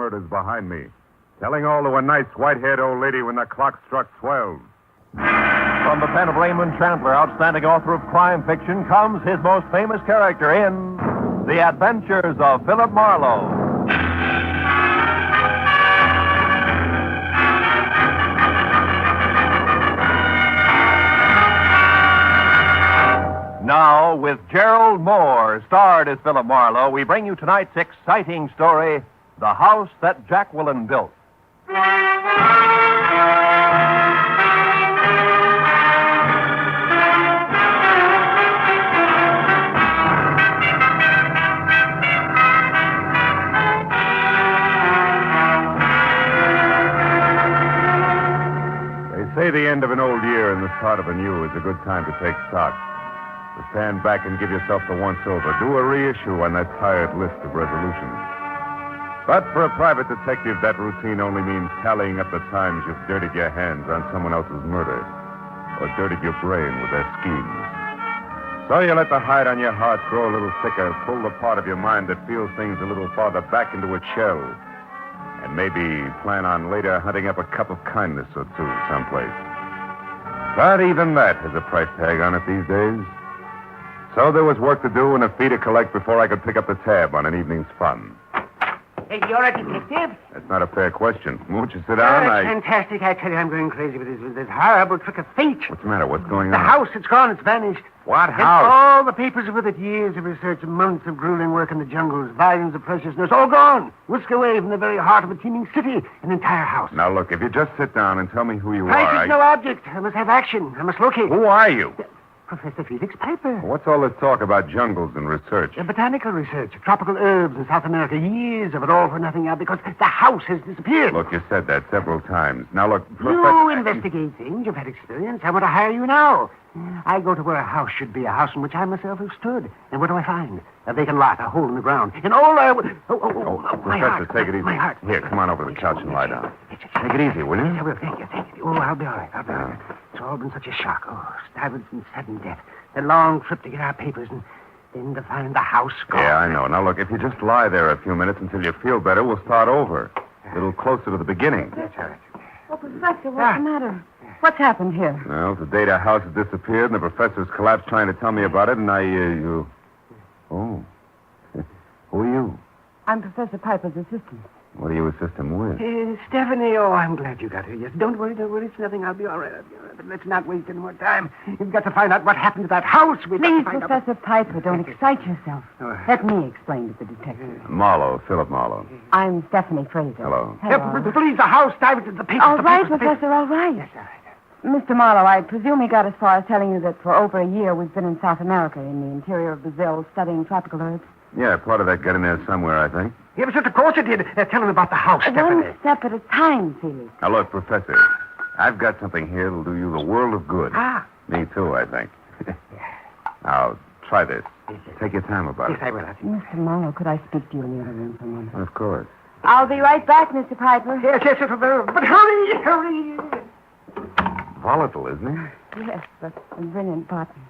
murders behind me, telling all to a nice white-haired old lady when the clock struck 12. From the pen of Raymond Chandler, outstanding author of crime fiction, comes his most famous character in The Adventures of Philip Marlowe. Now, with Gerald Moore, starred as Philip Marlowe, we bring you tonight's exciting story, The House That Jacqueline Built. They say the end of an old year and the start of a new is a good time to take stock. To stand back and give yourself the once-over. Do a reissue on that tired list of resolutions. But for a private detective, that routine only means tallying up the times you've dirtied your hands on someone else's murder or dirtied your brain with their schemes. So you let the hide on your heart grow a little thicker, pull the part of your mind that feels things a little farther back into its shell, and maybe plan on later hunting up a cup of kindness or two someplace. But even that has a price tag on it these days. So there was work to do and a fee to collect before I could pick up the tab on an evening's fun. Hey, you're a detective? That's not a fair question. Won't you sit down? It's fantastic. I tell you, I'm going crazy with this horrible trick of fate. What's the matter? What's going The on? house, it's gone. It's vanished. What And house? all the papers with it, years of research and months of grueling work in the jungles, volumes of precious notes, all gone. Whisked away from the very heart of a teeming city, an entire house. Now, look, if you just sit down and tell me who you Price are, is no object. I must have action. I must locate. Who are you? Professor Felix Piper. What's all this talk about jungles and research? Botanical research, tropical herbs in South America, years of it all for nothing now because the house has disappeared. Look, you said that several times. Now, look, You Professor... investigate things. You've had experience. I want to hire you now. I go to where a house should be, a house in which I myself have stood. And what do I find? A vacant lot, a hole in the ground. And all I... my Professor, heart. take it easy. My heart. Here, come on over to the couch and lie down. Take it easy, will you? I will. Thank you. Oh, I'll be all right. It's all been such a shock. Oh, Stuyvesant's sudden death. The long trip to get our papers and then to find the house gone. Yeah, I know. Now, look, if you just lie there a few minutes until you feel better, we'll start over. A little closer to the beginning. That's all right. Oh, Professor, what's the matter? What's happened here? Well, the data house has disappeared, and the professor's collapsed trying to tell me about it, and Oh. Who are you? I'm Professor Piper's assistant. What do you assist him with? Stephanie, I'm glad you got here. Yes, don't worry. It's nothing. I'll be all right. But let's not waste any more time. You've got to find out what happened to that house. Please, Professor Piper, don't excite yourself. Oh. Let me explain to the detective. Marlowe, Philip Marlowe. I'm Stephanie Fraser. Hello. Please, the house, Stuyvesant, the papers. All the right, papers, Professor, all right. Yes, all right. Mr. Marlowe, I presume he got as far as telling you that for over a year we've been in South America, in the interior of Brazil, studying tropical herbs. Yeah, part of that got in there somewhere, I think. Yes, of course it did. Tell him about the house, Stephanie. One step at a time, Felix. Now, look, Professor, I've got something here that'll do you the world of good. Ah. Me, too, I think. Now, try this. Take your time about Yes, it. I will. Mr. Marlowe, could I speak to you in the other room for a moment? Of course. I'll be right back, Mr. Piper. Yes, but hurry. Volatile, isn't he? Yes, but a brilliant partner.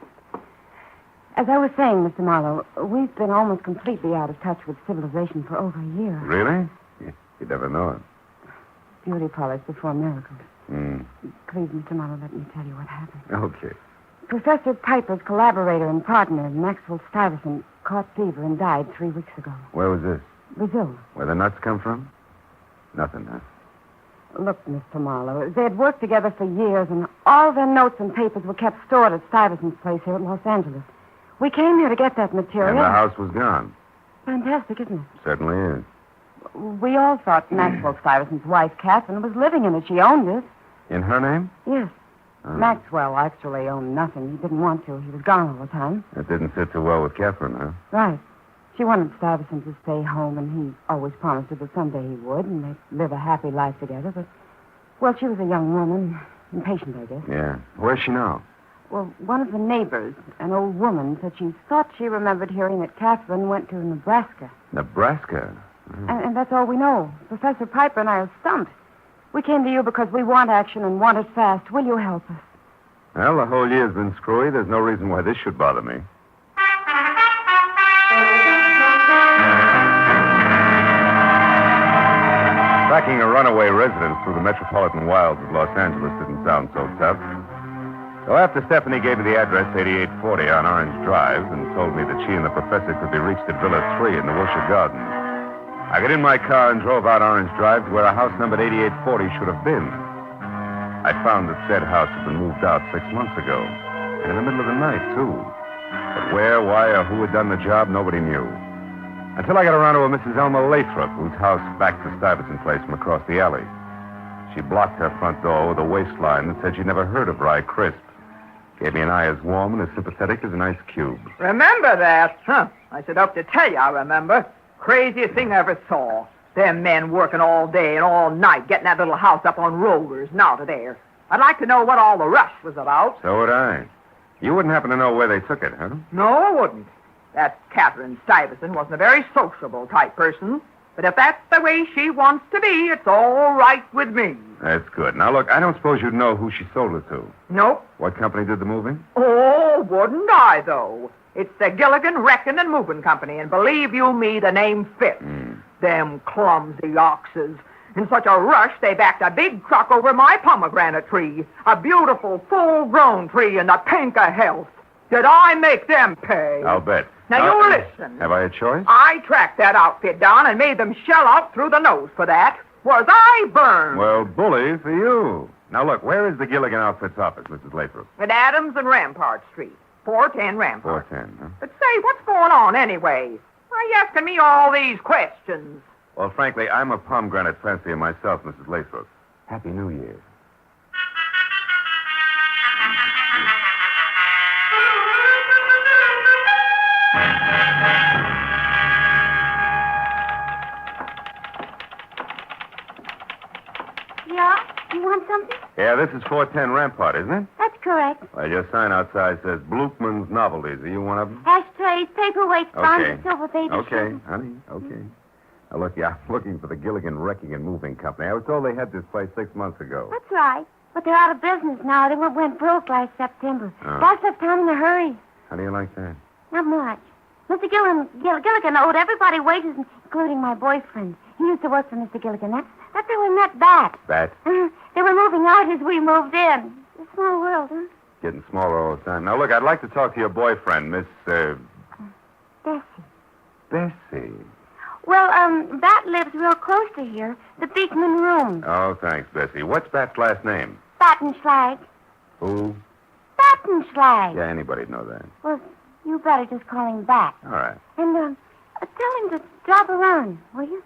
As I was saying, Mr. Marlowe, we've been almost completely out of touch with civilization for over a year. Really? You'd never know it. Beauty parlors before miracles. Mm. Please, Mr. Marlowe, let me tell you what happened. Okay. Professor Piper's collaborator and partner, Maxwell Stuyvesant, caught fever and died 3 weeks ago. Where was this? Brazil. Where the nuts come from? Nothing, huh? Look, Mr. Marlowe, they had worked together for years, and all their notes and papers were kept stored at Stuyvesant's place here at Los Angeles. We came here to get that material. And the house was gone. Fantastic, isn't it? Certainly is. We all thought Maxwell Stuyvesant's wife, Catherine, was living in it. She owned it. In her name? Yes. Oh. Maxwell actually owned nothing. He didn't want to. He was gone all the time. That didn't sit too well with Catherine, huh? Right. She wanted Stuyvesant to stay home, and he always promised her that someday he would, and they'd live a happy life together. But, well, she was a young woman. Impatient, I guess. Yeah. Where's she now? Well, one of the neighbors, an old woman, said she thought she remembered hearing that Catherine went to Nebraska. Nebraska? And that's all we know. Professor Piper and I are stumped. We came to you because we want action and want it fast. Will you help us? Well, the whole year's been screwy. There's no reason why this should bother me. Tracking a runaway residence through the metropolitan wilds of Los Angeles didn't sound so tough. So after Stephanie gave me the address, 8840 on Orange Drive, and told me that she and the professor could be reached at Villa 3 in the Wilshire Gardens, I got in my car and drove out Orange Drive to where a house numbered 8840 should have been. I found that said house had been moved out 6 months ago, and in the middle of the night, too. But where, why, or who had done the job, nobody knew. Until I got around to a Mrs. Elma Lathrop, whose house backed the Stuyvesant place from across the alley. She blocked her front door with a waistline that said she'd never heard of Rye Crisp. Gave me an eye as warm and as sympathetic as an ice cube. Remember that? Huh. I should hope to tell you I remember. Craziest thing I ever saw. Them men working all day and all night, getting that little house up on rollers and out of there. I'd like to know what all the rush was about. So would I. You wouldn't happen to know where they took it, huh? No, I wouldn't. That Catherine Stuyvesant wasn't a very sociable type person. But if that's the way she wants to be, it's all right with me. That's good. Now, look, I don't suppose you'd know who she sold it to. Nope. What company did the moving? Oh, wouldn't I, though? It's the Gilligan Wrecking and Moving Company, and believe you me, the name fits. Them clumsy oxes. In such a rush, they backed a big truck over my pomegranate tree. A beautiful, full-grown tree in the pink of health. Did I make them pay? I'll bet. Now, you listen. Have I a choice? I tracked that outfit down and made them shell out through the nose for that. Was I burned? Well, bully for you. Now, look, where is the Gilligan Outfits office, Mrs. Lathrop? At Adams and Rampart Street. 410 Rampart. 410, huh? But say, what's going on anyway? Why are you asking me all these questions? Well, frankly, I'm a pomegranate fancier myself, Mrs. Lathrop. Happy New Year. Yeah? You want something? Yeah, this is 410 Rampart, isn't it? That's correct. Well, your sign outside says Bloopman's Novelties. Are you one of them? Ashtrays, paperweights, bonds, Okay. and silver baby Okay, shoes. honey, okay. Now, look, yeah, I'm looking for the Gilligan Wrecking and Moving Company. I was told they had this place 6 months ago. That's right. But they're out of business now. They went broke last September. Oh. Boss left town in a hurry. How do you like that? Not much. Mr. Gilligan owed everybody wages, including my boyfriend. He used to work for Mr. Gilligan. That's how we met Bat. Bat? They were moving out as we moved in. It's a small world, huh? Getting smaller all the time. Now, look, I'd like to talk to your boyfriend, Miss, Bessie. Bessie. Well, Bat lives real close to here. The Beekman Room. Oh, thanks, Bessie. What's Bat's last name? Battenschlag. Who? Battenschlag. Yeah, anybody'd know that. Well, you better just call him Bat. All right. And, tell him to drop around, will you?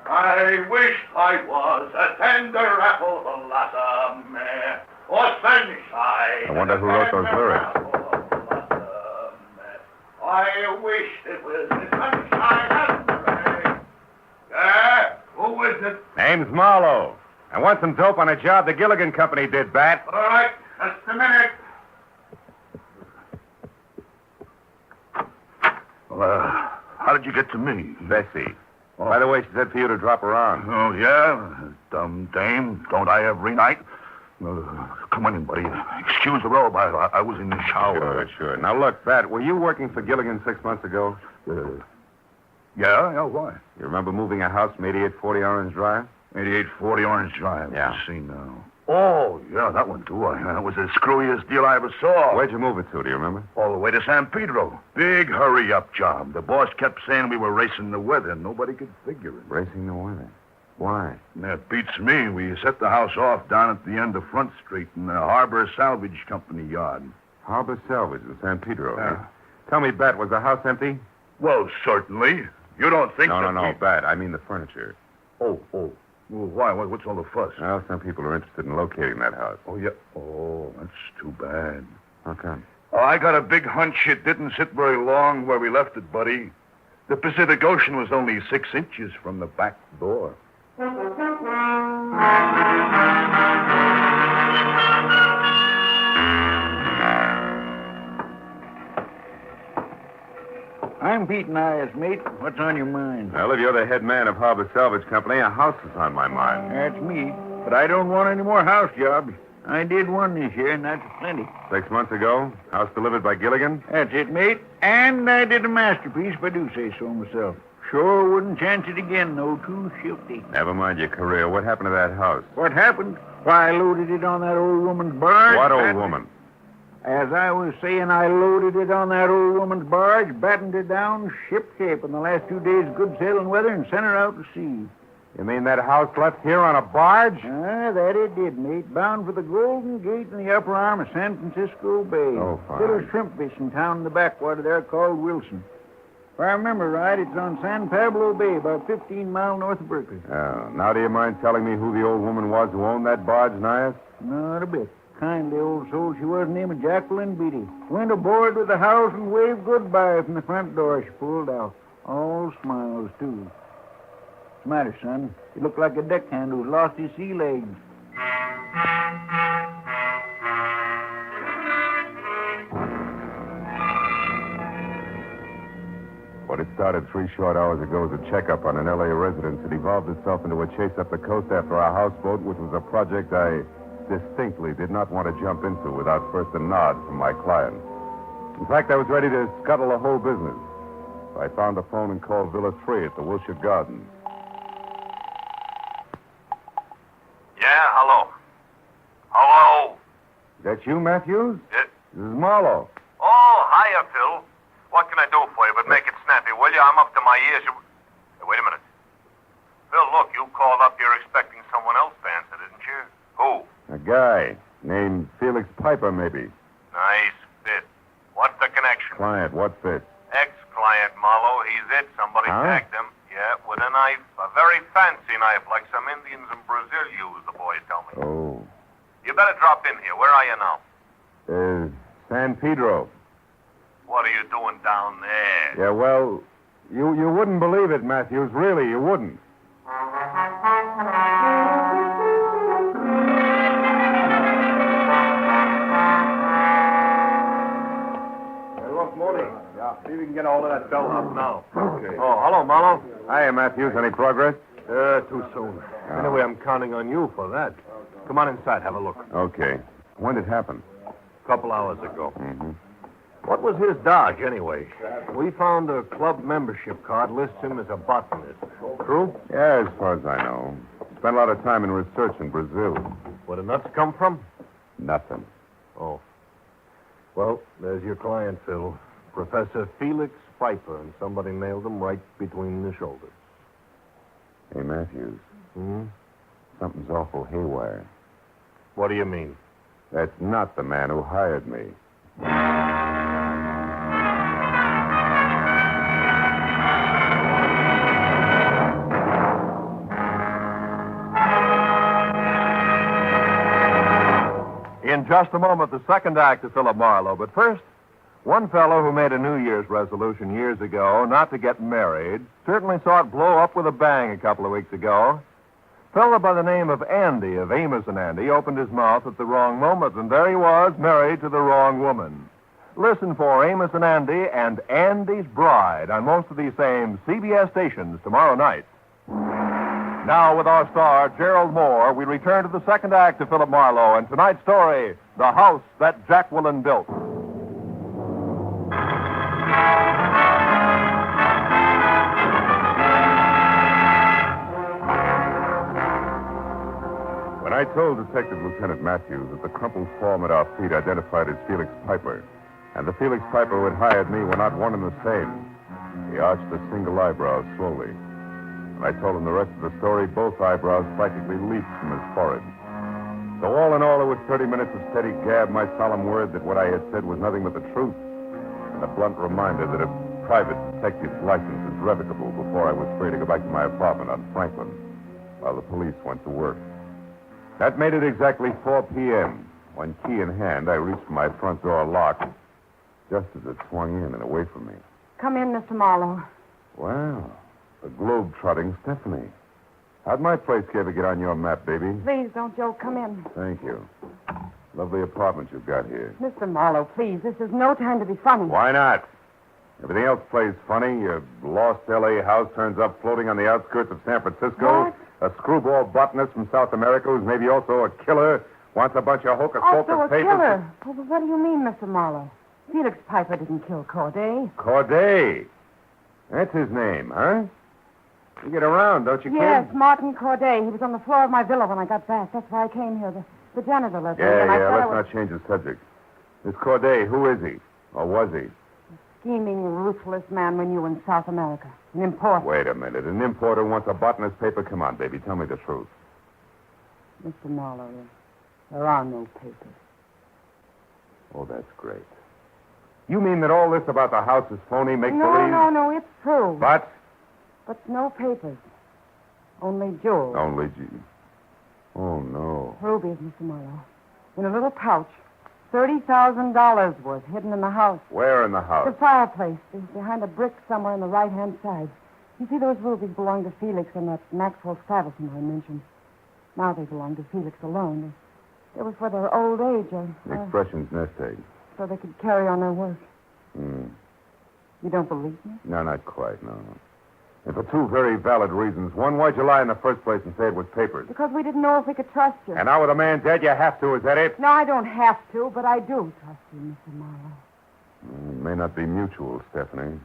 I wish I was a tender apple blossom or sunshine. I wonder who wrote those lyrics. I wish it was the sunshine and the rain. Who is it? Name's Marlowe. I want some dope on a job the Gilligan Company did, Bat. All right, just a minute. Well, how did you get to me? Bessie. By the way, she said for you to drop her on. Oh, yeah? Dumb dame. Don't I every night? Come on in, buddy. Excuse the robe. I was in the shower. Sure. Now, look, Bat, were you working for Gilligan 6 months ago? Yeah, why? You remember moving a house from 8840 Orange Drive? 8840 Orange Drive. Yeah. Let's see now. Oh, yeah, that one, too. That was the screwiest deal I ever saw. Where'd you move it to, do you remember? All the way to San Pedro. Big hurry-up job. The boss kept saying we were racing the weather. Nobody could figure it. Racing the weather. Why? That beats me. We set the house off down at the end of Front Street in the Harbor Salvage Company yard. Harbor Salvage in San Pedro. Yeah. Huh? Tell me, Bat, was the house empty? Well, certainly. You don't think No, Bat. I mean the furniture. Oh. Well, why? What's all the fuss? Well, some people are interested in locating that house. Oh, yeah. Oh, that's too bad. How come? Oh, I got a big hunch it didn't sit very long where we left it, buddy. The Pacific Ocean was only 6 inches from the back door. I'm Pete Nyers, mate. What's on your mind? Well, if you're the head man of Harbor Salvage Company, a house is on my mind. That's me. But I don't want any more house jobs. I did one this year, and that's plenty. 6 months ago, house delivered by Gilligan? That's it, mate. And I did a masterpiece, if I do say so myself. Sure wouldn't chance it again, no. Too shifty. Never mind your career. What happened to that house? What happened? Why, I loaded it on that old woman's barge. What old woman? As I was saying, I loaded it on that old woman's barge, battened it down, ship shape in the last 2 days of good sailing weather, and sent her out to sea. You mean that house left here on a barge? That it did, mate. Bound for the Golden Gate in the upper arm of San Francisco Bay. Oh, fine. Little shrimp fishing town in the backwater there called Wilson. If I remember right, it's on San Pablo Bay, about 15 miles north of Berkeley. Oh, now do you mind telling me who the old woman was who owned that barge, Nias? Not a bit. Kindly old soul she was, named Jacqueline Built. Went aboard with the house and waved goodbye from the front door she pulled out. All smiles, too. What's the matter, son? You look like a deckhand who's lost his sea legs. What had started 3 short hours ago as a checkup on an L.A. residence had evolved itself into a chase up the coast after our houseboat, which was a project I distinctly did not want to jump into without first a nod from my client. In fact, I was ready to scuttle the whole business. I found the phone and called Villa 3 at the Wilshire Gardens. Yeah, hello. Hello? That you, Matthews? Yeah. This is Marlowe. Oh, hiya, Phil. What can I do for you? But make it snappy, will you? I'm up to my ears. Hey, wait a minute. Phil, look, you called up here expecting someone else to answer, didn't you? Who? A guy named Felix Piper, maybe. Nice fit. What's the connection? Client, what fit? Ex-client, Marlowe. He's it. Somebody Huh? tagged him. Yeah, with a knife. A very fancy knife, like some Indians in Brazil use, the boys tell me. Oh. You better drop in here. Where are you now? San Pedro. What are you doing down there? Yeah, well, you wouldn't believe it, Matthews. Really, you wouldn't. Look, Morty. Yeah, see if we can get all of that bell up now. Okay. Oh, hello, Marlowe. Hiya, Matthews. Any progress? Too soon. Anyway, I'm counting on you for that. Come on inside, have a look. Okay. When did it happen? A couple hours ago. Mm-hmm. What was his dodge, anyway? We found a club membership card lists him as a botanist. True? Yeah, as far as I know. Spent a lot of time in research in Brazil. Where the nuts come from? Nothing. Oh. Well, there's your client, Phil. Professor Felix Piper, and somebody nailed him right between the shoulders. Hey, Matthews. Hmm? Something's awful haywire. What do you mean? That's not the man who hired me. In just a moment, the second act of Philip Marlowe. But first, one fellow who made a New Year's resolution years ago not to get married certainly saw it blow up with a bang a couple of weeks ago. A fellow by the name of Andy, of Amos and Andy, opened his mouth at the wrong moment, and there he was, married to the wrong woman. Listen for Amos and Andy and Andy's Bride on most of these same CBS stations tomorrow night. Now, with our star, Gerald Moore, we return to the second act of Philip Marlowe and tonight's story, The House That Jacqueline Built. When I told Detective Lieutenant Matthews that the crumpled form at our feet identified as Felix Piper, and the Felix Piper who had hired me were not one and the same, he arched a single eyebrow slowly. When I told him the rest of the story, both eyebrows practically leaped from his forehead. So all in all, it was 30 minutes of steady gab, my solemn word that what I had said was nothing but the truth, and a blunt reminder that a private detective's license is revocable before I was free to go back to my apartment on Franklin, while the police went to work. That made it exactly 4 p.m., when, key in hand, I reached for my front door lock, just as it swung in and away from me. Come in, Mr. Marlowe. Wow, the globe-trotting Stephanie. How'd my place ever get on your map, baby? Please don't joke. Come in. Thank you. Lovely apartment you've got here. Mr. Marlowe, please. This is no time to be funny. Why not? Everything else plays funny. Your lost L.A. house turns up floating on the outskirts of San Francisco. What? A screwball botanist from South America who's maybe also a killer Wants a bunch of hocus Also pocus a papers. killer. Well, what do you mean, Mr. Marlowe? Felix Piper didn't kill Corday. Corday. That's his name, huh? You get around, don't you, kid? Yes, Martin Corday. He was on the floor of my villa when I got back. That's why I came here. The janitor let me, and I Yeah, thought let's I was... not change the subject. This Corday, who is he? Or was he? Scheming, ruthless man we knew in South America. An importer. Wait a minute. An importer wants a botanist paper? Come on, baby. Tell me the truth. Mr. Marlowe, there are no papers. Oh, that's great. You mean that all this about the house is phony, make-believe? No, it's true. But? But no papers. Only jewels. Only Oh, no. Rubies, Mr. Marlowe. In a little pouch. $30,000 worth hidden in the house. Where in the The house? fireplace. Behind a brick somewhere on the right-hand side. You see, those rubies belong to Felix and that Maxwell Stavison I mentioned. Now they belong to Felix alone. They were for their old age, Expression's nest egg. so they could carry on their work. Hmm. You don't believe me? No, not quite, no. And for two very valid reasons. One, why'd you lie in the first place and say it was papers? Because we didn't know if we could trust you. And now with a man dead, you have to, is that it? No, I don't have to, but I do trust you, Mr. Marlowe. It may not be mutual, Stephanie.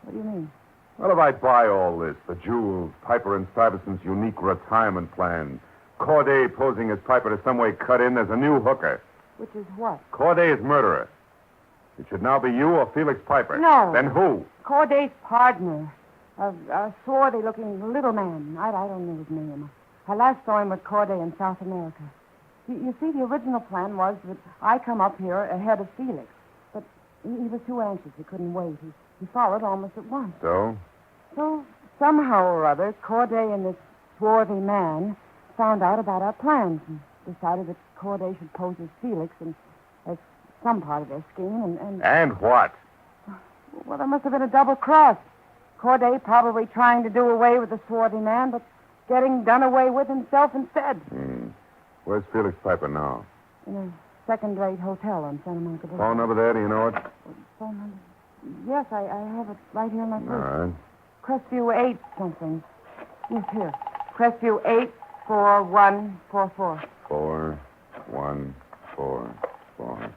What do you mean? Well, if I buy all this, the jewels, Piper and Stuyvesant's unique retirement plan, Corday posing as Piper to some way cut in, there's a new hooker. Which is what? Corday's murderer. It should now be you or Felix Piper. No. Then who? Corday's partner. A swarthy-looking little man. I don't know his name. I last saw him with Corday in South America. You see, the original plan was that I come up here ahead of Felix. But he was too anxious. He couldn't wait. He followed almost at once. So? So, somehow or other, Corday and this swarthy man found out about our plans and decided that Corday should pose as Felix and as some part of their scheme and... And what? Well, there must have been a double cross. Corday probably trying to do away with the swarthy man, but getting done away with himself instead. Where's Felix Piper now? In a second-rate hotel on Santa Monica Boulevard. Phone number there, do you know it? Phone number? Yes, I have it right here in my All purse. right. Crestview 8 something. Yes, here. Crestview 84144. 4144.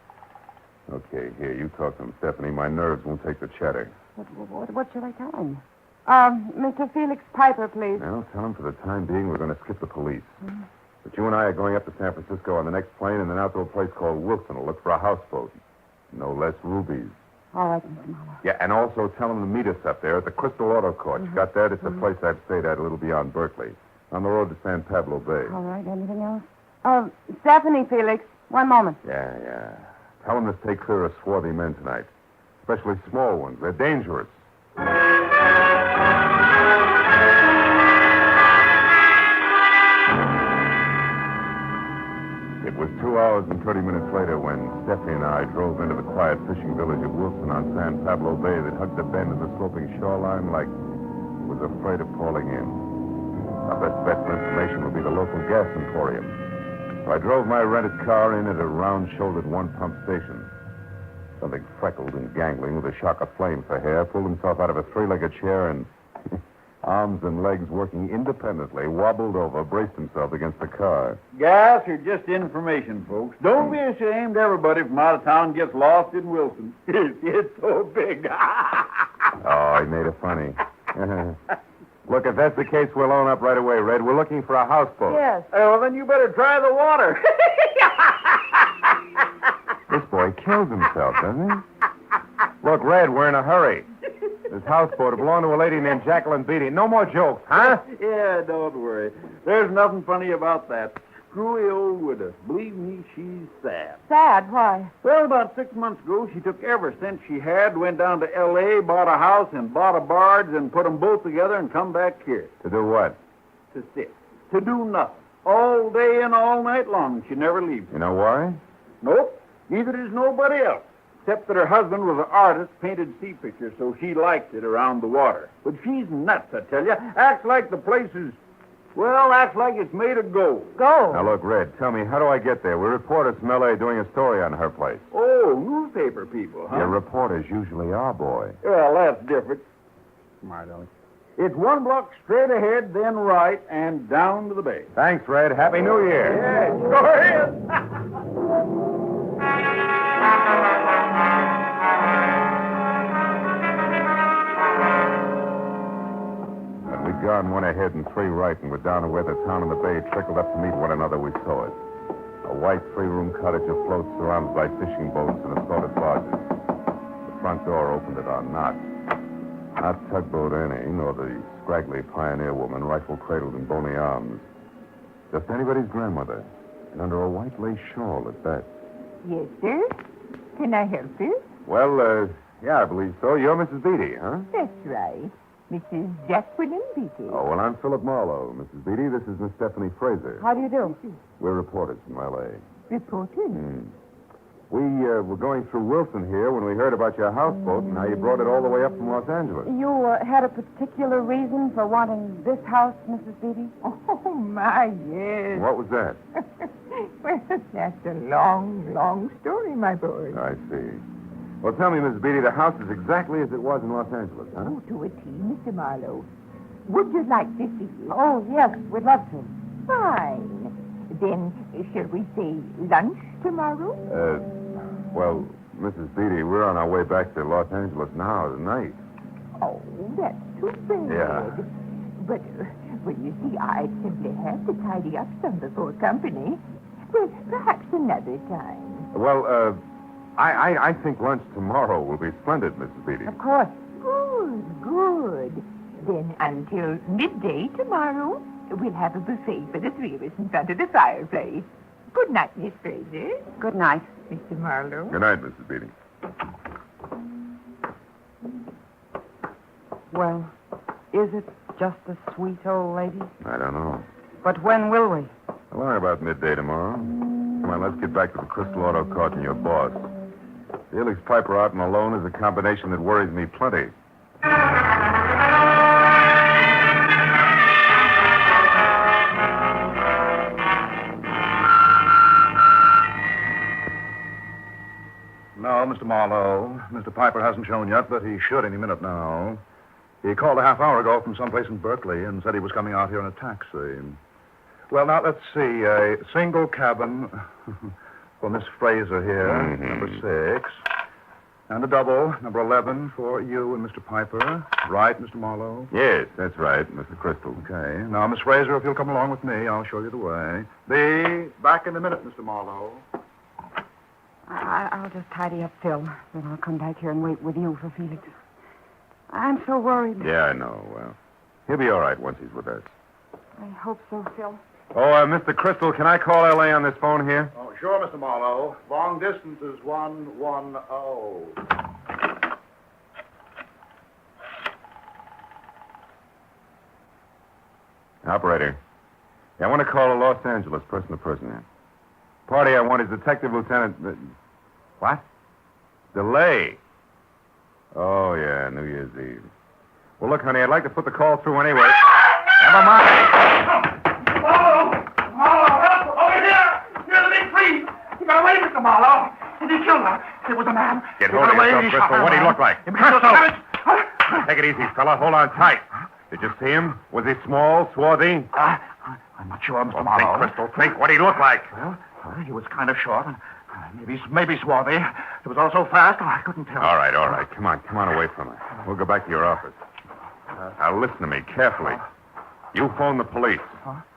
Okay, here, you talk to him, Stephanie. My nerves won't take the chatter. What should I tell him? Mr. Felix Piper, please. Well, tell him for the time being we're going to skip the police. But you and I are going up to San Francisco on the next plane and then out to a place called Wilson to look for a houseboat. No less rubies. All right, Mr. Marlowe. Yeah, and also tell him to meet us up there at the Crystal Auto Court. You got that? It's a place I've stayed at a little beyond Berkeley, on the road to San Pablo Bay. All right, anything else? Stephanie, Felix. One moment. Yeah. Tell him to stay clear of swarthy men tonight, especially small ones. They're dangerous. It was 2 hours and 30 minutes later when Stephanie and I drove into the quiet fishing village of Wilson on San Pablo Bay that hugged the bend of the sloping shoreline like it was afraid of falling in. Our best bet for information would be the local gas emporium. So I drove my rented car in at a round-shouldered one-pump station. Something freckled and gangling with a shock of flame for hair pulled himself out of a three-legged chair and, arms and legs working independently, wobbled over, braced himself against the car. Gas or just information, folks. Don't be ashamed. Everybody from out of town gets lost in Wilson. It's so big. Oh, he made it funny. Look, if that's the case, we'll own up right away, Red. We're looking for a houseboat. Yes. Well, then you better try the water. This boy kills himself, doesn't he? Look, Red, we're in a hurry. This houseboat belonged to a lady named Jacqueline Built. No more jokes, huh? Yeah, don't worry. There's nothing funny about that. Screwy old widow. Believe me, she's sad. Sad? Why? Well, about 6 months ago, she took every cent she had, went down to L.A., bought a house, and bought a barge, and put them both together and come back here. To do what? To sit. To do nothing. All day and all night long. She never leaves. You know why? Nope. Neither does nobody else. Except that her husband was an artist, painted sea pictures, so she liked it around the water. But she's nuts, I tell you. Acts like the place is, well, acts like it's made of gold. Go. Now, look, Red, tell me, how do I get there? We're reporters from L.A. doing a story on her place. Oh, newspaper people, huh? Your reporters usually are, boy. Well, that's different. Smart, Alex. It's 1 block straight ahead, then right, and down to the bay. Thanks, Red. Happy New Year. Yeah, sure is. When we'd gone 1 ahead and 3 right and were down to where the town and the bay trickled up to meet one another, we saw it. A white 3-room cottage afloat surrounded by fishing boats and assorted barges. The front door opened at our knock. Not Tugboat Annie, nor the scraggly pioneer woman, rifle cradled in bony arms. Just anybody's grandmother, and under a white lace shawl at that. Yes, sir. Can I help you? Well, yeah, I believe so. You're Mrs. Beatty, huh? That's right. Mrs. Jacqueline Built. Oh, well, I'm Philip Marlowe, Mrs. Beatty. This is Miss Stephanie Fraser. How do you do? We're reporters from L.A. Reported? We were going through Wilson here when we heard about your houseboat and how you brought it all the way up from Los Angeles. You had a particular reason for wanting this house, Mrs. Beatty? Oh, my, yes. What was that? Well, that's a long, long story, my boy. I see. Well, tell me, Mrs. Beatty, the house is exactly as it was in Los Angeles, huh? Oh, to a T, Mr. Marlowe. Would you like to see it? Oh, yes, we'd love to. Fine. Then, shall we say lunch tomorrow? Well, Mrs. Beatty, we're on our way back to Los Angeles now tonight. Oh, that's too bad. Yeah. But, well, you see, I'd simply have to tidy up some before company. Well, perhaps another time. Well, I think lunch tomorrow will be splendid, Mrs. Beatty. Of course. Good, good. Then until midday tomorrow, we'll have a buffet for the 3 of us in front of the fireplace. Good night, Miss Fraser. Good night. Mr. Marlowe. Good night, Mrs. Beatty. Well, is it just a sweet old lady? I don't know. But when will we? I'll learn about midday tomorrow. Come on, let's get back to the Crystal Auto Cart and your boss. Felix Piper out and alone is a combination that worries me plenty. No, Mr. Marlowe. Mr. Piper hasn't shown yet, but he should any minute now. He called a half hour ago from someplace in Berkeley and said he was coming out here in a taxi. Well, now, let's see. A single cabin for Miss Fraser here, number 6. And a double, number 11, for you and Mr. Piper. Right, Mr. Marlowe? Yes, that's right, Mr. Crystal. Okay. Now, Miss Fraser, if you'll come along with me, I'll show you the way. Be back in a minute, Mr. Marlowe. I'll just tidy up Phil. Then I'll come back here and wait with you for Felix. I'm so worried. Yeah, I know. Well, he'll be all right once he's with us. I hope so, Phil. Oh, Mr. Crystal, can I call L.A. on this phone here? Oh, sure, Mr. Marlowe. Long distance is 110. Operator. Yeah, I want to call a Los Angeles person-to-person here. Party I want is Detective Lieutenant... What? DeLay. Oh, yeah, New Year's Eve. Well, look, honey, I'd like to put the call through anyway. Never mind. Marlowe! Marlowe! Over here! Here's the big freeze! He got away, Mr. Marlowe. And he killed her. It was a man. Get hold of yourself, Crystal. What'd he look like? Crystal! Take it easy, fella. Hold on tight. Did you see him? Was he small, swarthy? I'm not sure, Mr. Think, Marlowe. Crystal. Think. What'd he look like? Well, he was kind of short and maybe swarthy. It was all so fast, I couldn't tell. All right. Come on away from her. We'll go back to your office. Now, listen to me carefully. You phone the police.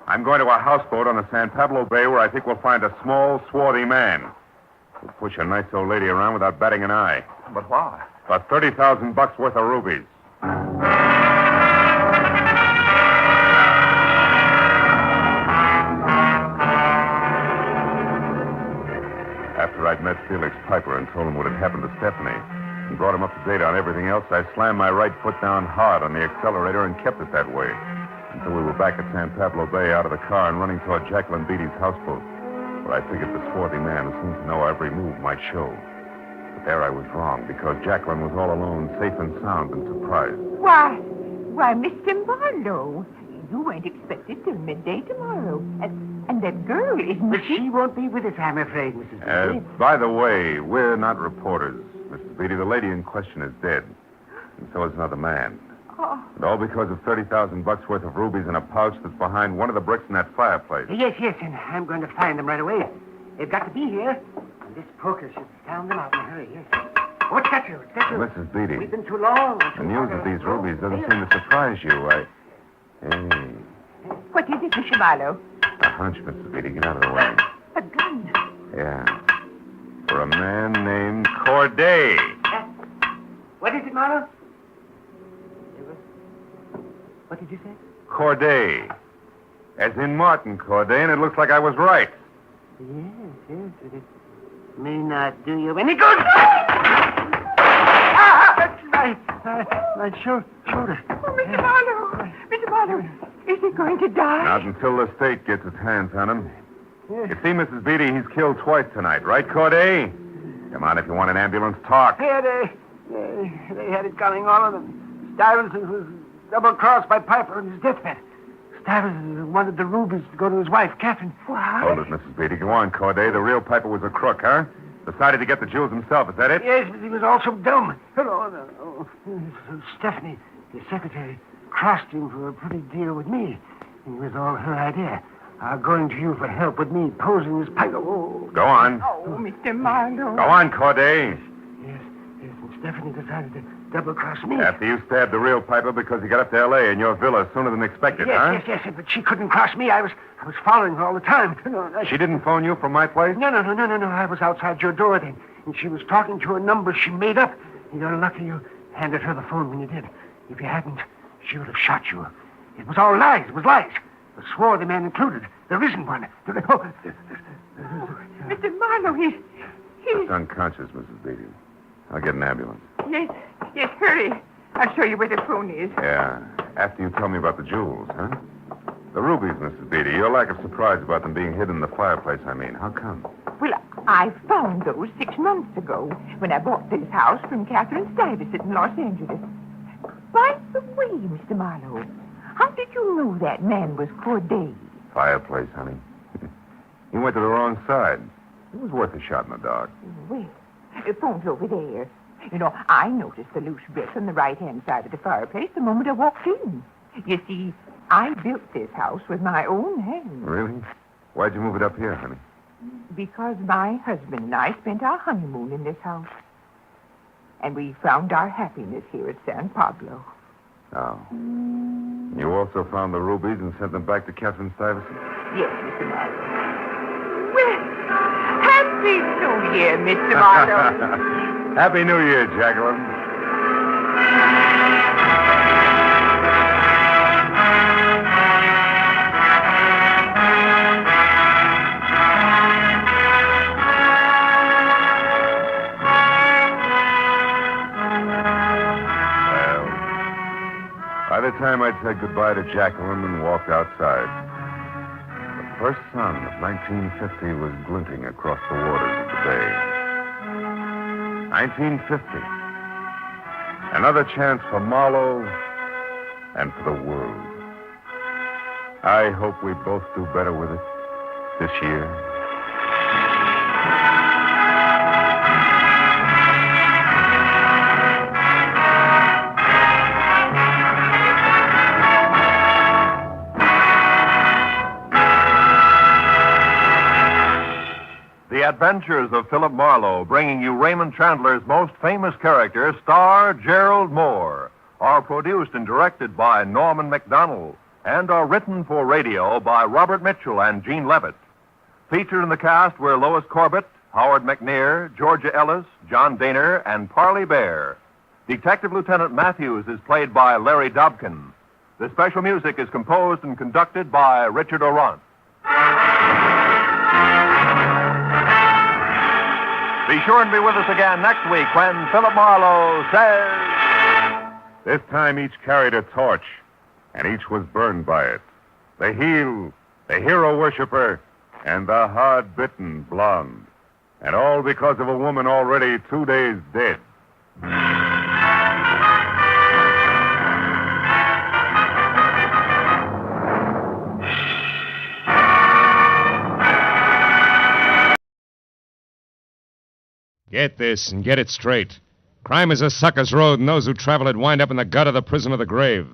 I'm going to a houseboat on the San Pablo Bay where I think we'll find a small, swarthy man. We'll push a nice old lady around without batting an eye. But why? About $30,000 worth of rubies. After I'd met Felix Piper and told him what had happened to Stephanie and brought him up to date on everything else, I slammed my right foot down hard on the accelerator and kept it that way until we were back at San Pablo Bay out of the car and running toward Jacqueline Beatty's houseboat, where I figured the swarthy man who seemed to know every move might show. But there I was wrong, because Jacqueline was all alone, safe and sound and surprised. Why, Mr. Marlowe, you weren't expected till midday tomorrow. And that girl isn't But she won't be with us, I'm afraid, Mrs. Beatty. By the way, we're not reporters, Mrs. Beatty. The lady in question is dead, and so is another man. Oh. And all because of $30,000 worth of rubies in a pouch that's behind one of the bricks in that fireplace. Yes, and I'm going to find them right away. They've got to be here. And this poker should sound them out in a hurry, yes. What's that you? Mrs. Beatty. We've been too long. The news of these rubies doesn't seem to surprise you. Hey, What is it, Mr. Marlowe? a hunch, Mrs. Beatty. Get out of the way. A gun. Yeah. For a man named Corday. What is it, Marlowe? What did you say? Corday. As in Martin Corday, and it looks like I was right. Yes. It may not do you any good. My shoulder. Oh, Mr. Marlowe, is he going to die? Not until the state gets its hands on him. You see, Mrs. Beatty, he's killed twice tonight, right, Corday? Come on, if you want an ambulance, talk. Yeah, they had it coming, all of them. Stuyvesant was double-crossed by Piper on his deathbed. Stuyvesant wanted the rubies to go to his wife, Catherine. Hold it, Mrs. Beatty. Go on, Corday. The real Piper was a crook, huh? Decided to get the jewels himself, is that it? Yes, but he was also dumb. No. Stephanie, his secretary, crossed him for a pretty deal with me. It was all her idea. Going to you for help with me, posing as Piper. Oh. Go on. Oh, Mr. Marlowe. Go on, Corday. Yes, and Stephanie decided to double-cross me. After you stabbed the real Piper because he got up to L.A. in your villa sooner than expected, huh? Yes, but she couldn't cross me. I was following her all the time. She didn't phone you from my place? No. I was outside your door then, and she was talking to a number she made up. You're lucky you handed her the phone when you did. If you hadn't, she would have shot you. It was all lies. It was lies. The swarthy man included. There isn't one. Mr. Marlowe, he's... Just unconscious, Mrs. Beatty. I'll get an ambulance. Yes, hurry. I'll show you where the phone is. Yeah. After you tell me about the jewels, huh? The rubies, Mrs. Beatty. Your lack of surprise about them being hidden in the fireplace, I mean. How come? Well, I found those 6 months ago when I bought this house from Catherine Stuyvesant in Los Angeles. By the way, Mr. Marlowe, how did you know that man was Corday? Fireplace, honey. He went to the wrong side. It was worth a shot in the dark. Well, the phone's over there. You know, I noticed the loose brick on the right-hand side of the fireplace the moment I walked in. You see, I built this house with my own hands. Really? Why'd you move it up here, honey? Because my husband and I spent our honeymoon in this house. And we found our happiness here at San Pablo. Oh. You also found the rubies and sent them back to Catherine Stuyvesant? Yes, Mr. Marlowe. Well, Happy New Year, Mr. Marlowe. Happy New Year, Jacqueline. By the time I'd said goodbye to Jacqueline and walked outside, the first sun of 1950 was glinting across the waters of the bay. 1950. Another chance for Marlowe and for the world. I hope we both do better with it this year. The Adventures of Philip Marlowe, bringing you Raymond Chandler's most famous character, star Gerald Moore, are produced and directed by Norman MacDonald and are written for radio by Robert Mitchell and Gene Levitt. Featured in the cast were Lois Corbett, Howard McNear, Georgia Ellis, John Daner, and Parley Bear. Detective Lieutenant Matthews is played by Larry Dobkin. The special music is composed and conducted by Richard Orant. Be sure and be with us again next week when Philip Marlowe says... This time each carried a torch, and each was burned by it. The heel, the hero worshiper, and the hard-bitten blonde. And all because of a woman already 2 days dead. Get this and get it straight. Crime is a sucker's road, and those who travel it wind up in the gut of the prison of the grave.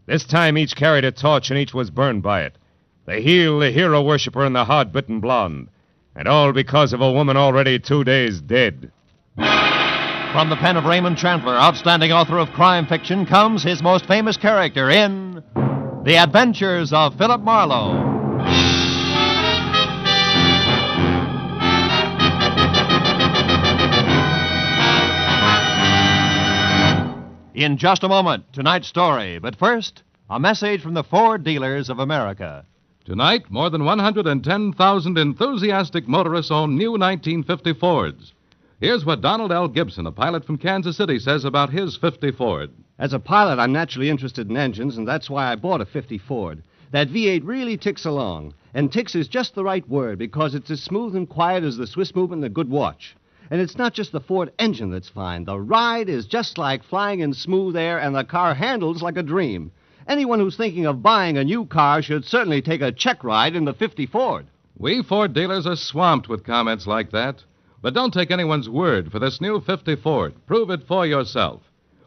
This time each carried a torch, and each was burned by it. The heel, the hero worshiper, and the hard-bitten blonde. And all because of a woman already 2 days dead. From the pen of Raymond Chandler, outstanding author of crime fiction, comes his most famous character in The Adventures of Philip Marlowe. In just a moment, tonight's story. But first, a message from the Ford dealers of America. Tonight, more than 110,000 enthusiastic motorists own new 1950 Fords. Here's what Donald L. Gibson, a pilot from Kansas City, says about his 50 Ford. As a pilot, I'm naturally interested in engines, and that's why I bought a 50 Ford. That V8 really ticks along. And ticks is just the right word, because it's as smooth and quiet as the Swiss movement in a good watch. And it's not just the Ford engine that's fine. The ride is just like flying in smooth air, and the car handles like a dream. Anyone who's thinking of buying a new car should certainly take a check ride in the 50 Ford. We Ford dealers are swamped with comments like that. But don't take anyone's word for this new 50 Ford. Prove it for yourself.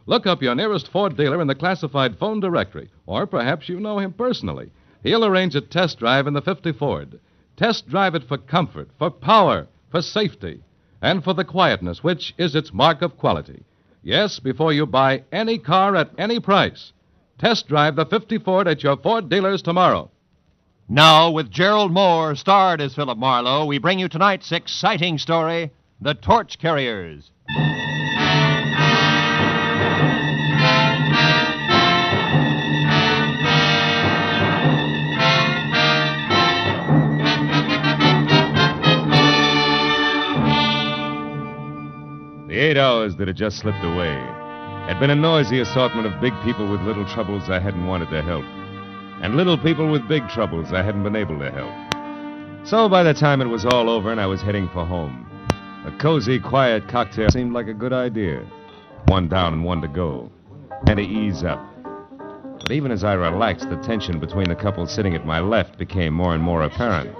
Look up your nearest Ford dealer in the classified phone directory, or perhaps you know him personally. He'll arrange a test drive in the 50 Ford. Test drive it for comfort, for power, for safety, and for the quietness, which is its mark of quality. Yes, before you buy any car at any price, test drive the 50 Ford at your Ford dealers tomorrow. Now, with Gerald Moore, starred as Philip Marlowe, we bring you tonight's exciting story, The Torch Carriers. The 8 hours that had just slipped away had been a noisy assortment of big people with little troubles I hadn't wanted to help, and little people with big troubles I hadn't been able to help. So by the time it was all over and I was heading for home, a cozy, quiet cocktail seemed like a good idea. One down and one to go, and to ease up. But even as I relaxed, the tension between the couple sitting at my left became more and more apparent.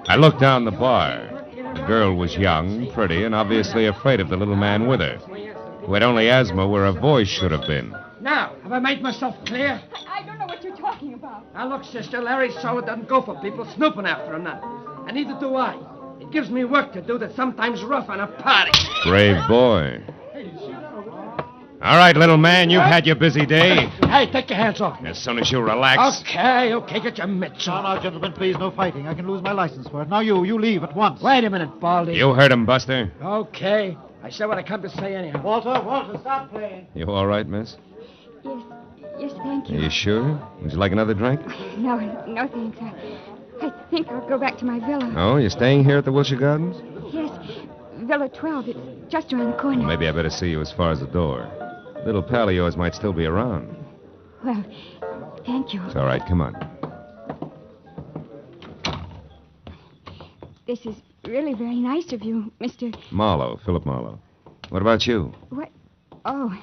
I looked down the bar. The girl was young, pretty, and obviously afraid of the little man with her, who had only asthma where a voice should have been. Now, have I made myself clear? I don't know what you're talking about. Now, look, sister, Larry Solid doesn't go for people snooping after him now. And neither do I. It gives me work to do that's sometimes rough on a party. Brave boy. All right, little man, you've had your busy day. Hey, take your hands off me. As soon as you relax. Okay, get your mitts on. Now, gentlemen, please, no fighting. I can lose my license for it. Now, you leave at once. Wait a minute, Baldy. You heard him, Buster. Okay. I said what I come to say anyhow. Walter, stop playing. You all right, miss? Yes, thank you. Are you sure? Would you like another drink? No, thanks. I think I'll go back to my villa. Oh, you're staying here at the Wilshire Gardens? Yes, Villa 12. It's just around the corner. Maybe I better see you as far as the door. Little pal of yours might still be around. Well, thank you. It's all right. Come on. This is really very nice of you, Mr. Marlowe, Philip Marlowe. What about you? What? Oh,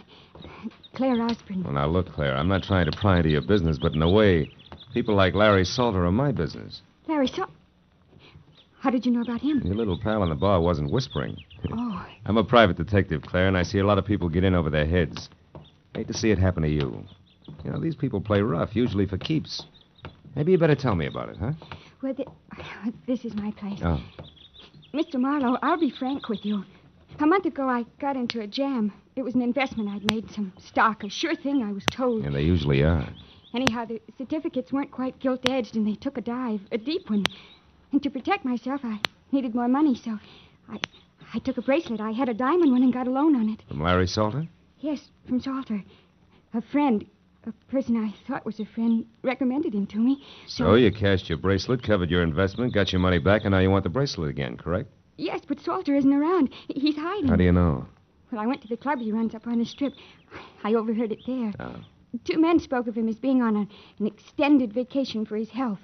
Claire Osborne. Well, now, look, Claire, I'm not trying to pry into your business, but in a way, people like Larry Salter are my business. Larry Salter? How did you know about him? Your little pal in the bar wasn't whispering. Oh. I'm a private detective, Claire, and I see a lot of people get in over their heads. Hate to see it happen to you. You know, these people play rough, usually for keeps. Maybe you better tell me about it, huh? Well, this is my place. Oh. Mr. Marlowe, I'll be frank with you. A month ago, I got into a jam. It was an investment I'd made, some stock, a sure thing, I was told. And they usually are. Anyhow, the certificates weren't quite gilt-edged, and they took a dive, a deep one. And to protect myself, I needed more money, so I took a bracelet. I had a diamond one and got a loan on it. From Larry Salter? Yes, from Salter. A friend, a person I thought was a friend, recommended him to me. So you cashed your bracelet, covered your investment, got your money back, and now you want the bracelet again, correct? Yes, but Salter isn't around. He's hiding. How do you know? Well, I went to the club he runs up on the strip. I overheard it there. Oh. 2 men spoke of him as being on an extended vacation for his health.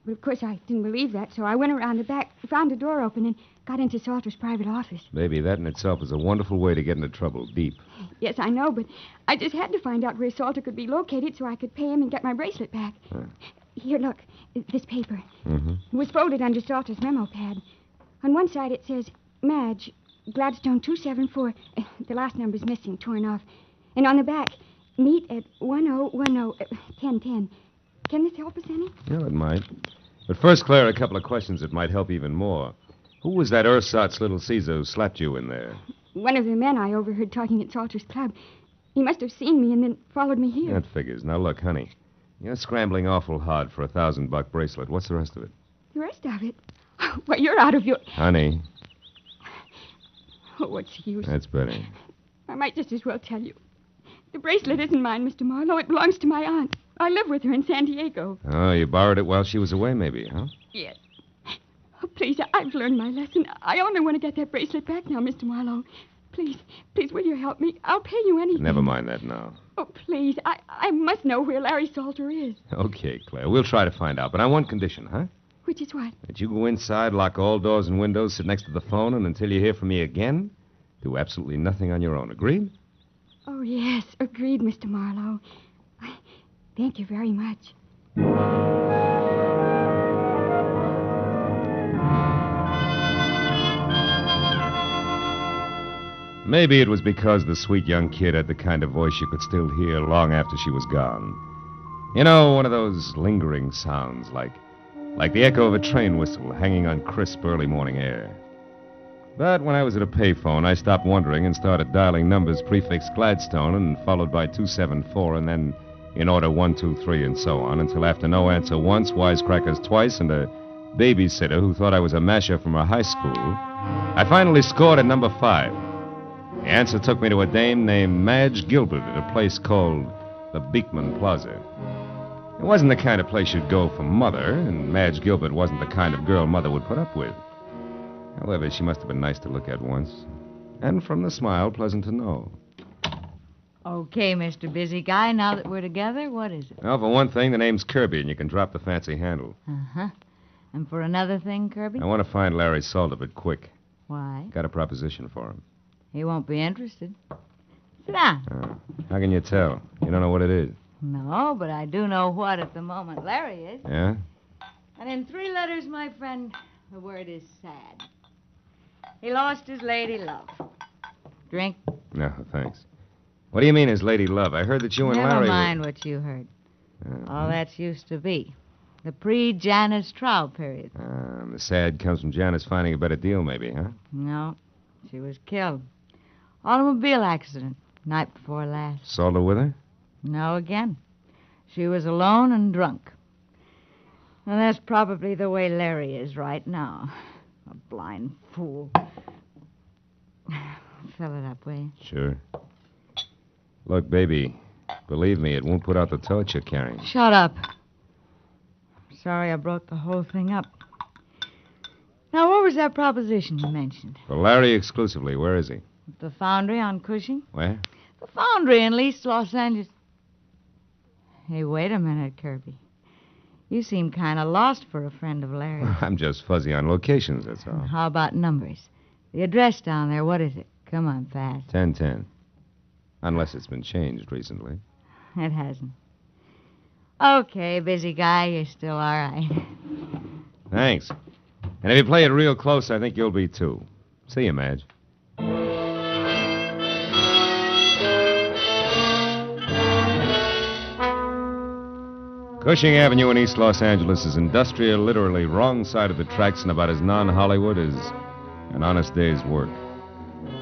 But, of course, I didn't believe that, so I went around the back, found the door open, and got into Salter's private office. Baby, that in itself is a wonderful way to get into trouble, deep. Yes, I know, but I just had to find out where Salter could be located so I could pay him and get my bracelet back. Huh. Here, look, this paper. Mm-hmm. It was folded under Salter's memo pad. On one side it says, Madge, Gladstone 274. The last number's missing, torn off. And on the back, meet at 1010. Can this help us any? Well, it might. But first, Claire, a couple of questions that might help even more. Who was that ersatz little Caesar who slapped you in there? One of the men I overheard talking at Salter's Club. He must have seen me and then followed me here. That figures. Now, look, honey. You're scrambling awful hard for a $1,000 bracelet. What's the rest of it? The rest of it? Well, you're out of your... Honey. Oh, what's the use? That's better. I might just as well tell you. The bracelet isn't mine, Mr. Marlowe. It belongs to my aunt. I live with her in San Diego. Oh, you borrowed it while she was away, maybe, huh? Yes. Oh, please, I've learned my lesson. I only want to get that bracelet back now, Mr. Marlowe. Please, will you help me? I'll pay you anything. Never mind that now. Oh, please, I must know where Larry Salter is. Okay, Claire, we'll try to find out, but on one condition, huh? Which is what? That you go inside, lock all doors and windows, sit next to the phone, and until you hear from me again, do absolutely nothing on your own. Agreed? Oh, yes, agreed, Mr. Marlowe. Thank you very much. Maybe it was because the sweet young kid had the kind of voice you could still hear long after she was gone. You know, one of those lingering sounds, like the echo of a train whistle hanging on crisp early morning air. But when I was at a payphone, I stopped wondering and started dialing numbers prefixed Gladstone and followed by 274 and then in order 1, 2, 3 and so on until after no answer once, wisecrackers twice, and a babysitter who thought I was a masher from her high school, I finally scored at number 5. The answer took me to a dame named Madge Gilbert at a place called the Beekman Plaza. It wasn't the kind of place you'd go for Mother, and Madge Gilbert wasn't the kind of girl Mother would put up with. However, she must have been nice to look at once. And from the smile, pleasant to know. Okay, Mr. Busy Guy, now that we're together, what is it? Well, for one thing, the name's Kirby, and you can drop the fancy handle. Uh-huh. And for another thing, Kirby? I want to find Larry Salter, but quick. Why? Got a proposition for him. He won't be interested. Sit down. How can you tell? You don't know what it is. No, but I do know what at the moment Larry is. Yeah? And in 3 letters, my friend, the word is sad. He lost his lady love. Drink? No, thanks. What do you mean his lady love? I heard that you and Never Larry... mind what you heard. All that's used to be. The pre-Janice trial period. The sad comes from Janice finding a better deal, maybe, huh? No, she was killed. Automobile accident, night before last. Salter with her? No, again. She was alone and drunk. And that's probably the way Larry is right now. A blind fool. Fill it up, will you? Sure. Look, baby, believe me, it won't put out the torch you're carrying. Shut up. Sorry I brought the whole thing up. Now, what was that proposition you mentioned? For Larry exclusively, where is he? The foundry on Cushing? Where? The foundry in East Los Angeles. Hey, wait a minute, Kirby. You seem kind of lost for a friend of Larry's. I'm just fuzzy on locations, that's all. How about numbers? The address down there, what is it? Come on, fast. 1010. Unless it's been changed recently. It hasn't. Okay, busy guy, you're still all right. Thanks. And if you play it real close, I think you'll be, too. See you, Madge. Cushing Avenue in East Los Angeles is industrial, literally wrong side of the tracks and about as non-Hollywood as an honest day's work.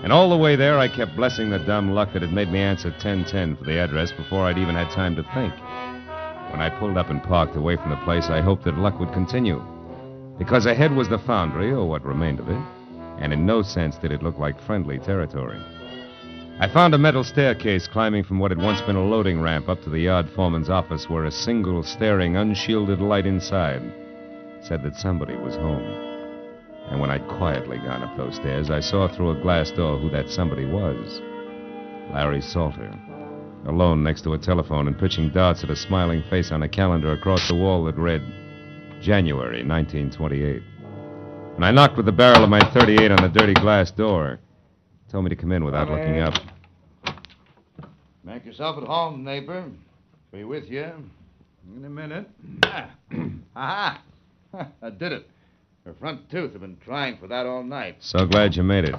And all the way there, I kept blessing the dumb luck that had made me answer 1010 for the address before I'd even had time to think. When I pulled up and parked away from the place, I hoped that luck would continue. Because ahead was the foundry, or what remained of it, and in no sense did it look like friendly territory. I found a metal staircase climbing from what had once been a loading ramp up to the yard foreman's office where a single, staring, unshielded light inside said that somebody was home. And when I'd quietly gone up those stairs, I saw through a glass door who that somebody was. Larry Salter, alone next to a telephone and pitching darts at a smiling face on a calendar across the wall that read January 1928. When I knocked with the barrel of my .38 on the dirty glass door, he told me to come in without looking up. Make yourself at home, neighbor. Be with you in a minute. Aha! I did it. Her front tooth had been trying for that all night. So glad you made it.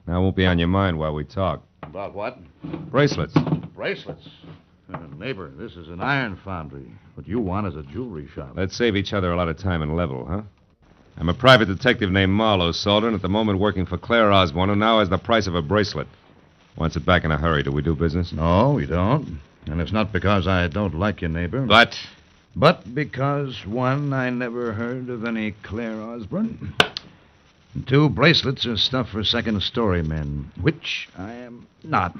Now, it won't be on your mind while we talk. About what? Bracelets. Bracelets? Neighbor, this is an iron foundry. What you want is a jewelry shop. Let's save each other a lot of time and level, huh? I'm a private detective named Marlowe, Salter, and at the moment working for Claire Osborne, who now has the price of a bracelet. Wants it back in a hurry. Do we do business? No, we don't. And it's not because I don't like you, neighbor. But? But because, one, I never heard of any Claire Osborne. And two, bracelets are stuff for second-story men, which I am not.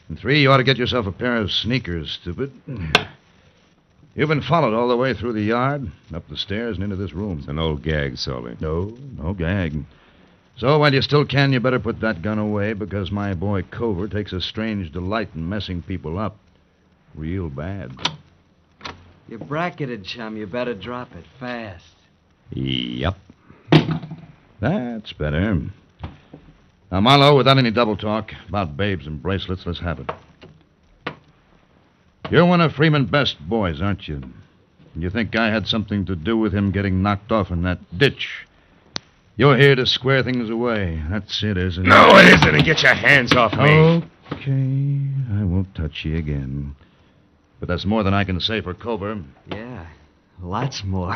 And three, you ought to get yourself a pair of sneakers, stupid. You've been followed all the way through the yard, up the stairs, and into this room. It's an old gag, Salter. No gag. So while you still can, you better put that gun away, because my boy Cover takes a strange delight in messing people up. Real bad. You're bracketed, chum. You better drop it fast. Yep. That's better. Now, Marlowe, without any double talk about babes and bracelets, let's have it. You're one of Freeman's best boys, aren't you? You think I had something to do with him getting knocked off in that ditch? You're here to square things away. That's it, isn't it? No, it isn't. Get your hands off me. Okay. I won't touch you again. But that's more than I can say for Cover. Yeah, lots more.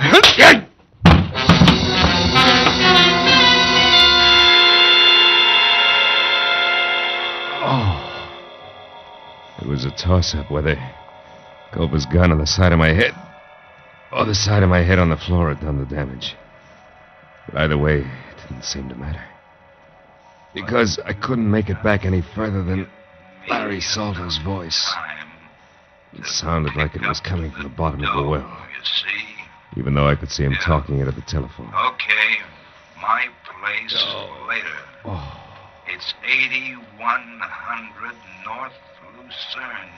Oh. It was a toss-up whether Cover's gun on the side of my head or the side of my head on the floor had done the damage. But either way, it didn't seem to matter. Because I couldn't make it back any further than Larry Salter's voice. It sounded like it was coming from the bottom of the well. You see? Even though I could see him talking into the telephone. Okay, my place later. Oh. It's 8100 North Lucerne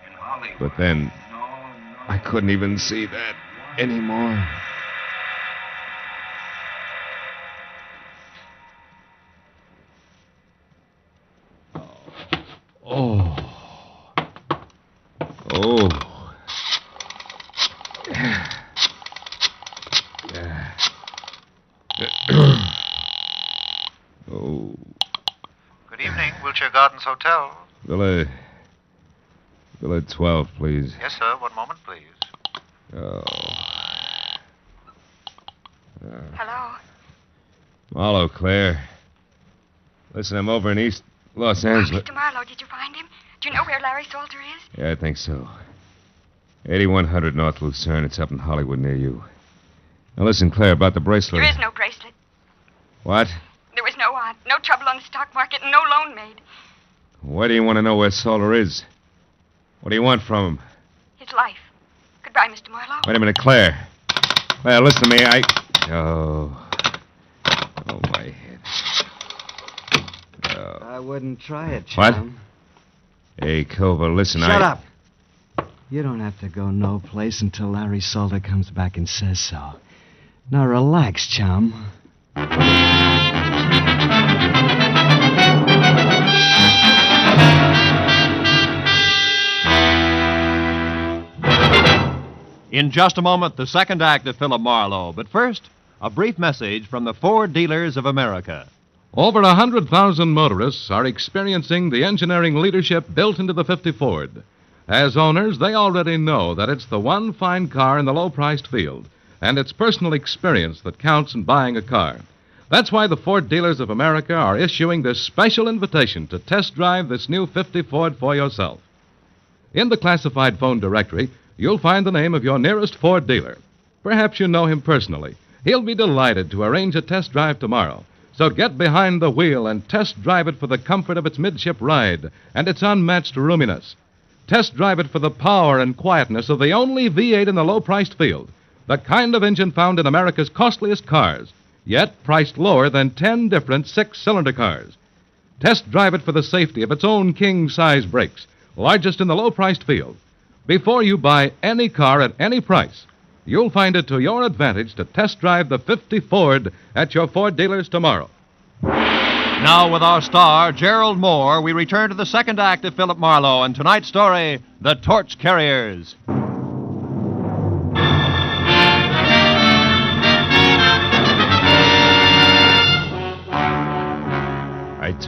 in Hollywood. But then, I couldn't even see that anymore. Oh. Oh. Oh. Good evening, Wilshire Gardens Hotel. Villa 12, please. Yes, sir. One moment, please. Oh. Hello? Marlowe, Claire. Listen, I'm over in East Los Angeles. Mr. Marlowe, did you find him? Do you know where Larry Salter is? Yeah, I think so. 8100 North Lucerne. It's up in Hollywood near you. Now listen, Claire, about the bracelet. There is no bracelet. What? There was no trouble on the stock market and no loan made. Why do you want to know where Salter is? What do you want from him? His life. Goodbye, Mr. Marlowe. Wait a minute, Claire. Claire, listen to me. Oh, my head. Oh. I wouldn't try it, chum. What? Hey, Cover, listen, Shut up. You don't have to go no place until Larry Salter comes back and says so. Now relax, chum. In just a moment, the second act of Philip Marlowe. But first, a brief message from the Ford Dealers of America. Over 100,000 motorists are experiencing the engineering leadership built into the 50 Ford. As owners, they already know that it's the one fine car in the low-priced field, and it's personal experience that counts in buying a car. That's why the Ford Dealers of America are issuing this special invitation to test drive this new 50 Ford for yourself. In the classified phone directory, you'll find the name of your nearest Ford dealer. Perhaps you know him personally. He'll be delighted to arrange a test drive tomorrow. So get behind the wheel and test drive it for the comfort of its midship ride and its unmatched roominess. Test drive it for the power and quietness of the only V8 in the low-priced field, the kind of engine found in America's costliest cars, yet priced lower than 10 different six-cylinder cars. Test drive it for the safety of its own king-size brakes, largest in the low-priced field. Before you buy any car at any price, you'll find it to your advantage to test drive the 50 Ford at your Ford dealers tomorrow. Now, with our star, Gerald Moore, we return to the second act of Philip Marlowe and tonight's story, The Torch Carriers.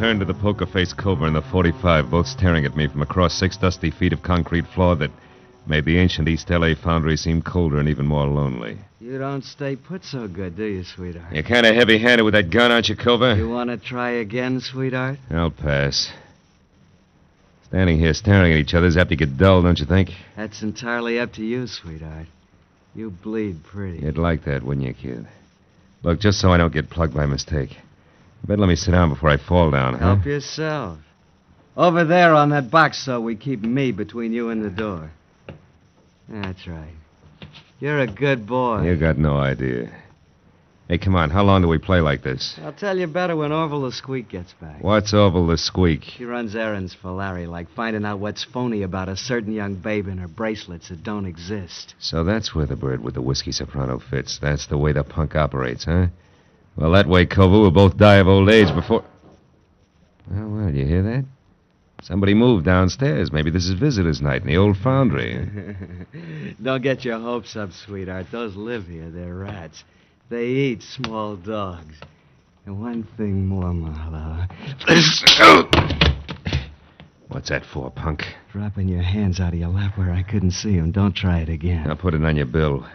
turned to the poker-faced cobra and the 45, both staring at me from across 6 dusty feet of concrete floor that made the ancient East L.A. foundry seem colder and even more lonely. You don't stay put so good, do you, sweetheart? You're kind of heavy-handed with that gun, aren't you, Cobra? You want to try again, sweetheart? I'll pass. Standing here staring at each other is apt to get dull, don't you think? That's entirely up to you, sweetheart. You bleed pretty. You'd like that, wouldn't you, kid? Look, just so I don't get plugged by mistake, you better let me sit down before I fall down, huh? Help yourself. Over there on that box, so we keep me between you and the door. That's right. You're a good boy. You got no idea. Hey, come on, how long do we play like this? I'll tell you better when Orville the Squeak gets back. What's Orville the Squeak? She runs errands for Larry, like finding out what's phony about a certain young babe in her bracelets that don't exist. So that's where the bird with the whiskey soprano fits. That's the way the punk operates, huh? Well, that way, Kovu, we'll both die of old age before... Well, you hear that? Somebody moved downstairs. Maybe this is visitor's night in the old foundry. Don't get your hopes up, sweetheart. Those live here. They're rats. They eat small dogs. And one thing more, Marlowe. What's that for, punk? Dropping your hands out of your lap where I couldn't see them. Don't try it again. I'll put it on your bill.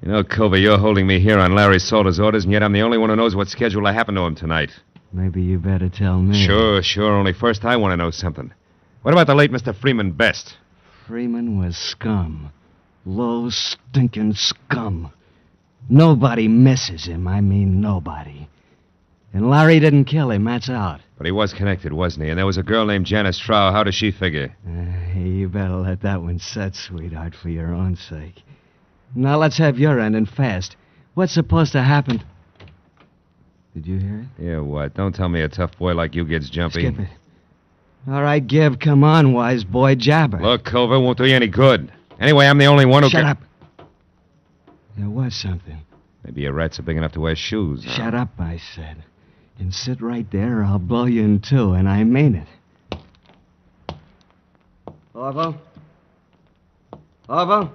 You know, Cobra, you're holding me here on Larry Salter's orders, and yet I'm the only one who knows what schedule will happen to him tonight. Maybe you better tell me. Sure. Only first I want to know something. What about the late Mr. Freeman Best? Freeman was scum. Low, stinking scum. Nobody misses him. I mean nobody. And Larry didn't kill him, that's out. But he was connected, wasn't he? And there was a girl named Janice Trow. How does she figure? You better let that one set, sweetheart, for your own sake. Now let's have your end and fast. What's supposed to happen? Did you hear it? Yeah, what? Don't tell me a tough boy like you gets jumpy. Skip it. All right, Gib, come on, wise boy, jabber. Look, Cobra, won't do you any good. Anyway, I'm the only one who Shut up. There was something. Maybe your rats are big enough to wear shoes. Huh? Shut up, I said. And sit right there or I'll blow you in two, and I mean it. Orville? Orville?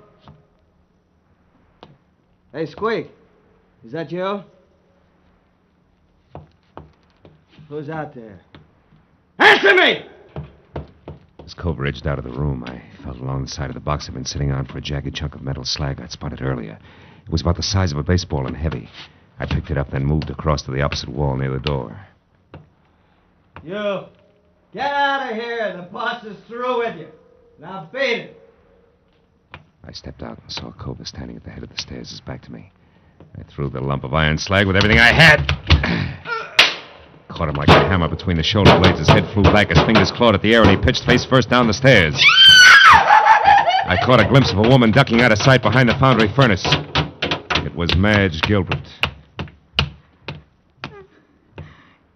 Hey, Squeak. Is that you? Who's out there? Answer me! As Cobra edged out of the room, I felt along the side of the box I'd been sitting on for a jagged chunk of metal slag I'd spotted earlier. It was about the size of a baseball and heavy. I picked it up, then moved across to the opposite wall near the door. You! Get out of here! The boss is through with you. Now beat it! I stepped out and saw Cobra standing at the head of the stairs, his back to me. I threw the lump of iron slag with everything I had. Caught him like a hammer between the shoulder blades. His head flew back, his fingers clawed at the air, and he pitched face first down the stairs. I caught a glimpse of a woman ducking out of sight behind the foundry furnace. It was Madge Gilbert.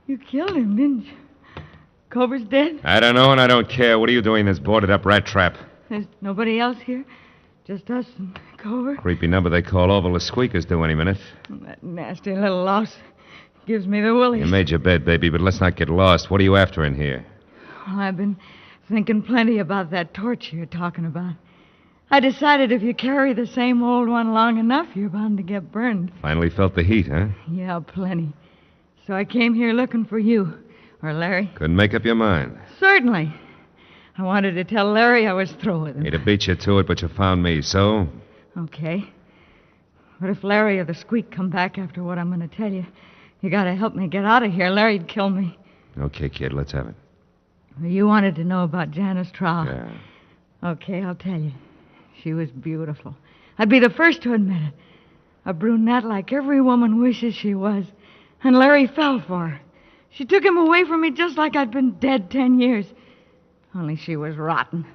You killed him, didn't you? Cobra's dead? I don't know, and I don't care. What are you doing in this boarded-up rat trap? There's nobody else here? Just us and Cobra? Creepy number they call Orville the Squeaker's due any minute. That nasty little louse gives me the willies. You made your bed, baby, but let's not get lost. What are you after in here? Well, I've been thinking plenty about that torch you're talking about. I decided if you carry the same old one long enough, you're bound to get burned. Finally felt the heat, huh? Yeah, plenty. So I came here looking for you. Or Larry. Couldn't make up your mind. Certainly. I wanted to tell Larry I was through with him. He'd have beat you to it, but you found me, so? Okay. But if Larry or the Squeak come back after what I'm going to tell you, you got to help me get out of here. Larry'd kill me. Okay, kid, let's have it. Well, you wanted to know about Janice Trow. Yeah. Okay, I'll tell you. She was beautiful. I'd be the first to admit it. A brunette like every woman wishes she was. And Larry fell for her. She took him away from me just like I'd been dead 10 years. Only she was rotten.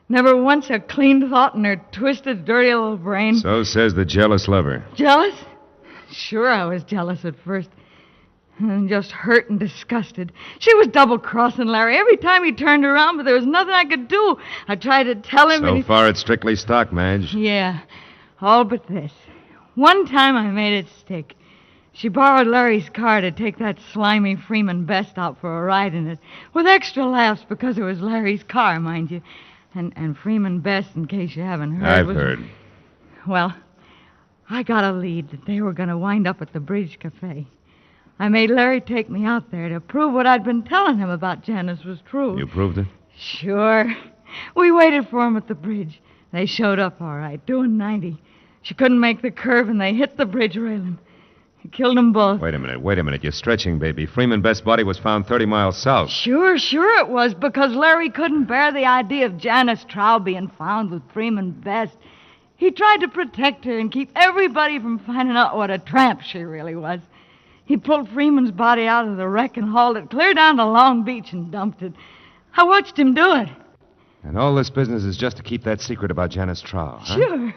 Never once a clean thought in her twisted, dirty little brain. So says the jealous lover. Jealous? Sure, I was jealous at first. And just hurt and disgusted. She was double-crossing Larry every time he turned around, but there was nothing I could do. I tried to tell him, So far, it's strictly stock, Madge. Yeah, all but this. One time I made it stick. She borrowed Larry's car to take that slimy Freeman Best out for a ride in it, with extra laughs because it was Larry's car, mind you. And Freeman Best, in case you haven't heard... I've heard. Well, I got a lead that they were going to wind up at the Bridge Cafe. I made Larry take me out there to prove what I'd been telling him about Janice was true. You proved it? Sure. We waited for him at the bridge. They showed up all right, doing 90. She couldn't make the curve, and they hit the bridge railing. It killed them both. Wait a minute. You're stretching, baby. Freeman Best's body was found 30 miles south. Sure it was, because Larry couldn't bear the idea of Janice Trow being found with Freeman Best. He tried to protect her and keep everybody from finding out what a tramp she really was. He pulled Freeman's body out of the wreck and hauled it clear down to Long Beach and dumped it. I watched him do it. And all this business is just to keep that secret about Janice Trow, huh? Sure.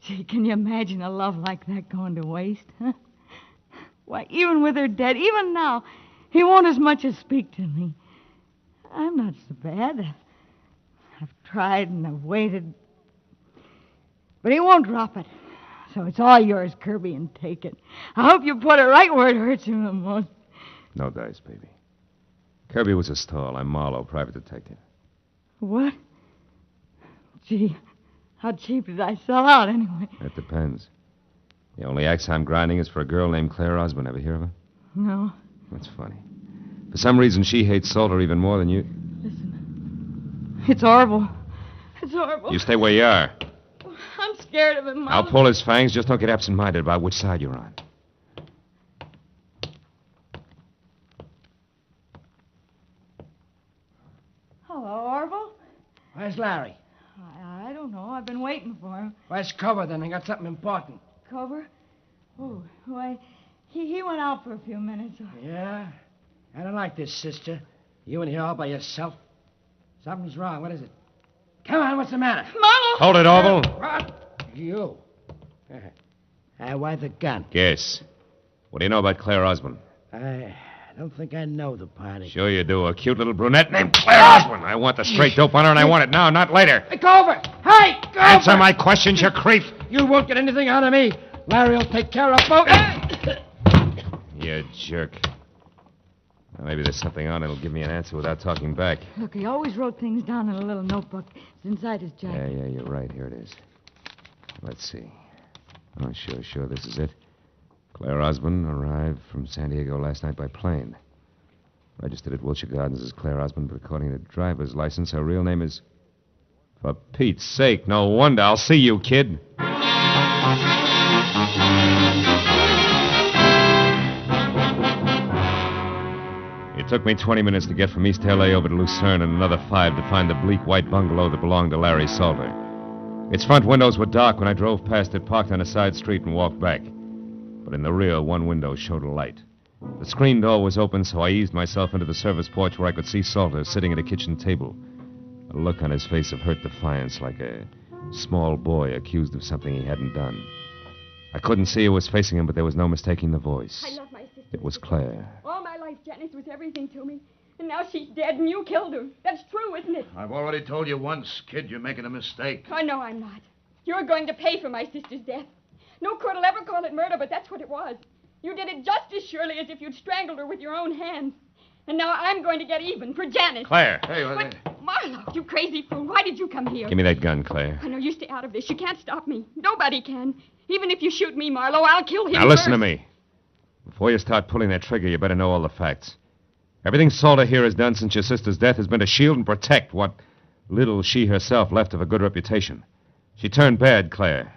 Gee, can you imagine a love like that going to waste, huh? Why, even with her dead, even now, he won't as much as speak to me. I'm not so bad. I've tried and I've waited. But he won't drop it. So it's all yours, Kirby, and take it. I hope you put it right where it hurts him the most. No dice, baby. Kirby was a stall. I'm Marlowe, private detective. What? Gee, how cheap did I sell out anyway? That depends. The only axe I'm grinding is for a girl named Claire Osborne. Ever hear of her? No. That's funny. For some reason, she hates Salter even more than you. Listen. It's horrible. It's horrible. You stay where you are. I'm scared of him, Mom. I'll pull his fangs. Just don't get absent-minded about which side you're on. Hello, Orville. Where's Larry? I don't know. I've been waiting for him. Where's Cover, then? I got something important. Cover? Oh, why, he went out for a few minutes. Yeah? I don't like this, sister. You in here all by yourself. Something's wrong. What is it? Come on, what's the matter? Marlowe! Hold it, Orville. What? You. Why the gun? Guess. What do you know about Claire Osborne? I don't think I know the party. Sure you do. A cute little brunette named Claire Osborne. I want the straight dope on her, and I want it now, not later. Hey, Cover! Hey, Cover! Answer my questions, you creep. You won't get anything out of me. Larry will take care of both. You jerk. Well, maybe there's something on it'll give me an answer without talking back. Look, he always wrote things down in a little notebook. It's inside his jacket. Yeah, you're right. Here it is. Let's see. Oh, sure, this is it. Claire Osborne arrived from San Diego last night by plane. Registered at Wilshire Gardens as Claire Osborne, but according to the driver's license, her real name is... For Pete's sake, no wonder. I'll see you, kid. It took me 20 minutes to get from East L.A. over to Lucerne and another 5 to find the bleak white bungalow that belonged to Larry Salter. Its front windows were dark when I drove past it, parked on a side street, and walked back. But in the rear, one window showed a light. The screen door was open, so I eased myself into the service porch where I could see Salter sitting at a kitchen table. A look on his face of hurt defiance, like a small boy accused of something he hadn't done. I couldn't see who was facing him, but there was no mistaking the voice. I love my sister. It was Claire. All my life, Janice was everything to me. And now she's dead and you killed her. That's true, isn't it? I've already told you once, kid, you're making a mistake. Oh, no, I'm not. You're going to pay for my sister's death. No court will ever call it murder, but that's what it was. You did it just as surely as if you'd strangled her with your own hands. And now I'm going to get even for Janice. Claire. Hey, But, Marlowe, you crazy fool. Why did you come here? Give me that gun, Claire. I know you stay out of this. You can't stop me. Nobody can. Even if you shoot me, Marlowe, I'll kill him Now listen first. to me. Before you start pulling that trigger, you better know all the facts. Everything Salter here has done since your sister's death has been to shield and protect what little she herself left of a good reputation. She turned bad, Claire.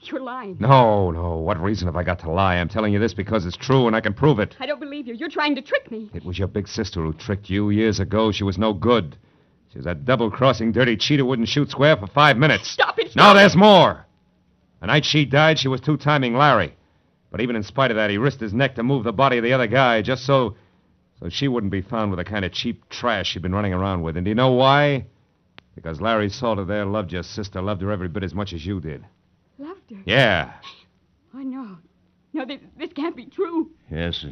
You're lying. No. What reason have I got to lie? I'm telling you this because it's true and I can prove it. I don't believe you. You're trying to trick me. It was your big sister who tricked you years ago. She was no good. She was a double-crossing, dirty cheat who wouldn't shoot square for 5 minutes. Stop it. No, there's more. The night she died, she was two-timing Larry. But even in spite of that, he risked his neck to move the body of the other guy just so she wouldn't be found with the kind of cheap trash she'd been running around with. And do you know why? Because Larry Salter there loved your sister, loved her every bit as much as you did. Loved her? Yeah. I know. No, this can't be true. Yes,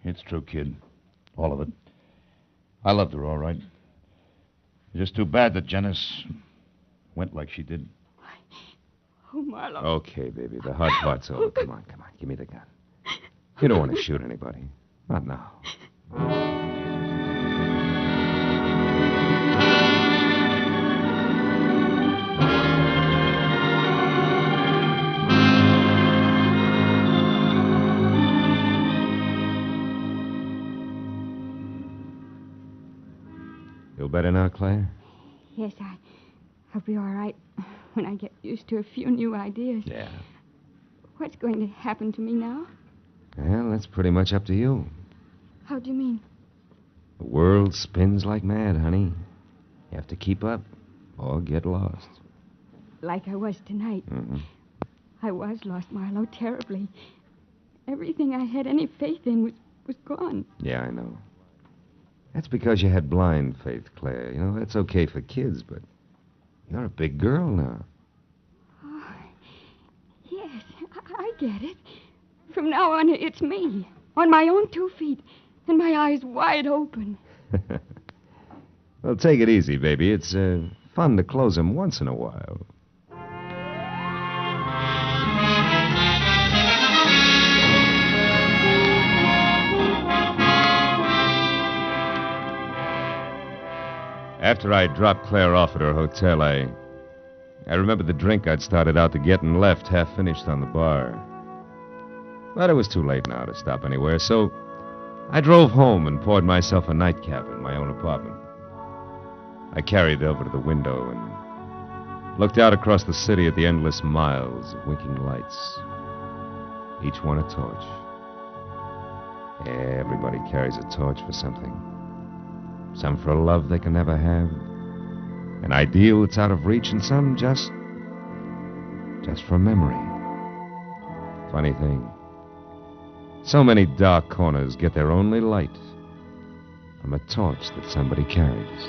it's true, kid. All of it. I loved her, all right. It's just too bad that Janice went like she did. Oh, Marlowe. Okay, baby, the hard part's over. Come on. Give me the gun. You don't want to shoot anybody. Not now. Feel better now, Claire? Yes, I'll be all right when I get used to a few new ideas. Yeah. What's going to happen to me now? Well, that's pretty much up to you. How do you mean? The world spins like mad, honey. You have to keep up or get lost. Like I was tonight. Mm-hmm. I was lost, Marlowe, terribly. Everything I had any faith in was gone. Yeah, I know. That's because you had blind faith, Claire. You know, that's okay for kids, but you're a big girl now. Oh, yes, I get it. From now on, it's me, on my own 2 feet, and my eyes wide open. Well, take it easy, baby. It's fun to close them once in a while. After I dropped Claire off at her hotel, I remember the drink I'd started out to get and left half finished on the bar. But it was too late now to stop anywhere, so I drove home and poured myself a nightcap in my own apartment. I carried it over to the window and looked out across the city at the endless miles of winking lights, each one a torch. Everybody carries a torch for something. Some for a love they can never have, an ideal that's out of reach, and some just for memory. Funny thing. So many dark corners get their only light from a torch that somebody carries.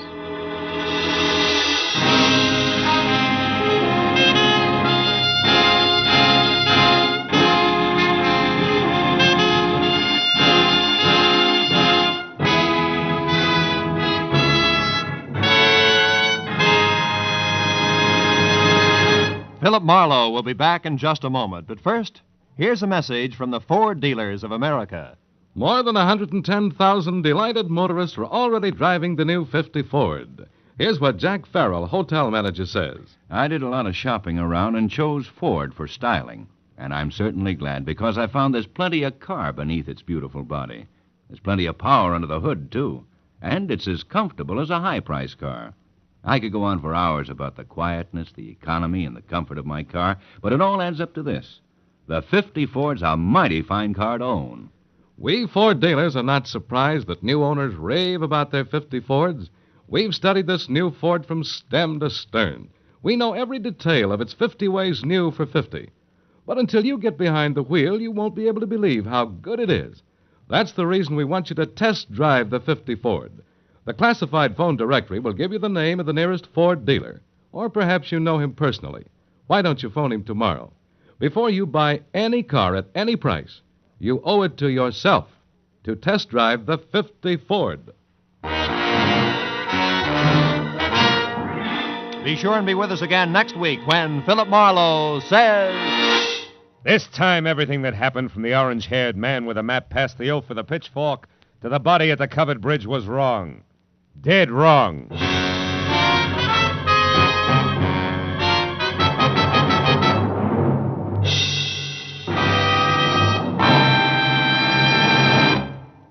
Philip Marlowe will be back in just a moment. But first, here's a message from the Ford dealers of America. More than 110,000 delighted motorists are already driving the new 50 Ford. Here's what Jack Farrell, hotel manager, says. I did a lot of shopping around and chose Ford for styling. And I'm certainly glad because I found there's plenty of car beneath its beautiful body. There's plenty of power under the hood, too. And it's as comfortable as a high-price car. I could go on for hours about the quietness, the economy, and the comfort of my car, but it all adds up to this. The 50 Ford's a mighty fine car to own. We Ford dealers are not surprised that new owners rave about their 50 Fords. We've studied this new Ford from stem to stern. We know every detail of its 50 ways new for 50. But until you get behind the wheel, you won't be able to believe how good it is. That's the reason we want you to test drive the 50 Ford. The classified phone directory will give you the name of the nearest Ford dealer. Or perhaps you know him personally. Why don't you phone him tomorrow? Before you buy any car at any price, you owe it to yourself to test drive the 50 Ford. Be sure and be with us again next week when Philip Marlowe says... This time, everything that happened from the orange-haired man with a map past the oaf with a pitchfork to the body at the covered bridge was wrong. Dead wrong.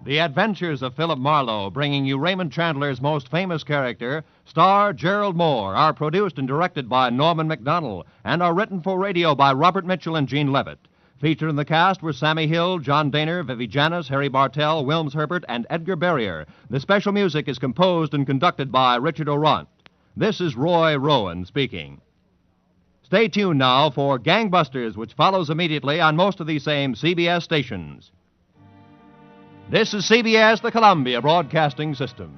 The Adventures of Philip Marlowe, bringing you Raymond Chandler's most famous character, star Gerald Moore, are produced and directed by Norman MacDonald and are written for radio by Robert Mitchell and Gene Levitt. Featured in the cast were Sammy Hill, John Daner, Vivi Janis, Harry Bartell, Wilms Herbert, and Edgar Barrier. The special music is composed and conducted by Richard Orant. This is Roy Rowan speaking. Stay tuned now for Gangbusters, which follows immediately on most of these same CBS stations. This is CBS, the Columbia Broadcasting System.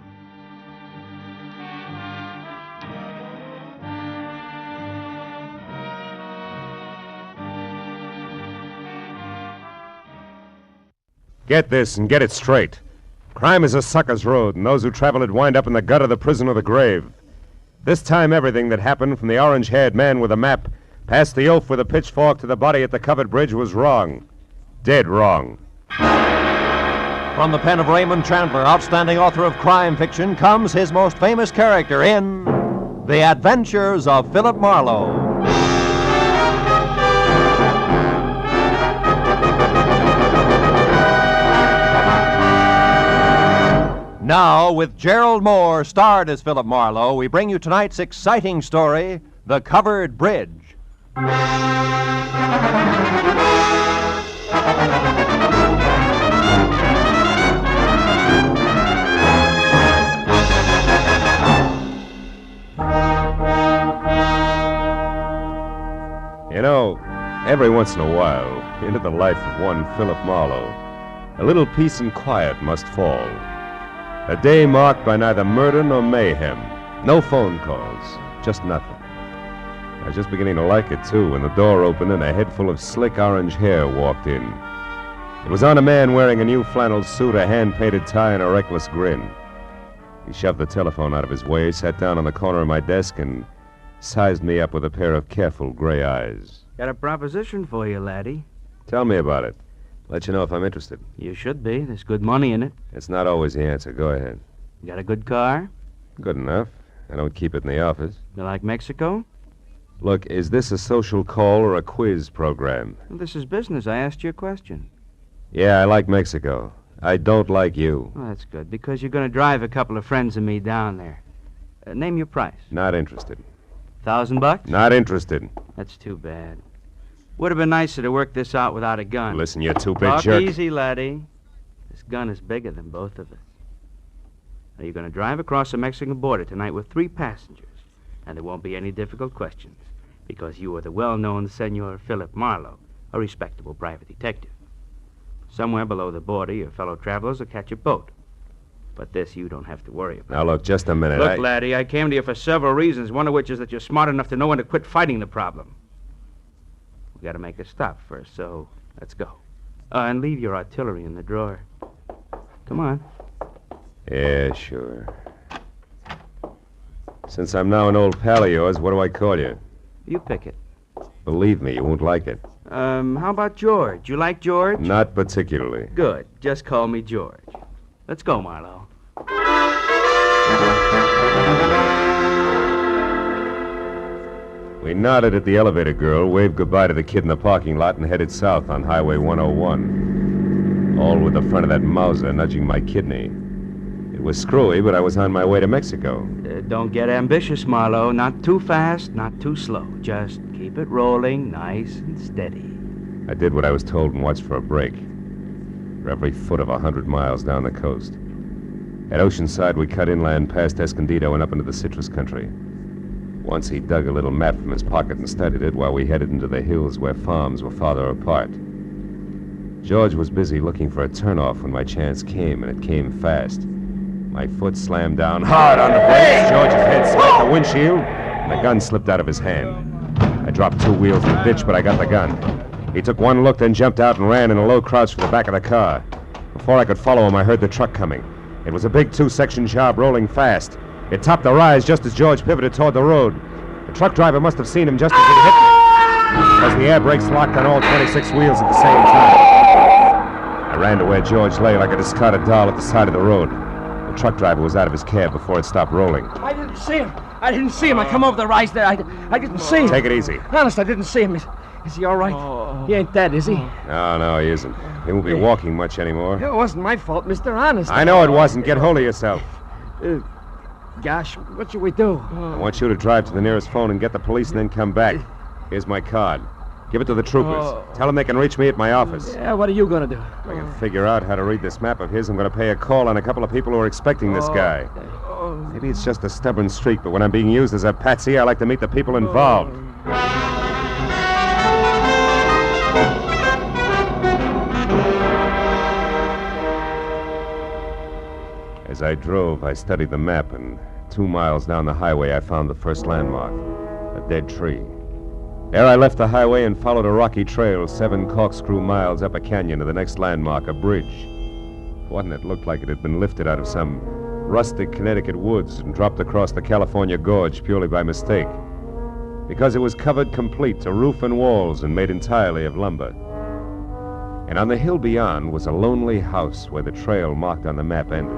Get this and get it straight. Crime is a sucker's road, and those who travel it wind up in the gut of the prison or the grave. This time, everything that happened from the orange-haired man with a map past the oaf with a pitchfork to the body at the covered bridge was wrong. Dead wrong. From the pen of Raymond Chandler, outstanding author of crime fiction, comes his most famous character in The Adventures of Philip Marlowe. Now, with Gerald Moore starred as Philip Marlowe, we bring you tonight's exciting story, The Covered Bridge. You know, every once in a while, into the life of one Philip Marlowe, a little peace and quiet must fall. A day marked by neither murder nor mayhem. No phone calls, just nothing. I was just beginning to like it, too, when the door opened and a head full of slick orange hair walked in. It was on a man wearing a new flannel suit, a hand-painted tie, and a reckless grin. He shoved the telephone out of his way, sat down on the corner of my desk, and sized me up with a pair of careful gray eyes. Got a proposition for you, laddie. Tell me about it. Let you know if I'm interested. You should be. There's good money in it. It's not always the answer. Go ahead. You got a good car? Good enough. I don't keep it in the office. You like Mexico? Look, is this a social call or a quiz program? Well, this is business. I asked you a question. Yeah, I like Mexico. I don't like you. Well, that's good, because you're going to drive a couple of friends of me down there. Name your price. Not interested. $1,000? Not interested. That's too bad. Would have been nicer to work this out without a gun. Listen, you two-bit Talk jerk. easy, laddie. This gun is bigger than both of us. Now, you're going to drive across the Mexican border tonight with 3 passengers, and there won't be any difficult questions, because you are the well-known Senor Philip Marlowe, a respectable private detective. Somewhere below the border, your fellow travelers will catch a boat. But this you don't have to worry about. Now, look, just a minute. Look, laddie, I came to you for several reasons, one of which is that you're smart enough to know when to quit fighting the problem. We got to make a stop first, so let's go. And leave your artillery in the drawer. Come on. Yeah, sure. Since I'm now an old pal of yours, what do I call you? You pick it. Believe me, you won't like it. How about George? You like George? Not particularly. Good. Just call me George. Let's go, Marlowe. We nodded at the elevator girl, waved goodbye to the kid in the parking lot, and headed south on Highway 101. All with the front of that Mauser nudging my kidney. It was screwy, but I was on my way to Mexico. Don't get ambitious, Marlowe. Not too fast, not too slow. Just keep it rolling nice and steady. I did what I was told and watched for a break. For every foot of 100 miles down the coast. At Oceanside, we cut inland past Escondido and up into the citrus country. Once he dug a little map from his pocket and studied it while we headed into the hills where farms were farther apart. George was busy looking for a turnoff when my chance came, and it came fast. My foot slammed down hard on the brakes. George's head smacked the windshield, and the gun slipped out of his hand. I dropped 2 wheels in the ditch, but I got the gun. He took one look, then jumped out and ran in a low crouch for the back of the car. Before I could follow him, I heard the truck coming. It was a big 2-section job rolling fast. It topped the rise just as George pivoted toward the road. The truck driver must have seen him just as he hit me, because the air brakes locked on all 26 wheels at the same time. I ran to where George lay like a discarded doll at the side of the road. The truck driver was out of his cab before it stopped rolling. I didn't see him. I come over the rise there. I didn't see him. Take it easy. Honest, I didn't see him. Is he all right? He ain't dead, is he? No, he isn't. He won't be walking much anymore. It wasn't my fault, Mr. Honest. I know it wasn't. Get hold of yourself. Gosh, what should we do? I want you to drive to the nearest phone and get the police and then come back. Here's my card. Give it to the troopers. Tell them they can reach me at my office. Yeah, what are you going to do? If I can figure out how to read this map of his, I'm going to pay a call on a couple of people who are expecting this guy. Maybe it's just a stubborn streak, but when I'm being used as a patsy, I like to meet the people involved. As I drove, I studied the map, and 2 miles down the highway, I found the first landmark, a dead tree. There I left the highway and followed a rocky trail 7 corkscrew miles up a canyon to the next landmark, a bridge. One that looked like it had been lifted out of some rustic Connecticut woods and dropped across the California gorge purely by mistake, because it was covered complete to roof and walls and made entirely of lumber. And on the hill beyond was a lonely house where the trail marked on the map ended.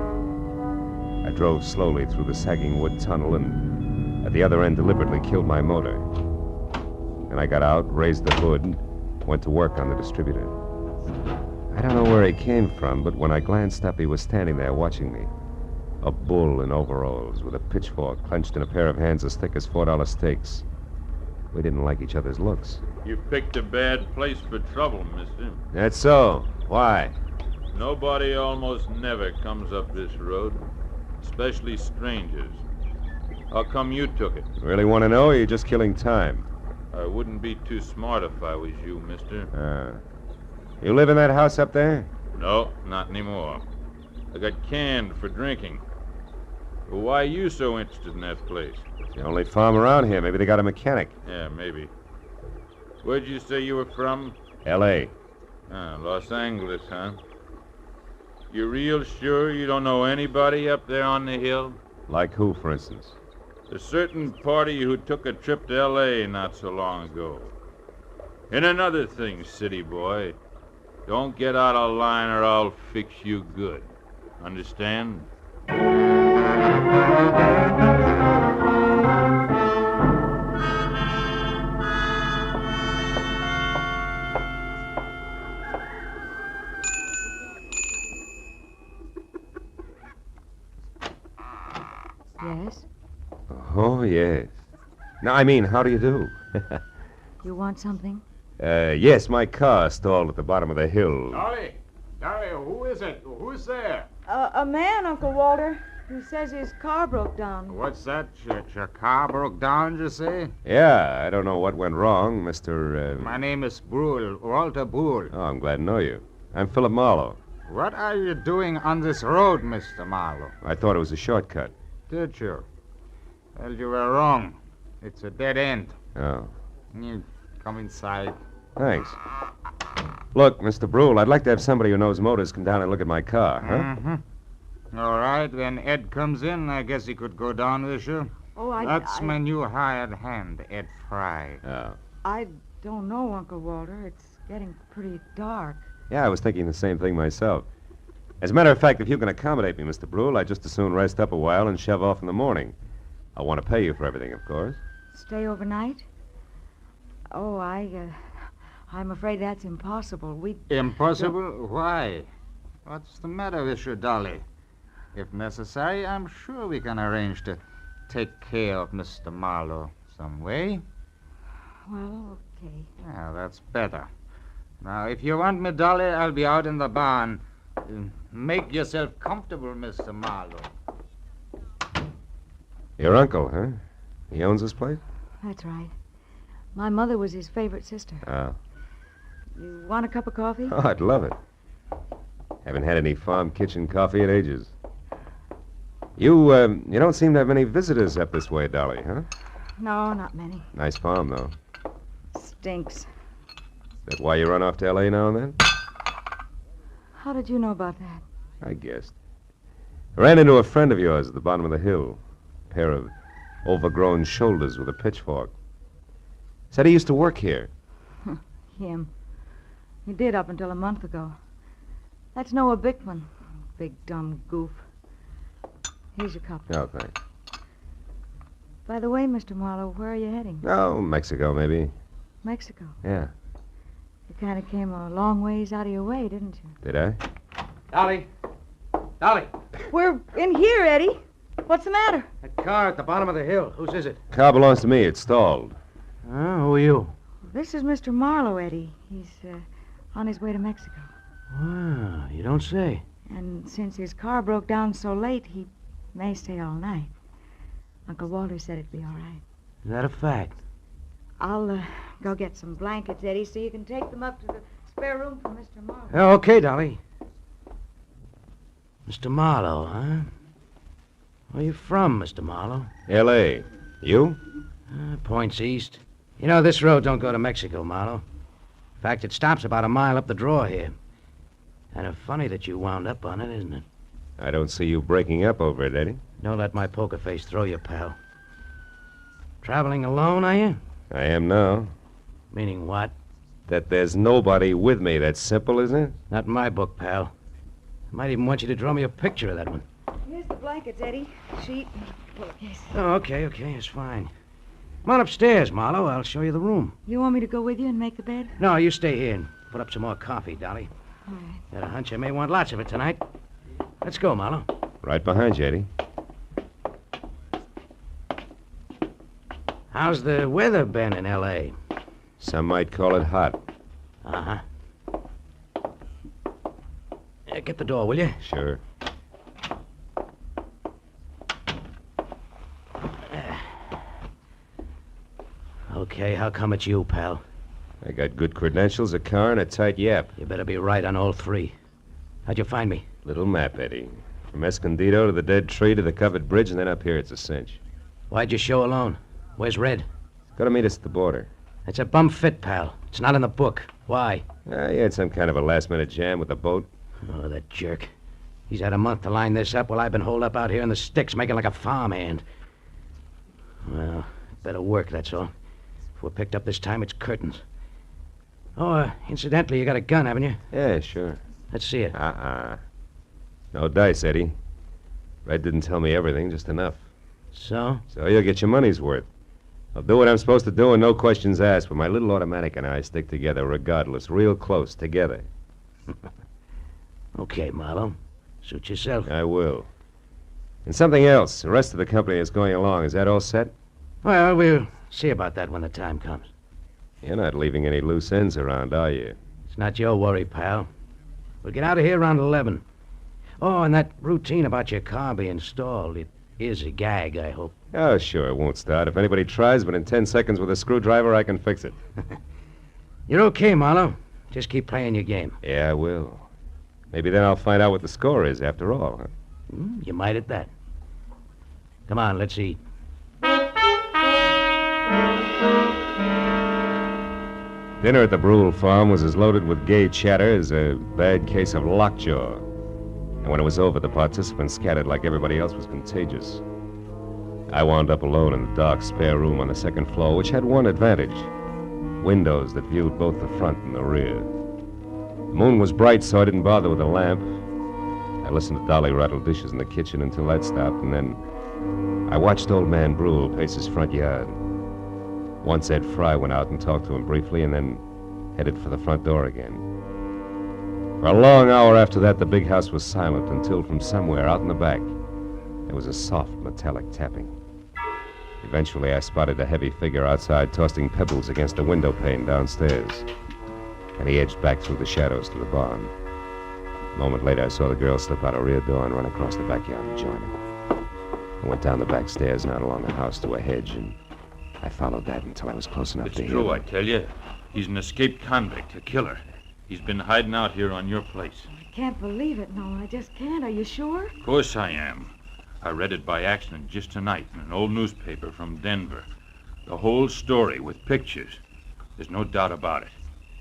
I drove slowly through the sagging wood tunnel and at the other end deliberately killed my motor. Then I got out, raised the hood, and went to work on the distributor. I don't know where he came from, but when I glanced up, he was standing there watching me. A bull in overalls with a pitchfork clenched in a pair of hands as thick as $4 stakes. We didn't like each other's looks. You picked a bad place for trouble, mister. That's so. Why? Nobody almost never comes up this road, especially strangers. How come you took it? Really want to know, or are you just killing time? I wouldn't be too smart if I was you, mister. You live in that house up there? No, not anymore. I got canned for drinking. Well, why are you so interested in that place? It's the only farm around here. Maybe they got a mechanic. Yeah, maybe. Where'd you say you were from? L.A. Los Angeles, huh? You real sure you don't know anybody up there on the hill? Like who, for instance? A certain party who took a trip to L.A. not so long ago. And another thing, city boy. Don't get out of line or I'll fix you good. Understand? Yes? Oh, yes. No, I mean, how do you do? You want something? Yes, my car stalled at the bottom of the hill. Dolly, who is it? Who's there? A man, Uncle Walter. He says his car broke down. What's that? Your car broke down, you say? Yeah, I don't know what went wrong, Mr. My name is Brule, Walter Brule. Oh, I'm glad to know you. I'm Philip Marlowe. What are you doing on this road, Mr. Marlowe? I thought it was a shortcut. Did you? Well, you were wrong. It's a dead end. Oh. You come inside. Thanks. Look, Mr. Brule, I'd like to have somebody who knows motors come down and look at my car, huh? Mm-hmm. All right, when Ed comes in, I guess he could go down with you. Oh, That's my new hired hand, Ed Fry. Oh. I don't know, Uncle Walter. It's getting pretty dark. Yeah, I was thinking the same thing myself. As a matter of fact, if you can accommodate me, Mr. Brule, I'd just as soon rest up a while and shove off in the morning. I want to pay you for everything, of course. Stay overnight? Oh, I'm afraid that's impossible. Impossible? Why? What's the matter with you, Dolly? If necessary, I'm sure we can arrange to take care of Mr. Marlowe some way. Well, okay. Yeah, that's better. Now, if you want me, Dolly, I'll be out in the barn. Make yourself comfortable, Mr. Marlowe. Your uncle, huh? He owns this place? That's right. My mother was his favorite sister. Oh. You want a cup of coffee? Oh, I'd love it. Haven't had any farm kitchen coffee in ages. You don't seem to have many visitors up this way, Dolly, huh? No, not many. Nice farm, though. Stinks. Is that why you run off to L.A. now and then? How did you know about that? I guessed. I ran into a friend of yours at the bottom of the hill. A pair of overgrown shoulders with a pitchfork. Said he used to work here. Him. He did up until a month ago. That's Noah Bickman. Big dumb goof. Here's your cup. Oh, thanks. By the way, Mr. Marlowe, where are you heading? Oh, Mexico, maybe. Mexico. Yeah. You kind of came a long ways out of your way, didn't you? Did I? Dolly. Dolly. We're in here, Eddie. What's the matter? That car at the bottom of the hill. Whose is it? Car belongs to me. It's stalled. Who are you? This is Mr. Marlowe, Eddie. He's on his way to Mexico. Wow, you don't say. And since his car broke down so late, he may stay all night. Uncle Walter said it'd be all right. Is that a fact? I'll go get some blankets, Eddie, so you can take them up to the spare room for Mr. Marlowe. Okay, Dolly. Mr. Marlowe, huh? Where you from, Mr. Marlowe? L.A. You? Points east. You know, this road don't go to Mexico, Marlowe. In fact, it stops about a mile up the draw here. Kind of funny that you wound up on it, isn't it? I don't see you breaking up over it, Eddie. Don't let my poker face throw you, pal. Traveling alone, are you? I am now. Meaning what? That there's nobody with me. That's simple, isn't it? Not in my book, pal. I might even want you to draw me a picture of that one. Here's the blankets, Eddie. Sheet and pillowcase. Oh, okay, it's fine. Come on upstairs, Marlowe. I'll show you the room. You want me to go with you and make the bed? No, you stay here and put up some more coffee, Dolly. All right. Got a hunch I may want lots of it tonight. Let's go, Marlowe. Right behind you, Eddie. How's the weather been in L.A.? Some might call it hot. Uh-huh. Get the door, will you? Sure. Okay, how come it's you, pal? I got good credentials, a car, and a tight yap. You better be right on all three. How'd you find me? Little map, Eddie. From Escondido to the dead tree to the covered bridge, and then up here it's a cinch. Why'd you show alone? Where's Red? Got to meet us at the border. It's a bum fit, pal. It's not in the book. Why? He had some kind of a last-minute jam with the boat. Oh, that jerk. He's had a month to line this up while I've been holed up out here in the sticks making like a farmhand. Well, better work, that's all. If we're picked up this time, it's curtains. Oh, incidentally, you got a gun, haven't you? Yeah, sure. Let's see it. No dice, Eddie. Red didn't tell me everything, just enough. So? So you'll get your money's worth. I'll do what I'm supposed to do and no questions asked, but my little automatic and I stick together regardless, real close, together. Okay, Marlowe. Suit yourself. I will. And something else. The rest of the company is going along. Is that all set? Well, we'll see about that when the time comes. You're not leaving any loose ends around, are you? It's not your worry, pal. We'll get out of here around 11. Oh, and that routine about your car being stalled, it is a gag, I hope. Oh, sure, it won't start. If anybody tries, but in 10 seconds with a screwdriver, I can fix it. You're okay, Marlowe. Just keep playing your game. Yeah, I will. Maybe then I'll find out what the score is after all, huh? You might at that. Come on, let's eat. Dinner at the Brule farm was as loaded with gay chatter as a bad case of lockjaw. And when it was over, the participants scattered like everybody else was contagious. I wound up alone in the dark spare room on the second floor, which had one advantage. Windows that viewed both the front and the rear. The moon was bright, so I didn't bother with a lamp. I listened to Dolly rattle dishes in the kitchen until that stopped, and then I watched old man Brule pace his front yard. Once Ed Fry went out and talked to him briefly, and then headed for the front door again. For a long hour after that, the big house was silent until from somewhere out in the back, there was a soft metallic tapping. Eventually, I spotted a heavy figure outside tossing pebbles against a window pane downstairs, and he edged back through the shadows to the barn. A moment later, I saw the girl slip out a rear door and run across the backyard and join him. I went down the back stairs and out along the house to a hedge, and I followed that until I was close enough to hear True, him. I tell you. He's an escaped convict, a killer. He's been hiding out here on your place. I can't believe it, Noah. I just can't. Are you sure? Of course I am. I read it by accident just tonight in an old newspaper from Denver. The whole story with pictures. There's no doubt about it.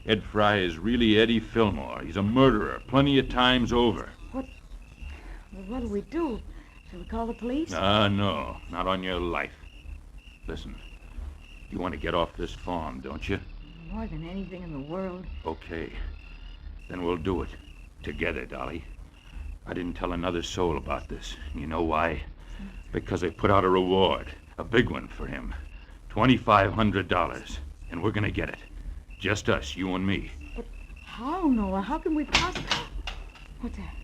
Ed Fry is really Eddie Fillmore. He's a murderer, plenty of times over. What do we do? Shall we call the police? No, not on your life. Listen, you want to get off this farm, don't you? More than anything in the world. Okay. Then we'll do it. Together, Dolly. I didn't tell another soul about this. You know why? Because they put out a reward. A big one for him. $2,500. And we're gonna get it. Just us, you and me. How, Noah? How can we possibly... What's that?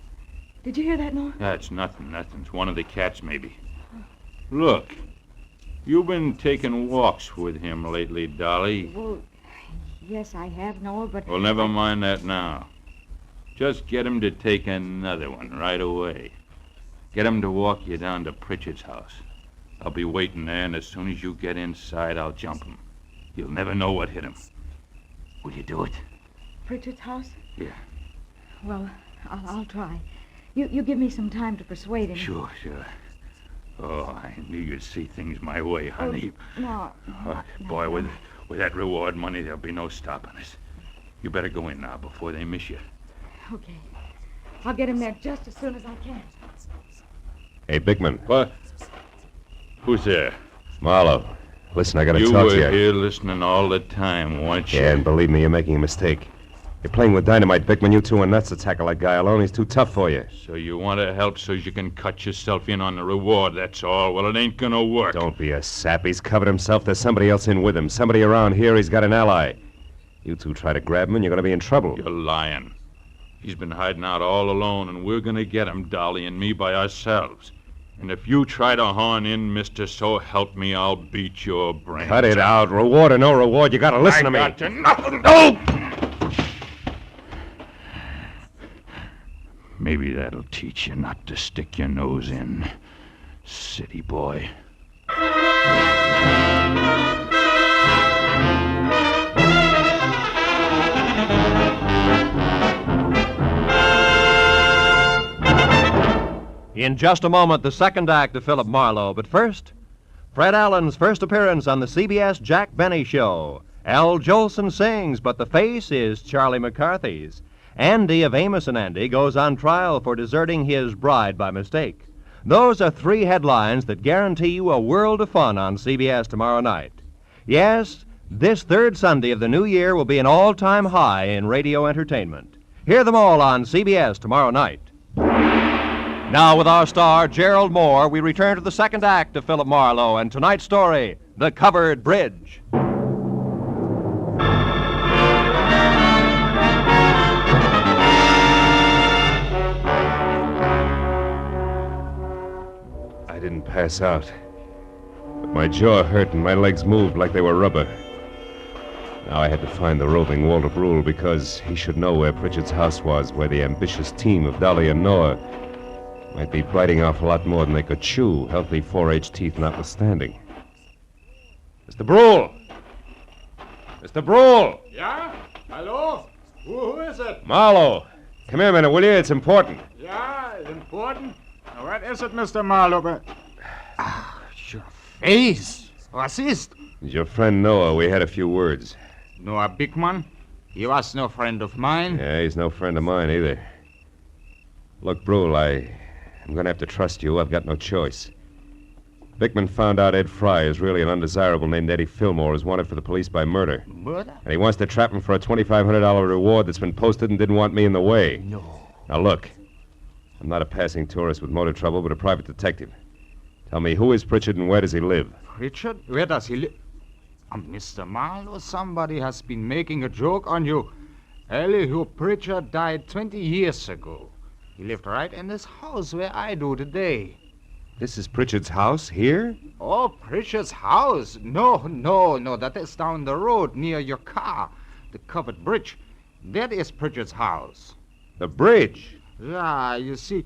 Did you hear that, Noah? That's nothing. It's one of the cats, maybe. Look. You've been taking walks with him lately, Dolly. Well, yes, I have, Noah, but... Well, never mind that now. Just get him to take another one right away. Get him to walk you down to Pritchard's house. I'll be waiting there, and as soon as you get inside, I'll jump him. You'll never know what hit him. Will you do it? Pritchard's house? Yeah. Well, I'll try. You give me some time to persuade him. Sure. Oh, I knew you'd see things my way, honey. No. Boy, with that reward money, there'll be no stopping us. You better go in now before they miss you. Okay. I'll get him there just as soon as I can. Hey, Bickman. What? Who's there? Marlowe. Listen, I gotta You talk to you. were here listening all the time, weren't you? Yeah, and believe me, you're making a mistake. You're playing with dynamite, Bickman. You two are nuts to tackle that guy alone. He's too tough for you. So you want to help so you can cut yourself in on the reward, that's all. Well, it ain't gonna work. Don't be a sap. He's covered himself. There's somebody else in with him. Somebody around here. He's got an ally. You two try to grab him, and you're gonna be in trouble. You're lying. He's been hiding out all alone, and we're going to get him, Dolly and me, by ourselves. And if you try to horn in, mister, so help me, I'll beat your brains. Cut it out. Reward or no reward, you gotta listen to me. I got to nothing. No! Maybe that'll teach you not to stick your nose in, city boy. In just a moment, the second act of Philip Marlowe. But first, Fred Allen's first appearance on the CBS Jack Benny Show. Al Jolson sings, but the face is Charlie McCarthy's. Andy of Amos and Andy goes on trial for deserting his bride by mistake. Those are three headlines that guarantee you a world of fun on CBS tomorrow night. Yes, this third Sunday of the new year will be an all-time high in radio entertainment. Hear them all on CBS tomorrow night. Now, with our star, Gerald Moore, we return to the second act of Philip Marlowe and tonight's story, The Covered Bridge. I didn't pass out, but my jaw hurt and my legs moved like they were rubber. Now I had to find the roving Walter Brule because he should know where Pritchard's house was, where the ambitious team of Dolly and Noir might be biting off a lot more than they could chew, healthy 4H teeth notwithstanding. Mr. Brule! Mr. Brule! Yeah? Hello? Who is it? Marlowe! Come here a minute, will you? It's important. Yeah, important? What is it, Mr. Marlowe? Your face. What is it? It's your friend Noah. We had a few words. Noah Bickman? He was no friend of mine. Yeah, he's no friend of mine either. Look, Brule, I'm going to have to trust you. I've got no choice. Bickman found out Ed Fry is really an undesirable named Eddie Fillmore who's wanted for the police by murder. Murder? And he wants to trap him for a $2,500 reward that's been posted and didn't want me in the way. No. Now, look. I'm not a passing tourist with motor trouble, but a private detective. Tell me, who is Pritchard and where does he live? Pritchard? Where does he live? Mr. Marlowe, somebody has been making a joke on you. Elihu Pritchard died 20 years ago. He lived right in this house where I do today. This is Pritchard's house here? Oh, Pritchard's house? No, that is down the road near your car. The covered bridge. That is Pritchard's house. The bridge? Yeah, you see,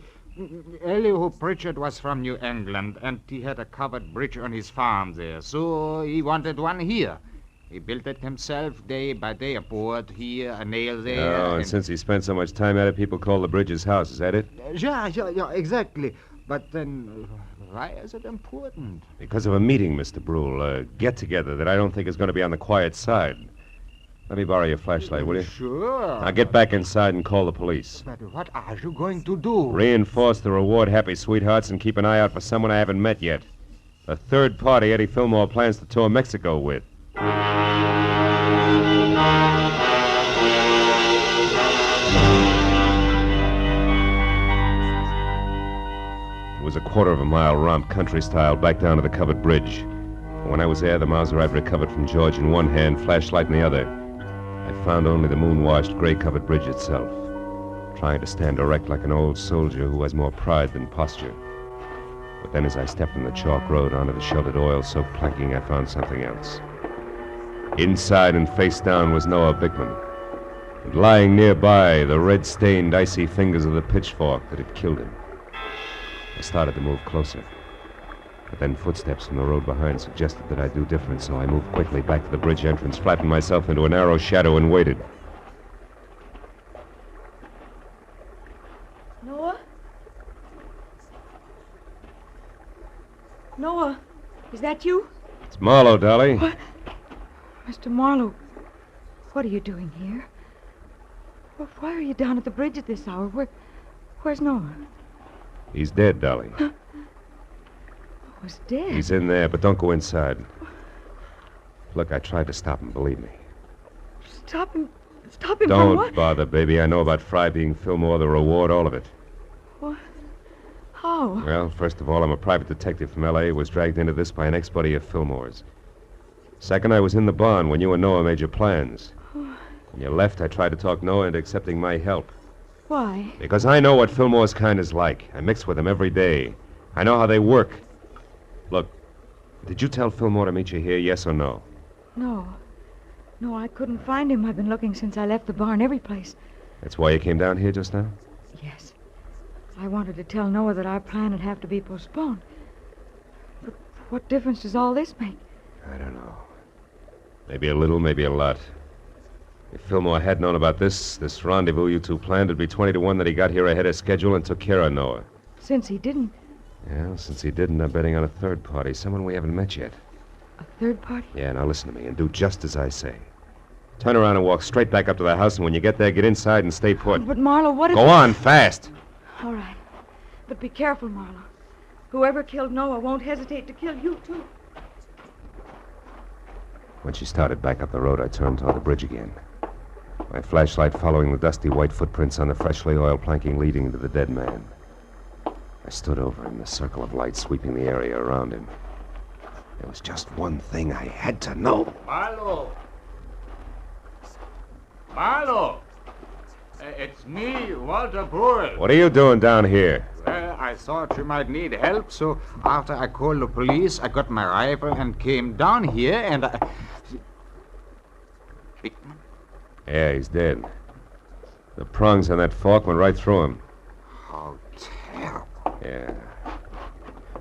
Elihu Pritchard was from New England, and he had a covered bridge on his farm there, so he wanted one here. He built it himself day by day, a board here, a nail there. Oh, and since he spent so much time at it, people call the bridge his house. Is that it? Yeah, exactly. But then, why is it important? Because of a meeting, Mr. Brule, a get-together that I don't think is going to be on the quiet side. Let me borrow your flashlight, will you? Sure. Now get back inside and call the police. But what are you going to do? Reinforce the reward happy sweethearts and keep an eye out for someone I haven't met yet. A third party Eddie Fillmore plans to tour Mexico with. It was a quarter of a mile romp country style back down to the covered bridge. When I was there, the Mauser I'd recovered from George in one hand, flashlight in the other. I found only the moon-washed, gray-covered bridge itself, trying to stand erect like an old soldier who has more pride than posture. But then as I stepped from the chalk road onto the sheltered oil-soaked planking, I found something else. Inside and face down was Noah Bickman. And lying nearby, the red-stained, icy fingers of the pitchfork that had killed him. I started to move closer. But then footsteps from the road behind suggested that I'd do different, so I moved quickly back to the bridge entrance, flattened myself into a narrow shadow, and waited. Noah? Noah, is that you? It's Marlowe, Dolly. What? Mr. Marlowe, what are you doing here? Why are you down at the bridge at this hour? Where's Noah? He's dead, Dolly. Was dead. He's in there, but don't go inside. Look, I tried to stop him, believe me. Stop him from Don't what? bother, baby. I know about Fry being Fillmore, the reward, all of it. What? How? Well, first of all, I'm a private detective from L.A. who was dragged into this by an ex-buddy of Fillmore's. Second, I was in the barn when you and Noah made your plans. When you left, I tried to talk Noah into accepting my help. Why? Because I know what Fillmore's kind is like. I mix with them every day. I know how they work. Look, did you tell Fillmore to meet you here, yes or no? No. No, I couldn't find him. I've been looking since I left the barn every place. That's why you came down here just now? Yes. I wanted to tell Noah that our plan would have to be postponed. But what difference does all this make? I don't know. Maybe a little, maybe a lot. If Fillmore had known about this rendezvous you two planned, it'd be 20 to 1 that he got here ahead of schedule and took care of Noah. Since he didn't. Yeah, since he didn't, I'm betting on a third party, someone we haven't met yet. A third party? Yeah, now listen to me and do just as I say. Turn around and walk straight back up to the house, and when you get there, get inside and stay put. But, Marlowe, what if... Go on, fast. All right. But be careful, Marlowe. Whoever killed Noah won't hesitate to kill you, too. When she started back up the road, I turned toward the bridge again. My flashlight following the dusty white footprints on the freshly oiled planking leading to the dead man. I stood over him, the circle of light sweeping the area around him. There was just one thing I had to know. Marlowe! Marlowe! It's me, Walter Brewer. What are you doing down here? Well, I thought you might need help, so after I called the police, I got my rifle and came down here, and I... Yeah, he's dead. The prongs on that fork went right through him. How terrible. Yeah.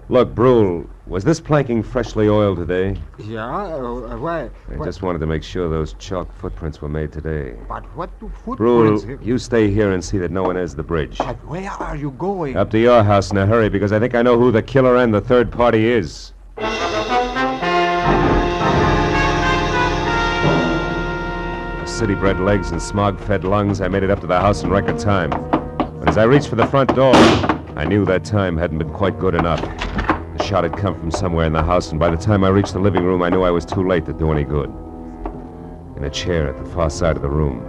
Look, Brule, was this planking freshly oiled today? Yeah? Why? I just wanted to make sure those chalk footprints were made today. But what do Brule, footprints... have- you stay here and see that no one enters the bridge. But where are you going? Up to your house in a hurry, because I think I know who the killer and the third party is. With city-bred legs and smog-fed lungs, I made it up to the house in record time. But as I reached for the front door, I knew that time hadn't been quite good enough. The shot had come from somewhere in the house, and by the time I reached the living room, I knew I was too late to do any good. In a chair at the far side of the room,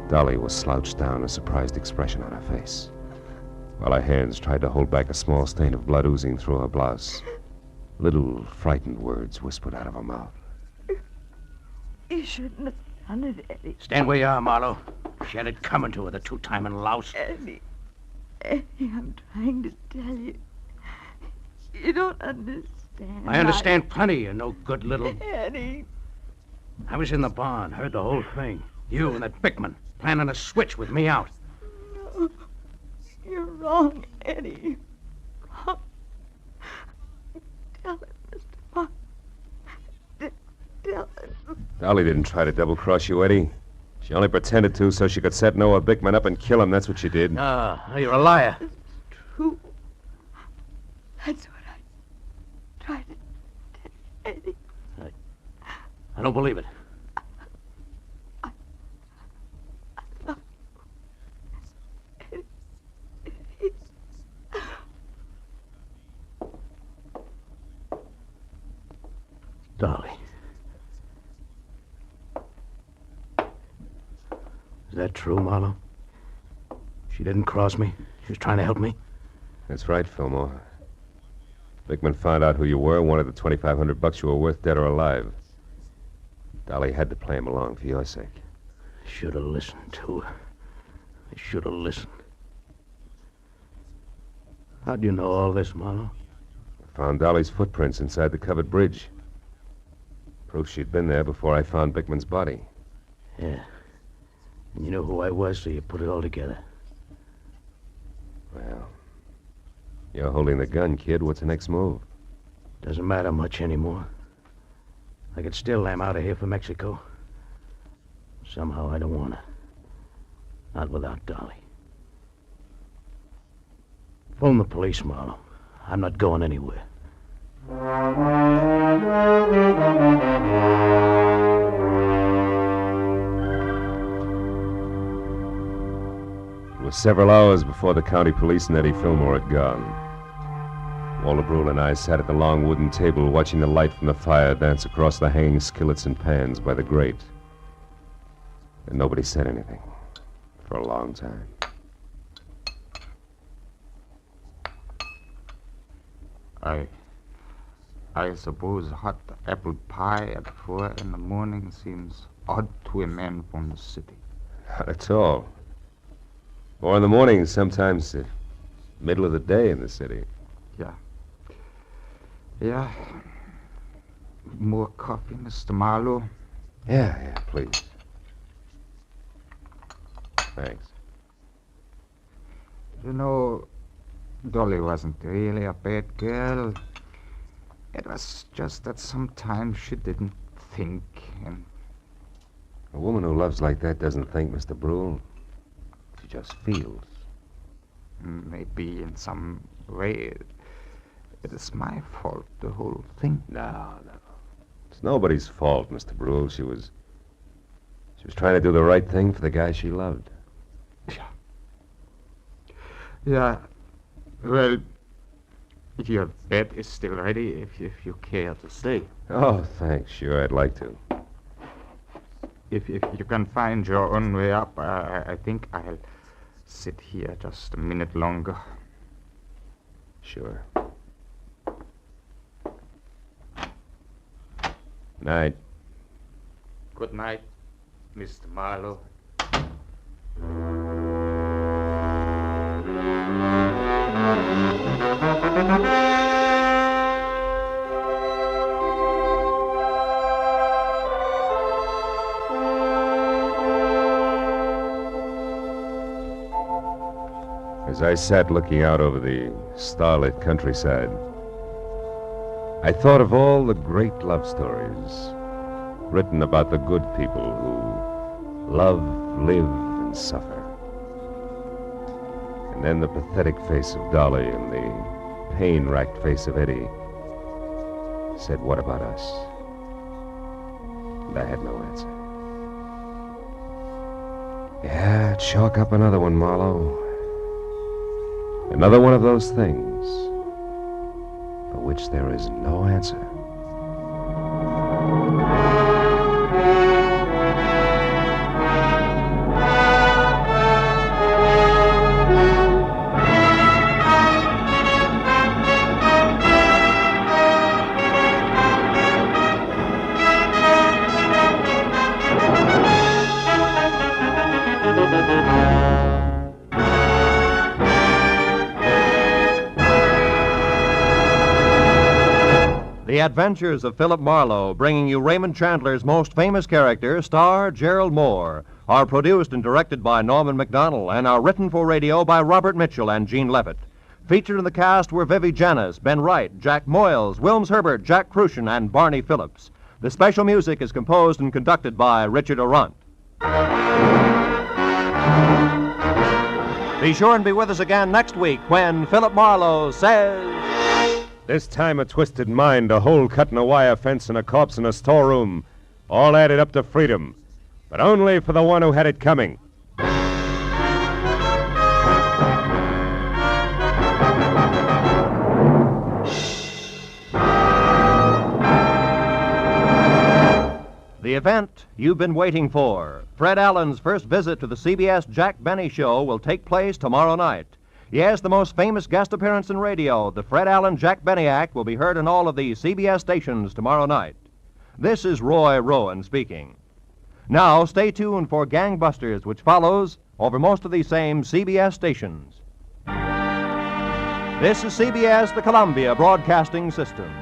Dolly was slouched down, a surprised expression on her face, while her hands tried to hold back a small stain of blood oozing through her blouse. Little frightened words whispered out of her mouth. You shouldn't have done it, Eddie. Stand where you are, Marlowe. She had it coming to her, the two-timing louse. Eddie, I'm trying to tell you. You don't understand. I understand plenty, you no good little... Eddie. I was in the barn, heard the whole thing. You and that Bickman planning a switch with me out. No, you're wrong, Eddie. Wrong. Tell it, Mr. Mark. Tell it. Dolly didn't try to double-cross you, Eddie. She only pretended to so she could set Noah Bickman up and kill him. That's what she did. No, you're a liar. True. That's what I tried to tell Eddie. I don't believe it. Dolly. Is that true, Marlowe? She didn't cross me. She was trying to help me. That's right, Fillmore. Bickman found out who you were, wanted the $2,500 you were worth, dead or alive. Dolly had to play him along for your sake. Should have listened to her. I should have listened. How'd you know all this, Marlowe? I found Dolly's footprints inside the covered bridge. Proof she'd been there before I found Bickman's body. Yeah. And you knew who I was, so you put it all together. Well, you're holding the gun, kid. What's the next move? Doesn't matter much anymore. I could still am out of here for Mexico. Somehow I don't want to. Not without Dolly. Phone the police, Marlowe. I'm not going anywhere. It was several hours before the county police and Eddie Fillmore had gone. Walter Brule and I sat at the long wooden table watching the light from the fire dance across the hanging skillets and pans by the grate. And nobody said anything for a long time. I suppose hot apple pie at 4 in the morning seems odd to a man from the city. Not at all. 4 in the morning, sometimes middle of the day in the city. Yeah. Yeah. More coffee, Mr. Marlowe? Yeah, please. Thanks. You know, Dolly wasn't really a bad girl. It was just that sometimes she didn't think, and... A woman who loves like that doesn't think, Mr. Brule. She just feels. Maybe in some way it is my fault, the whole thing. No. It's nobody's fault, Mr. Brule. She was trying to do the right thing for the guy she loved. Yeah. Well, your bed is still ready if you care to stay. Oh, thanks. Sure, I'd like to. If you can find your own way up, I think I'll sit here just a minute longer. Sure. Night. Good night, Mr. Marlowe. As I sat looking out over the starlit countryside, I thought of all the great love stories written about the good people who love, live, and suffer. And then the pathetic face of Dolly and the pain-racked face of Eddie said, "What about us?" And I had no answer. Yeah, chalk up another one, Marlowe. Another one of those things for which there is no answer. The Adventures of Philip Marlowe, bringing you Raymond Chandler's most famous character, star Gerald Moore, are produced and directed by Norman McDonald and are written for radio by Robert Mitchell and Gene Levitt. Featured in the cast were Vivi Janis, Ben Wright, Jack Moyles, Wilms Herbert, Jack Crucian, and Barney Phillips. The special music is composed and conducted by Richard Arant. Be sure and be with us again next week when Philip Marlowe says... This time a twisted mind, a hole cut in a wire fence, and a corpse in a storeroom. All added up to freedom. But only for the one who had it coming. The event you've been waiting for. Fred Allen's first visit to the CBS Jack Benny Show will take place tomorrow night. Yes, the most famous guest appearance in radio, the Fred Allen Jack Benny Act, will be heard on all of the CBS stations tomorrow night. This is Roy Rowan speaking. Now, stay tuned for Gangbusters, which follows over most of these same CBS stations. This is CBS, the Columbia Broadcasting System.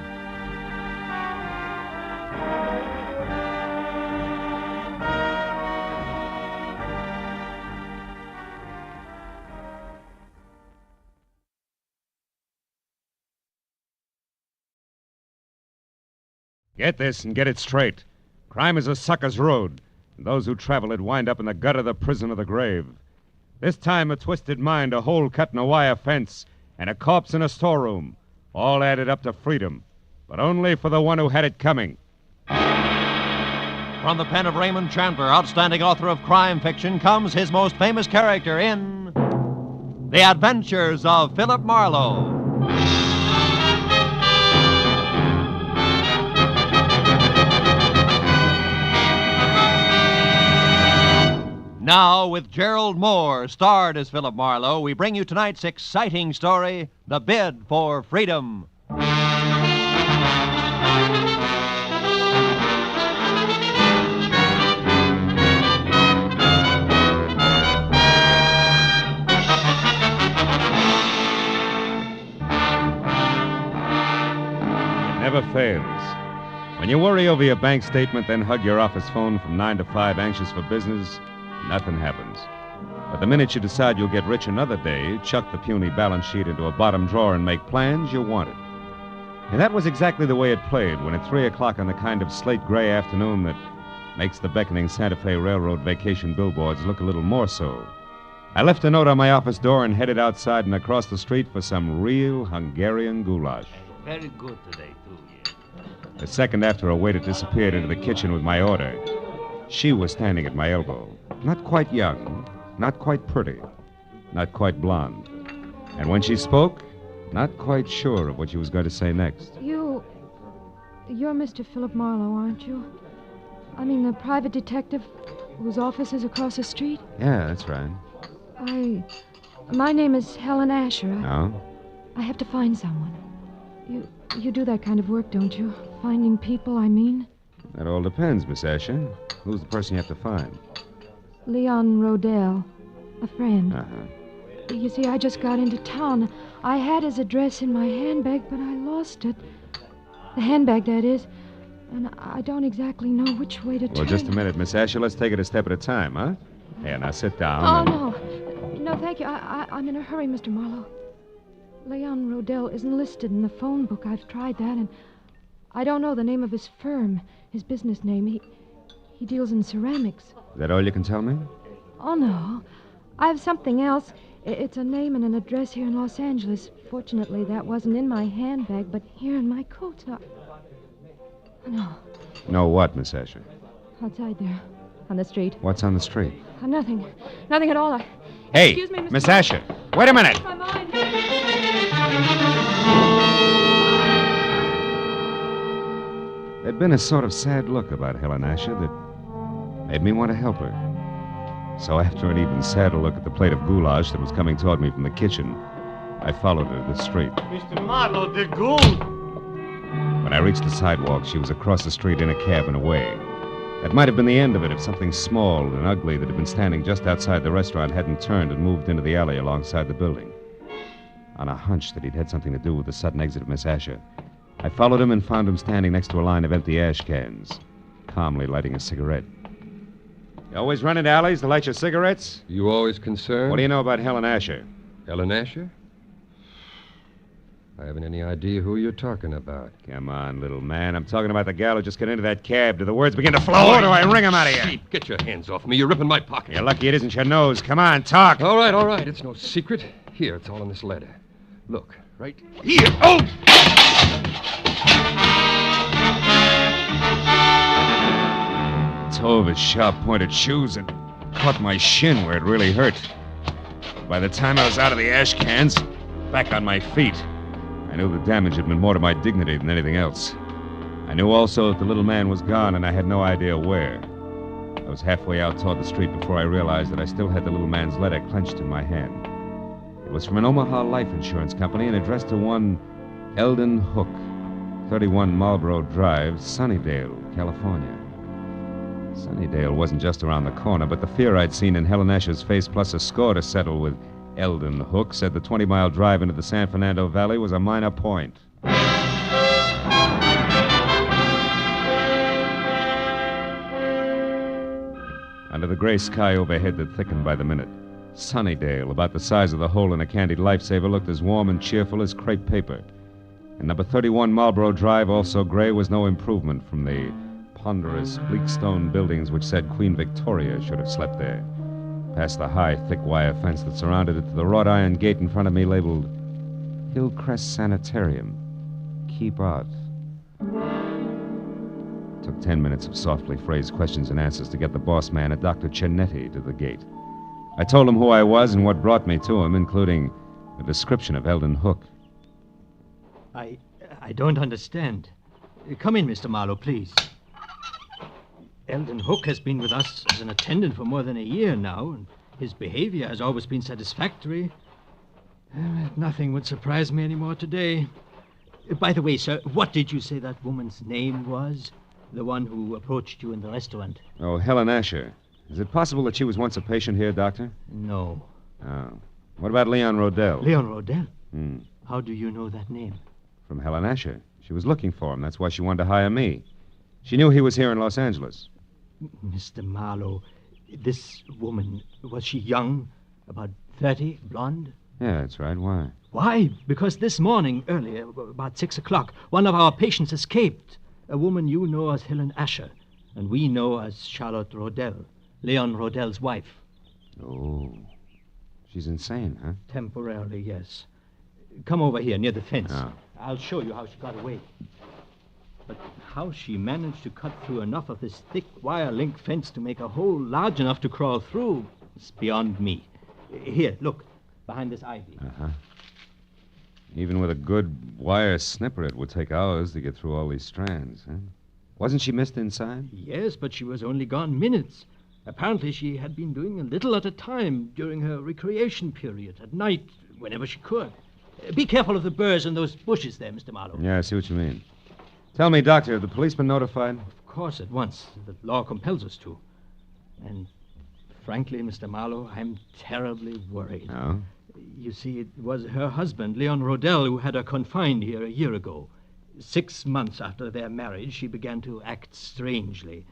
Get this and get it straight. Crime is a sucker's road, and those who travel it wind up in the gutter, the prison, or the grave. This time a twisted mind, a hole cut in a wire fence, and a corpse in a storeroom. All added up to freedom, but only for the one who had it coming. From the pen of Raymond Chandler, outstanding author of crime fiction, comes his most famous character in The Adventures of Philip Marlowe. Now, with Gerald Moore, starred as Philip Marlowe, we bring you tonight's exciting story, The Bid for Freedom. never fails. When you worry over your bank statement, then hug your office phone from 9 to 5, anxious for business, nothing happens. But the minute you decide you'll get rich another day, chuck the puny balance sheet into a bottom drawer and make plans, you want it. And that was exactly the way it played when at 3 o'clock on the kind of slate-gray afternoon that makes the beckoning Santa Fe Railroad vacation billboards look a little more so, I left a note on my office door and headed outside and across the street for some real Hungarian goulash. Very good today, too, yeah. A second after a waiter disappeared into the kitchen with my order, she was standing at my elbow. Not quite young, not quite pretty, not quite blonde. And when she spoke, not quite sure of what she was going to say next. You're Mr. Philip Marlowe, aren't you? I mean, the private detective whose office is across the street? Yeah, that's right. My name is Helen Asher. No? I have to find someone. You do that kind of work, don't you? Finding people, I mean? That all depends, Miss Asher. Who's the person you have to find? Leon Rodell, a friend. Uh-huh. You see, I just got into town. I had his address in my handbag, but I lost it. The handbag, that is. And I don't exactly know which way to turn. Well, just a minute, Miss Asher. Let's take it a step at a time, huh? Here, now sit down. Oh, no, thank you. I'm in a hurry, Mr. Marlowe. Leon Rodell isn't listed in the phone book. I've tried that, and I don't know the name of his firm, his business name. He deals in ceramics. Is that all you can tell me? Oh, no. I have something else. It's a name and an address here in Los Angeles. Fortunately, that wasn't in my handbag, but here in my coat. No. No what, Miss Asher? Outside there, on the street. What's on the street? Nothing. Nothing at all. Hey, Excuse me, Mr. Miss Asher, wait a minute. My mind. There'd been a sort of sad look about Helen Asher that made me want to help her. So after an even sadder look at the plate of goulash that was coming toward me from the kitchen, I followed her to the street. Mr. Marlowe, the gold! When I reached the sidewalk, she was across the street in a cab and away. That might have been the end of it if something small and ugly that had been standing just outside the restaurant hadn't turned and moved into the alley alongside the building. On a hunch that he'd had something to do with the sudden exit of Miss Asher, I followed him and found him standing next to a line of empty ash cans, calmly lighting a cigarette. You always run into alleys to light your cigarettes? You always concerned? What do you know about Helen Asher? Helen Asher? I haven't any idea who you're talking about. Come on, little man. I'm talking about the gal who just got into that cab. Do the words begin to flow, or do I wring them out of you? Sheep, get your hands off me. You're ripping my pocket. You're lucky it isn't your nose. Come on, talk. All right. It's no secret. Here, it's all in this letter. Look, right here. Oh! Toe of his sharp-pointed shoes and caught my shin where it really hurt. By the time I was out of the ash cans, back on my feet, I knew the damage had been more to my dignity than anything else. I knew also that the little man was gone, and I had no idea where. I was halfway out toward the street before I realized that I still had the little man's letter clenched in my hand. It was from an Omaha life insurance company and addressed to one Eldon Hook, 31 Marlboro Drive, Sunnydale, California. Sunnydale wasn't just around the corner, but the fear I'd seen in Helen Asher's face, plus a score to settle with Eldon Hook, said the 20-mile drive into the San Fernando Valley was a minor point. Under the gray sky overhead that thickened by the minute, Sunnydale, about the size of the hole in a candied lifesaver, looked as warm and cheerful as crepe paper. And number 31 Marlboro Drive, also gray, was no improvement from the ponderous, bleak stone buildings which said Queen Victoria should have slept there. Past the high, thick wire fence that surrounded it to the wrought iron gate in front of me labeled Hillcrest Sanitarium. Keep out. It took 10 minutes of softly phrased questions and answers to get the boss man, a Dr. Cianetti, to the gate. I told him who I was and what brought me to him, including a description of Eldon Hook. I don't understand. Come in, Mr. Marlowe, please. Eldon Hook has been with us as an attendant for more than a year now, and his behavior has always been satisfactory. Nothing would surprise me anymore today. By the way, sir, what did you say that woman's name was? The one who approached you in the restaurant. Oh, Helen Asher. Is it possible that she was once a patient here, Doctor? No. Oh. What about Leon Rodell? Leon Rodell? Hmm. How do you know that name? From Helen Asher. She was looking for him. That's why she wanted to hire me. She knew he was here in Los Angeles. Mr. Marlowe, this woman, was she young? About 30, blonde? Yeah, that's right. Why? Why? Because this morning, earlier, about 6 o'clock, one of our patients escaped. A woman you know as Helen Asher, and we know as Charlotte Rodell, Leon Rodell's wife. Oh. She's insane, huh? Temporarily, yes. Come over here, near the fence. Oh. I'll show you how she got away. But how she managed to cut through enough of this thick wire link fence to make a hole large enough to crawl through is beyond me. Here, look, behind this ivy. Uh-huh. Even with a good wire snipper, it would take hours to get through all these strands, huh? Wasn't she missed inside? Yes, but she was only gone minutes. Apparently she had been doing a little at a time during her recreation period, at night, whenever she could. Be careful of the burrs and those bushes there, Mr. Marlowe. Yeah, I see what you mean. Tell me, Doctor, have the police been notified? Of course, at once. The law compels us to. And frankly, Mr. Marlowe, I'm terribly worried. Oh? You see, it was her husband, Leon Rodell, who had her confined here a year ago. 6 months after their marriage, she began to act strangely.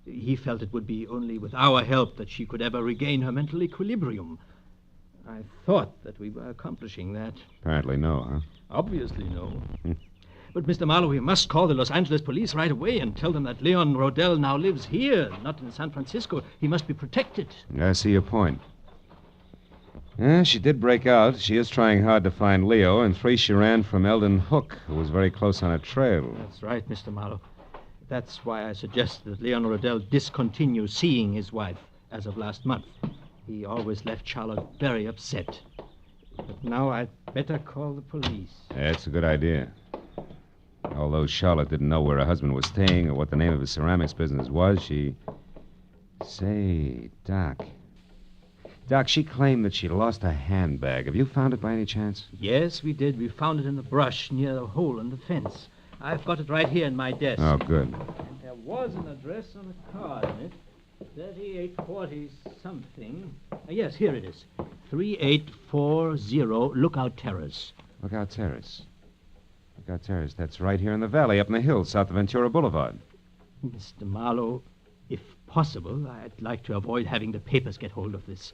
He felt it would be only with our help that she could ever regain her mental equilibrium. I thought that we were accomplishing that. Apparently no, huh? Obviously no. But, Mr. Marlowe, we must call the Los Angeles police right away and tell them that Leon Rodell now lives here, not in San Francisco. He must be protected. I see your point. Yeah, she did break out. She is trying hard to find Leo, and 3 she ran from Eldon Hook, who was very close on her trail. That's right, Mr. Marlowe. That's why I suggested that Leon Rodell discontinue seeing his wife as of last month. He always left Charlotte very upset. But now I'd better call the police. That's a good idea. Although Charlotte didn't know where her husband was staying or what the name of his ceramics business was, she... Say, Doc, she claimed that she lost a handbag. Have you found it by any chance? Yes, we did. We found it in the brush near the hole in the fence. I've got it right here in my desk. Oh, good. And there was an address on a card in it. 3840 something. Yes, here it is. 3840 Lookout Terrace. Lookout Terrace. Lookout Terrace. That's right here in the valley, up in the hills, south of Ventura Boulevard. Mr. Marlowe, if possible, I'd like to avoid having the papers get hold of this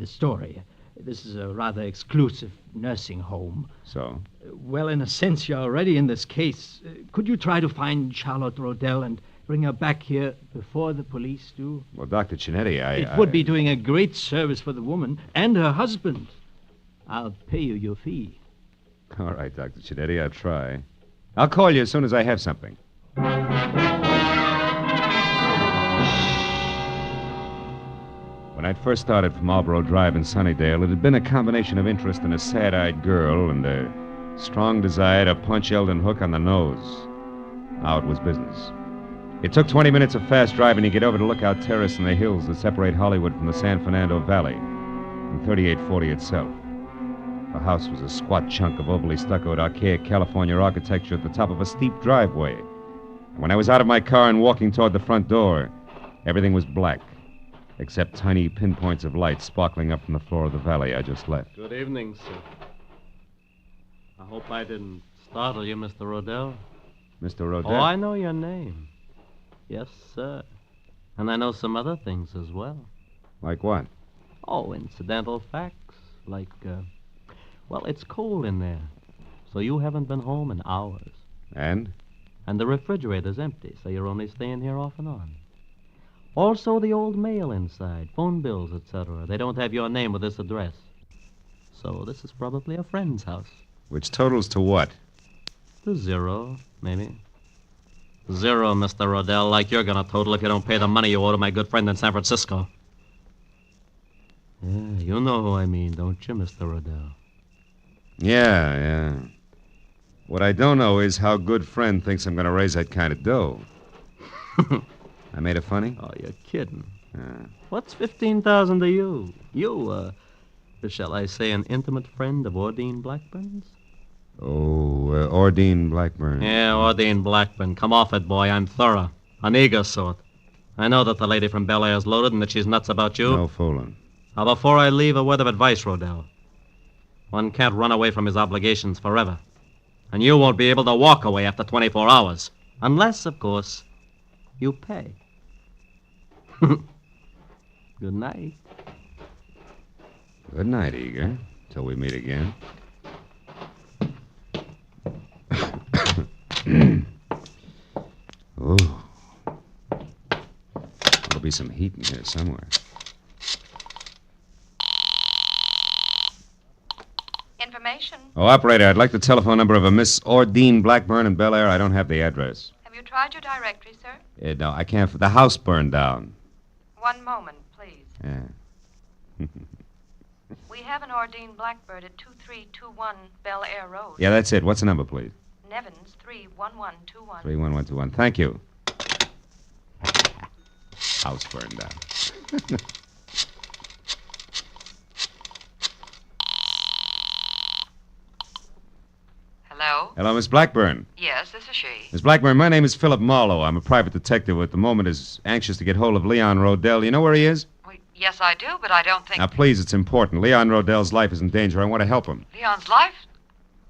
story. This is a rather exclusive nursing home. So? Well, in a sense, you're already in this case. Could you try to find Charlotte Rodell and bring her back here before the police do? Well, Dr. Chinetti, It would be doing a great service for the woman and her husband. I'll pay you your fee. All right, Dr. Chinetti, I'll try. I'll call you as soon as I have something. When I'd first started from Marlboro Drive in Sunnydale, it had been a combination of interest in a sad-eyed girl and a strong desire to punch Eldon Hook on the nose. Now it was business. It took 20 minutes of fast driving to get over to Lookout Terrace in the hills that separate Hollywood from the San Fernando Valley, and 3840 itself. The house was a squat chunk of overly stuccoed, archaic California architecture at the top of a steep driveway. And when I was out of my car and walking toward the front door, everything was black, except tiny pinpoints of light sparkling up from the floor of the valley I just left. Good evening, sir. I hope I didn't startle you, Mr. Rodell. Mr. Rodell? Oh, I know your name. Yes, sir. And I know some other things as well. Like what? Oh, incidental facts. Like, well, it's cold in there. So you haven't been home in hours. And? And the refrigerator's empty, so you're only staying here off and on. Also, the old mail inside, phone bills, etc. They don't have your name with this address. So this is probably a friend's house. Which totals to what? To 0, maybe. 0, Mr. Rodell, like you're gonna total if you don't pay the money you owe to my good friend in San Francisco. Yeah, you know who I mean, don't you, Mr. Rodell? Yeah. What I don't know is how good friend thinks I'm going to raise that kind of dough. I made it funny? Oh, you're kidding. What's 15,000 to you? You, shall I say, an intimate friend of Ordine Blackburn's? Oh, Ordine Blackburn. Yeah, Ordine Blackburn. Come off it, boy. I'm thorough. An eager sort. I know that the lady from Bel Air's loaded and that she's nuts about you. No fooling. Now, before I leave, a word of advice, Rodell. One can't run away from his obligations forever. And you won't be able to walk away after 24 hours. Unless, of course, you pay. Good night. Good night, Eager. Till we meet again. Oh. There'll be some heat in here somewhere. Information. Oh, operator, I'd like the telephone number of a Miss Ordine Blackburn in Bel Air. I don't have the address. Have you tried your directory, sir? No, I can't. The house burned down. One moment, please. Yeah. We have an Ordine Blackbird at 2321 Bel Air Road. Yeah, that's it. What's the number, please? Nevins 31121. 31121. Thank you. House burned down. Hello? Hello, Miss Blackburn. Yes, this is she. Miss Blackburn, my name is Philip Marlowe. I'm a private detective who at the moment is anxious to get hold of Leon Rodell. You know where he is? Yes, I do, but I don't think... Now, please, it's important. Leon Rodell's life is in danger. I want to help him. Leon's life?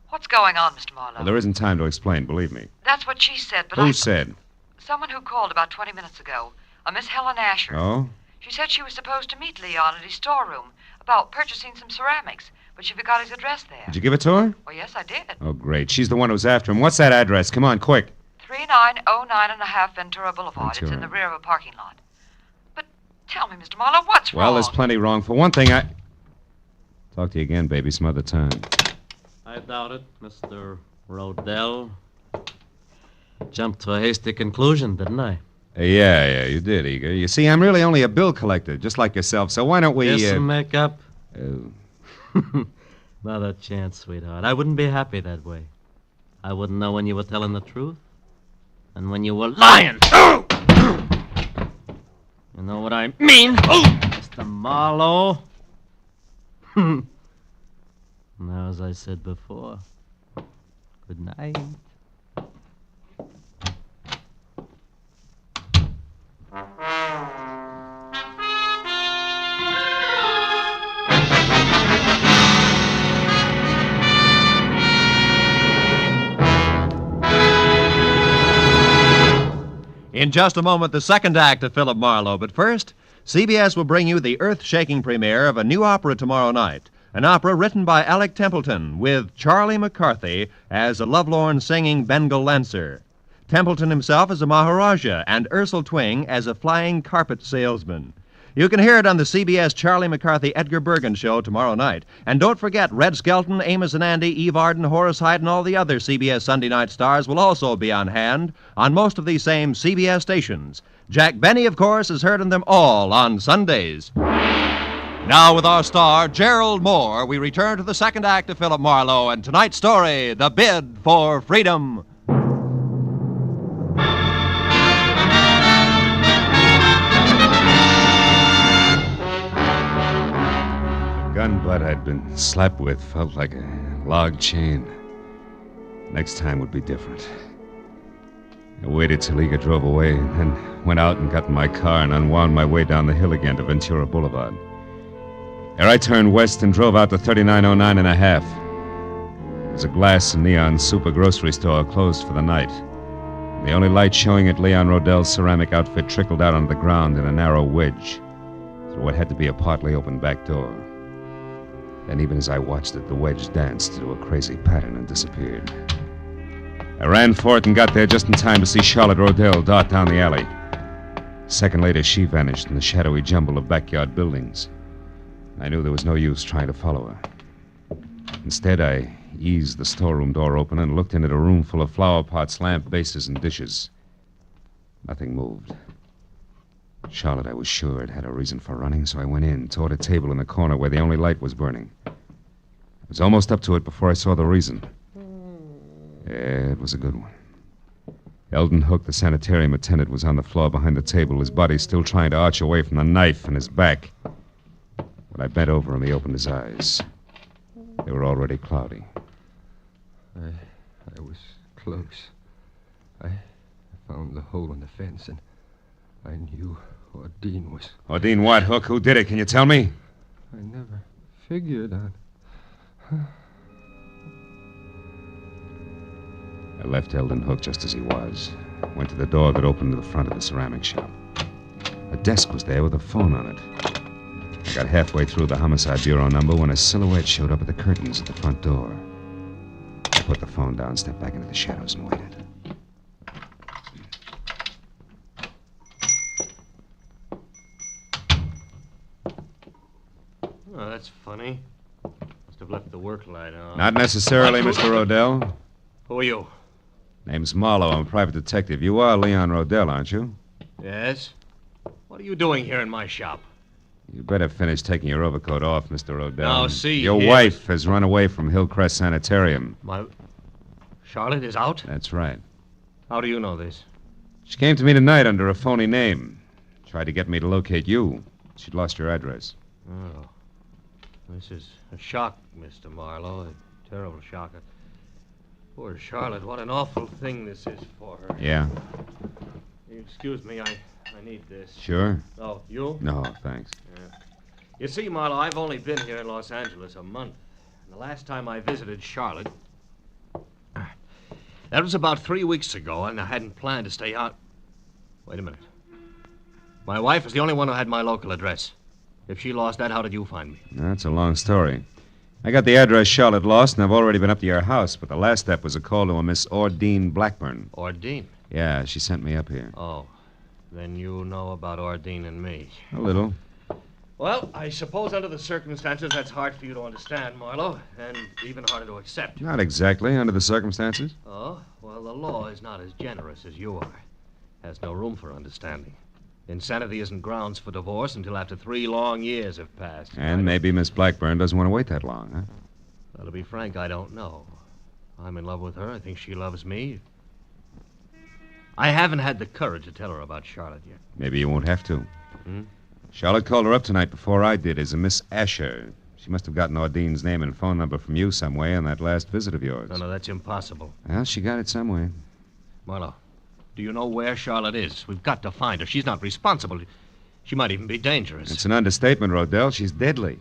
What's going on, Mr. Marlowe? Well, there isn't time to explain, believe me. That's what she said, but Who said? Someone who called about 20 minutes ago. A Miss Helen Asher. Oh? She said she was supposed to meet Leon at his storeroom about purchasing some ceramics, but she forgot his address there. Did you give it to her? Well, yes, I did. Oh, great. She's the one who's after him. What's that address? Come on, quick. 3909.5 Ventura Boulevard. It's Ventura. in the rear of a parking lot. But tell me, Mr. Marlowe, what's Well, wrong? there's plenty wrong. For one thing, Talk to you again, baby, some other time. I doubt it, Mr. Rodell. Jumped to a hasty conclusion, didn't I? Yeah, you did, Eager. You see, I'm really only a bill collector, just like yourself, so why don't we... Kiss and make up? Not a chance, sweetheart. I wouldn't be happy that way. I wouldn't know when you were telling the truth and when you were lying. You know what I mean? Mr. Marlowe. Now, as I said before, good night. In just a moment, the second act of Philip Marlowe. But first, CBS will bring you the earth-shaking premiere of a new opera tomorrow night. An opera written by Alec Templeton with Charlie McCarthy as a lovelorn singing Bengal lancer. Templeton himself as a Maharaja and Ursel Twing as a flying carpet salesman. You can hear it on the CBS Charlie McCarthy Edgar Bergen show tomorrow night. And don't forget, Red Skelton, Amos and Andy, Eve Arden, Horace Hyde, and all the other CBS Sunday night stars will also be on hand on most of these same CBS stations. Jack Benny, of course, is heard in them all on Sundays. Now, with our star, Gerald Moore, we return to the second act of Philip Marlowe and tonight's story, The Bid for Freedom. Gun butt I'd been slapped with felt like a log chain. Next time would be different. I waited till Eager drove away, and then went out and got in my car and unwound my way down the hill again to Ventura Boulevard. There I turned west and drove out to 3909.5. There's a glass and neon super grocery store closed for the night. The only light showing at Leon Rodell's ceramic outfit trickled out onto the ground in a narrow wedge through what had to be a partly open back door. And even as I watched it, the wedge danced into a crazy pattern and disappeared. I ran for it and got there just in time to see Charlotte Rodell dart down the alley. A second later, she vanished in the shadowy jumble of backyard buildings. I knew there was no use trying to follow her. Instead, I eased the storeroom door open and looked into a room full of flower pots, lamp bases, and dishes. Nothing moved. Charlotte, I was sure, had had a reason for running, so I went in, toward a table in the corner where the only light was burning. I was almost up to it before I saw the reason. Yeah, it was a good one. Eldon Hook, the sanitarium attendant, was on the floor behind the table, his body still trying to arch away from the knife in his back. When I bent over him, he opened his eyes. They were already cloudy. I was close. I found the hole in the fence, and I knew Ordine was... Ordine what, Hook? Who did it? Can you tell me? I never figured on... I left Eldon Hook just as he was. Went to the door that opened to the front of the ceramic shop. A desk was there with a phone on it. I got halfway through the Homicide Bureau number when a silhouette showed up at the curtains at the front door. I put the phone down, stepped back into the shadows, and waited. Oh, that's funny. Must have left the work light on. Not necessarily, Mr. Rodell. Who are you? Name's Marlowe. I'm a private detective. You are Leon Rodell, aren't you? Yes? What are you doing here in my shop? You better finish taking your overcoat off, Mr. Rodell. Now, see Your here. wife has run away from Hillcrest Sanitarium. My... Charlotte is out? That's right. How do you know this? She came to me tonight under a phony name. Tried to get me to locate you. She'd lost your address. Oh. This is a shock, Mr. Marlowe. A terrible shock. Poor Charlotte. What an awful thing this is for her. Yeah? Excuse me, I need this. Sure. Oh, you? No, thanks. Yeah. You see, Marlowe, I've only been here in Los Angeles a month. And the last time I visited Charlotte... That was about 3 weeks ago, and I hadn't planned to stay out... Wait a minute. My wife is the only one who had my local address. If she lost that, how did you find me? That's a long story. I got the address Charlotte lost, and I've already been up to your house, but the last step was a call to a Miss Ordine Blackburn. Ordine? Yeah, she sent me up here. Oh. Then you know about Ordine and me. A little. Well, I suppose under the circumstances that's hard for you to understand, Marlowe, and even harder to accept. Not exactly, under the circumstances. Oh? Well, the law is not as generous as you are. Has no room for understanding. Insanity isn't grounds for divorce until after 3 long years have passed. And maybe Miss Blackburn doesn't want to wait that long, huh? Well, to be frank, I don't know. I'm in love with her. I think she loves me. I haven't had the courage to tell her about Charlotte yet. Maybe you won't have to. Hmm? Charlotte called her up tonight before I did as a Miss Asher. She must have gotten Ordine's name and phone number from you some way on that last visit of yours. No, that's impossible. Well, she got it some way. Marlowe, do you know where Charlotte is? We've got to find her. She's not responsible. She might even be dangerous. It's an understatement, Rodell. She's deadly.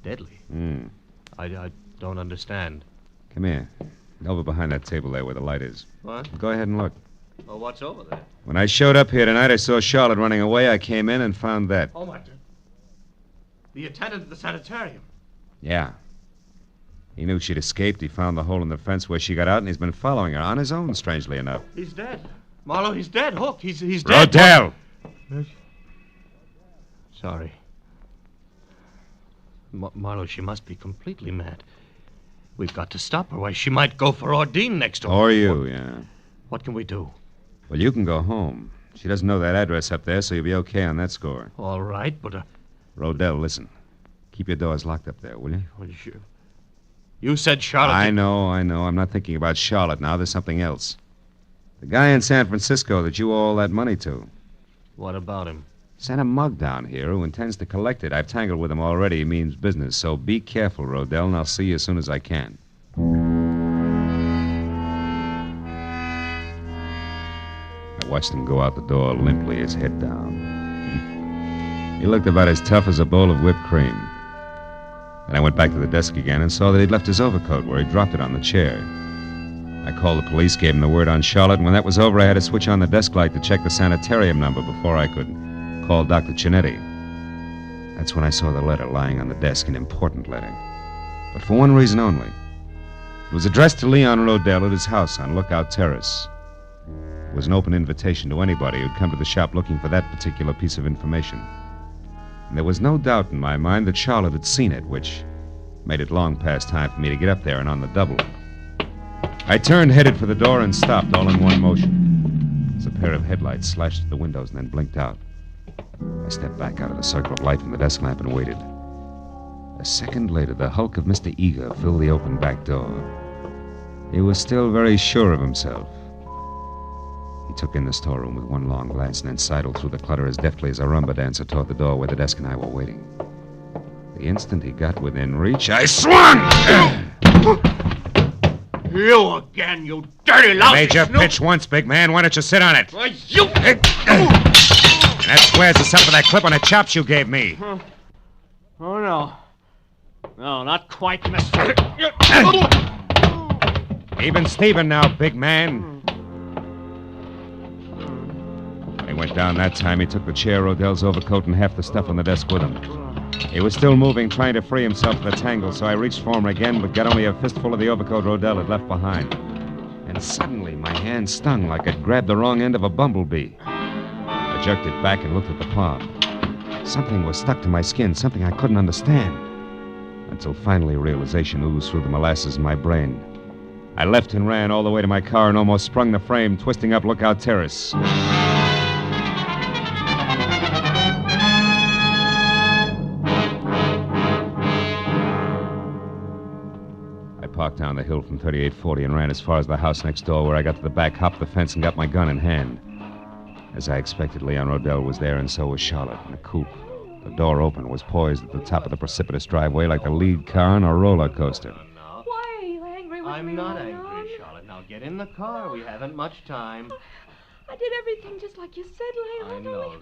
Deadly? Mm. I don't understand. Come here. Over behind that table there where the light is. What? Go ahead and look. Well, what's over there? When I showed up here tonight, I saw Charlotte running away. I came in and found that. Oh, my... The attendant at the sanitarium. Yeah. He knew she'd escaped. He found the hole in the fence where she got out, and he's been following her on his own, strangely enough. He's dead. Marlowe, he's dead. Hook, he's dead. Rodell! Sorry. Marlowe, she must be completely mad. We've got to stop her. Why, she might go for Ordine next door. Or you, yeah. What can we do? Well, you can go home. She doesn't know that address up there, so you'll be okay on that score. All right, but... Rodell, listen. Keep your doors locked up there, will you? Well, sure. You said Charlotte... I know. I'm not thinking about Charlotte now. There's something else. The guy in San Francisco that you owe all that money to. What about him? Sent a mug down here who intends to collect it. I've tangled with him already. He means business. So be careful, Rodell, and I'll see you as soon as I can. I watched him go out the door limply, his head down. He looked about as tough as a bowl of whipped cream. Then I went back to the desk again and saw that he'd left his overcoat where he dropped it on the chair. I called the police, gave him the word on Charlotte, and when that was over, I had to switch on the desk light to check the sanitarium number before I could call Dr. Cinetti. That's when I saw the letter lying on the desk, an important letter. But for one reason only. It was addressed to Leon Rodell at his house on Lookout Terrace. It was an open invitation to anybody who'd come to the shop looking for that particular piece of information. And there was no doubt in my mind that Charlotte had seen it, which made it long past time for me to get up there and on the double. I turned, headed for the door, and stopped all in one motion as a pair of headlights slashed at the windows and then blinked out. I stepped back out of the circle of light from the desk lamp and waited. A second later, the hulk of Mr. Eager filled the open back door. He was still very sure of himself. He took in the storeroom with one long glance and then sidled through the clutter as deftly as a rumba dancer toward the door where the desk and I were waiting. The instant he got within reach, I swung! You again, you dirty lousy Made your snoop. pitch once, big man. Why don't you sit on it? Why, you... And that squares us up for that clip on the chops you gave me. Oh, no. No, not quite, mister. Even Steven now, big man. When he went down that time, he took the chair, Rodell's overcoat, and half the stuff on the desk with him. He was still moving, trying to free himself of the tangle, so I reached for him again, but got only a fistful of the overcoat Rodell had left behind. And suddenly, my hand stung like I'd grabbed the wrong end of a bumblebee. I jerked it back and looked at the palm. Something was stuck to my skin, something I couldn't understand. Until finally realization oozed through the molasses in my brain. I left and ran all the way to my car and almost sprung the frame, twisting up Lookout Terrace. I parked down the hill from 3840 and ran as far as the house next door, where I got to the back, hopped the fence, and got my gun in hand. As I expected, Leon Rodell was there, and so was Charlotte in a coupe. The door open, was poised at the top of the precipitous driveway like the lead car on a roller coaster. Why are you angry with me? I'm not angry, Charlotte. Now get in the car. We haven't much time. I did everything just like you said, Leon. I know.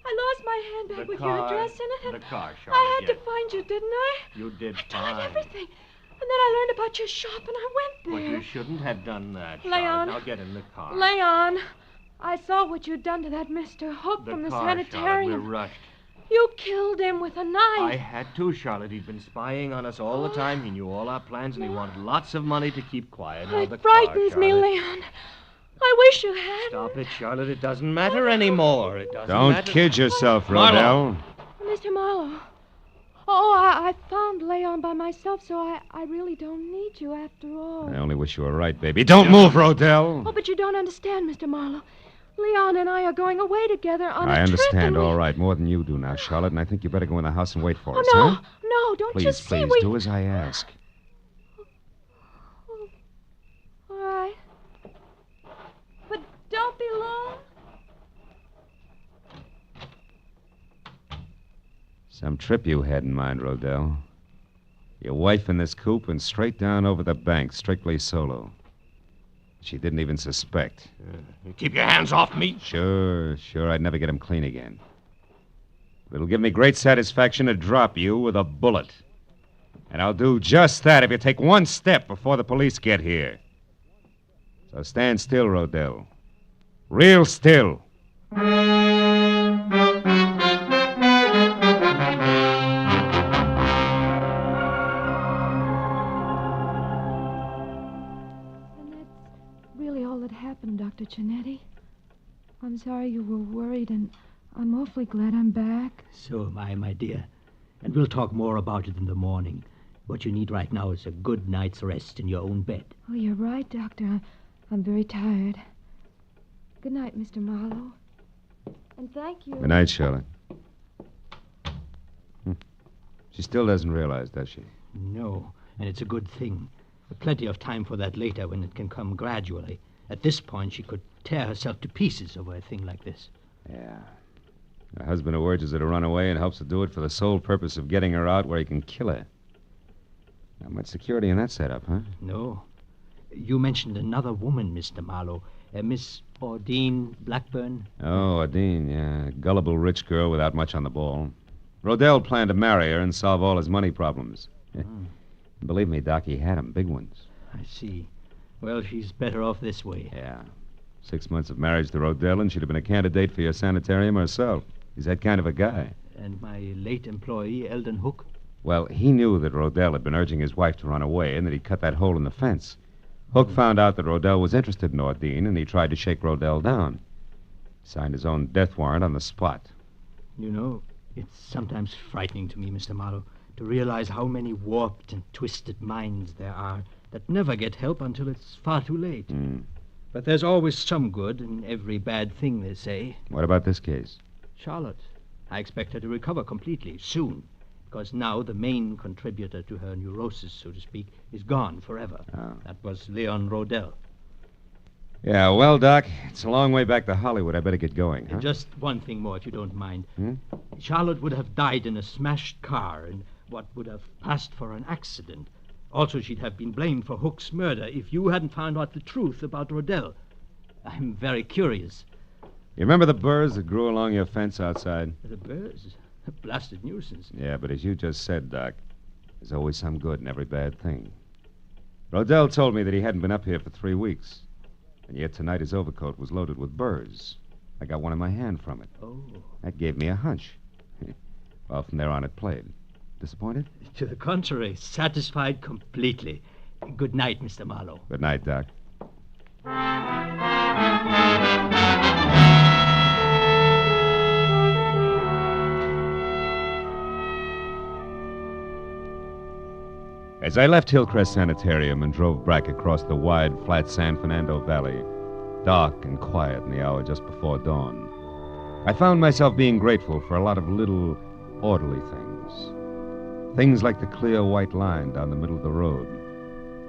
I lost my handbag with your address in it. The car, Charlotte. I had yes. to find you, didn't I? You did I fine. did everything. And then I learned about your shop and I went But there. you shouldn't have done that, Leon. Charlotte. Now get in the car. Leon, I saw what you'd done to that Mr. Hook from the car, sanitarium. Charlotte, we're rushed. You killed him with a knife. I had to, Charlotte. He'd been spying on us all the time. He knew all our plans, and he wanted lots of money to keep quiet. Now, the It frightens car, me, Charlotte. Leon. I wish you had. Stop it, Charlotte. It doesn't matter anymore. It doesn't Don't matter. kid yourself, Rodell. Mr. Marlowe. Oh, I found Leon by myself, so I really don't need you after all. I only wish you were right, baby. Don't move, Rodell. Oh, but you don't understand, Mr. Marlowe. Leon and I are going away together on a I trip. understand, all right, more than you do now, Charlotte, and I think you better go in the house and wait for us, no, huh? no, don't Please, you see please, we... do as I ask. All right. But don't be long. Some trip you had in mind, Rodell. Your wife in this coupe and straight down over the bank, strictly solo. She didn't even suspect. Keep your hands off me. Sure, I'd never get him clean again. It'll give me great satisfaction to drop you with a bullet. And I'll do just that if you take one step before the police get here. So stand still, Rodell. Real still. Really all that happened, Dr. Cianetti. I'm sorry you were worried, and I'm awfully glad I'm back. So am I, my dear. And we'll talk more about it in the morning. What you need right now is a good night's rest in your own bed. Oh, you're right, Doctor. I'm very tired. Good night, Mr. Marlowe. And thank you. Good night, Charlotte. She still doesn't realize, does she? No, and it's a good thing. Plenty of time for that later when it can come gradually. At this point, she could tear herself to pieces over a thing like this. Yeah. Her husband who urges her to run away and helps her do it for the sole purpose of getting her out where he can kill her. Not much security in that setup, huh? No. You mentioned another woman, Mr. Marlowe. Miss Ordine Blackburn. Oh, Adine, yeah. Gullible rich girl without much on the ball. Rodell planned to marry her and solve all his money problems. Believe me, Doc, he had 'em, big ones. I see. Well, she's better off this way. Yeah. 6 months of marriage to Rodell, and she'd have been a candidate for your sanitarium herself. He's that kind of a guy. And my late employee, Eldon Hook? Well, he knew that Rodell had been urging his wife to run away and that he'd cut that hole in the fence. Hook found out that Rodell was interested in Ordine, and he tried to shake Rodell down. Signed his own death warrant on the spot. You know, it's sometimes frightening to me, Mr. Marlowe, to realize how many warped and twisted minds there are that never get help until it's far too late. But there's always some good in every bad thing, they say. What about this case? Charlotte. I expect her to recover completely, soon. Because now the main contributor to her neurosis, so to speak, is gone forever. That was Leon Rodell. Yeah, well, Doc, it's a long way back to Hollywood. I better get going, huh? Just one thing more, if you don't mind. Charlotte would have died in a smashed car, and what would have passed for an accident. Also, she'd have been blamed for Hook's murder if you hadn't found out the truth about Rodell. I'm very curious. You remember the burrs that grew along your fence outside? The birds? A blasted nuisance. Yeah, but as you just said, Doc, there's always some good in every bad thing. Rodell told me that he hadn't been up here for 3 weeks. And yet tonight his overcoat was loaded with burrs. I got one in my hand from it. Oh. That gave me a hunch. Well, from there on it played. Disappointed? To the contrary, satisfied completely. Good night, Mr. Marlowe. Good night, Doc. As I left Hillcrest Sanitarium and drove back across the wide, flat San Fernando Valley, dark and quiet in the hour just before dawn, I found myself being grateful for a lot of little, orderly things. Things like the clear white line down the middle of the road,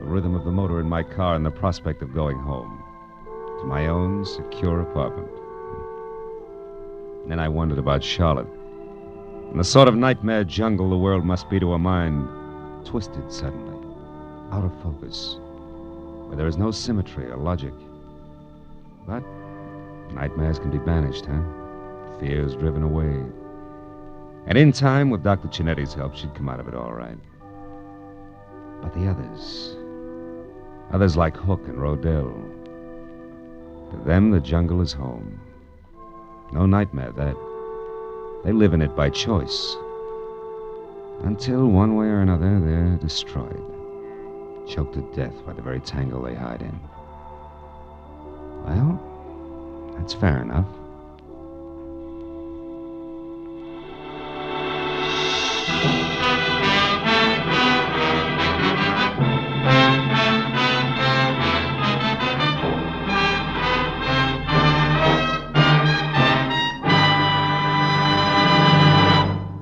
the rhythm of the motor in my car, and the prospect of going home to my own secure apartment. And then I wondered about Charlotte and the sort of nightmare jungle the world must be to a mind twisted suddenly, out of focus, where there is no symmetry or logic. But nightmares can be banished, huh? Fears driven away. And in time, with Dr. Cinetti's help, she'd come out of it all right. But the others like Hook and Rodell, to them the jungle is home. No nightmare, that. They live in it by choice. Until, one way or another, they're destroyed. Choked to death by the very tangle they hide in. Well, that's fair enough.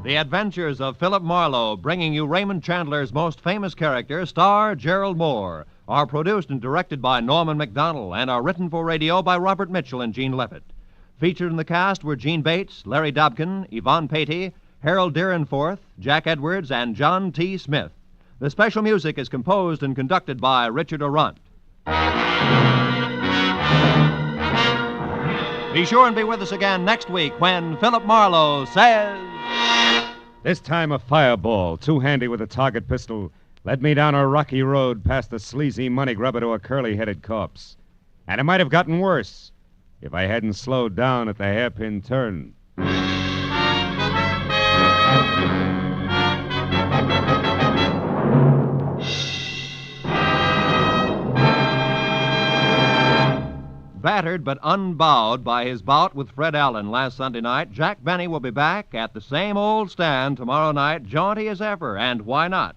The Adventures of Philip Marlowe, bringing you Raymond Chandler's most famous character, star Gerald Moore, are produced and directed by Norman MacDonald and are written for radio by Robert Mitchell and Gene Levitt. Featured in the cast were Gene Bates, Larry Dobkin, Yvonne Patey, Harold Deerenforth, Jack Edwards, and John T. Smith. The special music is composed and conducted by Richard Arant. Be sure and be with us again next week when Philip Marlowe says... This time a fireball, two-handy with a target pistol, led me down a rocky road past the sleazy money grubber to a curly-headed corpse. And it might have gotten worse if I hadn't slowed down at the Hairpin Turn. Battered but unbowed by his bout with Fred Allen last Sunday night, Jack Benny will be back at the same old stand tomorrow night, jaunty as ever, and why not?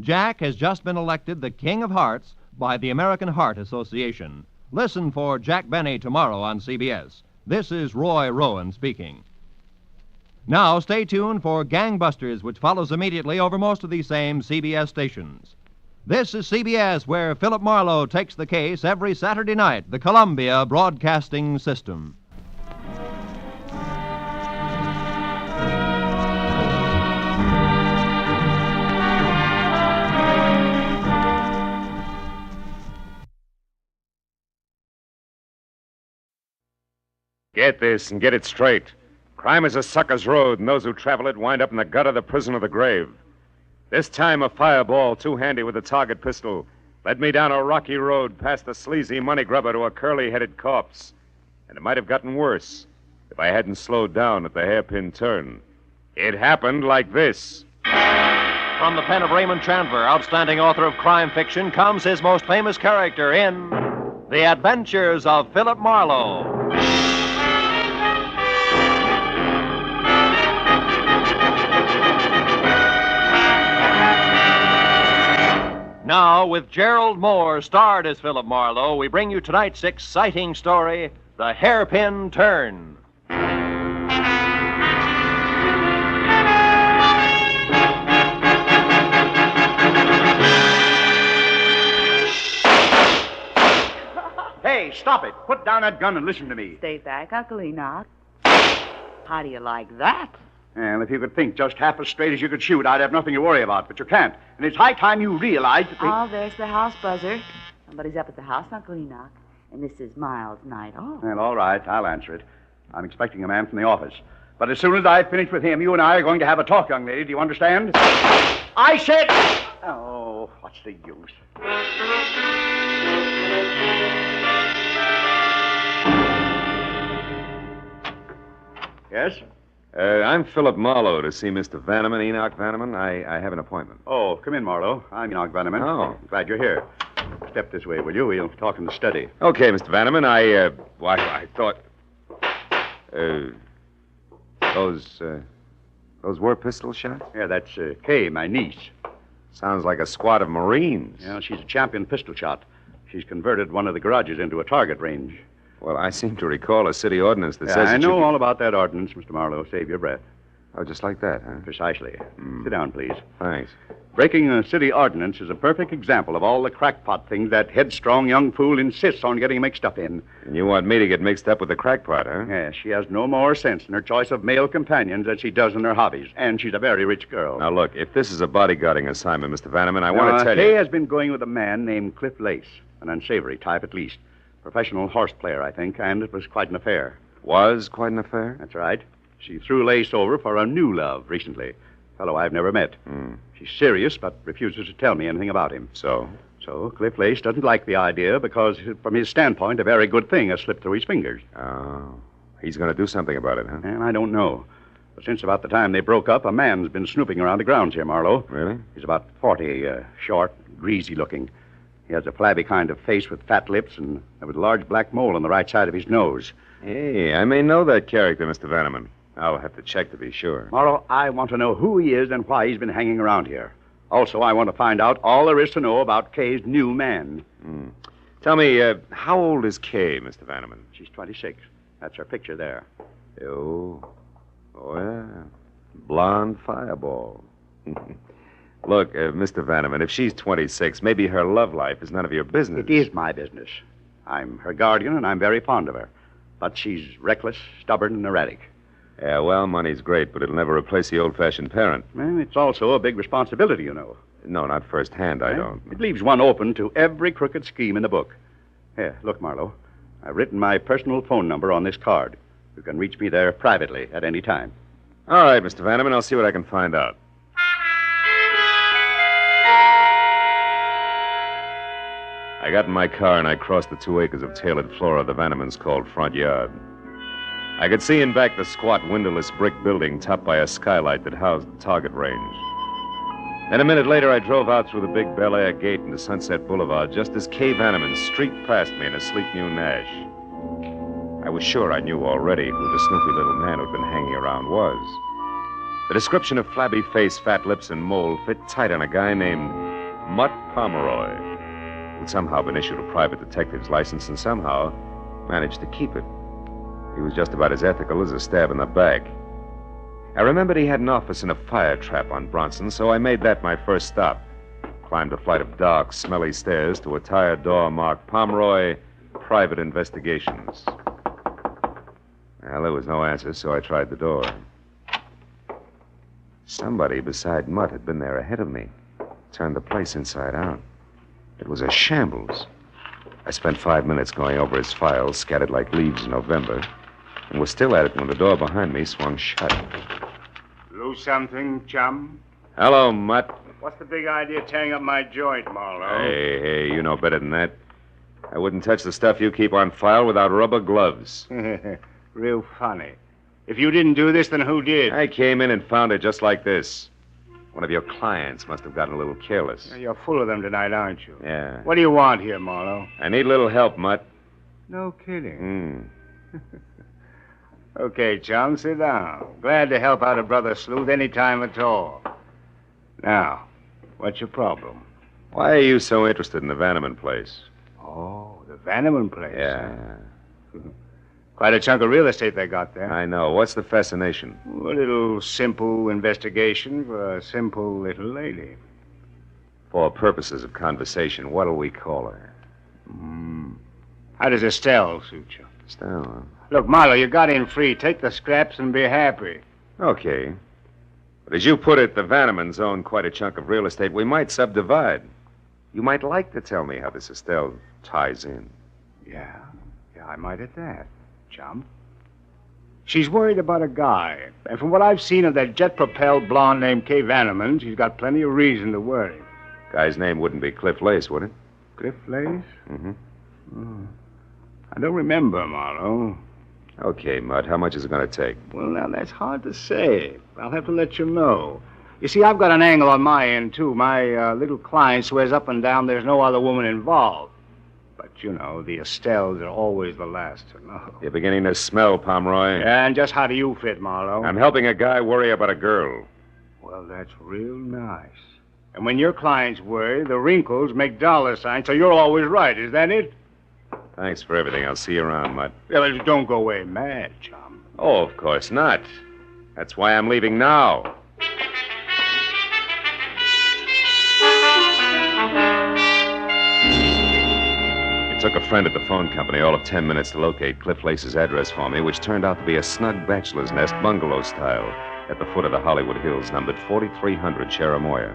Jack has just been elected the King of Hearts by the American Heart Association. Listen for Jack Benny tomorrow on CBS. This is Roy Rowan speaking. Now, stay tuned for Gangbusters, which follows immediately over most of these same CBS stations. This is CBS, where Philip Marlowe takes the case every Saturday night, the Columbia Broadcasting System. Get this and get it straight. Crime is a sucker's road, and those who travel it wind up in the gutter, the prison, or the grave. This time a fireball, two-handy with a target pistol, led me down a rocky road past the sleazy money grubber to a curly-headed corpse. And it might have gotten worse if I hadn't slowed down at the Hairpin Turn. It happened like this. From the pen of Raymond Chandler, outstanding author of crime fiction, comes his most famous character in The Adventures of Philip Marlowe. Now, with Gerald Moore starred as Philip Marlowe, we bring you tonight's exciting story, The Hairpin Turn. Hey, stop it. Put down that gun and listen to me. Stay back, Uncle Enoch. How do you like that? Well, if you could think just half as straight as you could shoot, I'd have nothing to worry about, but you can't. And it's high time you realize that Oh, there's the house buzzer. Somebody's up at the house, Uncle Enoch. And this is Miles' night off. Well, all right, I'll answer it. I'm expecting a man from the office. But as soon as I've finished with him, you and I are going to have a talk, young lady. Do you understand? I said... Oh, Oh, what's the use? Yes? I'm Philip Marlowe to see Mr. Vanneman, Enoch Vanneman. I have an appointment. Oh, come in, Marlowe. I'm Enoch Vanneman. Oh. Glad you're here. Step this way, will you? We'll talk in the study. Okay, Mr. Vanneman. I thought. Those were pistol shots? Yeah, that's Kay, my niece. Sounds like a squad of Marines. Yeah, she's a champion pistol shot. She's converted one of the garages into a target range. Well, I seem to recall a city ordinance that says I it know should be- all about that ordinance, Mr. Marlowe. Save your breath. Oh, just like that, huh? Precisely. Sit down, please. Thanks. Breaking a city ordinance is a perfect example of all the crackpot things that headstrong young fool insists on getting mixed up in. And you want me to get mixed up with the crackpot, huh? Yes, she has no more sense in her choice of male companions than she does in her hobbies. And she's a very rich girl. Now, look, if this is a bodyguarding assignment, Mr. Vanneman, I want to tell Kay you... has been going with a man named Cliff Lace, an unsavory type at least. Professional horse player, I think, and it was quite an affair. Was quite an affair? That's right. She threw Lace over for a new love recently. Fellow I've never met. She's serious, but refuses to tell me anything about him. So Cliff Lace doesn't like the idea because, from his standpoint, a very good thing has slipped through his fingers. Oh. He's going to do something about it, huh? And I don't know. But since about the time they broke up, a man's been snooping around the grounds here, Marlowe. Really? He's about 40, short, greasy looking. He has a flabby kind of face with fat lips and with a large black mole on the right side of his nose. Hey, I may know that character, Mr. Vanneman. I'll have to check to be sure. Marlowe, I want to know who he is and why he's been hanging around here. Also, I want to find out all there is to know about Kay's new man. Tell me, how old is Kay, Mr. Vanneman? She's 26. That's her picture there. Oh, yeah. Blonde fireball. Look, Mr. Vanneman, if she's 26, maybe her love life is none of your business. It is my business. I'm her guardian, and I'm very fond of her. But she's reckless, stubborn, and erratic. Yeah, well, money's great, but it'll never replace the old-fashioned parent. Well, it's also a big responsibility, you know. No, not firsthand, I don't. It leaves one open to every crooked scheme in the book. Here, look, Marlowe. I've written my personal phone number on this card. You can reach me there privately at any time. All right, Mr. Vanneman, I'll see what I can find out. I got in my car and I crossed the 2 acres of tailored flora the Vannemans called front yard. I could see in back the squat, windowless brick building topped by a skylight that housed the target range. Then a minute later, I drove out through the big Bel Air gate into Sunset Boulevard just as Kay Vanneman streaked past me in a sleek new Nash. I was sure I knew already who the snoopy little man who'd been hanging around was. The description of flabby face, fat lips, and mole fit tight on a guy named Mutt Pomeroy, who'd somehow been issued a private detective's license and somehow managed to keep it. He was just about as ethical as a stab in the back. I remembered he had an office in a fire trap on Bronson, so I made that my first stop. Climbed a flight of dark, smelly stairs to a tired door marked Pomeroy, Private Investigations. Well, there was no answer, so I tried the door. Somebody beside Mutt had been there ahead of me. Turned the place inside out. It was a shambles. I spent 5 minutes going over his files, scattered like leaves in November, and was still at it when the door behind me swung shut. Lose something, chum? Hello, Mutt. What's the big idea tearing up my joint, Marlowe? Hey, you know better than that. I wouldn't touch the stuff you keep on file without rubber gloves. Real funny. If you didn't do this, then who did? I came in and found it just like this. One of your clients must have gotten a little careless. You're full of them tonight, aren't you? Yeah. What do you want here, Marlowe? I need a little help, Mutt. No kidding. Okay, chum, sit down. Glad to help out a brother sleuth any time at all. Now, what's your problem? Why are you so interested in the Vanneman place? Oh, the Vanneman place. Yeah. Quite a chunk of real estate they got there. I know. What's the fascination? A little simple investigation for a simple little lady. For purposes of conversation, what'll we call her? How does Estelle suit you? Estelle? Look, Marlowe, you got in free. Take the scraps and be happy. Okay. But as you put it, the Vannemans own quite a chunk of real estate. We might subdivide. You might like to tell me how this Estelle ties in. Yeah, I might at that, chum. She's worried about a guy. And from what I've seen of that jet-propelled blonde named Kay Vanneman, she's got plenty of reason to worry. Guy's name wouldn't be Cliff Lace, would it? Cliff Lace? Mm-hmm. Oh. I don't remember, Marlowe. Okay, Mutt. How much is it going to take? Well, now, that's hard to say. I'll have to let you know. You see, I've got an angle on my end, too. My little client swears up and down there's no other woman involved. But, you know, the Estelles are always the last to know. You're beginning to smell, Pomeroy. Yeah, and just how do you fit, Marlowe? I'm helping a guy worry about a girl. Well, that's real nice. And when your clients worry, the wrinkles make dollar signs, so you're always right. Is that it? Thanks for everything. I'll see you around, Mutt. Yeah, but don't go away mad, chum. Oh, of course not. That's why I'm leaving now. It took a friend at the phone company all of 10 minutes to locate Cliff Lace's address for me, which turned out to be a snug bachelor's nest bungalow style at the foot of the Hollywood Hills, numbered 4300 Cherimoya.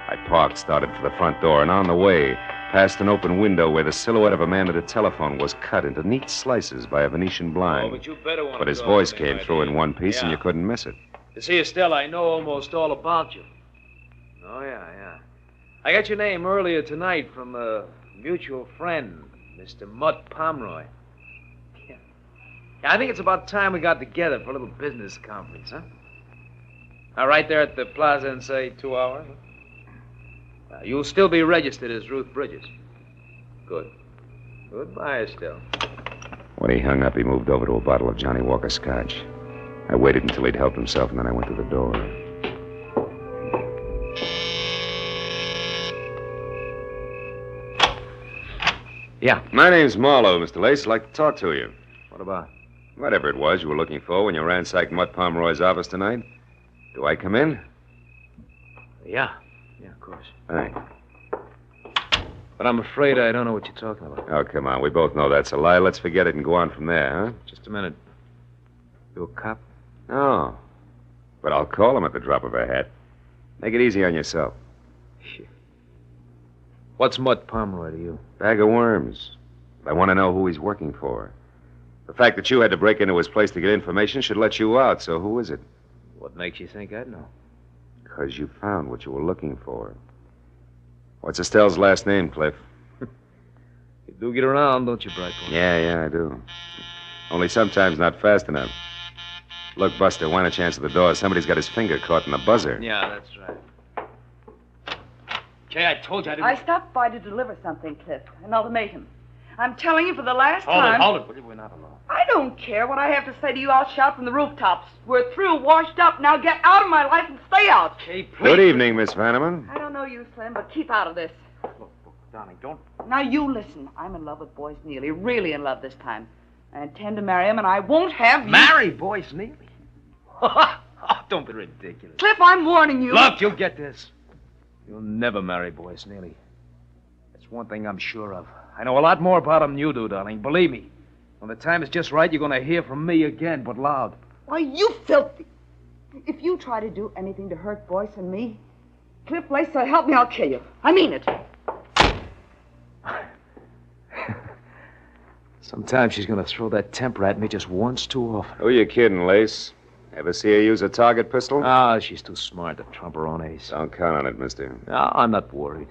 I parked, started for the front door, and on the way, past an open window where the silhouette of a man at a telephone was cut into neat slices by a Venetian blind. But his voice came through in one piece, and you couldn't miss it. You see, Estelle, I know almost all about you. Oh, yeah. I got your name earlier tonight from a mutual friend, Mr. Mutt Pomeroy. Yeah, I think it's about time we got together for a little business conference, huh? Now, right there at the plaza in, say, 2 hours? You'll still be registered as Ruth Bridges. Good. Goodbye, Estelle. When he hung up, he moved over to a bottle of Johnny Walker Scotch. I waited until he'd helped himself, and then I went to the door. Yeah. My name's Marlowe, Mr. Lace. I'd like to talk to you. What about? Whatever it was you were looking for when you ransacked Mutt Pomeroy's office tonight. Do I come in? Yeah, of course. Thanks. But I'm afraid I don't know what you're talking about. Oh, come on. We both know that's a lie. Let's forget it and go on from there, huh? Just a minute. You a cop? No. But I'll call him at the drop of a hat. Make it easy on yourself. What's Mutt Pomeroy to you? Bag of worms. I want to know who he's working for. The fact that you had to break into his place to get information should let you out, so who is it? What makes you think I'd know? Because you found what you were looking for. What's Estelle's last name, Cliff? You do get around, don't you, Brightboy? Yeah, I do. Only sometimes not fast enough. Look, Buster, why don't you answer the door? Somebody's got his finger caught in the buzzer. Yeah, that's right. Jay, I told you I didn't... I stopped by to deliver something, Cliff. An ultimatum. I'm telling you for the last time... Hold it. We're not alone. I don't care what I have to say to you. I'll shout from the rooftops. We're through, washed up. Now get out of my life and stay out. Jay, please. Good evening, Miss Vanneman. I don't know you, Slim, but keep out of this. Look, darling, don't... Now you listen. I'm in love with Boyce Neely. Really in love this time. I intend to marry him, and I won't have you... Marry Boyce Neely? Don't be ridiculous. Cliff, I'm warning you. Look, you'll get this. You'll never marry Boyce Neely. That's one thing I'm sure of. I know a lot more about him than you do, darling. Believe me. When the time is just right, you're going to hear from me again, but loud. Why, you filthy... If you try to do anything to hurt Boyce and me, Cliff Lace, help me, I'll kill you. I mean it. Sometimes she's going to throw that temper at me just once too often. Who you kidding, Lace? Ever see her use a target pistol? Ah, she's too smart to trump her own ace. Don't count on it, mister. No, I'm not worried.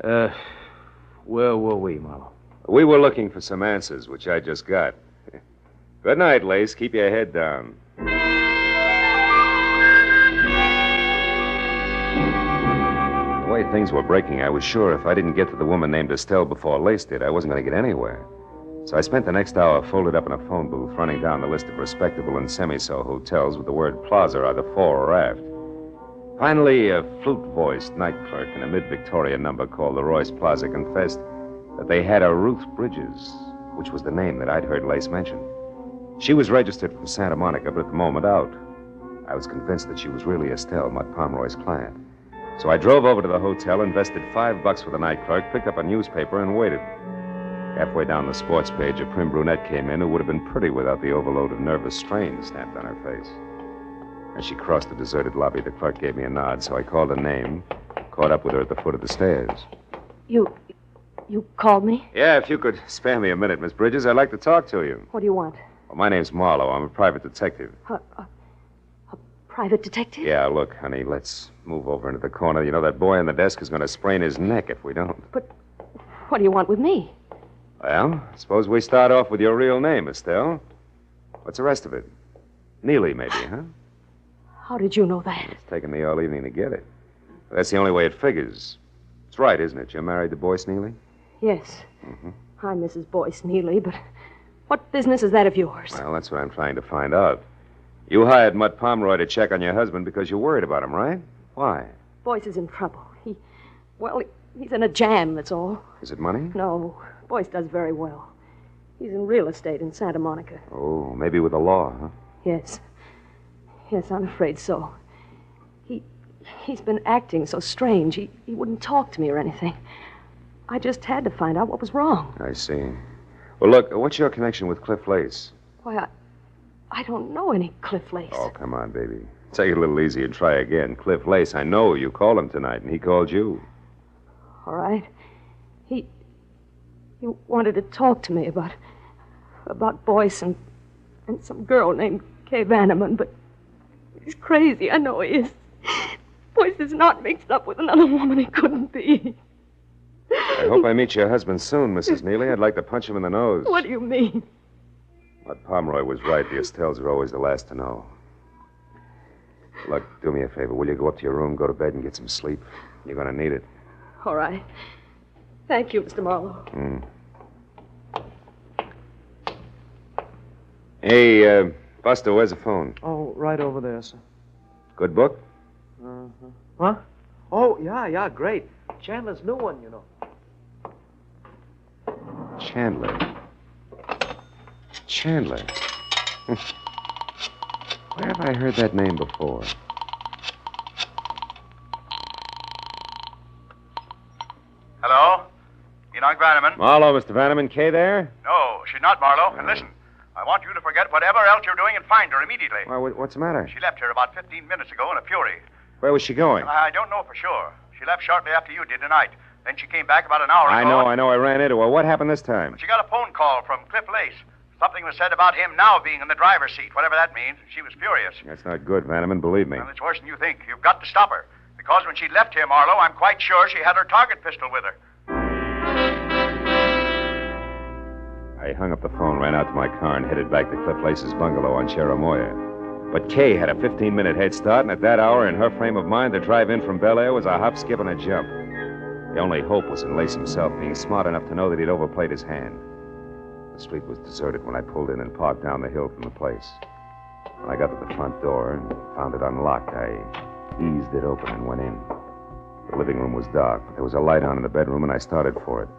Where were we, Marlowe? We were looking for some answers, which I just got. Good night, Lace. Keep your head down. The way things were breaking, I was sure if I didn't get to the woman named Estelle before Lace did, I wasn't going to get anywhere. So I spent the next hour folded up in a phone booth, running down the list of respectable and semi-so hotels with the word plaza either fore or aft. Finally, a flute-voiced night clerk in a mid-Victoria number called the Royce Plaza confessed that they had a Ruth Bridges, which was the name that I'd heard Lace mention. She was registered from Santa Monica, but at the moment out. I was convinced that she was really Estelle, Mutt Pomeroy's client. So I drove over to the hotel, invested $5 for the night clerk, picked up a newspaper, and waited. Halfway down the sports page, a prim brunette came in who would have been pretty without the overload of nervous strain stamped on her face. As she crossed the deserted lobby, the clerk gave me a nod, so I called her name, caught up with her at the foot of the stairs. You called me? Yeah, if you could spare me a minute, Miss Bridges, I'd like to talk to you. What do you want? Well, my name's Marlowe. I'm a private detective. private detective? Yeah, look, honey, let's move over into the corner. You know, that boy on the desk is going to sprain his neck if we don't. But what do you want with me? Well, suppose we start off with your real name, Estelle. What's the rest of it? Neely, maybe, huh? How did you know that? It's taken me all evening to get it. But that's the only way it figures. It's right, isn't it? You're married to Boyce Neely? Yes. Mm-hmm. I'm Mrs. Boyce Neely, but what business is that of yours? Well, that's what I'm trying to find out. You hired Mutt Pomeroy to check on your husband because you're worried about him, right? Why? Boyce is in trouble. He's in a jam, that's all. Is it money? No, Boyce does very well. He's in real estate in Santa Monica. Oh, maybe with the law, huh? Yes. Yes, I'm afraid so. He's been acting so strange. He wouldn't talk to me or anything. I just had to find out what was wrong. I see. Well, look, what's your connection with Cliff Lace? Why, I don't know any Cliff Lace. Oh, come on, baby. Take it a little easy and try again. Cliff Lace, I know you called him tonight, and he called you. All right. He wanted to talk to me about Boyce and some girl named Kay Vanneman, but he's crazy. I know he is. Boyce is not mixed up with another woman. He couldn't be. I hope I meet your husband soon, Mrs. Neely. I'd like to punch him in the nose. What do you mean? But Pomeroy was right. The Estelles are always the last to know. Look, do me a favor. Will you go up to your room, go to bed, and get some sleep? You're going to need it. All right. Thank you, Mr. Marlowe. Hey, Buster, where's the phone? Oh, right over there, sir. Good book? Uh-huh. Huh? Oh, yeah, great. Chandler's new one, you know. Chandler. Where have I heard that name before? Hello? Enoch Vanneman? Marlowe, Mr. Vanneman. Kay there? No, she's not, Marlowe. And listen, I want you to forget whatever else you're doing and find her immediately. Why, what's the matter? She left here about 15 minutes ago in a fury. Where was she going? I don't know for sure. She left shortly after you did tonight. Then she came back about an hour ago. I know. I ran into her. What happened this time? She got a phone call from Cliff Lace. Something was said about him now being in the driver's seat, whatever that means. She was furious. That's not good, Vanneman. Believe me. Well, it's worse than you think. You've got to stop her. Because when she left here, Marlowe, I'm quite sure she had her target pistol with her. I hung up the phone, ran out to my car, and headed back to Cliff Lace's bungalow on Cherimoya. But Kay had a 15-minute head start, and at that hour, in her frame of mind, the drive in from Bel Air was a hop, skip, and a jump. The only hope was in Lace himself being smart enough to know that he'd overplayed his hand. The street was deserted when I pulled in and parked down the hill from the place. When I got to the front door and found it unlocked, I eased it open and went in. The living room was dark, but there was a light on in the bedroom, and I started for it.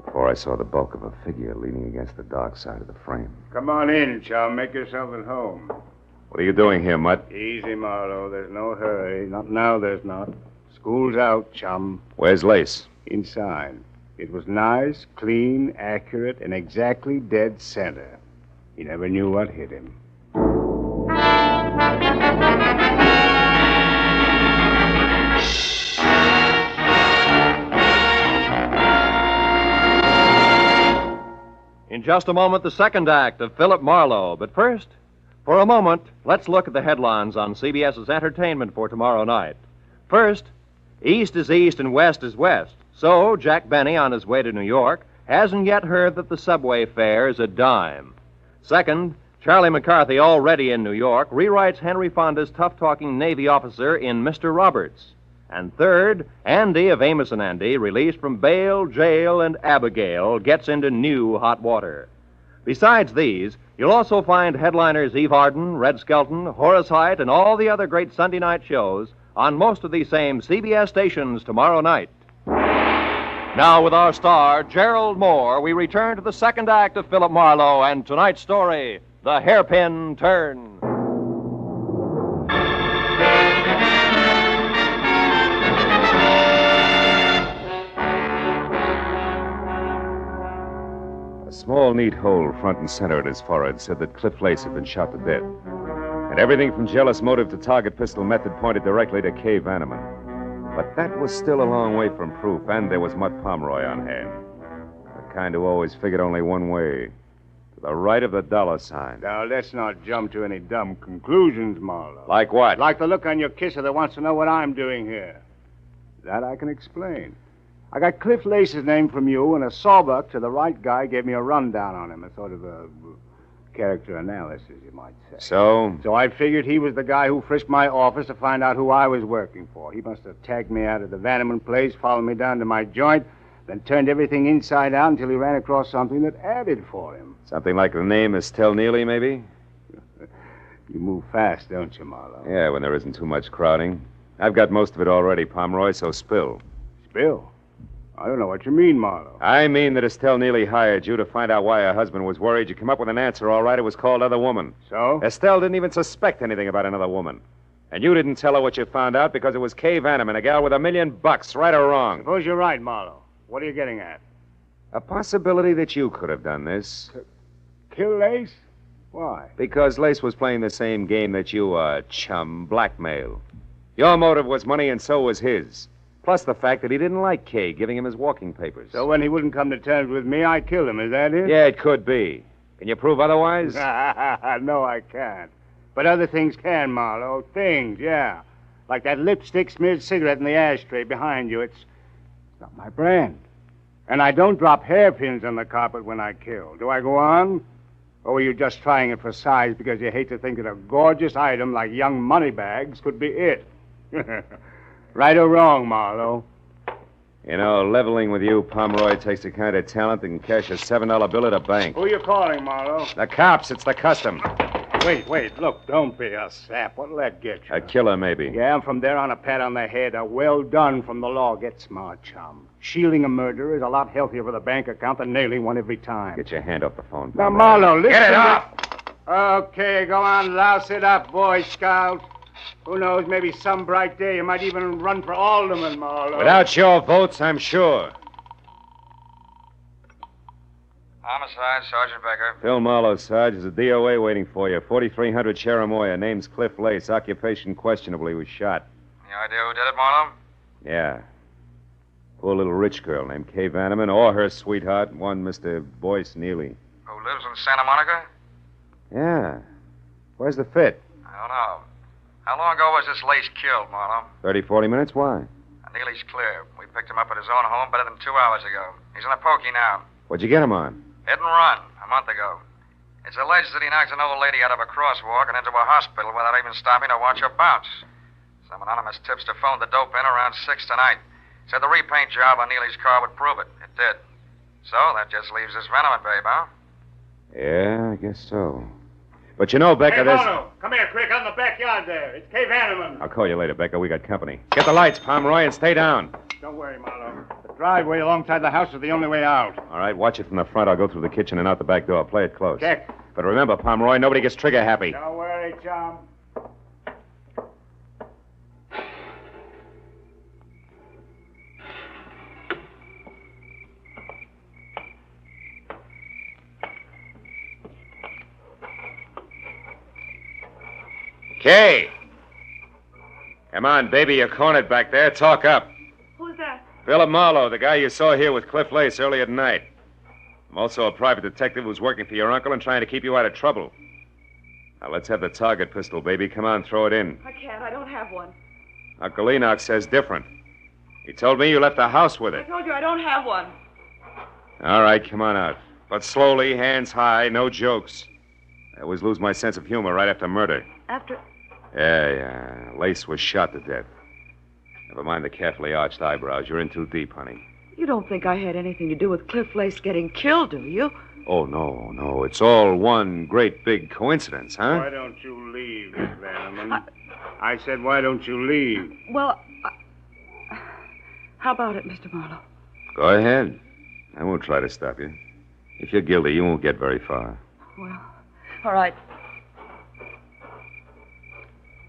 Before I saw the bulk of a figure leaning against the dark side of the frame. Come on in, chum. Make yourself at home. What are you doing here, Mutt? Easy, Marlowe. There's no hurry. Not now, there's not. School's out, chum. Where's Lace? Inside. It was nice, clean, accurate, and exactly dead center. He never knew what hit him. In just a moment, the second act of Philip Marlowe. But first, for a moment, let's look at the headlines on CBS's entertainment for tomorrow night. First, East is East and West is West. So, Jack Benny, on his way to New York, hasn't yet heard that the subway fare is a dime. Second, Charlie McCarthy, already in New York, rewrites Henry Fonda's tough-talking Navy officer in Mr. Roberts. And third, Andy of Amos and Andy, released from bail, jail, and Abigail, gets into new hot water. Besides these, you'll also find headliners Eve Arden, Red Skelton, Horace Heidt, and all the other great Sunday night shows on most of these same CBS stations tomorrow night. Now, with our star, Gerald Moore, we return to the second act of Philip Marlowe and tonight's story, The Hairpin Turn. A small, neat hole front and center at his forehead said that Cliff Lace had been shot to death. And everything from jealous motive to target pistol method pointed directly to Kay Vanneman. But that was still a long way from proof, and there was Mutt Pomeroy on hand. The kind who always figured only one way, to To the right of the dollar sign. Now, let's not jump to any dumb conclusions, Marlowe. Like what? Like the look on your kisser that wants to know what I'm doing here. That I can explain. I got Cliff Lace's name from you, and a sawbuck to the right guy gave me a rundown on him, a sort of a character analysis, you might say. So? So I figured he was the guy who frisked my office to find out who I was working for. He must have tagged me out of the Vanneman place, followed me down to my joint, then turned everything inside out until he ran across something that added for him. Something like the name Estelle Neely, maybe? You move fast, don't you, Marlowe? Yeah, when there isn't too much crowding. I've got most of it already, Pomeroy, so spill. Spill? I don't know what you mean, Marlowe. I mean that Estelle Neely hired you to find out why her husband was worried. You come up with an answer, all right. It was called Other Woman. So? Estelle didn't even suspect anything about another woman. And you didn't tell her what you found out because it was Kay Vanneman, a gal with $1 million, right or wrong. Suppose you're right, Marlowe. What are you getting at? A possibility that you could have done this. Kill Lace? Why? Because Lace was playing the same game that you are, chum, blackmail. Your motive was money, and so was his. Plus the fact that he didn't like Kay giving him his walking papers. So when he wouldn't come to terms with me, I killed him. Is that it? Yeah, it could be. Can you prove otherwise? No, I can't. But other things can, Marlowe. Things, yeah. Like that lipstick-smeared cigarette in the ashtray behind you. It's not my brand. And I don't drop hairpins on the carpet when I kill. Do I go on? Or were you just trying it for size because you hate to think that a gorgeous item like young moneybags could be it? Right or wrong, Marlowe? You know, leveling with you, Pomeroy, takes the kind of talent that can cash a $7 bill at a bank. Who you calling, Marlowe? The cops. It's the custom. Wait. Look, don't be a sap. What'll that get you? A killer, maybe. Yeah, and from there on, a pat on the head. A well done from the law. Get smart, chum. Shielding a murderer is a lot healthier for the bank account than nailing one every time. Get your hand off the phone, Now, Pomeroy. Marlowe, listen. Get it to- off! Okay, go on, louse it up, Boy Scout. Who knows, maybe some bright day you might even run for alderman, Marlowe. Without your votes, I'm sure. Homicide, Sergeant Becker. Phil Marlowe, Sarge, is a DOA waiting for you. 4300 Cherimoya. Name's Cliff Lace. Occupation questionably. Was shot. Any idea who did it, Marlowe? Yeah. Poor little rich girl named Kay Vanneman, or her sweetheart, one Mr. Boyce Neely. Who lives in Santa Monica? Yeah. Where's the fit? I don't know. How long ago was this Lace killed, Marlowe? 30, 40 minutes? Why? Neely's clear. We picked him up at his own home better than 2 hours ago. He's in a pokey now. What'd you get him on? Hit and run, a month ago. It's alleged that he knocked an old lady out of a crosswalk and into a hospital without even stopping to watch her bounce. Some anonymous tipster phoned the dope in around 6 tonight. Said the repaint job on Neely's car would prove it. It did. So that just leaves this Vanneman babe, huh? Yeah, I guess so. But you know, Becca, there's... Marlowe, come here, quick, out in the backyard there. It's Kay Vanneman. I'll call you later, Becca. We got company. Get the lights, Pomeroy, and stay down. Don't worry, Marlowe. The driveway alongside the house is the only way out. All right, watch it from the front. I'll go through the kitchen and out the back door. Play it close. Check. But remember, Pomeroy, nobody gets trigger happy. Don't worry, chum. Kay! Come on, baby. You're cornered back there. Talk up. Who's that? Philip Marlowe, the guy you saw here with Cliff Lace earlier tonight. I'm also a private detective who's working for your uncle and trying to keep you out of trouble. Now, let's have the target pistol, baby. Come on, throw it in. I can't. I don't have one. Uncle Enoch says different. He told me you left the house with I it. told you I don't have one. All right, come on out. But slowly, hands high, no jokes. I always lose my sense of humor right after murder. After... Yeah. Lace was shot to death. Never mind the carefully arched eyebrows. You're in too deep, honey. You don't think I had anything to do with Cliff Lace getting killed, do you? Oh, no. It's all one great big coincidence, huh? Why don't you leave, Miss Vanneman? I said, why don't you leave? Well, how about it, Mr. Marlowe? Go ahead. I won't try to stop you. If you're guilty, you won't get very far. Well, all right.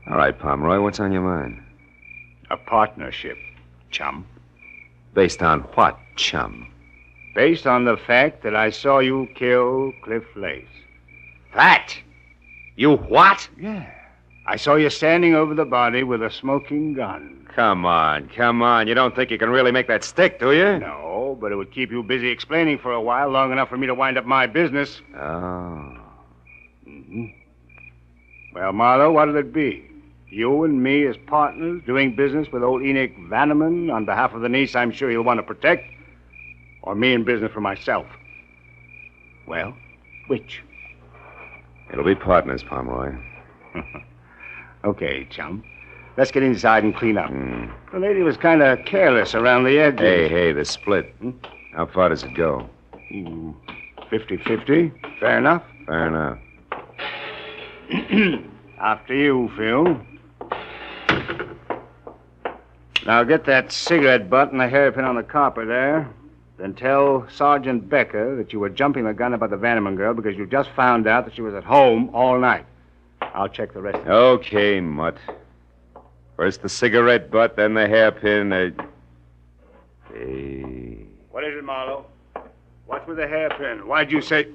All right, Pomeroy, what's on your mind? A partnership, chum. Based on what, chum? Based on the fact that I saw you kill Cliff Lace. Fact? You what? Yeah. I saw you standing over the body with a smoking gun. Come on. You don't think you can really make that stick, do you? No, but it would keep you busy explaining for a while, long enough for me to wind up my business. Oh. Mm-hmm. Well, Marlowe, what'll it be? You and me as partners doing business with old Enoch Vanneman on behalf of the niece I'm sure he'll want to protect? Or me in business for myself? Well, which? It'll be partners, Pomeroy. Okay, chum. Let's get inside and clean up. The lady was kind of careless around the edges. Hey, the split. How far does it go? 50-50. Fair enough? Fair enough. After you, Phil. Now get that cigarette butt and the hairpin on the copper there. Then tell Sergeant Becker that you were jumping the gun about the Vanneman girl because you just found out that she was at home all night. I'll check the rest of it. Okay, Mutt. First the cigarette butt, then the hairpin. Hey. What is it, Marlowe? What's with the hairpin? Why'd you say...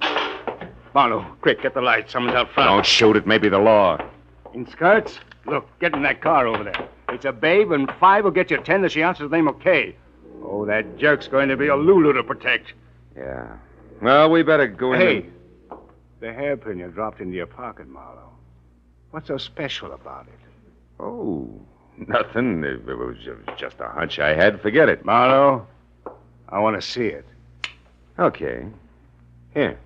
Marlowe, quick, get the light. Someone's out front. Don't shoot. It may be the law. In skirts? Look, get in that car over there. It's a babe, and 5 will get you 10 that she answers the name of Kay. Oh, that jerk's going to be a Lulu to protect. Yeah. Well, we better go in. Hey, the hairpin you dropped into your pocket, Marlowe. What's so special about it? Oh, nothing. It was just a hunch I had. Forget it. Marlowe, I want to see it. Okay. Here.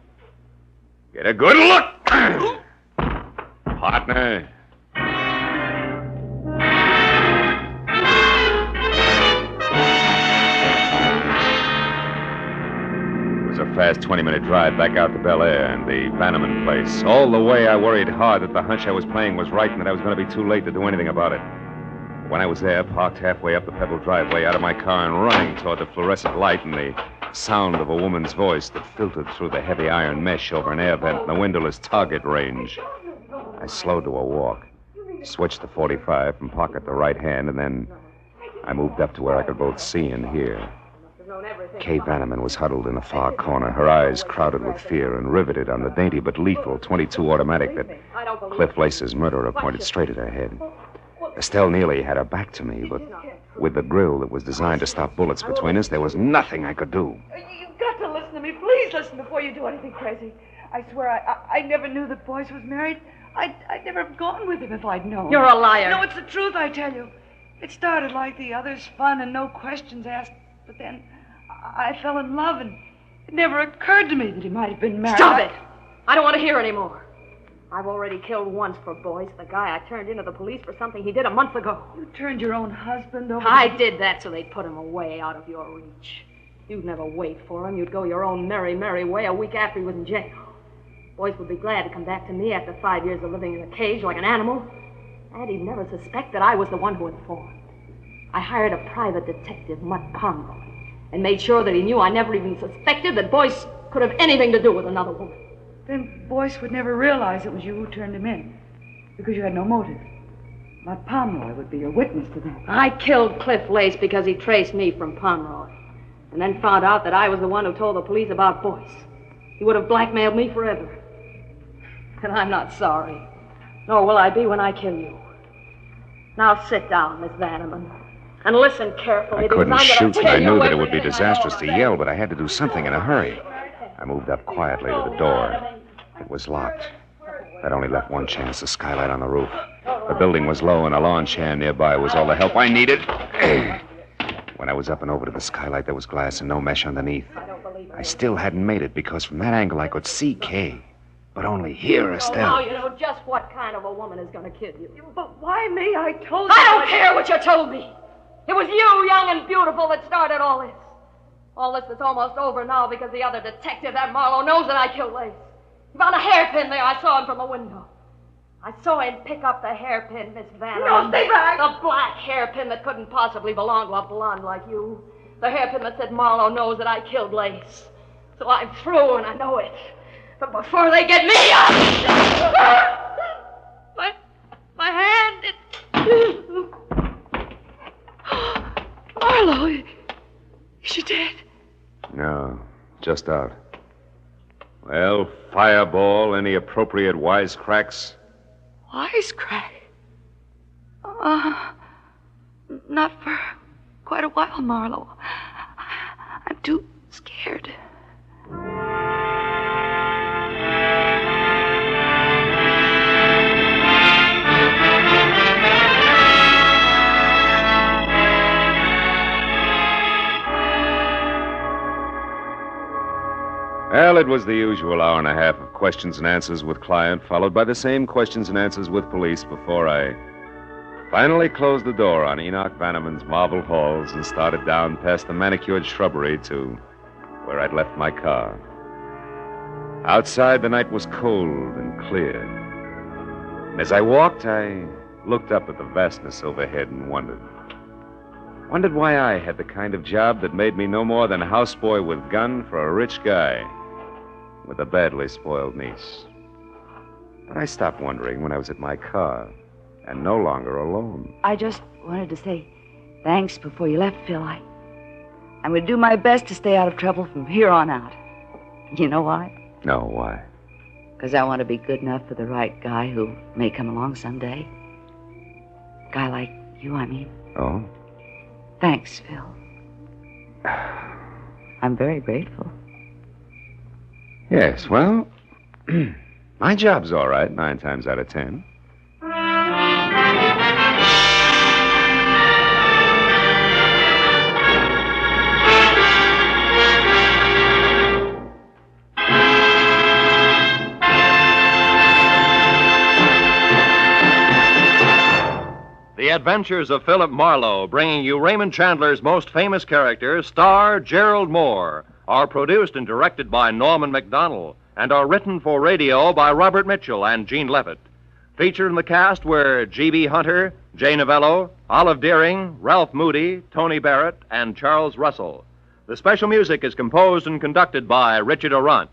Get a good look. Partner. A fast 20-minute drive back out to Bel Air and the Vanneman place. All the way, I worried hard that the hunch I was playing was right and that I was going to be too late to do anything about it. When I was there, parked halfway up the pebbled driveway, out of my car and running toward the fluorescent light and the sound of a woman's voice that filtered through the heavy iron mesh over an air vent in the windowless target range, I slowed to a walk, switched to 45 from pocket to right hand, and then I moved up to where I could both see and hear. Kay Vanneman was huddled in a far corner, her eyes crowded with fear and riveted on the dainty but lethal .22 automatic that Cliff Lace's murderer pointed straight at her head. Estelle Neely had her back to me, but with the grill that was designed to stop bullets between us, there was nothing I could do. You've got to listen to me. Please listen before you do anything crazy. I swear I never knew that Boyce was married. I'd never have gone with him if I'd known. You're a liar. No, it's the truth, I tell you. It started like the others, fun and no questions asked, but then I fell in love, and it never occurred to me that he might have been married. Stop it! I don't want to hear any more. I've already killed once for Boyce, the guy I turned into the police for something he did a month ago. You turned your own husband over... I did that so they'd put him away out of your reach. You'd never wait for him. You'd go your own merry, merry way a week after he was in jail. Boyce would be glad to come back to me after 5 years of living in a cage like an animal. And he'd never suspect that I was the one who informed. I hired a private detective, Mutt Pomeroy, and made sure that he knew I never even suspected that Boyce could have anything to do with another woman. Then Boyce would never realize it was you who turned him in, because you had no motive. Mutt Pomeroy would be your witness to that. I killed Cliff Lace because he traced me from Pomeroy, and then found out that I was the one who told the police about Boyce. He would have blackmailed me forever. And I'm not sorry, nor will I be when I kill you. Now sit down, Miss Vanneman. And listen carefully. I couldn't shoot, and I knew that it would be disastrous to yell, but I had to do something in a hurry. I moved up quietly to the door. It was locked. That only left one chance, the skylight on the roof. The building was low, and a lawn chair nearby was all the help I needed. When I was up and over to the skylight, there was glass and no mesh underneath. I still hadn't made it, because from that angle I could see Kay, but only hear Estelle. Now you know just what kind of a woman is going to kill you. But why me? I told you... I don't care what you told me. It was you, young and beautiful, that started all this. All this that's almost over now because the other detective, that Marlowe, knows that I killed Lace. He found a hairpin there. I saw him from the window. I saw him pick up the hairpin, Miss Vanneman. No, stay back! The black hairpin that couldn't possibly belong to a blonde like you. The hairpin that said Marlowe knows that I killed Lace. So I'm through, and I know it. But before they get me, my hand, Marlowe, is she dead? No, just out. Well, fireball, any appropriate wisecracks? Wisecrack? Not for quite a while, Marlowe. I'm too scared. Well, it was the usual hour and a half of questions and answers with client, followed by the same questions and answers with police before I finally closed the door on Enoch Vanneman's marble halls and started down past the manicured shrubbery to where I'd left my car. Outside, the night was cold and clear. And as I walked, I looked up at the vastness overhead and wondered why I had the kind of job that made me no more than houseboy with gun for a rich guy with a badly spoiled niece. But I stopped wondering when I was at my car and no longer alone. I just wanted to say thanks before you left, Phil. I'm going to do my best to stay out of trouble from here on out. You know why? No, why? Because I want to be good enough for the right guy who may come along someday. A guy like you, I mean. Oh? Thanks, Phil. I'm very grateful. Yes, well, my job's all right 9 times out of 10. The Adventures of Philip Marlowe, bringing you Raymond Chandler's most famous character, star Gerald Moore, are produced and directed by Norman MacDonald and are written for radio by Robert Mitchell and Gene Levitt. Featured in the cast were G.B. Hunter, Jay Novello, Olive Deering, Ralph Moody, Tony Barrett, and Charles Russell. The special music is composed and conducted by Richard Arant.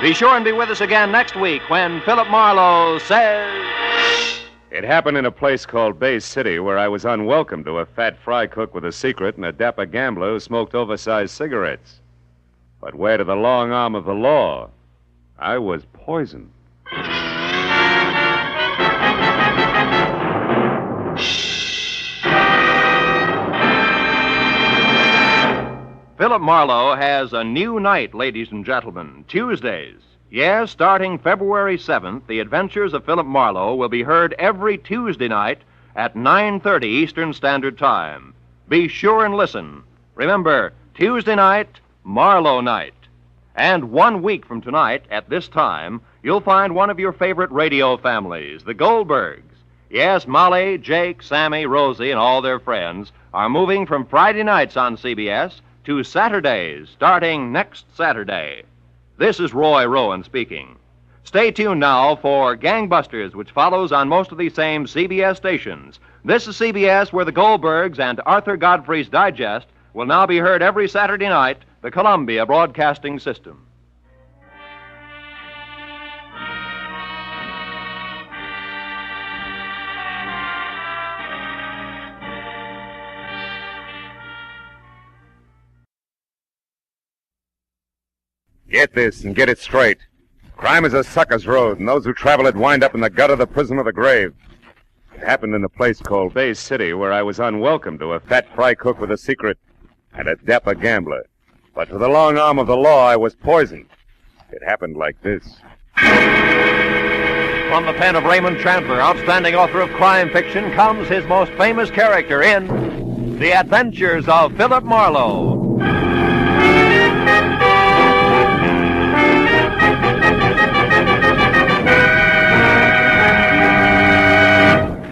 Be sure and be with us again next week when Philip Marlowe says... It happened in a place called Bay City where I was unwelcome to a fat fry cook with a secret and a dapper gambler who smoked oversized cigarettes. But where to the long arm of the law, I was poisoned. Philip Marlowe has a new night, ladies and gentlemen, Tuesdays. Yes, starting February 7th, The Adventures of Philip Marlowe will be heard every Tuesday night at 9:30 Eastern Standard Time. Be sure and listen. Remember, Tuesday night, Marlowe night. And 1 week from tonight, at this time, you'll find one of your favorite radio families, the Goldbergs. Yes, Molly, Jake, Sammy, Rosie, and all their friends are moving from Friday nights on CBS to Saturdays, starting next Saturday. This is Roy Rowan speaking. Stay tuned now for Gangbusters, which follows on most of the same CBS stations. This is CBS, where the Goldbergs and Arthur Godfrey's Digest will now be heard every Saturday night, the Columbia Broadcasting System. Get this and get it straight. Crime is a sucker's road, and those who travel it wind up in the gut of the prison of the grave. It happened in a place called Bay City, where I was unwelcome to a fat fry cook with a secret and a dapper gambler. But to the long arm of the law, I was poisoned. It happened like this. From the pen of Raymond Chandler, outstanding author of crime fiction, comes his most famous character in The Adventures of Philip Marlowe.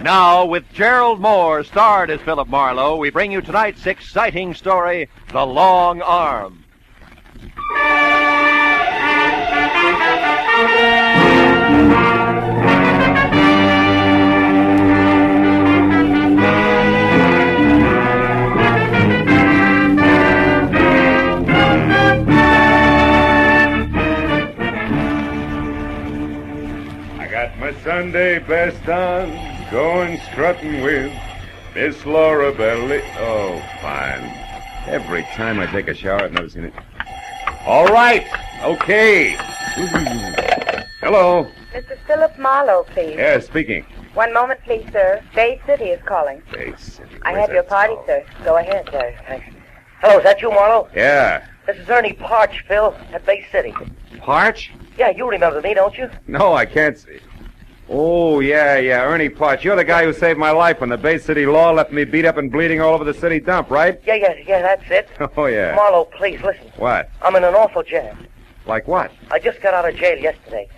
Now, with Gerald Moore starred as Philip Marlowe, we bring you tonight's exciting story, The Long Arm. I got my Sunday best on, going strutting with Miss Laura Belly. Oh, fine. Every time I take a shower, I've never seen it. All right. Okay. Hello. Mr. Philip Marlowe, please. Yeah, speaking. One moment, please, sir. Bay City is calling. Bay City. I Where's have your that party, town? sir. Go ahead. Thanks. Hello, is that you, Marlowe? Yeah. This is Ernie Parch, Phil, at Bay City. Parch? Yeah, you remember me, don't you? No, I can't see. Oh, yeah, Ernie Parch. You're the guy who saved my life when the Bay City law left me beat up and bleeding all over the city dump, right? Yeah, that's it. Oh, yeah. Marlowe, please, listen. What? I'm in an awful jam. Like what? I just got out of jail yesterday.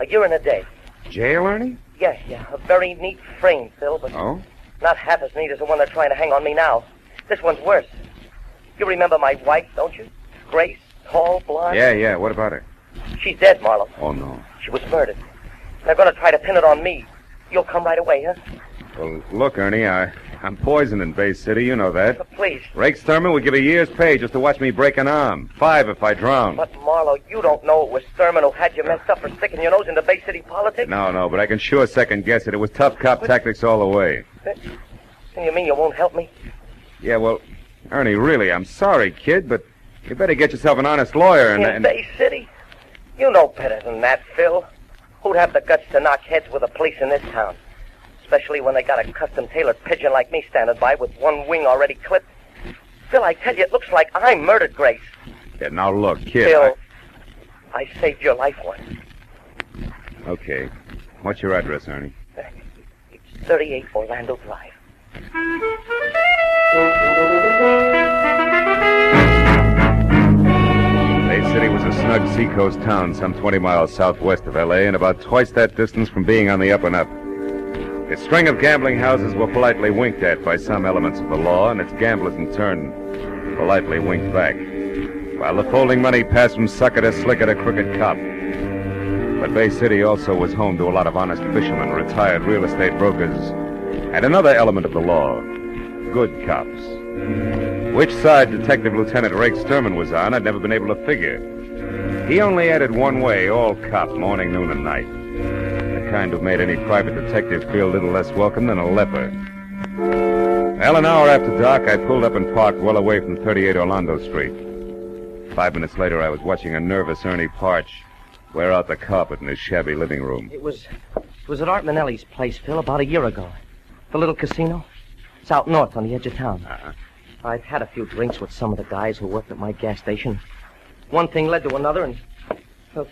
A year and a day. Jail, Ernie? Yeah. A very neat frame, Phil, but Oh? not half as neat as the one they're trying to hang on me now. This one's worse. You remember my wife, don't you? Grace, tall, blonde. Yeah. What about her? She's dead, Marlowe. Oh, no. She was murdered. They're going to try to pin it on me. You'll come right away, huh? Well, look, Ernie, I'm poisoned in Bay City. You know that. Please. Rake Sturman would give a year's pay just to watch me break an arm. 5 if I drown. But, Marlowe, you don't know it was Thurman who had you messed up for sticking your nose into Bay City politics? No, but I can sure second guess it. It was tough cop tactics all the way. And you mean you won't help me? Yeah, well, Ernie, really, I'm sorry, kid, but you better get yourself an honest lawyer In Bay City? You know better than that, Phil. Who'd have the guts to knock heads with the police in this town? Especially when they got a custom-tailored pigeon like me standing by with one wing already clipped. Phil, I tell you, it looks like I murdered Grace. Yeah, now look, kid. Phil, I saved your life once. Okay. What's your address, Ernie? It's 38 Orlando Drive. Bay City was a snug seacoast town some 20 miles southwest of L.A. and about twice that distance from being on the up and up. Its string of gambling houses were politely winked at by some elements of the law, and its gamblers in turn politely winked back, while the folding money passed from sucker to slicker to crooked cop. But Bay City also was home to a lot of honest fishermen, retired real estate brokers, and another element of the law, good cops. Which side Detective Lieutenant Rake Sturman was on, I'd never been able to figure. He only added one way, all cop, morning, noon, and night. The kind who made any private detective feel a little less welcome than a leper. Well, an hour after dark, I pulled up and parked well away from 38 Orlando Street. 5 minutes later, I was watching a nervous Ernie Parch wear out the carpet in his shabby living room. It was at Art Manelli's place, Phil, about a year ago. The little casino. It's out north on the edge of town. I'd had a few drinks with some of the guys who worked at my gas station. One thing led to another, and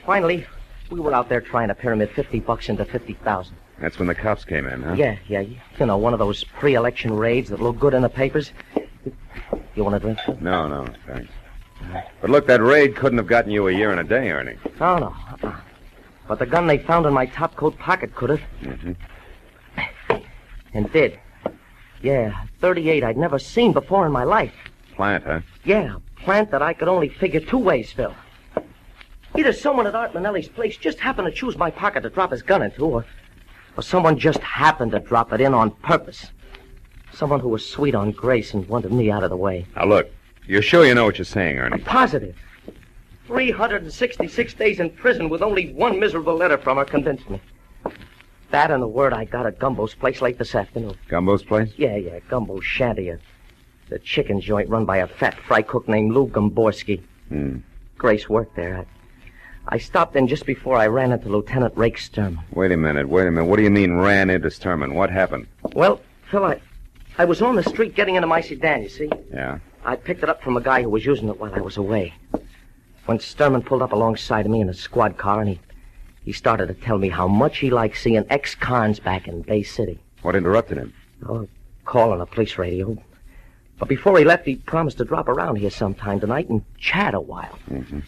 finally, we were out there trying to pyramid $50 into $50,000. That's when the cops came in, huh? Yeah. You know, one of those pre-election raids that look good in the papers. You want a drink, Phil? No, thanks. But look, that raid couldn't have gotten you a year and a day, Ernie. No. But the gun they found in my topcoat pocket could have. Mm-hmm. And did. Yeah, 38 I'd never seen before in my life. Plant, huh? Yeah, a plant that I could only figure two ways, Phil. Either someone at Art Manelli's place just happened to choose my pocket to drop his gun into, or someone just happened to drop it in on purpose. Someone who was sweet on Grace and wanted me out of the way. Now, look, you're sure you know what you're saying, Ernie? I'm positive. 366 days in prison with only one miserable letter from her convinced me. That and the word I got at Gumbo's place late this afternoon. Gumbo's place? Yeah, Gumbo's shanty. The chicken joint run by a fat fry cook named Lou Gomborski. Grace worked there. I stopped in just before I ran into Lieutenant Rake Sturman. Wait a minute. What do you mean ran into Sturman? What happened? Well, Phil, I was on the street getting into my sedan, you see? Yeah? I picked it up from a guy who was using it while I was away. When Sturman pulled up alongside of me in a squad car, and he started to tell me how much he liked seeing ex-cons back in Bay City. What interrupted him? Oh, calling a police radio. But before he left, he promised to drop around here sometime tonight and chat a while. Mm-hmm.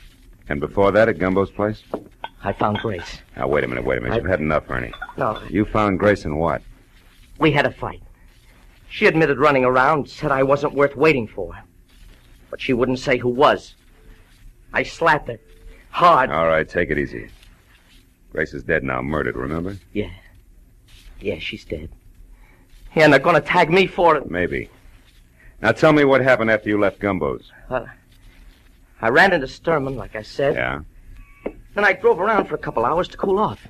And before that, at Gumbo's place? I found Grace. Now, wait a minute. You've had enough, Ernie. No. You found Grace in what? We had a fight. She admitted running around, said I wasn't worth waiting for. But she wouldn't say who was. I slapped her. Hard. All right, take it easy. Grace is dead now, murdered, remember? Yeah. Yeah, she's dead. Yeah, and they're going to tag me for it. Maybe. Now tell me what happened after you left Gumbo's. I ran into Sturman, like I said. Yeah? Then I drove around for a couple hours to cool off.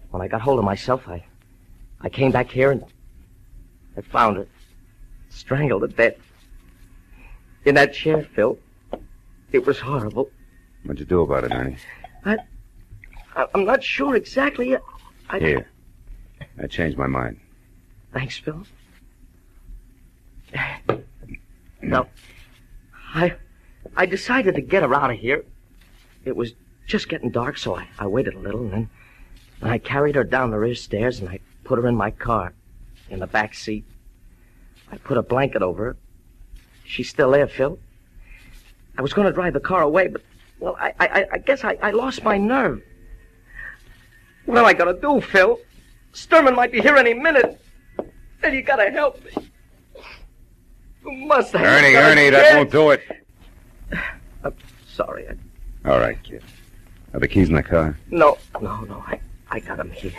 When I got hold of myself, I came back here and I found her. Strangled to death. In that chair, Phil. It was horrible. What'd you do about it, Ernie? I'm not sure exactly. Here. I changed my mind. Thanks, Phil. No. I decided to get her out of here. It was just getting dark, so I waited a little, and then I carried her down the rear stairs, and I put her in my car, in the back seat. I put a blanket over her. She's still there, Phil. I was going to drive the car away, but, well, I guess I lost my nerve. What am I going to do, Phil? Sturman might be here any minute. And you got to help me. You must have. Ernie, that won't do it. I'm sorry. All right, kid. Are the keys in the car? No. I got them here.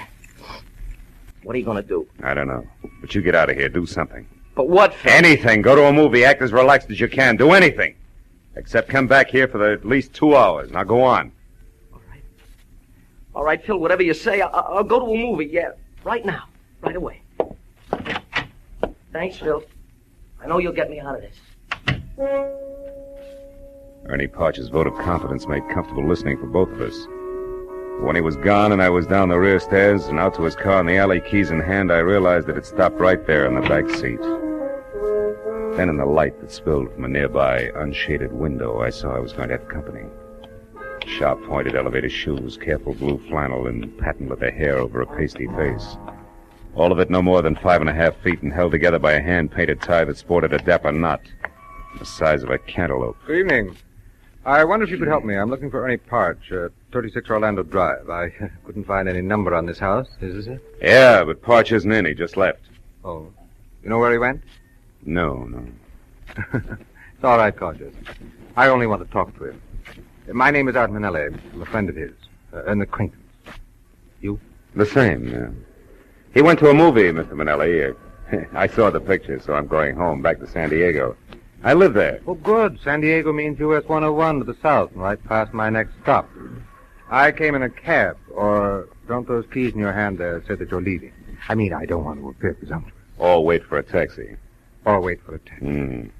What are you going to do? I don't know. But you get out of here. Do something. But what, Phil? Anything. Go to a movie. Act as relaxed as you can. Do anything. Except come back here for at least 2 hours. Now go on. All right, Phil, whatever you say, I'll go to a movie, yeah. Right now. Right away. Thanks, Phil. I know you'll get me out of this. Ernie Parch's vote of confidence made comfortable listening for both of us. When he was gone and I was down the rear stairs and out to his car in the alley, keys in hand, I realized that it stopped right there in the back seat. Then in the light that spilled from a nearby unshaded window, I saw I was going to have company. Sharp-pointed elevator shoes, careful blue flannel, and patent leather hair over a pasty face. All of it no more than 5.5 feet and held together by a hand-painted tie that sported a dapper knot the size of a cantaloupe. Good evening. I wonder if you could help me. I'm looking for Ernie Parch, 36 Orlando Drive. I couldn't find any number on this house. Is this it? Yeah, but Parch isn't in. He just left. Oh. You know where he went? No. It's all right, Cautious. I only want to talk to him. My name is Art Manelli. I'm a friend of his. An acquaintance. You? The same, yeah. He went to a movie, Mr. Manelli. I saw the picture, so I'm going home, back to San Diego. I live there. Oh, good. San Diego means US 101 to the south, and right past my next stop. I came in a cab, or don't those keys in your hand there say that you're leaving? I mean, I don't want to appear presumptuous. Or wait for a taxi. Or wait for a taxi.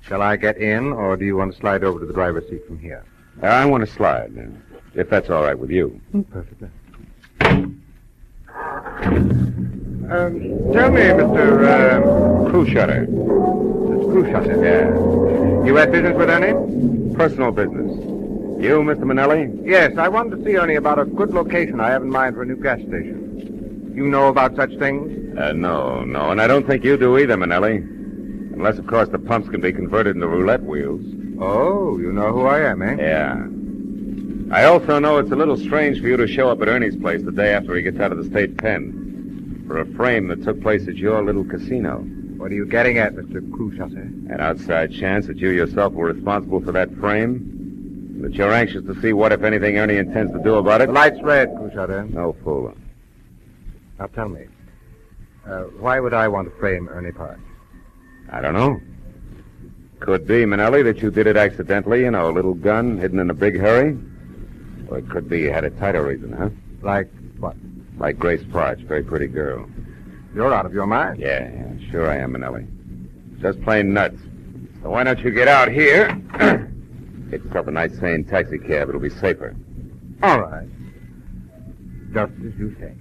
Shall I get in, or do you want to slide over to the driver's seat from here? I want to slide, if that's all right with you. Perfectly. Tell me, Mr. Cruishutter. Mr. Cruishutter? Yeah. You had business with Ernie? Personal business. You, Mr. Manelli? Yes, I wanted to see Ernie about a good location I have in mind for a new gas station. You know about such things? No, and I don't think you do either, Manelli. Unless, of course, the pumps can be converted into roulette wheels. Oh, you know who I am, eh? Yeah. I also know it's a little strange for you to show up at Ernie's place the day after he gets out of the state pen for a frame that took place at your little casino. What are you getting at, Mr. Cruishutter? An outside chance that you yourself were responsible for that frame? That you're anxious to see what, if anything, Ernie intends to do about it? The light's red, Cruishutter. No fooling. Now tell me, why would I want to frame Ernie Parch? I don't know. Could be, Manelli, that you did it accidentally, a little gun hidden in a big hurry. Or it could be you had a tighter reason, huh? Like what? Like Grace Parch, very pretty girl. You're out of your mind. Yeah, sure I am, Manelli. Just plain nuts. So why don't you get out here? Get yourself a nice, sane taxi cab. It'll be safer. All right. Just as you say.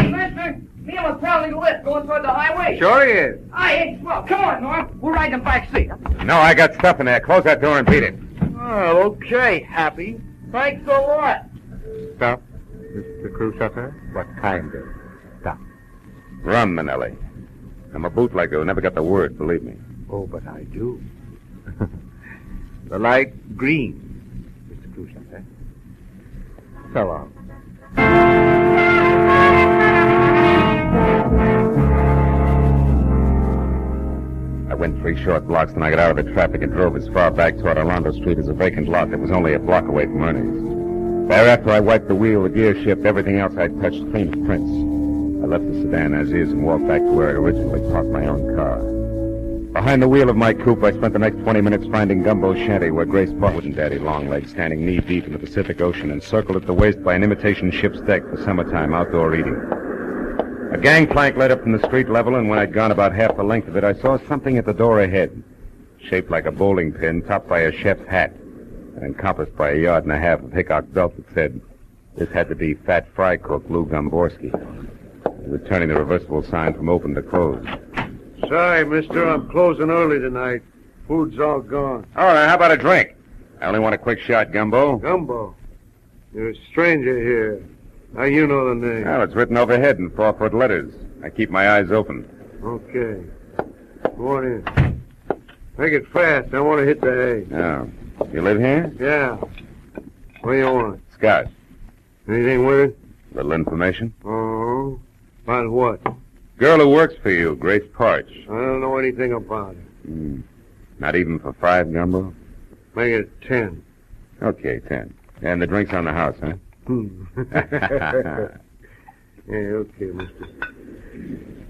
Mister, me and my pal need a lift going toward the highway. Sure he is. Aye, well, come on, Noir. We're riding in back seat. No, I got stuff in there. Close that door and beat it. Oh, okay, Happy. Thanks a lot. Stuff, Mr. Cruishutter? What kind of stuff? Rum, Manelli. I'm a bootlegger who never got the word, believe me. Oh, but I do. The light green, Mr. Cruishutter. So long. I went 3 short blocks, then I got out of the traffic and drove as far back toward Orlando Street as a vacant lot that was only a block away from Ernie's. Thereafter, I wiped the wheel, the gear shift, everything else I'd touched clean as prints. I left the sedan as is and walked back to where I originally parked my own car. Behind the wheel of my coupe, I spent the next 20 minutes finding Gumbo's shanty, where Grace Parch and Daddy Longlegs, standing knee-deep in the Pacific Ocean, encircled at the waist by an imitation ship's deck for summertime outdoor eating. A gangplank led up from the street level, and when I'd gone about half the length of it, I saw something at the door ahead, shaped like a bowling pin, topped by a chef's hat, and encompassed by 1.5 yards of Hickok belt that said, This had to be Fat Fry Cook, Lou Gomborski. He was turning the reversible sign from open to closed. Sorry, mister, I'm closing early tonight. Food's all gone. All right, how about a drink? I only want a quick shot, Gumbo. Gumbo? You're a stranger here. How you know the name? Well, it's written overhead in 4-foot letters. I keep my eyes open. Okay. Go on in. Make it fast. I want to hit the hay. Oh. You live here? Yeah. What do you want? Scott. Anything with it? Little information. Oh. About what? Girl who works for you, Grace Parch. I don't know anything about it. Not even for 5, Gumbo? Make it 10. Okay, 10. And the drink's on the house, huh? Yeah, okay, mister.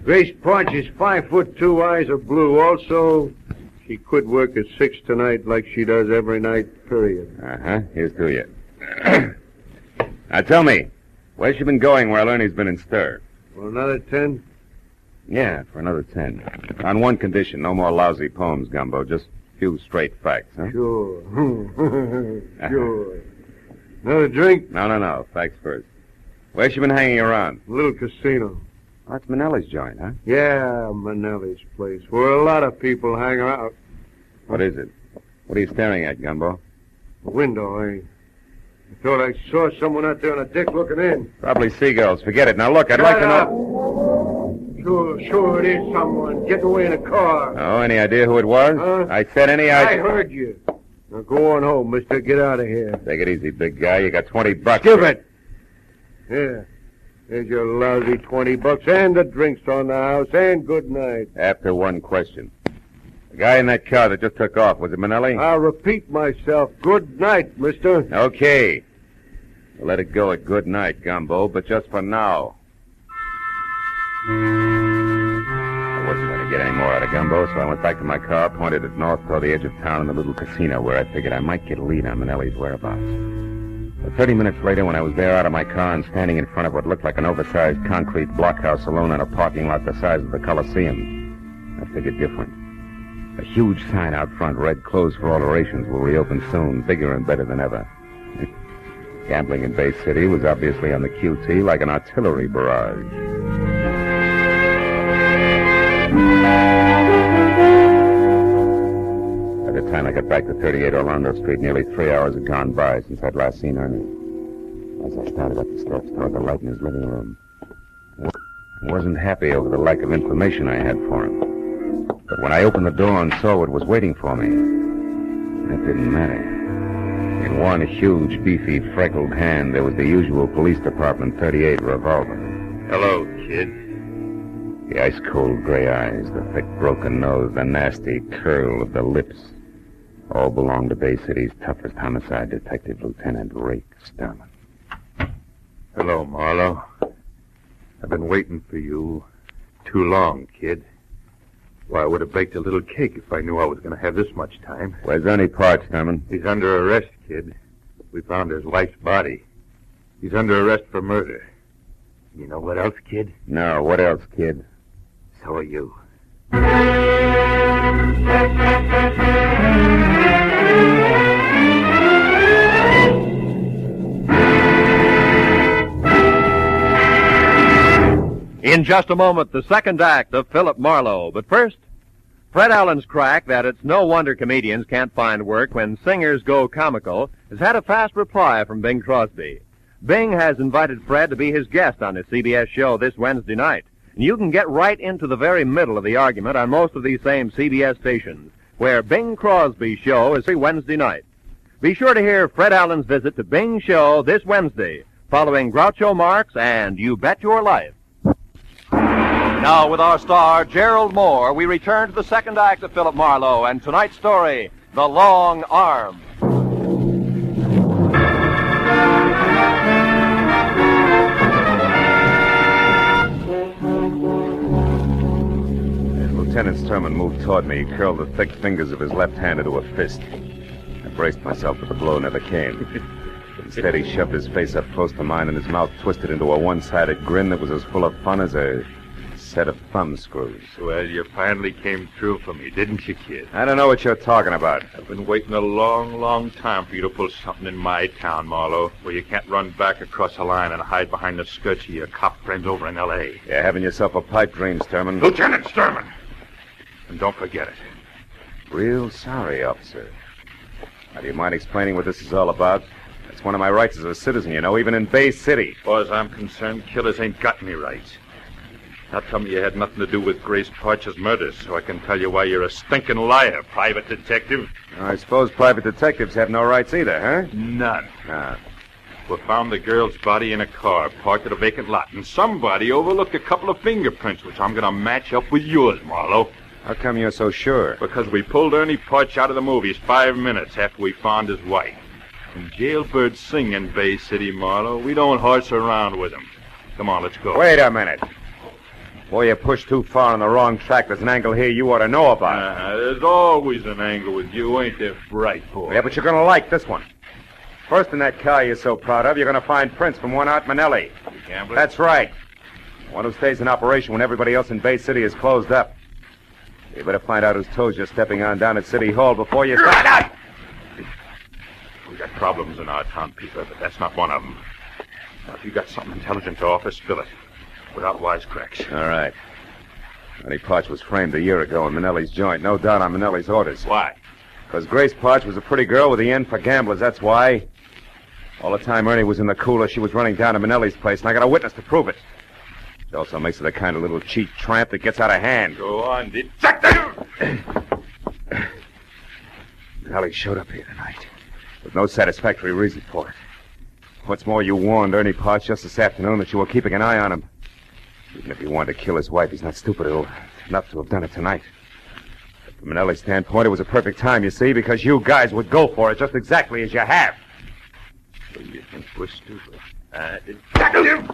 Grace Parch is 5'2", eyes are blue. Also, she quit work at 6 tonight like she does every night, period. Uh-huh. Here's to you. Now tell me, where's she been going while Ernie's been in stir? For another 10? Yeah, for another 10. On one condition, no more lousy poems, Gumbo. Just a few straight facts, huh? Sure. Sure. Another drink? No. Facts first. Where's she been hanging around? A little casino. Oh, it's Manelli's joint, huh? Yeah, Manelli's place, where a lot of people hang out. What is it? What are you staring at, Gumbo? A window, I thought I saw someone out there on a deck looking in. Probably seagulls. Forget it. Now look, I'd like to know... Sure, it is someone getting away in a car. Oh, any idea who it was? Huh? I said any I idea... heard you. Now go on home, mister. Get out of here. Take it easy, big guy. You got $20. Give it. Here. Here's your lousy $20 and the drinks on the house, and good night. After one question. The guy in that car that just took off, was it Manelli? I'll repeat myself. Good night, mister. Okay. We'll let it go at good night, Gumbo, but just for now. I wasn't going to get any more out of Gumbo, so I went back to my car, pointed it north toward the edge of town in the little casino where I figured I might get a lead on Manelli's whereabouts. But 30 minutes later, when I was there out of my car and standing in front of what looked like an oversized concrete blockhouse alone in a parking lot the size of the Coliseum, I figured different. A huge sign out front read, "Closed for alterations, will reopen soon, bigger and better than ever." Gambling in Bay City was obviously on the QT like an artillery barrage. By the time I got back to 38 Orlando Street, nearly 3 hours had gone by since I'd last seen Ernie. As I started up the steps toward the light in his living room, I wasn't happy over the lack of information I had for him. But when I opened the door and saw what was waiting for me, that didn't matter. In one huge, beefy, freckled hand, there was the usual police department .38 revolver. Hello, kid. The ice-cold gray eyes, the thick, broken nose, the nasty curl of the lips, all belonged to Bay City's toughest homicide detective, Lieutenant Rake Sterling. Hello, Marlowe. I've been waiting for you too long, kid. Why, I would have baked a little cake if I knew I was going to have this much time. Where's Ernie Parch, Thurman? He's under arrest, kid. We found his wife's body. He's under arrest for murder. You know what else, kid? No, what else, kid? So are you. In just a moment, the second act of Philip Marlowe. But first, Fred Allen's crack that it's no wonder comedians can't find work when singers go comical has had a fast reply from Bing Crosby. Bing has invited Fred to be his guest on his CBS show this Wednesday night. And you can get right into the very middle of the argument on most of these same CBS stations, where Bing Crosby's show is every Wednesday night. Be sure to hear Fred Allen's visit to Bing's show this Wednesday, following Groucho Marx and You Bet Your Life. Now, with our star, Gerald Moore, we return to the second act of Philip Marlowe and tonight's story, The Long Arm. As Lieutenant Sturman moved toward me, he curled the thick fingers of his left hand into a fist. I braced myself, but the blow never came. Instead, he shoved his face up close to mine, and his mouth twisted into a one-sided grin that was as full of fun as a set of thumb screws. Well, you finally came through for me, didn't you, kid? I don't know what you're talking about. I've been waiting a long, long time for you to pull something in my town, Marlowe, where you can't run back across the line and hide behind the skirts of your cop friends over in L.A. You're having yourself a pipe dream, Sturman. Lieutenant Sturman! And don't forget it. Real sorry, officer. Now, do you mind explaining what this is all about? It's one of my rights as a citizen, you know, even in Bay City. As far as I'm concerned, killers ain't got any rights. Now tell me you had nothing to do with Grace Parch's murder, so I can tell you why you're a stinking liar, private detective. I suppose private detectives have no rights either, huh? None. Ah. We found the girl's body in a car parked at a vacant lot, and somebody overlooked a couple of fingerprints, which I'm going to match up with yours, Marlowe. How come you're so sure? Because we pulled Ernie Parch out of the movies 5 minutes after we found his wife. And jailbirds sing in Bay City, Marlowe. We don't horse around with them. Come on, let's go. Wait a minute. Boy, you pushed too far on the wrong track. There's an angle here you ought to know about. There's always an angle with you, ain't there, bright boy? Yeah, but you're going to like this one. First in that car you're so proud of, you're going to find prints from one Art Manelli. Gambler? That's right. One who stays in operation when everybody else in Bay City is closed up. You better find out whose toes you're stepping on down at City Hall before you start. We got problems in our town, Peter, but that's not one of them. Now, if you got something intelligent to offer, spill it. Without wisecracks. All right. Ernie Parch was framed a year ago in Manelli's joint. No doubt on Manelli's orders. Why? Because Grace Parch was a pretty girl with the end for gamblers, that's why. All the time Ernie was in the cooler, she was running down to Manelli's place, and I got a witness to prove it. She also makes her the kind of little cheap tramp that gets out of hand. Go on, detective! Manelli showed up here tonight, with no satisfactory reason for it. What's more, you warned Ernie Parch just this afternoon that you were keeping an eye on him. Even if he wanted to kill his wife, he's not stupid enough to have done it tonight. But from Manelli's standpoint, it was a perfect time, you see, because you guys would go for it just exactly as you have. So you think we're stupid? Detective!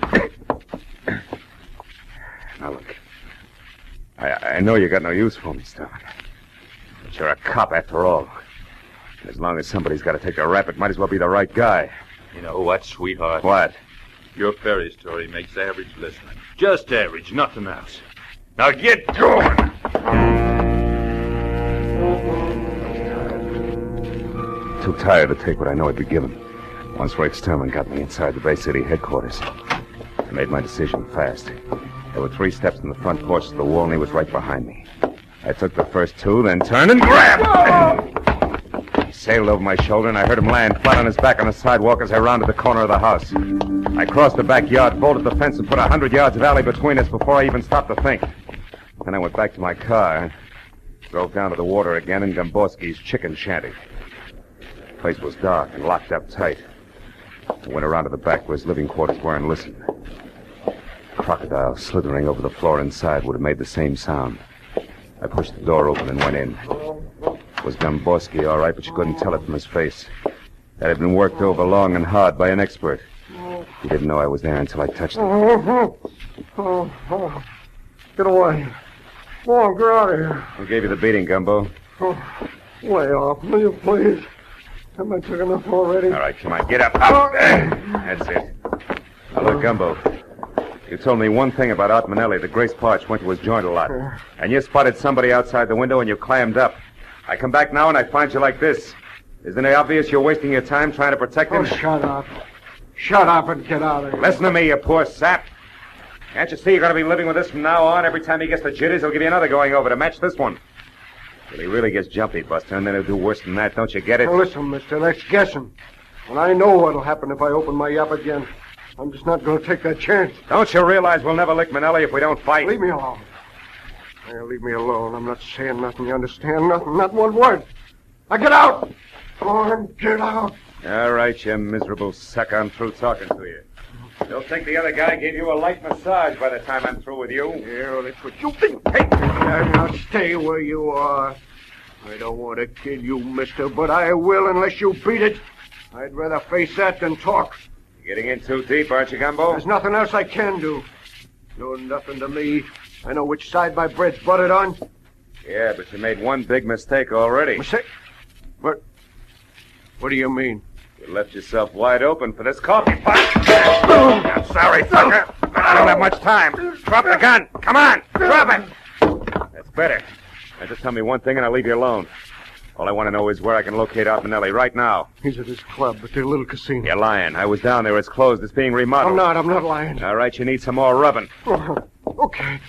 Now, look. I know you got no use for me, Stone. But you're a cop after all. And as long as somebody's got to take a rap, it might as well be the right guy. You know what, sweetheart? What? Your fairy story makes average listening. Just average, nothing else. Now get going! Too tired to take what I know I'd be given. Once Rick Sturman got me inside the Bay City headquarters, I made my decision fast. There were 3 steps in the front porch to the wall, and he was right behind me. I took the first 2, then turned and grabbed! He sailed over my shoulder, and I heard him land flat on his back on the sidewalk as I rounded the corner of the house. I crossed the backyard, bolted the fence, and put 100 yards of alley between us before I even stopped to think. Then I went back to my car and drove down to the water again in Gomborski's chicken shanty. The place was dark and locked up tight. I went around to the back where his living quarters were and listened. A crocodile slithering over the floor inside would have made the same sound. I pushed the door open and went in. It was Gomborski, all right, but you couldn't tell it from his face. That had been worked over long and hard by an expert. He didn't know I was there until I touched him. Get away. Come on, get out of here. Who gave you the beating, Gumbo? Lay off, will you, please? Haven't I took enough already? All right, come on, get up. Up. That's it. Now, look, Gumbo. You told me one thing about Art Manelli, that Grace Parch went to his joint a lot. And you spotted somebody outside the window and you clammed up. I come back now and I find you like this. Isn't it obvious you're wasting your time trying to protect him? Oh, shut up. Shut up and get out of here. Listen to me, you poor sap. Can't you see you're going to be living with this from now on? Every time he gets the jitters, he'll give you another going over to match this one. Till he really gets jumpy, Buster, and then he'll do worse than that. Don't you get it? Now, listen, mister, that's guessing. And I know what'll happen if I open my yap again. I'm just not going to take that chance. Don't you realize we'll never lick Manelli if we don't fight? Leave me alone. Yeah, leave me alone. I'm not saying nothing. You understand? Nothing. Not one word. Now get out. Come on, get out. All right, you miserable suck. I'm through talking to you. You'll think the other guy gave you a light massage by the time I'm through with you. Yeah, well, that's what you think. Hey, now stay where you are. I don't want to kill you, mister, but I will unless you beat it. I'd rather face that than talk. You're getting in too deep, aren't you, Gumbo? There's nothing else I can do. Doing nothing to me. I know which side my bread's buttered on. Yeah, but you made one big mistake already. Mistake? What do you mean? You left yourself wide open for this coffee pot. I'm sorry, sucker. I don't have much time. Drop the gun. Come on. Drop it. That's better. Now just tell me one thing and I'll leave you alone. All I want to know is where I can locate Art Manelli right now. He's at his club, at the little casino. You're lying. I was down there. It's closed. It's being remodeled. I'm not lying. All right, you need some more rubbing. Okay.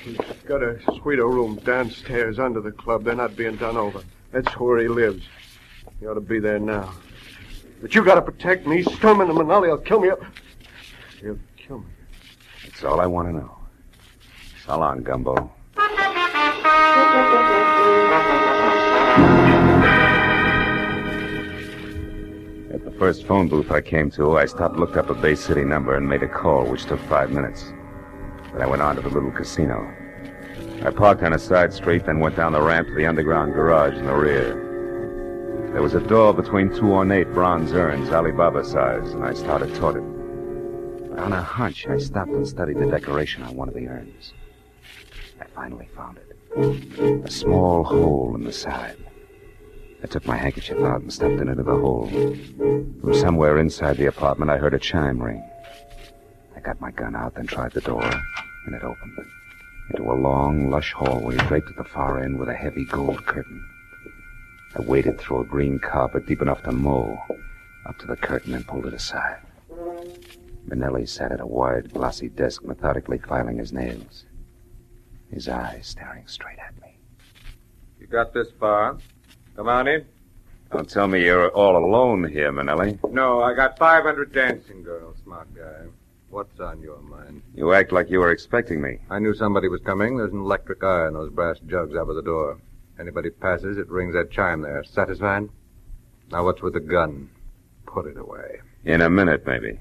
He's got a suite of rooms downstairs under the club. They're not being done over. That's where he lives. He ought to be there now. But you got to protect me. Sturman and Manelli will kill me. He'll kill me. That's all I want to know. So long, Gumbo. At the first phone booth I came to, I stopped, looked up a Bay City number, and made a call, which took 5 minutes. Then I went on to the little casino. I parked on a side street, then went down the ramp to the underground garage in the rear. There was a door between two ornate bronze urns, Alibaba size, and I started toward it. But on a hunch, I stopped and studied the decoration on one of the urns. I finally found it. A small hole in the side. I took my handkerchief out and stuffed it into the hole. From somewhere inside the apartment, I heard a chime ring. I got my gun out, then tried the door, and it opened into a long, lush hallway draped at the far end with a heavy gold curtain. I waded through a green carpet deep enough to mow up to the curtain and pulled it aside. Manelli sat at a wide, glossy desk, methodically filing his nails, his eyes staring straight at me. You got this far. Come on in. Don't tell me you're all alone here, Manelli. No, I got 500 dancing girls, smart guy. What's on your mind? You act like you were expecting me. I knew somebody was coming. There's an electric eye on those brass jugs over the door. Anybody passes, it rings that chime there. Satisfied? Now what's with the gun? Put it away. In a minute, maybe.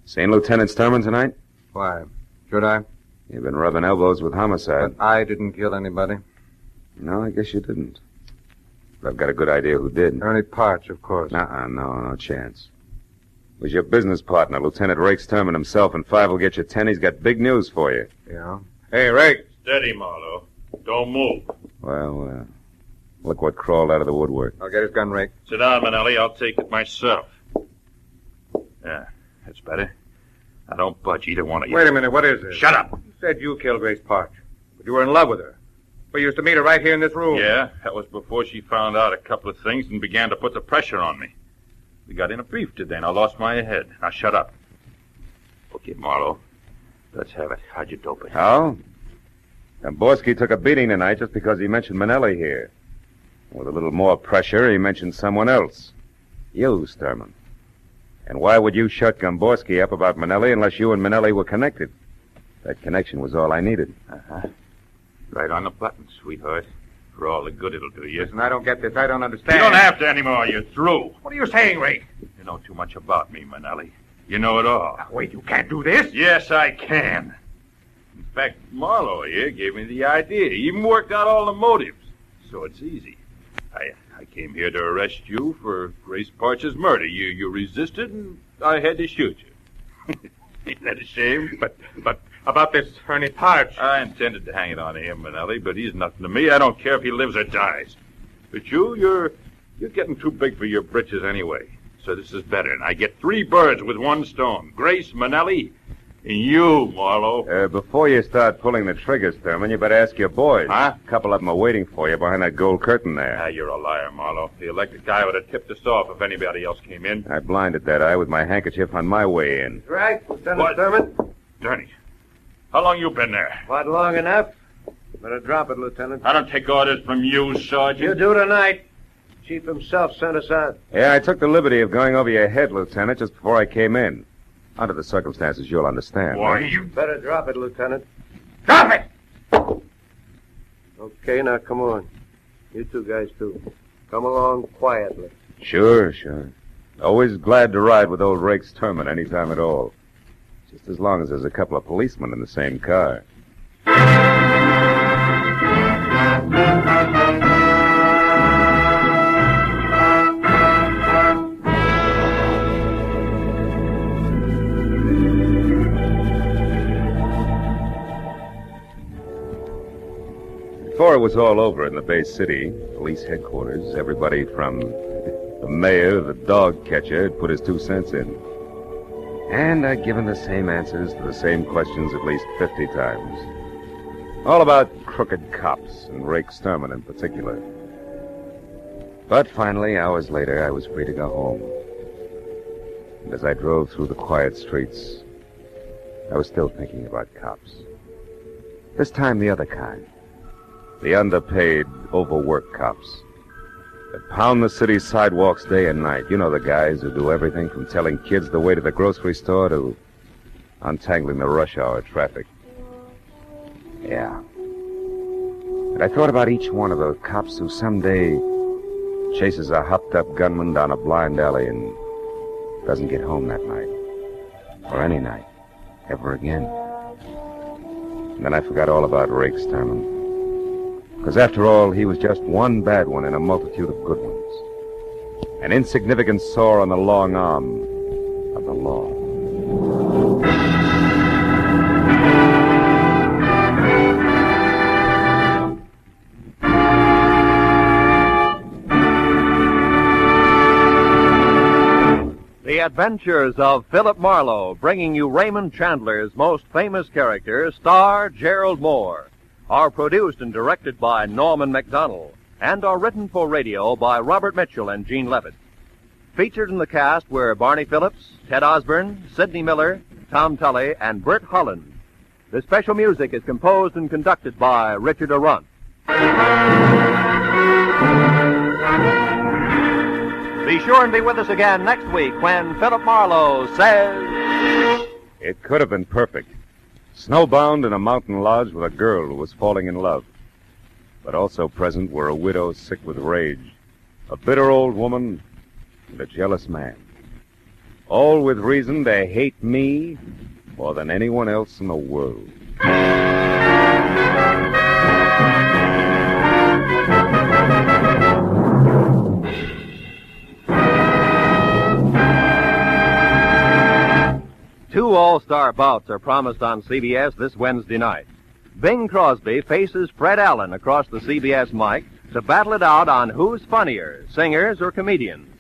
Seen Lieutenant Sturman tonight? Why? Should I? You've been rubbing elbows with homicide. But I didn't kill anybody. No, I guess you didn't. But I've got a good idea who did. Ernie Parch, of course. No chance. It was your business partner, Lieutenant Rake Sturman himself, and 5 will get you 10. He's got big news for you. Yeah? Hey, Rake. Steady, Marlowe. Don't move. Well, look what crawled out of the woodwork. I'll get his gun, Rake. Sit down, Manelli. I'll take it myself. Yeah, that's better. Now, don't budge, either one of you. Wait a minute, what is this? Shut up. You said you killed Grace Parch, but you were in love with her. We used to meet her right here in this room. Yeah, that was before she found out a couple of things and began to put the pressure on me. We got in a beef today, and I lost my head. Now, shut up. Okay, Marlowe. Let's have it. How'd you dope it? How? Gamborski took a beating tonight just because he mentioned Manelli here. With a little more pressure, he mentioned someone else. You, Sturman. And why would you shut Gamborski up about Manelli unless you and Manelli were connected? That connection was all I needed. Uh-huh. Right on the button, sweetheart. For all the good it'll do you. Listen, I don't get this. I don't understand. You don't have to anymore. You're through. What are you saying, Rake? You know too much about me, Manelli. You know it all. Now, wait, you can't do this? Yes, I can. In fact, Marlowe here gave me the idea. He even worked out all the motives. So it's easy. I came here to arrest you for Grace Parch's murder. You resisted, and I had to shoot you. Ain't that a shame? But about this Ernie Parch. I intended to hang it on to him, Manelli, but he's nothing to me. I don't care if he lives or dies. But you're getting too big for your britches anyway. So this is better, and I get 3 birds with 1 stone. Grace, Manelli, and you, Marlowe. Before you start pulling the trigger, Sturman, you better ask your boys. Huh? A couple of them are waiting for you behind that gold curtain there. You're a liar, Marlowe. The electric guy would have tipped us off if anybody else came in. I blinded that eye with my handkerchief on my way in. Right, Lieutenant What? Sturman? Ernie, how long you been there? What, long enough? Better drop it, Lieutenant. I don't take orders from you, Sergeant. You do tonight. Chief himself sent us out. Yeah, I took the liberty of going over your head, Lieutenant, just before I came in. Under the circumstances, you'll understand. Why, right? you... Better drop it, Lieutenant. Drop it! Okay, now come on. You 2 guys, too. Come along quietly. Sure. Always glad to ride with old Rake Sturman any time at all. Just as long as there's a couple of policemen in the same car. Before it was all over in the Bay City, police headquarters, everybody from the mayor, the dog catcher, had put his 2 cents in. And I'd given the same answers to the same questions at least 50 times. All about crooked cops, and Rake Sturman in particular. But finally, hours later, I was free to go home. And as I drove through the quiet streets, I was still thinking about cops. This time the other kind. The underpaid, overworked cops that pound the city's sidewalks day and night. You know, the guys who do everything from telling kids the way to the grocery store to untangling the rush hour traffic. Yeah. And I thought about each one of those cops who someday chases a hopped-up gunman down a blind alley and doesn't get home that night. Or any night. Ever again. And then I forgot all about Rake Sturman. Because after all, he was just one bad one in a multitude of good ones. An insignificant sore on the long arm of the law. The Adventures of Philip Marlowe, bringing you Raymond Chandler's most famous character, star Gerald Moore, are produced and directed by Norman MacDonald, and are written for radio by Robert Mitchell and Gene Levitt. Featured in the cast were Barney Phillips, Ted Osborne, Sidney Miller, Tom Tully, and Bert Holland. The special music is composed and conducted by Richard Arant. Be sure and be with us again next week when Philip Marlowe says... It could have been perfect. Snowbound in a mountain lodge with a girl who was falling in love. But also present were a widow sick with rage, a bitter old woman, and a jealous man. All with reason to hate me more than anyone else in the world. Two all-star bouts are promised on CBS this Wednesday night. Bing Crosby faces Fred Allen across the CBS mic to battle it out on who's funnier, singers or comedians.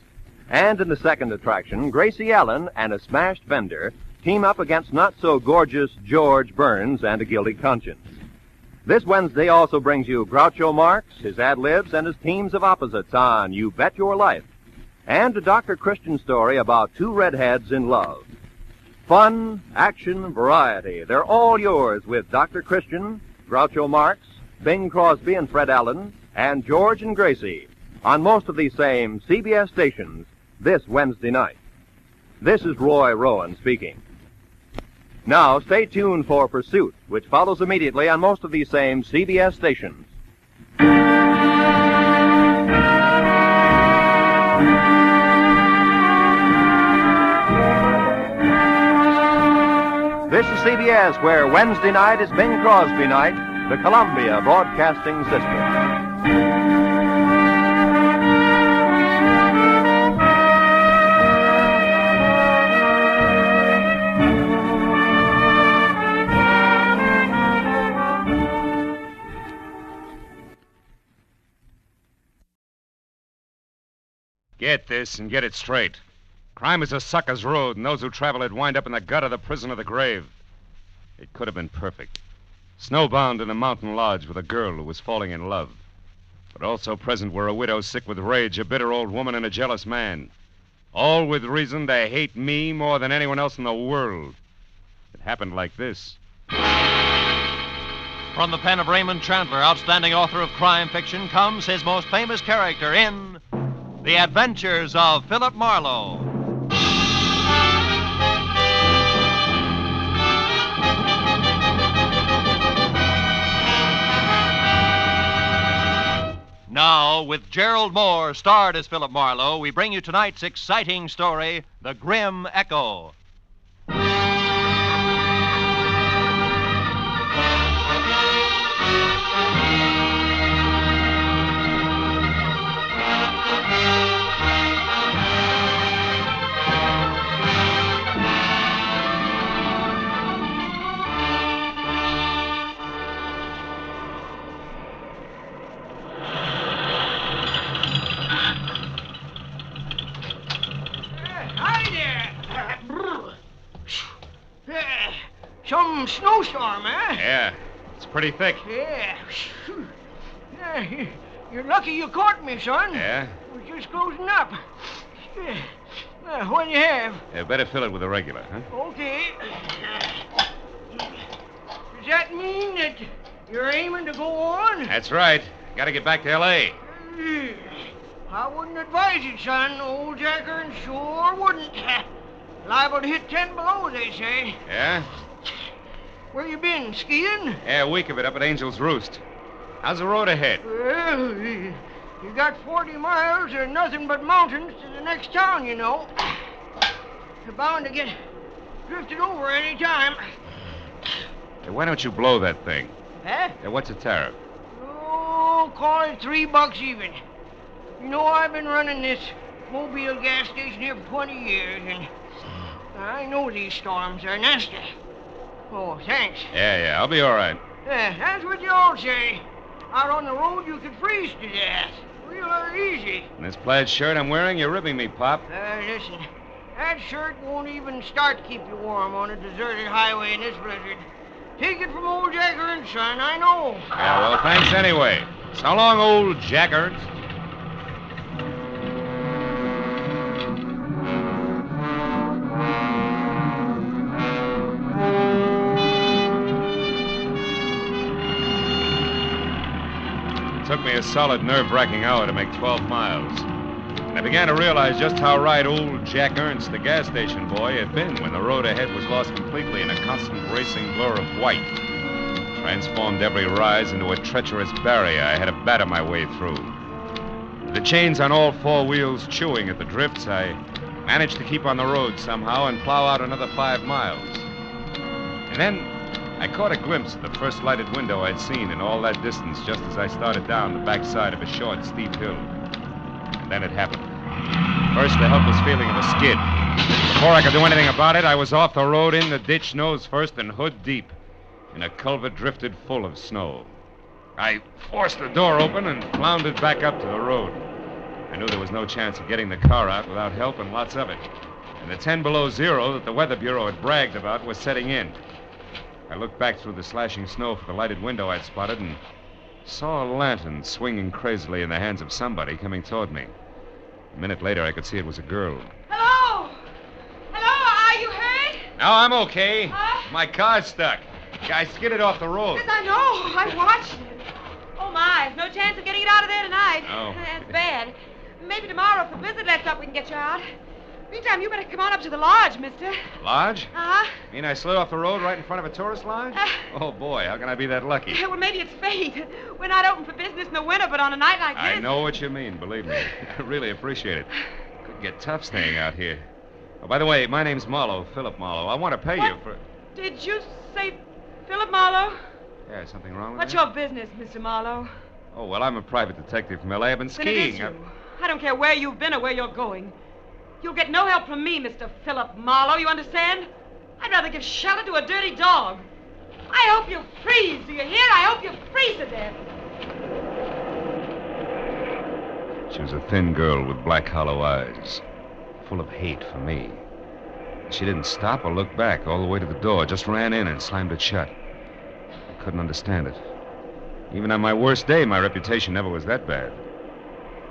And in the second attraction, Gracie Allen and a smashed fender team up against not-so-gorgeous George Burns and a guilty conscience. This Wednesday also brings you Groucho Marx, his ad-libs, and his teams of opposites on You Bet Your Life, and a Dr. Christian story about two redheads in love. Fun, action, variety, they're all yours with Dr. Christian, Groucho Marx, Bing Crosby and Fred Allen, and George and Gracie on most of these same CBS stations this Wednesday night. This is Roy Rowan speaking. Now, stay tuned for Pursuit, which follows immediately on most of these same CBS stations. This is CBS, where Wednesday night is Bing Crosby night, the Columbia Broadcasting System. Get this and get it straight. Crime is a sucker's road, and those who travel it wind up in the gut of the prison of the grave. It could have been perfect. Snowbound in a mountain lodge with a girl who was falling in love. But also present were a widow sick with rage, a bitter old woman, and a jealous man. All with reason to hate me more than anyone else in the world. It happened like this. From the pen of Raymond Chandler, outstanding author of crime fiction, comes his most famous character in The Adventures of Philip Marlowe. Now, with Gerald Moore starred as Philip Marlowe, we bring you tonight's exciting story, The Grim Echo. snowstorm, huh? Yeah, it's pretty thick. Yeah. Yeah, you're lucky you caught me, son. Yeah? We're just closing up. Yeah. What do you have? Yeah, better fill it with a regular, huh? Okay. Does that mean that you're aiming to go on? That's right. Gotta get back to L.A. I wouldn't advise it, son. Old Jacqueline sure wouldn't. Liable to hit 10 below, they say. Yeah? Where you been, skiing? Yeah, a week of it up at Angel's Roost. How's the road ahead? Well, you got 40 miles or nothing but mountains to the next town, you know. You're bound to get drifted over any time. Hey, why don't you blow that thing? Huh? Yeah, what's the tariff? Oh, call it $3 even. You know, I've been running this Mobile gas station here for 20 years, and I know these storms are nasty. Oh, thanks. Yeah, I'll be all right. Yeah, that's what you all say. Out on the road, you could freeze to death. Real easy. And this plaid shirt I'm wearing, you're ripping me, Pop. Listen, that shirt won't even start to keep you warm on a deserted highway in this blizzard. Take it from old Jacqueline, son, I know. Yeah, well, thanks anyway. So long, old Jackard. It took me a solid nerve-wracking hour to make 12 miles. And I began to realize just how right old Jack Ernst, the gas station boy, had been when the road ahead was lost completely in a constant racing blur of white. Transformed every rise into a treacherous barrier I had to batter my way through. With the chains on all four wheels chewing at the drifts, I managed to keep on the road somehow and plow out another 5 miles. And then I caught a glimpse of the first lighted window I'd seen in all that distance just as I started down the backside of a short, steep hill. And then it happened. First, the helpless feeling of a skid. Before I could do anything about it, I was off the road, in the ditch, nose first and hood deep, in a culvert drifted full of snow. I forced the door open and floundered back up to the road. I knew there was no chance of getting the car out without help, and lots of it. And the 10 below zero that the Weather Bureau had bragged about was setting in. I looked back through the slashing snow for the lighted window I'd spotted and saw a lantern swinging crazily in the hands of somebody coming toward me. A minute later, I could see it was a girl. Hello? Hello, are you hurt? No, I'm okay. My car's stuck. I skidded off the road. Yes, I know. I watched it. Oh, my. No chance of getting it out of there tonight. Oh. That's bad. Maybe tomorrow, if the blizzard lets up, we can get you out. Meantime, you better come on up to the lodge, mister. Lodge? Uh-huh. Mean I slid off the road right in front of a tourist lodge? Oh, boy, how can I be that lucky? Well, maybe it's fate. We're not open for business in the winter, but on a night like this... I know what you mean, believe me. I really appreciate it. Could get tough staying out here. Oh, by the way, my name's Marlowe, Philip Marlowe. I want to pay you for... Did you say Philip Marlowe? Yeah, something wrong with What's that? your business, Mr. Marlowe? Oh, well, I'm a private detective from L.A. I've been Then it is skiing. you. I don't care where you've been or where you're going. You'll get no help from me, Mr. Philip Marlowe, you understand? I'd rather give shelter to a dirty dog. I hope you freeze, do you hear? I hope you freeze to death. She was a thin girl with black, hollow eyes, full of hate for me. She didn't stop or look back all the way to the door, just ran in and slammed it shut. I couldn't understand it. Even on my worst day, my reputation never was that bad.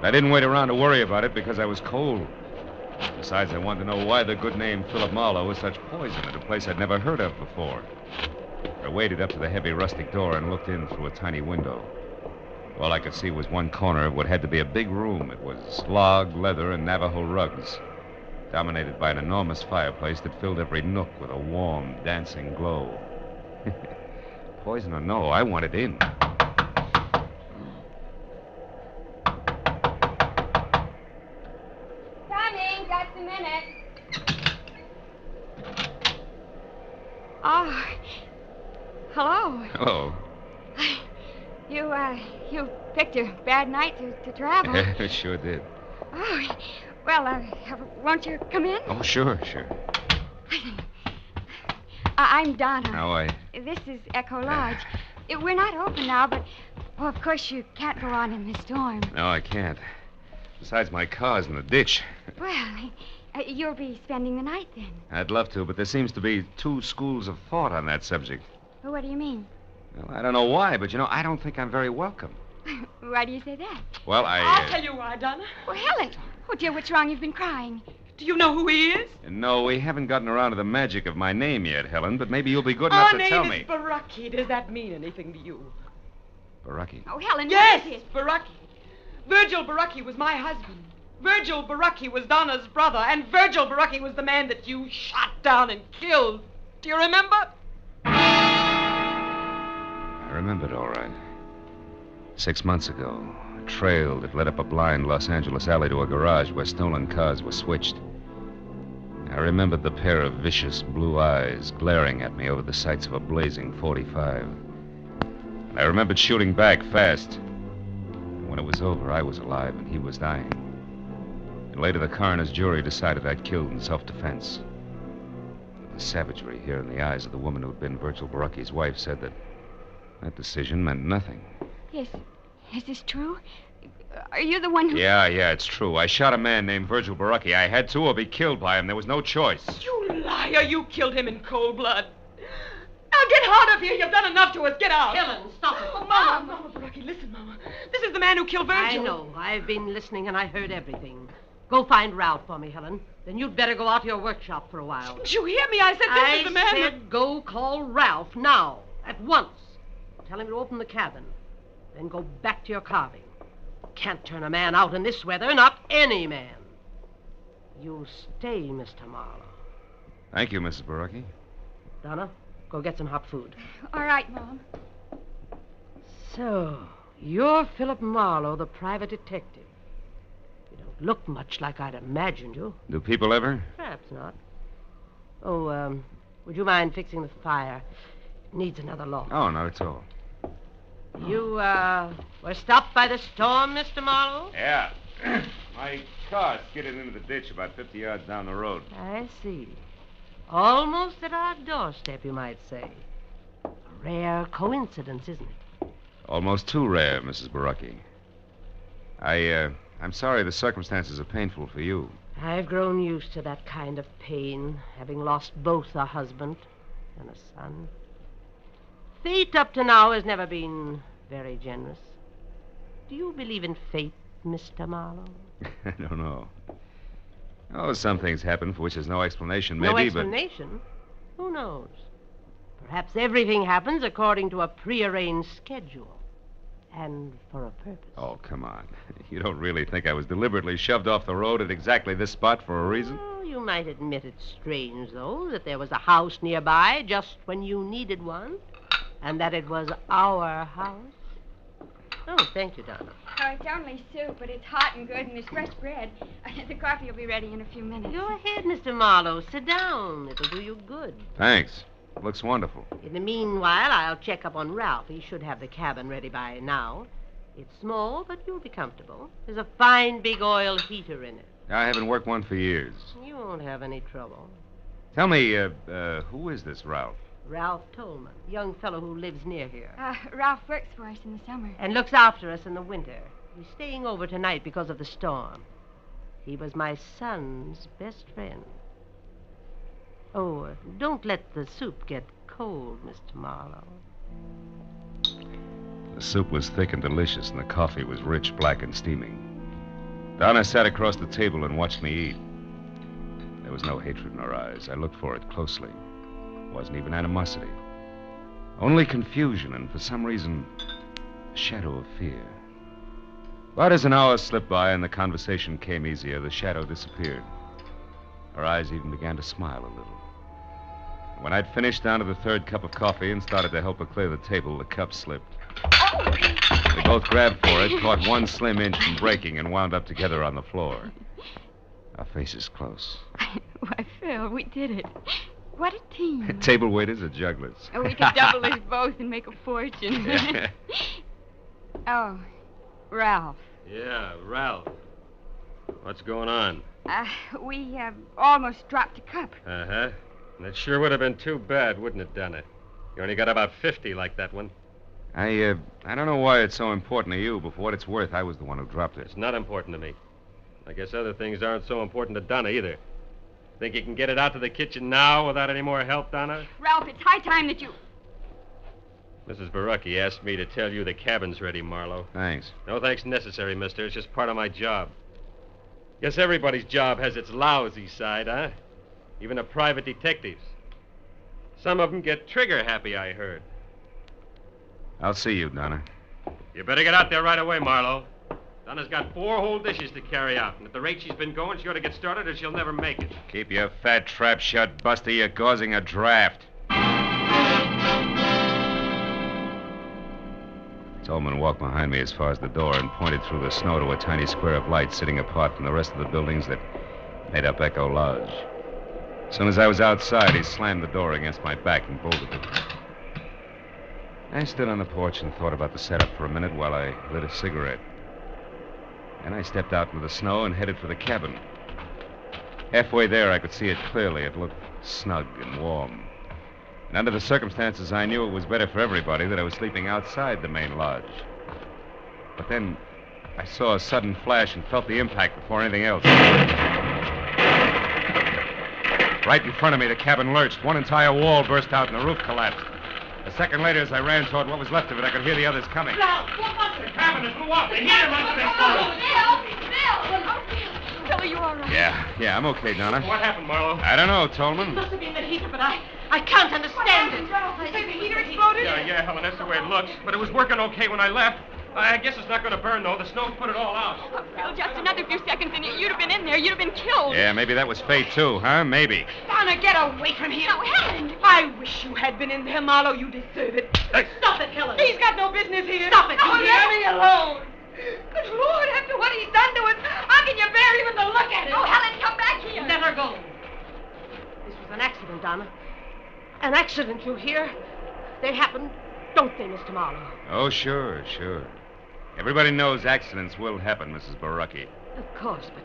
I didn't wait around to worry about it because I was cold. Besides, I wanted to know why the good name Philip Marlowe was such poison at a place I'd never heard of before. I waded up to the heavy rustic door and looked in through a tiny window. All I could see was one corner of what had to be a big room. It was log, leather, and Navajo rugs, dominated by an enormous fireplace that filled every nook with a warm, dancing glow. Poison or no, I wanted in. Coming, just a minute. Oh, hello. Hello. You picked a bad night to travel. It sure did. Oh, well, won't you come in? Oh, sure. I'm Donna. How are you? This is Echo Lodge. We're not open now, but, well, of course you can't go on in the storm. No, I can't. Besides, my car's in the ditch. Well, You'll be spending the night then. I'd love to, but there seems to be two schools of thought on that subject. Well, what do you mean? Well, I don't know why, but, I don't think I'm very welcome. Why do you say that? Well, I'll tell you why, Donna. Well, Helen. Oh, dear, what's wrong? You've been crying. Do you know who he is? No, we haven't gotten around to the magic of my name yet, Helen, but maybe you'll be good enough to tell me. Our name is Baraki. Does that mean anything to you? Baraki. Oh, Helen, yes, what is it? Baraki. Virgil Baraki was my husband. Virgil Baraki was Donna's brother, and Virgil Baraki was the man that you shot down and killed. Do you remember? I remembered all right. 6 months ago, a trail that led up a blind Los Angeles alley to a garage where stolen cars were switched. I remembered the pair of vicious blue eyes glaring at me over the sights of a blazing .45. And I remembered shooting back fast. And when it was over, I was alive and he was dying. And later the coroner's jury decided I'd killed in self-defense. But the savagery here in the eyes of the woman who'd been Virgil Baraki's wife said that decision meant nothing. Yes. Is this true? Are you the one who... Yeah, it's true. I shot a man named Virgil Baraki. I had to or be killed by him. There was no choice. You liar. You killed him in cold blood. Now get out of here. You've done enough to us. Get out. Helen, stop it. Oh, Mama, Baraki, listen, Mama. This is the man who killed Virgil. I know. I've been listening and I heard everything. Go find Ralph for me, Helen. Then you'd better go out to your workshop for a while. Did you hear me? I said this is the man... I said go call Ralph now. At once. Tell him to open the cabin. Then go back to your carving. Can't turn a man out in this weather, not any man. You stay, Mr. Marlowe. Thank you, Mrs. Baraki. Donna, go get some hot food. All right, Mom. So, you're Philip Marlowe, the private detective. You don't look much like I'd imagined you. Do people ever? Perhaps not. Oh, would you mind fixing the fire? It needs another log. Oh, not at all. You, were stopped by the storm, Mr. Marlowe? Yeah. My car skidded into the ditch about 50 yards down the road. I see. Almost at our doorstep, you might say. A rare coincidence, isn't it? Almost too rare, Mrs. Baraki. I'm sorry the circumstances are painful for you. I've grown used to that kind of pain, having lost both a husband and a son. Fate up to now has never been very generous. Do you believe in fate, Mr. Marlowe? I don't know. Oh, some things happen for which there's no explanation, maybe, No explanation? Who knows? Perhaps everything happens according to a prearranged schedule. And for a purpose. Oh, come on. You don't really think I was deliberately shoved off the road at exactly this spot for a reason? Oh, you might admit it's strange, though, that there was a house nearby just when you needed one. And that it was our house? Oh, thank you, Donna. Oh, it's only soup, but it's hot and good, and there's fresh bread. The coffee will be ready in a few minutes. Go ahead, Mr. Marlowe. Sit down. It'll do you good. Thanks. Looks wonderful. In the meanwhile, I'll check up on Ralph. He should have the cabin ready by now. It's small, but you'll be comfortable. There's a fine big oil heater in it. I haven't worked one for years. You won't have any trouble. Tell me, who is this Ralph? Ralph Tolman, a young fellow who lives near here. Ralph works for us in the summer. And looks after us in the winter. He's staying over tonight because of the storm. He was my son's best friend. Oh, don't let the soup get cold, Mr. Marlowe. The soup was thick and delicious, and the coffee was rich, black, and steaming. Donna sat across the table and watched me eat. There was no hatred in her eyes. I looked for it closely. It wasn't even animosity. Only confusion, and for some reason, a shadow of fear. But as an hour slipped by and the conversation came easier, the shadow disappeared. Her eyes even began to smile a little. When I'd finished down to the third cup of coffee and started to help her clear the table, the cup slipped. We both grabbed for it, caught one slim inch from breaking, and wound up together on the floor. Our faces close. Why, Phil, we did it. What a team. Table waiters or jugglers? Oh, we could double us both and make a fortune. Oh, Ralph. Yeah, Ralph. What's going on? We almost dropped a cup. Uh-huh. That sure would have been too bad, wouldn't it, Donna? You only got about 50 like that one. I don't know why it's so important to you, but for what it's worth, I was the one who dropped it. It's not important to me. I guess other things aren't so important to Donna either. Think you can get it out to the kitchen now without any more help, Donna? Ralph, it's high time that you... Mrs. Barucki asked me to tell you the cabin's ready, Marlowe. Thanks. No thanks necessary, mister. It's just part of my job. Guess everybody's job has its lousy side, huh? Even the private detectives. Some of them get trigger happy, I heard. I'll see you, Donna. You better get out there right away, Marlowe. Donna's got 4 whole dishes to carry out, and at the rate she's been going, she ought to get started or she'll never make it. Keep your fat trap shut, Buster. You're causing a draft. Tolman walked behind me as far as the door and pointed through the snow to a tiny square of light sitting apart from the rest of the buildings that made up Echo Lodge. As soon as I was outside, he slammed the door against my back and bolted it. I stood on the porch and thought about the setup for a minute while I lit a cigarette. Then I stepped out into the snow and headed for the cabin. Halfway there, I could see it clearly. It looked snug and warm. And under the circumstances, I knew it was better for everybody that I was sleeping outside the main lodge. But then I saw a sudden flash and felt the impact before anything else. Right in front of me, the cabin lurched. One entire wall burst out and the roof collapsed. A second later, as I ran toward what was left of it, I could hear the others coming. Now, what was it? The cabin is blew up. They hit him under this door. Bill, are you all right? Yeah, I'm okay, Donna. What happened, Marlowe? I don't know, It Tolman. must have been the heater, but I can't understand it. You say the heater exploded? Yeah, Helen, that's the way it looks. But it was working okay when I left. I guess it's not going to burn, though. The snow's put it all out. Oh, Bill, just another few seconds and you'd have been in there. You'd have been killed. Yeah, maybe that was fate, too, huh? Maybe. Donna, get away from here. Now, Helen! I wish you had been in there, Marlowe. You deserve it. Hey. Stop it, Helen. He's got no business here. Stop it, Oh, you let hear? me alone. Good Lord, after what he's done to us, how can you bear even to look at it? Oh, Helen, come back here. Never go. This was an accident, Donna. An accident, you hear? They happened, don't they, Mr. Marlowe? Oh, sure. Everybody knows accidents will happen, Mrs. Barucki. Of course, but...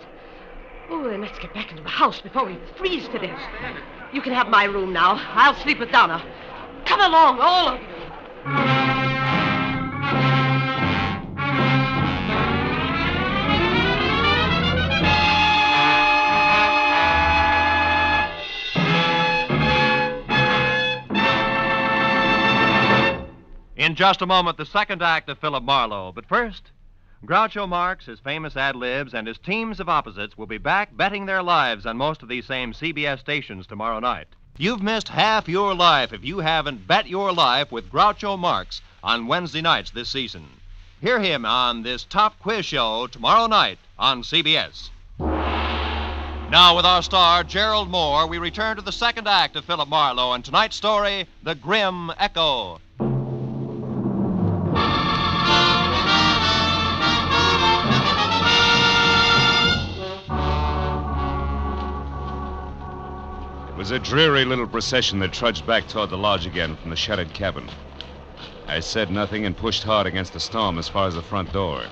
Oh, then let's get back into the house before we freeze to death. You can have my room now. I'll sleep with Donna. Come along, all of you. In just a moment, the second act of Philip Marlowe. But first, Groucho Marx, his famous ad-libs, and his teams of opposites will be back betting their lives on most of these same CBS stations tomorrow night. You've missed half your life if you haven't bet your life with Groucho Marx on Wednesday nights this season. Hear him on this top quiz show tomorrow night on CBS. Now, with our star, Gerald Moore, we return to the second act of Philip Marlowe and tonight's story, The Grim Echo. It was a dreary little procession that trudged back toward the lodge again from the shuttered cabin. I said nothing and pushed hard against the storm as far as the front door.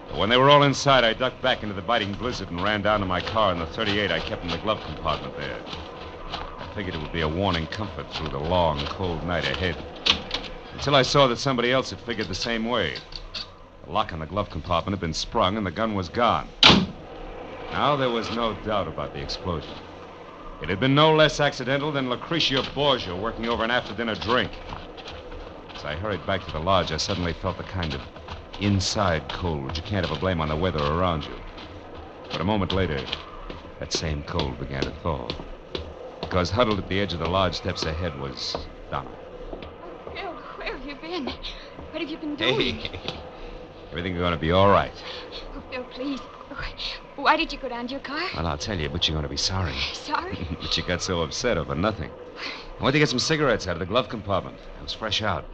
But when they were all inside, I ducked back into the biting blizzard and ran down to my car in the 38 I kept in the glove compartment there. I figured it would be a warning comfort through the long, cold night ahead. Until I saw that somebody else had figured the same way. The lock on the glove compartment had been sprung and the gun was gone. Now there was no doubt about the explosion. It had been no less accidental than Lucretia Borgia working over an after-dinner drink. As I hurried back to the lodge, I suddenly felt the kind of inside cold you can't ever blame on the weather around you. But a moment later, that same cold began to thaw. Because huddled at the edge of the lodge steps ahead was Donna. Bill, where have you been? What have you been doing? Hey, everything's going to be all right. Oh, Bill, please. Why did you go down to your car? Well, I'll tell you, but you're going to be sorry. Sorry? But you got so upset over nothing. I went to get some cigarettes out of the glove compartment. I was fresh out.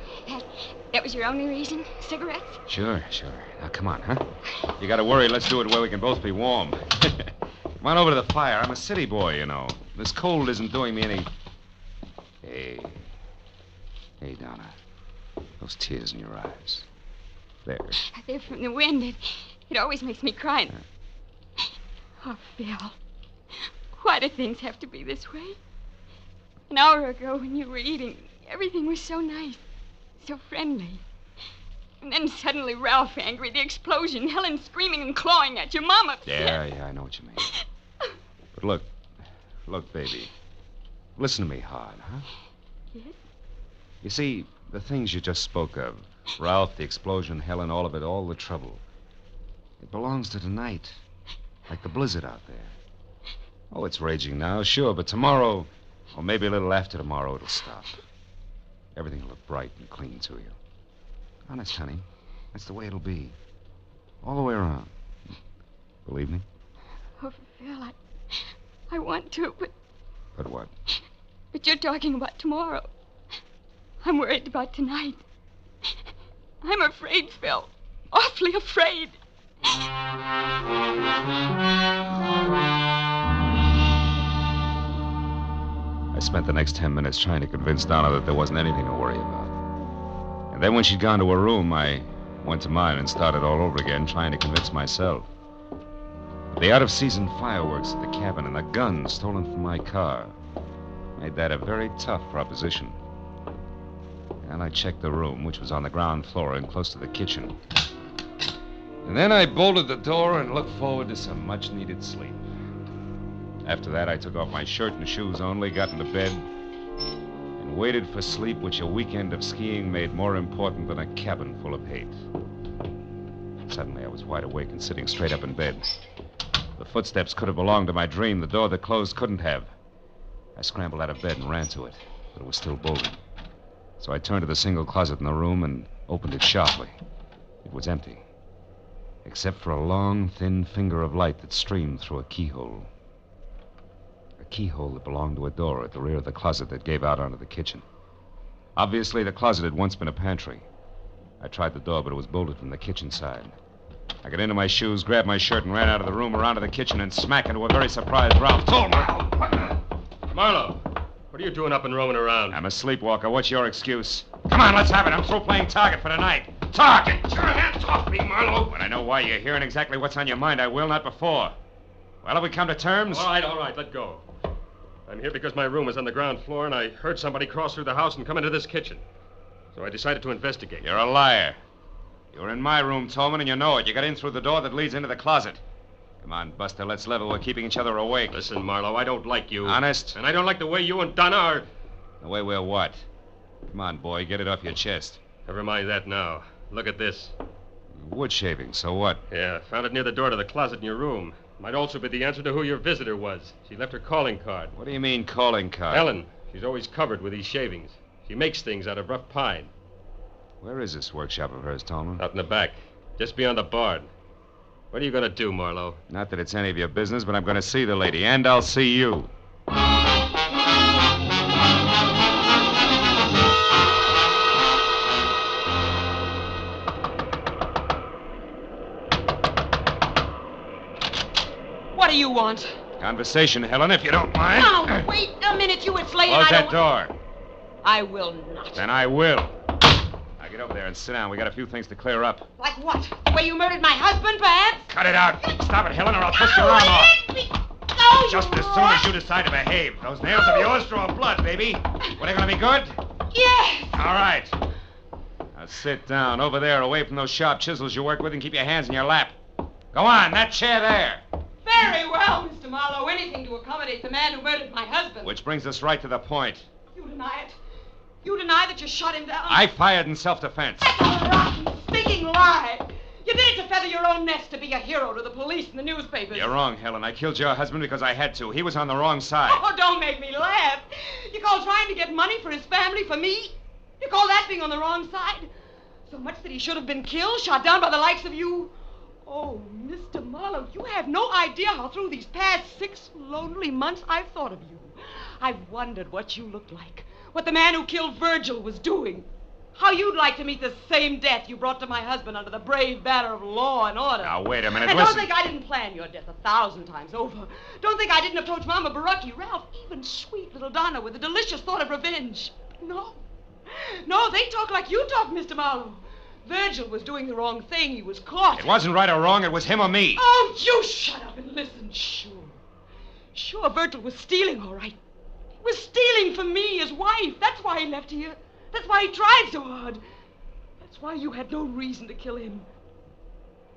That was your only reason? Cigarettes? Sure. Now, come on, huh? You got to worry. Let's do it where we can both be warm. Come on over to the fire. I'm a city boy, you know. This cold isn't doing me any... Hey, Donna. Those tears in your eyes. There. They're from the wind. It always makes me cry. Oh, Bill. Why do things have to be this way? An hour ago when you were eating, everything was so nice, so friendly. And then suddenly Ralph angry, the explosion, Helen screaming and clawing at you, Mom upset. Yeah, I know what you mean. But look, Look, baby. Listen to me hard, huh? Yes? You see, the things you just spoke of, Ralph, the explosion, Helen, all of it, all the trouble, it belongs to tonight. Like the blizzard out there. Oh, it's raging now, sure, but tomorrow, or maybe a little after tomorrow, it'll stop. Everything will look bright and clean to you. Honest, honey. That's the way it'll be. All the way around. Believe me? Oh, Phil, I want to, but... But what? But you're talking about tomorrow. I'm worried about tonight. I'm afraid, Phil. Awfully afraid. I spent the next 10 minutes trying to convince Donna that there wasn't anything to worry about. And then when she'd gone to her room, I went to mine and started all over again, trying to convince myself. The out-of-season fireworks at the cabin and the gun stolen from my car made that a very tough proposition. And I checked the room, which was on the ground floor and close to the kitchen. And then I bolted the door and looked forward to some much-needed sleep. After that, I took off my shirt and shoes only, got into bed, and waited for sleep, which a weekend of skiing made more important than a cabin full of hate. Suddenly, I was wide awake and sitting straight up in bed. The footsteps could have belonged to my dream. The door that closed couldn't have. I scrambled out of bed and ran to it, but it was still bolted. So I turned to the single closet in the room and opened it sharply. It was empty, except for a long, thin finger of light that streamed through a keyhole. A keyhole that belonged to a door at the rear of the closet that gave out onto the kitchen. Obviously, the closet had once been a pantry. I tried the door, but it was bolted from the kitchen side. I got into my shoes, grabbed my shirt, and ran out of the room, around to the kitchen, and smack into a very surprised Ralph. Told me. Marlowe, what are you doing up and roaming around? I'm a sleepwalker. What's your excuse? Come on, let's have it. I'm through playing target for tonight. Target! Get your hands off me, Marlowe! When I know why you're here and exactly what's on your mind, I will, not before. Well, have we come to terms? All right, let go. I'm here because my room is on the ground floor, and I heard somebody cross through the house and come into this kitchen. So I decided to investigate. You're a liar. You were in my room, Tolman, and you know it. You got in through the door that leads into the closet. Come on, Buster, let's level. We're keeping each other awake. Listen, Marlowe, I don't like you. Honest? And I don't like the way you and Donna are... The way we're what? Come on, boy, get it off your chest. Never mind that now. Look at this. Wood shaving, so what? Yeah, found it near the door to the closet in your room. Might also be the answer to who your visitor was. She left her calling card. What do you mean, calling card? Helen. She's always covered with these shavings. She makes things out of rough pine. Where is this workshop of hers, Tolman? Out in the back, just beyond the barn. What are you going to do, Marlowe? Not that it's any of your business, but I'm going to see the lady, and I'll see you. What do you want? Conversation, Helen, if you don't mind. Now, wait a minute, you. It's late. Close and I that don't... door. I will not. Then I will. Now get over there and sit down. We got a few things to clear up. Like what? The way you murdered my husband, perhaps? Cut it out. Stop it, Helen, or I'll twist your arm off. No, Just as soon as you decide to behave. Those nails of yours draw blood, baby. Were they going to be good? Yes. All right. Now sit down over there, away from those sharp chisels you work with, and keep your hands in your lap. Go on, that chair there. Very well, Mr. Marlowe. Anything to accommodate the man who murdered my husband. Which brings us right to the point. You deny it. You deny that you shot him down. I fired in self-defense. That's a rotten, stinking lie. You did it to feather your own nest, to be a hero to the police and the newspapers. You're wrong, Helen. I killed your husband because I had to. He was on the wrong side. Oh, don't make me laugh. You call trying to get money for his family, for me? You call that being on the wrong side? So much that he should have been killed, shot down by the likes of you? Oh, Mr. Marlowe, you have no idea how through these past 6 lonely months I've thought of you. I've wondered what you looked like, what the man who killed Virgil was doing, how you'd like to meet the same death you brought to my husband under the brave banner of law and order. Now, wait a minute, And listen. don't think I didn't plan your death 1,000 times over. Don't think I didn't approach Mama Barucki, Ralph, even sweet little Donna with a delicious thought of revenge. No. No, they talk like you talk, Mr. Marlowe. Virgil was doing the wrong thing. He was caught. It wasn't right or wrong. It was him or me. Oh, you shut up and listen. Sure, Virgil was stealing, all right. He was stealing from me, his wife. That's why he left here. That's why he tried so hard. That's why you had no reason to kill him.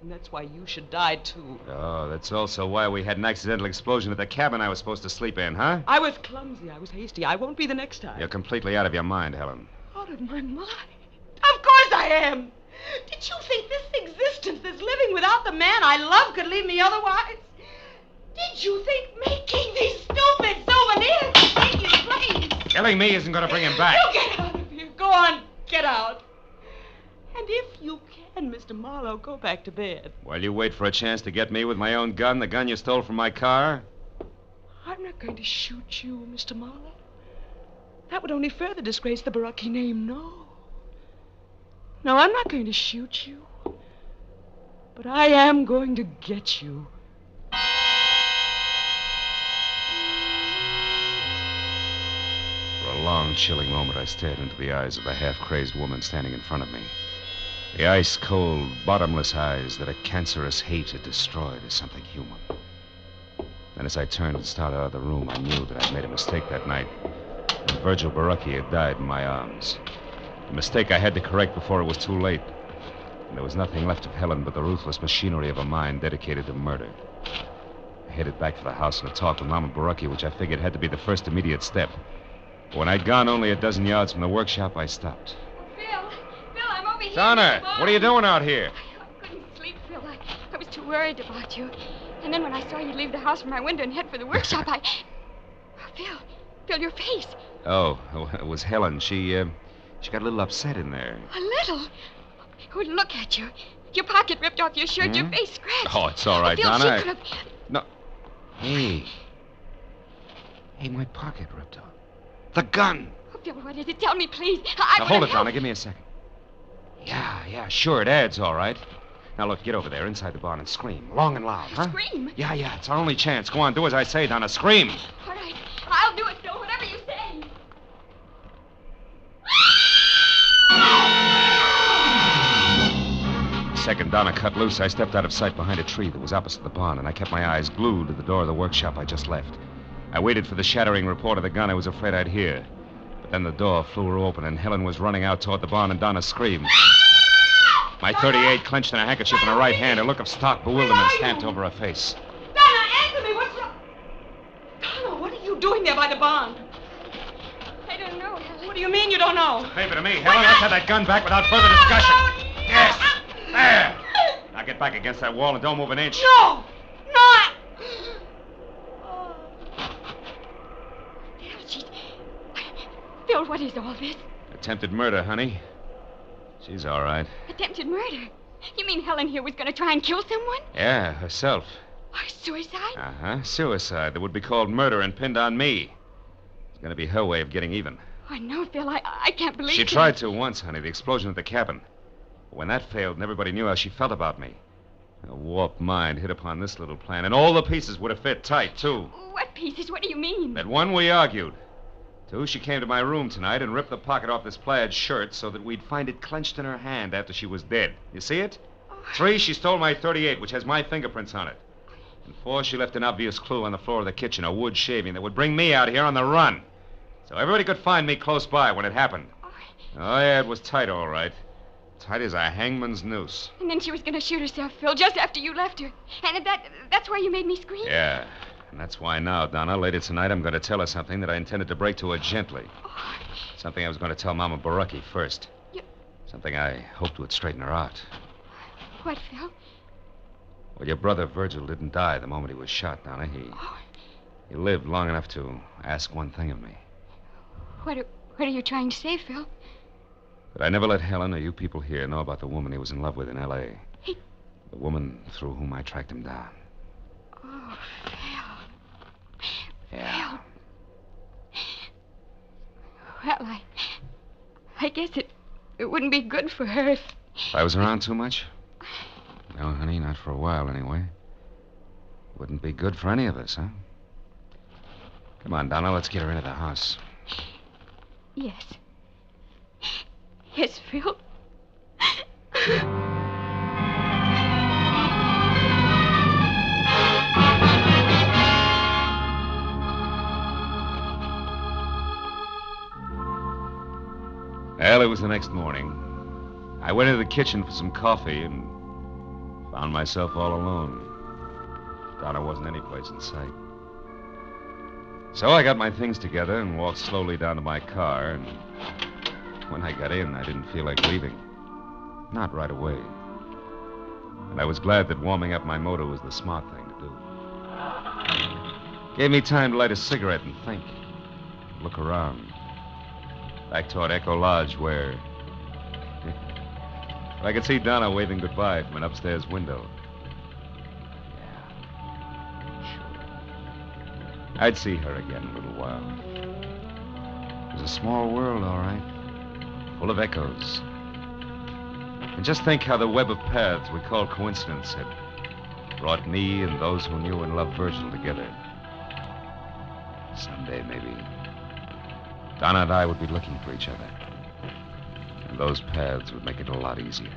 And that's why you should die, too. Oh, that's also why we had an accidental explosion at the cabin I was supposed to sleep in, huh? I was clumsy. I was hasty. I won't be the next time. You're completely out of your mind, Helen. Out of my mind? Of course I am. Did you think this existence, this living without the man I love, could leave me otherwise? Did you think making these stupid souvenirs would take his place? Killing me isn't going to bring him back. You get out of here. Go on, get out. And if you can, Mr. Marlowe, go back to bed. While you wait for a chance to get me with my own gun, the gun you stole from my car? I'm not going to shoot you, Mr. Marlowe. That would only further disgrace the Barucki name. No. No, I'm not going to shoot you. But I am going to get you. For a long, chilling moment, I stared into the eyes of the half-crazed woman standing in front of me. The ice-cold, bottomless eyes that a cancerous hate had destroyed as something human. Then as I turned and started out of the room, I knew that I'd made a mistake that night. And Virgil Barucki had died in my arms. A mistake I had to correct before it was too late. And there was nothing left of Helen but the ruthless machinery of a mind dedicated to murder. I headed back to the house and a talk with Mama Barucki, which I figured had to be the first immediate step. But when I'd gone only a dozen yards from the workshop, I stopped. Phil, I'm over here. Donna, what are you doing out here? I couldn't sleep, Phil. I was too worried about you. And then when I saw you leave the house from my window and head for the workshop, Phil, your face. Oh, it was Helen. She got a little upset in there. A little? Oh, look at you. Your pocket ripped off your shirt, your face scratched. Oh, it's all right, Phil, Donna. She could have... No. Hey, my pocket ripped off. The gun. Oh, Phil, what is it? Tell me, please. Now, hold it, Donna. Give me a second. Yeah, sure, it adds, all right. Now, look, get over there inside the barn and scream. Long and loud, huh? Scream? Yeah, it's our only chance. Go on, do as I say, Donna. Scream. All right. I'll do it, Phil, whatever you say. The second Donna cut loose, I stepped out of sight behind a tree that was opposite the barn, and I kept my eyes glued to the door of the workshop I just left. I waited for the shattering report of the gun I was afraid I'd hear. But then the door flew open, and Helen was running out toward the barn, and Donna screamed. My .38 clenched in a handkerchief in her right hand, a look of stark bewilderment stamped over her face. Donna, answer me. What's wrong? Donna, what are you doing there by the barn? I don't know, Helen. What do you mean you don't know? Favor to me, Helen. Let's have that gun back without further discussion. Yes. There. Now get back against that wall and don't move an inch. No. Phil, what is all this? Attempted murder, honey. She's all right. Attempted murder? You mean Helen here was going to try and kill someone? Yeah, herself. Suicide? Uh-huh. Suicide that would be called murder and pinned on me. It's going to be her way of getting even. Oh, no, Phil, I can't believe She it. tried to once, honey, the explosion at the cabin. But when that failed and everybody knew how she felt about me, a warped mind hit upon this little plan, and all the pieces would have fit tight, too. What pieces? What do you mean? At one, we argued. Two, she came to my room tonight and ripped the pocket off this plaid shirt so that we'd find it clenched in her hand after she was dead. You see it? Three, she stole my .38, which has my fingerprints on it. And four, she left an obvious clue on the floor of the kitchen, a wood shaving that would bring me out here on the run. So everybody could find me close by when it happened. Oh, yeah, it was tight, all right. Tight as a hangman's noose. And then she was going to shoot herself, Phil, just after you left her. And that's why you made me scream? Yeah. And that's why now, Donna, later tonight, I'm going to tell her something that I intended to break to her gently. Something I was going to tell Mama Barucki first. Something I hoped would straighten her out. What, Phil? Well, your brother Virgil didn't die the moment he was shot, Donna. He lived long enough to ask one thing of me. What are you trying to say, Phil? But I never let Helen or you people here know about the woman he was in love with in L.A. The woman through whom I tracked him down. Oh, Phil. Yeah. Well, I guess it wouldn't be good for her if I was around too much? No, honey, not for a while, anyway. Wouldn't be good for any of us, huh? Come on, Donna, let's get her into the house. Yes. Yes, Phil. Well, it was the next morning. I went into the kitchen for some coffee, and Found myself all alone. Donna wasn't any place in sight. So I got my things together and walked slowly down to my car, and when I got in, I didn't feel like leaving. Not right away. And I was glad that warming up my motor was the smart thing to do. Gave me time to light a cigarette and think. Look around. Back toward Echo Lodge, where I could see Donna waving goodbye from an upstairs window. I'd see her again in a little while. It was a small world, all right, full of echoes. And just think how the web of paths we call coincidence had brought me and those who knew and loved Virgil together. Someday, maybe, Donna and I would be looking for each other. And those paths would make it a lot easier.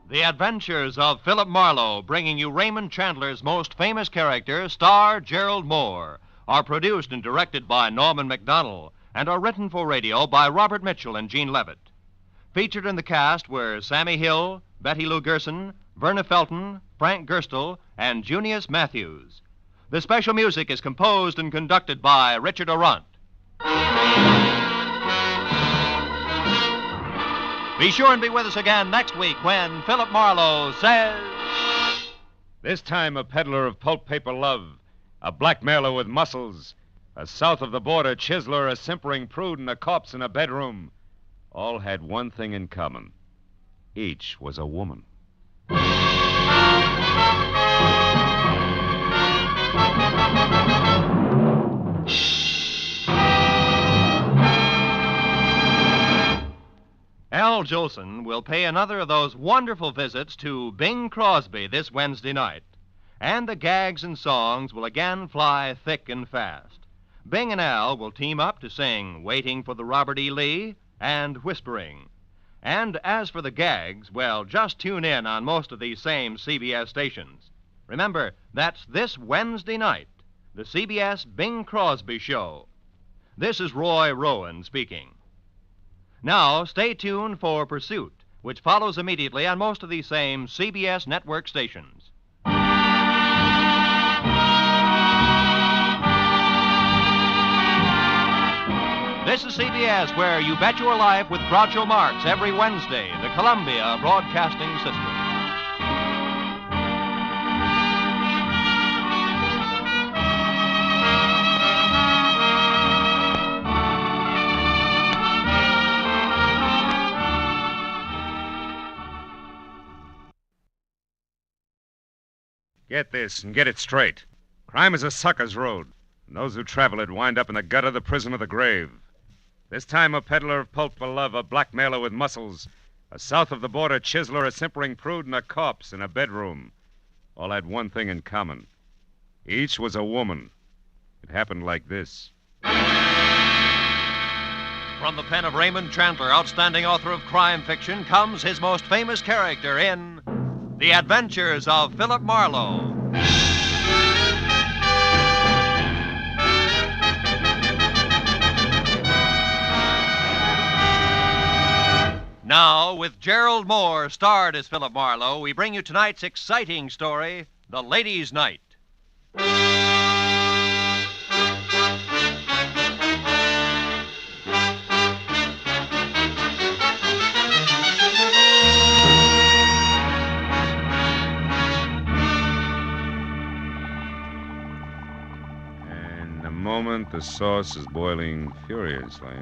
The Adventures of Philip Marlowe, bringing you Raymond Chandler's most famous character, star Gerald Moore, are produced and directed by Norman MacDonald and are written for radio by Robert Mitchell and Gene Levitt. Featured in the cast were Sammy Hill, Betty Lou Gerson, Verna Felton, Frank Gerstle, and Junius Matthews. The special music is composed and conducted by Richard Arant. Be sure and be with us again next week when Philip Marlowe says... This time a peddler of pulp paper love, a blackmailer with muscles, a south-of-the-border chiseler, a simpering prude, and a corpse in a bedroom, all had one thing in common. Each was a woman. Al Jolson will pay another of those wonderful visits to Bing Crosby this Wednesday night. And the gags and songs will again fly thick and fast. Bing and Al will team up to sing Waiting for the Robert E. Lee and Whispering. And as for the gags, well, just tune in on most of these same CBS stations. Remember, that's this Wednesday night, the CBS Bing Crosby Show. This is Roy Rowan speaking. Now, stay tuned for Pursuit, which follows immediately on most of these same CBS network stations. This is CBS, where You Bet Your Life with Groucho Marx every Wednesday, the Columbia Broadcasting System. Get this and get it straight. Crime is a sucker's road, and those who travel it wind up in the gutter, the prison, or the grave. This time a peddler of pulp for love, a blackmailer with muscles, a south-of-the-border chiseler, a simpering prude, and a corpse in a bedroom. All had one thing in common. Each was a woman. It happened like this. From the pen of Raymond Chandler, outstanding author of crime fiction, comes his most famous character in The Adventures of Philip Marlowe. Now, with Gerald Moore starred as Philip Marlowe, we bring you tonight's exciting story, The Ladies' Night. In a moment, the sauce is boiling furiously,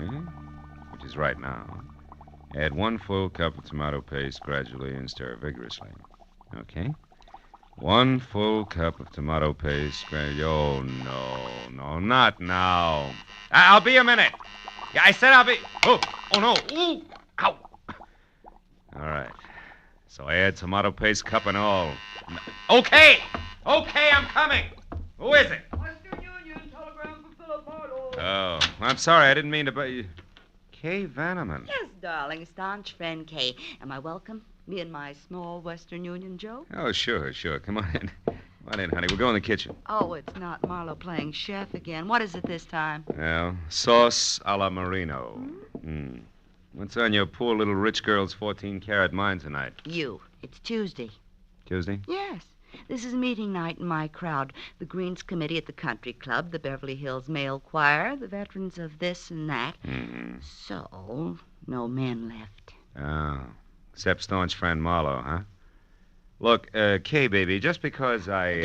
which is right now. Add 1 full cup of tomato paste gradually and stir vigorously. Okay? 1 full cup of tomato paste gradually. Oh, no, not now. I'll be a minute. Yeah, I said I'll be... Oh no. Ooh, ow. All right. So I add tomato paste, cup and all. Okay, I'm coming. Who is it? Western Union, telegram for Philip Marlowe. Oh, I'm sorry. I didn't mean to... Kay Vanneman. Yes, darling, staunch friend Kay. Am I welcome? Me and my small Western Union Joe? Oh, sure. Come on in. Come on in, honey. We'll go in the kitchen. Oh, it's not Marlowe playing chef again. What is it this time? Well, sauce a la Marino. What's on your poor little rich girl's 14-carat mind tonight? You. It's Tuesday. Tuesday? Yes. This is meeting night in my crowd. The Greens Committee at the Country Club, the Beverly Hills Male Choir, the veterans of this and that. So, no men left. Oh. Except staunch friend Marlowe, huh? Look, Kay, baby, just because I...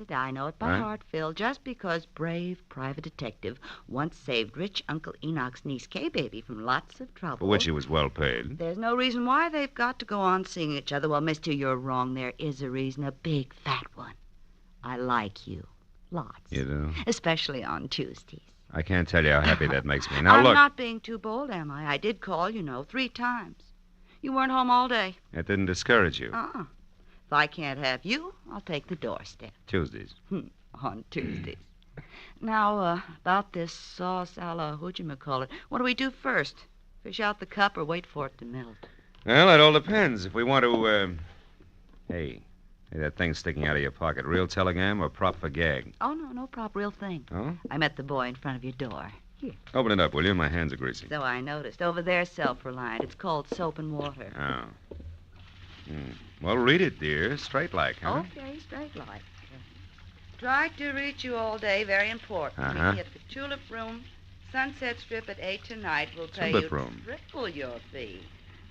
I know it by heart, Phil. Just because brave private detective once saved rich Uncle Enoch's niece, Kay, baby, from lots of trouble. For which he was well paid. There's no reason why they've got to go on seeing each other. Well, mister, you're wrong. There is a reason, a big, fat one. I like you. Lots. You do? Especially on Tuesdays. I can't tell you how happy that makes me. Now, I'm look... not being too bold, am I? I did call, 3 times. You weren't home all day. That didn't discourage you. If I can't have you, I'll take the doorstep. Tuesdays. On Tuesdays. Now, about this sauce a la whatchamacallit. What do we do first? Fish out the cup or wait for it to melt? Well, that all depends. If we want to, Hey, that thing sticking out of your pocket, real telegram or prop for gag? Oh, no prop, real thing. Oh? I met the boy in front of your door. Here. Open it up, will you? My hands are greasy. So I noticed. Over there, self-reliant. It's called soap and water. Oh. Well, read it, dear. Straight like, huh? Okay, straight like. Tried to reach you all day. Very important. Uh-huh. Meet me at the Tulip Room. Sunset Strip at 8 tonight. We'll pay Tulip you Room. triple your fee.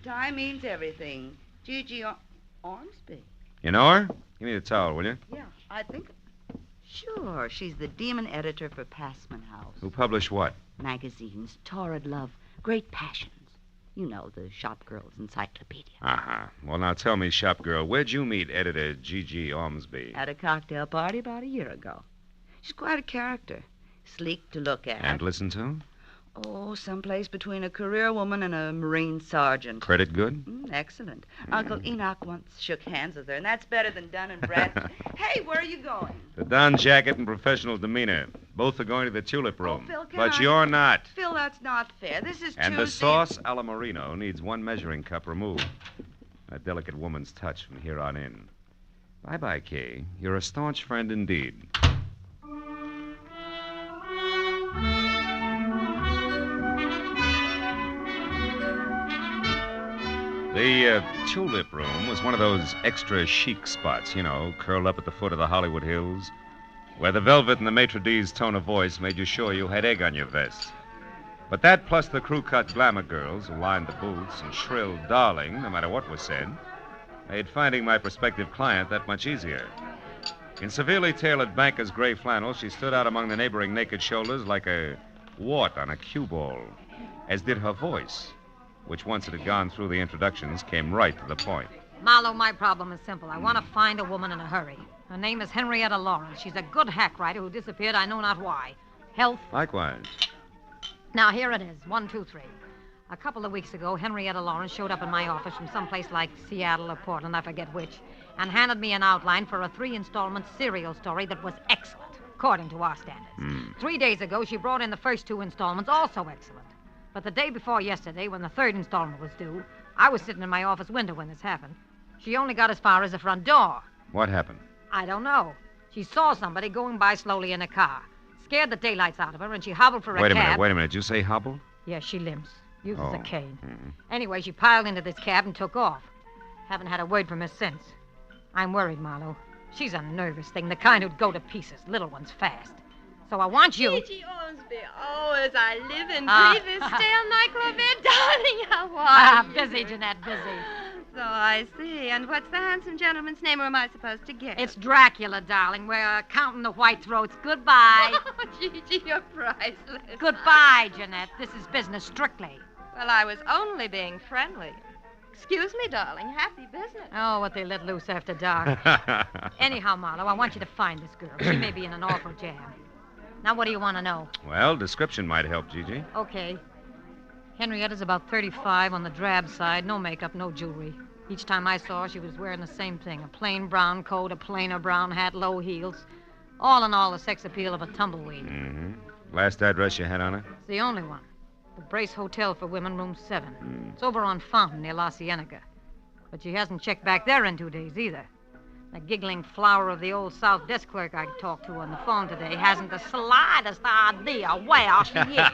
Time means everything. Gigi Ormsby. You know her? Give me the towel, will you? Yeah, I think... Sure, she's the demon editor for Passman House. Who published what? Magazines, torrid love, great passions. You know, the shop girl's encyclopedia. Uh-huh. Well, now tell me, shop girl, where'd you meet editor Gigi Ormsby? At a cocktail party about a year ago. She's quite a character. Sleek to look at. And listen to? Oh, someplace between a career woman and a Marine sergeant. Credit good? Excellent. Uncle Enoch once shook hands with her, and that's better than Dun and Bradstreet. Hey, where are you going? The Don jacket and professional demeanor. Both are going to the Tulip Room. Phil, can but I... you're not. Phil, that's not fair. This is And Tuesday. the sauce a la Marino needs 1 measuring cup removed. A delicate woman's touch from here on in. Bye-bye, Kay. You're a staunch friend indeed. The Tulip Room was one of those extra chic spots, curled up at the foot of the Hollywood Hills, where the velvet and the maitre d's tone of voice made you sure you had egg on your vest. But that, plus the crew-cut glamour girls who lined the booths and shrilled darling, no matter what was said, made finding my prospective client that much easier. In severely tailored banker's gray flannel, she stood out among the neighboring naked shoulders like a wart on a cue ball, as did her voice, which, once it had gone through the introductions, came right to the point. Marlowe, my problem is simple. I want to find a woman in a hurry. Her name is Henrietta Lawrence. She's a good hack writer who disappeared I know not why. Health. Likewise. Now, here it is. 1, 2, 3. A couple of weeks ago, Henrietta Lawrence showed up in my office from someplace like Seattle or Portland, I forget which, and handed me an outline for a 3-installment serial story that was excellent, according to our standards. 3 days ago, she brought in the first 2 installments, also excellent. But the day before yesterday, when the 3rd installment was due, I was sitting in my office window when this happened. She only got as far as the front door. What happened? I don't know. She saw somebody going by slowly in a car. Scared the daylights out of her, and she hobbled for a cab. Wait a minute. Did you say hobble? Yes, she limps. Uses Oh. a cane. Anyway, she piled into this cab and took off. Haven't had a word from her since. I'm worried, Marlowe. She's a nervous thing, the kind who'd go to pieces, little ones fast. So I want you... Gigi Ormsby, oh, as I live and Ah. breathe this stale nightclub bed, darling, how are you? Busy, Jeanette, busy. So I see. And what's the handsome gentleman's name, or am I supposed to guess? It's Dracula, darling. We're counting the white throats. Goodbye. Oh, Gigi, you're priceless. Goodbye, Jeanette. This is business strictly. Well, I was only being friendly. Excuse me, darling. Happy business. Oh, what they let loose after dark. Anyhow, Marlowe, I want you to find this girl. She may be in an awful jam. Now, what do you want to know? Well, description might help, Gigi. Okay. Henrietta's about 35 on the drab side. No makeup, no jewelry. Each time I saw her, she was wearing the same thing. A plain brown coat, a plainer brown hat, low heels. All in all, the sex appeal of a tumbleweed. Last address you had on her? It's the only one. The Brace Hotel for Women, room 7. It's over on Fountain near La Cienega. But she hasn't checked back there in 2 days either. The giggling flower of the old South desk clerk I talked to on the phone today hasn't the slightest idea where she is.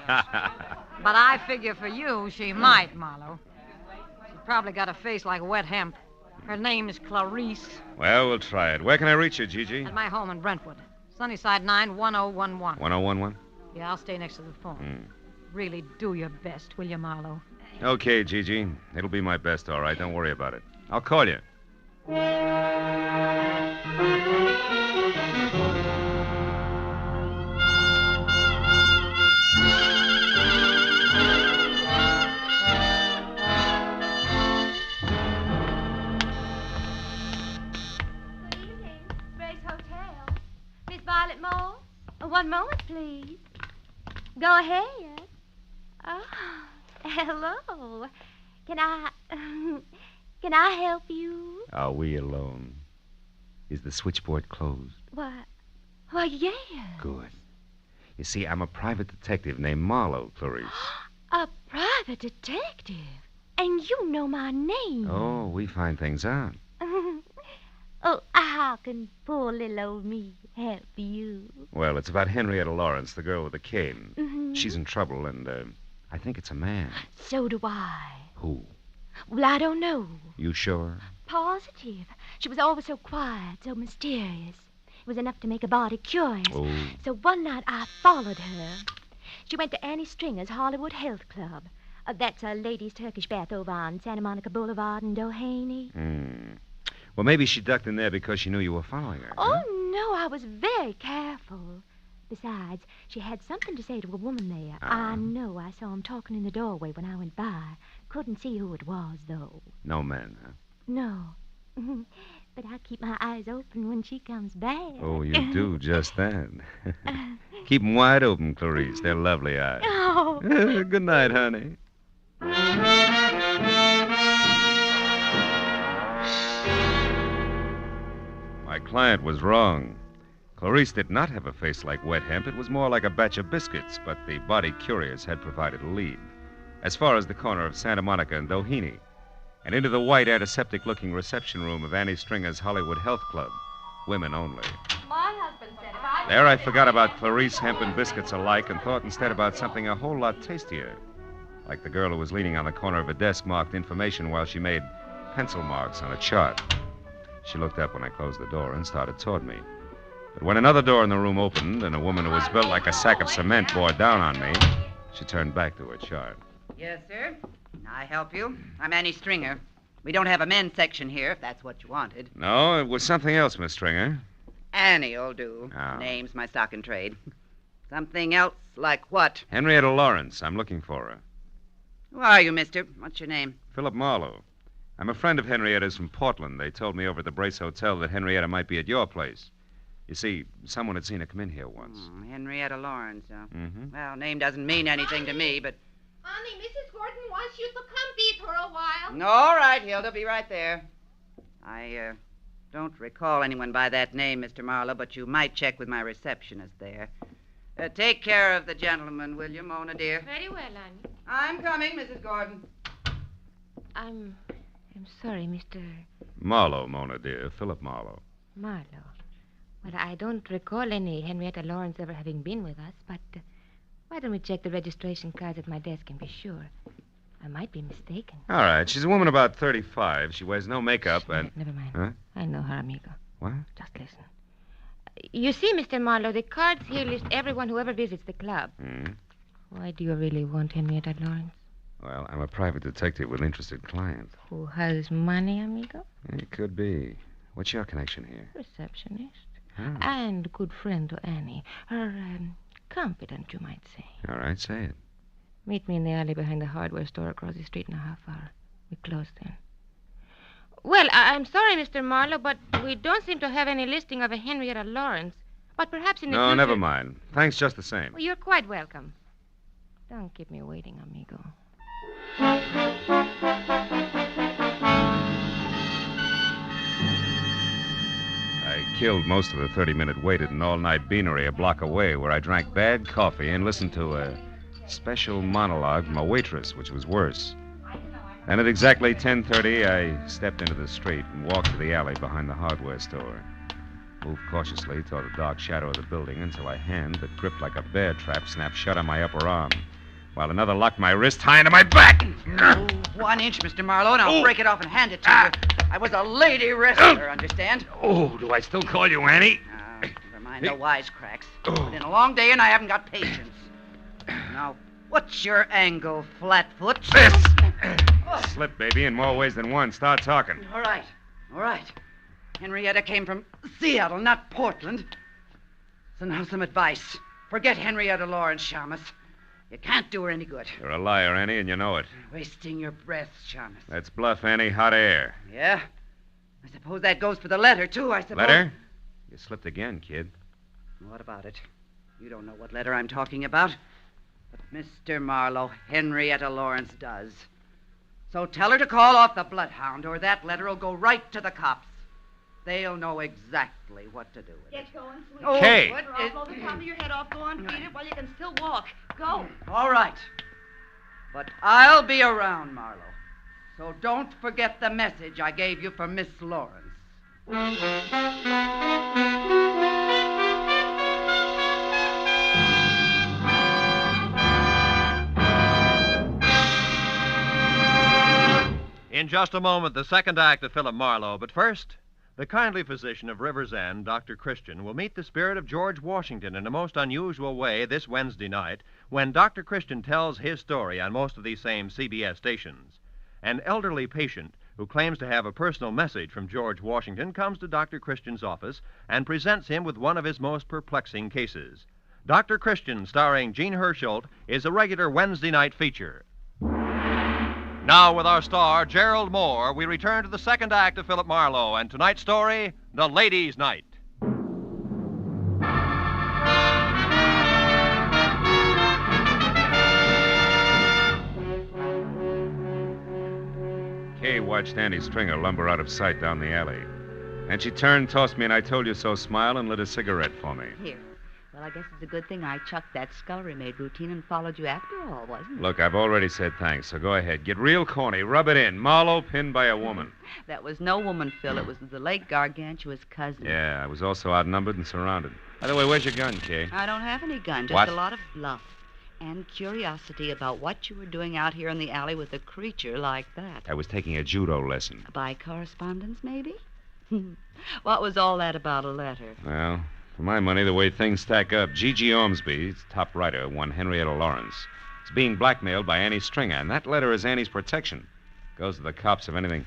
But I figure for you, she might, Marlowe. She's probably got a face like wet hemp. Her name is Clarice. Well, we'll try it. Where can I reach you, Gigi? At my home in Brentwood. Sunnyside 9, 1011. 1011? Yeah, I'll stay next to the phone. Really do your best, will you, Marlowe? Okay, Gigi. It'll be my best, all right. Don't worry about it. I'll call you. Violet Moore? One moment, please. Go ahead. Oh, hello. Can I help you? Are we alone? Is the switchboard closed? Why, yeah. Good. You see, I'm a private detective named Marlowe, Clarice. A private detective? And you know my name. Oh, we find things out. Oh, how can poor little old me help you? Well, it's about Henrietta Lawrence, the girl with the cane. Mm-hmm. She's in trouble, and I think it's a man. So do I. Who? Well, I don't know. You sure? Positive. She was always so quiet, so mysterious. It was enough to make a body curious. Oh. So one night I followed her. She went to Annie Stringer's Hollywood Health Club. That's a ladies' Turkish bath over on Santa Monica Boulevard in Doheny. Well, maybe she ducked in there because she knew you were following her. Oh, no, I was very careful. Besides, she had something to say to a woman there. I know. I saw him talking in the doorway when I went by. Couldn't see who it was, though. No man, huh? No. But I keep my eyes open when she comes back. Oh, you do just that. Keep 'em wide open, Clarice. They're lovely eyes. Oh. Good night, honey. My client was wrong. Clarice did not have a face like wet hemp. It was more like a batch of biscuits, but the body curious had provided a lead. As far as the corner of Santa Monica and Doheny, and into the white, antiseptic-looking reception room of Annie Stringer's Hollywood Health Club. Women only. My husband said if I... There I forgot about Clarice, hemp, and biscuits alike and thought instead about something a whole lot tastier. Like the girl who was leaning on the corner of a desk marked information while she made pencil marks on a chart. She looked up when I closed the door and started toward me. But when another door in the room opened and a woman who was built like a sack of cement bore down on me, she turned back to her chart. Yes, sir. I help you. I'm Annie Stringer. We don't have a men's section here, if that's what you wanted. No, it was something else, Miss Stringer. Annie'll do. Oh. Name's my stock and trade. Something else like what? Henrietta Lawrence. I'm looking for her. Who are you, mister? What's your name? Philip Marlowe. I'm a friend of Henrietta's from Portland. They told me over at the Brace Hotel that Henrietta might be at your place. You see, someone had seen her come in here once. Henrietta Lawrence, huh? Mm-hmm. Well, name doesn't mean anything to me, but... Honey, Mrs. Gordon wants you to come beat her a while. All right, Hilda, be right there. I don't recall anyone by that name, Mr. Marlowe, but you might check with my receptionist there. Take care of the gentleman, will you, Mona, dear? Very well, Annie. I'm coming, Mrs. Gordon. I'm sorry, Mr. Marlowe, Mona, dear. Philip Marlowe. Marlowe. Well, I don't recall any Henrietta Lawrence ever having been with us, but why don't we check the registration cards at my desk and be sure? I might be mistaken. All right. She's a woman about 35. She wears no makeup and... Never mind. Huh? I know her, amigo. What? Just listen. You see, Mr. Marlowe, the cards here list everyone who ever visits the club. Why do you really want Henrietta Lawrence? Well, I'm a private detective with interested clients. Who has money, amigo? It could be. What's your connection here? Receptionist. Oh. And good friend to Annie. Her confidant, you might say. All right, say it. Meet me in the alley behind the hardware store across the street in a half hour. We close then. Well, I'm sorry, Mr. Marlowe, but we don't seem to have any listing of a Henrietta Lawrence. But perhaps in the future... No, never mind. Thanks just the same. Well, you're quite welcome. Don't keep me waiting, amigo. I killed most of the 30-minute wait at an all-night beanery a block away where I drank bad coffee and listened to a special monologue from a waitress, which was worse. Then at exactly 10:30, I stepped into the street and walked to the alley behind the hardware store. Moved cautiously toward the dark shadow of the building until a hand that gripped like a bear trap snapped shut on my upper arm, while another locked my wrist high into my back. Oh, 1 inch, Mr. Marlowe, and I'll break it off and hand it to you. I was a lady wrestler, understand? Oh, do I still call you Annie? Never mind the wisecracks. It's been a long day, and I haven't got patience. Now, what's your angle, Flatfoot? This! Slip, baby, in more ways than one. Start talking. All right. Henrietta came from Seattle, not Portland. So now some advice. Forget Henrietta Lawrence, Shamus. You can't do her any good. You're a liar, Annie, and you know it. Wasting your breath, Shamus. That's bluff, Annie. Hot air. Yeah? I suppose that goes for the letter, too, I suppose. Letter? You slipped again, kid. What about it? You don't know what letter I'm talking about. But Mr. Marlowe, Henrietta Lawrence does. So tell her to call off the bloodhound, or that letter will go right to the cops. They'll know exactly what to do with it. Get going, sweetie. Oh, Kay. What? I'll blow the top of your head off. Go on, feed it while you can still walk. Go. All right. But I'll be around, Marlowe. So don't forget the message I gave you for Miss Lawrence. In just a moment, the second act of Philip Marlowe. But first, the kindly physician of River's End, Dr. Christian, will meet the spirit of George Washington in a most unusual way this Wednesday night when Dr. Christian tells his story on most of these same CBS stations. An elderly patient who claims to have a personal message from George Washington comes to Dr. Christian's office and presents him with one of his most perplexing cases. Dr. Christian, starring Gene Herschelt, is a regular Wednesday night feature. Now, with our star, Gerald Moore, we return to the second act of Philip Marlowe and tonight's story, The Ladies' Night. Kay watched Annie Stringer lumber out of sight down the alley. And she turned, tossed me an I told you so smile, and lit a cigarette for me. Here. Well, I guess it's a good thing I chucked that scullery maid routine and followed you after all, wasn't it? Look, I've already said thanks, so go ahead. Get real corny. Rub it in. Marlowe pinned by a woman. That was no woman, Phil. It was the late gargantuous cousin. Yeah, I was also outnumbered and surrounded. By the way, where's your gun, Kay? I don't have any gun, just What? a lot of bluff and curiosity about what you were doing out here in the alley with a creature like that. I was taking a judo lesson. By correspondence, maybe? What was all that about a letter? Well, for my money, the way things stack up, G.G. Ormsby, top writer, won Henrietta Lawrence. He's being blackmailed by Annie Stringer, and that letter is Annie's protection. Goes to the cops if anything.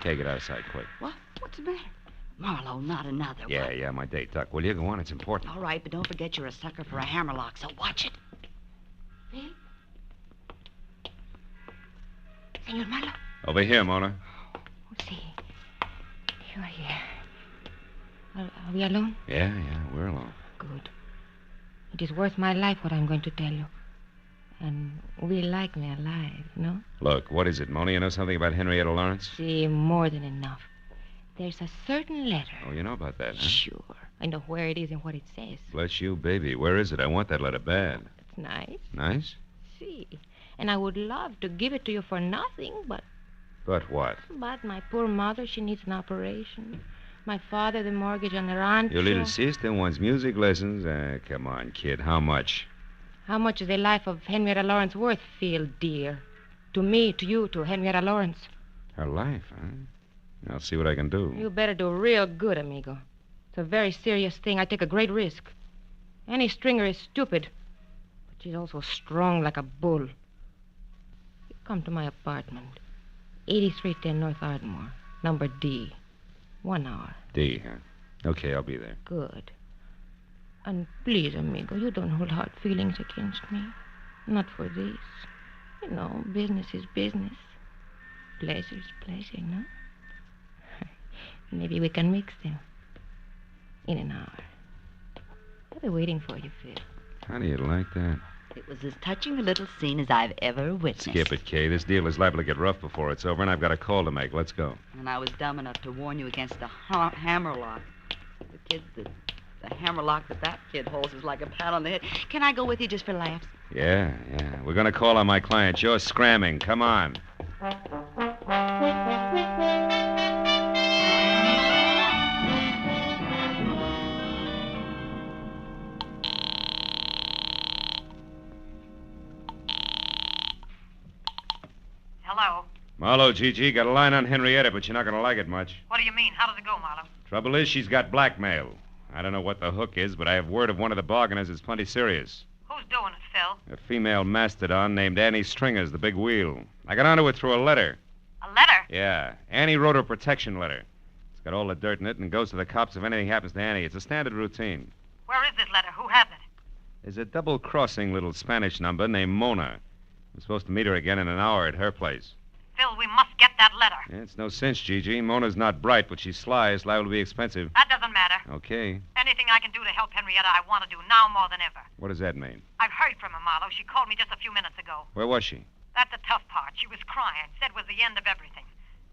Kay, get out of sight, quick. What? What's the matter? Marlowe, not another one. Yeah, my date, Duck. Will you go on? It's important. All right, but don't forget you're a sucker for a hammerlock, so watch it. Phil? Senor Marlowe? Over here, Mona. See, you are here. Are we alone? Yeah, we're alone. Good. It is worth my life what I'm going to tell you. And will like me alive, no? Look, what is it, Mona? You know something about Henrietta Lawrence? See, more than enough. There's a certain letter. Oh, you know about that, huh? Sure. I know where it is and what it says. Bless you, baby. Where is it? I want that letter bad. It's nice. Nice? See. And I would love to give it to you for nothing, but... But what? But my poor mother, she needs an operation. My father, the mortgage on the rancho. Your little sister wants music lessons. Come on, kid. How much? How much is the life of Henrietta Lawrence worth, Phil, dear? To me, to you, to Henrietta Lawrence. Her life, huh? I'll see what I can do. You better do real good, amigo. It's a very serious thing. I take a great risk. Annie Stringer is stupid, but she's also strong like a bull. You come to my apartment, 8310 North Ardmore, number D. 1 hour. D, huh? Okay, I'll be there. Good. And please, amigo, you don't hold hard feelings against me. Not for this. You know, business is business. Pleasure is pleasure, no? Maybe we can mix them. In an hour. I'll be waiting for you, Phil. How do you like that? It was as touching a little scene as I've ever witnessed. Skip it, Kay. This deal is liable to get rough before it's over, and I've got a call to make. Let's go. And I was dumb enough to warn you against the hammerlock. The hammerlock that kid holds is like a pat on the head. Can I go with you just for laughs? Yeah. We're going to call on my client. You're scramming. Come on. Marlowe, Gigi, got a line on Henrietta, but you're not going to like it much. What do you mean? How does it go, Marlowe? Trouble is, she's got blackmail. I don't know what the hook is, but I have word of one of the bargainers is plenty serious. Who's doing it, Phil? A female mastodon named Annie Stringer's the big wheel. I got onto it through a letter. A letter? Yeah. Annie wrote her a protection letter. It's got all the dirt in it and goes to the cops if anything happens to Annie. It's a standard routine. Where is this letter? Who has it? There's a double-crossing little Spanish number named Mona. I'm supposed to meet her again in an hour at her place. Phil, we must get that letter. Yeah, it's no cinch, Gigi. Mona's not bright, but she's sly. It's liable to be expensive. That doesn't matter. Okay. Anything I can do to help Henrietta, I want to do now more than ever. What does that mean? I've heard from her, Marlowe. She called me just a few minutes ago. Where was she? That's the tough part. She was crying. Said it was the end of everything.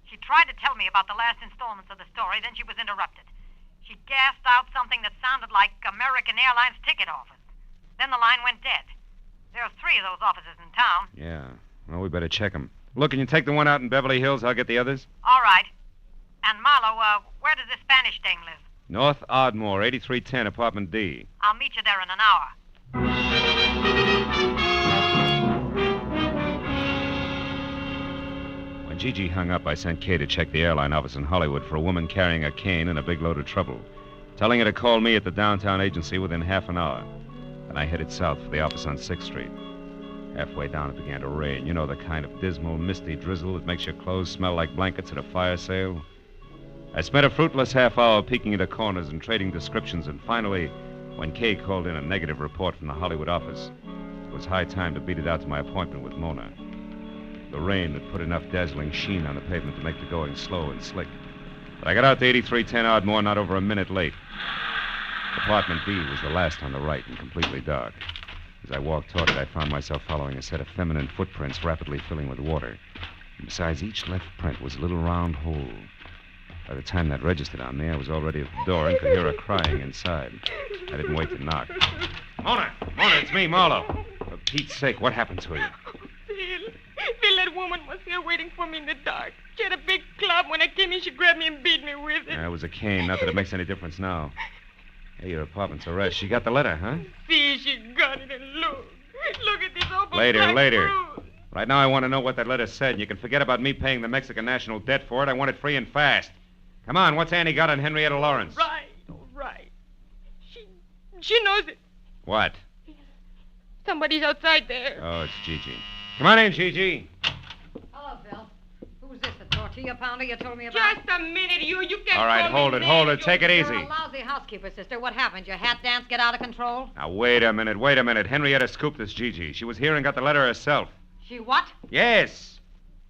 She tried to tell me about the last installments of the story, then she was interrupted. She gasped out something that sounded like American Airlines ticket office. Then the line went dead. There are 3 of those offices in town. Yeah. Well, we better check them. Look, can you take the one out in Beverly Hills? I'll get the others. All right. And Marlowe, where does this Spanish dame live? North Ardmore, 8310, apartment D. I'll meet you there in an hour. When Gigi hung up, I sent Kay to check the airline office in Hollywood for a woman carrying a cane and a big load of trouble, telling her to call me at the downtown agency within half an hour. Then I headed south for the office on 6th Street. Halfway down, it began to rain. You know, the kind of dismal, misty drizzle that makes your clothes smell like blankets at a fire sale? I spent a fruitless half hour peeking into corners and trading descriptions, and finally, when Kay called in a negative report from the Hollywood office, it was high time to beat it out to my appointment with Mona. The rain had put enough dazzling sheen on the pavement to make the going slow and slick. But I got out to 8310 Ardmore not over a minute late. Apartment B was the last on the right and completely dark. As I walked toward it, I found myself following a set of feminine footprints rapidly filling with water. And besides each left print was a little round hole. By the time that registered on me, I was already at the door and could hear her crying inside. I didn't wait to knock. Mona, it's me, Marlowe. For Pete's sake, what happened to you? Phil, that woman was here waiting for me in the dark. She had a big club. When I came in, she grabbed me and beat me with it. Yeah, it was a cane. Not that it makes any difference now. Hey, your apartment's a rest. She got the letter, huh? See, she got it, and look. Look at this awful Later. bruise. Right now, I want to know what that letter said. And you can forget about me paying the Mexican national debt for it. I want it free and fast. Come on, what's Annie got on Henrietta Lawrence? All right. She knows it. What? Somebody's outside there. Oh, it's Gigi. Come on in, Gigi. Hello, Phil. Who's this, the tortilla pounder you told me about? Just a minute, you can't All right, call hold me it. names. Take it easy. You're a lousy housekeeper, sister. What happened? Your hat dance get out of control? Now, wait a minute. Henrietta scooped this Gigi. She was here and got the letter herself. She what? Yes.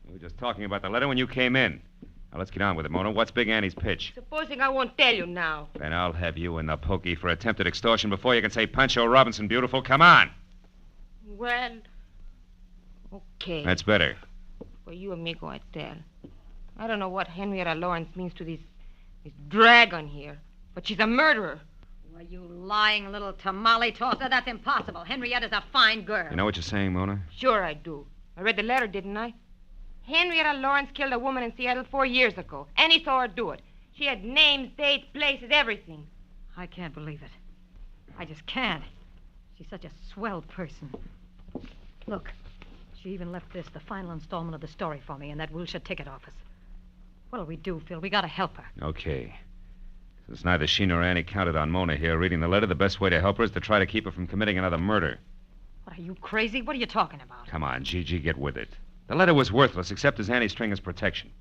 We were just talking about the letter when you came in. Now, let's get on with it, Mona. What's Big Annie's pitch? Supposing I won't tell you now. Then I'll have you in the pokey for attempted extortion before you can say Pancho Robinson beautiful. Come on. Well, okay. That's better. For you, amigo, I tell. I don't know what Henrietta Lawrence means to this dragon here, but she's a murderer. Well, you lying little tamale tosser. That's impossible. Henrietta's a fine girl. You know what you're saying, Mona? Sure I do. I read the letter, didn't I? Henrietta Lawrence killed a woman in Seattle 4 years ago. Annie saw her do it. She had names, dates, places, everything. I can't believe it. I just can't. She's such a swell person. Look, she even left this, the final installment of the story, for me in that Wilshire ticket office. What'll we do, Phil? We gotta help her. Okay. Since neither she nor Annie counted on Mona here reading the letter, the best way to help her is to try to keep her from committing another murder. What, are you crazy? What are you talking about? Come on, Gigi, get with it. The letter was worthless except as Annie Stringer's protection.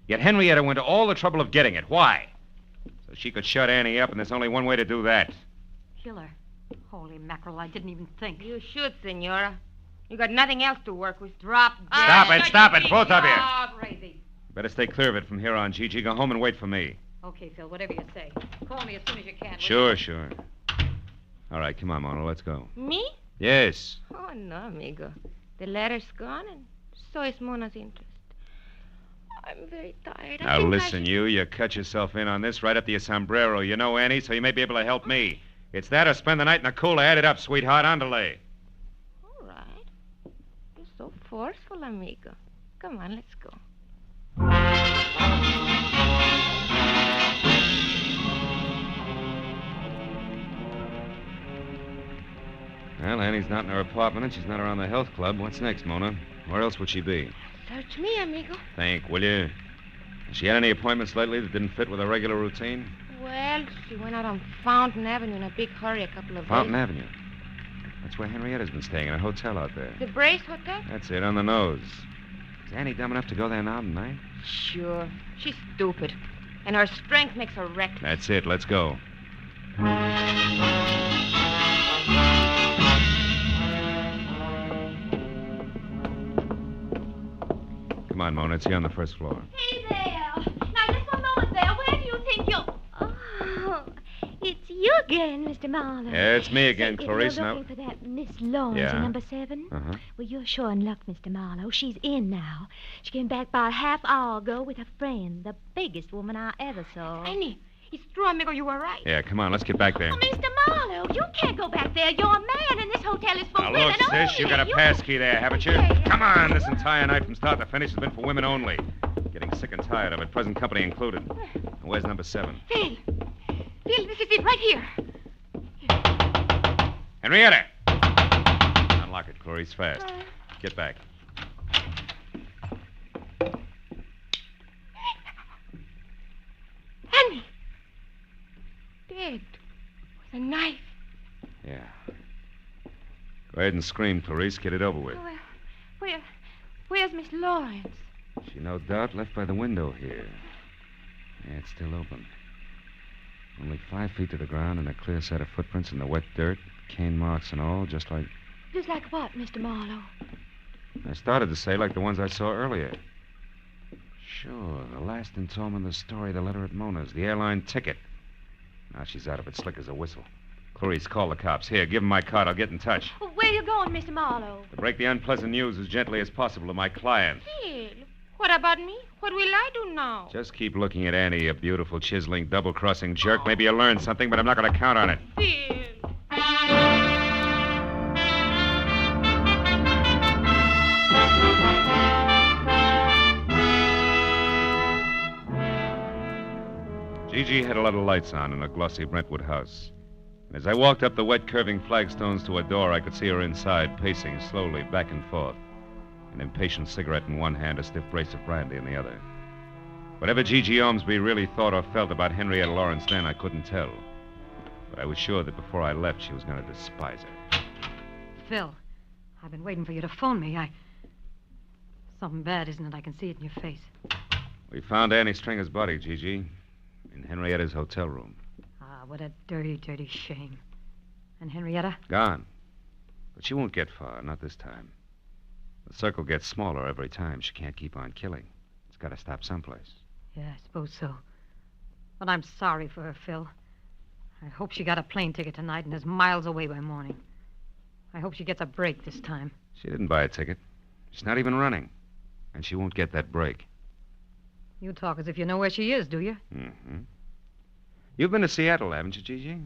Yet Henrietta went to all the trouble of getting it. Why? So she could shut Annie up, and there's only one way to do that. Kill her. Holy mackerel, I didn't even think. You should, Senora. You got nothing else to work with. Drop dead. Stop it, both of you. Oh, crazy. Better stay clear of it from here on, Gigi. Go home and wait for me. Okay, Phil, whatever you say. Call me as soon as you can. Sure. All right, come on, Mona, let's go. Me? Yes. Oh, no, amigo. The letter's gone, and so is Mona's interest. I'm very tired. Now, listen, you cut yourself in on this right up to your sombrero. You know Annie, so you may be able to help me. It's that or spend the night in the cooler. Add it up, sweetheart. Andale. All right. You're so forceful, amigo. Come on, let's go. Well, Annie's not in her apartment, and she's not around the health club. What's next, Mona? Where else would she be? Search me, amigo. Think, will you? Has she had any appointments lately that didn't fit with her regular routine? Well, she went out on Fountain Avenue in a big hurry a couple of Fountain days. Avenue. That's where Henrietta's been staying, in a hotel out there. The Brace Hotel? That's it, on the nose. Is Annie dumb enough to go there now tonight? Sure. She's stupid. And her strength makes her reckless. That's it, let's go. Come on, Mona, it's here on the first floor. Hey there. Now, just one moment there. Where do you think you're... Oh, it's you again, Mr. Marlowe. Yeah, it's me again, Say, Clarice. You're Now, looking for that Miss Lawrence Yeah. in number 7? Uh-huh. Well, you're sure in luck, Mr. Marlowe. She's in now. She came back about a half hour ago with a friend, the biggest woman I ever saw. Annie, it's true, amigo. You were right. Yeah, come on, let's get back there. Oh, Mr. Marlowe, you can't go back there. You're a man, and this hotel is for Now, women look, sis, only. you got a pass key there, haven't you? Come on, this entire night from start to finish has been for women only. Getting sick and tired of it, present company included. And where's number 7? Phil. Phil, this is it right here. Henrietta! Unlock it, Clarice, fast. Get back. Annie. Dead. With a knife. Yeah. Go ahead and scream, Clarice. Get it over with. Well, where's Miss Lawrence? She no doubt left by the window here. Yeah, it's still open. Only 5 feet to the ground and a clear set of footprints in the wet dirt, cane marks and all, just like... Just like what, Mr. Marlowe? I started to say like the ones I saw earlier. Sure, the last installment of the story, the letter at Mona's, the airline ticket. Now she's out of it, slick as a whistle. Clarice, call the cops. Here, give them my card. I'll get in touch. Well, where you going, Mr. Marlowe? To break the unpleasant news as gently as possible to my client. Phil, what about me? What will I do now? Just keep looking at Annie, you beautiful, chiseling, double-crossing jerk. Maybe you'll learn something, but I'm not going to count on it. Phil. Gigi had a lot of lights on in a glossy Brentwood house. And as I walked up the wet, curving flagstones to a door, I could see her inside, pacing slowly back and forth, an impatient cigarette in one hand, a stiff brace of brandy in the other. Whatever Gigi Ormsby really thought or felt about Henrietta Lawrence then, I couldn't tell. But I was sure that before I left, she was going to despise her. Phil, I've been waiting for you to phone me. Something bad, isn't it? I can see it in your face. We found Annie Stringer's body, Gigi, in Henrietta's hotel room. Ah, what a dirty, dirty shame. And Henrietta? Gone. But she won't get far, not this time. The circle gets smaller every time. She can't keep on killing. It's got to stop someplace. Yeah, I suppose so. But I'm sorry for her, Phil. I hope she got a plane ticket tonight and is miles away by morning. I hope she gets a break this time. She didn't buy a ticket. She's not even running. And she won't get that break. You talk as if you know where she is, do you? Mm-hmm. You've been to Seattle, haven't you, Gigi?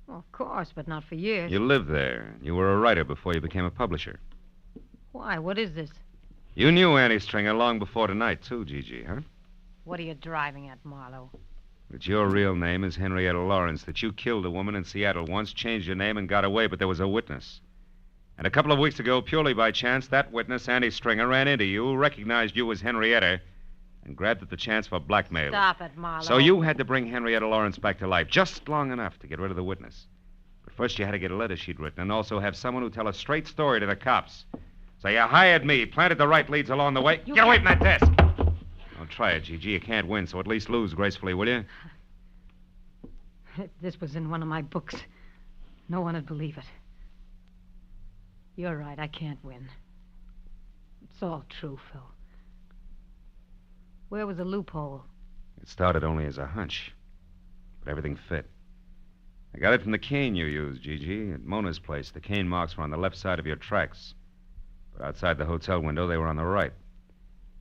Well, of course, but not for years. You lived there. You were a writer before you became a publisher. Why? What is this? You knew Annie Stringer long before tonight, too, Gigi, huh? What are you driving at, Marlowe? That your real name is Henrietta Lawrence, that you killed a woman in Seattle once, changed your name, and got away, but there was a witness. And a couple of weeks ago, purely by chance, that witness, Annie Stringer, ran into you, recognized you as Henrietta, and grabbed at the chance for blackmail. Stop it, Marlowe. So you had to bring Henrietta Lawrence back to life, just long enough to get rid of the witness. But first you had to get a letter she'd written, and also have someone who tell a straight story to the cops. So you hired me, planted the right leads along the way. Get away from that desk! Don't try it, Gigi. You can't win, so at least lose gracefully, will you? If this was in one of my books, no one would believe it. You're right, I can't win. It's all true, Phil. Where was the loophole? It started only as a hunch, but everything fit. I got it from the cane you used, Gigi. At Mona's place, the cane marks were on the left side of your tracks. But outside the hotel window, they were on the right.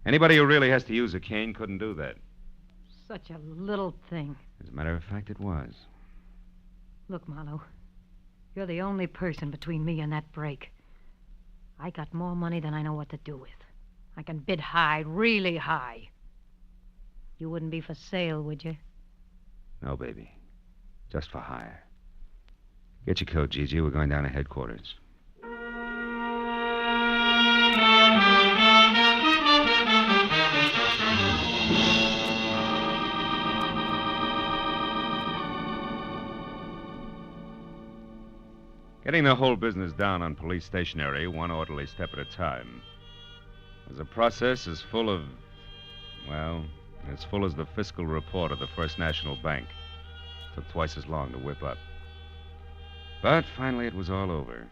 Anybody who really has to use a cane couldn't do that. Such a little thing. As a matter of fact, it was. Look, Marlowe, you're the only person between me and that break. I got more money than I know what to do with. I can bid high, really high. You wouldn't be for sale, would you? No, baby. Just for hire. Get your coat, Gigi. We're going down to headquarters. Getting the whole business down on police stationery, one orderly step at a time, was a process as full of, well, as full as the fiscal report of the First National Bank. Took twice as long to whip up. But finally it was all over.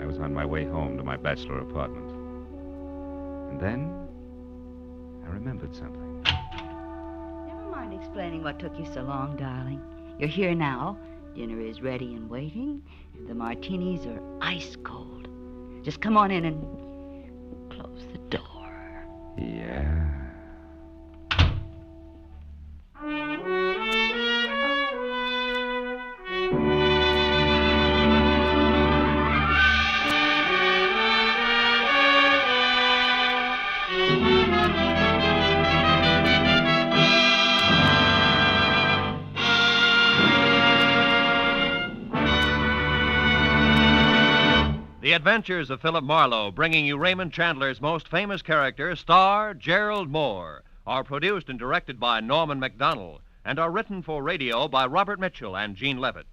I was on my way home to my bachelor apartment. And then I remembered something. Never mind explaining what took you so long, darling. You're here now. Dinner is ready and waiting. The martinis are ice cold. Just come on in and close the door. Yeah. The Adventures of Philip Marlowe, bringing you Raymond Chandler's most famous character, star Gerald Moore, are produced and directed by Norman MacDonald and are written for radio by Robert Mitchell and Gene Levitt.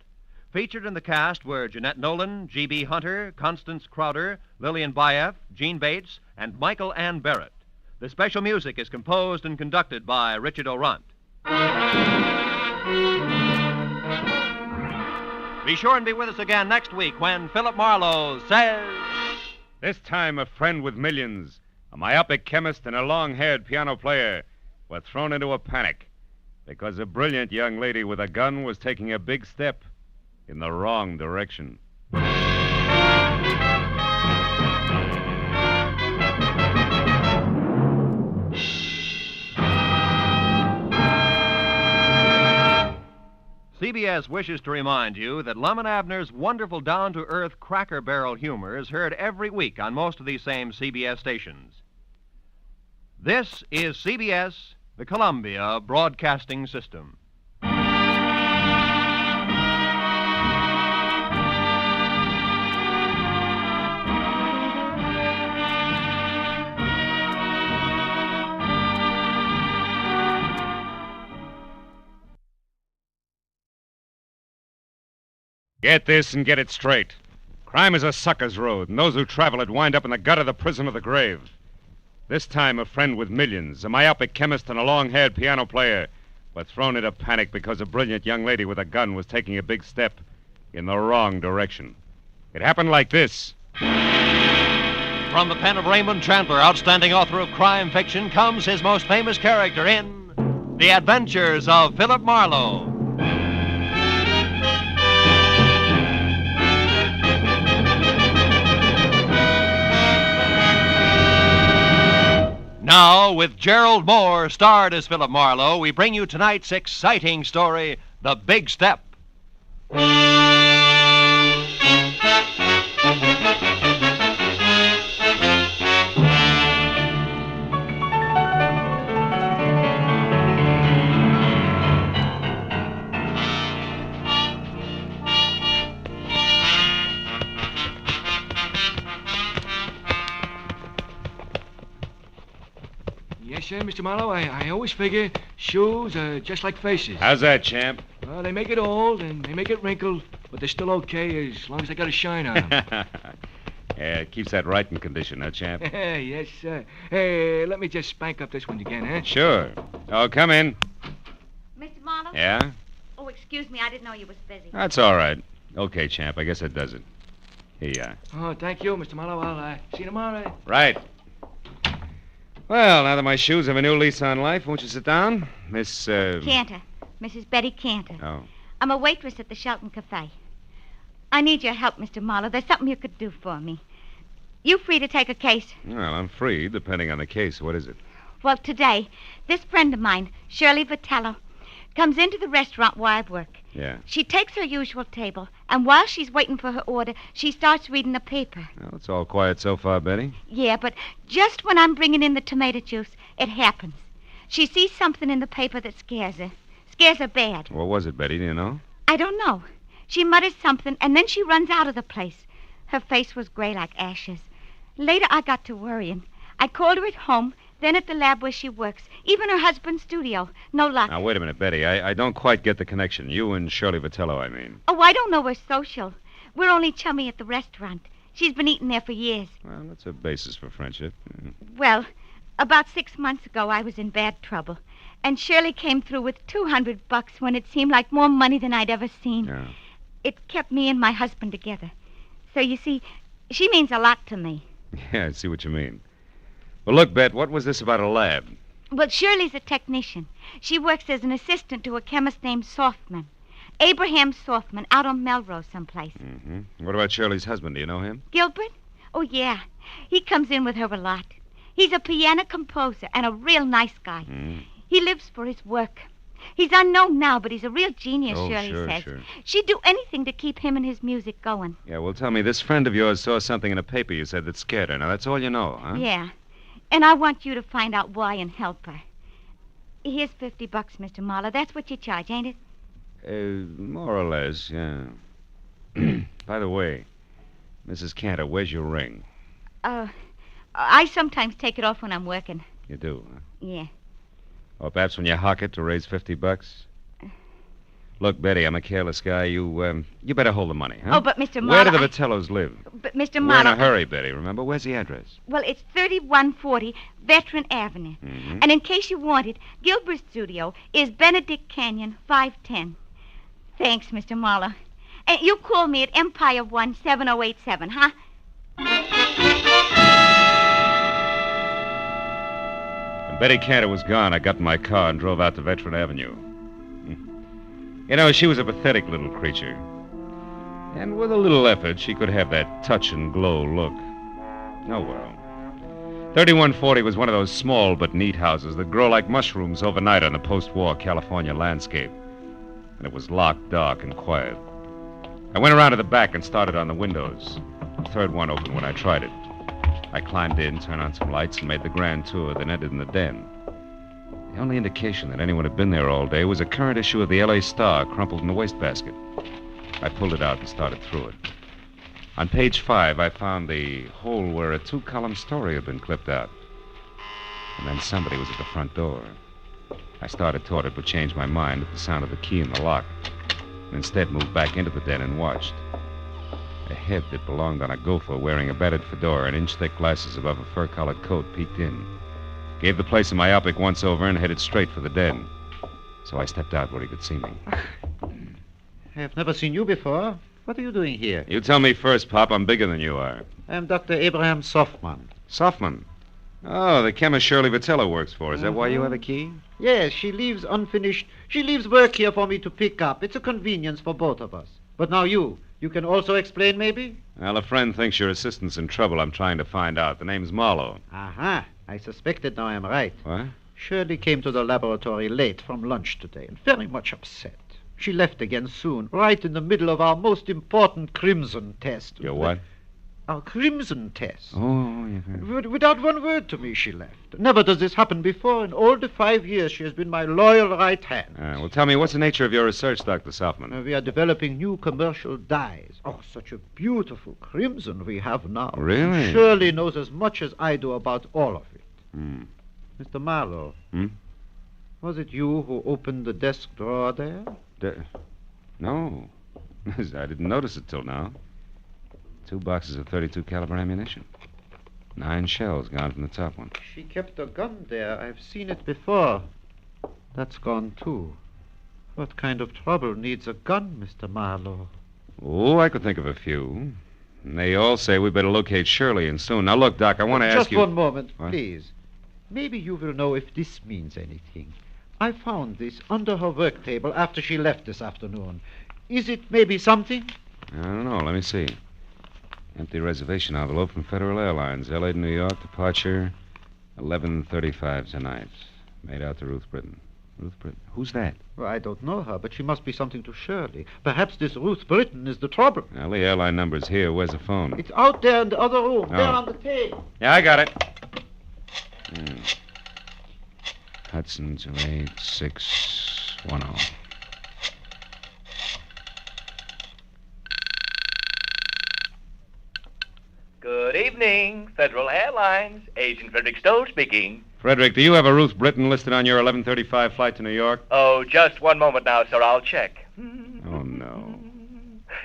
Featured in the cast were Jeanette Nolan, G.B. Hunter, Constance Crowder, Lillian Baeff, Gene Bates, and Michael Ann Barrett. The special music is composed and conducted by Richard Orant. Be sure and be with us again next week when Philip Marlowe says... This time a friend with millions, a myopic chemist and a long-haired piano player were thrown into a panic because a brilliant young lady with a gun was taking a big step in the wrong direction. CBS wishes to remind you that Lum and Abner's wonderful down-to-earth Cracker Barrel humor is heard every week on most of these same CBS stations. This is CBS, the Columbia Broadcasting System. Get this and get it straight. Crime is a sucker's road, and those who travel it wind up in the gut of the prison of the grave. This time, a friend with millions, a myopic chemist and a long-haired piano player, were thrown into panic because a brilliant young lady with a gun was taking a big step in the wrong direction. It happened like this. From the pen of Raymond Chandler, outstanding author of crime fiction, comes his most famous character in The Adventures of Philip Marlowe. Now, with Gerald Moore starred as Philip Marlowe, we bring you tonight's exciting story, The Big Step. Yes, sir, Mr. Marlowe. I always figure shoes are just like faces. How's that, champ? Well, they make it old and they make it wrinkled, but they're still okay as long as they got a shine on them. Yeah, it keeps that right in condition, huh, champ? Yes, sir. Hey, let me just spank up this one again, huh? Sure. Oh, come in. Mr. Marlowe? Yeah? Oh, excuse me. I didn't know you was busy. That's all right. Okay, champ. I guess that does it. Here you are. Oh, thank you, Mr. Marlowe. I'll see you tomorrow. Right. Well, now that my shoes have a new lease on life, won't you sit down? Miss, Cantor. Mrs. Betty Cantor. Oh. I'm a waitress at the Shelton Cafe. I need your help, Mr. Marlowe. There's something you could do for me. You free to take a case? Well, I'm free, depending on the case. What is it? Well, today, this friend of mine, Shirley Vitello, comes into the restaurant where I work. Yeah. She takes her usual table, and while she's waiting for her order, she starts reading the paper. Well, it's all quiet so far, Betty. Yeah, but just when I'm bringing in the tomato juice, it happens. She sees something in the paper that scares her. Scares her bad. What was it, Betty? Do you know? I don't know. She mutters something, and then she runs out of the place. Her face was gray like ashes. Later, I got to worrying. I called her at home, then at the lab where she works, even her husband's studio. No luck. Now, wait a minute, Betty. I don't quite get the connection. You and Shirley Vitello, I mean. Oh, I don't know her social. We're only chummy at the restaurant. She's been eating there for years. Well, that's a basis for friendship. Well, about 6 months ago, I was in bad trouble. And Shirley came through with $200 when it seemed like more money than I'd ever seen. Yeah. It kept me and my husband together. So, you see, she means a lot to me. Yeah, I see what you mean. Well, look, Bet, what was this about a lab? Well, Shirley's a technician. She works as an assistant to a chemist named Softman. Abraham Softman, out on Melrose someplace. Mm-hmm. What about Shirley's husband? Do you know him? Gilbert? Oh, yeah. He comes in with her a lot. He's a piano composer and a real nice guy. He lives for his work. He's unknown now, but he's a real genius, Oh, Shirley sure, says. sure. She'd do anything to keep him and his music going. Yeah, well, tell me, this friend of yours saw something in a paper you said that scared her. Now, that's all you know, huh? Yeah. And I want you to find out why and help her. Here's $50, Mr. Marlowe. That's what you charge, ain't it? More or less, yeah. By the way, Mrs. Cantor, where's your ring? I sometimes take it off when I'm working. You do, huh? Yeah. Or perhaps when you hock it to raise $50? Look, Betty, I'm a careless guy. You better hold the money, huh? Oh, but Mr. Marlowe... Where do the Vitellos live? But, Mr. We're Marlowe... in a hurry, Betty, remember? Where's the address? Well, it's 3140 Veteran Avenue. Mm-hmm. And in case you want it, Gilbert's studio is Benedict Canyon, 510. Thanks, Mr. Marlowe. And you call me at Empire 17087, huh? When Betty Cantor was gone, I got in my car and drove out to Veteran Avenue. You know, she was a pathetic little creature. And with a little effort, she could have that touch and glow look. Oh, well. 3140 was one of those small but neat houses that grow like mushrooms overnight on the post-war California landscape. And it was locked, dark, and quiet. I went around to the back and started on the windows. The third one opened when I tried it. I climbed in, turned on some lights, and made the grand tour, then entered in the den. The only indication that anyone had been there all day was a current issue of the L.A. Star crumpled in the wastebasket. I pulled it out and started through it. On page 5, I found the hole where a 2-column story had been clipped out. And then somebody was at the front door. I started toward it, but changed my mind at the sound of the key in the lock. And instead moved back into the den and watched. A head that belonged on a gopher wearing a battered fedora and inch-thick glasses above a fur-collared coat peeked in. Gave the place a myopic once-over and headed straight for the den. So I stepped out where he could see me. I have never seen you before. What are you doing here? You tell me first, Pop. I'm bigger than you are. I am Dr. Abraham Softman. Softman? Oh, the chemist Shirley Vitello works for. Is that why you have a key? Yes, she leaves unfinished. She leaves work here for me to pick up. It's a convenience for both of us. But now you can also explain, maybe? Well, a friend thinks your assistant's in trouble. I'm trying to find out. The name's Marlowe. Aha. I suspected now I'm right. What? Shirley came to the laboratory late from lunch today and very much upset. She left again soon, right in the middle of our most important crimson test. Your what? Our crimson test. Oh, yeah. Without one word to me, she left. Never does this happen before. In all the 5 years, she has been my loyal right hand. Well, tell me, what's the nature of your research, Dr. Softman? We are developing new commercial dyes. Oh, such a beautiful crimson we have now. Really? Shirley knows as much as I do about all of it. Mr. Marlowe. Was it you who opened the desk drawer there? No. I didn't notice it till now. 2 boxes of .32 caliber ammunition. 9 shells gone from the top one. She kept a gun there. I've seen it before. That's gone, too. What kind of trouble needs a gun, Mr. Marlowe? Oh, I could think of a few. And they all say we better locate Shirley, and soon. Now, look, Doc, I want to ask you... Just one moment, What? please. Maybe you will know if this means anything. I found this under her work table after she left this afternoon. Is it maybe something? I don't know. Let me see. Empty reservation envelope from Federal Airlines, L.A. to New York, departure 11:35 tonight. Made out to Ruth Britton. Ruth Britton? Who's that? Well, I don't know her, but she must be something to Shirley. Perhaps this Ruth Britton is the trouble. Well, the airline number's here. Where's the phone? It's out there in the other room, there Oh. on the table. Yeah, I got it. Hudson 28610. Good evening, Federal Airlines. Agent Frederick Stowe speaking. Frederick, do you have a Ruth Britton listed on your 11:35 flight to New York? Oh, just one moment now, sir. I'll check. Oh, no.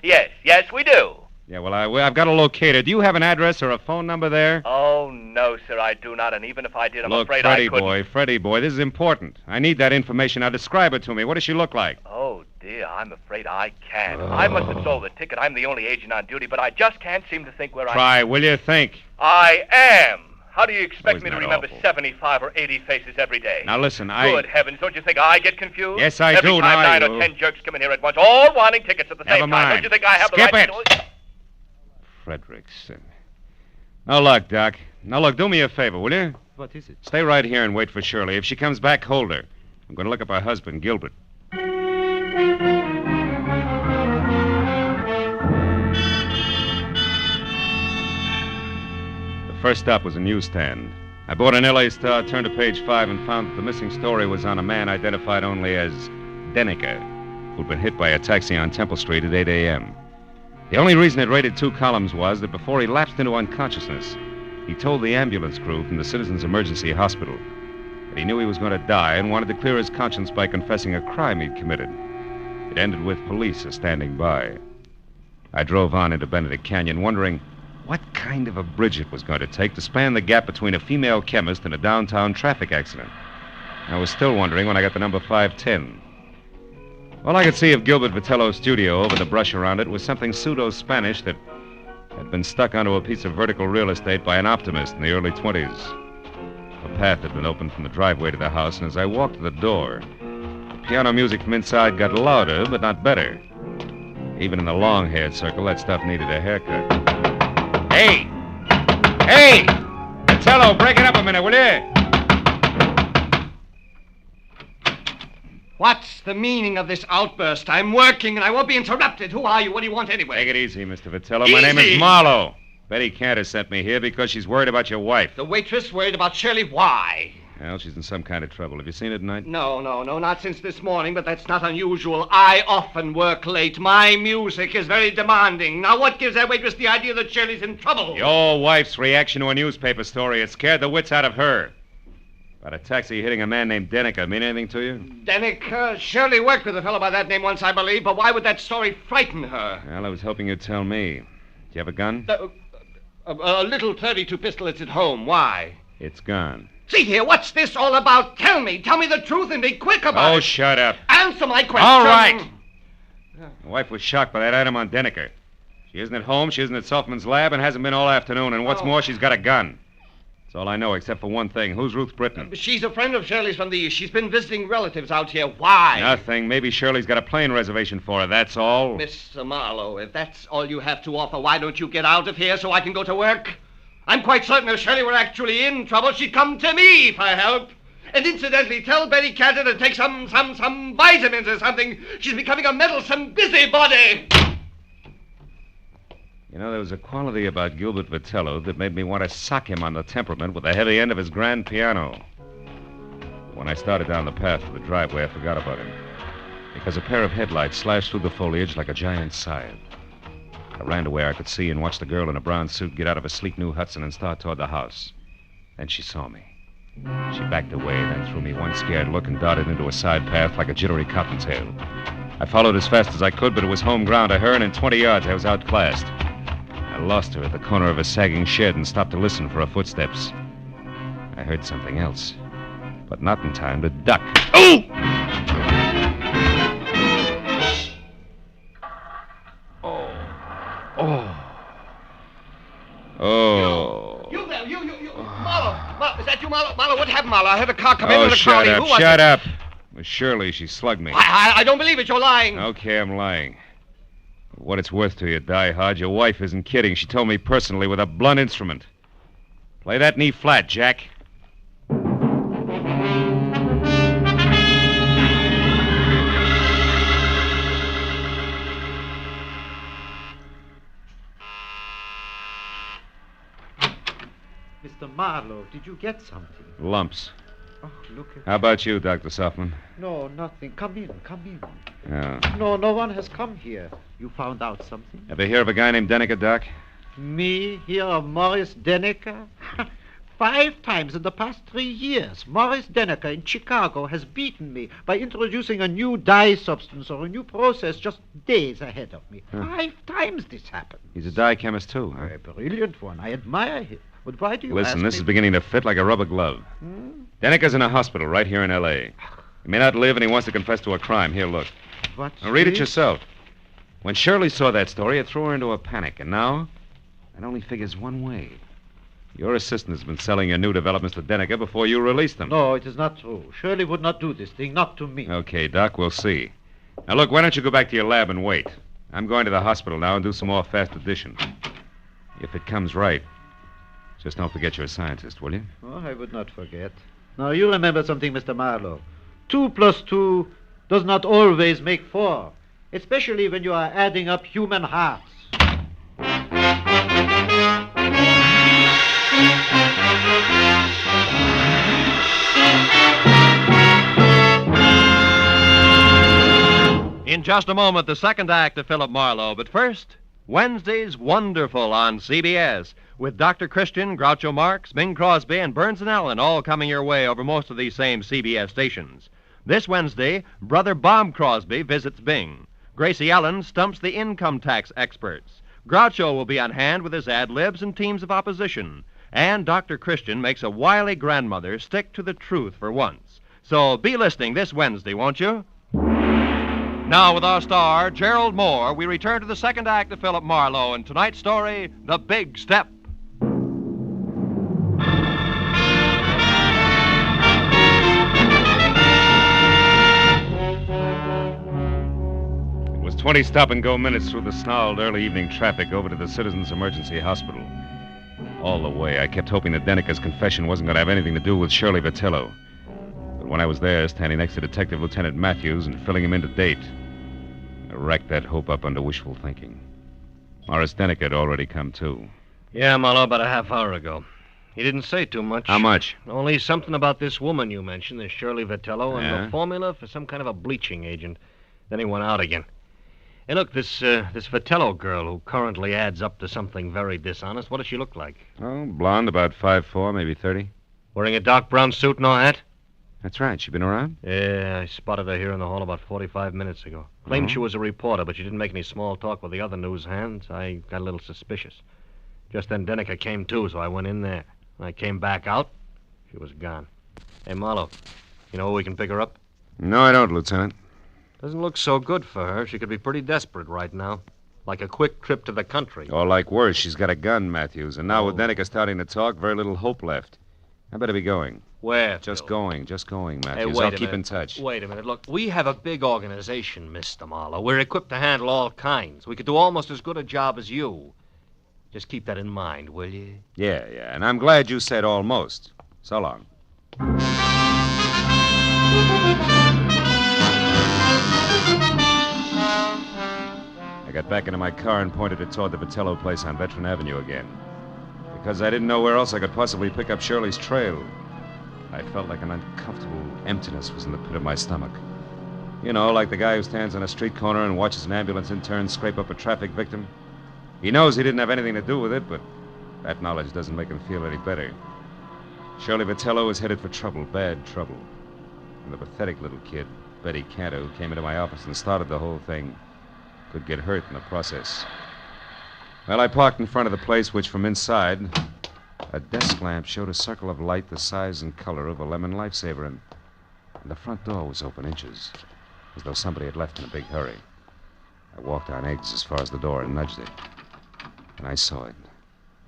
Yes, we do. Yeah, well, I've got to locate her. Do you have an address or a phone number there? Oh, no, sir, I do not. And even if I did, I'm Look, afraid Freddie I couldn't. Freddie boy, this is important. I need that information. Now, describe it to me. What does she look like? Oh, dear, I'm afraid I can't. I must have sold the ticket. I'm the only agent on duty, but I just can't seem to think where Try, will you? Think. I am. How do you expect isn't me to that remember awful? 75 or 80 faces every day? Now, listen, Good heavens, don't you think I get confused? Yes, I every do. Time Now I 9 or do. 10 jerks come in here at once, all wanting tickets at the Never same mind. time. Don't you think I have Skip the right it. to... Frederickson. Now, look, Doc. Now, look, do me a favor, will you? What is it? Stay right here and wait for Shirley. If she comes back, hold her. I'm going to look up her husband, Gilbert. The first stop was a newsstand. I bought an L.A. Star, turned to page 5, and found that the missing story was on a man identified only as Denneker, who'd been hit by a taxi on Temple Street at 8 a.m. The only reason it rated 2 columns was that before he lapsed into unconsciousness, he told the ambulance crew from the Citizens Emergency Hospital that he knew he was going to die and wanted to clear his conscience by confessing a crime he'd committed. It ended with police standing by. I drove on into Benedict Canyon, wondering what kind of a bridge it was going to take to span the gap between a female chemist and a downtown traffic accident. I was still wondering when I got to number 510. All I could see of Gilbert Vitello's studio over the brush around it was something pseudo-Spanish that had been stuck onto a piece of vertical real estate by an optimist in the early 20s. A path had been opened from the driveway to the house, and as I walked to the door, the piano music from inside got louder, but not better. Even in the long-haired circle, that stuff needed a haircut. Hey! Hey! Vitello, break it up a minute, will you? What's the meaning of this outburst? I'm working and I won't be interrupted. Who are you? What do you want anyway? Take it easy, Mr. Vitello. My name is Easy? Marlowe. Betty Cantor sent me here because she's worried about your wife. The waitress worried about Shirley. Why? Well, she's in some kind of trouble. Have you seen her tonight? No, not since this morning, but that's not unusual. I often work late. My music is very demanding. Now, what gives that waitress the idea that Shirley's in trouble? Your wife's reaction to a newspaper story. It scared the wits out of her. About a taxi hitting a man named Denneker. Mean anything to you? Denneker, Shirley worked with a fellow by that name once, I believe, but why would that story frighten her? Well, I was hoping you'd tell me. Do you have a gun? A little .32 pistol that's at home. Why? It's gone. See here, what's this all about? Tell me the truth and be quick about it. Oh, shut up. Answer my question. All right. My wife was shocked by that item on Denneker. She isn't at home, she isn't at Selfman's lab, and hasn't been all afternoon. And what's more, she's got a gun. That's all I know, except for one thing. Who's Ruth Britton? She's a friend of Shirley's from the East. She's been visiting relatives out here. Why? Nothing. Maybe Shirley's got a plane reservation for her, that's all. Mr. Marlowe, if that's all you have to offer, why don't you get out of here so I can go to work? I'm quite certain if Shirley were actually in trouble, she'd come to me for help. And incidentally, tell Betty Cantor to take some vitamins or something. She's becoming a meddlesome busybody. You know, there was a quality about Gilbert Vitello that made me want to sock him on the temperament with the heavy end of his grand piano. When I started down the path to the driveway, I forgot about him, because a pair of headlights slashed through the foliage like a giant scythe. I ran to where I could see and watched the girl in a brown suit get out of a sleek new Hudson and start toward the house. Then she saw me. She backed away, then threw me one scared look and darted into a side path like a jittery cottontail. I followed as fast as I could, but it was home ground to her, and in 20 yards I was outclassed. I lost her at the corner of a sagging shed and stopped to listen for her footsteps. I heard something else, but not in time to duck. Oh! Oh. You there, you. Marlowe, is that you, Marlowe? Marlowe, what happened, Marlowe? I heard a car come in with a shut crowd. up, Who was shut it? up. It was Shirley. She slugged me. I don't believe it. You're lying. Okay, I'm lying. For what it's worth to you, Die Hard, your wife isn't kidding. She told me personally with a blunt instrument. Play that knee flat, Jack. Mr. Marlowe, did you get something? Lumps. Oh, look at... How about you, Dr. Softman? No, nothing. Come in. Yeah. No one has come here. You found out something? Ever hear of a guy named Denneker, Doc? Me hear of Morris Denneker? 5 times in the past 3 years, Morris Denneker in Chicago has beaten me by introducing a new dye substance or a new process just days ahead of me. 5 times this happened. He's a dye chemist, too, huh? A brilliant one. I admire him. But why do you Listen, ask this me? is beginning to fit like a rubber glove. Denneker's in a hospital right here in L.A. He may not live, and he wants to confess to a crime. Here, look. What's Now, read it this? yourself. When Shirley saw that story, it threw her into a panic, and now it only figures one way. Your assistant has been selling your new developments to Denneker before you released them. No, it is not true. Shirley would not do this thing, not to me. Okay, Doc, we'll see. Now, look, why don't you go back to your lab and wait? I'm going to the hospital now and do some more fast addition. If it comes right, just don't forget you're a scientist, will you? Oh, I would not forget. Now, you remember something, Mr. Marlowe. 2 + 2 does not always make 4, especially when you are adding up human hearts. In just a moment, the second act of Philip Marlowe. But first, Wednesday's Wonderful on CBS, with Dr. Christian, Groucho Marx, Bing Crosby, and Burns and Allen all coming your way over most of these same CBS stations. This Wednesday, Brother Bob Crosby visits Bing. Gracie Allen stumps the income tax experts. Groucho will be on hand with his ad-libs and teams of opposition. And Dr. Christian makes a wily grandmother stick to the truth for once. So be listening this Wednesday, won't you? Now, with our star, Gerald Moore, we return to the second act of Philip Marlowe and tonight's story, The Big Step. It was 20 stop-and-go minutes through the snarled early evening traffic over to the Citizens Emergency Hospital. All the way, I kept hoping that Denneker's confession wasn't going to have anything to do with Shirley Vitello. But when I was there, standing next to Detective Lieutenant Matthews and filling him in to date, I racked that hope up under wishful thinking. Morris Denneker had already come, too. Yeah, Marlowe, about a half hour ago. He didn't say too much. How much? Only something about this woman you mentioned, this Shirley Vitello, and Yeah? the formula for some kind of a bleaching agent. Then he went out again. Hey, look, this Vitello girl who currently adds up to something very dishonest, what does she look like? Oh, blonde, about 5'4", maybe 30. Wearing a dark brown suit, no hat? That's right. She been around? Yeah, I spotted her here in the hall about 45 minutes ago. Claimed Oh. she was a reporter, but she didn't make any small talk with the other news hands. I got a little suspicious. Just then Denneker came too, so I went in there. When I came back out, she was gone. Hey, Marlowe, you know where we can pick her up? No, I don't, Lieutenant. Doesn't look so good for her. She could be pretty desperate right now. Like a quick trip to the country. Or like worse, she's got a gun, Matthews. And now with Denneker starting to talk, very little hope left. I better be going. Where? Just going, Matthews. Hey, wait I'll a keep minute. in touch. Wait a minute. Look, we have a big organization, Mr. Marlowe. We're equipped to handle all kinds. We could do almost as good a job as you. Just keep that in mind, will you? Yeah. And I'm glad you said almost. So long. I got back into my car and pointed it toward the Vitello place on Veteran Avenue again. Because I didn't know where else I could possibly pick up Shirley's trail. I felt like an uncomfortable emptiness was in the pit of my stomach. You know, like the guy who stands on a street corner and watches an ambulance intern scrape up a traffic victim. He knows he didn't have anything to do with it, but that knowledge doesn't make him feel any better. Shirley Vitello was headed for trouble, bad trouble. And the pathetic little kid, Betty Cantor, who came into my office and started the whole thing, could get hurt in the process. Well, I parked in front of the place, which from inside, a desk lamp showed a circle of light the size and color of a lemon lifesaver, and the front door was open inches, as though somebody had left in a big hurry. I walked on eggs as far as the door and nudged it. And I saw it.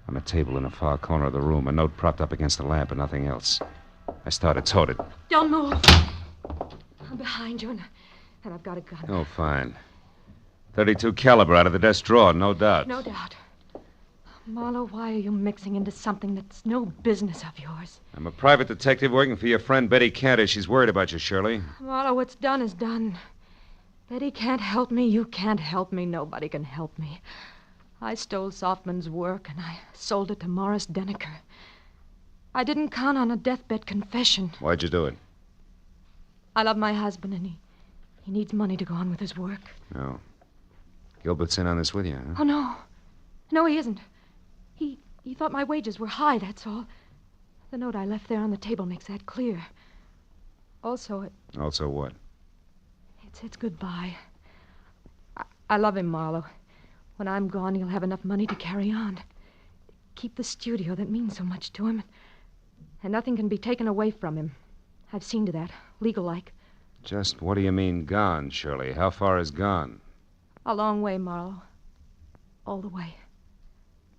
On a table in a far corner of the room, a note propped up against the lamp and nothing else. I started toward it. Don't move. I'm behind you, and I've got a gun. Oh, fine. .32 caliber out of the desk drawer, no doubt. No doubt. Marlowe, why are you mixing into something that's no business of yours? I'm a private detective working for your friend Betty Cantor. She's worried about you, Shirley. Marlowe, what's done is done. Betty can't help me. You can't help me. Nobody can help me. I stole Softman's work, and I sold it to Morris Denneker. I didn't count on a deathbed confession. Why'd you do it? I love my husband, and he needs money to go on with his work. No. Gilbert's in on this with you, huh? Oh, no. No, he isn't. He thought my wages were high, that's all. The note I left there on the table makes that clear. Also, Also what? it says goodbye. I love him, Marlowe. When I'm gone, he'll have enough money to carry on. Keep the studio that means so much to him. And nothing can be taken away from him. I've seen to that, legal-like. Just what do you mean gone, Shirley? How far is gone? A long way, Marlowe. All the way.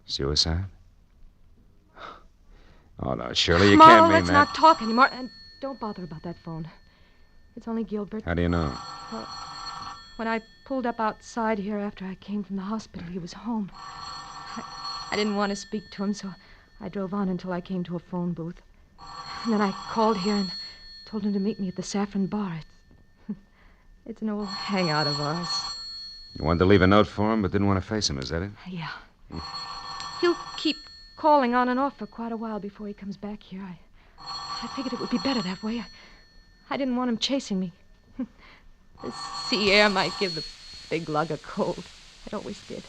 Suicide? Oh, no, Shirley, you Marlowe, can't mean let's that. not talk anymore. And don't bother about that phone. It's only Gilbert. How do you know? Well, when I pulled up outside here after I came from the hospital, he was home. I didn't want to speak to him, so I drove on until I came to a phone booth. And then I called here and told him to meet me at the Saffron Bar. It's an old hangout of ours. You wanted to leave a note for him, but didn't want to face him, is that it? Yeah. He'll keep calling on and off for quite a while before he comes back here. I figured it would be better that way. I didn't want him chasing me. The sea air might give the big lug a cold. It always did.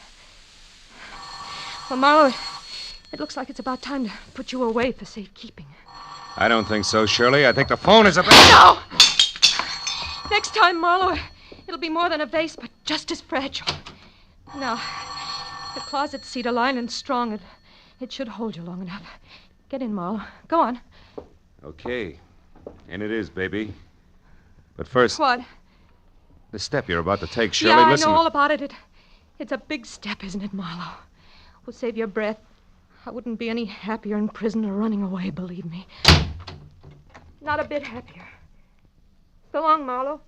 Well, Marlowe, it looks like it's about time to put you away for safekeeping. I don't think so, Shirley. I think the phone is about... No! Next time, Marlowe, it'll be more than a vase, but just as fragile. Now, the closet's cedar lined and strong. It should hold you long enough. Get in, Marlowe. Go on. Okay. And it is, baby. But first... What? The step you're about to take, Shirley, yeah, listen... I know all about it. It's a big step, isn't it, Marlowe? We'll save your breath. I wouldn't be any happier in prison or running away, believe me. Not a bit happier. So long, Marlowe.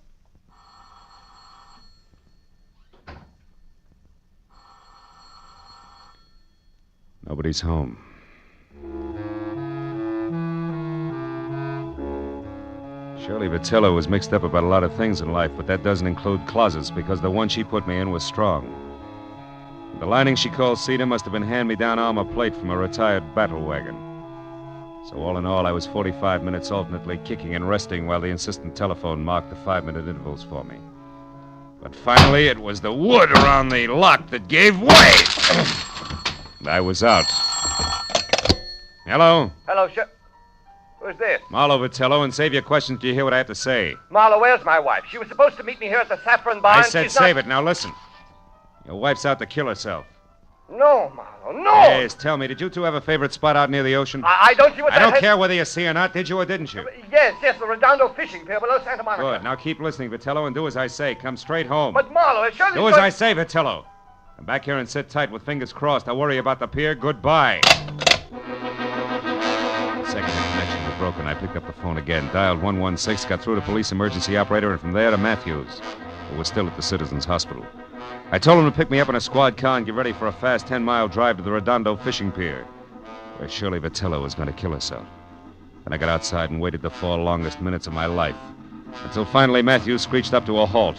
Nobody's home. Shirley Vitello was mixed up about a lot of things in life, but that doesn't include closets, because the one she put me in was strong. The lining she called cedar must have been hand-me-down armor plate from a retired battle wagon. So all in all, I was 45 minutes alternately kicking and resting while the insistent telephone marked the 5-minute intervals for me. But finally, it was the wood around the lock that gave way. And I was out. Hello? Hello, sir. Who's this? Marlowe Vitello, and save your questions till you hear what I have to say. Marlowe, where's my wife? She was supposed to meet me here at the Saffron Bar. I and said she's save not... it. Now listen. Your wife's out to kill herself. No, Marlowe, no! Yes, tell me, did you two have a favorite spot out near the ocean? I don't see what I that don't has... care whether you see or not. Did you or didn't you? Yes, the Redondo fishing pier below Santa Monica. Good. Now keep listening, Vitello, and do as I say. Come straight home. But, Marlowe, it surely... Do as I say, Vitello. Come back here and sit tight with fingers crossed. I'll worry about the pier. Goodbye. Second the connection was broken. I picked up the phone again, dialed 116, got through to police emergency operator, and from there to Matthews, who was still at the Citizens Hospital. I told him to pick me up in a squad car and get ready for a fast 10-mile drive to the Redondo fishing pier, where Shirley Vitello was going to kill herself. Then I got outside and waited the 4 longest minutes of my life, until finally Matthews screeched up to a halt.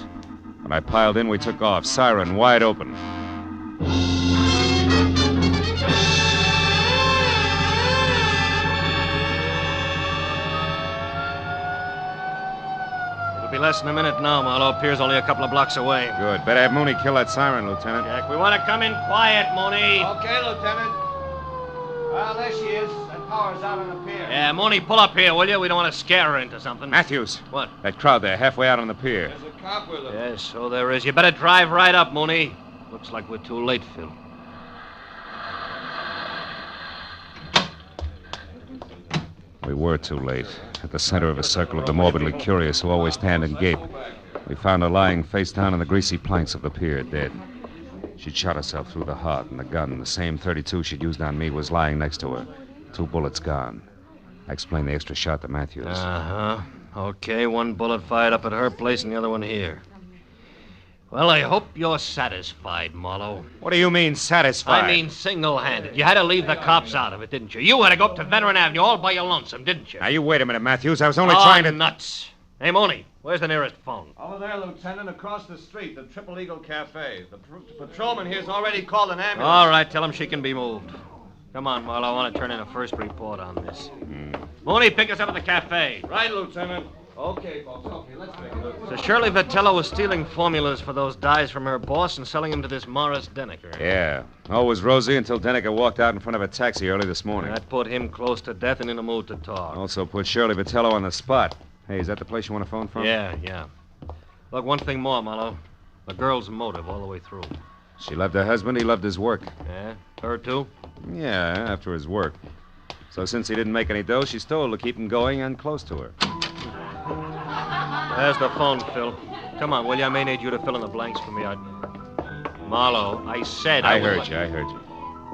When I piled in, we took off, siren wide open. It'll be less than a minute now, Marlowe. Pier's only a couple of blocks away. Good. Better have Mooney kill that siren, Lieutenant. Jack, we want to come in quiet, Mooney. Okay, Lieutenant. Well, there she is. That power's out on the pier. Yeah, Mooney, pull up here, will you? We don't want to scare her into something. Matthews. What? That crowd there, halfway out on the pier. There's a cop with her. Yes, so there is. You better drive right up, Mooney. Looks like we're too late, Phil. We were too late. At the center of a circle of the morbidly curious who always stand and gape, we found her lying face down on the greasy planks of the pier, dead. She'd shot herself through the heart, and the gun, the same .32 she'd used on me, was lying next to her. 2 bullets gone. I explained the extra shot to Matthews. Uh-huh. Okay, 1 bullet fired up at her place and the other one here. Well, I hope you're satisfied, Marlowe. What do you mean, satisfied? I mean single-handed. You had to leave the cops out of it, didn't you? You had to go up to Veteran Avenue all by your lonesome, didn't you? Now, you wait a minute, Matthews. I was only trying to... nuts. Hey, Mooney, where's the nearest phone? Over there, Lieutenant, across the street, the Triple Eagle Cafe. The patrolman here's already called an ambulance. All right, tell him she can be moved. Come on, Marlowe. I want to turn in a first report on this. Mooney, pick us up at the cafe. Right, Lieutenant. Okay, folks, okay, let's take it. So Shirley Vitello was stealing formulas for those dyes from her boss and selling them to this Morris Denneker. Yeah. All was rosy until Denneker walked out in front of a taxi early this morning. That put him close to death and in a mood to talk. Also put Shirley Vitello on the spot. Hey, is that the place you want to phone from? Yeah. Look, one thing more, Marlowe. The girl's motive all the way through. She loved her husband. He loved his work. Yeah? Her, too? Yeah, after his work. So since he didn't make any dough, she stole to keep him going and close to her. There's the phone, Phil. Come on, will you? I may need you to fill in the blanks for me. Marlowe, I said I heard you.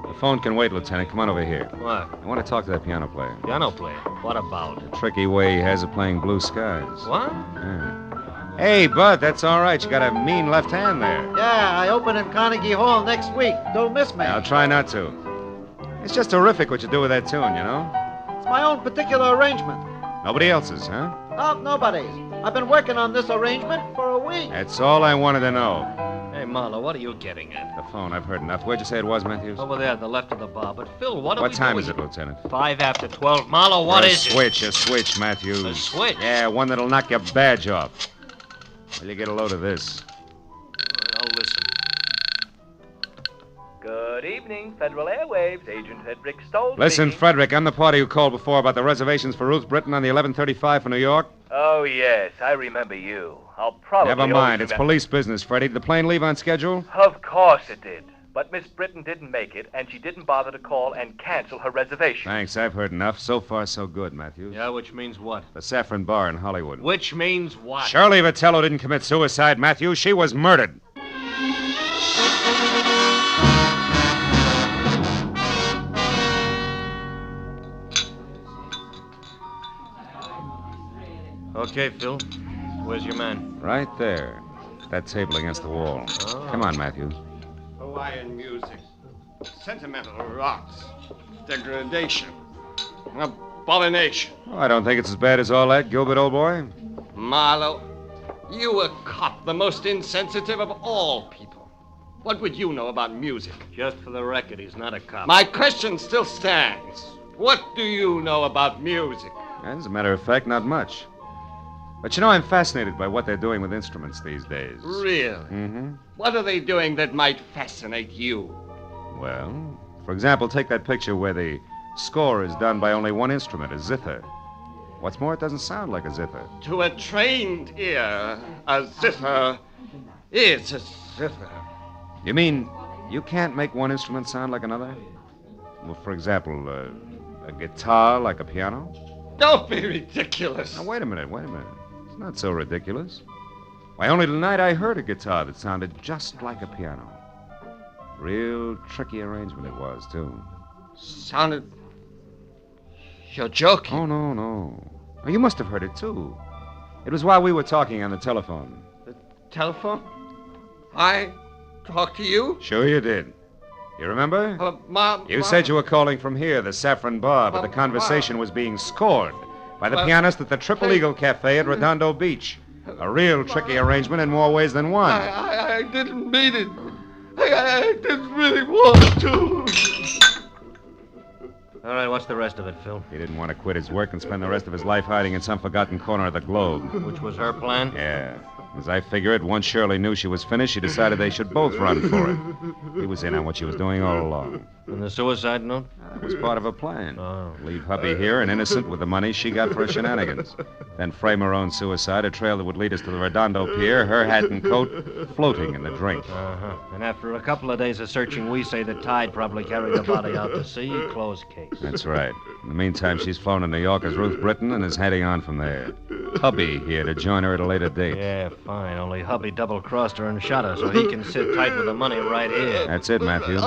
The phone can wait, Lieutenant. Come on over here. What? I want to talk to that piano player. Piano player? What about? The tricky way he has of playing Blue Skies. What? Yeah. Hey, Bud, that's all right. You got a mean left hand there. Yeah, I open in Carnegie Hall next week. Don't miss me. I'll try not to. It's just terrific what you do with that tune, you know? It's my own particular arrangement. Nobody else's, huh? No, nobody's. I've been working on this arrangement for a week. That's all I wanted to know. Hey, Marlowe, what are you getting at? The phone, I've heard enough. Where'd you say it was, Matthews? Over there, the left of the bar. But, Phil, what are we What time doing? is it, Lieutenant? 5 after 12. Marlowe, what is it? A switch, Matthews. A switch? Yeah, one that'll knock your badge off. Will you get a load of this? I'll listen. Good evening, Federal Airwaves. Agent Hedrick Stoll. Listen, speaking. Frederick, I'm the party who called before about the reservations for Ruth Britton on the 11:35 for New York. Oh, yes, I remember you. I'll probably... Never mind. It's remember- police business, Freddie. Did the plane leave on schedule? Of course it did. But Miss Britton didn't make it, and she didn't bother to call and cancel her reservation. Thanks. I've heard enough. So far, so good, Matthews. Yeah, which means what? The Saffron Bar in Hollywood. Which means what? Shirley Vitello didn't commit suicide, Matthews. She was murdered. Okay, Phil. Where's your man? Right there. That table against the wall. Oh. Come on, Matthews. Hawaiian music, sentimental rocks, degradation, abomination. Oh, I don't think it's as bad as all that, Gilbert, old boy. Marlowe, you a cop, the most insensitive of all people. What would you know about music? Just for the record, he's not a cop. My question still stands. What do you know about music? As a matter of fact, not much. But you know, I'm fascinated by what they're doing with instruments these days. Really? Mm-hmm. What are they doing that might fascinate you? Well, for example, take that picture where the score is done by only one instrument, a zither. What's more, it doesn't sound like a zither. To a trained ear, a zither is a zither. You mean you can't make one instrument sound like another? Well, for example, a guitar like a piano? Don't be ridiculous. Now, wait a minute. It's not so ridiculous. Why, only tonight I heard a guitar that sounded just like a piano. Real tricky arrangement it was, too. Sounded... You're joking. Oh, no. Oh, you must have heard it, too. It was while we were talking on the telephone. The telephone? I talked to you? Sure you did. You remember? You said you were calling from here, the Saffron Bar, but the conversation was being scored by the pianist at the Triple Eagle Cafe at Redondo Beach. A real tricky arrangement in more ways than one. I didn't mean it. I didn't really want to. All right, what's the rest of it, Phil? He didn't want to quit his work and spend the rest of his life hiding in some forgotten corner of the globe. Which was her plan? Yeah. As I figure it, once Shirley knew she was finished, she decided they should both run for it. He was in on what she was doing all along. And the suicide note? That was part of a plan. Oh. Leave hubby here and innocent with the money she got for her shenanigans. Then frame her own suicide, a trail that would lead us to the Redondo Pier, her hat and coat floating in the drink. Uh-huh. And after a couple of days of searching, we say the tide probably carried the body out to sea. Closed case. That's right. In the meantime, she's flown to New York as Ruth Britton and is heading on from there. Hubby here to join her at a later date. Yeah, fine. Only hubby double-crossed her and shot her, so he can sit tight with the money right here. That's it, Matthews.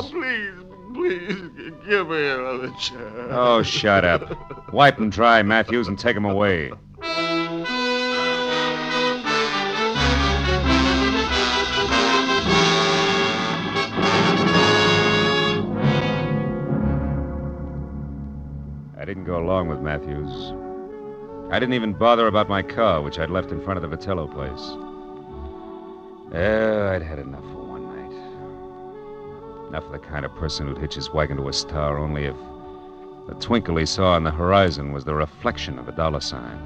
Please, give me another chance. Oh, shut up. Wipe them dry, Matthews, and take them away. I didn't go along with Matthews. I didn't even bother about my car, which I'd left in front of the Vitello place. I'd had enough for one night. Enough of the kind of person who'd hitch his wagon to a star only if the twinkle he saw on the horizon was the reflection of a dollar sign.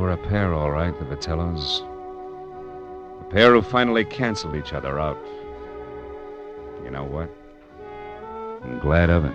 were a pair, all right, the Vitellos. A pair who finally canceled each other out. You know what? I'm glad of it.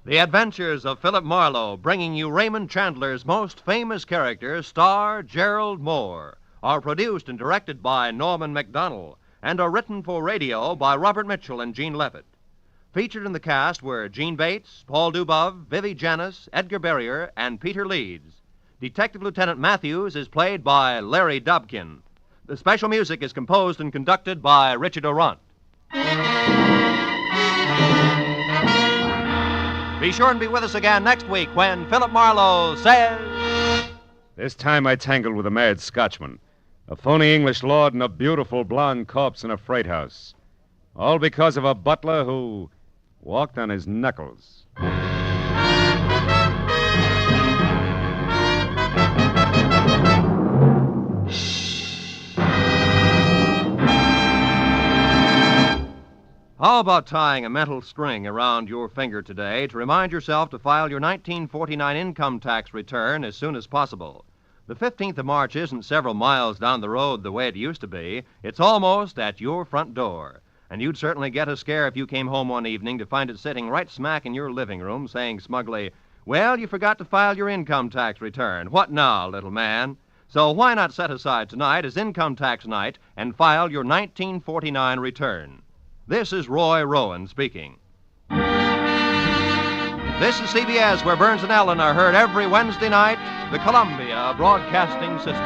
The Adventures of Philip Marlowe, bringing you Raymond Chandler's most famous character, star Gerald Moore, are produced and directed by Norman MacDonald and are written for radio by Robert Mitchell and Gene Levitt. Featured in the cast were Gene Bates, Paul Dubov, Vivi Janis, Edgar Barrier, and Peter Leeds. Detective Lieutenant Matthews is played by Larry Dobkin. The special music is composed and conducted by Richard Orant. Be sure and be with us again next week when Philip Marlowe says... This time I tangled with a mad Scotchman, a phony English lord, and a beautiful blonde corpse in a freight house. All because of a butler who walked on his knuckles. How about tying a mental string around your finger today to remind yourself to file your 1949 income tax return as soon as possible? The 15th of March isn't several miles down the road the way it used to be. It's almost at your front door. And you'd certainly get a scare if you came home one evening to find it sitting right smack in your living room saying smugly, "Well, you forgot to file your income tax return. What now, little man?" So why not set aside tonight as income tax night and file your 1949 return? This is Roy Rowan speaking. This is CBS, where Burns and Allen are heard every Wednesday night, the Columbia Broadcasting System.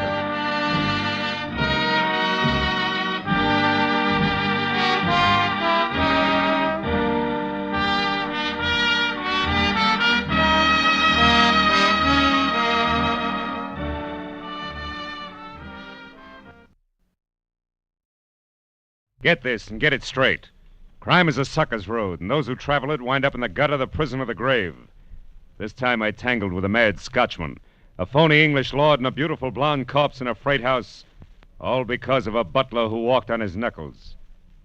Get this and get it straight. Crime is a sucker's road, and those who travel it wind up in the gutter, the prison, or the grave. This time I tangled with a mad Scotchman, a phony English lord, and a beautiful blonde corpse in a freight house, all because of a butler who walked on his knuckles.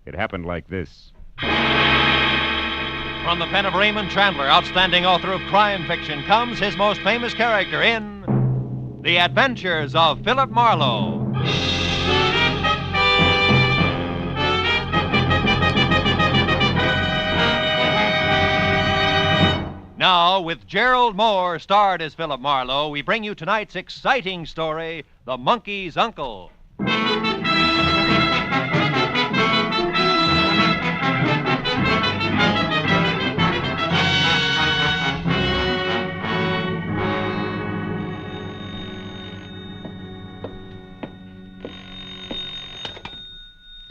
It happened like this. From the pen of Raymond Chandler, outstanding author of crime fiction, comes his most famous character in The Adventures of Philip Marlowe. Now, with Gerald Moore starred as Philip Marlowe, we bring you tonight's exciting story, The Monkey's Uncle.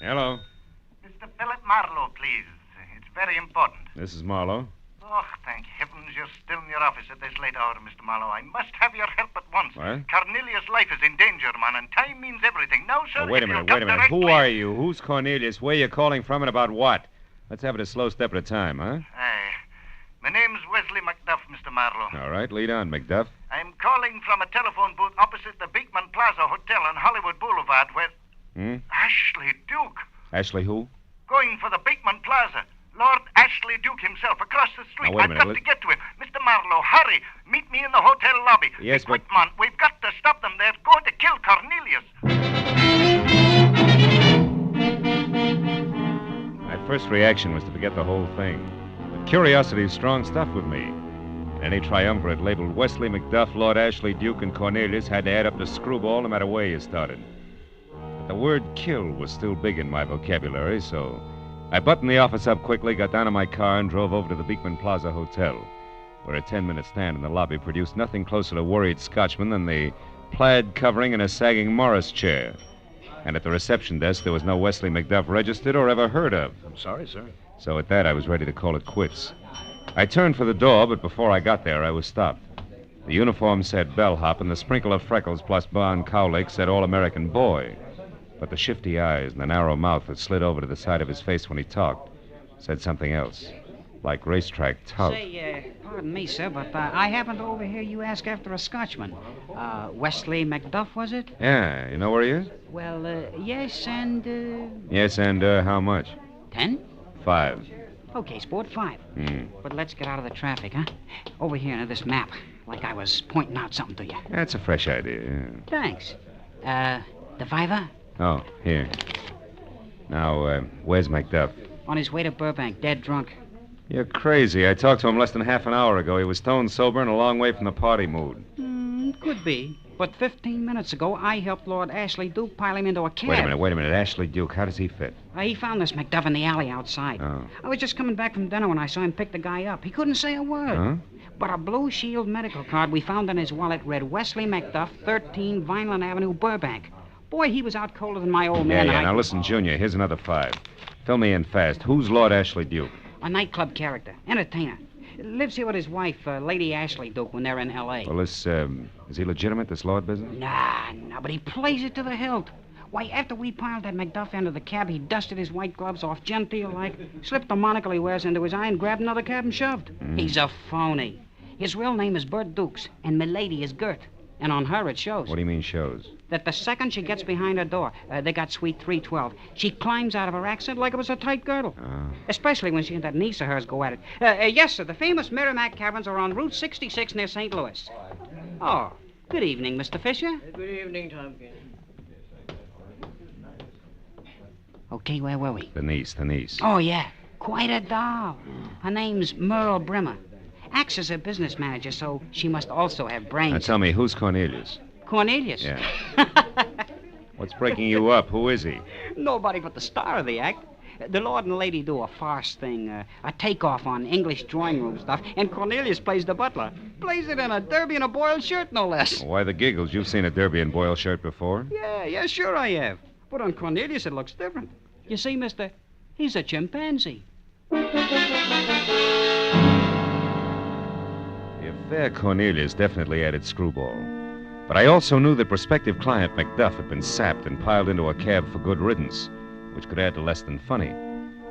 Hello. Mr. Philip Marlowe, please. It's very important. This is Marlowe. Oh, thank heavens you're still in your office at this late hour, Mr. Marlowe. I must have your help at once. What? Cornelius' life is in danger, man, and time means everything. Now, sir, Wait a minute. Who are you? Who's Cornelius? Where you calling from and about what? Let's have it a slow step at a time, huh? Aye. My name's Wesley Macduff, Mr. Marlowe. All right, lead on, Macduff. I'm calling from a telephone booth opposite the Beekman Plaza Hotel on Hollywood Boulevard where... Ashley Duke. Ashley who? Going for the Beekman Plaza. Lord Ashley Duke himself, across the street. Now, wait a I've minute, got to get to him. Mr. Marlowe, hurry. Meet me in the hotel lobby. Yes, Be quick, man. We've got to stop them. They're going to kill Cornelius. My first reaction was to forget the whole thing. But curiosity is strong stuff with me. Any triumvirate labeled Wesley Macduff, Lord Ashley Duke, and Cornelius had to add up to screwball no matter where you started. But the word kill was still big in my vocabulary, so I buttoned the office up quickly, got down in my car, and drove over to the Beekman Plaza Hotel, where a 10-minute stand in the lobby produced nothing closer to worried Scotchman than the plaid covering and a sagging Morris chair. And at the reception desk, there was no Wesley Macduff registered or ever heard of. I'm sorry, sir. So at that, I was ready to call it quits. I turned for the door, but before I got there, I was stopped. The uniform said bellhop, and the sprinkle of freckles plus blonde cowlick said all-American boy. But the shifty eyes and the narrow mouth that slid over to the side of his face when he talked said something else, like racetrack tout. Say, Pardon me, sir, but I happened to overhear you ask after a Scotchman. Wesley Macduff, was it? Yeah, you know where he is? Well, yes, and, Yes, and how much? 10? 5. Okay, sport, 5. Hmm. But let's get out of the traffic, huh? Over here near this map, like I was pointing out something to you. That's a fresh idea, yeah. Thanks. The fiver? Oh, here. Now, where's Macduff? On his way to Burbank, dead drunk. You're crazy. I talked to him less than half an hour ago. He was stone sober and a long way from the party mood. Could be. But 15 minutes ago, I helped Lord Ashley Duke pile him into a cab. Wait a minute. Ashley Duke, how does he fit? He found this Macduff in the alley outside. Oh. I was just coming back from dinner when I saw him pick the guy up. He couldn't say a word. Huh? But a Blue Shield medical card we found in his wallet read Wesley Macduff, 13 Vineland Avenue, Burbank. Boy, he was out colder than my old man. Yeah. Now listen, Junior, here's another 5. Fill me in fast. Who's Lord Ashley Duke? A nightclub character. Entertainer. Lives here with his wife, Lady Ashley Duke, when they're in L.A. Well, is he legitimate, this Lord business? Nah, but he plays it to the hilt. Why, after we piled that Macduff into the cab, he dusted his white gloves off genteel-like, slipped the monocle he wears into his eye, and grabbed another cab and shoved. He's a phony. His real name is Bert Dukes, and Milady is Gert. And on her, it shows. What do you mean, shows? That the second she gets behind her door, they got suite 312, she climbs out of her accent like it was a tight girdle. Oh. Especially when she and that niece of hers go at it. Yes, sir, the famous Merrimack Caverns are on Route 66 near St. Louis. Oh, good evening, Mr. Fisher. Good evening, Tompkins. Okay, where were we? The niece. Oh, yeah. Quite a doll. Her name's Merle Brimmer. Acts as a business manager, so she must also have brains. Now tell me, who's Cornelius? Cornelius? Yeah. What's breaking you up? Who is he? Nobody but the star of the act. The Lord and Lady do a farce thing, a takeoff on English drawing room stuff, and Cornelius plays the butler. Plays it in a derby and a boiled shirt, no less. Why the giggles? You've seen a derby and boil shirt before? Yeah, sure I have. But on Cornelius, it looks different. You see, mister, he's a chimpanzee. The affair Cornelius definitely added screwball. But I also knew that prospective client Macduff had been sapped and piled into a cab for good riddance, which could add to less than funny.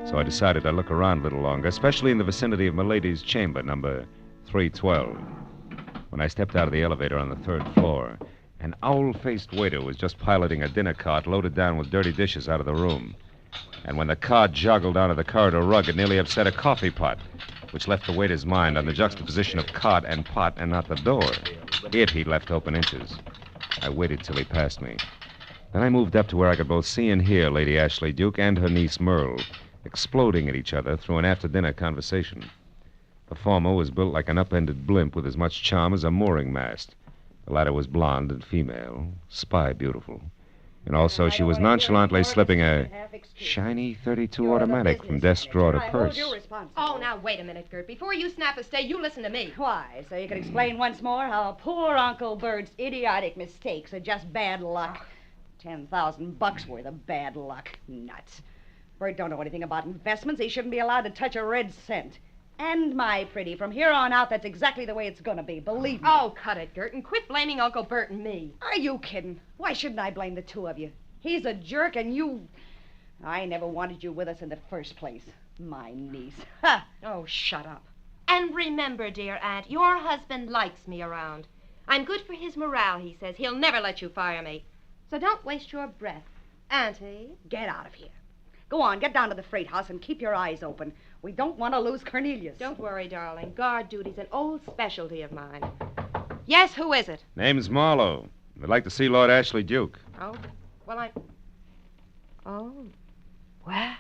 So I decided I'd look around a little longer, especially in the vicinity of Milady's chamber, number 312. When I stepped out of the elevator on the 3rd floor, an owl-faced waiter was just piloting a dinner cart loaded down with dirty dishes out of the room. And when the cart joggled onto the corridor rug, it nearly upset a coffee pot, which left the waiter's mind on the juxtaposition of cart and pot and not the door. It he'd left open inches. I waited till he passed me. Then I moved up to where I could both see and hear Lady Ashley Duke and her niece Merle exploding at each other through an after-dinner conversation. The former was built like an upended blimp with as much charm as a mooring mast. The latter was blonde and female, spy beautiful. And also she was nonchalantly slipping a shiny .32 automatic from desk drawer to purse. Oh, now, wait a minute, Gert. Before you snap a stay, you listen to me. Why? So you can explain once more how poor Uncle Bert's idiotic mistakes are just bad luck. $10,000 worth of bad luck. Nuts. Bert don't know anything about investments. He shouldn't be allowed to touch a red cent. And, my pretty, from here on out, that's exactly the way it's going to be. Believe me. Oh, cut it, Gert, and quit blaming Uncle Bert and me. Are you kidding? Why shouldn't I blame the two of you? He's a jerk, and you... I never wanted you with us in the first place. My niece. Ha! Oh, shut up. And remember, dear Aunt, your husband likes me around. I'm good for his morale, he says. He'll never let you fire me. So don't waste your breath. Auntie? Get out of here. Go on, get down to the freight house and keep your eyes open. We don't want to lose Cornelius. Don't worry, darling. Guard duty's an old specialty of mine. Yes, who is it? Name's Marlowe. I'd like to see Lord Ashley Duke. Oh, well, Oh, well.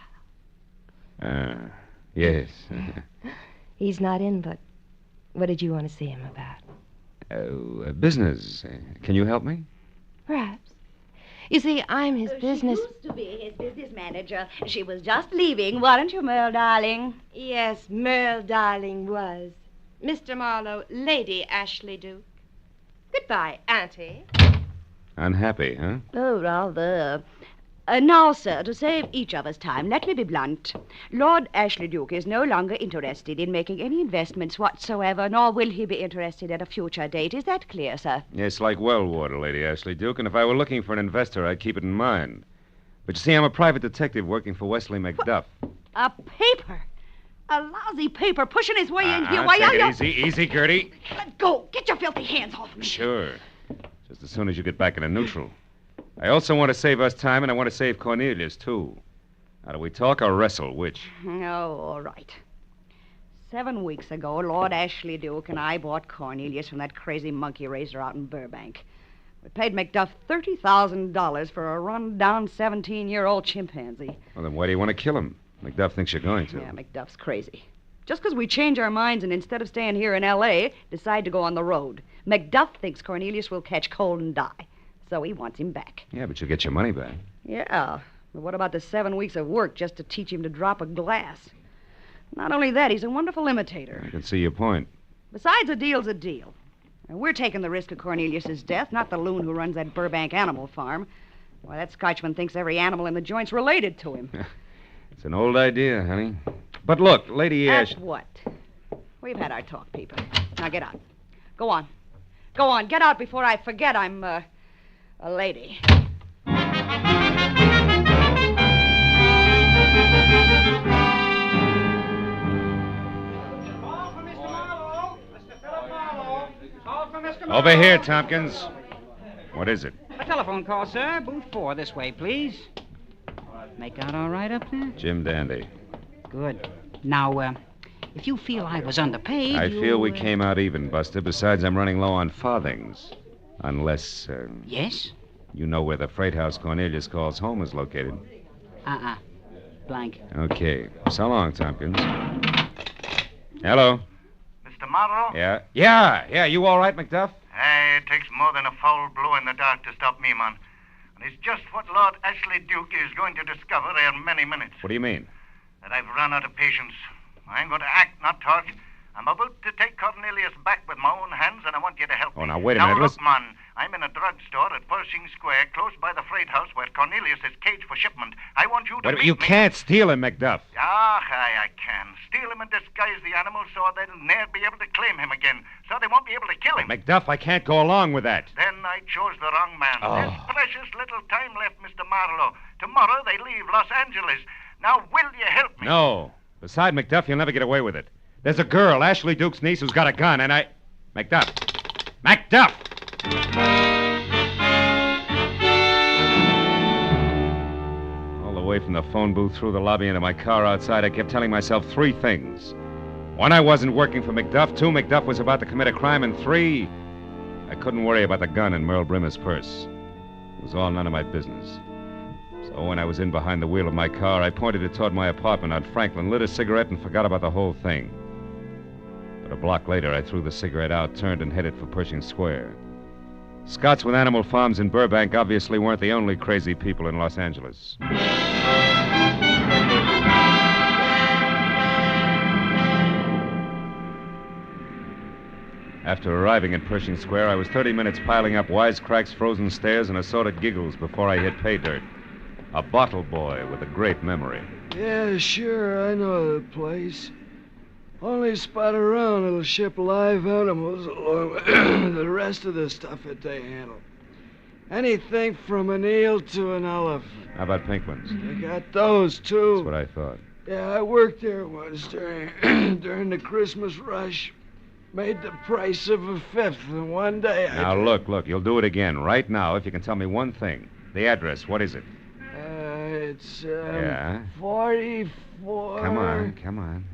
Yes. He's not in, but what did you want to see him about? Oh, business. Can you help me? Perhaps. You see, I'm his business... She used to be his business manager. She was just leaving, weren't you, Merle, darling? Yes, Merle, darling, was. Mr. Marlowe, Lady Ashley Duke. Goodbye, Auntie. Unhappy, huh? Oh, rather. Now, sir, to save each of us time, let me be blunt. Lord Ashley Duke is no longer interested in making any investments whatsoever, nor will he be interested at a future date. Is that clear, sir? Yes, like well water, Lady Ashley Duke, and if I were looking for an investor, I'd keep it in mind. But you see, I'm a private detective working for Wesley Macduff. A paper? A lousy paper pushing his way in here. Take it easy, easy, Gertie. Let go. Get your filthy hands off me. Sure. Just as soon as you get back into neutral. I also want to save us time, and I want to save Cornelius, too. Now, do we talk or wrestle? Which? Oh, all right. 7 weeks ago, Lord Ashley Duke and I bought Cornelius from that crazy monkey raiser out in Burbank. We paid Macduff $30,000 for a run-down 17-year-old chimpanzee. Well, then why do you want to kill him? Macduff thinks you're going to. Yeah, Macduff's crazy. Just because we change our minds and instead of staying here in L.A., decide to go on the road. Macduff thinks Cornelius will catch cold and die. So he wants him back. Yeah, but you'll get your money back. Yeah, but what about the 7 weeks of work just to teach him to drop a glass? Not only that, he's a wonderful imitator. I can see your point. Besides, a deal's a deal. And we're taking the risk of Cornelius's death, not the loon who runs that Burbank animal farm. Why, that Scotchman thinks every animal in the joint's related to him. It's an old idea, honey. But look, Lady Ash... At what? We've had our talk, Peeper. Now get out. Go on. Go on. Get out before I forget I'm, a lady. Over here, Tompkins. What is it? A telephone call, sir. Booth 4, this way, please. Make out all right up there? Jim Dandy. Good. Now, if you feel I was underpaid, I feel we came out even, Buster. Besides, I'm running low on farthings. Unless, Yes? You know where the freight house Cornelius calls home is located. Blank. Okay. So long, Tompkins. Hello? Mr. Marlowe? Yeah? Yeah. You all right, Macduff? Hey, it takes more than a foul blow in the dark to stop me, man. And it's just what Lord Ashley Duke is going to discover in many minutes. What do you mean? That I've run out of patience. I'm going to act, not talk. I'm about to take Cornelius back with my own hands, and I want you to help me. Oh, now, wait a minute. Look, man, I'm in a drugstore at Pershing Square, close by the freight house where Cornelius is caged for shipment. I want you to meet You me. can't steal him, Macduff. I can. Steal him and disguise the animal so they'll ne'er be able to claim him again. So they won't be able to kill him. Macduff, I can't go along with that. Then I chose the wrong man. Oh. There's precious little time left, Mr. Marlowe. Tomorrow they leave Los Angeles. Now, will you help me? No. Beside Macduff, you'll never get away with it. There's a girl, Ashley Duke's niece, who's got a gun, and I... Macduff! Macduff! All the way from the phone booth through the lobby into my car outside, I kept telling myself 3 things. 1, I wasn't working for Macduff. 2, Macduff was about to commit a crime. And 3, I couldn't worry about the gun in Merle Brimmer's purse. It was all none of my business. So when I was in behind the wheel of my car, I pointed it toward my apartment on Franklin, lit a cigarette, and forgot about the whole thing. But a block later, I threw the cigarette out, turned, and headed for Pershing Square. Scots with animal farms in Burbank obviously weren't the only crazy people in Los Angeles. After arriving at Pershing Square, I was 30 minutes piling up wisecracks, frozen stares, and assorted giggles before I hit pay dirt. A bottle boy with a great memory. Yeah, sure, I know the place. Only spot around that'll ship live animals along with the rest of the stuff that they handle. Anything from an eel to an elephant. How about pink ones? They got those, too. That's what I thought. Yeah, I worked there once during the Christmas rush. Made the price of a fifth in one day. Now, look, you'll do it again right now if you can tell me one thing. The address, what is it? It's, Yeah? 44... Come on.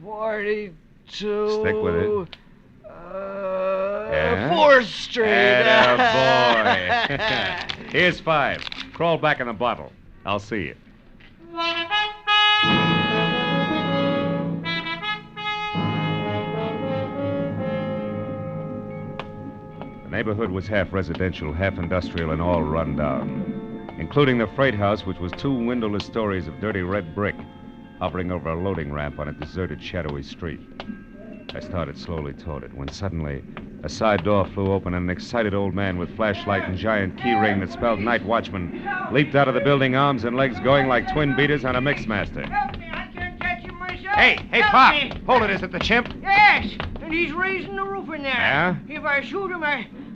42... Stick with it. Yeah? 4th Street. Attaboy. Here's 5. Crawl back in the bottle. I'll see you. The neighborhood was half residential, half industrial, and all run down, including the freight house, which was 2 windowless stories of dirty red brick hovering over a loading ramp on a deserted, shadowy street. I started slowly toward it when suddenly a side door flew open and an excited old man with flashlight and giant key ring that spelled night watchman leaped out of the building, arms and legs going like twin beaters on a mixmaster. Hey, Pop! Hold it, is it the chimp? Yes, and he's raising the roof in there. Yeah? If I shoot him,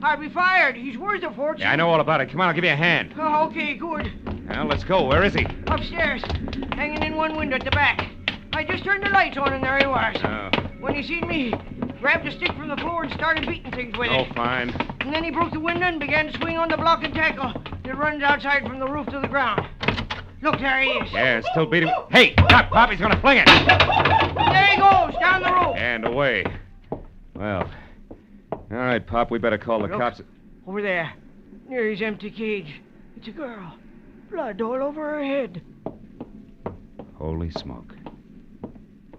I'll be fired. He's worth a fortune. Yeah, I know all about it. Come on, I'll give you a hand. Oh, okay, good. Now, let's go. Where is he? Upstairs, hanging in one window at the back. I just turned the lights on and there he was. Oh. When he seen me, he grabbed a stick from the floor and started beating things with Oh, it. fine. And then he broke the window and began to swing on the block and tackle that runs outside from the roof to the ground. Look, there he is. Yeah, still beating. Hey, stop, Pop. He's going to fling it. There he goes, down the rope. And away. Well, all right, Pop. We better call the Look. cops. Over there, near his empty cage. It's a girl. Blood all over her head. Holy smoke.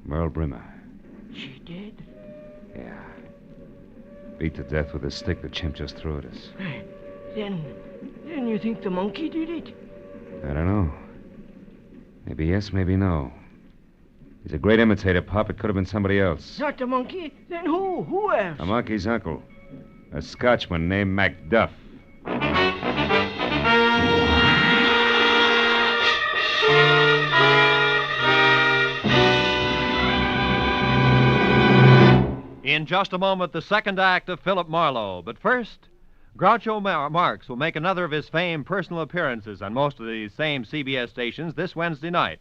Merle Brimmer. She dead? Yeah. Beat to death with a stick the chimp just threw at us. Then you think the monkey did it? I don't know. Maybe yes, maybe no. He's a great imitator, Pop. It could have been somebody else. Not the monkey? Then who? Who else? A monkey's uncle. A Scotchman named Macduff. In just a moment, the second act of Philip Marlowe. But first, Groucho Marx will make another of his famed personal appearances on most of the same CBS stations this Wednesday night.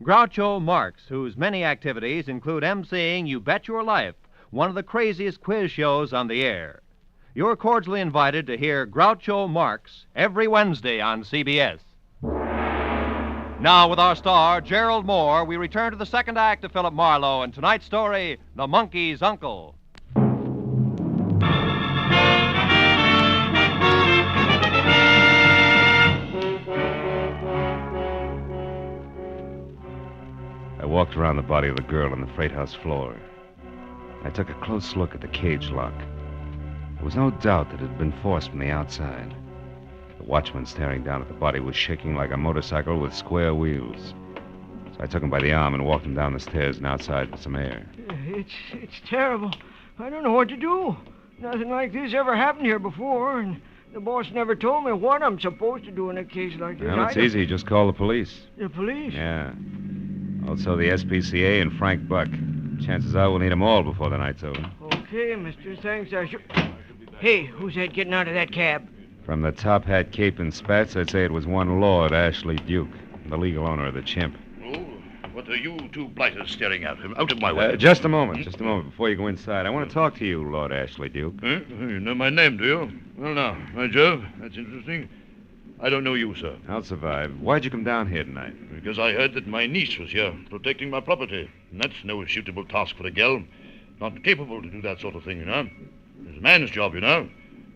Groucho Marx, whose many activities include emceeing You Bet Your Life, one of the craziest quiz shows on the air. You're cordially invited to hear Groucho Marx every Wednesday on CBS. Now, with our star, Gerald Moore, we return to the second act of Philip Marlowe and tonight's story, The Monkey's Uncle. I walked around the body of the girl on the freight house floor. I took a close look at the cage lock. There was no doubt that it had been forced from the outside. The watchman staring down at the body was shaking like a motorcycle with square wheels. So I took him by the arm and walked him down the stairs and outside for some air. It's terrible. I don't know what to do. Nothing like this ever happened here before, and the boss never told me what I'm supposed to do in a case like this. Well, it's easy. Just call the police. The police? Yeah. Also the SPCA and Frank Buck. Chances are we'll need them all before the night's over. Okay, mister. Thanks. I should... Hey, who's that getting out of that cab? From the top hat, cape, and spats, I'd say it was one Lord Ashley Duke, the legal owner of the chimp. Oh, what are you two blighters staring at? Out of my way. Just a moment before you go inside. I want to talk to you, Lord Ashley Duke. You know my name, do you? Well, now, by Jove, that's interesting. I don't know you, sir. I'll survive. Why'd you come down here tonight? Because I heard that my niece was here, protecting my property. And that's no suitable task for a girl. Not capable to do that sort of thing, you know. It's a man's job, you know.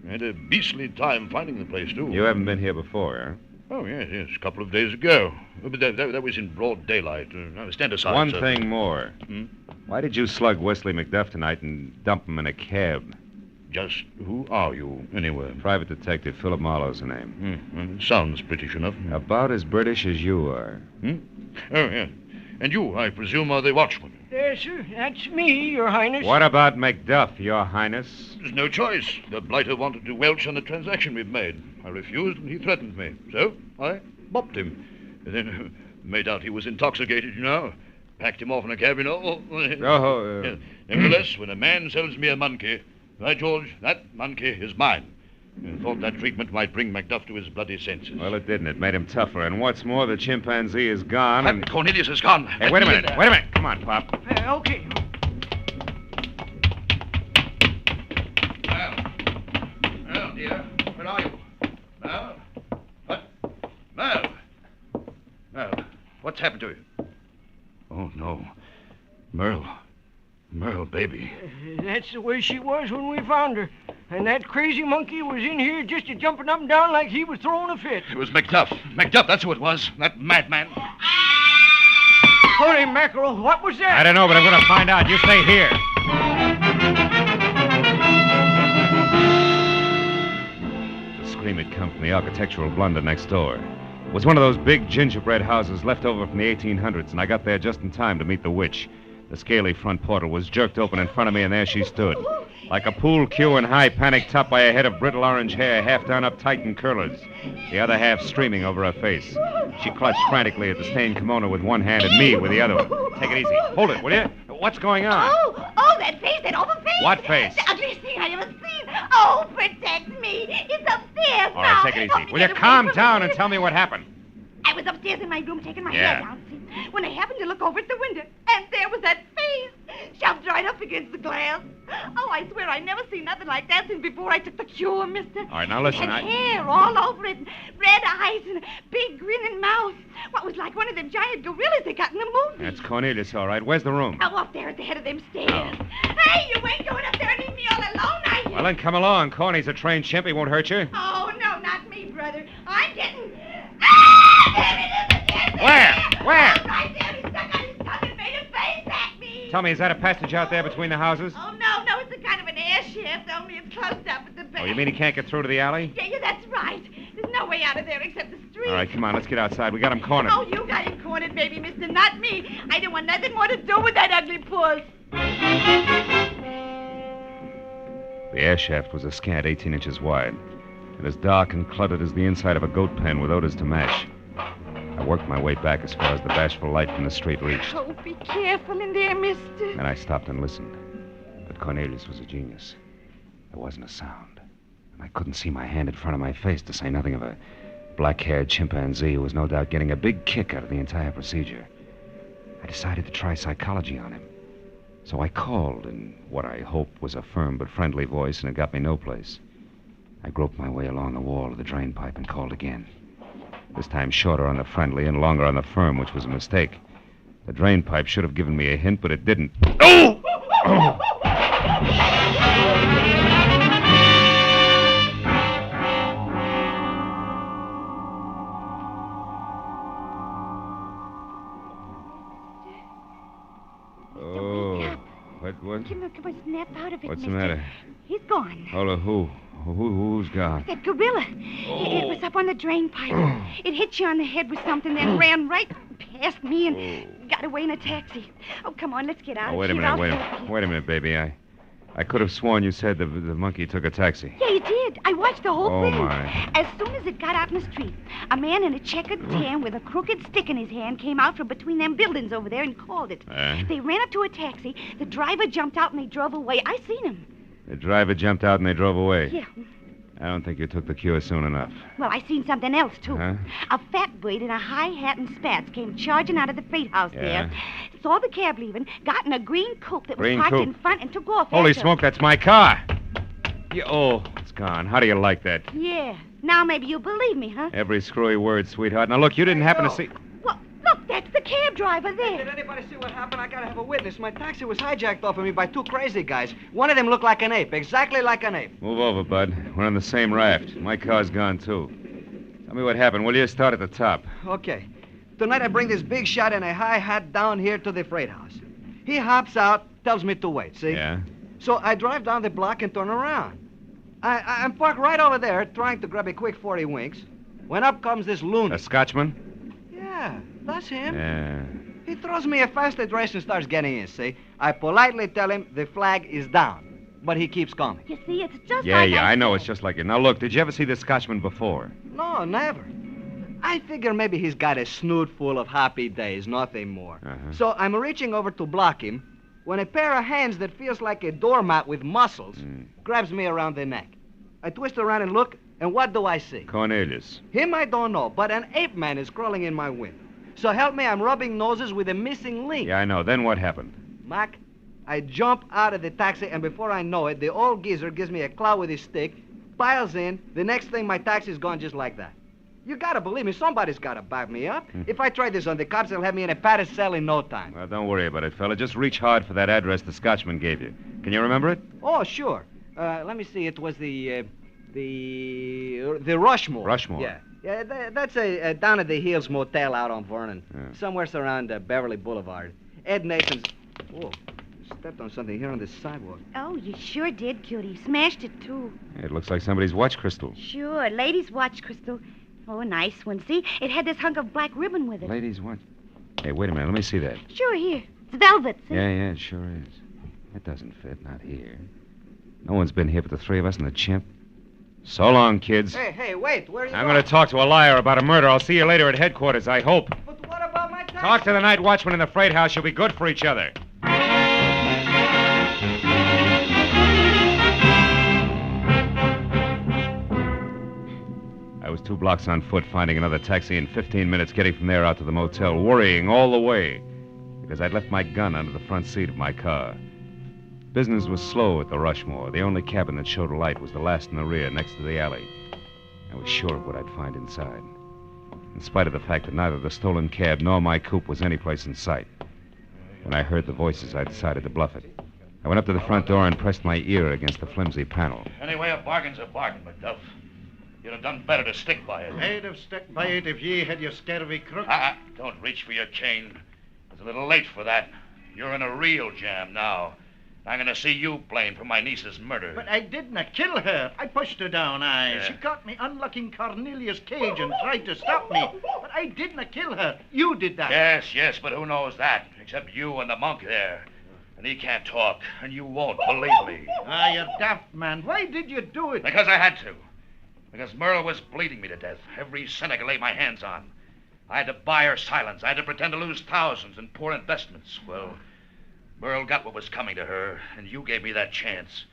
I had a beastly time finding the place, too. You haven't been here before, huh? Oh, yes, a couple of days ago. But that was in broad daylight. Stand aside, One sir. thing more. Why did you slug Wesley McDuff tonight and dump him in a cab? Just who are you, anyway? Private Detective Philip Marlowe's the name. Sounds British enough. About as British as you are. Oh, yeah. And you, I presume, are the watchman. Yes, sir. That's me, Your Highness. What about Macduff, Your Highness? There's no choice. The blighter wanted to welch on the transaction we've made. I refused, and he threatened me. So I bopped him. And then made out he was intoxicated, you know. Packed him off in a cab, you know. Nevertheless, when a man sells me a monkey, by George, that monkey is mine. And thought that treatment might bring Macduff to his bloody senses. Well, it didn't. It made him tougher. And what's more, the chimpanzee is gone, and... Cornelius is gone. Hey, wait a minute. Come on, Pop. Okay. Well, dear, where are you? Merle? What? Merle? Merle, what's happened to you? Oh, no. Merle, baby. That's the way she was when we found her. And that crazy monkey was in here just jumping up and down like he was throwing a fit. It was Macduff. Macduff, that's who it was. That madman. Holy mackerel, what was that? I don't know, but I'm going to find out. You stay here. The scream had come from the architectural blunder next door. It was one of those big gingerbread houses left over from the 1800s, and I got there just in time to meet the witch. The scaly front portal was jerked open in front of me, and there she stood. Like a pool cue in high panic, topped by a head of brittle orange hair, half done up tight in curlers, the other half streaming over her face. She clutched frantically at the stained kimono with one hand and me with the other one. Take it easy. Hold it, will you? What's going on? Oh, that face, that awful face. What face? The ugliest thing I ever seen. Oh, protect me. It's upstairs All right, take it easy. Will you calm down and tell me what happened? I was upstairs in my room taking my Yeah. hair down. See? when I happened to look over at the window, and there was that face shoved right up against the glass. Oh, I swear I never seen nothing like that since before I took the cure, mister. All right, now listen, And hair all over it, and red eyes, and a big grinning mouth. What was like one of them giant gorillas they got in the movie. That's Cornelius, all right. Where's the room? Oh, up there at the head of them stairs. Hey, you ain't going up there and leave me all alone, are you? Well, then come along. Corny's a trained chimp. He won't hurt you. Oh, no, not me, brother. I'm getting... Where? Right there, he stuck out his tongue and made a face at me. Tell me, is that a passage out there between the houses? Oh, no, it's a kind of an air shaft, only it's closed up at the back. Oh, you mean he can't get through to the alley? Yeah, that's right. There's no way out of there except the street. All right, come on, let's get outside. We got him cornered. Oh, you got him cornered, baby, mister, not me. I don't want nothing more to do with that ugly puss. The air shaft was a scant 18 inches wide, and as dark and cluttered as the inside of a goat pen with odors to match. I worked my way back as far as the bashful light from the street reached. Oh, be careful in there, mister. Then I stopped and listened. But Cornelius was a genius. There wasn't a sound. And I couldn't see my hand in front of my face, to say nothing of a black-haired chimpanzee who was no doubt getting a big kick out of the entire procedure. I decided to try psychology on him. So I called in what I hoped was a firm but friendly voice, and it got me no place. I groped my way along the wall of the drain pipe and called again. This time shorter on the friendly and longer on the firm, which was a mistake. The drain pipe should have given me a hint, but it didn't. Oh! What? Come on, snap out of it, What's the mister. matter? He's gone. Hold on, who's gone? That gorilla. It was up on the drain pipe. It hit you on the head with something, then ran right past me and got away in a taxi. Oh, come on, let's get out. Oh, wait a minute, baby. I could have sworn you said the monkey took a taxi. Yeah, you did. I watched the whole thing. Oh, my. As soon as it got out in the street, a man in a checkered tan with a crooked stick in his hand came out from between them buildings over there and called it. They ran up to a taxi. The driver jumped out and they drove away. I seen him. The driver jumped out and they drove away. Yeah. I don't think you took the cure soon enough. Well, I seen something else, too. Huh? A fat bird in a high hat and spats came charging out of the freight house there. Saw the cab leaving, got in a green coupe that was Green parked coupe? in front and took off Holy after. smoke, that's my car. It's gone. How do you like that? Yeah. Now maybe you'll believe me, huh? Every screwy word, sweetheart. Now, look, you didn't happen to see... Well, look, that's the cab driver there. Did anybody see what happened? I gotta have a witness. My taxi was hijacked off of me by two crazy guys. One of them looked like an ape, exactly like an ape. Move over, bud. We're on the same raft. My car's gone, too. Tell me what happened, will you? Start at the top. Okay. Tonight I bring this big shot in a high hat down here to the freight house. He hops out, tells me to wait, see? Yeah? So I drive down the block and turn around. I'm parked right over there, trying to grab a quick 40 winks, when up comes this loon. A Scotchman? Yeah, that's him. Yeah. He throws me a fast address and starts getting in, see? I politely tell him the flag is down, but he keeps coming. You see, it's just Yeah, like I know. It's just like it. Now, look, did you ever see this Scotchman before? No, never. I figure maybe he's got a snoot full of happy days, nothing more. So I'm reaching over to block him when a pair of hands that feels like a doormat with muscles grabs me around the neck. I twist around and look, and what do I see? Cornelius. Him I don't know, but an ape man is crawling in my window. So help me, I'm rubbing noses with a missing link. Yeah, I know. Then what happened? Mac, I jump out of the taxi, and before I know it, the old geezer gives me a clout with his stick, piles in. The next thing, my taxi's gone just like that. You gotta believe me. Somebody's gotta back me up. If I try this on the cops, they'll have me in a padded cell in no time. Well, don't worry about it, fella. Just reach hard for that address the Scotchman gave you. Can you remember it? Oh, sure. Let me see. It was the Rushmore. Rushmore? Yeah, that's a down at the Hills motel out on Vernon. Somewhere around Beverly Boulevard. Ed Nathan's... Whoa, stepped on something here on the sidewalk. Oh, you sure did, cutie. Smashed it, too. It looks like somebody's watch crystal. Sure, ladies' watch crystal. Oh, a nice one. See, it had this hunk of black ribbon with it. Ladies' watch. Hey, wait a minute. Let me see that. Sure, here. It's velvet, see? Yeah, it sure is. It doesn't fit. Not here. No one's been here but the three of us and the chimp. So long, kids. Hey, wait. Where are you I'm going to talk to a liar about a murder. I'll see you later at headquarters, I hope. But what about my taxi? Talk to the night watchman in the freight house. You'll be good for each other. I was 2 blocks on foot, finding another taxi in 15 minutes, getting from there out to the motel, worrying all the way because I'd left my gun under the front seat of my car. Business was slow at the Rushmore. The only cabin that showed a light was the last in the rear, next to the alley. I was sure of what I'd find inside, in spite of the fact that neither the stolen cab nor my coupe was anyplace in sight. When I heard the voices, I decided to bluff it. I went up to the front door and pressed my ear against the flimsy panel. Anyway, a bargain's a bargain, McDuff. You'd have done better to stick by it. I'd have stuck by it if ye had your scurvy crook. Don't reach for your chain. It's a little late for that. You're in a real jam now. I'm going to see you blamed for my niece's murder. But I didn't kill her. I pushed her down, Yeah. She caught me unlocking Cornelius' cage and tried to stop me. But I didn't kill her. You did that. Yes, but who knows that? Except you and the monk there. And he can't talk, and you won't believe me. You're daft, man. Why did you do it? Because I had to. Because Merle was bleeding me to death. Every cent I could lay my hands on. I had to buy her silence. I had to pretend to lose thousands in poor investments. Well, Merle got what was coming to her, and you gave me that chance.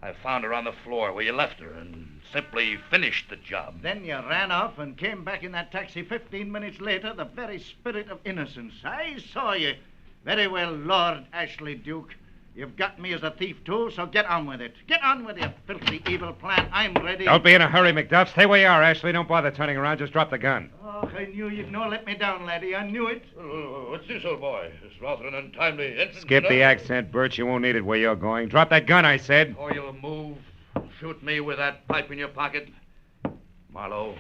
I found her on the floor where you left her and simply finished the job. Then you ran off and came back in that taxi 15 minutes later, the very spirit of innocence. I saw you. Very well, Lord Ashley Duke. You've got me as a thief, too, so get on with it. Get on with your filthy, evil plan. I'm ready. Don't be in a hurry, McDuff. Stay where you are, Ashley. Don't bother turning around. Just drop the gun. Oh, I knew you'd no let me down, laddie. I knew it. What's this, old boy? It's rather an untimely entrance. Skip the accent, Bert. You won't need it where you're going. Drop that gun, I said. Or you'll move. Shoot me with that pipe in your pocket. Marlowe,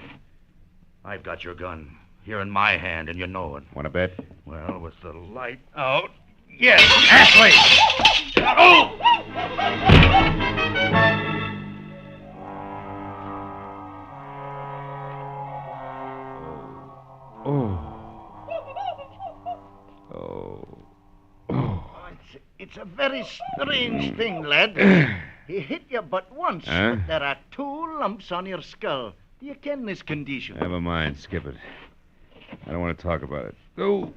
I've got your gun. Here in my hand, and you know it. Want to bet? Well, with the light out. Yes, Ashley! Oh! It's a very strange thing, lad. He hit you but once, Huh? but there are 2 lumps on your skull. Do you ken this condition? Never mind. Skip it. I don't want to talk about it. Go.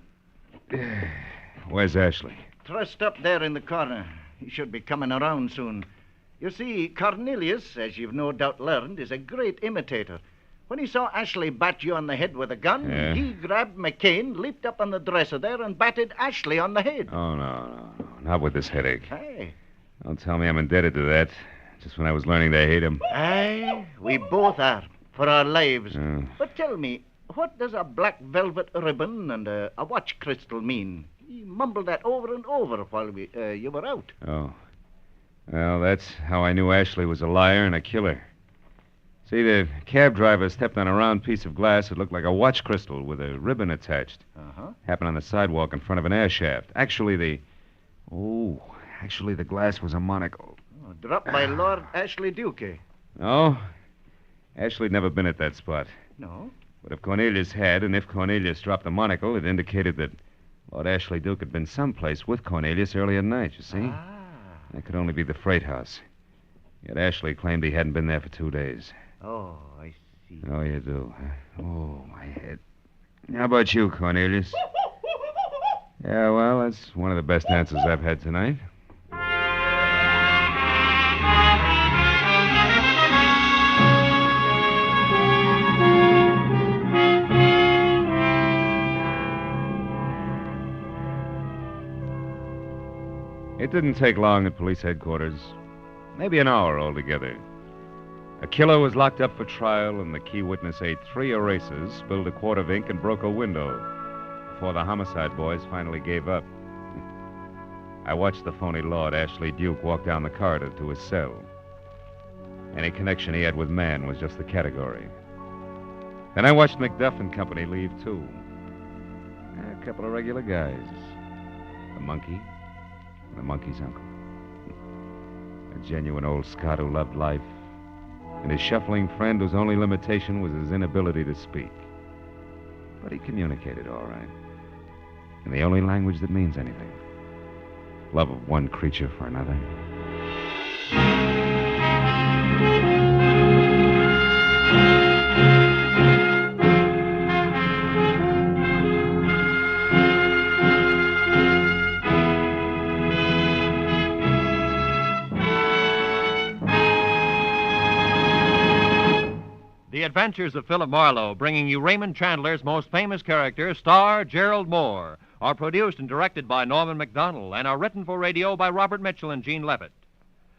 Where's Ashley? Trussed up there in the corner. He should be coming around soon. You see, Cornelius, as you've no doubt learned, is a great imitator. When he saw Ashley bat you on the head with a gun, Yeah. he grabbed McCain, leaped up on the dresser there, and batted Ashley on the head. Oh, no. Not with this headache. Hey. Don't tell me I'm indebted to that. Just when I was learning to hate him. Aye, we both are, for our lives. Yeah. But tell me, what does a black velvet ribbon and a watch crystal mean? He mumbled that over and over while you were out. Oh. Well, that's how I knew Ashley was a liar and a killer. See, the cab driver stepped on a round piece of glass that looked like a watch crystal with a ribbon attached. Uh-huh. Happened on the sidewalk in front of an air shaft. Actually, the glass was a monocle. Oh, dropped by Lord Ashley Duke, eh? No? Ashley'd never been at that spot. No? But if Cornelius had, and if Cornelius dropped the monocle, it indicated that Lord Ashley Duke had been someplace with Cornelius early at night, you see? That could only be the freight house. Yet Ashley claimed he hadn't been there for 2 days. Oh, I see. Oh, you do, huh? Oh, my head. How about you, Cornelius? Yeah, well, that's one of the best answers I've had tonight. It didn't take long at police headquarters. Maybe an hour altogether. A killer was locked up for trial, and the key witness ate 3 erasers, spilled a quart of ink, and broke a window before the homicide boys finally gave up. I watched the phony Lord Ashley Duke walk down the corridor to his cell. Any connection he had with man was just the category. Then I watched McDuff and company leave, too. A couple of regular guys. The monkey and the monkey's uncle. A genuine old Scot who loved life, and his shuffling friend whose only limitation was his inability to speak. But he communicated all right. In the only language that means anything. Love of one creature for another. The Adventures of Philip Marlowe, bringing you Raymond Chandler's most famous character, star Gerald Moore, are produced and directed by Norman MacDonald and are written for radio by Robert Mitchell and Gene Levitt.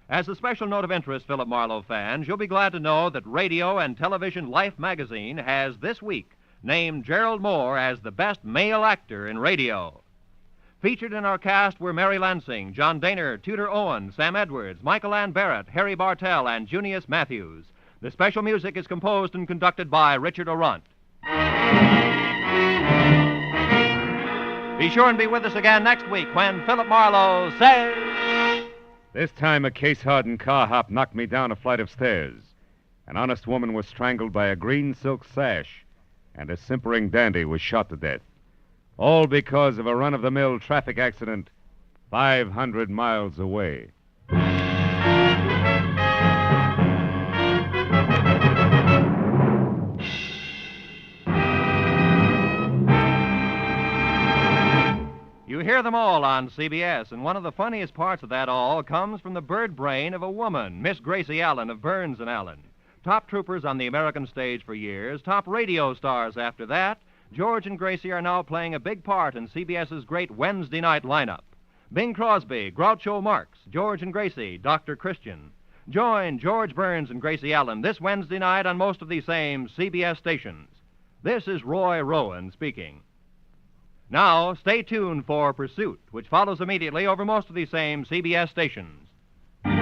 As a special note of interest, Philip Marlowe fans, you'll be glad to know that Radio and Television Life magazine has this week named Gerald Moore as the best male actor in radio. Featured in our cast were Mary Lansing, John Daner, Tudor Owen, Sam Edwards, Michael Ann Barrett, Harry Bartell, and Junius Matthews. The special music is composed and conducted by Richard Orant. Be sure and be with us again next week when Philip Marlowe says... This time a case-hardened car hop knocked me down a flight of stairs. An honest woman was strangled by a green silk sash, and a simpering dandy was shot to death. All because of a run-of-the-mill traffic accident 500 miles away. You hear them all on CBS, and one of the funniest parts of that all comes from the bird brain of a woman, Miss Gracie Allen of Burns and Allen. Top troopers on the American stage for years, top radio stars after that, George and Gracie are now playing a big part in CBS's great Wednesday night lineup. Bing Crosby, Groucho Marx, George and Gracie, Dr. Christian. Join George Burns and Gracie Allen this Wednesday night on most of these same CBS stations. This is Roy Rowan speaking. Now, stay tuned for Pursuit, which follows immediately over most of these same CBS stations. This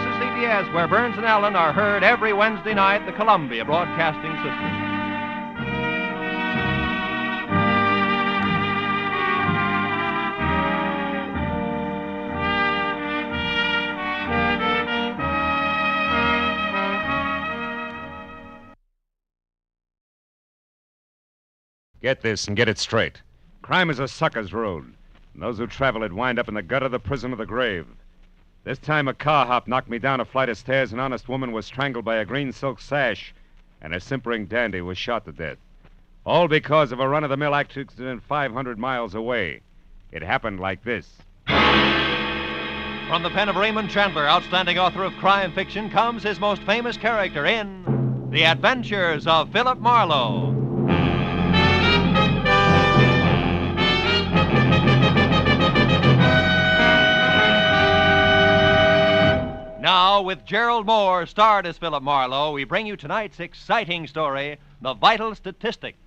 is CBS, where Burns and Allen are heard every Wednesday night, the Columbia Broadcasting System. Get this and get it straight. Crime is a sucker's road. And those who travel it wind up in the gutter, the prison, or the grave. This time a car hop knocked me down a flight of stairs. An honest woman was strangled by a green silk sash, and a simpering dandy was shot to death. All because of a run-of-the-mill accident 500 miles away. It happened like this. From the pen of Raymond Chandler, outstanding author of crime fiction, comes his most famous character in The Adventures of Philip Marlowe. Now, with Gerald Moore starred as Philip Marlowe, we bring you tonight's exciting story, The Vital Statistic.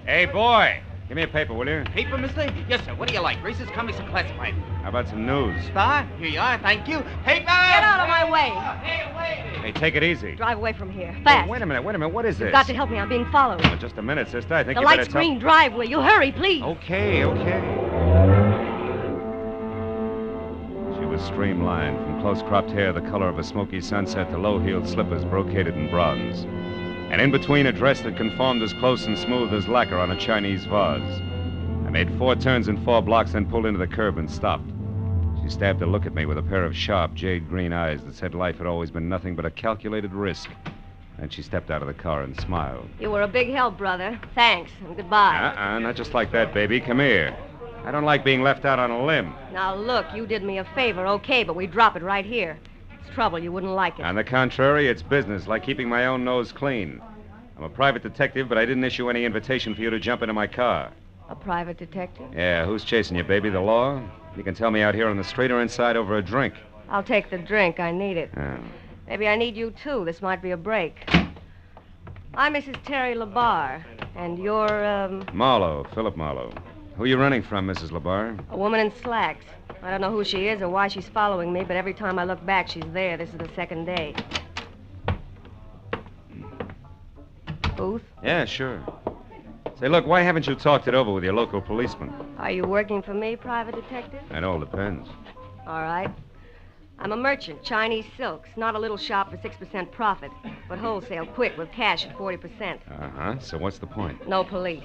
Hey, boy. Give me a paper, will you? Paper, mister? Yes, sir. What do you like? Races, comics, and classified? How about some news? Star? Here you are. Thank you. Paper! Get out of my way. Hey, take it easy. Drive away from here. Fast. Wait a minute. What is this? You've got to help me. I'm being followed. Oh, just a minute, sister. I think The you better light's green. Drive, will you? Hurry, please. Okay. She was streamlined, from close-cropped hair the color of a smoky sunset to low-heeled slippers brocaded in bronze. And in between, a dress that conformed as close and smooth as lacquer on a Chinese vase. I made 4 turns and 4 blocks, then pulled into the curb and stopped. She stabbed a look at me with a pair of sharp, jade-green eyes that said life had always been nothing but a calculated risk. Then she stepped out of the car and smiled. You were a big help, brother. Thanks, and goodbye. Not just like that, baby. Come here. I don't like being left out on a limb. Now, look, you did me a favor, okay, but we drop it right here. It's trouble. You wouldn't like it. On the contrary, it's business, like keeping my own nose clean. I'm a private detective, but I didn't issue any invitation for you to jump into my car. A private detective? Yeah, who's chasing you, baby? The law? You can tell me out here on the street or inside over a drink. I'll take the drink. I need it. Oh. Maybe I need you, too. This might be a break. I'm Mrs. Terry LaBar, and you're, Marlowe, Philip Marlowe. Who are you running from, Mrs. LaBar? a woman in slacks. I don't know who she is or why she's following me, but every time I look back, she's there. This is the second day. Booth? Yeah, sure. Say, look, why haven't you talked it over with your local policeman? Are you working for me, private detective? It all depends. All right. I'm a merchant, Chinese silks. Not a little shop for 6% profit, but wholesale, quick, with cash at 40%. Uh-huh. So what's the point? No police.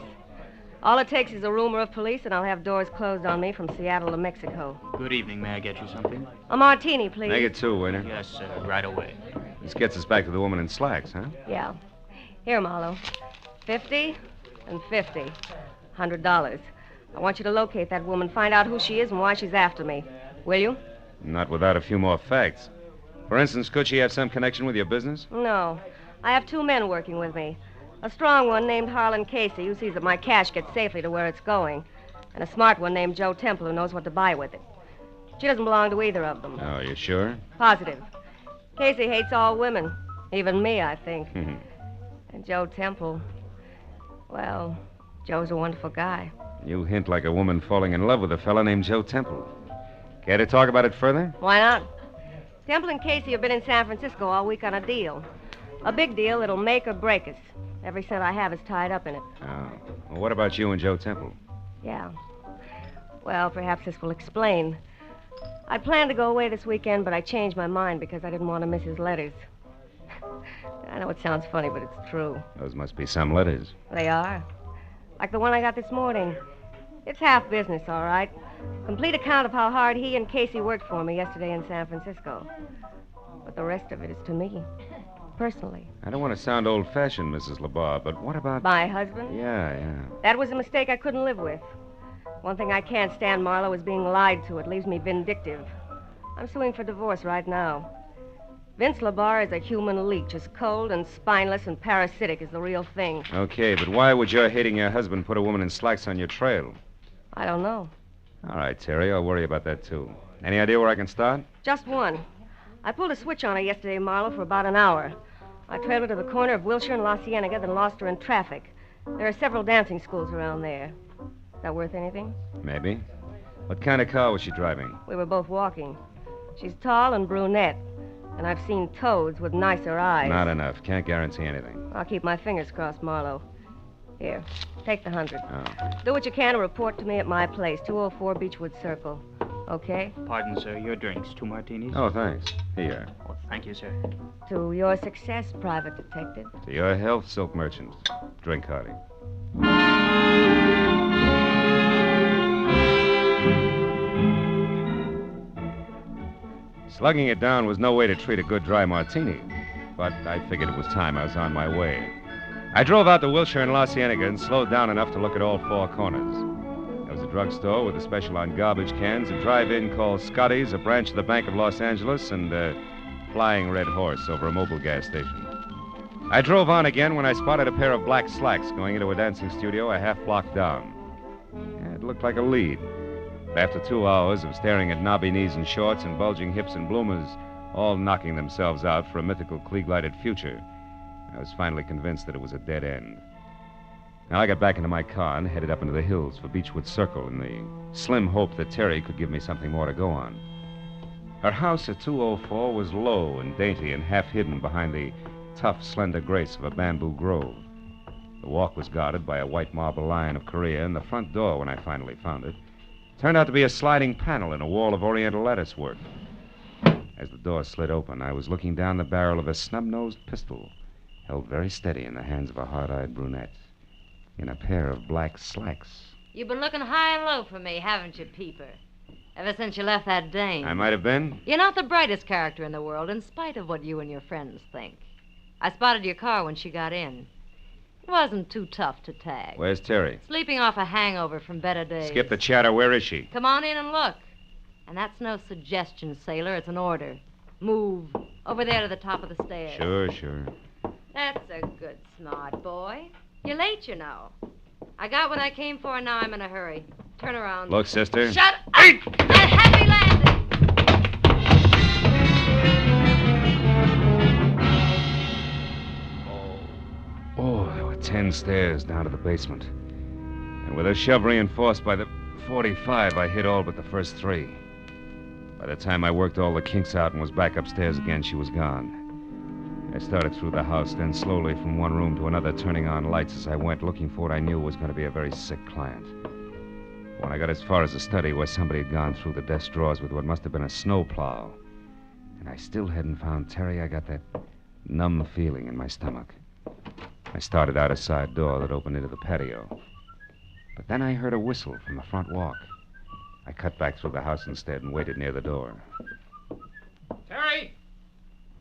All it takes is a rumor of police, and I'll have doors closed on me from Seattle to Mexico. Good evening. May I get you something? A martini, please. Make it 2, waiter. Yes, sir. Right away. This gets us back to the woman in slacks, huh? Yeah. Here, Marlowe. 50 and 50. $100. I want you to locate that woman, find out who she is and why she's after me. Will you? Not without a few more facts. For instance, could she have some connection with your business? No. I have 2 men working with me. A strong one named Harlan Casey, who sees that my cash gets safely to where it's going. And a smart one named Joe Temple, who knows what to buy with it. She doesn't belong to either of them. Oh, you sure? Positive. Casey hates all women. Even me, I think. And Joe Temple, well, Joe's a wonderful guy. You hint like a woman falling in love with a fella named Joe Temple. Care to talk about it further? Why not? Temple and Casey have been in San Francisco all week on a deal. A big deal that'll make or break us. Every cent I have is tied up in it. Oh. Well, what about you and Joe Temple? Yeah. Well, perhaps this will explain. I planned to go away this weekend, but I changed my mind because I didn't want to miss his letters. I know it sounds funny, but it's true. Those must be some letters. They are. Like the one I got this morning. It's half business, all right. Complete account of how hard he and Casey worked for me yesterday in San Francisco. But the rest of it is to me, personally. I don't want to sound old-fashioned, Mrs. LeBar, but what about... My husband? Yeah. That was a mistake I couldn't live with. One thing I can't stand, Marlowe, is being lied to. It leaves me vindictive. I'm suing for divorce right now. Vince LeBar is a human leech, as cold and spineless and parasitic as the real thing. Okay, but why would your hating your husband put a woman in slacks on your trail? I don't know. All right, Terry, I'll worry about that, too. Any idea where I can start? Just one. I pulled a switch on her yesterday, Marlowe, for about an hour. I trailed her to the corner of Wilshire and La Cienega, then lost her in traffic. There are several dancing schools around there. Is that worth anything? Maybe. What kind of car was she driving? We were both walking. She's tall and brunette, and I've seen toads with nicer eyes. Not enough. Can't guarantee anything. I'll keep my fingers crossed, Marlowe. Here, take the 100. Oh. Do what you can to report to me at my place, 204 Beechwood Circle. Okay? Pardon, sir. Your drinks. 2 martinis? Oh, thanks. Here. Oh, thank you, sir. To your success, Private Detective. To your health, silk merchant. Drink hearty. Slugging it down was no way to treat a good dry martini, but I figured it was time I was on my way. I drove out to Wilshire and La Cienega and slowed down enough to look at all 4 corners. There was a drugstore with a special on garbage cans, a drive-in called Scotty's, a branch of the Bank of Los Angeles, and a flying red horse over a mobile gas station. I drove on again when I spotted a pair of black slacks going into a dancing studio a half block down. Yeah, it looked like a lead. But after 2 hours of staring at knobby knees and shorts and bulging hips and bloomers, all knocking themselves out for a mythical Klieg-lighted future, I was finally convinced that it was a dead end. Now I got back into my car and headed up into the hills for Beechwood Circle in the slim hope that Terry could give me something more to go on. Her house at 204 was low and dainty and half hidden behind the tough, slender grace of a bamboo grove. The walk was guarded by a white marble lion of Korea, and the front door, when I finally found it, turned out to be a sliding panel in a wall of Oriental lattice work. As the door slid open, I was looking down the barrel of a snub-nosed pistol, held very steady in the hands of a hard-eyed brunette, in a pair of black slacks. You've been looking high and low for me, haven't you, Peeper? Ever since you left that dame. I might have been. You're not the brightest character in the world, in spite of what you and your friends think. I spotted your car when she got in. It wasn't too tough to tag. Where's Terry? Sleeping off a hangover from better days. Skip the chatter. Where is she? Come on in and look. And that's no suggestion, sailor. It's an order. Move. Over there to the top of the stairs. Sure. That's a good, smart boy. You're late, you know. I got what I came for, and now I'm in a hurry. Turn around. Look, sister. Shut up! And happy landing! Oh, there were 10 stairs down to the basement. And with a shove reinforced by the 45, I hit all but the first 3. By the time I worked all the kinks out and was back upstairs again, she was gone. I started through the house, then slowly from one room to another, turning on lights as I went, looking for what I knew was going to be a very sick client. When I got as far as the study, where somebody had gone through the desk drawers with what must have been a snowplow, and I still hadn't found Terry, I got that numb feeling in my stomach. I started out a side door that opened into the patio. But then I heard a whistle from the front walk. I cut back through the house instead and waited near the door. Terry!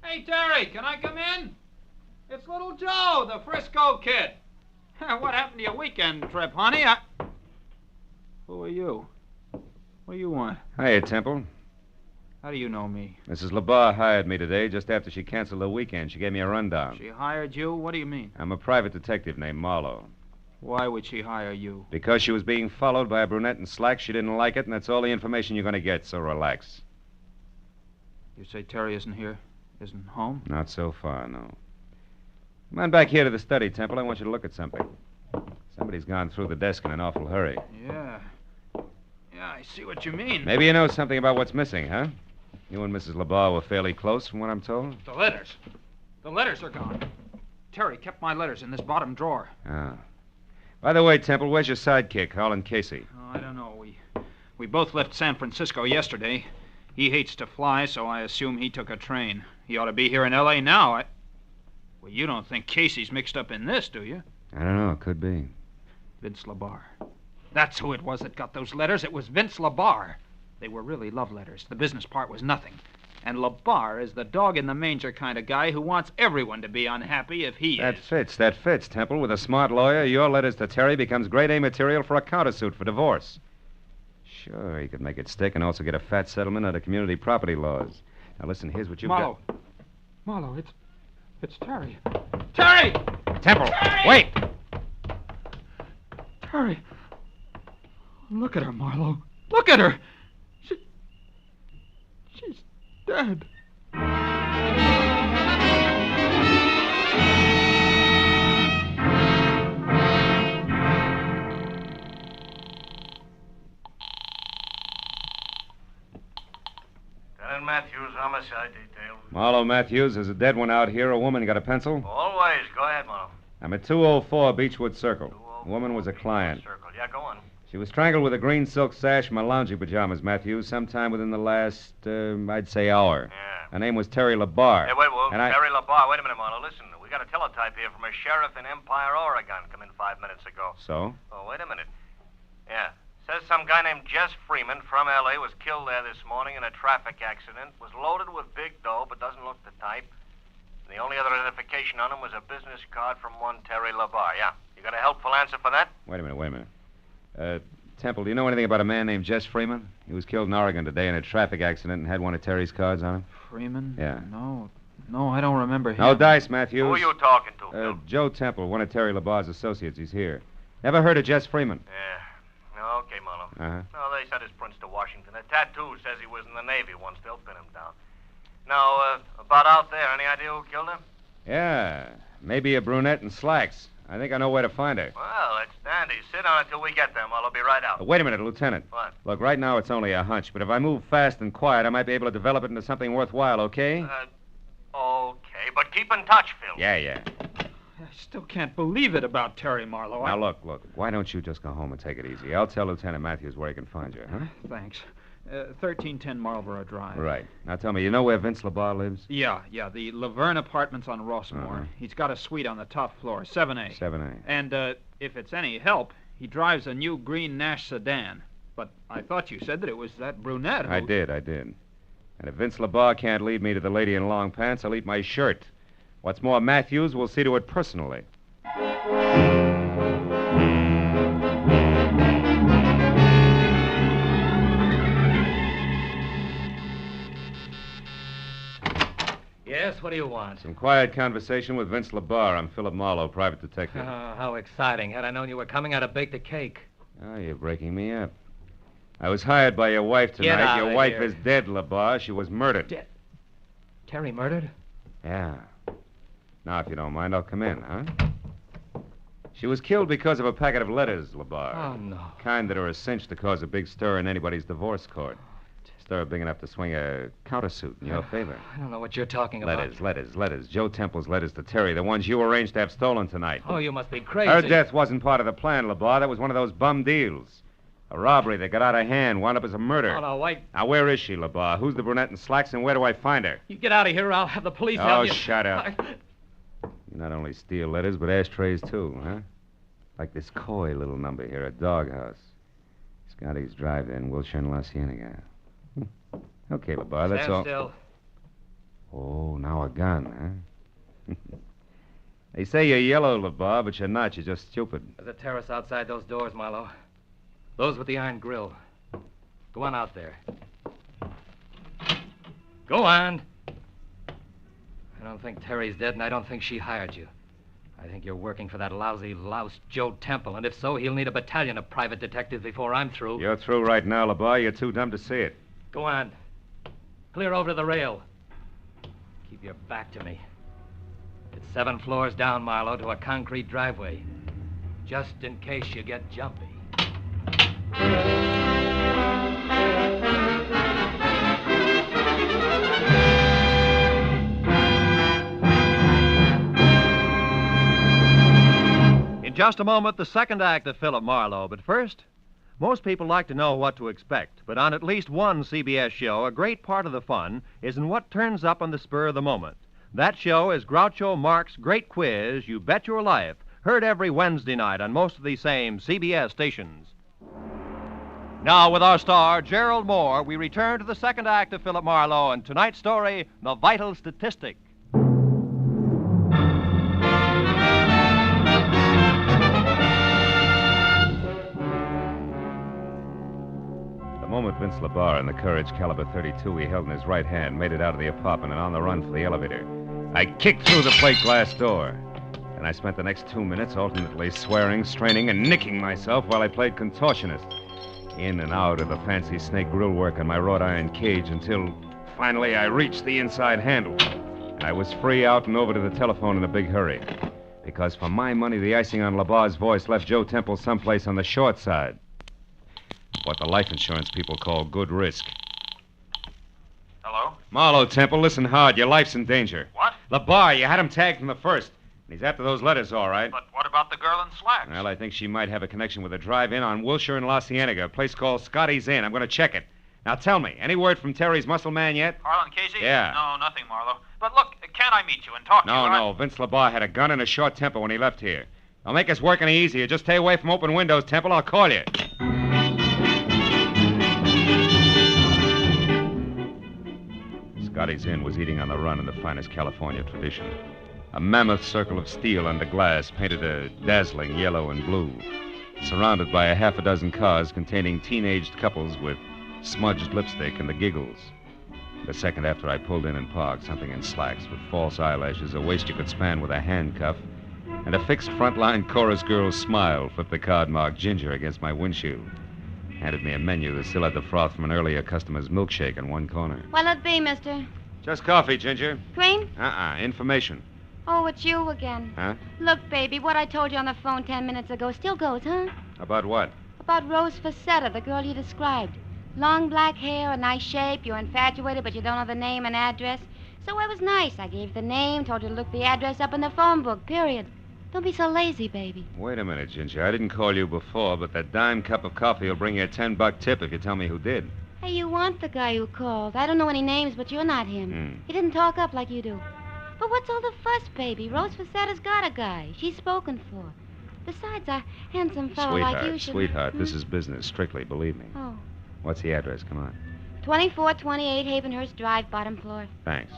Hey, Terry, can I come in? It's little Joe, the Frisco kid. What happened to your weekend trip, honey? Who are you? What do you want? Hiya, Temple. How do you know me? Mrs. LeBar hired me today just after she canceled the weekend. She gave me a rundown. She hired you? What do you mean? I'm a private detective named Marlowe. Why would she hire you? Because she was being followed by a brunette in slacks. She didn't like it, and that's all the information you're going to get, so relax. You say Terry isn't here? Isn't home? Not so far, no. Come on back here to the study, Temple. I want you to look at something. Somebody's gone through the desk in an awful hurry. Yeah. Yeah, I see what you mean. Maybe you know something about what's missing, huh? You and Mrs. LeBar were fairly close, from what I'm told. The letters. The letters are gone. Terry kept my letters in this bottom drawer. Ah. By the way, Temple, where's your sidekick, Harlan Casey? Oh, I don't know. We both left San Francisco yesterday. He hates to fly, so I assume he took a train. He ought to be here in L.A. now. Well, you don't think Casey's mixed up in this, do you? I don't know. It could be. Vince LeBar. That's who it was that got those letters. It was Vince LeBar. They were really love letters. The business part was nothing. And LeBar is the dog-in-the-manger kind of guy who wants everyone to be unhappy if he is. That fits, Temple. With a smart lawyer, your letters to Terry becomes grade A material for a countersuit for divorce. Sure, he could make it stick and also get a fat settlement under community property laws. Now, listen, here's what you've got. Marlowe, it's Terry. Terry! Temple, Terry! wait! Terry. Look at her, Marlowe. Look at her! She's dead. Lieutenant Matthews, homicide detail. Marlowe Matthews, there's a dead one out here. A woman got a pencil? Always. Go ahead, Marlowe. I'm at 204 Beechwood Circle. The woman was a client. Circle. Yeah, go on. She was strangled with a green silk sash and my lounging pajamas, Matthews, sometime within the last, I'd say, hour. Yeah. Her name was Terry LeBar. Hey, wait, Terry LeBar. Wait a minute, Marlowe. Listen, we got a teletype here from a sheriff in Empire, Oregon. Come in 5 minutes ago. So? Oh, wait a minute. Yeah. Says some guy named Jess Freeman from L.A. was killed there this morning in a traffic accident. Was loaded with big dough, but doesn't look the type. The only other identification on him was a business card from one Terry LeBar. Yeah. You got a helpful answer for that? Wait a minute. Temple, do you know anything about a man named Jess Freeman? He was killed in Oregon today in a traffic accident and had one of Terry's cards on him. Freeman? Yeah. No, I don't remember him. No dice, Matthews. Who are you talking to? Joe Temple, one of Terry LeBar's associates. He's here. Never heard of Jess Freeman? Yeah. No, okay, Marlowe. Uh-huh. No, they sent his prints to Washington. A tattoo says he was in the Navy once. They'll pin him down. Now, about out there, any idea who killed him? Yeah, maybe a brunette in slacks. I think I know where to find her. Well, that's dandy. Sit on it till we get there, Marlowe. I'll be right out. Wait a minute, Lieutenant. What? Look, right now it's only a hunch, but if I move fast and quiet, I might be able to develop it into something worthwhile, okay? Okay, but keep in touch, Phil. Yeah. I still can't believe it about Terry Marlowe. Now, look. Why don't you just go home and take it easy? I'll tell Lieutenant Matthews where he can find you, huh? Thanks. 1310 Marlborough Drive. Right. Now, tell me, you know where Vince LeBar lives? Yeah, the Laverne Apartments on Rossmore. Uh-huh. He's got a suite on the top floor, 7A. 7A. And, if it's any help, he drives a new green Nash sedan. But I thought you said that it was that brunette who... I did. And if Vince LeBar can't lead me to the lady in long pants, I'll eat my shirt. What's more, Matthews will see to it personally. Yes, what do you want? Some quiet conversation with Vince LeBar. I'm Philip Marlowe, private detective. Oh, how exciting. Had I known you were coming, I'd have baked a cake. Oh, you're breaking me up. I was hired by your wife Get tonight. out Your of wife here. is dead, LeBar. She was murdered. Dead? Terry murdered? Yeah. Now, if you don't mind, I'll come in, huh? She was killed because of a packet of letters, LeBar. Oh, no. Kind that are a cinch to cause a big stir in anybody's divorce court. Stir big enough to swing a countersuit in your favor. I don't know what you're talking about. Letters. Joe Temple's letters to Terry, the ones you arranged to have stolen tonight. Oh, you must be crazy. Her death wasn't part of the plan, LeBar. That was one of those bum deals. A robbery that got out of hand, wound up as a murder. Oh, no, wait. Now, where is she, LeBar? Who's the brunette in slacks, and where do I find her? You get out of here, or I'll have the police Oh, have you. shut up. You not only steal letters, but ashtrays, too, huh? Like this coy little number here, a doghouse. Scotty's Drive-In, Wilshire and La Cienega. Okay, LeBar, that's all. Stand still. Oh, now a gun, huh? They say you're yellow, LeBar, but you're not. You're just stupid. There's a terrace outside those doors, Marlowe. Those with the iron grill. Go on out there. Go on. I don't think Terry's dead, and I don't think she hired you. I think you're working for that lousy louse Joe Temple, and if so, he'll need a battalion of private detectives before I'm through. You're through right now, LeBar. You're too dumb to see it. Go on. Clear over to the rail. Keep your back to me. It's 7 floors down, Marlowe, to a concrete driveway. Just in case you get jumpy. In just a moment, the second act of Philip Marlowe. But first, most people like to know what to expect. But on at least one CBS show, a great part of the fun is in what turns up on the spur of the moment. That show is Groucho Marx's Great Quiz, You Bet Your Life, heard every Wednesday night on most of these same CBS stations. Now, with our star, Gerald Moore, we return to the second act of Philip Marlowe and tonight's story, The Vital Statistic. The moment Vince LeBar and the Courage caliber .32 he held in his right hand made it out of the apartment and on the run for the elevator, I kicked through the plate glass door. And I spent the next 2 minutes alternately swearing, straining, and nicking myself while I played contortionist. In and out of the fancy snake grill work on my wrought iron cage until finally I reached the inside handle. And I was free out and over to the telephone in a big hurry. Because for my money, the icing on LeBar's voice left Joe Temple someplace on the short side. What the life insurance people call good risk. Hello? Marlowe, Temple, listen hard. Your life's in danger. What? LeBar, you had him tagged from the first. And he's after those letters, all right. But what about the girl in slacks? Well, I think she might have a connection with a drive-in on Wilshire and La Cienega, a place called Scotty's Inn. I'm going to check it. Now, tell me, any word from Terry's muscle man yet? Harlan Casey? Yeah. No, nothing, Marlowe. But look, can't I meet you and talk to you? No. Vince LeBar had a gun and a short temper when he left here. Don't make us work any easier. Just stay away from open windows, Temple. I'll call you. Scotty's Inn was eating on the run in the finest California tradition. A mammoth circle of steel under glass painted a dazzling yellow and blue, surrounded by a half a dozen cars containing teenaged couples with smudged lipstick and the giggles. The second after I pulled in and parked, something in slacks with false eyelashes, a waist you could span with a handcuff, and a fixed frontline chorus girl's smile flipped the card marked Ginger against my windshield. Handed me a menu that still had the froth from an earlier customer's milkshake in one corner. What'll it be, mister? Just coffee, Ginger. Cream? Information. Oh, it's you again. Huh? Look, baby, what I told you on the phone 10 minutes ago still goes, huh? About what? About Rose Facetta, the girl you described. Long black hair, a nice shape. You're infatuated, but you don't know the name and address. So I was nice. I gave you the name, told you to look the address up in the phone book, period. Don't be so lazy, baby. Wait a minute, Ginger. I didn't call you before, but that dime cup of coffee will bring you a $10 tip if you tell me who did. Hey, you want the guy who called. I don't know any names, but you're not him. He didn't talk up like you do. But what's all the fuss, baby? Rose Facetta's got a guy. She's spoken for. Besides, a handsome fellow like you should... Sweetheart, this is business, strictly, believe me. Oh. What's the address? Come on. 2428 Havenhurst Drive, bottom floor. Thanks.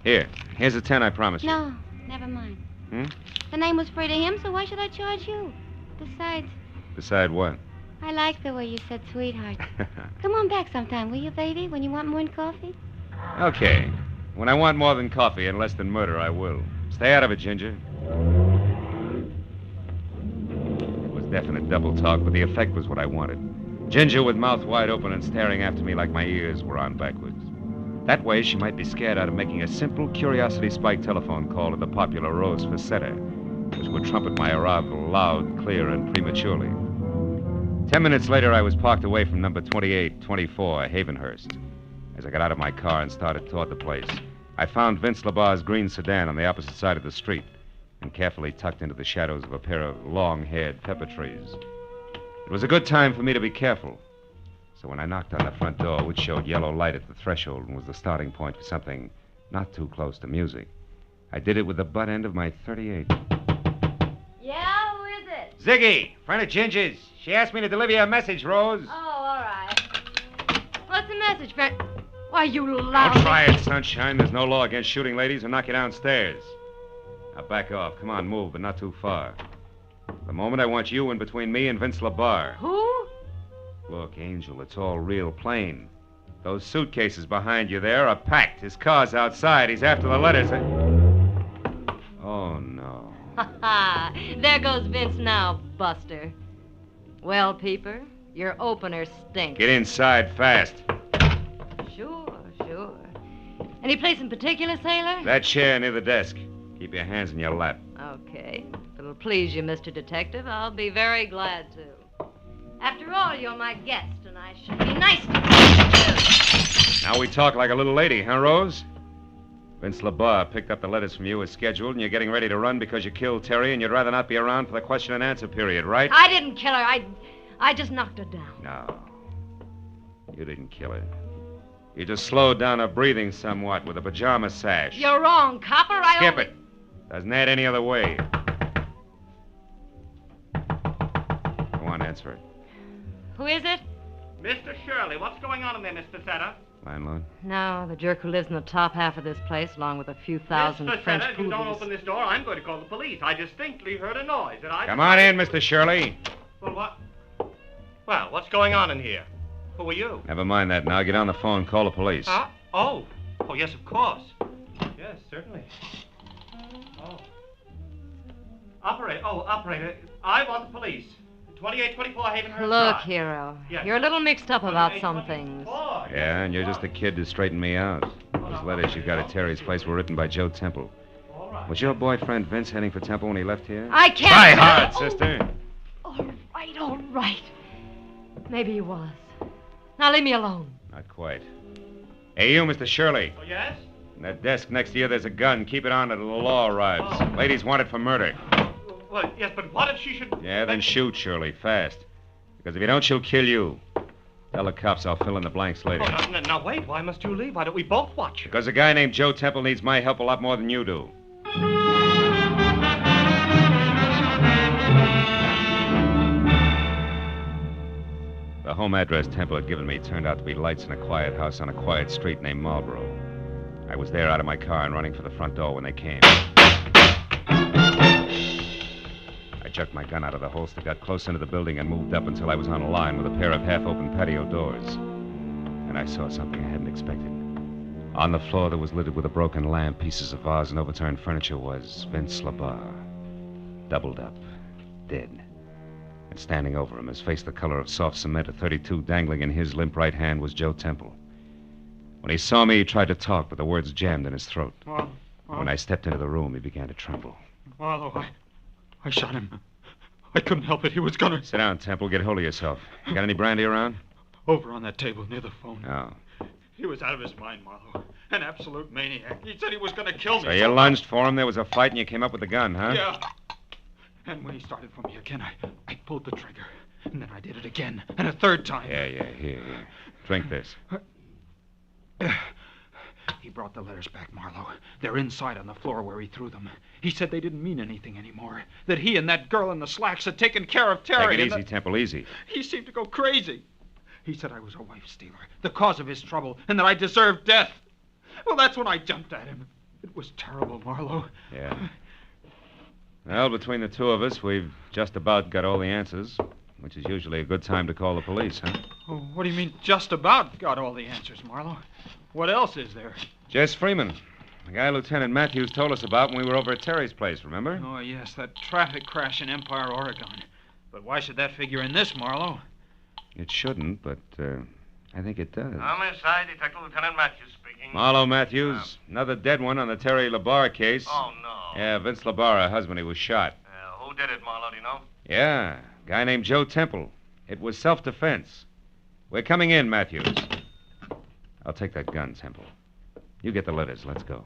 Here's the 10 I promised you. No, never mind. Hmm? The name was free to him, so why should I charge you? Besides, Beside what? I like the way you said sweetheart. Come on back sometime, will you, baby, when you want more than coffee? Okay. When I want more than coffee and less than murder, I will. Stay out of it, Ginger. It was definite double talk, but the effect was what I wanted. Ginger with mouth wide open and staring after me like my ears were on backwards. That way, she might be scared out of making a simple curiosity-spiked telephone call to the popular Rose Facetta, which would trumpet my arrival loud, clear, and prematurely. 10 minutes later, I was parked away from number 2824, Havenhurst. As I got out of my car and started toward the place, I found Vince LeBar's green sedan on the opposite side of the street and carefully tucked into the shadows of a pair of long-haired pepper trees. It was a good time for me to be careful. So when I knocked on the front door, which showed yellow light at the threshold and was the starting point for something not too close to music, I did it with the butt end of my .38. Yeah, who is it? Ziggy, friend of Ginger's. She asked me to deliver you a message, Rose. Oh, all right. What's the message, friend? Why, you lousy... Don't try it, Sunshine. There's no law against shooting ladies or knock you downstairs. Now back off. Come on, move, but not too far. For the moment, I want you in between me and Vince LaBarre. Who? Look, Angel, it's all real plain. Those suitcases behind you there are packed. His car's outside. He's after the letters. Oh, no. Ha ha! There goes Vince now, Buster. Well, Peeper, your opener stinks. Get inside fast. Sure. Any place in particular, sailor? That chair near the desk. Keep your hands in your lap. Okay. If it'll please you, Mr. Detective, I'll be very glad to. After all, you're my guest, and I should be nice to you. Now we talk like a little lady, huh, Rose? Vince LaBarre picked up the letters from you as scheduled, and you're getting ready to run because you killed Terry, and you'd rather not be around for the question and answer period, right? I didn't kill her. I just knocked her down. No. You didn't kill her. You just slowed down her breathing somewhat with a pajama sash. You're wrong, copper. Skip it. Doesn't add any other way. Go on, answer it. Who is it? Mr. Shirley, what's going on in there, Mr. Setter? Landlord? No, the jerk who lives in the top half of this place, along with a few thousand Mr. French Setter, if you don't poodles. open this door, I'm going to call the police. I distinctly heard a noise, and I... Come on in, Mr. Shirley. Well, what? Well, what's going on in here? Who are you? Never mind that now. Get on the phone. Call the police. Huh? Oh, yes, of course. Yes, certainly. Oh. Operator, I want the police. 2824 Havenhurst Look, Drive. hero, Yes. you're a little mixed up about some things. Yeah, and you're just a kid to straighten me out. Those letters you got at Terry's place were written by Joe Temple. Was your boyfriend Vince heading for Temple when he left here? I can't... Try hard, sister. All right. Maybe he was. Now leave me alone. Not quite. Hey, you, Mr. Shirley. Oh, yes? In that desk next to you, there's a gun. Keep it on until the law arrives. Lady's wanted for murder. Well, yes, but what if she should... Yeah, then shoot, Shirley, fast. Because if you don't, she'll kill you. Tell the cops I'll fill in the blanks later. Oh, now, wait. Why must you leave? Why don't we both watch? Because a guy named Joe Temple needs my help a lot more than you do. The home address Temple had given me turned out to be lights in a quiet house on a quiet street named Marlboro. I was there out of my car and running for the front door when they came. I jerked my gun out of the holster, got close into the building, and moved up until I was on a line with a pair of half-open patio doors. And I saw something I hadn't expected. On the floor that was littered with a broken lamp, pieces of vase, and overturned furniture was Vince LaBarre. Doubled up, dead. And standing over him, his face the color of soft cement, a .32 dangling in his limp right hand, was Joe Temple. When he saw me, he tried to talk, but the words jammed in his throat. When I stepped into the room, he began to tremble. Marlowe, I shot him. I couldn't help it. He was gonna... Sit down, Temple. Get hold of yourself. You got any brandy around? Over on that table near the phone. Oh. He was out of his mind, Marlowe. An absolute maniac. He said he was gonna kill me. So you lunged for him, there was a fight, and you came up with the gun, huh? Yeah. And when he started for me again, I pulled the trigger. And then I did it again. And a third time. Yeah. Here. Drink this. He brought the letters back, Marlowe. They're inside on the floor where he threw them. He said they didn't mean anything anymore. That he and that girl in the slacks had taken care of Terry. Take it easy, Temple, easy. He seemed to go crazy. He said I was a wife stealer, the cause of his trouble, and that I deserved death. Well, that's when I jumped at him. It was terrible, Marlowe. Yeah. Well, between the two of us, we've just about got all the answers, which is usually a good time to call the police, huh? Oh, what do you mean, just about got all the answers, Marlowe? What else is there? Jess Freeman, the guy Lieutenant Matthews told us about when we were over at Terry's place, remember? Oh, yes, that traffic crash in Empire, Oregon. But why should that figure in this, Marlowe? It shouldn't, but I think it does. Homicide, Detective Lieutenant Matthews speaking. Marlowe Matthews, another dead one on the Terry LaBarre case. Oh, no. Yeah, Vince LaBarre, her husband, he was shot. Who did it, Marlowe, do you know? Yeah, a guy named Joe Temple. It was self-defense. We're coming in, Matthews. I'll take that gun, Temple. You get the letters. Let's go.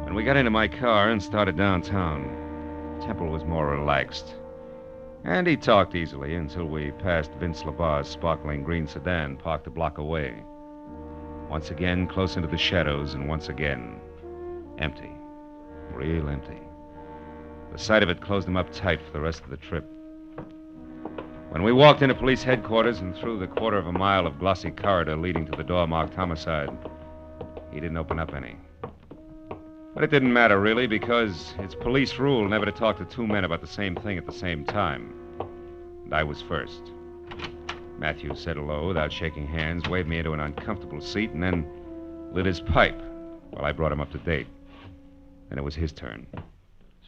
When we got into my car and started downtown, Temple was more relaxed. And he talked easily until we passed Vince LaBarre's sparkling green sedan parked a block away. Once again, close into the shadows, and once again, empty. Real empty. The sight of it closed him up tight for the rest of the trip. When we walked into police headquarters and through the quarter of a mile of glossy corridor leading to the door marked homicide, he didn't open up any. But it didn't matter, really, because it's police rule never to talk to two men about the same thing at the same time. And I was first. Matthews said hello without shaking hands, waved me into an uncomfortable seat, and then lit his pipe while I brought him up to date. Then it was his turn.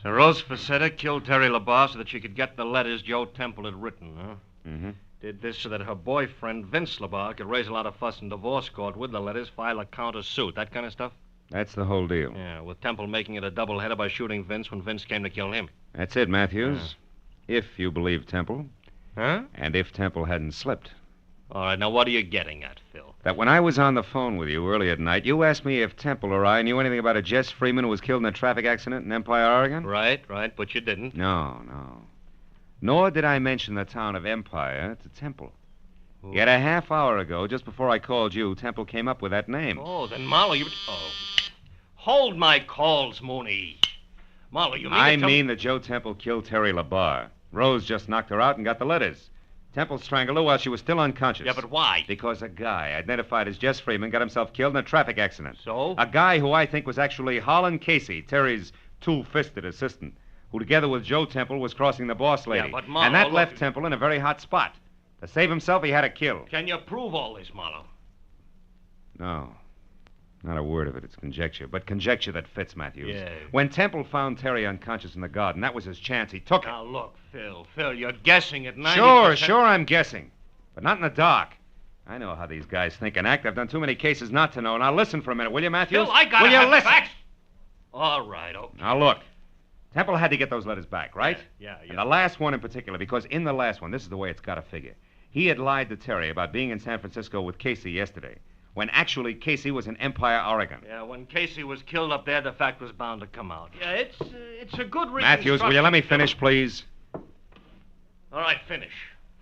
So Rose Facetta killed Terry LaBarre so that she could get the letters Joe Temple had written, huh? Mm-hmm. Did this so that her boyfriend, Vince LaBarre, could raise a lot of fuss in divorce court with the letters, file a counter-suit, that kind of stuff? That's the whole deal. Yeah, with Temple making it a doubleheader by shooting Vince when Vince came to kill him. That's it, Matthews. If you believe Temple. Huh? And if Temple hadn't slipped. All right, now what are you getting at, Phil? That when I was on the phone with you early at night, you asked me if Temple or I knew anything about a Jess Freeman who was killed in a traffic accident in Empire, Oregon? Right, but you didn't. No. Nor did I mention the town of Empire to Temple. Yet a half hour ago, just before I called you, Temple came up with that name. Oh, then Marlowe, you... Oh. Hold my calls, Mooney. Marlowe, you mean... I mean that Joe Temple killed Terry LaBarre. Rose just knocked her out and got the letters. Temple strangled her while she was still unconscious. Yeah, but why? Because a guy identified as Jess Freeman got himself killed in a traffic accident. So? A guy who I think was actually Holland Casey, Terry's two-fisted assistant, who together with Joe Temple was crossing the boss lady. Yeah, but Marlowe... And that left Temple in a very hot spot. To save himself, he had to kill. Can you prove all this, Marlowe? No. Not a word of it. It's conjecture. But conjecture that fits, Matthews. Yeah. When Temple found Terry unconscious in the garden, that was his chance. He took it. Now, look, Phil, you're guessing at 90%... Sure, I'm guessing. But not in the dark. I know how these guys think and act. I've done too many cases not to know. Now, listen for a minute, will you, Matthews? Phil, I gotta will you have listen? facts. All right, okay. Now, look. Temple had to get those letters back, right? Yeah. And the last one in particular, because in the last one, this is the way it's got to figure. He had lied to Terry about being in San Francisco with Casey yesterday, when actually Casey was in Empire, Oregon. Yeah, when Casey was killed up there, the fact was bound to come out. Yeah, it's a good reconstruction. Matthews, will you let me finish, please? All right, finish.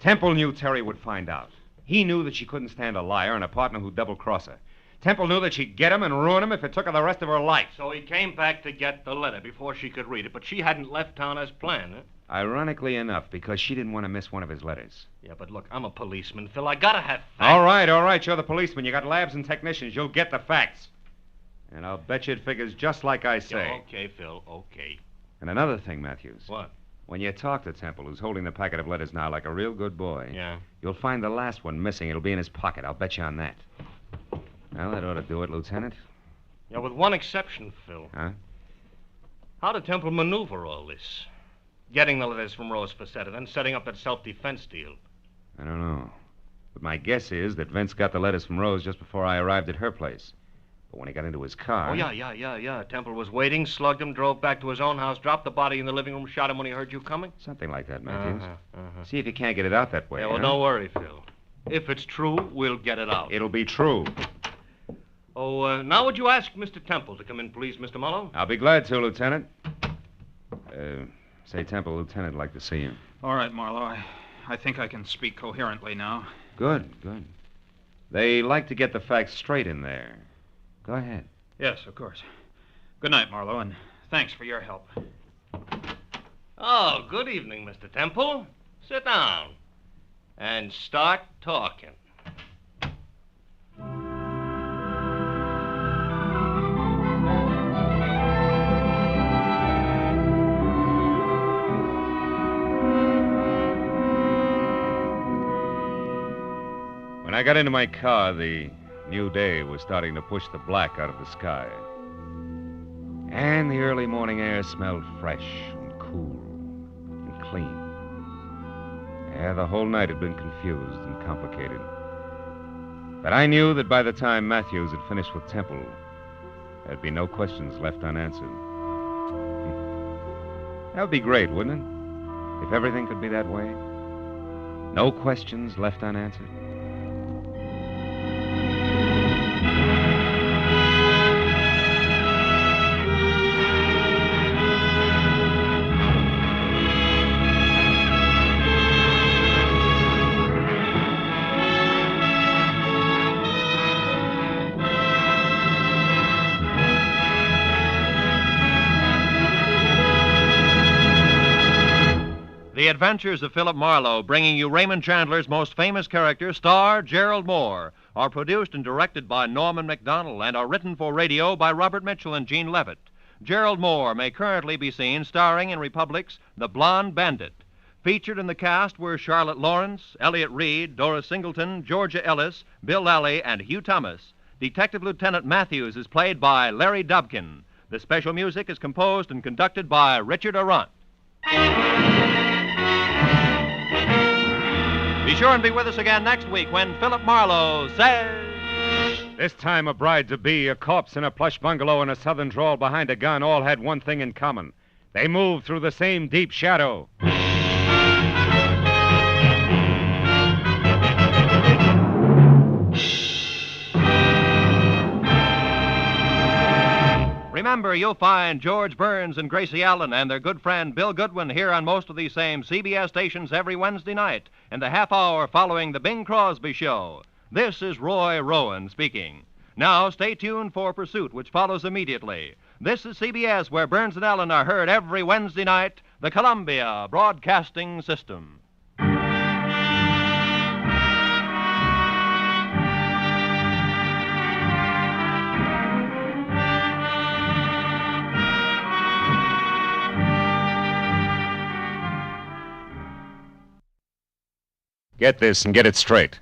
Temple knew Terry would find out. He knew that she couldn't stand a liar and a partner who'd double-cross her. Temple knew that she'd get him and ruin him if it took her the rest of her life. So he came back to get the letter before she could read it, but she hadn't left town as planned, huh? Ironically enough, because she didn't want to miss one of his letters. Yeah, but look, I'm a policeman, Phil. I gotta have facts. All right. You're the policeman. You got labs and technicians. You'll get the facts. And I'll bet you it figures just like I say. Yeah, okay, Phil, okay. And another thing, Matthews. What? When you talk to Temple, who's holding the packet of letters now like a real good boy, yeah, you'll find the last one missing. It'll be in his pocket. I'll bet you on that. Well, that ought to do it, Lieutenant. Yeah, with one exception, Phil. Huh? How did Temple maneuver all this? Getting the letters from Rose Facetta, then setting up that self-defense deal. I don't know. But my guess is that Vince got the letters from Rose just before I arrived at her place. But when he got into his car... Oh, yeah. Temple was waiting, slugged him, drove back to his own house, dropped the body in the living room, shot him when he heard you coming? Something like that, Matthews. Uh-huh. See if you can't get it out that way. Yeah, well, don't worry, Phil. If it's true, we'll get it out. It'll be true. Oh, now would you ask Mr. Temple to come in, please, Mr. Marlowe? I'll be glad to, Lieutenant. Say, Temple, Lieutenant, would like to see you. All right, Marlowe. I think I can speak coherently now. Good. They like to get the facts straight in there. Go ahead. Yes, of course. Good night, Marlowe, and thanks for your help. Oh, good evening, Mr. Temple. Sit down and start talking. When I got into my car, the new day was starting to push the black out of the sky. And the early morning air smelled fresh and cool and clean. Yeah, the whole night had been confused and complicated. But I knew that by the time Matthews had finished with Temple, there'd be no questions left unanswered. That would be great, wouldn't it? If everything could be that way. No questions left unanswered. The Adventures of Philip Marlowe, bringing you Raymond Chandler's most famous character, star Gerald Moore, are produced and directed by Norman MacDonald and are written for radio by Robert Mitchell and Gene Levitt. Gerald Moore may currently be seen starring in Republic's The Blonde Bandit. Featured in the cast were Charlotte Lawrence, Elliott Reed, Dora Singleton, Georgia Ellis, Bill Lally, and Hugh Thomas. Detective Lieutenant Matthews is played by Larry Dobkin. The special music is composed and conducted by Richard Arant. Be sure and be with us again next week when Philip Marlowe says... This time a bride-to-be, a corpse in a plush bungalow, and a southern drawl behind a gun all had one thing in common. They moved through the same deep shadow. Remember, you'll find George Burns and Gracie Allen and their good friend Bill Goodwin here on most of these same CBS stations every Wednesday night in the half hour following the Bing Crosby Show. This is Roy Rowan speaking. Now, stay tuned for Pursuit, which follows immediately. This is CBS, where Burns and Allen are heard every Wednesday night, the Columbia Broadcasting System. Get this and get it straight.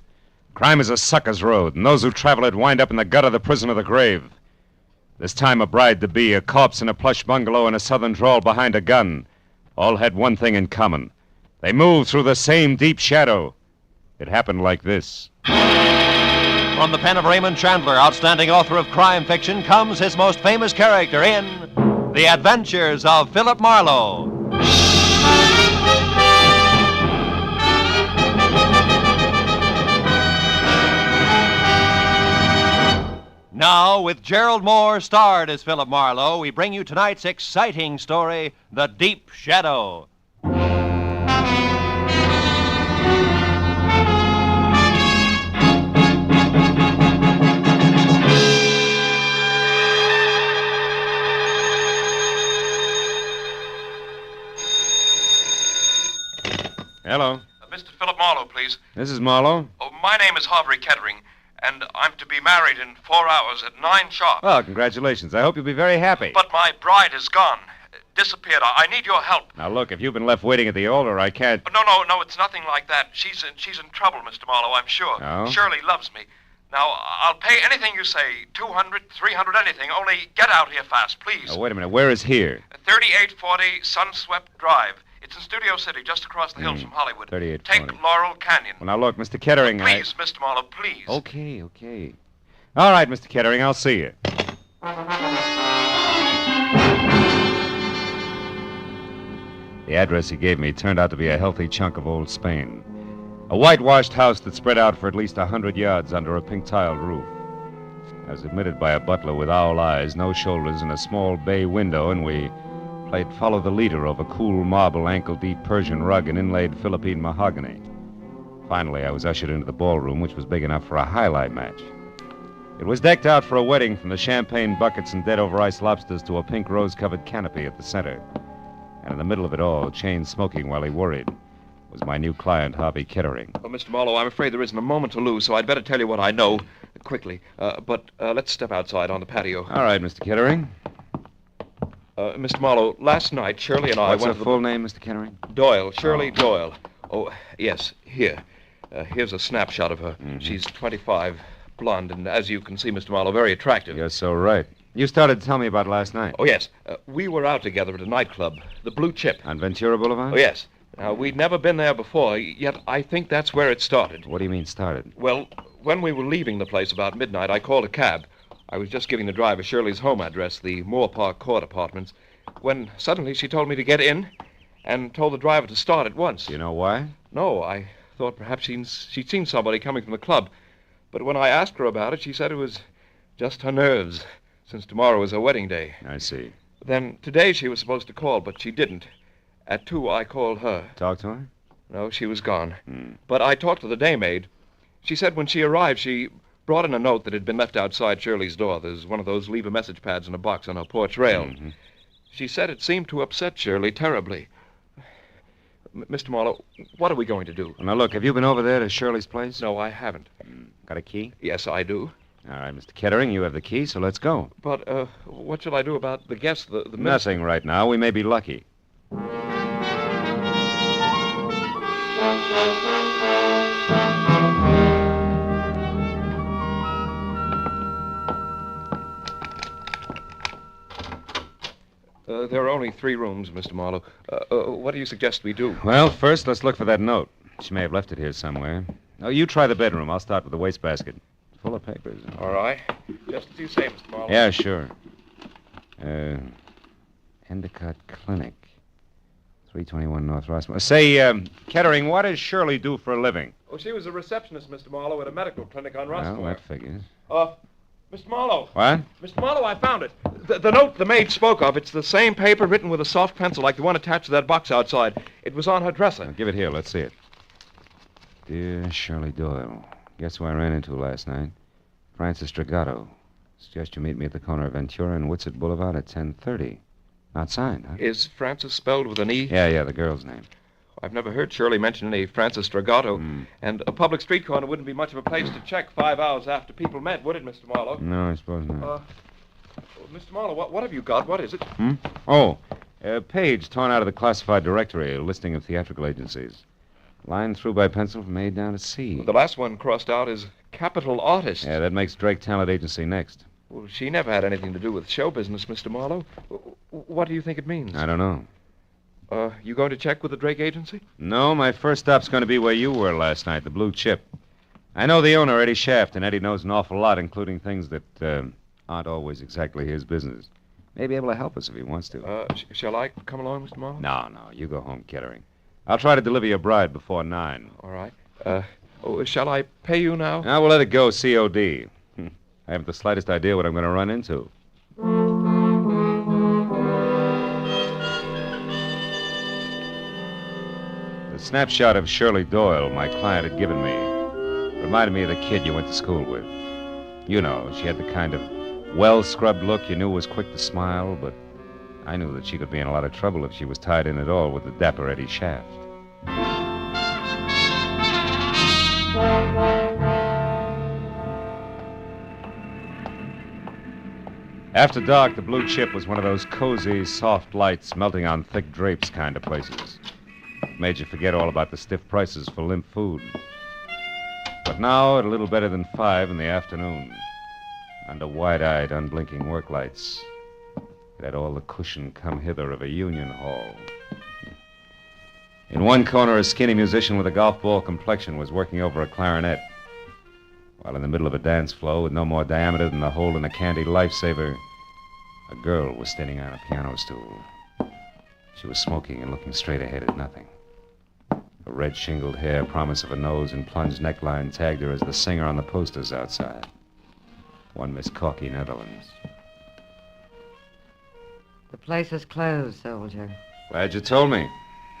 Crime is a sucker's road, and those who travel it wind up in the gut of the prison or the grave. This time a bride-to-be, a corpse in a plush bungalow, and a southern drawl behind a gun all had one thing in common. They moved through the same deep shadow. It happened like this. From the pen of Raymond Chandler, outstanding author of crime fiction, comes his most famous character in The Adventures of Philip Marlowe. Now, with Gerald Moore starred as Philip Marlowe, we bring you tonight's exciting story, The Deep Shadow. Hello. Mr. Philip Marlowe, please. This is Marlowe. Oh, my name is Harvey Kettering, and I'm to be married in 4 hours at 9 sharp. Well, congratulations. I hope you'll be very happy. But my bride is gone. Disappeared. I need your help. Now, look, if you've been left waiting at the altar, I can't... No, it's nothing like that. She's in trouble, Mr. Marlowe, I'm sure. Oh? Shirley loves me. Now, I'll pay anything you say, 200, 300, anything. Only get out here fast, please. Now, wait a minute. Where is here? 3840 Sunswept Drive. It's in Studio City, just across the hills from Hollywood. 3840. Take Laurel Canyon. Well, now, look, Mr. Kettering, Please, Mr. Marlowe, please. Okay. All right, Mr. Kettering, I'll see you. The address he gave me turned out to be a healthy chunk of old Spain. A whitewashed house that spread out for at least 100 yards under a pink-tiled roof. I was admitted by a butler with owl eyes, no shoulders, and a small bay window, and we played Follow the Leader over cool marble ankle-deep Persian rug and inlaid Philippine mahogany. Finally, I was ushered into the ballroom, which was big enough for a highlight match. It was decked out for a wedding, from the champagne buckets and dead-over-ice lobsters to a pink rose-covered canopy at the center. And in the middle of it all, chain smoking while he worried, was my new client, Harvey Kettering. Well, Mr. Marlowe, I'm afraid there isn't a moment to lose, so I'd better tell you what I know quickly. But let's step outside on the patio. All right, Mr. Kettering. Mr. Marlowe, last night, Shirley and I What's went her to the... full name, Mr. Kettering? Doyle, Shirley Doyle. Oh, yes, here. Here's a snapshot of her. Mm-hmm. She's 25, blonde, and as you can see, Mr. Marlowe, very attractive. You're so right. You started to tell me about last night. Oh, yes. We were out together at a nightclub, the Blue Chip. On Ventura Boulevard? Oh, yes. Now, we'd never been there before, yet I think that's where it started. What do you mean, started? Well, when we were leaving the place about midnight, I called a cab. I was just giving the driver Shirley's home address, the Moore Park Court Apartments, when suddenly she told me to get in and told the driver to start at once. Do you know why? No, I thought perhaps she'd seen somebody coming from the club. But when I asked her about it, she said it was just her nerves, since tomorrow was her wedding day. I see. Then today she was supposed to call, but she didn't. At 2, I called her. Talk to her? No, she was gone. But I talked to the daymaid. She said when she arrived, she brought in a note that had been left outside Shirley's door. There's one of those leave-a-message pads in a box on her porch rail. Mm-hmm. She said it seemed to upset Shirley terribly. Mr. Marlowe, what are we going to do? Now, look, have you been over there to Shirley's place? No, I haven't. Got a key? Yes, I do. All right, Mr. Kettering, you have the key, so let's go. But, what shall I do about the guests, the Nothing right now. We may be lucky. There are only 3 rooms, Mr. Marlowe. What do you suggest we do? Well, first, let's look for that note. She may have left it here somewhere. Oh, you try the bedroom. I'll start with the wastebasket. Full of papers. All right. Just as you say, Mr. Marlowe. Yeah, sure. Endicott Clinic. 321 North Rossmore. Say, Kettering, what does Shirley do for a living? Oh, she was a receptionist, Mr. Marlowe, at a medical clinic on Rossmore. Well, that figures. Mr. Marlowe. What? Mr. Marlowe, I found it. The note the maid spoke of, it's the same paper written with a soft pencil like the one attached to that box outside. It was on her dresser. Now, give it here. Let's see it. Dear Shirley Doyle, guess who I ran into last night? Francis Dragato. Suggest you meet me at the corner of Ventura and Whitsett Boulevard at 10:30. Not signed, huh? Is Francis spelled with an E? Yeah, the girl's name. I've never heard Shirley mention any Francis Dragato. And a public street corner wouldn't be much of a place to check 5 hours after people met, would it, Mr. Marlowe? No, I suppose not. Mr. Marlowe, what have you got? What is it? Oh, a page torn out of the classified directory, a listing of theatrical agencies. Line through by pencil from A down to C. The last one crossed out is Capital Artist. Yeah, that makes Drake Talent Agency next. Well, she never had anything to do with show business, Mr. Marlowe. What do you think it means? I don't know. You going to check with the Drake Agency? No, my first stop's going to be where you were last night, the Blue Chip. I know the owner, Eddie Shaft, and Eddie knows an awful lot, including things that aren't always exactly his business. May be able to help us if he wants to. Shall I come along, Mr. Marlowe? No, you go home, Kettering. I'll try to deliver your bride before 9. All right. Shall I pay you now? Now, we'll let it go COD. I haven't the slightest idea what I'm going to run into. The snapshot of Shirley Doyle my client had given me reminded me of the kid you went to school with. You know, she had the kind of well-scrubbed look you knew was quick to smile, but I knew that she could be in a lot of trouble if she was tied in at all with the dapper Eddie Shaft. After dark, the Blue Chip was one of those cozy, soft lights melting on thick drapes kind of places. Made you forget all about the stiff prices for limp food. But now, at a little better than 5 in the afternoon, under wide-eyed, unblinking work lights, it had all the cushion come hither of a union hall. In one corner, a skinny musician with a golf ball complexion was working over a clarinet, while in the middle of a dance floor with no more diameter than the hole in a candy lifesaver, a girl was standing on a piano stool. She was smoking and looking straight ahead at nothing. Her red shingled hair, promise of a nose, and plunged neckline tagged her as the singer on the posters outside. One Miss Corky, Netherlands. The place is closed, soldier. Glad you told me.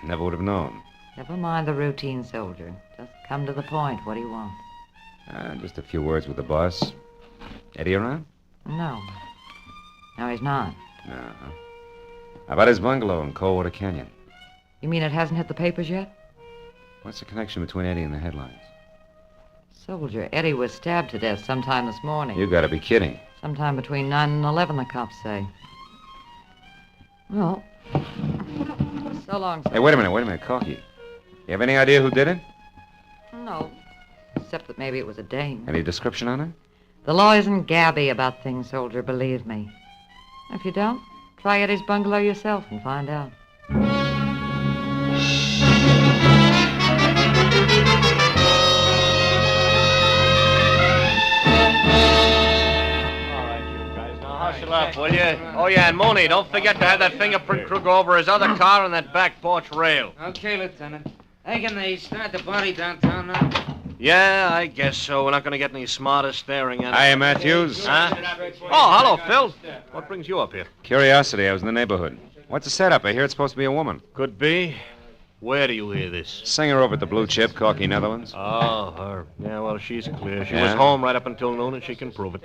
Never would have known. Never mind the routine, soldier. Just come to the point. What do you want? Just a few words with the boss. Eddie around? No. No, he's not. Uh-huh. How about his bungalow in Coldwater Canyon? You mean it hasn't hit the papers yet? What's the connection between Eddie and the headlines? Soldier, Eddie was stabbed to death sometime this morning. You gotta be kidding. Sometime between 9 and 11, the cops say. Well, so long, soldier. Hey, wait a minute, Corky. You have any idea who did it? No. Except that maybe it was a dame. Any description on her? The law isn't gabby about things, soldier, believe me. If you don't, try Eddie's bungalow yourself and find out. Hustle up, will you? Oh, yeah, and Mooney, don't forget to have that fingerprint crew go over his other car on that back porch rail. Okay, Lieutenant. Hey, can they start the party downtown now? Yeah, I guess so. We're not going to get any smarter staring at it. Hiya, Matthews. Huh? Oh, hello, Phil. What brings you up here? Curiosity. I was in the neighborhood. What's the setup? I hear it's supposed to be a woman. Could be. Where do you hear this? Singer over at the Blue Chip, Corky, Netherlands. Oh, her. Yeah, well, she's clear. She Yeah? was home right up until noon, and she can prove it.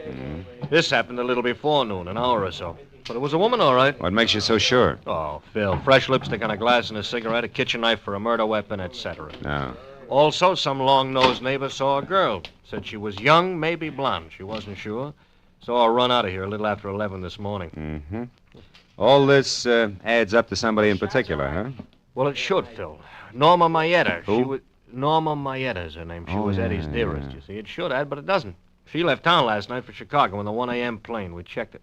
This happened a little before noon, an hour or so. But it was a woman, all right. What makes you so sure? Oh, Phil, fresh lipstick on a glass and a cigarette, a kitchen knife for a murder weapon, etc. No. Also, some long-nosed neighbor saw a girl. Said she was young, maybe blonde. She wasn't sure. Saw her run out of here a little after 11 this morning. Mm-hmm. All this adds up to somebody in particular, huh? Well, it should, Phil. Norma Mayetta. Who? She was... Norma Mayetta is her name. She was yeah, Eddie's dearest, yeah. you see. It should add, but it doesn't. She left town last night for Chicago in the 1 a.m. plane. We checked it.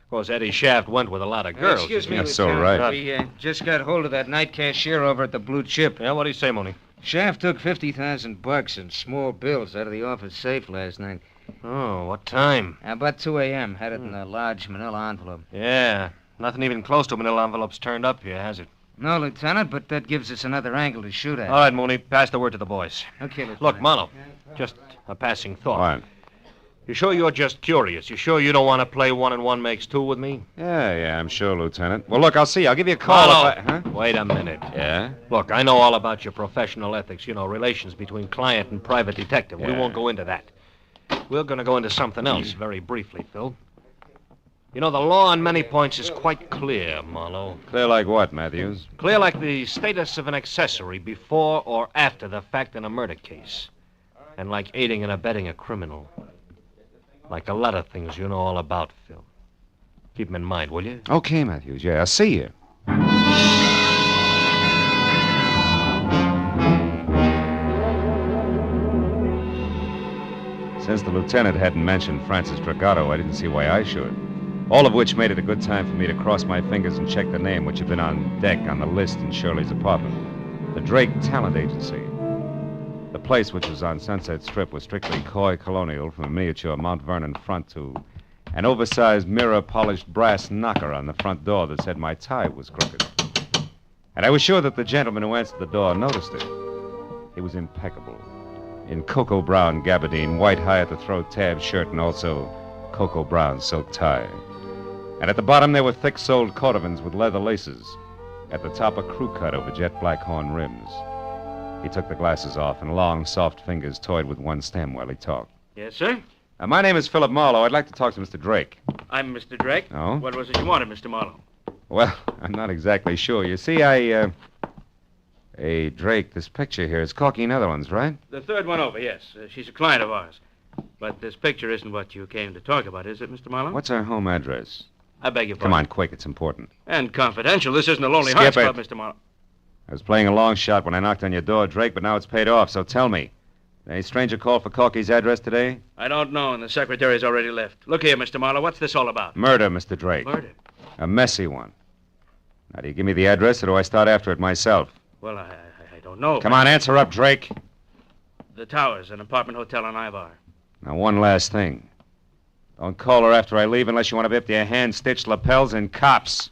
Of course, Eddie Shaft went with a lot of girls. Excuse me, That's so Lieutenant. right. We just got hold of that night cashier over at the Blue Chip. Yeah, what'd he say, Mooney? Shaft took $50,000 in small bills out of the office safe last night. Oh, what time? About 2 a.m. Had it in a large manila envelope. Yeah. Nothing even close to manila envelopes turned up here, has it? No, Lieutenant, but that gives us another angle to shoot at. All right, Mooney, pass the word to the boys. Okay, Lieutenant. Look, Marlowe, just a passing thought. What? You sure you're just curious? You sure you don't want to play 1 and 1 makes 2 with me? Yeah, I'm sure, Lieutenant. Well, look, I'll see. I'll give you a call Marlowe, if I... Huh? wait a minute. Yeah? Look, I know all about your professional ethics, relations between client and private detective. We Yeah. won't go into that. We're going to go into something else very briefly, Phil. The law on many points is quite clear, Marlowe. Clear like what, Matthews? Clear like the status of an accessory before or after the fact in a murder case. And like aiding and abetting a criminal. Like a lot of things you know all about, Phil. Keep them in mind, will you? Okay, Matthews. Yeah, I'll see you. Since the lieutenant hadn't mentioned Francis Dragato, I didn't see why I should. All of which made it a good time for me to cross my fingers and check the name, which had been on deck on the list in Shirley's apartment. The Drake Talent Agency. The place, which was on Sunset Strip, was strictly coy colonial, from a miniature Mount Vernon front to an oversized mirror-polished brass knocker on the front door that said my tie was crooked. And I was sure that the gentleman who answered the door noticed it. He was impeccable. In cocoa brown gabardine, white high-at-the-throat tab shirt, and also cocoa brown silk tie. And at the bottom there were thick-soled cordovans with leather laces. At the top, a crew cut over jet black horn rims. He took the glasses off, and long, soft fingers toyed with one stem while he talked. Yes, sir? My name is Philip Marlowe. I'd like to talk to Mr. Drake. I'm Mr. Drake. Oh? What was it you wanted, Mr. Marlowe? Well, I'm not exactly sure. You see, Hey, Drake, this picture here is Corky, Netherlands, right? The third one over, yes. She's a client of ours. But this picture isn't what you came to talk about, is it, Mr. Marlowe? What's our home address? I beg your pardon. Come on, quick. It's important. And confidential. This isn't a Lonely Skip Hearts it. Club, Mr. Marlowe. I was playing a long shot when I knocked on your door, Drake, but now it's paid off, so tell me. Any stranger called for Corky's address today? I don't know, and the secretary's already left. Look here, Mr. Marlowe, what's this all about? Murder, Mr. Drake. Murder? A messy one. Now, do you give me the address, or do I start after it myself? Well, I don't know. Come on, answer up, Drake. The Towers, an apartment hotel on Ivar. Now, one last thing. Don't call her after I leave unless you want to be up to your hand-stitched lapels and cops.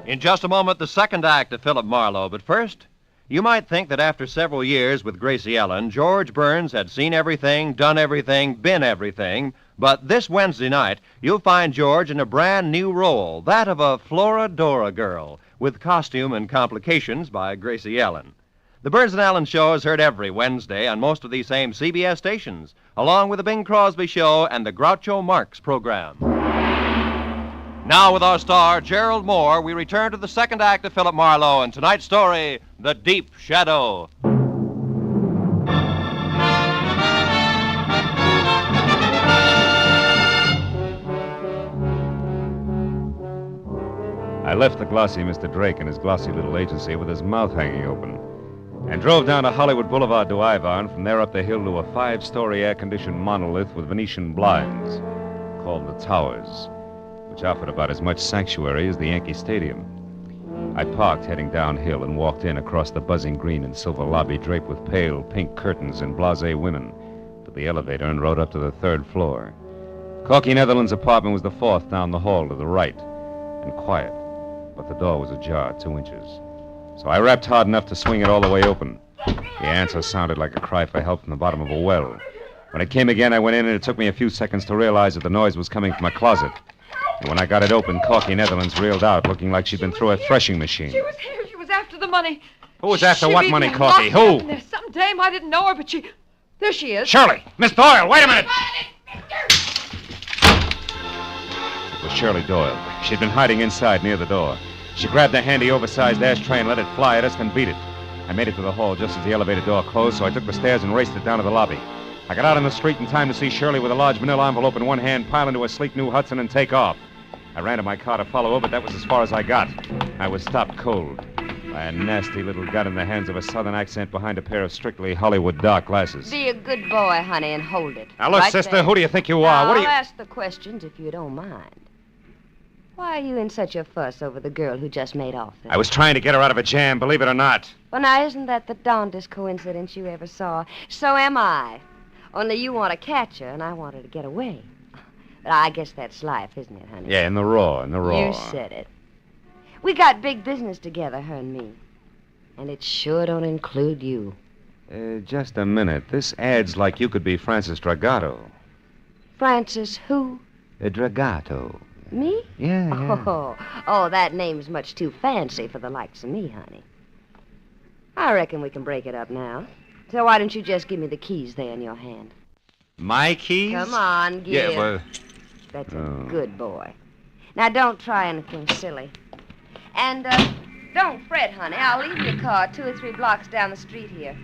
In just a moment, the second act of Philip Marlowe. But first, you might think that after several years with Gracie Ellen, George Burns had seen everything, done everything, been everything. But this Wednesday night, you'll find George in a brand new role, that of a Florodora girl, with costume and complications by Gracie Ellen. The Burns and Allen Show is heard every Wednesday on most of these same CBS stations, along with the Bing Crosby Show and the Groucho Marx program. Now, with our star, Gerald Moore, we return to the second act of Philip Marlowe and tonight's story, The Deep Shadow. I left the glossy Mr. Drake and his glossy little agency with his mouth hanging open and drove down to Hollywood Boulevard to Ivar, and from there up the hill to a 5-story air-conditioned monolith with Venetian blinds called the Towers, which offered about as much sanctuary as the Yankee Stadium. I parked heading downhill and walked in across the buzzing green and silver lobby draped with pale pink curtains and blasé women to the elevator and rode up to the 3rd floor. Corky Netherlands' apartment was the 4th down the hall to the right, and quiet, but the door was ajar 2 inches. So I rapped hard enough to swing it all the way open. The answer sounded like a cry for help from the bottom of a well. When it came again, I went in, and it took me a few seconds to realize that the noise was coming from a closet. And when I got it open, Corky Netherlands reeled out, looking like she'd been through a threshing machine. She was here. She was after the money. Who was after She what beat money, me Corky? locked up Who? in there. Some dame, I didn't know her, but she... There she is. Shirley! Miss Doyle, wait a minute! It was Shirley Doyle. She'd been hiding inside near the door. She grabbed the handy, oversized ashtray and let it fly at us, then beat it. I made it to the hall just as the elevator door closed, so I took the stairs and raced it down to the lobby. I got out in the street in time to see Shirley with a large manila envelope in one hand pile into a sleek new Hudson and take off. I ran to my car to follow her, but that was as far as I got. I was stopped cold by a nasty little gun in the hands of a southern accent behind a pair of strictly Hollywood dark glasses. Be a good boy, honey, and hold it. Now, look, Right sister, there. who do you think you are? Now, What are you... I'll ask the questions if you don't mind. Why are you in such a fuss over the girl who just made off there? I was trying to get her out of a jam, believe it or not. Well, now, isn't that the darndest coincidence you ever saw? So am I. Only you want to catch her, and I want her to get away. But I guess that's life, isn't it, honey? Yeah, in the raw. You said it. We got big business together, her and me. And it sure don't include you. Just a minute. This ad's like you could be Francis Dragato. Francis who? Dragato. Me? Yeah. Oh, that name's much too fancy for the likes of me, honey. I reckon we can break it up now. So why don't you just give me the keys there in your hand? My keys? Come on, give. Yeah, well... That's a good boy. Now, don't try anything silly. And, don't fret, honey. I'll leave your car 2 or 3 blocks down the street here.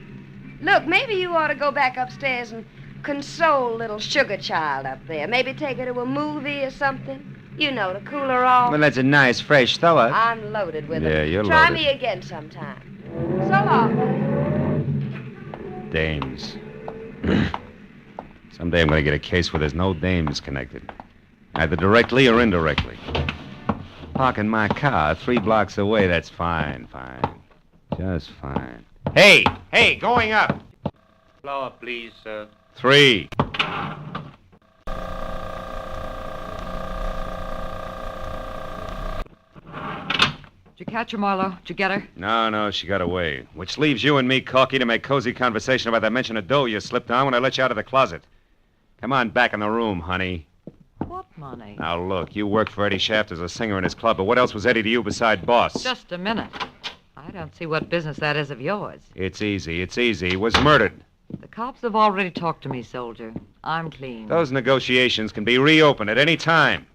Look, maybe you ought to go back upstairs and console little sugar child up there. Maybe take her to a movie or something. You know, to cool her off. Well, that's a nice, fresh thought. I'm loaded with Yeah, them. you're Try loaded. me again sometime. So long, honey. Dames. Someday I'm going to get a case where there's no dames connected. Either directly or indirectly. Parking my car 3 blocks away, that's fine. Just fine. Hey, going up. Floor, please, sir. 3. Did you catch her, Marlowe? Did you get her? No, she got away. Which leaves you and me, Corky, to make cozy conversation about that mention of dough you slipped on when I let you out of the closet. Come on back in the room, honey. What money? Now, look, you worked for Eddie Shaft as a singer in his club, but what else was Eddie to you beside boss? Just a minute. I don't see what business that is of yours. It's easy. He was murdered. The cops have already talked to me, soldier. I'm clean. Those negotiations can be reopened at any time.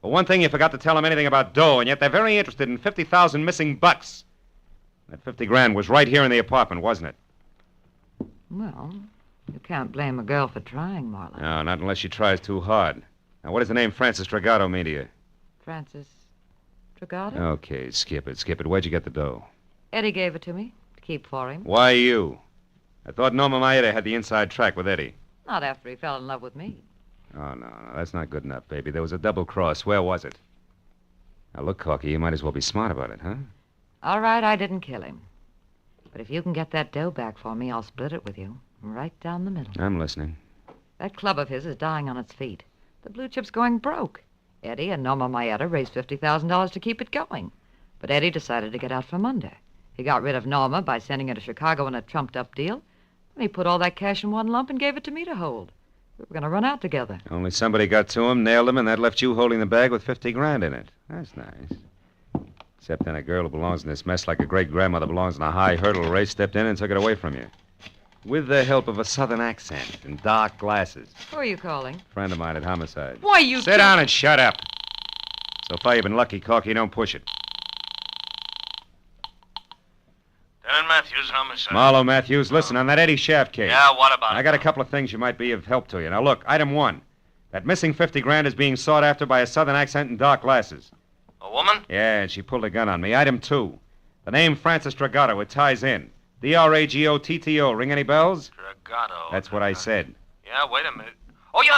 But one thing, you forgot to tell them anything about dough, and yet they're very interested in 50,000 missing bucks. That 50 grand was right here in the apartment, wasn't it? Well, you can't blame a girl for trying, Marlowe. No, not unless she tries too hard. Now, what does the name Francis Dragato mean to you? Francis Dragato? Okay, skip it. Where'd you get the dough? Eddie gave it to me to keep for him. Why you? I thought Norma Maeda had the inside track with Eddie. Not after he fell in love with me. Oh, no, that's not good enough, baby. There was a double cross. Where was it? Now, look, Corky, you might as well be smart about it, huh? All right, I didn't kill him. But if you can get that dough back for me, I'll split it with you. Right down the middle. I'm listening. That club of his is dying on its feet. The blue chip's going broke. Eddie and Norma Maeda raised $50,000 to keep it going. But Eddie decided to get out from under. He got rid of Norma by sending her to Chicago in a trumped-up deal. And he put all that cash in one lump and gave it to me to hold. We were going to run out together. Only somebody got to him, nailed him, and that left you holding the bag with 50 grand in it. That's nice. Except then a girl who belongs in this mess like a great-grandmother belongs in a high hurdle race stepped in and took it away from you. With the help of a southern accent and dark glasses. Who are you calling? Friend of mine at Homicide. Why, you... Sit down and shut up. So far you've been lucky, Corky. Don't push it. Lieutenant Matthews, Homicide. Marlowe Matthews, listen, on that Eddie Shaft case. Yeah, what about it? I got a couple of things you might be of help to you. Now, look, item 1. That missing 50 grand is being sought after by a southern accent and dark glasses. A woman? Yeah, and she pulled a gun on me. Item 2. The name Francis Dragato, it ties in. Dragotto. Ring any bells? Dragato. That's what I said. Yeah, wait a minute. Oh, yeah,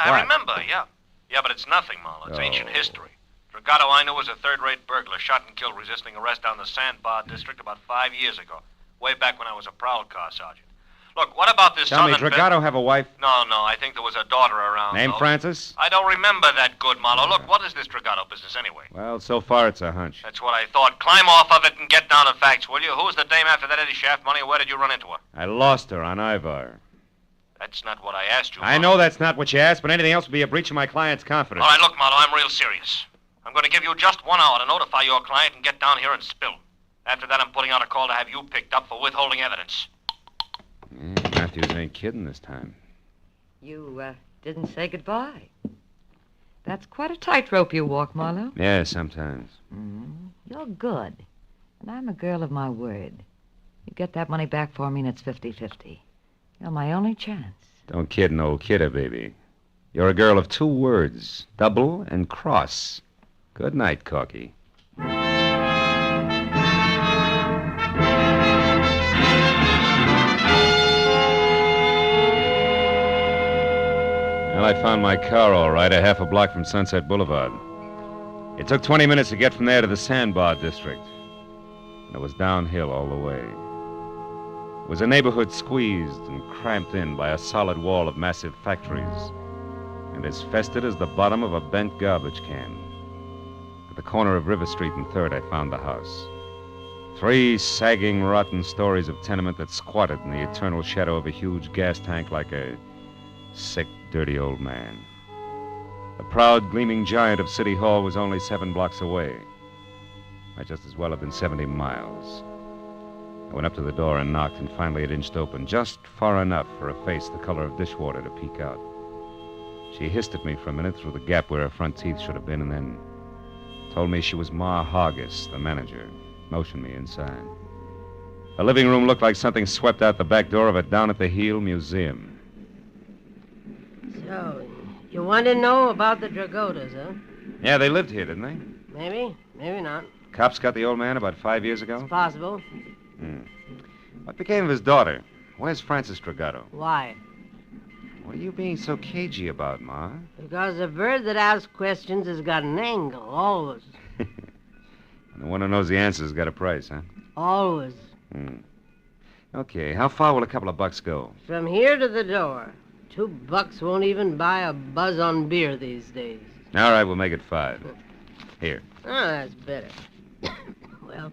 I What? remember, yeah. Yeah, but it's nothing, Marlowe. It's Oh. ancient history. Dragato I knew was a third-rate burglar, shot and killed resisting arrest down the Sandbar district about 5 years ago, way back when I was a prowl car sergeant. Look, what about this Tell me, southern... Dragato have a wife? No, I think there was a daughter around. Named though. Frances? I don't remember that good, Marlowe. Look, what is this Dragato business anyway? Well, so far it's a hunch. That's what I thought. Climb off of it and get down to facts, will you? Who's the dame after that Eddie Shaft money, and where did you run into her? I lost her on Ivar. That's not what I asked you. I know that's not what you asked, but anything else would be a breach of my client's confidence. All right, look, Marlowe, I'm real serious. I'm going to give you just 1 hour to notify your client and get down here and spill. After that, I'm putting out a call to have you picked up for withholding evidence. Matthews ain't kidding this time. You, didn't say goodbye. That's quite a tightrope you walk, Marlowe. Yeah, sometimes. You're good. And I'm a girl of my word. You get that money back for me and it's 50-50. You're my only chance. Don't kid an old kidder, baby. You're a girl of 2 words, double and cross. Good night, Corky. Well, I found my car all right, a half a block from Sunset Boulevard. It took 20 minutes to get from there to the Sandbar District. And it was downhill all the way. It was a neighborhood squeezed and cramped in by a solid wall of massive factories, and as festered as the bottom of a bent garbage can. At the corner of River Street and 3rd, I found the house. 3 sagging, rotten stories of tenement that squatted in the eternal shadow of a huge gas tank like a sick, dirty old man. The proud, gleaming giant of City Hall was only 7 blocks away. Might just as well have been 70 miles. I went up to the door and knocked, and finally it inched open, just far enough for a face the color of dishwater to peek out. She hissed at me for a minute through the gap where her front teeth should have been, and then told me she was Ma Hargis, the manager, motioned me inside. The living room looked like something swept out the back door of a down-at-the-heel museum. So, you want to know about the Dragotas, huh? Yeah, they lived here, didn't they? Maybe, maybe not. Cops got the old man about 5 years ago? It's possible. What became of his daughter? Where's Frances Dragato? Why? What are you being so cagey about, Ma? Because a bird that asks questions has got an angle, always. And the one who knows the answer's got a price, huh? Always. Okay, how far will a couple of bucks go? From here to the door. $2 won't even buy a buzz on beer these days. All right, we'll make it 5. Here. Oh, that's better. Well,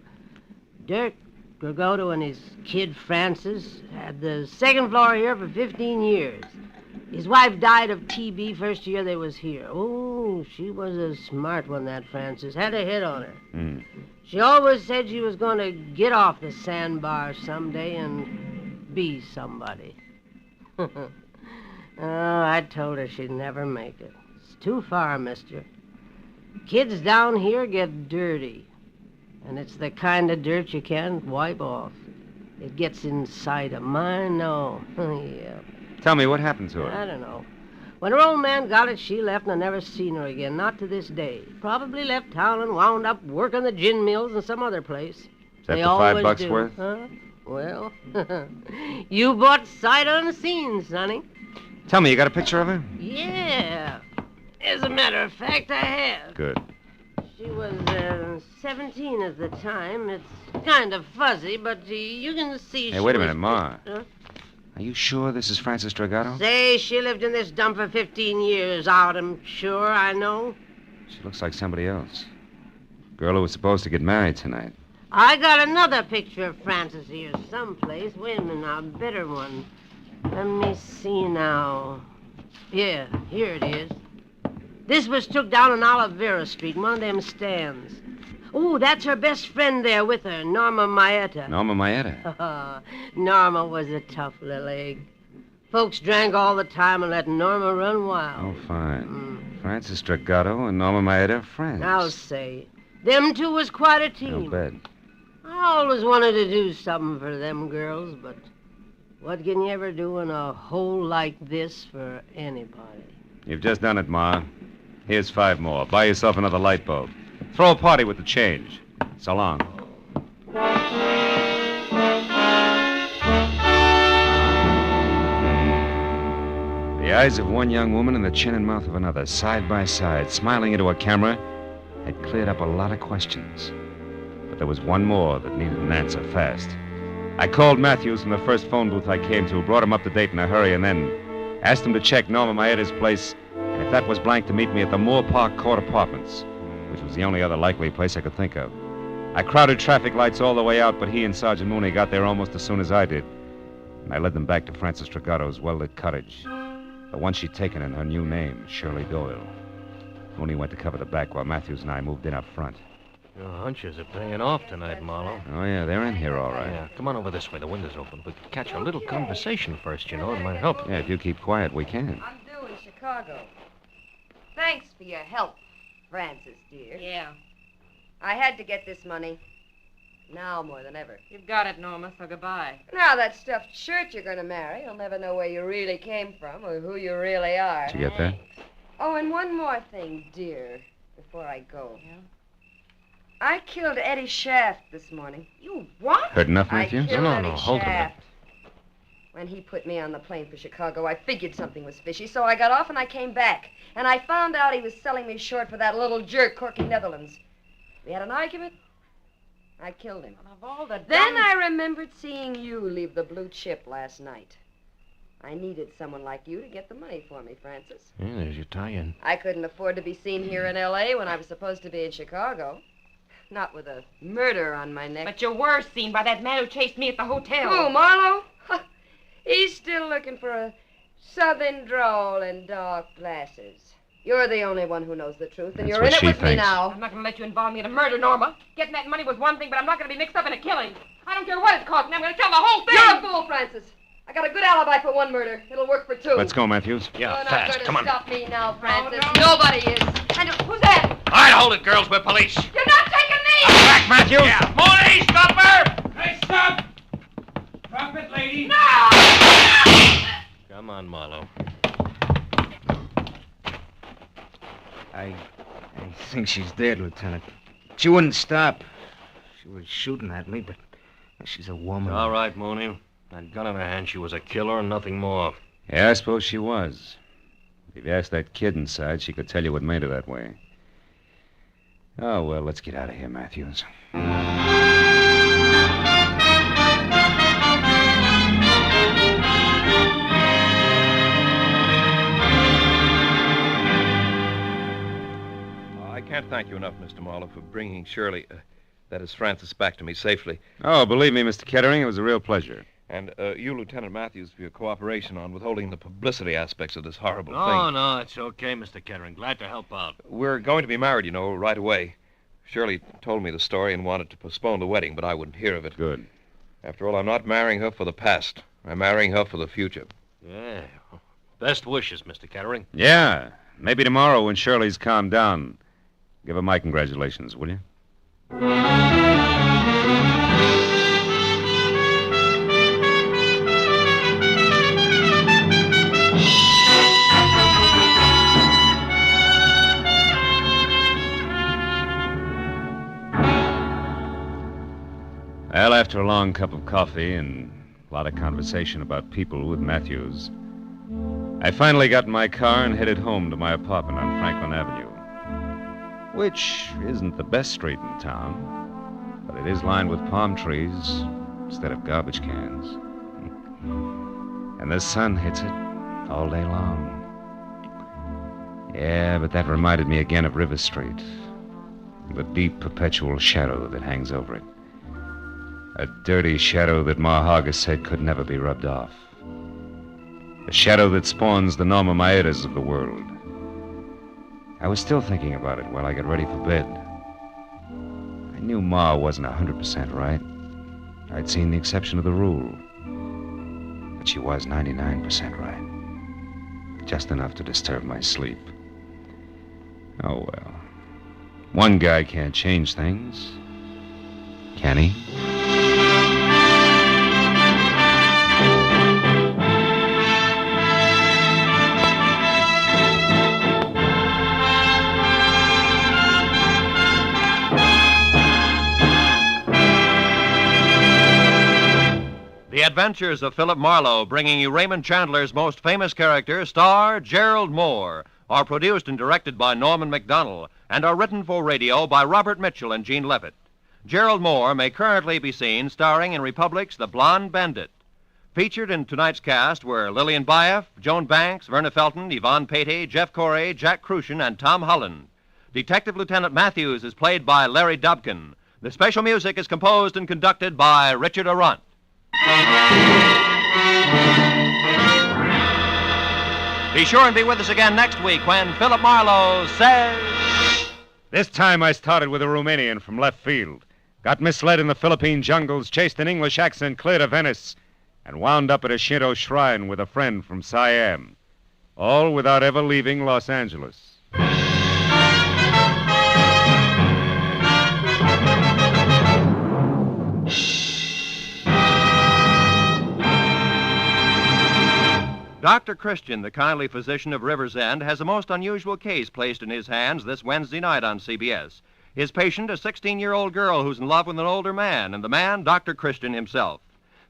Dirk Dragoto and his kid Francis had the 2nd floor here for 15 years. His wife died of TB first year they was here. Oh, she was a smart one, that Francis. Had a hit on her. She always said she was going to get off the sandbar someday and be somebody. Oh, I told her she'd never make it. It's too far, mister. Kids down here get dirty. And it's the kind of dirt you can't wipe off. It gets inside of mine, no. Yeah. Tell me, what happened to her? I don't know. When her old man got it, she left and I never seen her again, not to this day. Probably left town and wound up working the gin mills in some other place. Is that They the always $5 do. worth? Huh? Well, you bought sight unseen, Sonny. Tell me, you got a picture of her? Yeah. As a matter of fact, I have. Good. She was 17 at the time. It's kind of fuzzy, but you can see Hey, she wait a was minute, Ma. Huh? Are you sure this is Frances Dragato? Say, she lived in this dump for 15 years out, I'm sure, I know. She looks like somebody else. Girl who was supposed to get married tonight. I got another picture of Frances here someplace. Wait a minute, a better one. Let me see now. Yeah, here it is. This was took down on Olivera Street, one of them stands. Oh, that's her best friend there with her, Norma Maeta. Norma Maeta? Norma was a tough little egg. Folks drank all the time and let Norma run wild. Oh, fine. Frances Dragato and Norma Maeta are friends. I'll say. Them two was quite a No team. bet. I always wanted to do something for them girls, but what can you ever do in a hole like this for anybody? You've just done it, Ma. Here's 5 more. Buy yourself another light bulb. Throw a party with the change. So long. The eyes of one young woman and the chin and mouth of another, side by side, smiling into a camera, had cleared up a lot of questions. But there was one more that needed an answer fast. I called Matthews from the first phone booth I came to, brought him up to date in a hurry, and then asked him to check Norma Maeda's place, and if that was blank, to meet me at the Moore Park Court Apartments, which was the only other likely place I could think of. I crowded traffic lights all the way out, but he and Sergeant Mooney got there almost as soon as I did. And I led them back to Frances Trigato's well-lit cottage, the one she'd taken in her new name, Shirley Doyle. Mooney went to cover the back while Matthews and I moved in up front. Your hunches are paying off tonight, Marlowe. Oh, yeah, they're in here all right. Yeah, come on over this way. The window's open. We could catch a little conversation first, you know. It might help. Yeah, if you keep quiet, we can. I'm due in Chicago. Thanks for your help, Frances, dear. Yeah. I had to get this money. Now more than ever. You've got it, Norma, so goodbye. Now that stuffed shirt you're going to marry, you'll never know where you really came from or who you really are. Did you get that? Oh, and one more thing, dear, before I go. Yeah? I killed Eddie Shaft this morning. You what? Heard enough, Matthews? I killed Eddie hold Shaft. When he put me on the plane for Chicago, I figured something was fishy, so I got off and I came back. And I found out he was selling me short for that little jerk, Corky Netherlands. We had an argument. I killed him. Of all the Then I remembered seeing you leave the blue chip last night. I needed someone like you to get the money for me, Frances. Yeah, there's your tie-in. I couldn't afford to be seen here in L.A. when I was supposed to be in Chicago. Not with a murder on my neck. But you were seen by that man who chased me at the hotel. Who, Marlowe? He's still looking for a southern drawl and dark glasses. You're the only one who knows the truth, and That's you're in what it with she me thinks. now. I'm not going to let you involve me in a murder, Norma. Getting that money was one thing, but I'm not going to be mixed up in a killing. I don't care what it costs me. I'm going to tell the whole thing. You're a fool, Frances. I got a good alibi for one murder. It'll work for two. Let's go, Matthews. Yeah, You're fast. not Come going to on. stop me now, Frances. Oh, no. Nobody is. And who's that? All right, hold it, girls. We're police. You're not taking me! Back, Matthews. Yeah. Mooney, stop her! Hey, stop! Drop it, lady. No! Come on, Marlowe. I think she's dead, Lieutenant. She wouldn't stop. She was shooting at me, but she's a woman. All right, Mooney. That gun in her hand, she was a killer and nothing more. Yeah, I suppose she was. If you asked that kid inside, she could tell you what made her that way. Oh, well, let's get out of here, Matthews. I can't thank you enough, Mr. Marlowe, for bringing Shirley, that is Frances, back to me safely. Oh, believe me, Mr. Kettering, it was a real pleasure. And you, Lieutenant Matthews, for your cooperation on withholding the publicity aspects of this horrible thing. Oh, no, it's okay, Mr. Kettering. Glad to help out. We're going to be married, you know, right away. Shirley told me the story and wanted to postpone the wedding, but I wouldn't hear of it. Good. After all, I'm not marrying her for the past. I'm marrying her for the future. Yeah. Best wishes, Mr. Kettering. Yeah. Maybe tomorrow when Shirley's calmed down. Give her my congratulations, will you? Well, after a long cup of coffee and a lot of conversation about people with Matthews, I finally got in my car and headed home to my apartment on Franklin Avenue, which isn't the best street in town, but it is lined with palm trees instead of garbage cans. And the sun hits it all day long. Yeah, but that reminded me again of River Street, the deep perpetual shadow that hangs over it. A dirty shadow that Ma Hargis said could never be rubbed off. A shadow that spawns the Norma Maedas of the world. I was still thinking about it while I got ready for bed. I knew Ma wasn't 100% right. I'd seen the exception of the rule. But she was 99% right. Just enough to disturb my sleep. Oh, well. One guy can't change things. Can he? The Adventures of Philip Marlowe, bringing you Raymond Chandler's most famous character, star Gerald Moore, are produced and directed by Norman MacDonald and are written for radio by Robert Mitchell and Gene Levitt. Gerald Moore may currently be seen starring in Republic's The Blonde Bandit. Featured in tonight's cast were Lillian Baeff, Joan Banks, Verna Felton, Yvonne Patey, Jeff Corey, Jack Crucian, and Tom Holland. Detective Lieutenant Matthews is played by Larry Dobkin. The special music is composed and conducted by Richard Arant. Be sure and be with us again next week when Philip Marlowe says... This time I started with a Romanian from left field. Got misled in the Philippine jungles, chased an English accent clear to Venice, and wound up at a Shinto shrine with a friend from Siam. All without ever leaving Los Angeles. Dr. Christian, the kindly physician of River's End, has a most unusual case placed in his hands this Wednesday night on CBS. His patient, a 16-year-old girl who's in love with an older man, and the man, Dr. Christian himself.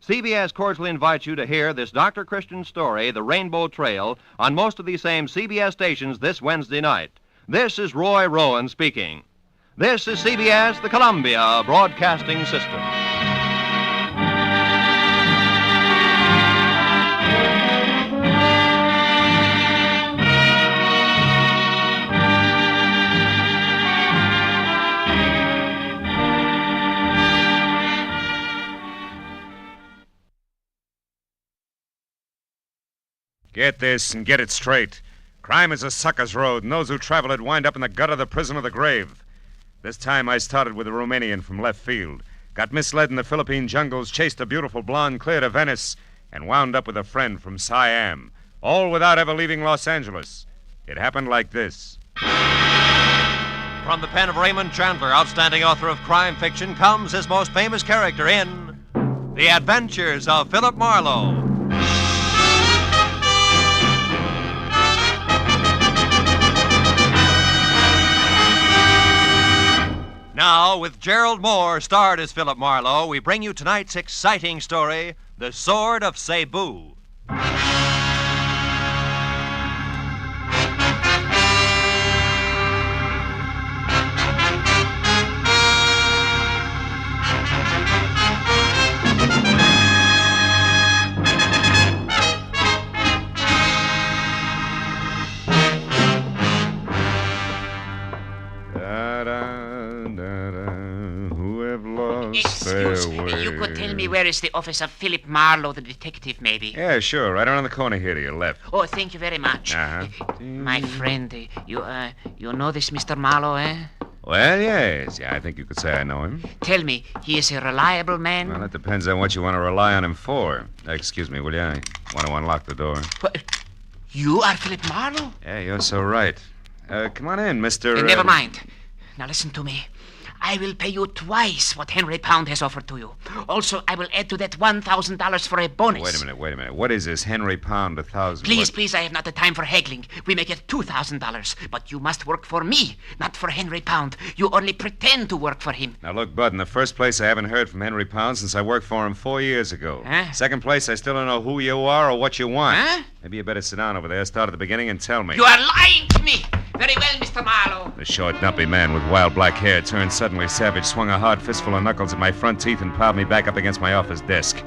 CBS cordially invites you to hear this Dr. Christian story, The Rainbow Trail, on most of these same CBS stations this Wednesday night. This is Roy Rowan speaking. This is CBS, the Columbia Broadcasting System. Get this and get it straight. Crime is a sucker's road, and those who travel it wind up in the gutter, the prison, or the grave. This time I started with a Romanian from left field. Got misled in the Philippine jungles, chased a beautiful blonde clear to Venice, and wound up with a friend from Siam. All without ever leaving Los Angeles. It happened like this. From the pen of Raymond Chandler, outstanding author of crime fiction, comes his most famous character in The Adventures of Philip Marlowe. Now, with Gerald Moore starred as Philip Marlowe, we bring you tonight's exciting story, The Sword of Cebu. Excuse me, you could tell me where is the office of Philip Marlowe, the detective, maybe? Yeah, sure. Right around the corner here to your left. Oh, thank you very much. My friend, you know this Mr. Marlowe, eh? Well, yes. Yeah, I think you could say I know him. Tell me, he is a reliable man? Well, it depends on what you want to rely on him for. Excuse me, will you? I want to unlock the door. What? You are Philip Marlowe? Yeah, you're so right. Come on in, Mr. Never mind. Now listen to me. I will pay you twice what Henry Pound has offered to you. Also, I will add to that $1,000 for a bonus. Wait a minute. What is this, Henry Pound, 1,000? Please, I have not the time for haggling. We make it $2,000. But you must work for me, not for Henry Pound. You only pretend to work for him. Now, look, Bud, in the first place, I haven't heard from Henry Pound since I worked for him 4 years ago. Huh? Second place, I still don't know who you are or what you want. Huh? Maybe you better sit down over there, start at the beginning, and tell me. You are lying to me. Very well, Mr. Marlowe. The short, dumpy man with wild black hair turned suddenly savage, swung a hard fistful of knuckles at my front teeth, and piled me back up against my office desk.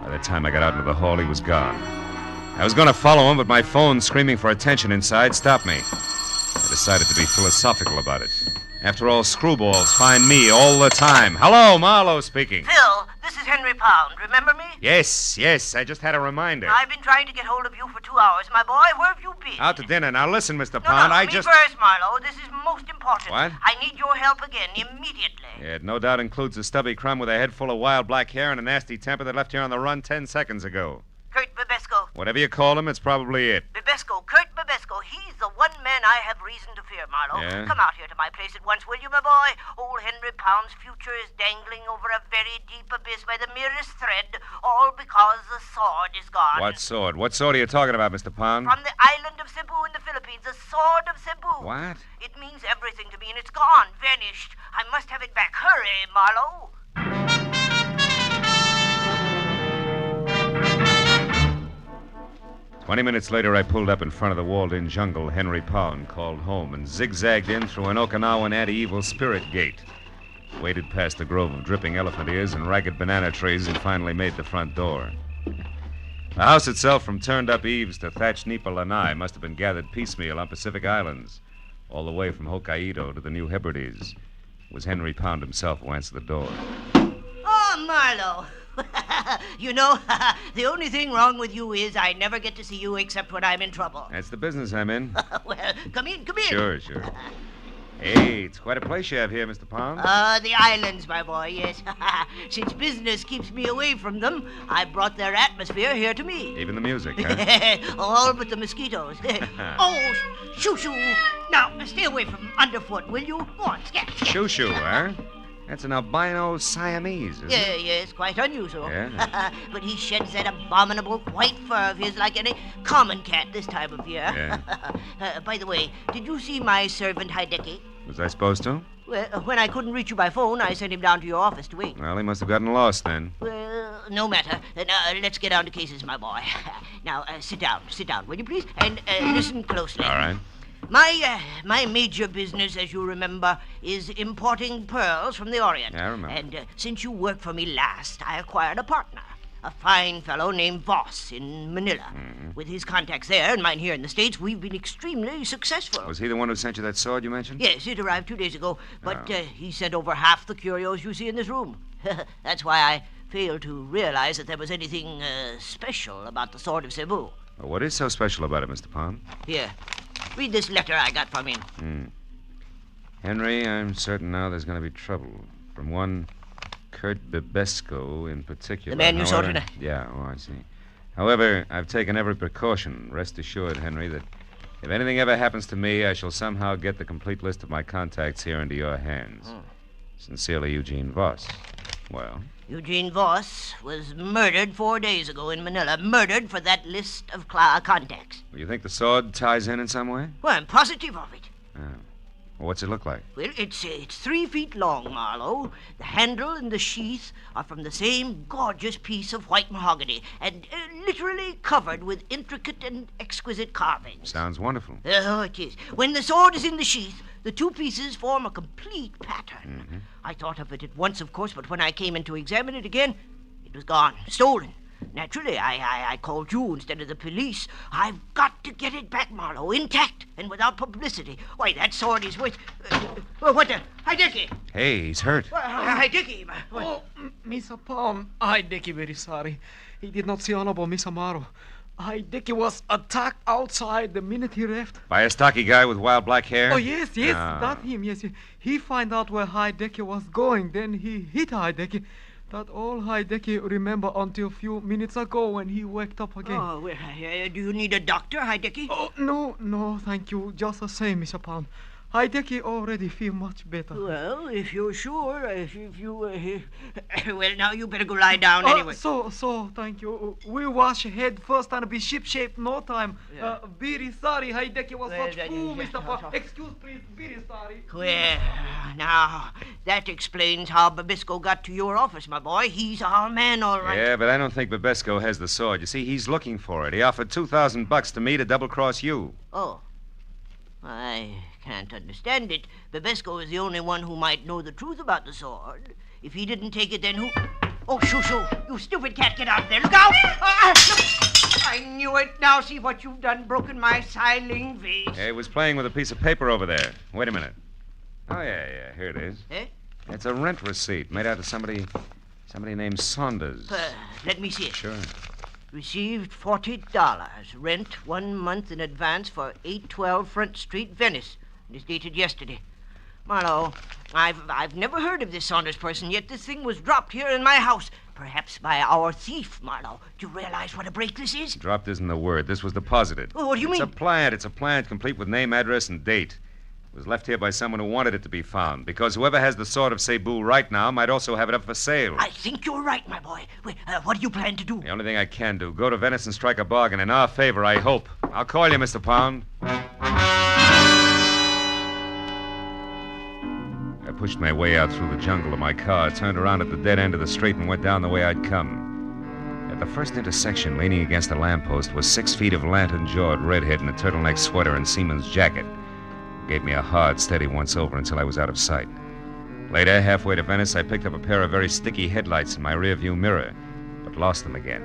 By the time I got out into the hall, he was gone. I was going to follow him, but my phone, screaming for attention inside, stopped me. I decided to be philosophical about it. After all, screwballs find me all the time. Hello, Marlowe speaking. Phil, this is Henry Pound. Remember me? Yes. I just had a reminder. I've been trying to get hold of you for 2 hours. My boy, where have you been? Out to dinner. Now listen, Mr. No, Pound, me just... first, Marlowe. This is most important. What? I need your help again, immediately. It no doubt includes a stubby crumb with a head full of wild black hair and a nasty temper that left here on the run 10 seconds ago. Kurt Babesco. Whatever you call him, it's probably it. Babesco, Kurt Babesco. He's the one man I have reason to fear, Marlowe. Yeah? Come out here to my place at once, will you, my boy? Old Henry Pound's future is dangling over a very deep abyss by the merest thread, all because the sword is gone. What sword? What sword are you talking about, Mr. Pound? From the island of Cebu in the Philippines, the Sword of Cebu. What? It means everything to me, and it's gone, vanished. I must have it back. Hurry, Marlowe. 20 minutes later, I pulled up in front of the walled-in jungle Henry Pound called home and zigzagged in through an Okinawan anti-evil spirit gate. waded past a grove of dripping elephant ears and ragged banana trees, and finally made the front door. The house itself, from turned-up eaves to thatched nipa lanai, must have been gathered piecemeal on Pacific Islands, all the way from Hokkaido to the New Hebrides. It was Henry Pound himself who answered the door. Oh, Marlowe. You know, the only thing wrong with you is I never get to see you except when I'm in trouble. That's the business I'm in. Well, come in. Sure. Hey, it's quite a place you have here, Mr. Pound. The islands, my boy, yes. Since business keeps me away from them, I brought their atmosphere here to me. Even the music, huh? All but the mosquitoes. Oh, shoo-shoo. Now, stay away from underfoot, will you? Go on, scat. Shoo-shoo, huh? That's an albino Siamese, isn't it? Yes, quite unusual. Yeah. But he sheds that abominable white fur of his like any common cat this time of year. Yeah. By the way, did you see my servant Hideki? Was I supposed to? Well, when I couldn't reach you by phone, I sent him down to your office to wait. Well, he must have gotten lost then. Well, no matter. Now, let's get down to cases, my boy. Now, sit down, will you please? And listen closely. All right. My major business, as you remember, is importing pearls from the Orient. I remember. And since you worked for me last, I acquired a partner, a fine fellow named Voss in Manila. Mm-hmm. With his contacts there and mine here in the States, we've been extremely successful. Was he the one who sent you that sword you mentioned? Yes, it arrived 2 days ago, but he sent over half the curios you see in this room. That's why I failed to realize that there was anything special about the Sword of Cebu. Well, what is so special about it, Mr. Pound? Here, read this letter I got from him. Henry, I'm certain now there's going to be trouble. From one Kurt Bibesco in particular. The man you saw tonight? Yeah, I see. However, I've taken every precaution. Rest assured, Henry, that if anything ever happens to me, I shall somehow get the complete list of my contacts here into your hands. Sincerely, Eugene Voss. Well? Eugene Voss was murdered 4 days ago in Manila. Murdered for that list of contacts. Well, you think the sword ties in some way? Well, I'm positive of it. Well, what's it look like? Well, it's 3 feet long, Marlowe. The handle and the sheath are from the same gorgeous piece of white mahogany and literally covered with intricate and exquisite carvings. Sounds wonderful. Oh, it is. When the sword is in the sheath, the two pieces form a complete pattern. Mm-hmm. I thought of it at once, of course, but when I came in to examine it again, it was gone, stolen. Naturally, I called you instead of the police. I've got to get it back, Marlowe, intact and without publicity. Why, that sword is worth... what the... Hideki! Hey, he's hurt. Hideki! Oh, Mr. Pound, Hideki very sorry. He did not see Honorable Miss Amaro. Hideki was attacked outside the minute he left. By a stocky guy with wild black hair? Oh, yes, that him, yes. He find out where Hideki was going, then he hit Hideki. That all Hideki remember until a few minutes ago when he waked up again. Oh, well, do you need a doctor, Hideki? Oh, no, thank you. Just the same, Mr. Pound. Hideki already feel much better. Well, if you're sure, if you... well, now you better go lie down anyway. So, thank you. We wash head first and be ship-shape no time. Yeah. Very sorry, Hideki was such fool, Mr. Pound. Excuse, please, very sorry. Well, now, that explains how Babisco got to your office, my boy. He's our man, all right. Yeah, but I don't think Babesco has the sword. You see, he's looking for it. He offered $2,000 to me to double-cross you. Oh. I can't understand it. Babesco is the only one who might know the truth about the sword. If he didn't take it, then who... Oh, shoo! You stupid cat, get out of there. Look out! Look. I knew it. Now see what you've done, broken my siling vase. Yeah, he was playing with a piece of paper over there. Wait a minute. Oh, yeah, here it is. Eh? It's a rent receipt made out to somebody named Saunders. Let me see it. Sure. Received $40. Rent 1 month in advance for 812 Front Street, Venice. It is dated yesterday. Marlowe, I've never heard of this Saunders person, yet this thing was dropped here in my house. Perhaps by our thief, Marlowe. Do you realize what a break this is? Dropped isn't the word. This was deposited. Oh, what do you mean? It's a plant complete with name, address, and date. It was left here by someone who wanted it to be found, because whoever has the Sword of Cebu right now might also have it up for sale. I think you're right, my boy. Wait, what do you plan to do? The only thing I can do, go to Venice and strike a bargain in our favor, I hope. I'll call you, Mr. Pound. I pushed my way out through the jungle to my car, turned around at the dead end of the street, and went down the way I'd come. At the first intersection, leaning against a lamppost, was 6 feet of lantern-jawed redhead in a turtleneck sweater and seaman's jacket. Gave me a hard, steady once-over until I was out of sight. Later, halfway to Venice, I picked up a pair of very sticky headlights in my rearview mirror, but lost them again.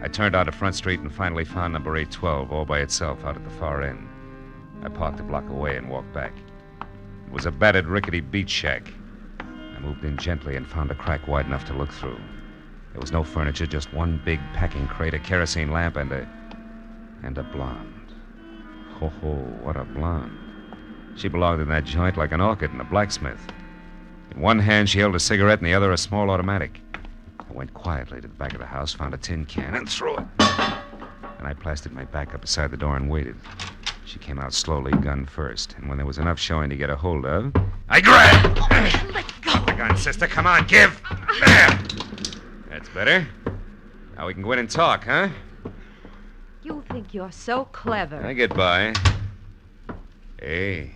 I turned onto Front Street and finally found number 812 all by itself out at the far end. I parked a block away and walked back. It was a battered, rickety beach shack. I moved in gently and found a crack wide enough to look through. There was no furniture, just one big packing crate, a kerosene lamp, and a blonde. Ho, what a blonde. She belonged in that joint like an orchid in a blacksmith. In one hand, she held a cigarette, in the other, a small automatic. I went quietly to the back of the house, found a tin can, and threw it. And I plastered my back up beside the door and waited. She came out slowly, gun first, and when there was enough showing to get a hold of, I grabbed! Let go! Drop the gun, sister. Come on, give! There! That's better. Now we can go in and talk, huh? You think you're so clever. I get by. Hey,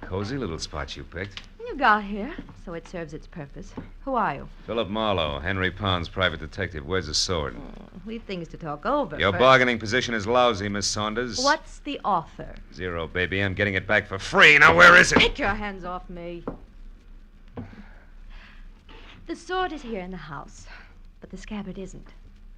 cozy little spot you picked. You got here, so it serves its purpose. Who are you? Philip Marlowe, Henry Pond's private detective. Where's the sword? We've things to talk over. Your first. bargaining position is lousy, Miss Saunders. What's the offer? 0, baby. I'm getting it back for free. Now, where is it? Take your hands off me. The sword is here in the house, but the scabbard isn't.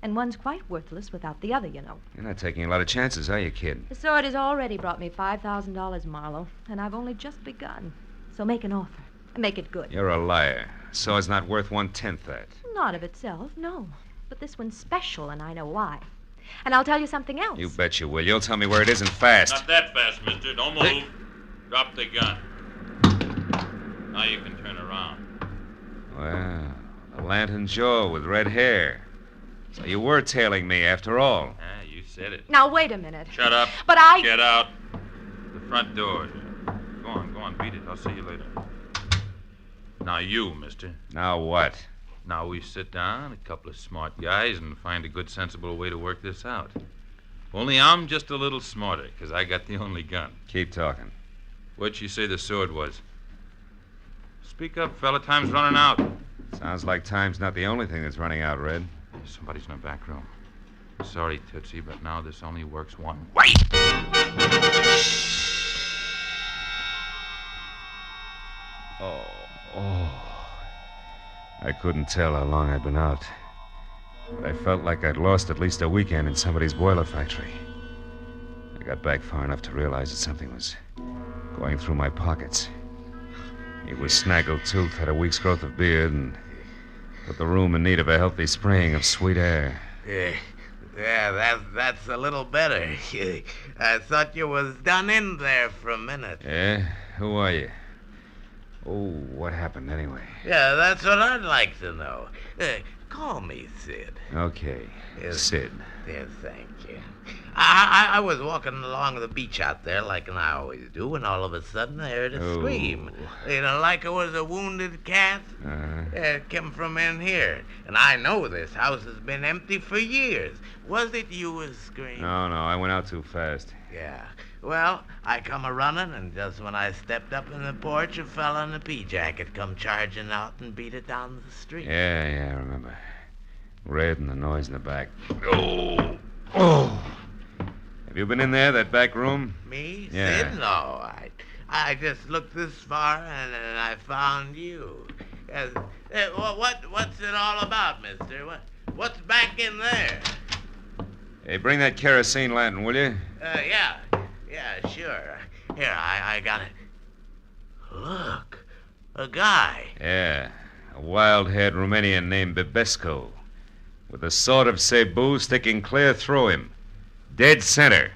And one's quite worthless without the other, you know. You're not taking a lot of chances, are you, kid? The sword has already brought me $5,000, Marlowe, and I've only just begun. So make an offer. And make it good. You're a liar. Sword's not worth 1/10 that. Not of itself, no. But this one's special, and I know why. And I'll tell you something else. You bet you will. You'll tell me where it isn't fast. Not that fast, mister. Don't move. Drop the gun. Now you can turn around. Well, a lantern Joe with red hair. So you were tailing me after all. Ah, you said it. Now, wait a minute. Shut up. But I... Get out. The front door. Go on, beat it. I'll see you later. Now you, mister. Now what? Now we sit down, a couple of smart guys, and find a good, sensible way to work this out. Only I'm just a little smarter, because I got the only gun. Keep talking. What'd you say the sword was? Speak up, fella. Time's running out. Sounds like time's not the only thing that's running out, Red. Somebody's in the back room. Sorry, Tootsie, but now this only works one way. Oh. I couldn't tell how long I'd been out. But I felt like I'd lost at least a weekend in somebody's boiler factory. I got back far enough to realize that something was going through my pockets. He was snaggle-toothed, had a week's growth of beard, and put the room in need of a healthy spraying of sweet air. Yeah, that's a little better. I thought you was done in there for a minute. Yeah? Who are you? Oh, what happened anyway? Yeah, that's what I'd like to know. Call me Sid. Okay, Sid. Yes, thank you. I was walking along the beach out there like I always do, and all of a sudden I heard a scream. You know, like it was a wounded cat. It came from in here. And I know this house has been empty for years. Was it you was screaming? No, I went out too fast. Yeah. Well, I come a-running, and just when I stepped up in the porch, a fella in a pea-jacket come charging out and beat it down the street. Yeah, I remember. Red and the noise in the back. Oh! Have you been in there, that back room? Me? Yeah. Sid? No, I just looked this far, and I found you. What's it all about, mister? What's back in there? Hey, bring that kerosene lantern, will you? Yeah, sure. Here, I got it. Look, a guy. Yeah, a wild-haired Romanian named Bibesco, with the Sword of Cebu sticking clear through him. Dead center.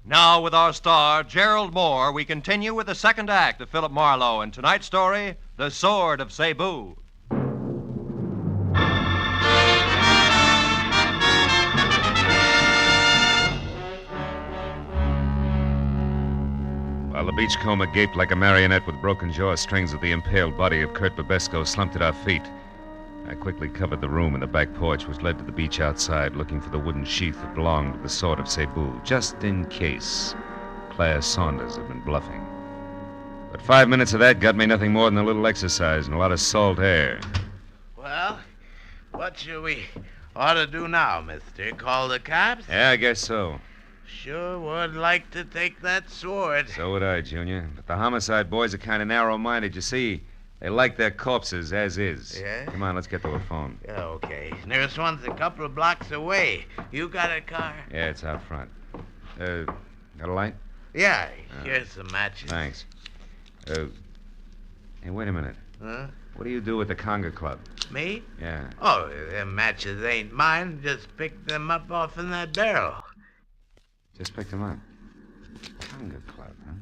Now, with our star, Gerald Moore, we continue with the second act of Philip Marlowe and tonight's story, The Sword of Cebu. While the beachcomber gaped like a marionette with broken jaw strings at the impaled body of Kurt Bibesco slumped at our feet, I quickly covered the room and the back porch which led to the beach outside, looking for the wooden sheath that belonged to the Sword of Cebu, just in case Claire Saunders had been bluffing. But 5 minutes of that got me nothing more than a little exercise and a lot of salt air. Well, What should we ought to do now, mister? Call the cops? Yeah, I guess so. Sure would like to take that sword. So would I, Junior. But the homicide boys are kind of narrow-minded. You see, they like their corpses as is. Yeah? Come on, let's get to a phone. Yeah, okay. Nearest one's a couple of blocks away. You got a car? Yeah, it's out front. Got a light? Yeah, here's some matches. Thanks. Hey, wait a minute. Huh? What do you do with the conga club? Me? Yeah. Oh, them matches ain't mine. Just picked them up off in that barrel. Just picked them up. Conga club, huh?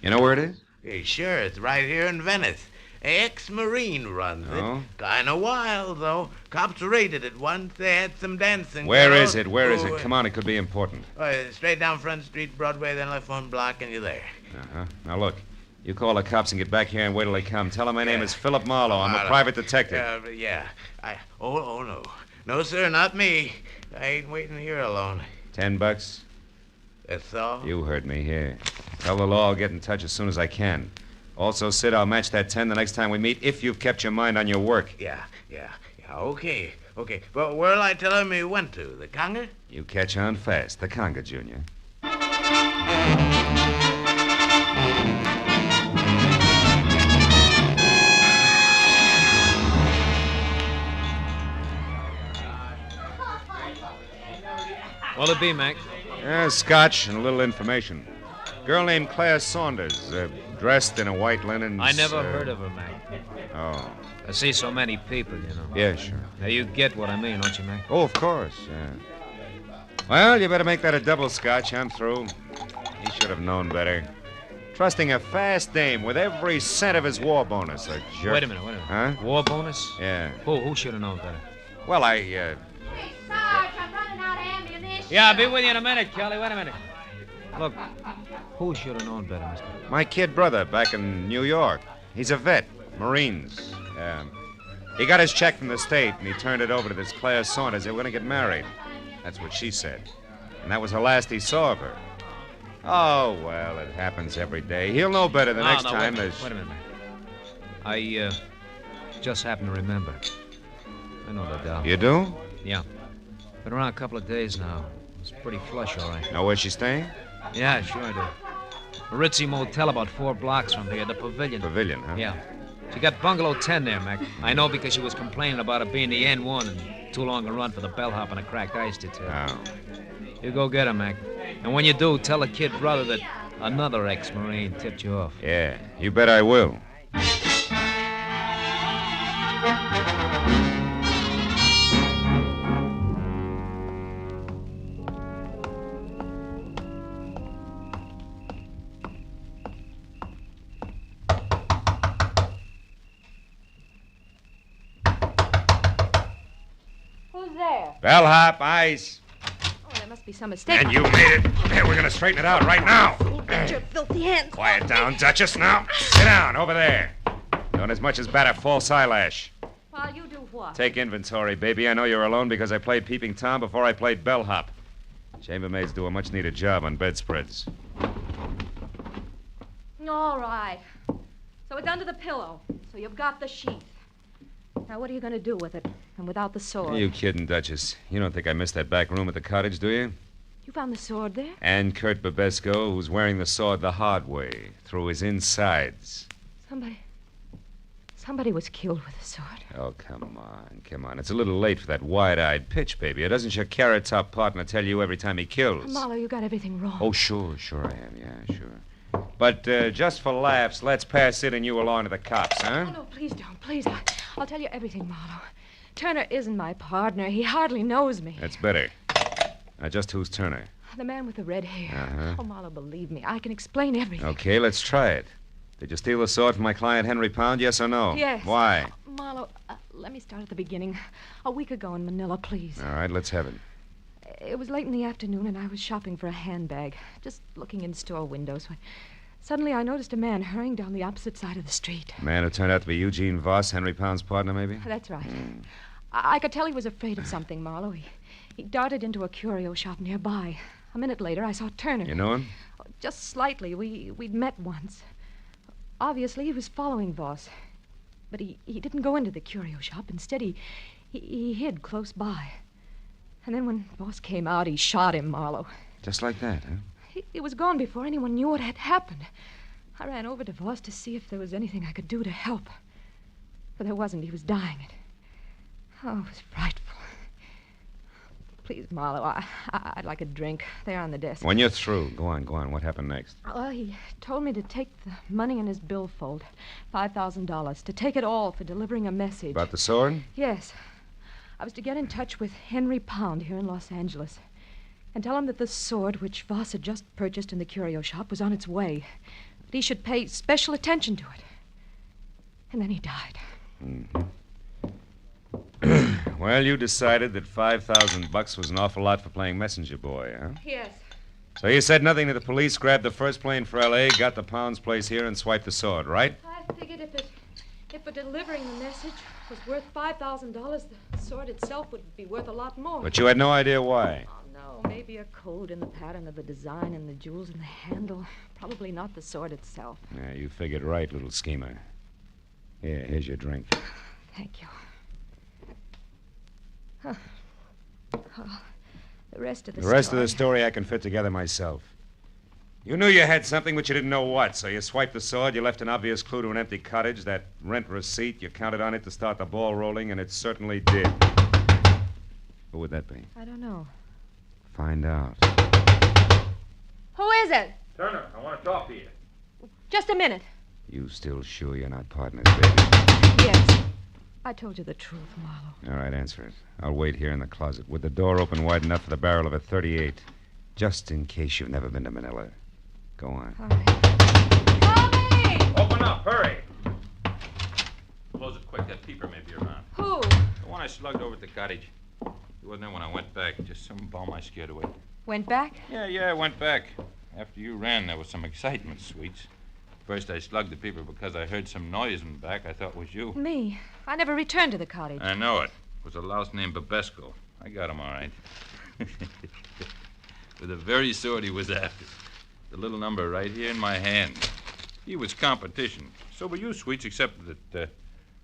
You know where it is? Yeah, sure, it's right here in Venice. Ex-Marine runs Oh? it. Kinda wild, though. Cops raided it once. They had some dancing. Where girls. is it? Where is Oh, it? Come on, it could be important. Straight down Front Street, Broadway, then left one block, and you're there. Uh-huh. Now, look. You call the cops and get back here and wait till they come. Tell them my name is Philip Marlowe. I'm a private detective. Yeah. Oh, no. No, sir, not me. I ain't waiting here alone. $10? That's all? You heard me. Here. Tell the law I'll get in touch as soon as I can. Also, Sid, I'll match that 10 the next time we meet if you've kept your mind on your work. Yeah. Okay. Well, where'll I tell him he went to? The conga? You catch on fast. The conga, Junior. What'll it be, Mac? Scotch and a little information. Girl named Claire Saunders, dressed in a white linen. I never heard of her, Mac. Oh. I see so many people, you know. Yeah, sure. Now, you get what I mean, don't you, Mac? Oh, of course, yeah. Well, you better make that a double Scotch. I'm through. He should have known better. Trusting a fast dame with every cent of his war bonus, a jerk. Wait a minute. Huh? War bonus? Yeah. Who should have known better? Well, Sarge, I'm running out of ammunition. Yeah, I'll be with you in a minute, Kelly. Wait a minute. Look, who should have known better, mister? My kid brother back in New York. He's a vet, Marines. He got his check from the state, and he turned it over to this Claire Saunders. They were going to get married. That's what she said. And that was the last he saw of her. Oh, well, it happens every day. He'll know better the next time. Wait a minute, man. I just happen to remember. I know that doll. You do? Yeah. Been around a couple of days now. It's pretty flush, all right. Know where she's staying? Yeah, sure I do. A ritzy motel about 4 blocks from here, the Pavilion. Pavilion, huh? Yeah. She got bungalow 10 there, Mac. I know because she was complaining about it being the N1 and too long a run for the bellhop and a cracked ice detail. Oh. You go get her, Mac. And when you do, tell the kid brother that another ex-Marine tipped you off. Yeah, you bet I will. Who's there? Bellhop, ice. Oh, there must be some mistake. And you made it. There, we're going to straighten it out right now. Get your filthy hands. Quiet down, Duchess, now. Sit down, over there. Don't as much as bat a false eyelash. While you do what? Take inventory, baby. I know you're alone because I played Peeping Tom before I played bellhop. Chambermaids do a much-needed job on bedspreads. All right. So it's under the pillow. So you've got the sheath. Now, what are you going to do with it? And without the sword? Are you kidding, Duchess? You don't think I missed that back room at the cottage, do you? You found the sword there? And Kurt Babesco, who's wearing the sword the hard way, through his insides. Somebody was killed with a sword. Oh, come on. It's a little late for that wide-eyed pitch, baby. Doesn't your carrot-top partner tell you every time he kills? Marlowe, you got everything wrong. Oh, sure I am. Yeah, sure. But just for laughs, let's pass Sid and you along to the cops, huh? Oh, no, please don't. Please. I'll tell you everything, Marlowe. Turner isn't my partner. He hardly knows me. That's better. Now, just who's Turner? The man with the red hair. Uh-huh. Oh, Marlowe, believe me. I can explain everything. Okay, let's try it. Did you steal the sword from my client, Henry Pound, yes or no? Yes. Why? Marlowe, let me start at the beginning. A week ago in Manila, please. All right, let's have it. It was late in the afternoon, and I was shopping for a handbag, just looking in store windows. Suddenly, I noticed a man hurrying down the opposite side of the street. A man who turned out to be Eugene Voss, Henry Pound's partner, maybe? That's right. I could tell he was afraid of something, Marlowe. He darted into a curio shop nearby. A minute later, I saw Turner. You know him? Just slightly. We'd met once. Obviously, he was following Voss. But he didn't go into the curio shop. Instead, he He hid close by. And then when Boss came out, he shot him, Marlowe. Just like that, huh? He was gone before anyone knew what had happened. I ran over to Voss to see if there was anything I could do to help. But there wasn't. He was dying. Oh, it was frightful. Please, Marlowe, I'd like a drink. They're on the desk. When you're through, go on. What happened next? Well, he told me to take the money in his billfold, $5,000, to take it all for delivering a message. About the sword? Yes. I was to get in touch with Henry Pound here in Los Angeles and tell him that the sword which Voss had just purchased in the curio shop was on its way. That he should pay special attention to it. And then he died. Mm-hmm. Well, you decided that $5,000 was an awful lot for playing messenger boy, huh? Yes. So you said nothing to the police, grabbed the first plane for L.A., got the Pound's place here, and swiped the sword, right? I figured if delivering the message was worth $5,000, the sword itself would be worth a lot more. But you had no idea why. Oh, no. Maybe a code in the pattern of the design and the jewels in the handle. Probably not the sword itself. Yeah, you figured right, little schemer. Here's your drink. Thank you. Huh. Oh, the rest of the story I can fit together myself. You knew you had something, but you didn't know what, so you swiped the sword, you left an obvious clue to an empty cottage, that rent receipt, you counted on it to start the ball rolling, and it certainly did. Who would that be? I don't know. Find out. Who is it? Turner, I want to talk to you. Just a minute. You still sure you're not partners, baby? Yes. I told you the truth, Marlowe. All right, answer it. I'll wait here in the closet with the door open wide enough for the barrel of a .38, just in case you've never been to Manila. Go on. All right. Open up, hurry. Close it quick, that peeper may be around. Who? The one I slugged over at the cottage. He wasn't there when I went back. Just some bum I scared away. Went back? Yeah, I went back. After you ran, there was some excitement, Sweets. First, I slugged the peeper because I heard some noise in the back. I thought it was you. Me? I never returned to the cottage. I know it. It was a louse named Babesco. I got him all right. With the very sword he was after. The little number right here in my hand. He was competition. So were you, Sweets, except that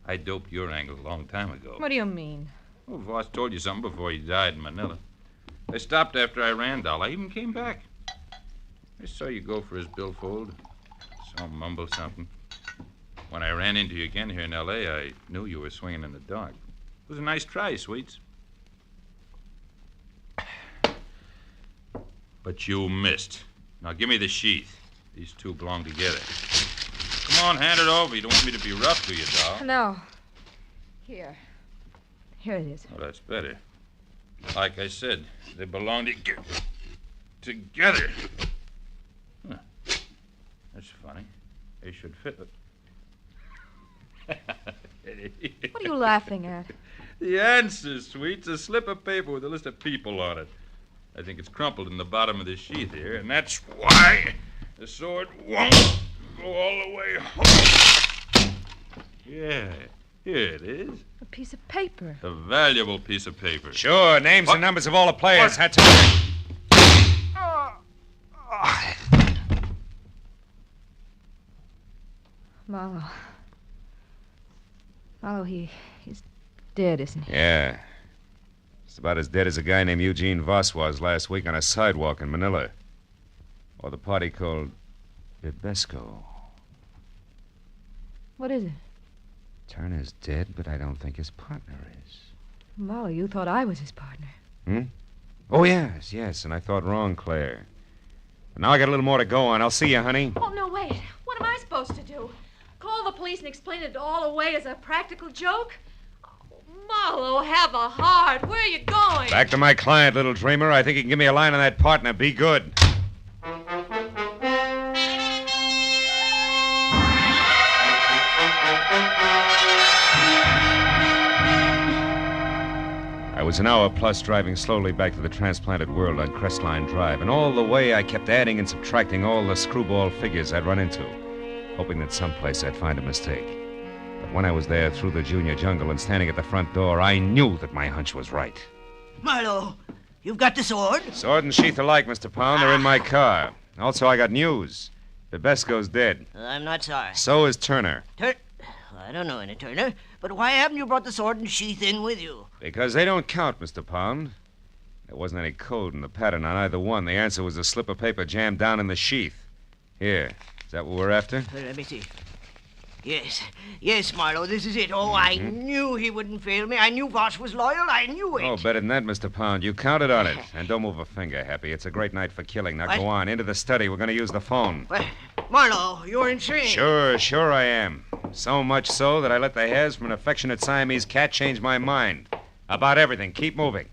I doped your angle a long time ago. What do you mean? Well, Voss told you something before he died in Manila. I stopped after I ran, doll. I even came back. I saw you go for his billfold. Saw him mumble something. When I ran into you again here in L.A., I knew you were swinging in the dark. It was a nice try, Sweets. But you missed. Now give me the sheath. These two belong together. Come on, hand it over. You don't want me to be rough to you, doll. No. Here it is. Oh, that's better. Like I said, they belong together. Huh. That's funny. They should fit it. What are you laughing at? The answer, Sweets. A slip of paper with a list of people on it. I think it's crumpled in the bottom of the sheath here, and that's why the sword won't go all the way home. Yeah, here it is. A piece of paper. A valuable piece of paper. Sure, names and numbers of all the players. Had to... Marlowe, he's dead, isn't he? Yeah. Just about as dead as a guy named Eugene Voss was last week on a sidewalk in Manila. Or the party called Babesco. What is it? Turner's dead, but I don't think his partner is. Marlowe, you thought I was his partner. Oh, yes, and I thought wrong, Claire. But now I got a little more to go on. I'll see you, honey. Oh, no, wait. What am I supposed to do? Call the police and explain it all away as a practical joke? Oh, Marlowe, have a heart. Where are you going? Back to my client, little dreamer. I think you can give me a line on that partner. Be good. I was an hour plus driving slowly back to the transplanted world on Crestline Drive, and all the way I kept adding and subtracting all the screwball figures I'd run into, hoping that someplace I'd find a mistake. But when I was there through the junior jungle and standing at the front door, I knew that my hunch was right. Marlowe, you've got the sword? Sword and sheath alike, Mr. Pound. They're in my car. Also, I got news. Babesco's dead. I'm not sorry. So is Turner. I don't know any, Turner. But why haven't you brought the sword and sheath in with you? Because they don't count, Mr. Pound. There wasn't any code in the pattern on either one. The answer was a slip of paper jammed down in the sheath. Here. Is that what we're after? Let me see. Yes, Marlowe, this is it. Oh, I knew he wouldn't fail me. I knew Voss was loyal. I knew it. Oh, better than that, Mr. Pound. You counted on it. And don't move a finger, Happy. It's a great night for killing. Now go on, into the study. We're going to use the phone. Marlowe, you're insane. Sure I am. So much so that I let the hairs from an affectionate Siamese cat change my mind. About everything. Keep moving.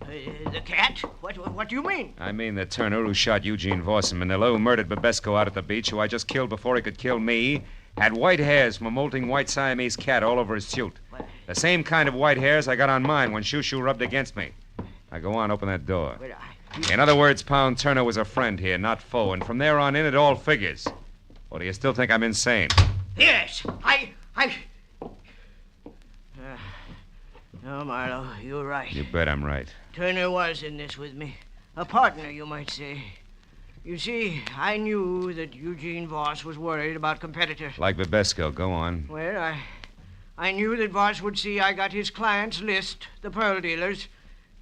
The cat? What do you mean? I mean the Turner who shot Eugene Voss in Manila, who murdered Babesco out at the beach, who I just killed before he could kill me, had white hairs from a molting white Siamese cat all over his suit. The same kind of white hairs I got on mine when Shoo rubbed against me. Now go on, open that door. In other words, Pound, Turner was a friend here, not foe, and from there on in, it all figures. Or do you still think I'm insane? Yes, No, Marlowe, you're right. You bet I'm right. Turner was in this with me. A partner, you might say. You see, I knew that Eugene Voss was worried about competitors. Like Babesco, go on. Well, I knew that Voss would see I got his client's list, the pearl dealers,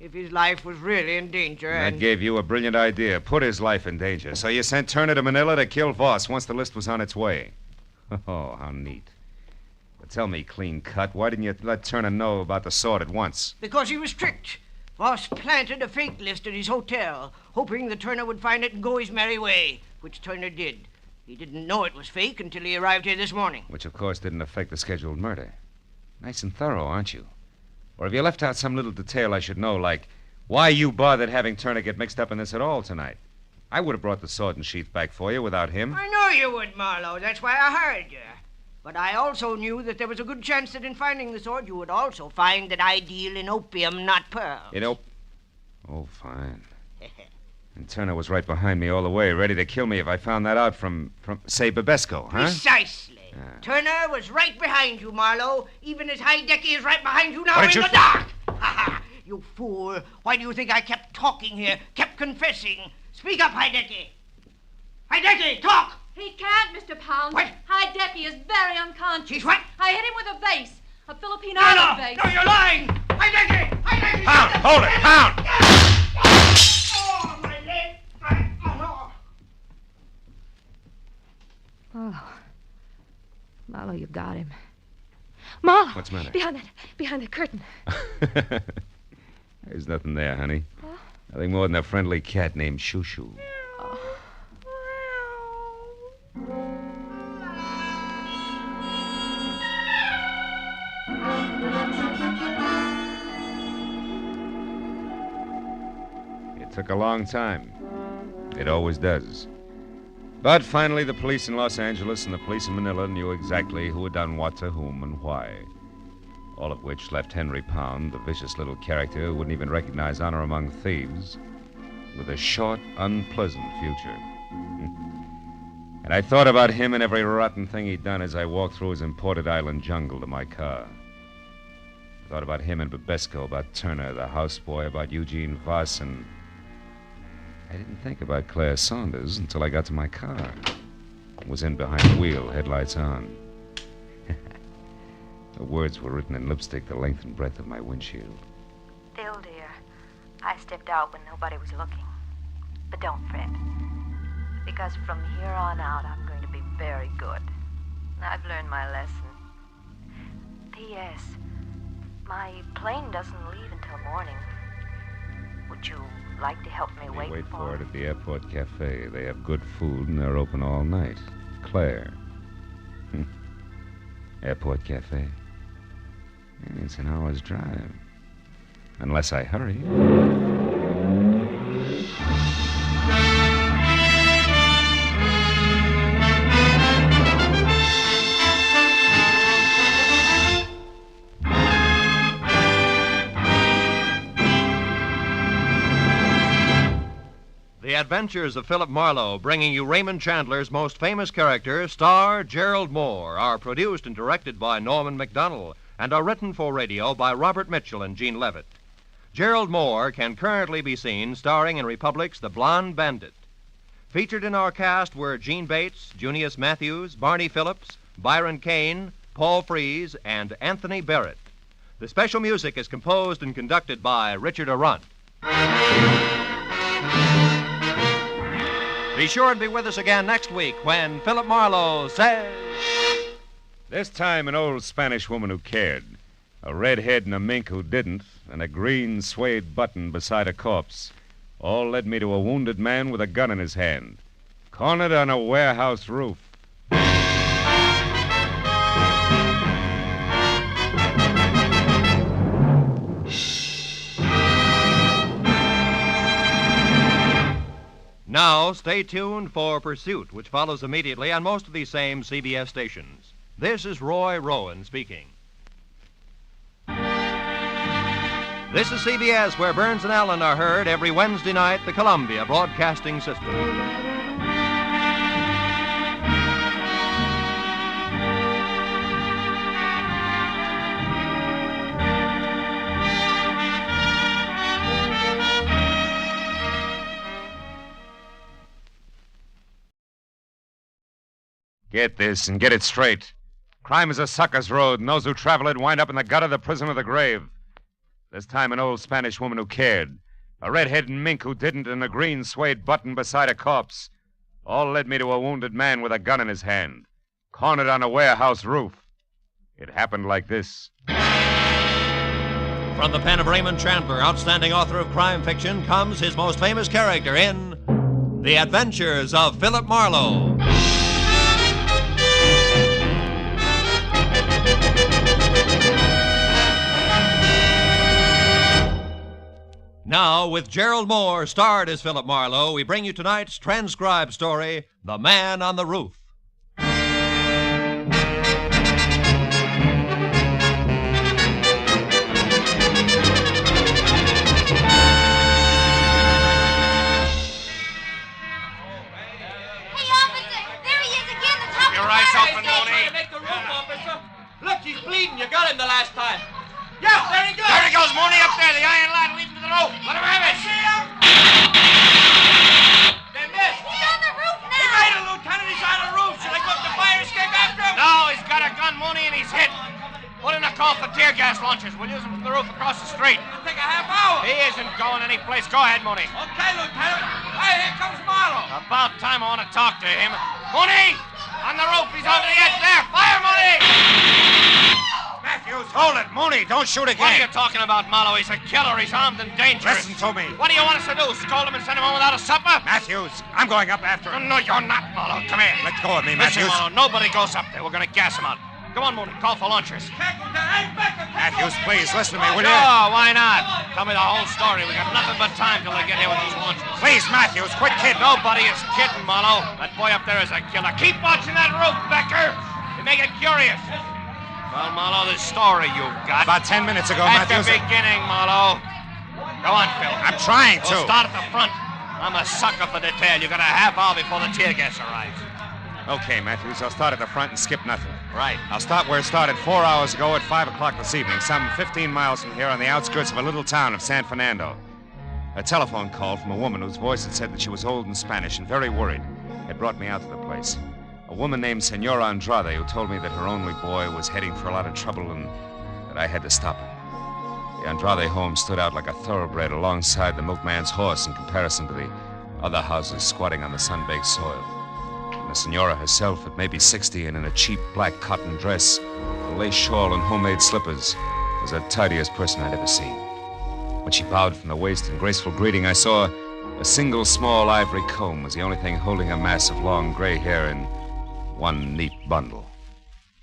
if his life was really in danger. That gave you a brilliant idea. Put his life in danger. So you sent Turner to Manila to kill Voss once the list was on its way. Oh, how neat. But tell me, clean cut, why didn't you let Turner know about the sword at once? Because he was tricked. Voss planted a fake list at his hotel, hoping that Turner would find it and go his merry way, which Turner did. He didn't know it was fake until he arrived here this morning. Which, of course, didn't affect the scheduled murder. Nice and thorough, aren't you? Or have you left out some little detail I should know, like why you bothered having Turner get mixed up in this at all tonight? I would have brought the sword and sheath back for you without him. I know you would, Marlowe. That's why I hired you. But I also knew that there was a good chance that in finding the sword, you would also find that I deal in opium, not pearls. Oh, fine. And Turner was right behind me all the way, ready to kill me if I found that out from say, Babesco, huh? Precisely. Turner was right behind you, Marlowe, even as Heidecky is right behind you now in the dark. You fool. Why do you think I kept talking here, kept confessing? Speak up, Heidecky. Heidecky, talk! He can't, Mr. Pound. What? Heidecky is very unconscious. She's what? I hit him with a vase, a Filipino island vase. No, you're lying! Heidecky! Heidecky! Pound, hold it, Pound! Oh, my leg! Oh, no. Marlowe. Marlowe, you got him. Marlowe! What's the matter? Behind the curtain. There's nothing there, honey. Huh? Nothing more than a friendly cat named Shoo. It took a long time. It always does. But finally, the police in Los Angeles and the police in Manila knew exactly who had done what to whom and why. All of which left Henry Pound, the vicious little character who wouldn't even recognize honor among thieves, with a short, unpleasant future. And I thought about him and every rotten thing he'd done as I walked through his imported island jungle to my car. I thought about him and Babesco, about Turner, the houseboy, about Eugene Voss, and I didn't think about Claire Saunders until I got to my car. Was in behind the wheel, headlights on. The words were written in lipstick the length and breadth of my windshield. Phil, dear, I stepped out when nobody was looking. But don't fret. Because from here on out, I'm going to be very good. I've learned my lesson. P.S. My plane doesn't leave until morning. Would you like to help me wait for it at the airport cafe. They have good food and they're open all night. Claire. Airport cafe. It's an hour's drive. Unless I hurry. The Adventures of Philip Marlowe, bringing you Raymond Chandler's most famous character, star Gerald Moore, are produced and directed by Norman MacDonald and are written for radio by Robert Mitchell and Gene Levitt. Gerald Moore can currently be seen starring in Republic's The Blonde Bandit. Featured in our cast were Gene Bates, Junius Matthews, Barney Phillips, Byron Kane, Paul Frees, and Anthony Barrett. The special music is composed and conducted by Richard Arrunt. Be sure and be with us again next week when Philip Marlowe says... This time, an old Spanish woman who cared, a redhead and a mink who didn't, and a green suede button beside a corpse, all led me to a wounded man with a gun in his hand, cornered on a warehouse roof. Now, stay tuned for Pursuit, which follows immediately on most of these same CBS stations. This is Roy Rowan speaking. This is CBS, where Burns and Allen are heard every Wednesday night, the Columbia Broadcasting System. Get this and get it straight. Crime is a sucker's road, and those who travel it wind up in the gutter, the prison, or the grave. This time, an old Spanish woman who cared, a red-headed mink who didn't, and a green suede button beside a corpse, all led me to a wounded man with a gun in his hand, cornered on a warehouse roof. It happened like this. From the pen of Raymond Chandler, outstanding author of crime fiction, comes his most famous character in The Adventures of Philip Marlowe. Now, with Gerald Moore, starred as Philip Marlowe, we bring you tonight's transcribed story, The Man on the Roof. Your eyes open, Mooney. Make the roof, officer. Look, he's bleeding. You got him the last time. Yeah, there he goes. There he goes, Mooney, up there. The iron ladder leading to the roof. Let him have it. See him? They missed. He's on the roof now. He made it, Lieutenant. He's on the roof. Should I go up the fire escape after him? No, he's got a gun, Mooney, and he's hit. Put in a call for tear gas launchers. We'll use them from the roof across the street. It'll take a half hour. He isn't going anyplace. Go ahead, Mooney. Okay, Lieutenant. Hey, here comes Marlowe. About time I want to talk to him. Mooney! On the roof. He's over the edge there. Fire, Mooney! Matthews, hold it. Mooney, don't shoot again. What are you talking about, Marlowe? He's a killer. He's armed and dangerous. Listen to me. What do you want us to do? Scold him and send him home without a supper? Matthews, I'm going up after him. No, you're not, Marlowe. Come here. Let go of me, Listen, Matthews. Marlowe, nobody goes up there. We're going to gas him out. Come on, Mooney. Call for launchers. Matthews, please, listen to me, will you? Sure, why not? Tell me the whole story. We got nothing but time till they get here with those launchers. Please, Matthews, quit kidding. Nobody is kidding, Marlowe. That boy up there is a killer. Keep watching that roof, Becker. You make it curious. Well, Marlowe, this story you've got. About 10 minutes ago, At Matthews. the beginning, Marlowe. Go on, Phil. I'm trying to. We'll start at the front. I'm a sucker for detail. You got a half hour before the tear gas arrives. Okay, Matthews, I'll start at the front and skip nothing. Right. I'll start where it started 4 hours ago at 5 o'clock this evening, some 15 miles from here on the outskirts of a little town of San Fernando. A telephone call from a woman whose voice had said that she was old and Spanish and very worried had brought me out to the place. A woman named Senora Andrade who told me that her only boy was heading for a lot of trouble and that I had to stop him. The Andrade home stood out like a thoroughbred alongside the milkman's horse in comparison to the other houses squatting on the sun-baked soil. And the Senora herself, at maybe 60 and in a cheap black cotton dress, a lace shawl and homemade slippers, was the tidiest person I'd ever seen. When she bowed from the waist in graceful greeting, I saw a single small ivory comb was the only thing holding a mass of long gray hair in one neat bundle.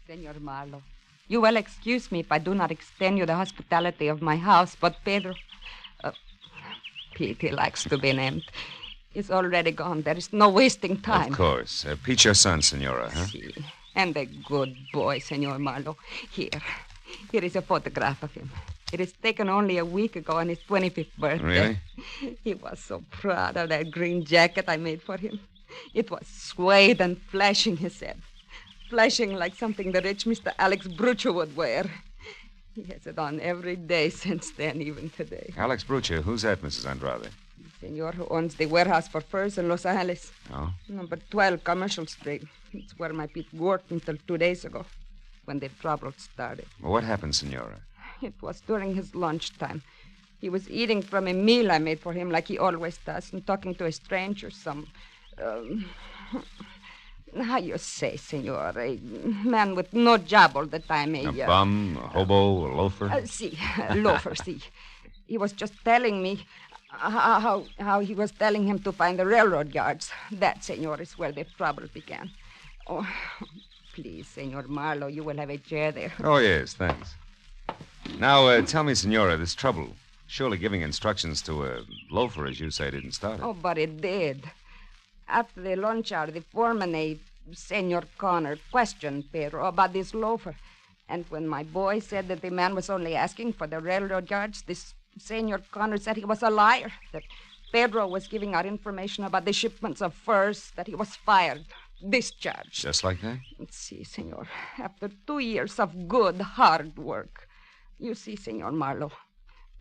Senor Marlowe, you will excuse me if I do not extend you the hospitality of my house, but Pedro, Pete, he likes to be named, is already gone. There is no wasting time. Of course. Pete, your son, Senora, huh? Si. And a good boy, Senor Marlowe. Here is a photograph of him. It is taken only a week ago on his 25th birthday. Really? He was so proud of that green jacket I made for him. It was suede and flashing, he said. Flashing like something the rich Mr. Alex Brucho would wear. He has it on every day since then, even today. Alex Brucha, who's that, Mrs. Andrade? The senor who owns the warehouse for furs in Los Angeles. Oh? Number 12, Commercial Street. It's where my Pete worked until 2 days ago. when the trouble started. Well, what happened, Senora? It was during his lunchtime. He was eating from a meal I made for him like he always does and talking to a stranger, how you say, senor, a man with no job all the time. A bum, a hobo, a loafer? Loafer, see. He was just telling me how he was telling him to find the railroad yards. That, senor, is where the trouble began. Oh, please, Senor Marlowe, you will have a chair there. Oh, yes, thanks. Now, tell me, Senora, this trouble. Surely giving instructions to a loafer, as you say, didn't start it. Oh, but it did. After the lunch hour, the foreman, Senor Connor, questioned Pedro about this loafer. And when my boy said that the man was only asking for the railroad yards, this Senor Connor said he was a liar, that Pedro was giving out information about the shipments of furs, that he was fired, discharged. Just like that? See, senor, after 2 years of good, hard work. You see, Senor Marlowe,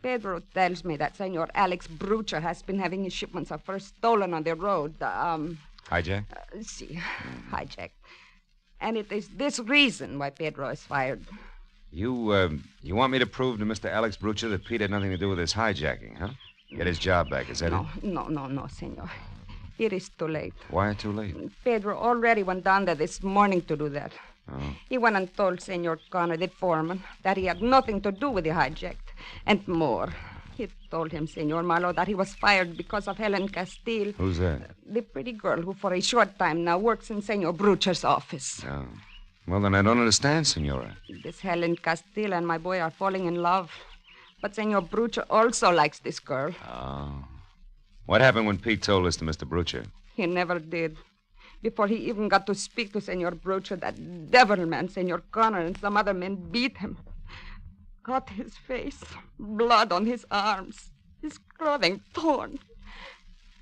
Pedro tells me that Senor Alex Brucher has been having his shipments of furs stolen on the road. Hijacked? Hijacked. And it is this reason why Pedro is fired. You want me to prove to Mr. Alex Brucher that Pete had nothing to do with this hijacking, huh? Get his job back, is that it? No, senor. It is too late. Why too late? Pedro already went down there this morning to do that. Oh. He went and told Senor Connor, the foreman, that he had nothing to do with the hijack. And more. He told him, Senor Marlowe, that he was fired because of Helen Castile. Who's that? The pretty girl who for a short time now works in Senor Brucher's office. Oh. Well, then I don't understand, Senora. This Helen Castile and my boy are falling in love. But Senor Brucher also likes this girl. Oh. What happened when Pete told this to Mr. Brucher? He never did. Before he even got to speak to Senor Brucher, that devil man, Senor Connor, and some other men beat him. Cut his face, blood on his arms, his clothing torn.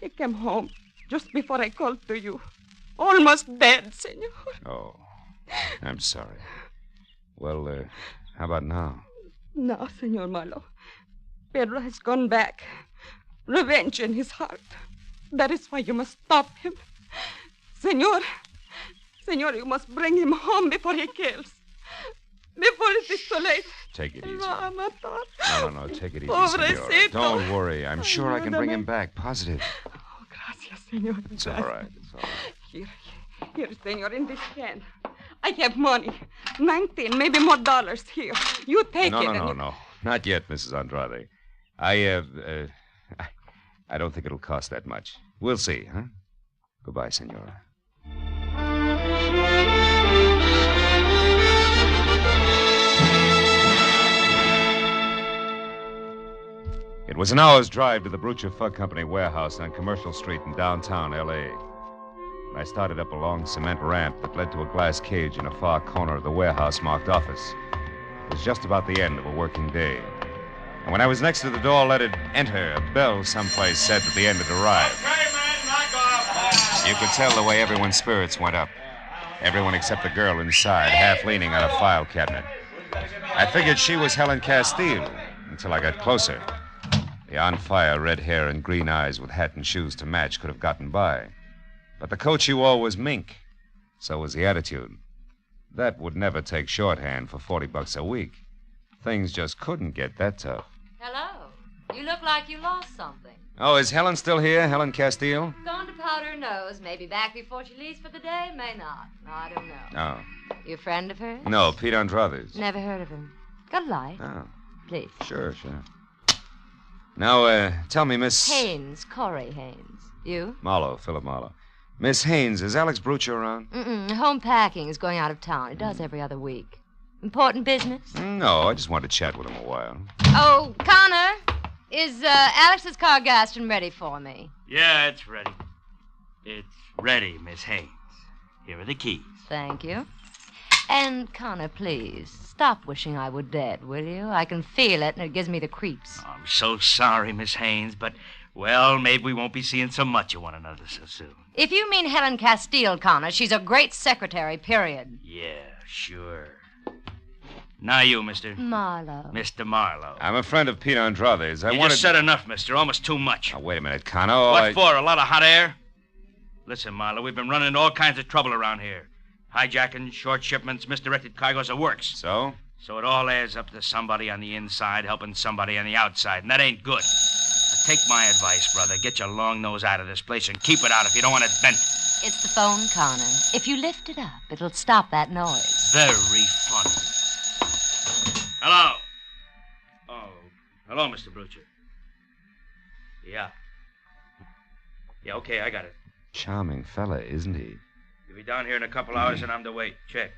He came home just before I called to you. Almost dead, Senor. Oh, I'm sorry. Well, how about now? Now, Senor Marlowe, Pedro has gone back. Revenge in his heart. That is why you must stop him. Senor, you must bring him home before he kills. Before it is too late. Take it easy. No, take it easy, Senora. Don't worry. I'm sure I can bring him back. Positive. Oh, gracias, Senor. It's all right. Here, Senor, in this can. I have money. 19, maybe more dollars here. You take it. No. Not yet, Mrs. Andrade. I don't think it'll cost that much. We'll see, huh? Goodbye, Senora. It was an hour's drive to the Brucher Fug Company warehouse on Commercial Street in downtown L.A. I started up a long cement ramp that led to a glass cage in a far corner of the warehouse marked office. It was just about the end of a working day. And when I was next to the door, let it enter, a bell someplace said that the end had arrived. Okay, man, knock off. You could tell the way everyone's spirits went up. Everyone except the girl inside, half leaning on a file cabinet. I figured she was Helen Castile until I got closer. The on-fire red hair and green eyes with hat and shoes to match could have gotten by. But the coat she wore was mink. So was the attitude. That would never take shorthand for $40 a week. Things just couldn't get that tough. Hello. You look like you lost something. Oh, is Helen still here, Helen Castile? Gone to powder her nose. Maybe back before she leaves for the day. May not. I don't know. Oh. You a friend of hers? No, Pete Andrade's. Never heard of him. Got a light? Oh. Please. Sure. Now, tell me, Miss... Haynes, Corey Haynes. You? Marlowe, Philip Marlowe. Miss Haynes, is Alex Brucher around? Home packing is going out of town. It does every other week. Important business? No, I just wanted to chat with him a while. Oh, Connor, is Alex's car gassed and ready for me? Yeah, it's ready. It's ready, Miss Haynes. Here are the keys. Thank you. And, Connor, please, stop wishing I were dead, will you? I can feel it, and it gives me the creeps. I'm so sorry, Miss Haynes, but, well, maybe we won't be seeing so much of one another so soon. If you mean Helen Castile, Connor, she's a great secretary, period. Yeah, sure. Now you, Mr. Marlowe. Mr. Marlowe. I'm a friend of Pete Andrade's. You just said enough, mister. Almost too much. Now, wait a minute, Connor. What for? A lot of hot air? Listen, Marlowe, we've been running into all kinds of trouble around here. Hijacking, short shipments, misdirected cargoes, it works. So? So it all adds up to somebody on the inside helping somebody on the outside, and that ain't good. Now take my advice, brother. Get your long nose out of this place and keep it out if you don't want it bent. It's the phone, Connor. If you lift it up, it'll stop that noise. Very funny. Hello. Oh, hello, Mr. Brucher. Yeah. Yeah, okay, I got it. Charming fella, isn't he? You'll be down here in a couple hours and I'm to wait. Check.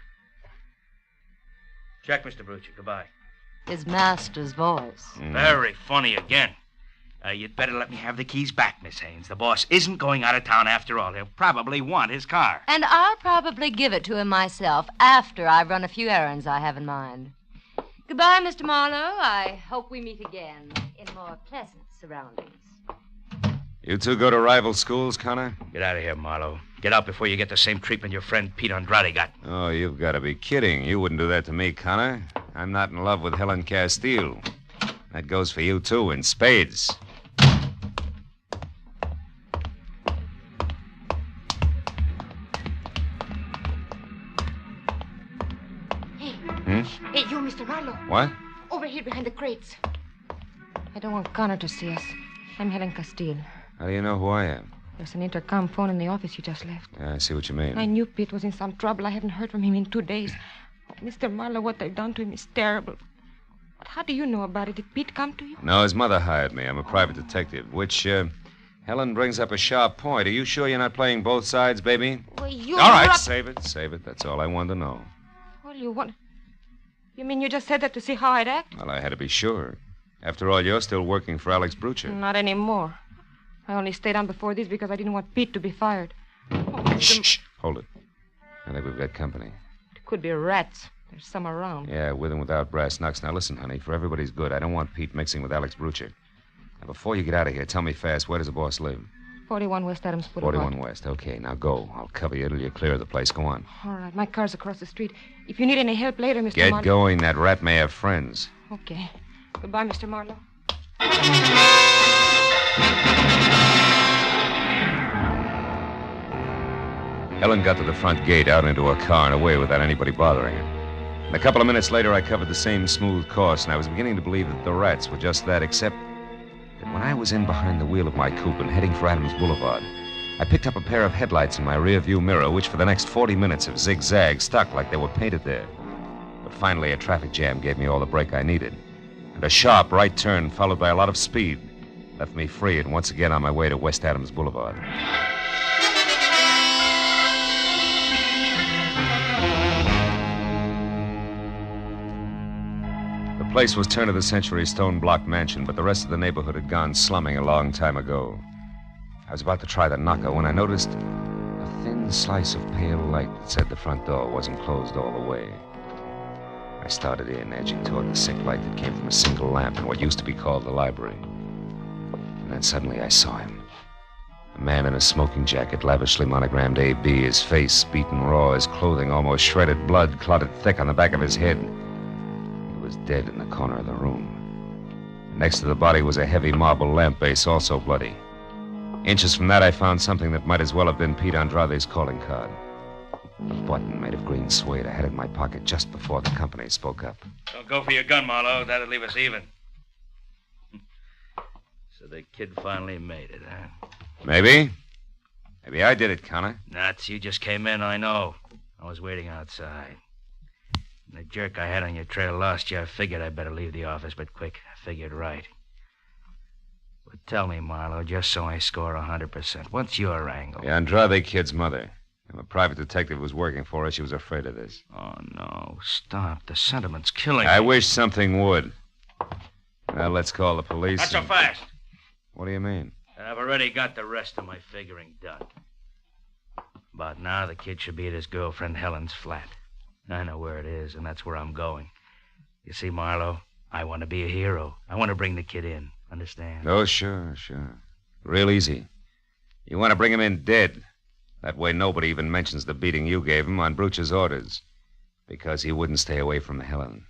Check, Mr. Brucher. Goodbye. His master's voice. Very funny again. You'd better let me have the keys back, Miss Haynes. The boss isn't going out of town after all. He'll probably want his car. And I'll probably give it to him myself after I've run a few errands I have in mind. Goodbye, Mr. Marlowe. I hope we meet again in more pleasant surroundings. You two go to rival schools, Connor? Get out of here, Marlowe. Get out before you get the same treatment your friend Pete Andrade got. Oh, you've got to be kidding. You wouldn't do that to me, Connor. I'm not in love with Helen Castile. That goes for you, too, in spades. Hey, you, Mr. Marlowe. What? Over here behind the crates. I don't want Connor to see us. I'm Helen Castile. How do you know who I am? There's an intercom phone in the office you just left. Yeah, I see what you mean. I knew Pete was in some trouble. I haven't heard from him in 2 days. Oh, Mr. Marlowe, what they've done to him is terrible. But how do you know about it? Did Pete come to you? No, his mother hired me. I'm a private detective, which, Helen brings up a sharp point. Are you sure you're not playing both sides, baby? Well, you... All right, save it. That's all I wanted to know. Well, you want... You mean you just said that to see how I'd act? Well, I had to be sure. After all, you're still working for Alex Brucher. Not anymore. I only stayed on before this because I didn't want Pete to be fired. Shh. Hold it. I think we've got company. It could be rats. There's some around. Yeah, with and without brass knucks. Now, listen, honey, for everybody's good, I don't want Pete mixing with Alex Brucher. Now, before you get out of here, tell me fast, where does the boss live? 41 West Adams Boulevard. 41 West. Okay, now go. I'll cover you till you're clear of the place. Go on. All right, my car's across the street. If you need any help later, Mr. Get Marlowe... going. That rat may have friends. Okay. Goodbye, Mr. Marlowe. Helen got to the front gate, out into her car, and away without anybody bothering her. And a couple of minutes later, I covered the same smooth course, and I was beginning to believe that the rats were just that, except that when I was in behind the wheel of my coupe and heading for Adams Boulevard, I picked up a pair of headlights in my rearview mirror, which for the next 40 minutes have zigzagged, stuck like they were painted there. But finally, a traffic jam gave me all the brake I needed. And a sharp right turn, followed by a lot of speed, left me free and once again on my way to West Adams Boulevard. The place was turn-of-the-century stone-block mansion, but the rest of the neighborhood had gone slumming a long time ago. I was about to try the knocker when I noticed a thin slice of pale light that said the front door wasn't closed all the way. I started in, edging toward the sick light that came from a single lamp in what used to be called the library. And then suddenly I saw him. A man in a smoking jacket, lavishly monogrammed A.B., his face beaten raw, his clothing almost shredded, blood clotted thick on the back of his head. He was dead in the corner of the room. Next to the body was a heavy marble lamp base, also bloody. Inches from that, I found something that might as well have been Pete Andrade's calling card. A button made of green suede I had in my pocket just before the company spoke up. Don't go for your gun, Marlowe. That'll leave us even. So the kid finally made it, huh? Maybe. Maybe I did it, Connor. Nuts. You just came in, I know. I was waiting outside. When the jerk I had on your trail lost you, I figured I'd better leave the office, but quick. I figured right. But tell me, Marlowe, just so I score 100%, what's your angle? The Andrade kid's mother. I'm a private detective who was working for her. She was afraid of this. Oh, no. Stop. The sentiment's killing me. I wish something would. Well, let's call the police. Not so fast. What do you mean? I've already got the rest of my figuring done. About now, the kid should be at his girlfriend Helen's flat. I know where it is, and that's where I'm going. You see, Marlowe, I want to be a hero. I want to bring the kid in. Understand? Oh, sure. Real easy. You want to bring him in dead. That way nobody even mentions the beating you gave him on Brucher's orders. Because he wouldn't stay away from Helen.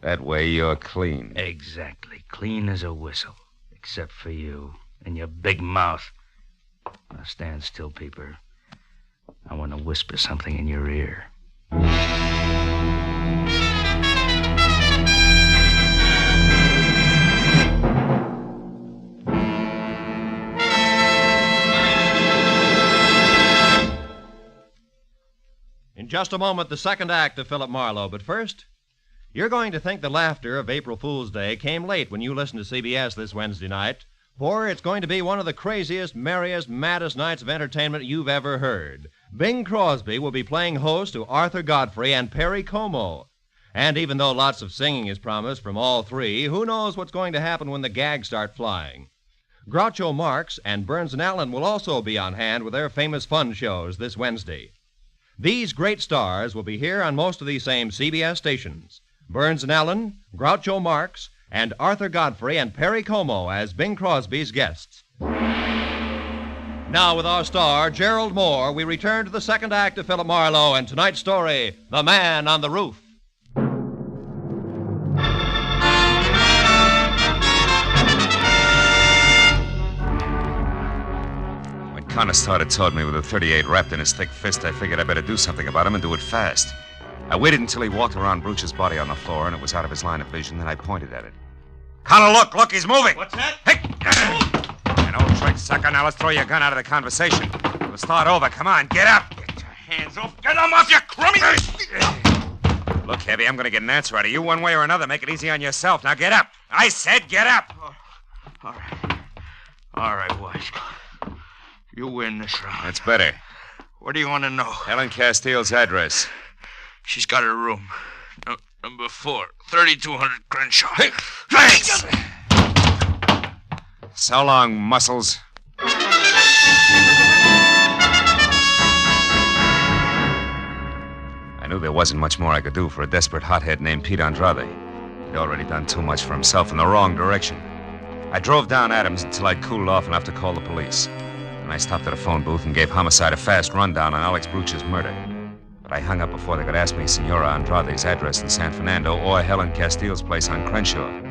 That way you're clean. Exactly. Clean as a whistle. Except for you and your big mouth. Now stand still, Peeper. I want to whisper something in your ear. In just a moment, the second act of Philip Marlowe. But first, you're going to think the laughter of April Fool's Day came late when you listen to CBS this Wednesday night, for it's going to be one of the craziest, merriest, maddest nights of entertainment you've ever heard. Bing Crosby will be playing host to Arthur Godfrey and Perry Como. And even though lots of singing is promised from all three, who knows what's going to happen when the gags start flying? Groucho Marx and Burns and Allen will also be on hand with their famous fun shows this Wednesday. These great stars will be here on most of these same CBS stations. Burns and Allen, Groucho Marx, and Arthur Godfrey and Perry Como as Bing Crosby's guests. Now, with our star, Gerald Moore, we return to the second act of Philip Marlowe and tonight's story, The Man on the Roof. Connor started toward me with a .38 wrapped in his thick fist. I figured I better do something about him and do it fast. I waited until he walked around Brooch's body on the floor and it was out of his line of vision. Then I pointed at it. Connor, look, he's moving. What's that? Hey! An old trick, sucker. Now let's throw your gun out of the conversation. We'll start over. Come on, get up. Get your hands off. Get them off, you crummy. Look, Heavy, I'm going to get an answer out of you one way or another. Make it easy on yourself. Now get up. I said get up. All right, Wise. You win this round. That's better. What do you want to know? Helen Castile's address. She's got her room. Number 4, 3200 Crenshaw. Hey, thanks! So long, muscles. I knew there wasn't much more I could do for a desperate hothead named Pete Andrade. He'd already done too much for himself in the wrong direction. I drove down Adams until I'd cooled off enough to call the police. I stopped at a phone booth and gave Homicide a fast rundown on Alex Brooch's murder. But I hung up before they could ask me Senora Andrade's address in San Fernando or Helen Castile's place on Crenshaw.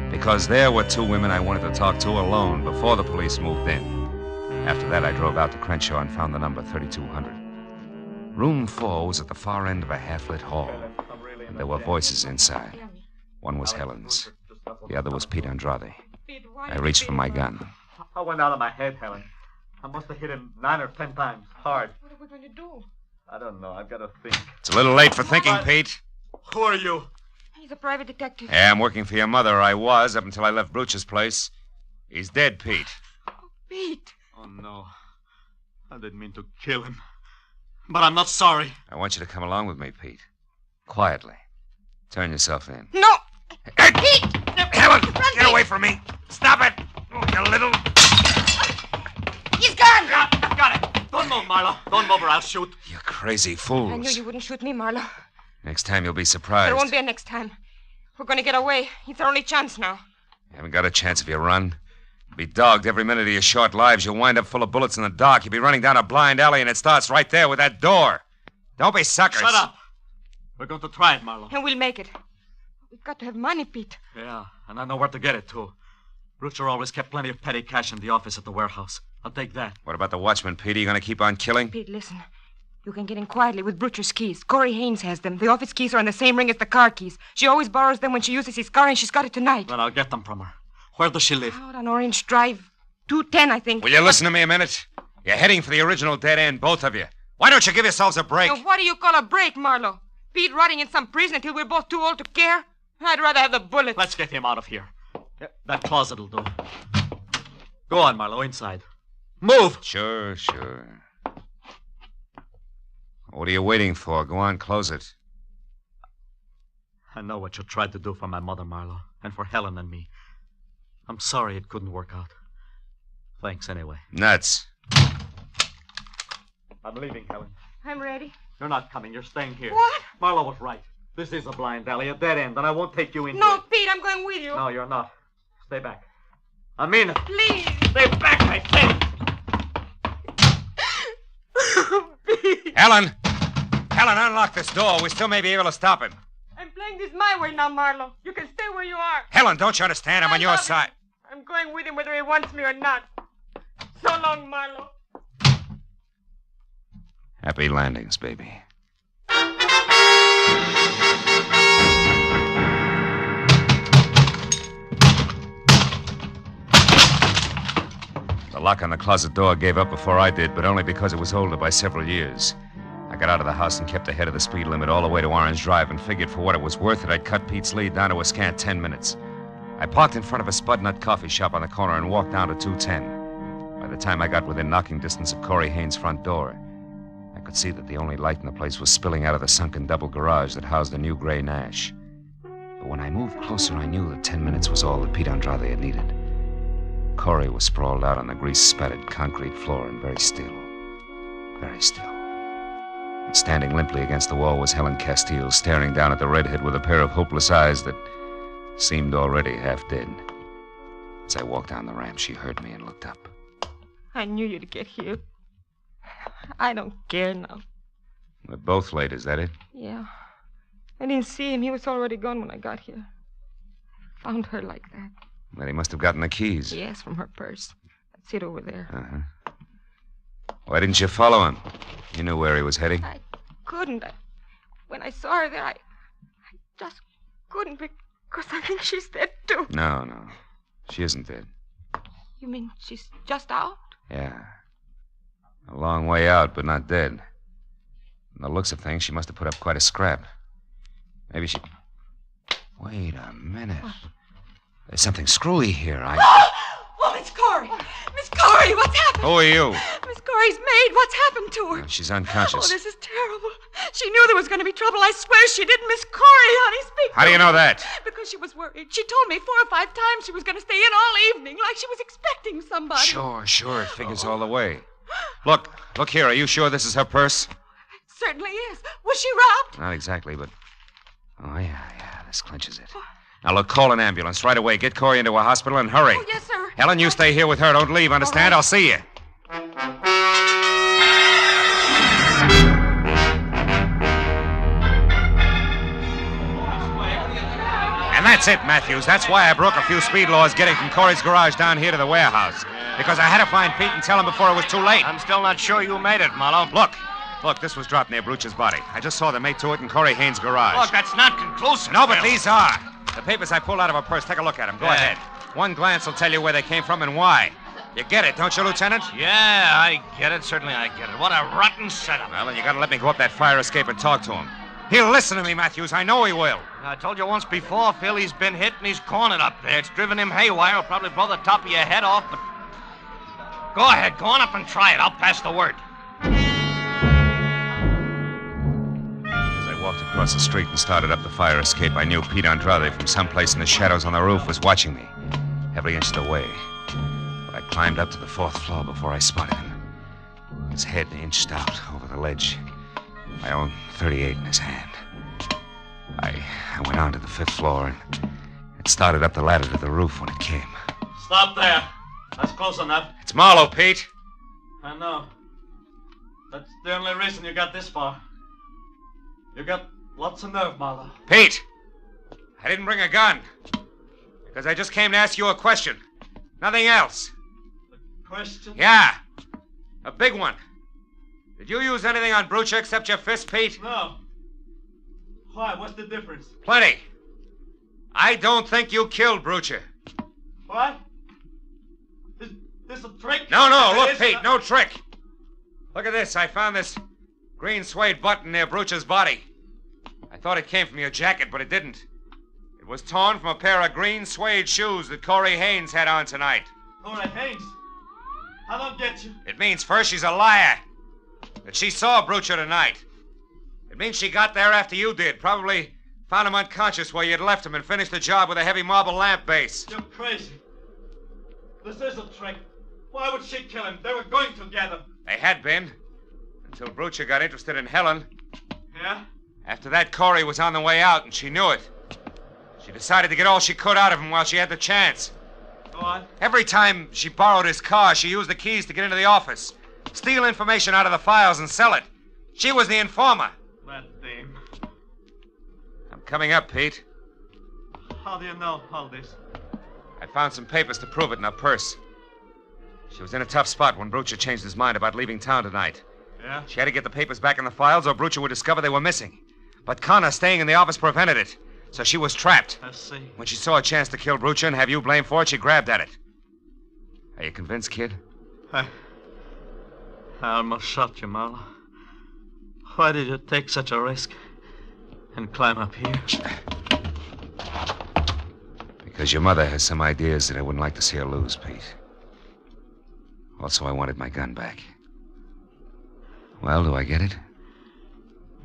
Because there were two women I wanted to talk to alone before the police moved in. After that, I drove out to Crenshaw and found the number 3200. Room 4 was at the far end of a half-lit hall. And there were voices inside. One was Helen's. The other was Pete Andrade. I reached for my gun. I went out of my head, Helen. I must have hit him 9 or 10 times, hard. What are we going to do? I don't know. I've got to think. It's a little late for thinking, Pete. Who are you? He's a private detective. Yeah, I'm working for your mother. I was, up until I left Brooch's place. He's dead, Pete. Pete. Oh, no. I didn't mean to kill him. But I'm not sorry. I want you to come along with me, Pete. Quietly. Turn yourself in. No! Hey, Pete! Helen, get away from me. Stop it. Oh, you little... He's gone! Got it. Don't move, Marlowe. Don't move or I'll shoot. You crazy fools. I knew you wouldn't shoot me, Marlowe. Next time you'll be surprised. There won't be a next time. We're going to get away. It's our only chance now. You haven't got a chance if you run. You'll be dogged every minute of your short lives. You'll wind up full of bullets in the dark. You'll be running down a blind alley, and it starts right there with that door. Don't be suckers. Shut up. We're going to try it, Marlowe. And we'll make it. We've got to have money, Pete. Yeah, and I know where to get it, too. Broocher always kept plenty of petty cash in the office at the warehouse. I'll take that. What about the watchman, Pete? Are you going to keep on killing? Pete, listen. You can get in quietly with Broocher's keys. Corey Haynes has them. The office keys are on the same ring as the car keys. She always borrows them when she uses his car, and she's got it tonight. Then I'll get them from her. Where does she live? Out on Orange Drive. 210, I think. Will you listen to me a minute? You're heading for the original dead end, both of you. Why don't you give yourselves a break? Now, what do you call a break, Marlowe? Pete rotting in some prison until we're both too old to care? I'd rather have the bullet. Let's get him out of here. Yeah, that closet'll do. Go on, Marlowe, inside. Move! Sure. What are you waiting for? Go on, close it. I know what you tried to do for my mother, Marlowe, and for Helen and me. I'm sorry it couldn't work out. Thanks anyway. Nuts. I'm leaving, Helen. I'm ready. You're not coming. You're staying here. What? Marlowe was right. This is a blind alley, a dead end, and I won't take you into No, it. Pete, I'm going with you. No, you're not. Stay back. I mean it. Please. Stay back, I said. Helen, unlock this door. We still may be able to stop him. I'm playing this my way now, Marlowe. You can stay where you are. Helen, don't you understand? I'm on your side. I'm going with him whether he wants me or not. So long, Marlowe. Happy landings, baby. The lock on the closet door gave up before I did, but only because it was older by several years. I got out of the house and kept ahead of the speed limit all the way to Orange Drive and figured for what it was worth that I'd cut Pete's lead down to a scant 10 minutes. I parked in front of a Spud Nut coffee shop on the corner and walked down to 210. By the time I got within knocking distance of Corey Haynes' front door, I could see that the only light in the place was spilling out of the sunken double garage that housed the new gray Nash. But when I moved closer, I knew that 10 minutes was all that Pete Andrade had needed. Corey was sprawled out on the grease-spattered concrete floor and very still. Very still. And standing limply against the wall was Helen Castile, staring down at the redhead with a pair of hopeless eyes that seemed already half dead. As I walked down the ramp, she heard me and looked up. I knew you'd get here. I don't care now. We're both late, is that it? Yeah. I didn't see him. He was already gone when I got here. I found her like that. Well, he must have gotten the keys. Yes, from her purse. That's it over there. Uh-huh. Why didn't you follow him? You knew where he was heading. I couldn't. When I saw her there, I just couldn't because I think she's dead, too. No. She isn't dead. You mean she's just out? Yeah. A long way out, but not dead. From the looks of things, she must have put up quite a scrap. Maybe she... Wait a minute. What? There's something screwy here. Oh, Miss Corey! Miss Corey, what's happened? Who are you? Miss Corey's maid. What's happened to her? She's unconscious. Oh, this is terrible. She knew there was going to be trouble. I swear she didn't. Miss Corey, honey, speak. How do you know that? Because she was worried. She told me 4 or 5 times she was going to stay in all evening, like she was expecting somebody. Sure. It figures all the way. Look here. Are you sure this is her purse? It certainly is. Was she robbed? Not exactly, but... Oh, yeah. This clinches it. Now, look, call an ambulance right away. Get Corey into a hospital and hurry. Oh, yes, sir. Helen, you stay here with her. Don't leave, understand? Right. I'll see you. And that's it, Matthews. That's why I broke a few speed laws getting from Corey's garage down here to the warehouse. Because I had to find Pete and tell him before it was too late. I'm still not sure you made it, Marlowe. Look, this was dropped near Bruch's body. I just saw the mate to it in Corey Haynes' garage. Look, that's not conclusive. No, but these are. The papers I pulled out of her purse. Take a look at them. Go ahead. One glance will tell you where they came from and why. You get it, don't you, Lieutenant? Yeah, I get it. Certainly I get it. What a rotten setup. Well, then you gotta let me go up that fire escape and talk to him. He'll listen to me, Matthews. I know he will. I told you once before, Phil, he's been hit and he's cornered up there. It's driven him haywire. It'll probably blow the top of your head off, but... Go ahead. Go on up and try it. I'll pass the word. Walked across the street and started up the fire escape. I knew Pete Andrade from someplace in the shadows on the roof was watching me, every inch of the way. But I climbed up to the 4th floor before I spotted him. His head inched out over the ledge, my own .38 in his hand. I went on to the 5th floor and started up the ladder to the roof when it came. Stop there. That's close enough. It's Marlowe, Pete. I know. That's the only reason you got this far. You got lots of nerve, Marlowe. Pete! I didn't bring a gun. Because I just came to ask you a question. Nothing else. Question? Yeah. A big one. Did you use anything on Brucha except your fist, Pete? No. Why? What's the difference? Plenty. I don't think you killed Brucha. What? Is this a trick? No, look, Pete, no trick. Look at this. I found this green suede button near Brucha's body. I thought it came from your jacket, but it didn't. It was torn from a pair of green suede shoes that Corey Haynes had on tonight. Corey Haynes? I don't get you. It means first she's a liar. That she saw Brucha tonight. It means she got there after you did. Probably found him unconscious where you'd left him and finished the job with a heavy marble lamp base. You're crazy. This is a trick. Why would she kill him? They were going together. They had been. Until Brucha got interested in Helen. Yeah? After that, Corey was on the way out, and she knew it. She decided to get all she could out of him while she had the chance. Go on. Every time she borrowed his car, she used the keys to get into the office, steal information out of the files, and sell it. She was the informer. That dame. I'm coming up, Pete. How do you know all this? I found some papers to prove it in her purse. She was in a tough spot when Brucha changed his mind about leaving town tonight. Yeah? She had to get the papers back in the files or Brucia would discover they were missing. But Connor staying in the office prevented it. So she was trapped. I see. When she saw a chance to kill Brucia and have you blamed for it, she grabbed at it. Are you convinced, kid? I almost shot you, Marlowe. Why did you take such a risk and climb up here? Because your mother has some ideas that I wouldn't like to see her lose, Pete. Also, I wanted my gun back. Well, do I get it?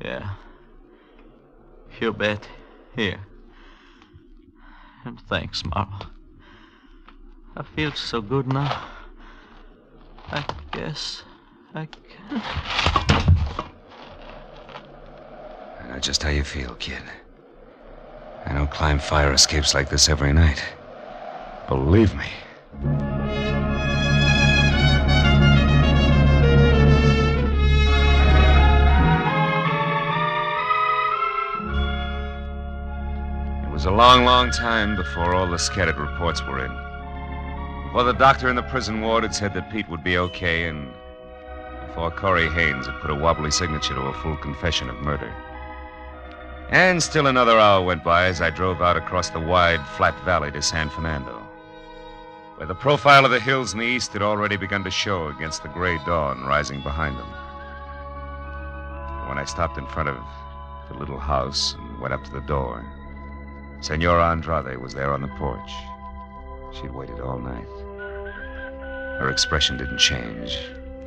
Yeah. You bet. Here. And thanks, Marlowe. I feel so good now. I guess I can. I know just how you feel, kid. I don't climb fire escapes like this every night. Believe me. It was a long, long time before all the scattered reports were in. Before the doctor in the prison ward had said that Pete would be okay, and before Corey Haynes had put a wobbly signature to a full confession of murder. And still another hour went by as I drove out across the wide, flat valley to San Fernando, where the profile of the hills in the east had already begun to show against the gray dawn rising behind them. When I stopped in front of the little house and went up to the door, Senora Andrade was there on the porch. She'd waited all night. Her expression didn't change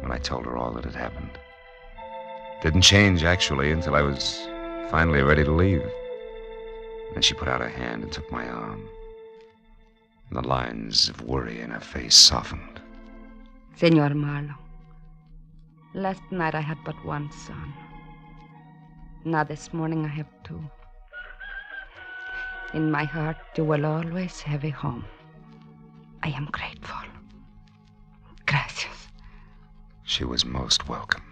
when I told her all that had happened. Didn't change, actually, until I was finally ready to leave. Then she put out her hand and took my arm. And the lines of worry in her face softened. Senor Marlowe, last night I had but one son. Now this morning I have two. In my heart, you will always have a home. I am grateful. Gracias. She was most welcome.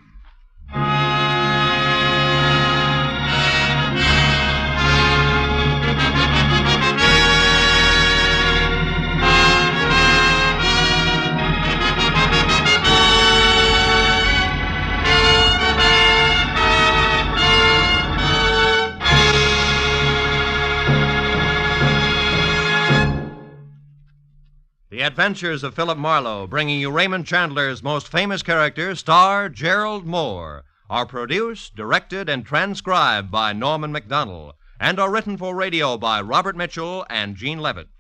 The Adventures of Philip Marlowe, bringing you Raymond Chandler's most famous character, star Gerald Moore, are produced, directed, and transcribed by Norman MacDonald, and are written for radio by Robert Mitchell and Gene Levitt.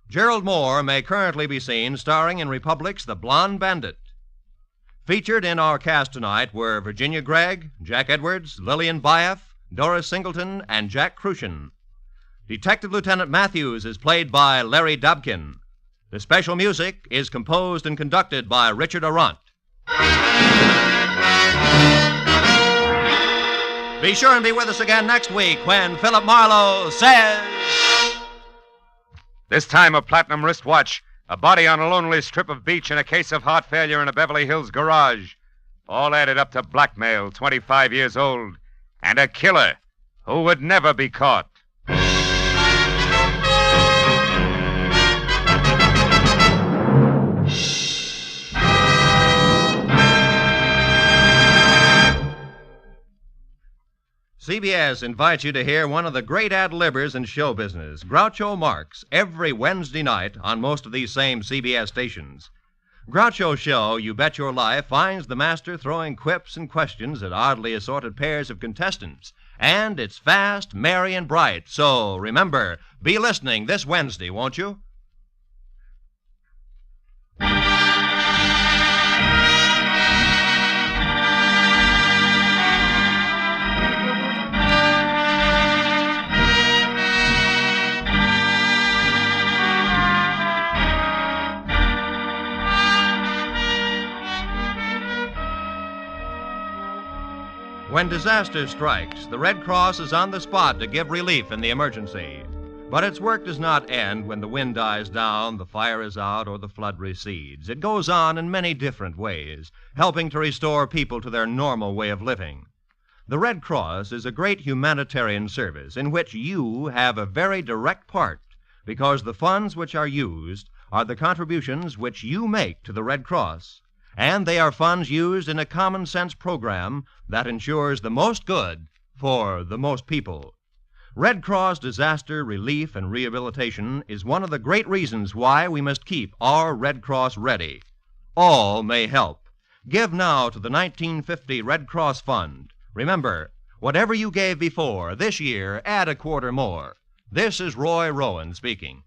Gerald Moore may currently be seen starring in Republic's The Blonde Bandit. Featured in our cast tonight were Virginia Gregg, Jack Edwards, Lillian Byeth, Doris Singleton, and Jack Crucian. Detective Lieutenant Matthews is played by Larry Dobkin. The special music is composed and conducted by Richard Arant. Be sure and be with us again next week when Philip Marlowe says... This time a platinum wristwatch, a body on a lonely strip of beach, and a case of heart failure in a Beverly Hills garage. All added up to blackmail, 25 years old, and a killer who would never be caught. CBS invites you to hear one of the great ad-libbers in show business, Groucho Marx, every Wednesday night on most of these same CBS stations. Groucho's show, You Bet Your Life, finds the master throwing quips and questions at oddly assorted pairs of contestants. And it's fast, merry, and bright. So, remember, be listening this Wednesday, won't you? When disaster strikes, the Red Cross is on the spot to give relief in the emergency. But its work does not end when the wind dies down, the fire is out, or the flood recedes. It goes on in many different ways, helping to restore people to their normal way of living. The Red Cross is a great humanitarian service in which you have a very direct part, because the funds which are used are the contributions which you make to the Red Cross, And they are funds used in a common sense program that ensures the most good for the most people. Red Cross Disaster Relief and Rehabilitation is one of the great reasons why we must keep our Red Cross ready. All may help. Give now to the 1950 Red Cross Fund. Remember, whatever you gave before, this year, add a quarter more. This is Roy Rowan speaking.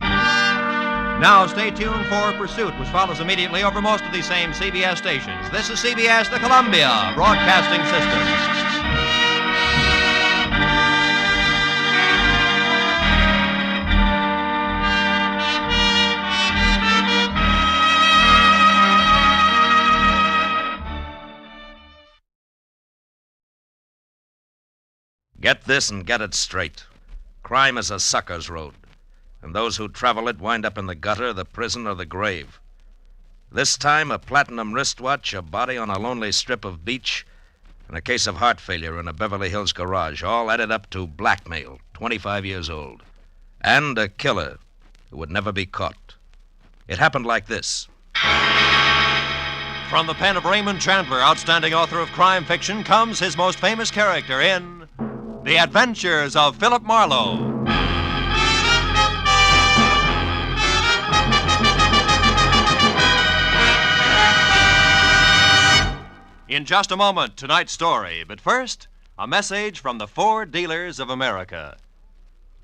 Now stay tuned for Pursuit, which follows immediately over most of these same CBS stations. This is CBS, the Columbia Broadcasting System. Get this and get it straight. Crime is a sucker's road, and those who travel it wind up in the gutter, the prison, or the grave. This time, a platinum wristwatch, a body on a lonely strip of beach, and a case of heart failure in a Beverly Hills garage, all added up to blackmail, 25 years old, and a killer who would never be caught. It happened like this. From the pen of Raymond Chandler, outstanding author of crime fiction, comes his most famous character in The Adventures of Philip Marlowe. In just a moment, tonight's story. But first, a message from the Ford Dealers of America.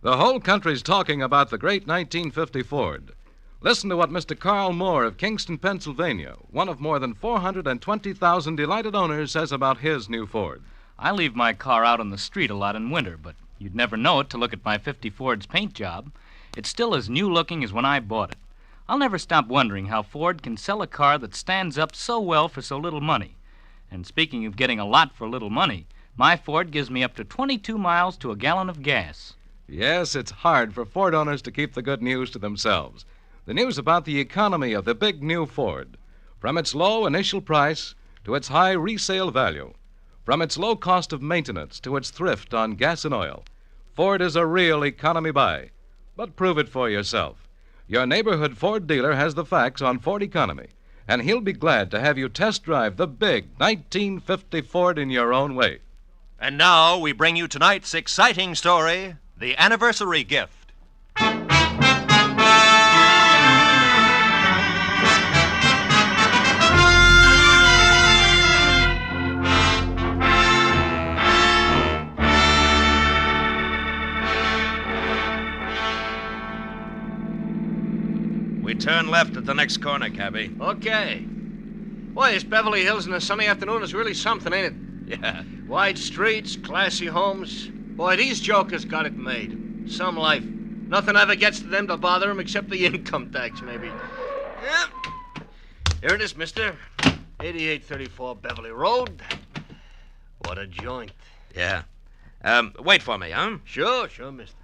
The whole country's talking about the great 1950 Ford. Listen to what Mr. Carl Moore of Kingston, Pennsylvania, one of more than 420,000 delighted owners, says about his new Ford. I leave my car out on the street a lot in winter, but you'd never know it to look at my 50 Ford's paint job. It's still as new-looking as when I bought it. I'll never stop wondering how Ford can sell a car that stands up so well for so little money. And speaking of getting a lot for little money, my Ford gives me up to 22 miles to a gallon of gas. Yes, it's hard for Ford owners to keep the good news to themselves. The news about the economy of the big new Ford. From its low initial price to its high resale value. From its low cost of maintenance to its thrift on gas and oil. Ford is a real economy buy. But prove it for yourself. Your neighborhood Ford dealer has the facts on Ford economy, and he'll be glad to have you test drive the big 1950 Ford in your own way. And now we bring you tonight's exciting story, The Anniversary Gift. We turn left at the next corner, cabby. Okay. Boy, this Beverly Hills in a sunny afternoon is really something, ain't it? Yeah. Wide streets, classy homes. Boy, these jokers got it made. Some life. Nothing ever gets to them to bother them except the income tax, maybe. Yeah. Here it is, mister. 8834 Beverly Road. What a joint. Yeah. Wait for me, huh? Sure, mister.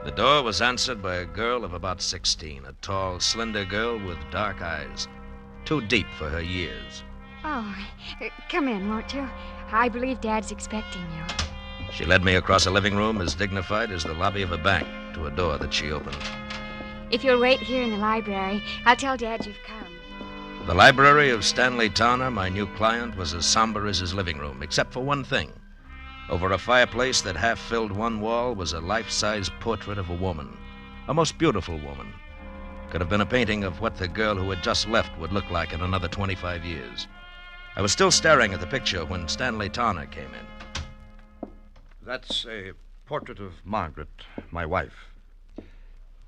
The door was answered by a girl of about 16, a tall, slender girl with dark eyes, too deep for her years. Oh, come in, won't you? I believe Dad's expecting you. She led me across a living room as dignified as the lobby of a bank to a door that she opened. If you'll wait here in the library, I'll tell Dad you've come. The library of Stanley Towner, my new client, was as somber as his living room, except for one thing. Over a fireplace that half-filled one wall was a life-size portrait of a woman, a most beautiful woman. Could have been a painting of what the girl who had just left would look like in another 25 years. I was still staring at the picture when Stanley Towner came in. That's a portrait of Margaret, my wife.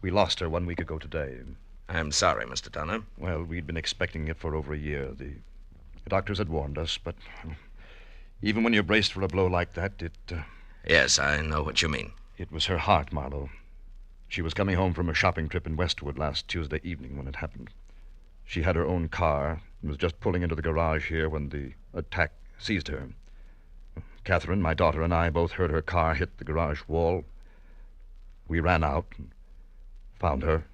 We lost her 1 week ago today. I'm sorry, Mr. Towner. Well, we'd been expecting it for over a year. The doctors had warned us, but even when you're braced for a blow like that, it... Yes, I know what you mean. It was her heart, Marlowe. She was coming home from a shopping trip in Westwood last Tuesday evening when it happened. She had her own car and was just pulling into the garage here when the attack seized her. Catherine, my daughter, and I both heard her car hit the garage wall. We ran out and found her.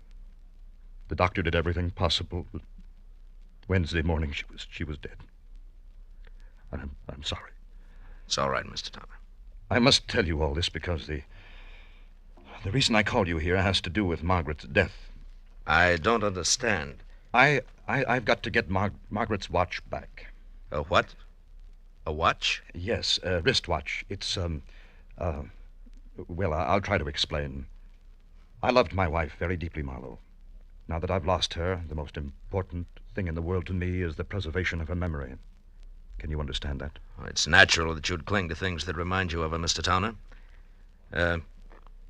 The doctor did everything possible, but Wednesday morning she was dead. And I'm sorry. It's all right, Mr. Towner. I must tell you all this because The reason I called you here has to do with Margaret's death. I don't understand. I've got to get Margaret's watch back. A what? A watch? Yes, a wristwatch. It's, well, I'll try to explain. I loved my wife very deeply, Marlowe. Now that I've lost her, the most important thing in the world to me is the preservation of her memory. Can you understand that? Well, it's natural that you'd cling to things that remind you of her, Mr. Towner.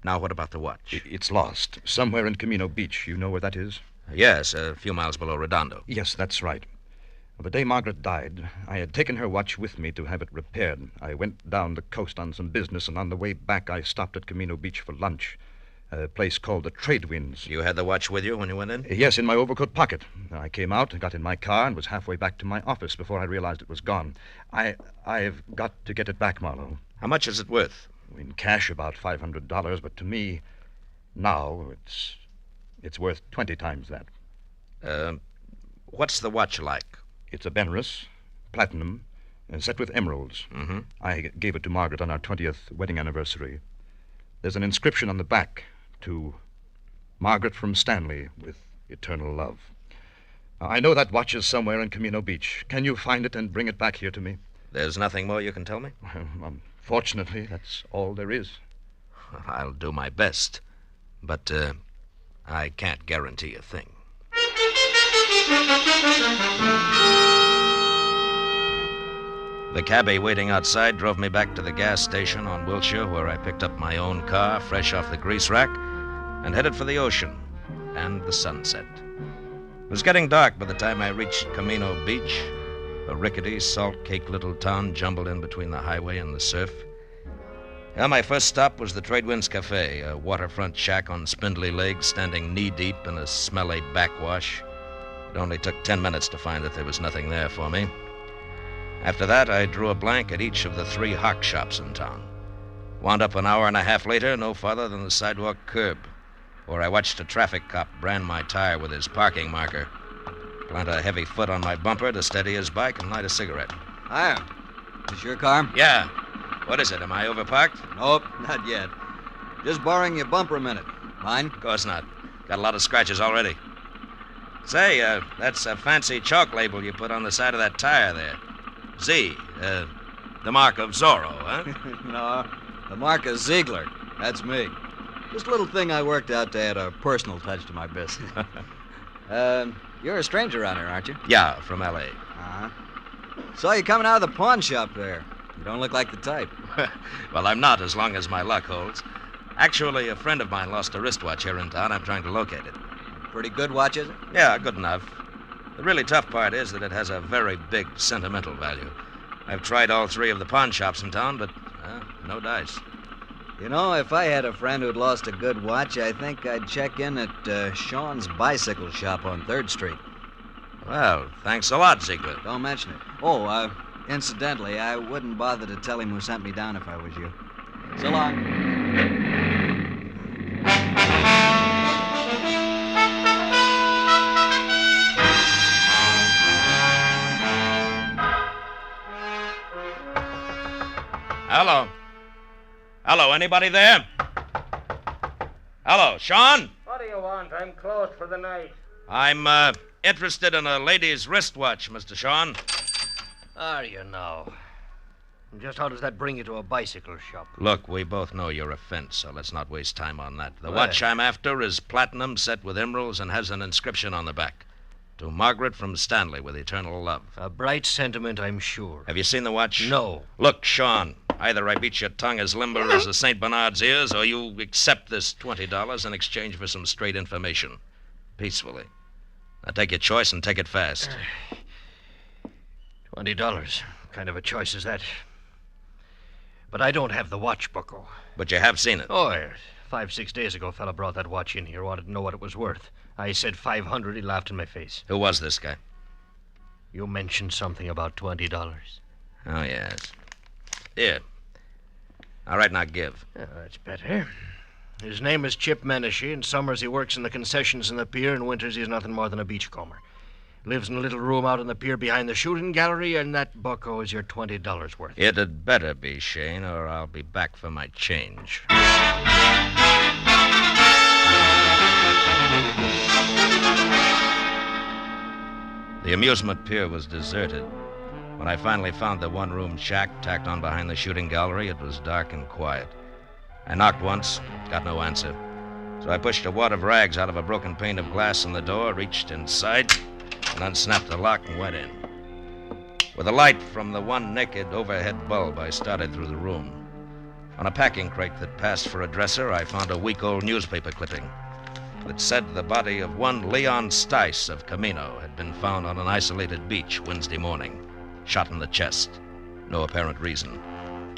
Now, what about the watch? It's lost. Somewhere in Camino Beach. You know where that is? Yes, a few miles below Redondo. Yes, that's right. The day Margaret died, I had taken her watch with me to have it repaired. I went down the coast on some business, and on the way back I stopped at Camino Beach for lunch, a place called the Trade Winds. You had the watch with you when you went in? Yes, in my overcoat pocket. I came out and got in my car and was halfway back to my office before I realized it was gone. I've got to get it back, Marlowe. How much is it worth? In cash, about $500, but to me, now, it's worth 20 times that. What's the watch like? It's a Benris, platinum, and set with emeralds. Mm-hmm. I gave it to Margaret on our 20th wedding anniversary. There's an inscription on the back to Margaret from Stanley with eternal love. I know that watch is somewhere in Camino Beach. Can you find it and bring it back here to me? There's nothing more you can tell me? Fortunately, that's all there is. I'll do my best, but I can't guarantee a thing. The cabbie waiting outside drove me back to the gas station on Wilshire, where I picked up my own car, fresh off the grease rack, and headed for the ocean and the sunset. It was getting dark by the time I reached Camino Beach, a rickety, salt-caked little town jumbled in between the highway and the surf. Well, my first stop was the Trade Winds Cafe, a waterfront shack on spindly legs standing knee-deep in a smelly backwash. It only took 10 minutes to find that there was nothing there for me. After that, I drew a blank at each of the 3 hock shops in town. Wound up an hour and a half later, no farther than the sidewalk curb, where I watched a traffic cop brand my tire with his parking marker, plant a heavy foot on my bumper to steady his bike, and light a cigarette. Hiya. Is your car? Yeah. What is it? Am I overparked? Nope, not yet. Just borrowing your bumper a minute. Mine? Of course not. Got a lot of scratches already. Say, that's a fancy chalk label you put on the side of that tire there. Z, the mark of Zorro, huh? No, the mark of Ziegler. That's me. Just a little thing I worked out to add a personal touch to my business. You're a stranger around here, aren't you? Yeah, from L.A. Uh-huh. Saw you coming out of the pawn shop there. You don't look like the type. Well, I'm not, as long as my luck holds. Actually, a friend of mine lost a wristwatch here in town. I'm trying to locate it. Pretty good watch, is it? Yeah, good enough. The really tough part is that it has a very big sentimental value. I've tried all 3 of the pawn shops in town, but no dice. You know, if I had a friend who'd lost a good watch, I think I'd check in at Sean's bicycle shop on 3rd Street. Well, thanks a lot, Ziegler. Don't mention it. Oh, incidentally, I wouldn't bother to tell him who sent me down if I was you. So long. Hello. Hello, anybody there? Hello, Sean? What do you want? I'm closed for the night. I'm, interested in a lady's wristwatch, Mr. Sean. How do you know? And just how does that bring you to a bicycle shop? Look, we both know your offense, so let's not waste time on that. The Well. watch I'm after is platinum, set with emeralds, and has an inscription on the back. To Margaret from Stanley with eternal love. A bright sentiment, I'm sure. Have you seen the watch? No. Look, Sean, either I beat your tongue as limber as a St. Bernard's ears, or you accept this $20 in exchange for some straight information. Peacefully. Now take your choice and take it fast. $20. What kind of a choice is that? But I don't have the watch, bucko. But you have seen it. Oh, yes. 5-6 days ago, a fella brought that watch in here, wanted to know what it was worth. I said $500. He laughed in my face. Who was this guy? You mentioned something about $20. Oh, yes. Here. All right, now give. Oh, that's better. His name is Chip Menashe. In summers, he works in the concessions in the pier. In winters, he's nothing more than a beachcomber. Lives in a little room out on the pier behind the shooting gallery, and that bucko is your $20 worth. It had better be, Shane, or I'll be back for my change. The amusement pier was deserted. When I finally found the one-room shack tacked on behind the shooting gallery, it was dark and quiet. I knocked once, got no answer. So I pushed a wad of rags out of a broken pane of glass in the door, reached inside, and unsnapped the lock and went in. With a light from the one naked overhead bulb, I started through the room. On a packing crate that passed for a dresser, I found a week-old newspaper clipping that said the body of one Leon Stice of Camino had been found on an isolated beach Wednesday morning, shot in the chest. No apparent reason.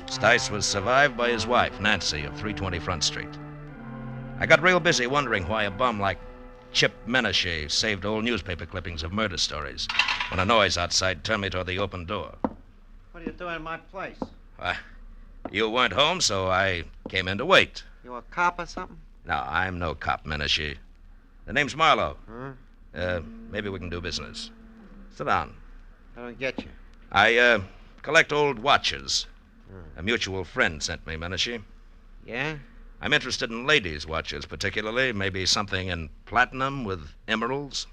Stice was survived by his wife, Nancy, of 320 Front Street. I got real busy wondering why a bum like Chip Menashe saved old newspaper clippings of murder stories when a noise outside turned me toward the open door. What are you doing in my place? You weren't home, so I came in to wait. You a cop or something? No, I'm no cop, Menashe. The name's Marlowe. Huh? Maybe we can do business. Sit down. I don't get you. I collect old watches. A mutual friend sent me, Menashe. Yeah? I'm interested in ladies' watches, particularly. Maybe something in platinum with emeralds.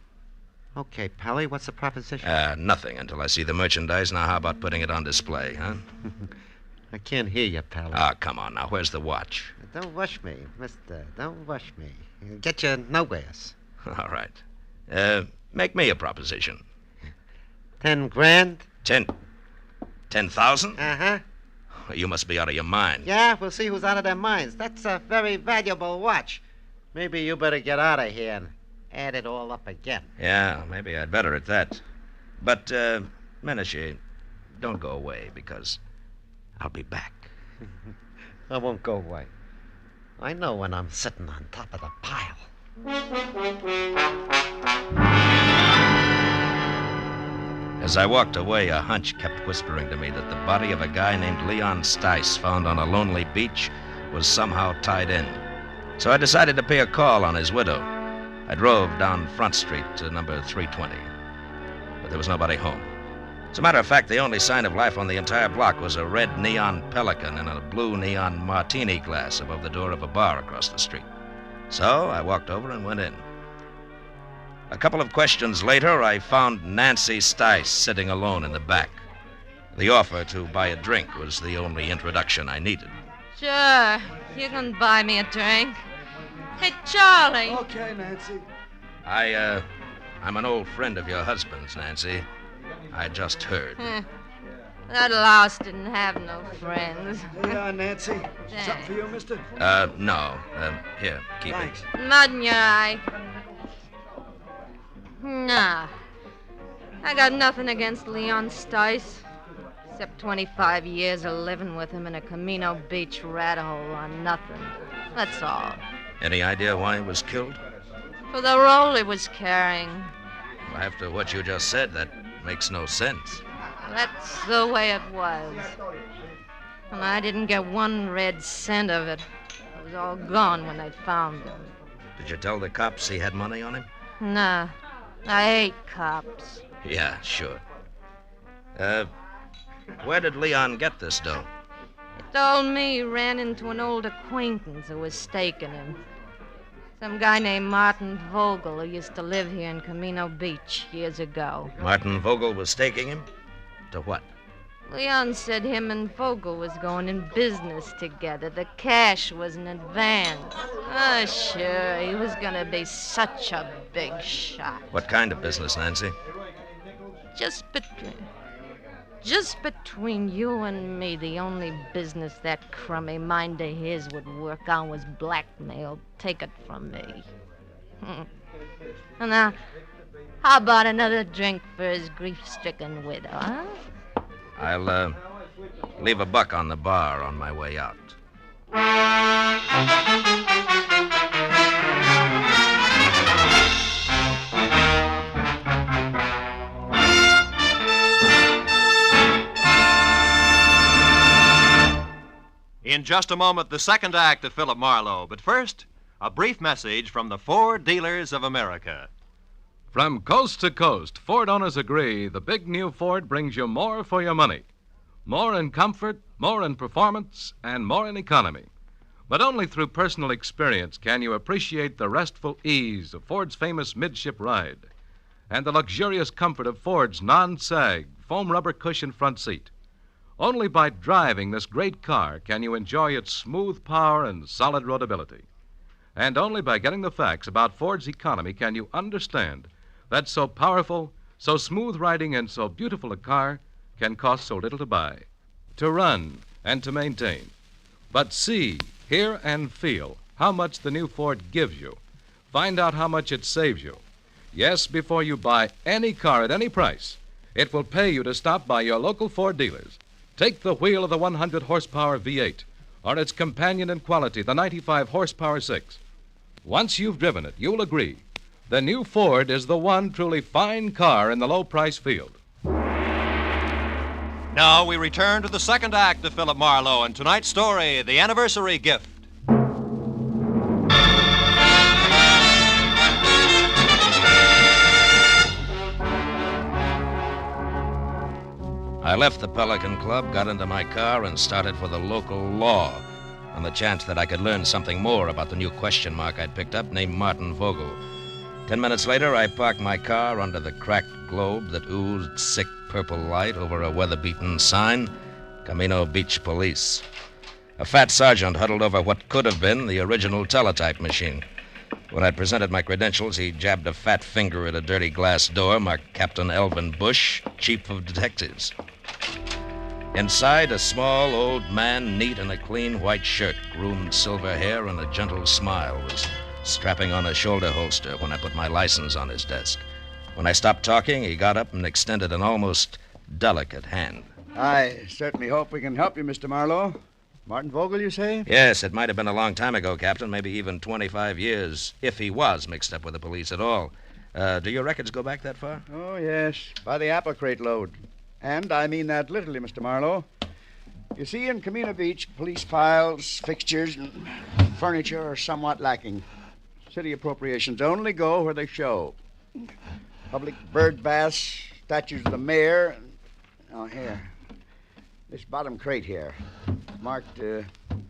Okay, Pally, what's the proposition? Nothing until I see the merchandise. Now, how about putting it on display, huh? I can't hear you, Pally. Come on now. Where's the watch? Don't rush me, mister. Don't rush me. You'll get you nowheres. All right. Make me a proposition. 10 grand? 10,000? Uh-huh. You must be out of your mind. Yeah, we'll see who's out of their minds. That's a very valuable watch. Maybe you better get out of here and add it all up again. Yeah, maybe I'd better at that. But, Menashe, don't go away, because I'll be back. I won't go away. I know when I'm sitting on top of the pile. As I walked away, a hunch kept whispering to me that the body of a guy named Leon Stice, found on a lonely beach, was somehow tied in. So I decided to pay a call on his widow. I drove down Front Street to number 320. But there was nobody home. As a matter of fact, the only sign of life on the entire block was a red neon pelican in a blue neon martini glass above the door of a bar across the street. So I walked over and went in. A couple of questions later, I found Nancy Stice sitting alone in the back. The offer to buy a drink was the only introduction I needed. Sure. You can buy me a drink. Hey, Charlie. Okay, Nancy. I'm an old friend of your husband's, Nancy. I just heard. That louse didn't have no friends. Hey, Nancy. Something for you, mister? No. Here, keep Thanks. it. Mud in your eye. Nah. I got nothing against Leon Stice, except 25 years of living with him in a Camino Beach rat hole on nothing. That's all. Any idea why he was killed? For the role he was carrying. Well, after what you just said, that makes no sense. That's the way it was. And I didn't get one red cent of it. It was all gone when they found him. Did you tell the cops he had money on him? Nah. I hate cops. Yeah, sure. Where did Leon get this dough? He told me he ran into an old acquaintance who was staking him. Some guy named Martin Vogel who used to live here in Camino Beach years ago. Martin Vogel was staking him? To what? Leon said him and Vogel was going in business together. The cash was in advance. Oh, sure. He was going to be such a big shot. What kind of business, Nancy? Just between you and me, the only business that crummy mind of his would work on was blackmail. Take it from me. And now, how about another drink for his grief-stricken widow, huh? I'll, leave $1 on the bar on my way out. In just a moment, the second act of Philip Marlowe. But first, a brief message from the Ford Dealers of America. From coast to coast, Ford owners agree the big new Ford brings you more for your money. More in comfort, more in performance, and more in economy. But only through personal experience can you appreciate the restful ease of Ford's famous midship ride and the luxurious comfort of Ford's non-sag foam rubber cushion front seat. Only by driving this great car can you enjoy its smooth power and solid roadability. And only by getting the facts about Ford's economy can you understand that so powerful, so smooth riding, and so beautiful a car can cost so little to buy, to run, and to maintain. But see, hear, and feel how much the new Ford gives you. Find out how much it saves you. Yes, before you buy any car at any price, it will pay you to stop by your local Ford dealers. Take the wheel of the 100 horsepower V8 or its companion in quality, the 95 horsepower 6. Once you've driven it, you'll agree the new Ford is the one truly fine car in the low price field. Now we return to the second act of Philip Marlowe and tonight's story, The Anniversary Gift. I left the Pelican Club, got into my car, and started for the local law on the chance that I could learn something more about the new question mark I'd picked up named Martin Vogel. 10 minutes later, I parked my car under the cracked globe that oozed sick purple light over a weather-beaten sign, Camino Beach Police. A fat sergeant huddled over what could have been the original teletype machine. When I presented my credentials, he jabbed a fat finger at a dirty glass door marked Captain Elvin Bush, Chief of Detectives. Inside, a small old man, neat in a clean white shirt, groomed silver hair, and a gentle smile, was strapping on a shoulder holster when I put my license on his desk. When I stopped talking, he got up and extended an almost delicate hand. I certainly hope we can help you, Mr. Marlowe. Martin Vogel, you say? Yes, it might have been a long time ago, Captain, maybe even 25 years, if he was mixed up with the police at all. Do your records go back that far? Oh, yes, by the apple crate load. And I mean that literally, Mr. Marlowe. You see, in Camino Beach, police files, fixtures, and furniture are somewhat lacking. City appropriations only go where they show. Public bird baths, statues of the mayor. Oh, here. This bottom crate here. Marked,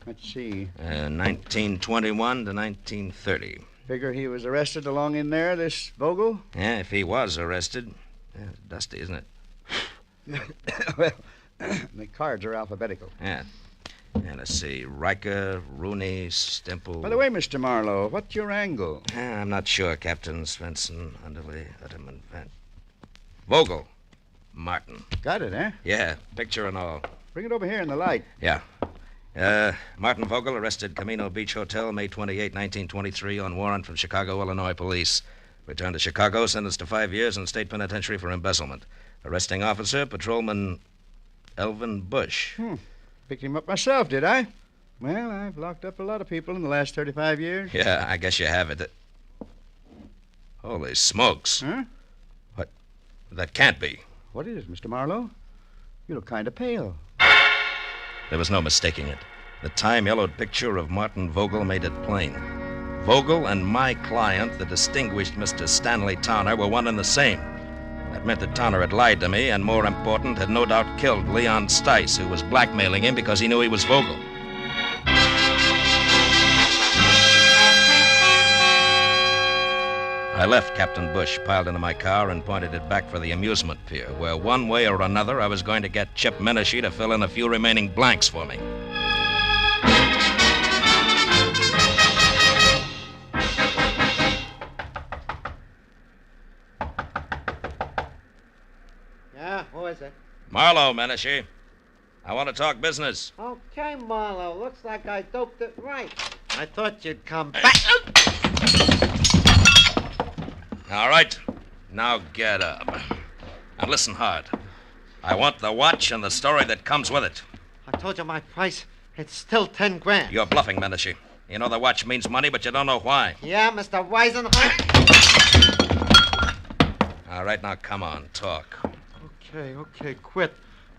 let's see. 1921 to 1930. Figure he was arrested along in there, this Vogel? Yeah, if he was arrested. Yeah, dusty, isn't it? Well, the cards are alphabetical. Yeah. Let's see. Riker, Rooney, Stemple. By the way, Mr. Marlowe, what's your angle? I'm not sure, Captain. Svensson, Underley, Utterman, Van. Vogel. Martin. Got it, eh? Yeah, picture and all. Bring it over here in the light. Yeah. Martin Vogel arrested Camino Beach Hotel, May 28, 1923, on warrant from Chicago, Illinois police. Returned to Chicago, sentenced to 5 years in state penitentiary for embezzlement. Arresting officer, Patrolman Elvin Bush. Picked him up myself, did I? Well, I've locked up a lot of people in the last 35 years. Yeah, I guess you have it. Holy smokes. Huh? What? That can't be. What is it, Mr. Marlowe? You look kind of pale. There was no mistaking it. The time-yellowed picture of Martin Vogel made it plain. Vogel and my client, the distinguished Mr. Stanley Towner, were one and the same. That meant that Towner had lied to me and, more important, had no doubt killed Leon Stice, who was blackmailing him because he knew he was Vogel. I left Captain Bush piled into my car and pointed it back for the amusement pier, where one way or another I was going to get Chip Menashe to fill in a few remaining blanks for me. Yeah, who is it? Marlowe, Menashe. I want to talk business. Okay, Marlowe. Looks like I doped it right. I thought you'd come back. All right. Now get up. And listen hard. I want the watch and the story that comes with it. I told you my price. It's still 10 grand. You're bluffing, Menashe. You know the watch means money, but you don't know why. Yeah, Mr. Weisenheim? All right, now come on, talk. Okay, quit.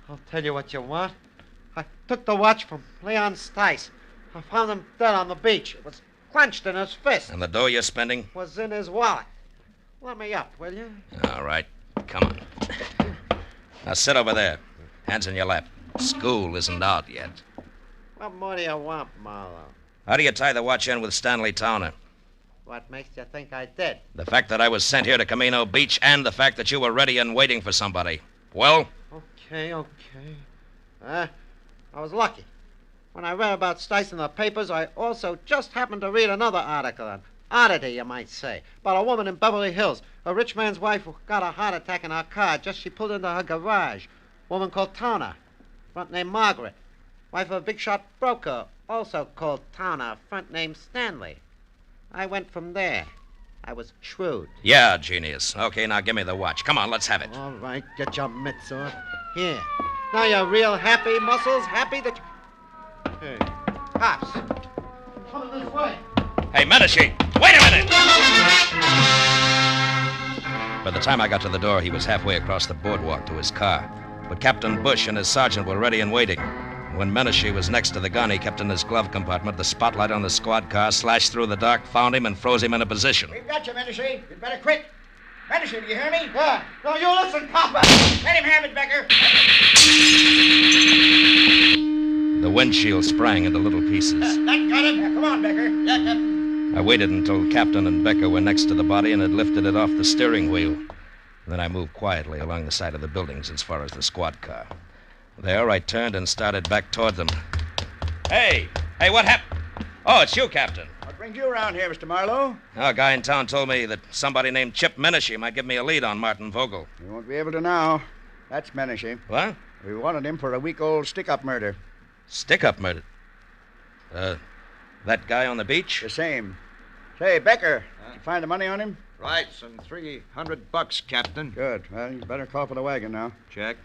I'll tell you what you want. I took the watch from Leon Stice. I found him dead on the beach. It was clenched in his fist. And the dough you're spending? Was in his wallet. Let me up, will you? All right, come on. Now sit over there. Hands in your lap. School isn't out yet. What more do you want, Marlowe? How do you tie the watch in with Stanley Towner? What makes you think I did? The fact that I was sent here to Camino Beach and the fact that you were ready and waiting for somebody. Well? Okay. I was lucky. When I read about Stice in the papers, I also just happened to read another article, an oddity, you might say, about a woman in Beverly Hills, a rich man's wife who got a heart attack in her car just she pulled into her garage. A woman called Towner, front name Margaret. Wife of a big shot broker, also called Towner, front name Stanley. I went from there. I was shrewd. Yeah, genius. Okay, now give me the watch. Come on, let's have it. All right, get your mitts off. Here. Now you're real happy, Muscles? Happy that you... Hey, cops. Coming this way. Hey, Menashe, wait a minute! By the time I got to the door, he was halfway across the boardwalk to his car. But Captain Bush and his sergeant were ready and waiting. When Menashe was next to the gun he kept in his glove compartment, the spotlight on the squad car slashed through the dark, found him, and froze him in a position. We've got you, Menashe. You'd better quit. Menashe, do you hear me? Yeah. No, you listen, copper. Let him have it, Becker. The windshield sprang into little pieces. That got him. Come on, Becker. Yeah, Captain. I waited until Captain and Becker were next to the body and had lifted it off the steering wheel. Then I moved quietly along the side of the buildings as far as the squad car. There, I turned and started back toward them. Hey, what happened? Oh, it's you, Captain. What brings you around here, Mr. Marlowe? A guy in town told me that somebody named Chip Menashe might give me a lead on Martin Vogel. You won't be able to now. That's Menashe. What? We wanted him for a week-old stick-up murder. Stick-up murder? That guy on the beach? The same. Say, Becker, did you find the money on him? Right, some $300, Captain. Good. Well, you better call for the wagon now. Check.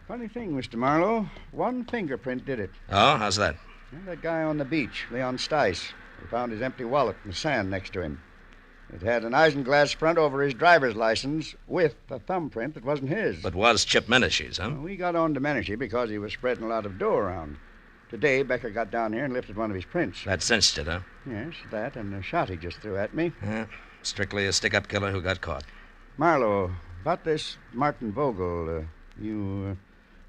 Funny thing, Mr. Marlowe. One fingerprint did it. Oh, how's that? That guy on the beach, Leon Stice. We found his empty wallet in the sand next to him. It had an isinglass front over his driver's license with a thumbprint that wasn't his. But was Chip Menashe's, huh? Well, we got on to Menashe because he was spreading a lot of dough around. Today, Becker got down here and lifted one of his prints. That cinched it, huh? Yes, that and the shot he just threw at me. Yeah, strictly a stick-up killer who got caught. Marlowe, about this Martin Vogel, you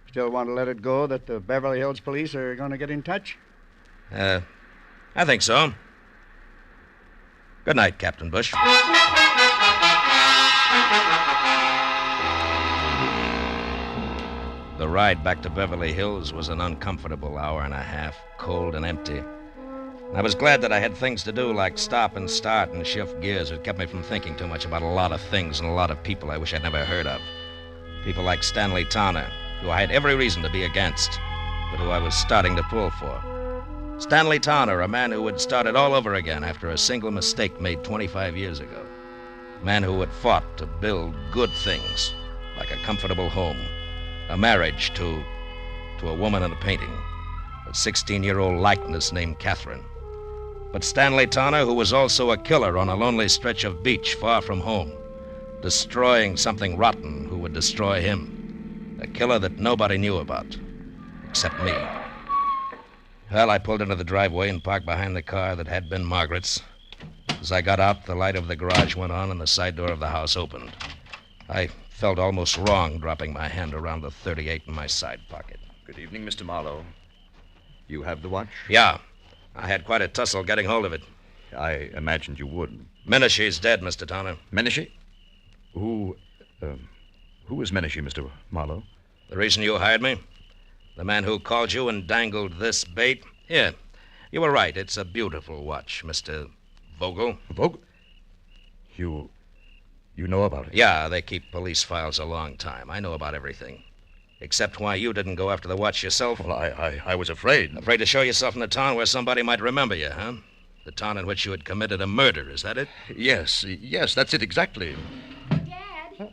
still want to let it go that the Beverly Hills police are going to get in touch? I think so. Good night, Captain Bush. The ride back to Beverly Hills was an uncomfortable hour and a half, cold and empty. I was glad that I had things to do like stop and start and shift gears. It kept me from thinking too much about a lot of things and a lot of people I wish I'd never heard of. People like Stanley Towner, who I had every reason to be against, but who I was starting to pull for. Stanley Towner, a man who had started all over again after a single mistake made 25 years ago. A man who had fought to build good things, like a comfortable home, a marriage to a woman in a painting, a 16-year-old likeness named Catherine. But Stanley Towner, who was also a killer on a lonely stretch of beach far from home, destroying something rotten who would destroy him. A killer that nobody knew about, except me. Well, I pulled into the driveway and parked behind the car that had been Margaret's. As I got out, the light of the garage went on and the side door of the house opened. I felt almost wrong dropping my hand around the .38 in my side pocket. Good evening, Mr. Marlowe. You have the watch? Yeah. I had quite a tussle getting hold of it. I imagined you would. Menashe's dead, Mr. Towner. Menashe? Who is Menashe, Mr. Marlowe? The reason you hired me? The man who called you and dangled this bait? Yeah, you were right. It's a beautiful watch, Mr. Vogel. Vogel? You know about it? Yeah, they keep police files a long time. I know about everything. Except why you didn't go after the watch yourself. Well, I was afraid. Afraid to show yourself in a town where somebody might remember you, huh? The town in which you had committed a murder, is that it? Yes, that's it exactly. Dad,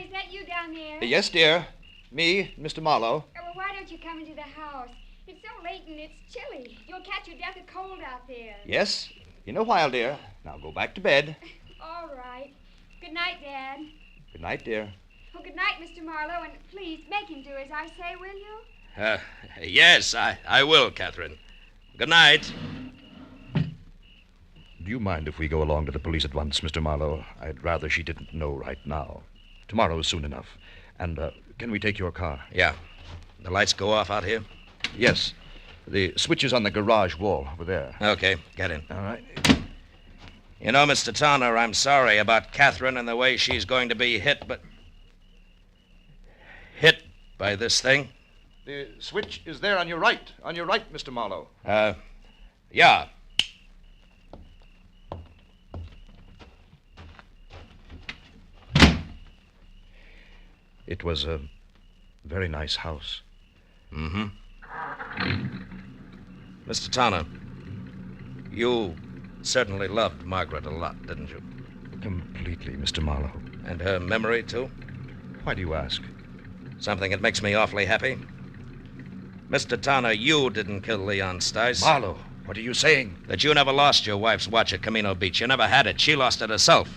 is that you down there? Yes, dear. Me, Mr. Marlowe. Well, why don't you come into the house? It's so late and it's chilly. You'll catch your death of cold out there. Yes, in a while, dear. Now go back to bed. All right. Good night, Dad. Good night, dear. Oh, good night, Mr. Marlowe, and please make him do as I say, will you? Yes, I will, Catherine. Good night. Do you mind if we go along to the police at once, Mr. Marlowe? I'd rather she didn't know right now. Tomorrow is soon enough. And, can we take your car? Yeah. The lights go off out here? Yes. The switch is on the garage wall over there. Okay, get in. All right. You know, Mr. Towner, I'm sorry about Catherine and the way she's going to be hit by this thing. The switch is there on your right. On your right, Mr. Marlowe. Yeah. It was a very nice house. Mm-hmm. Mr. Towner, you certainly loved Margaret a lot, didn't you? Completely, Mr. Marlowe. And her memory, too? Why do you ask? Something that makes me awfully happy. Mr. Towner, you didn't kill Leon Stice. Marlowe, what are you saying? That you never lost your wife's watch at Camino Beach. You never had it. She lost it herself.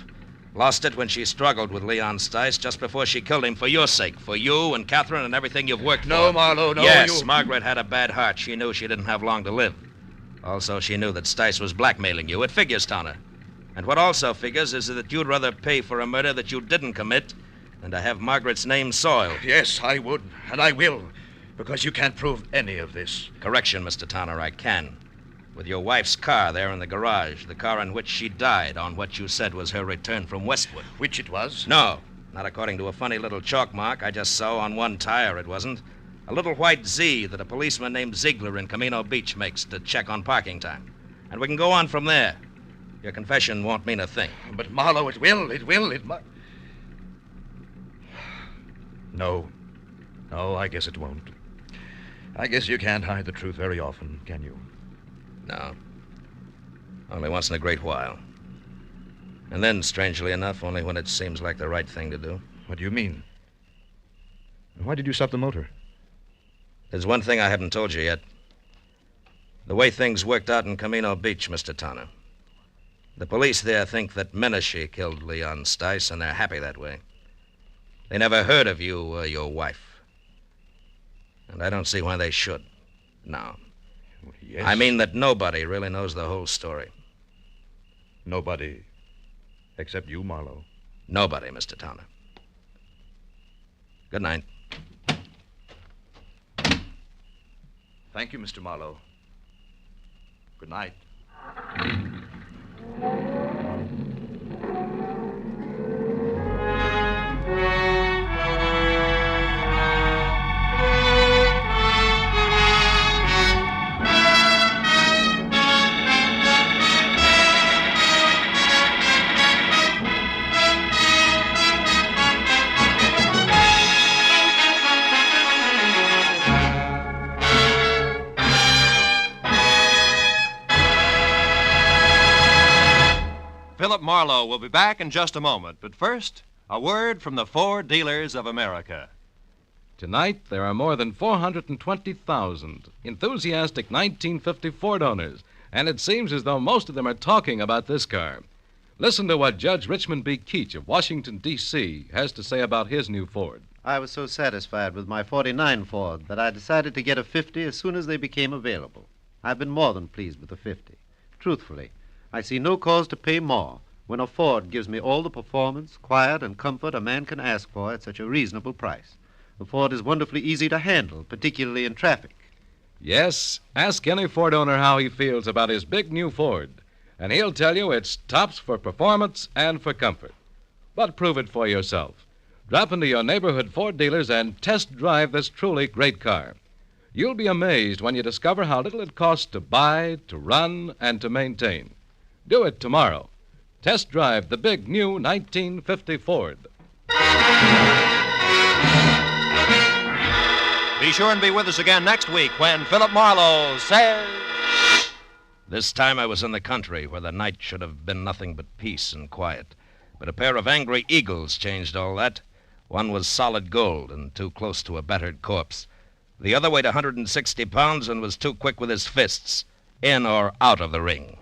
Lost it when she struggled with Leon Stice just before she killed him for your sake. For you and Catherine and everything you've worked for. No, Marlowe, no. Yes, Margaret had a bad heart. She knew she didn't have long to live. Also, she knew that Stice was blackmailing you. It figures, Towner. And what also figures is that you'd rather pay for a murder that you didn't commit than to have Margaret's name soiled. Yes, I would, and I will, because you can't prove any of this. Correction, Mr. Towner, I can. With your wife's car there in the garage, the car in which she died on what you said was her return from Westwood. Which it was? No, not according to a funny little chalk mark I just saw on one tire, it wasn't. A little white Z that a policeman named Ziegler in Camino Beach makes to check on parking time. And we can go on from there. Your confession won't mean a thing. But, Marlowe, it must. No, I guess it won't. I guess you can't hide the truth very often, can you? No. Only once in a great while. And then, strangely enough, only when it seems like the right thing to do. What do you mean? Why did you stop the motor? There's one thing I haven't told you yet. The way things worked out in Camino Beach, Mr. Towner. The police there think that Menashe killed Leon Stice, and they're happy that way. They never heard of you or your wife. And I don't see why they should. No. Yes. I mean that nobody really knows the whole story. Nobody except you, Marlowe. Nobody, Mr. Towner. Good night. Thank you, Mr. Marlowe. Good night. Philip Marlowe will be back in just a moment. But first, a word from the Ford Dealers of America. Tonight, there are more than 420,000 enthusiastic 1950 Ford owners, and it seems as though most of them are talking about this car. Listen to what Judge Richmond B. Keach of Washington, D.C. has to say about his new Ford. I was so satisfied with my 49 Ford that I decided to get a 50 as soon as they became available. I've been more than pleased with the 50. Truthfully, I see no cause to pay more when a Ford gives me all the performance, quiet, and comfort a man can ask for at such a reasonable price. The Ford is wonderfully easy to handle, particularly in traffic. Yes, ask any Ford owner how he feels about his big new Ford, and he'll tell you it's tops for performance and for comfort. But prove it for yourself. Drop into your neighborhood Ford dealers and test drive this truly great car. You'll be amazed when you discover how little it costs to buy, to run, and to maintain. Do it tomorrow. Test drive the big new 1950 Ford. Be sure and be with us again next week when Philip Marlowe says... This time I was in the country where the night should have been nothing but peace and quiet. But a pair of angry eagles changed all that. One was solid gold and too close to a battered corpse. The other weighed 160 pounds and was too quick with his fists, in or out of the ring.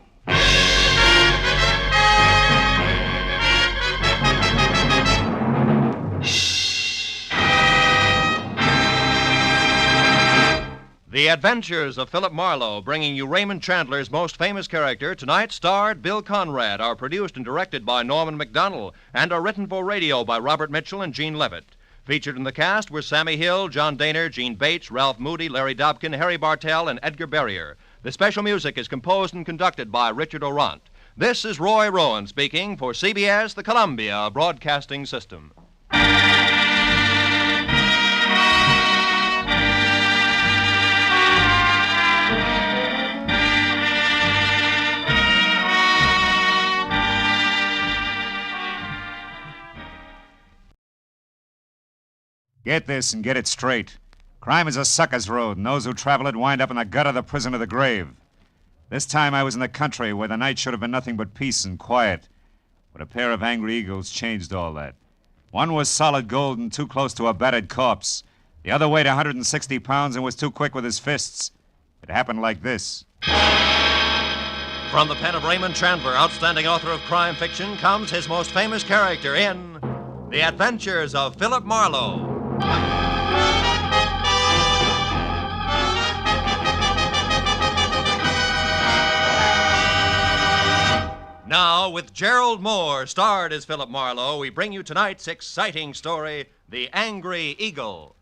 The Adventures of Philip Marlowe, bringing you Raymond Chandler's most famous character, tonight starred Bill Conrad, are produced and directed by Norman McDonald, and are written for radio by Robert Mitchell and Gene Levitt. Featured in the cast were Sammy Hill, John Daner, Gene Bates, Ralph Moody, Larry Dobkin, Harry Bartell, and Edgar Barrier. The special music is composed and conducted by Richard Orant. This is Roy Rowan speaking for CBS, the Columbia Broadcasting System. Get this and get it straight. Crime is a sucker's road, and those who travel it wind up in the gutter, the prison, or the grave. This time I was in the country where the night should have been nothing but peace and quiet. But a pair of angry eagles changed all that. One was solid gold and too close to a battered corpse. The other weighed 160 pounds and was too quick with his fists. It happened like this. From the pen of Raymond Chandler, outstanding author of crime fiction, comes his most famous character in The Adventures of Philip Marlowe. Now, with Gerald Moore, starred as Philip Marlowe, we bring you tonight's exciting story, The Angry Eagle.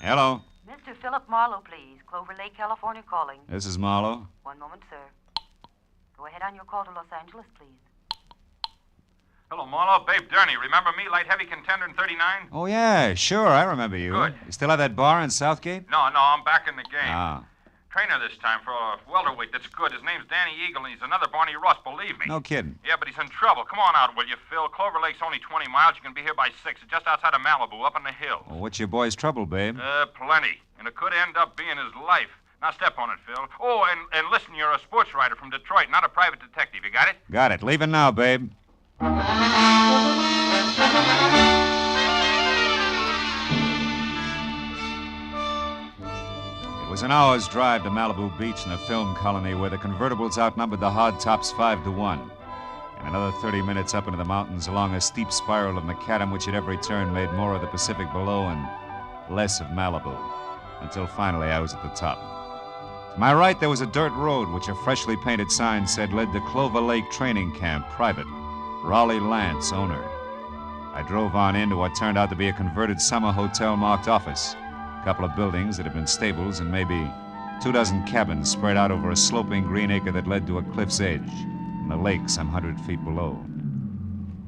Hello. Mr. Philip Marlowe, please. Clover Lake, California calling. This is Marlowe. One moment, sir. Go ahead on your call to Los Angeles, please. Hello, Marlowe. Babe Durney. Remember me, light heavy contender in 39? Oh, yeah, sure, I remember you. Good. You still have that bar in Southgate? No, I'm back in the game. Ah. Trainer this time for a welterweight that's good. His name's Danny Eagle, and he's another Barney Ross, believe me. No kidding. Yeah, but he's in trouble. Come on out, will you, Phil? Clover Lake's only 20 miles. You can be here by 6. It's just outside of Malibu, up in the hills. Well, what's your boy's trouble, babe? Plenty. And it could end up being his life. Now step on it, Phil. Oh, and listen, you're a sports writer from Detroit, not a private detective. You got it? Got it. Leaving now, babe. It was an hour's drive to Malibu Beach in the film colony where the convertibles outnumbered the hardtops 5-1. And another 30 minutes up into the mountains along a steep spiral of macadam which at every turn made more of the Pacific below and less of Malibu. Until finally I was at the top. To my right there was a dirt road which a freshly painted sign said led to Clover Lake Training Camp, private. Raleigh Lance, owner. I drove on into what turned out to be a converted summer hotel marked office. A couple of buildings that had been stables and maybe 24 cabins spread out over a sloping green acre that led to a cliff's edge and the lake some 100 feet below.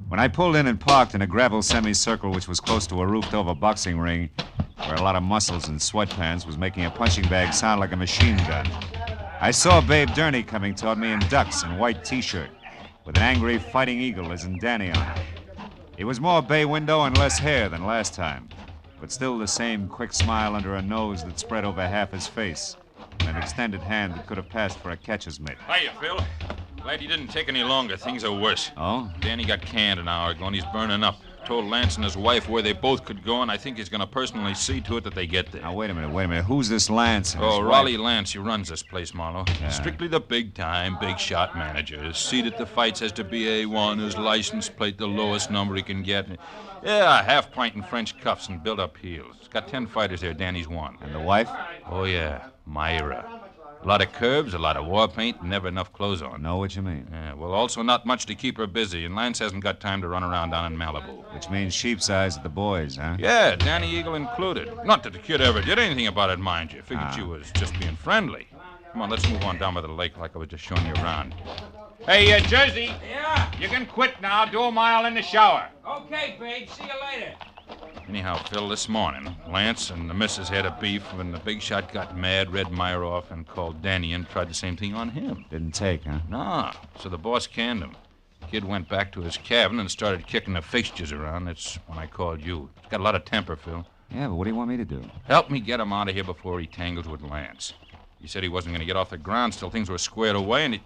When I pulled in and parked in a gravel semicircle which was close to a roofed-over boxing ring where a lot of muscles in sweatpants was making a punching bag sound like a machine gun, I saw Babe Durney coming toward me in ducks and white T-shirt with an angry fighting eagle as in Danny on it. It was more bay window and less hair than last time, but still the same quick smile under a nose that spread over half his face and an extended hand that could have passed for a catcher's mitt. Hiya, Phil. Glad you didn't take any longer. Things are worse. Oh? Danny got canned an hour ago, and he's burning up. Told Lance and his wife where they both could go, and I think he's going to personally see to it that they get there. Now, wait a minute. Who's this Lance? And his Raleigh wife? Lance. He runs this place, Marlowe. Yeah. Strictly the big-time, big-shot manager. His seat at the fights has to be A1. His license plate the lowest number he can get. Yeah, half pint in French cuffs and built-up heels. He's got 10 fighters there. Danny's one. And the wife? Oh, yeah. Myra. A lot of curves, a lot of war paint, and never enough clothes on. Know what you mean. Yeah, well, also not much to keep her busy, and Lance hasn't got time to run around down in Malibu. Which means sheep's eyes at the boys, huh? Yeah, Danny Eagle included. Not that the kid ever did anything about it, mind you. Figured she was just being friendly. Come on, let's move on down by the lake like I was just showing you around. Hey, Jersey. Yeah? You can quit now. Do a mile in the shower. Okay, babe. See you later. Anyhow, Phil, this morning, Lance and the missus had a beef when the big shot got mad, read Myra off, and called Danny and tried the same thing on him. Didn't take, huh? No. So the boss canned him. The kid went back to his cabin and started kicking the fixtures around. That's when I called you. He's got a lot of temper, Phil. Yeah, but what do you want me to do? Help me get him out of here before he tangles with Lance. He said he wasn't going to get off the ground till things were squared away, and he...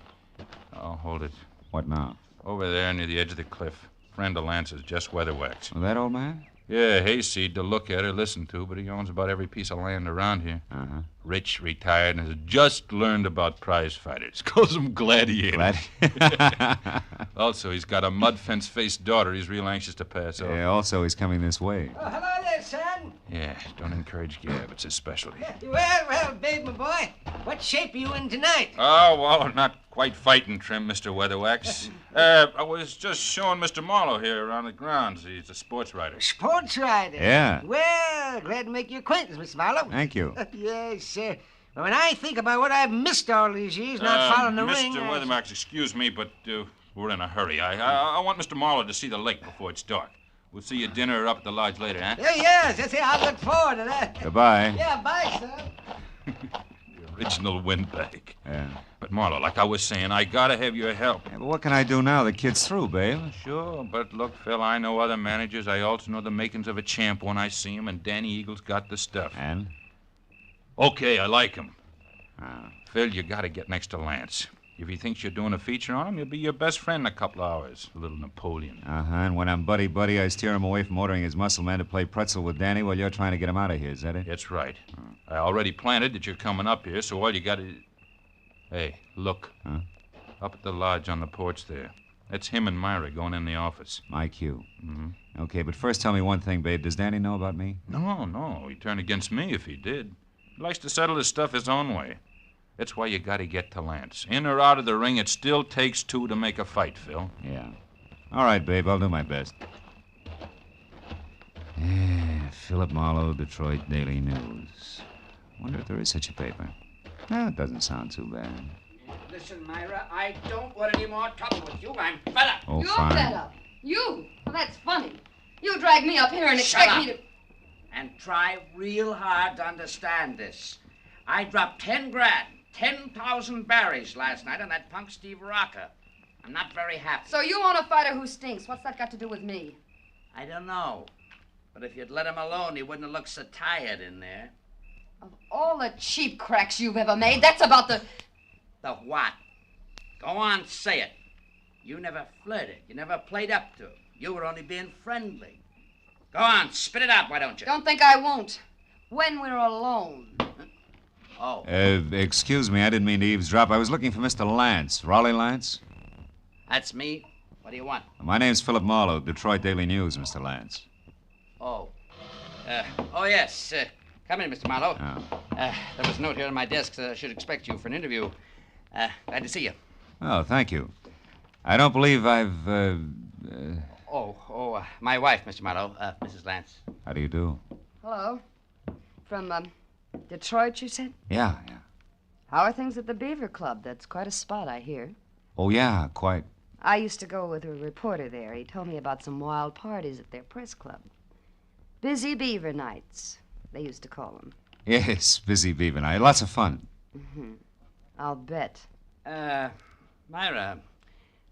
Oh, hold it. What now? Over there near the edge of the cliff. Friend of Lance's, Jess Weatherwax. Well, that old man? Yeah, hayseed to look at or listen to, but he owns about every piece of land around here. Uh-huh. Rich, retired, and has just learned about prize fighters. Calls them gladiators. Also, he's got a mud fence-faced daughter he's real anxious to pass off. Yeah, also, he's coming this way. Oh, hello there, son. Yeah, don't encourage gab. It's his specialty. Well, babe, my boy. What shape are you in tonight? Oh, well, not quite fighting trim, Mr. Weatherwax. I was just showing Mr. Marlowe here around the grounds. He's a sports writer. Sports writer? Yeah. Well, glad to make your acquaintance, Mr. Marlowe. Thank you. Yes, sir. Well, when I think about what I've missed all these years not following the ring... Mr. Weatherwax, excuse me, but we're in a hurry. I want Mr. Marlowe to see the lake before it's dark. We'll see you at dinner up at the lodge later, huh? Yes, I'll look forward to that. Goodbye. Yeah, bye, son. Original windbag. Yeah. But, Marlowe, like I was saying, I gotta have your help. Yeah, but what can I do now? The kid's through, babe. Sure, but look, Phil, I know other managers. I also know the makings of a champ when I see him, and Danny Eagle's got the stuff. And? Okay, I like him. Phil, you gotta get next to Lance. If he thinks you're doing a feature on him, he'll be your best friend in a couple of hours. A little Napoleon. Uh-huh, and when I'm buddy-buddy, I steer him away from ordering his muscle man to play pretzel with Danny while you're trying to get him out of here. Is that it? That's right. I already planted that you're coming up here, so all you gotta... Hey, look. Huh? Up at the lodge on the porch there. That's him and Myra going in the office. My cue. Mm-hmm. Okay, but first tell me one thing, babe. Does Danny know about me? No. He'd turn against me if he did. He likes to settle his stuff his own way. That's why you gotta get to Lance. In or out of the ring, it still takes two to make a fight, Phil. Yeah. All right, babe. I'll do my best. Yeah, Philip Marlowe, Detroit Daily News. Wonder if there is such a paper. No, it doesn't sound too bad. Listen, Myra, I don't want any more trouble with you. I'm fed up. Oh, You're fine. fed up. You? Well, that's funny. You drag me up here and Shut expect up. me to... And try real hard to understand this. I dropped 10 grand, 10,000 berries last night on that punk Steve Rocker. I'm not very happy. So you want a fighter who stinks. What's that got to do with me? I don't know. But if you'd let him alone, he wouldn't have looked so tired in there. Of all the cheap cracks you've ever made, that's about the... The what? Go on, say it. You never flirted. You never played up to him. You were only being friendly. Go on, spit it out, why don't you? Don't think I won't. When we're alone. Oh. Excuse me, I didn't mean to eavesdrop. I was looking for Mr. Lance. Raleigh Lance? That's me. What do you want? My name's Philip Marlowe, Detroit Daily News, Mr. Lance. Oh. Yes. Come in, Mr. Marlowe. Oh. There was a note here on my desk that I should expect you for an interview. Glad to see you. Oh, thank you. I don't believe I've, My wife, Mr. Marlowe, Mrs. Lance. How do you do? Hello. From, Detroit, you said? Yeah. How are things at the Beaver Club? That's quite a spot, I hear. Oh, yeah, quite. I used to go with a reporter there. He told me about some wild parties at their press club. Busy Beaver Nights, they used to call them. Yes, busy Beaver night. Lots of fun. Mm-hmm. I'll bet. Myra,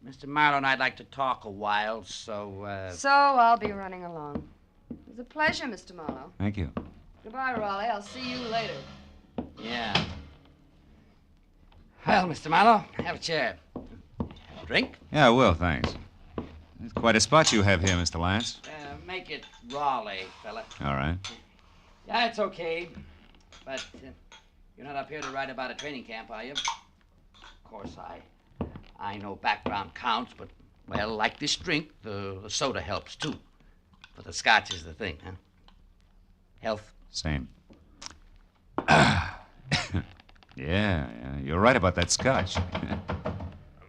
Mr. Marlowe and I'd like to talk a while, so, So I'll be running along. It was a pleasure, Mr. Marlowe. Thank you. Goodbye, Raleigh. I'll see you later. Yeah. Well, Mr. Marlowe, have a chair. Drink? Yeah, I will, thanks. It's quite a spot you have here, Mr. Lance. Make it Raleigh, fella. All right. Yeah, it's okay. But you're not up here to write about a training camp, are you? Of course, I know background counts, but, well, like this drink, the soda helps, too. But the scotch is the thing, huh? Health? Same. Yeah, you're right about that scotch.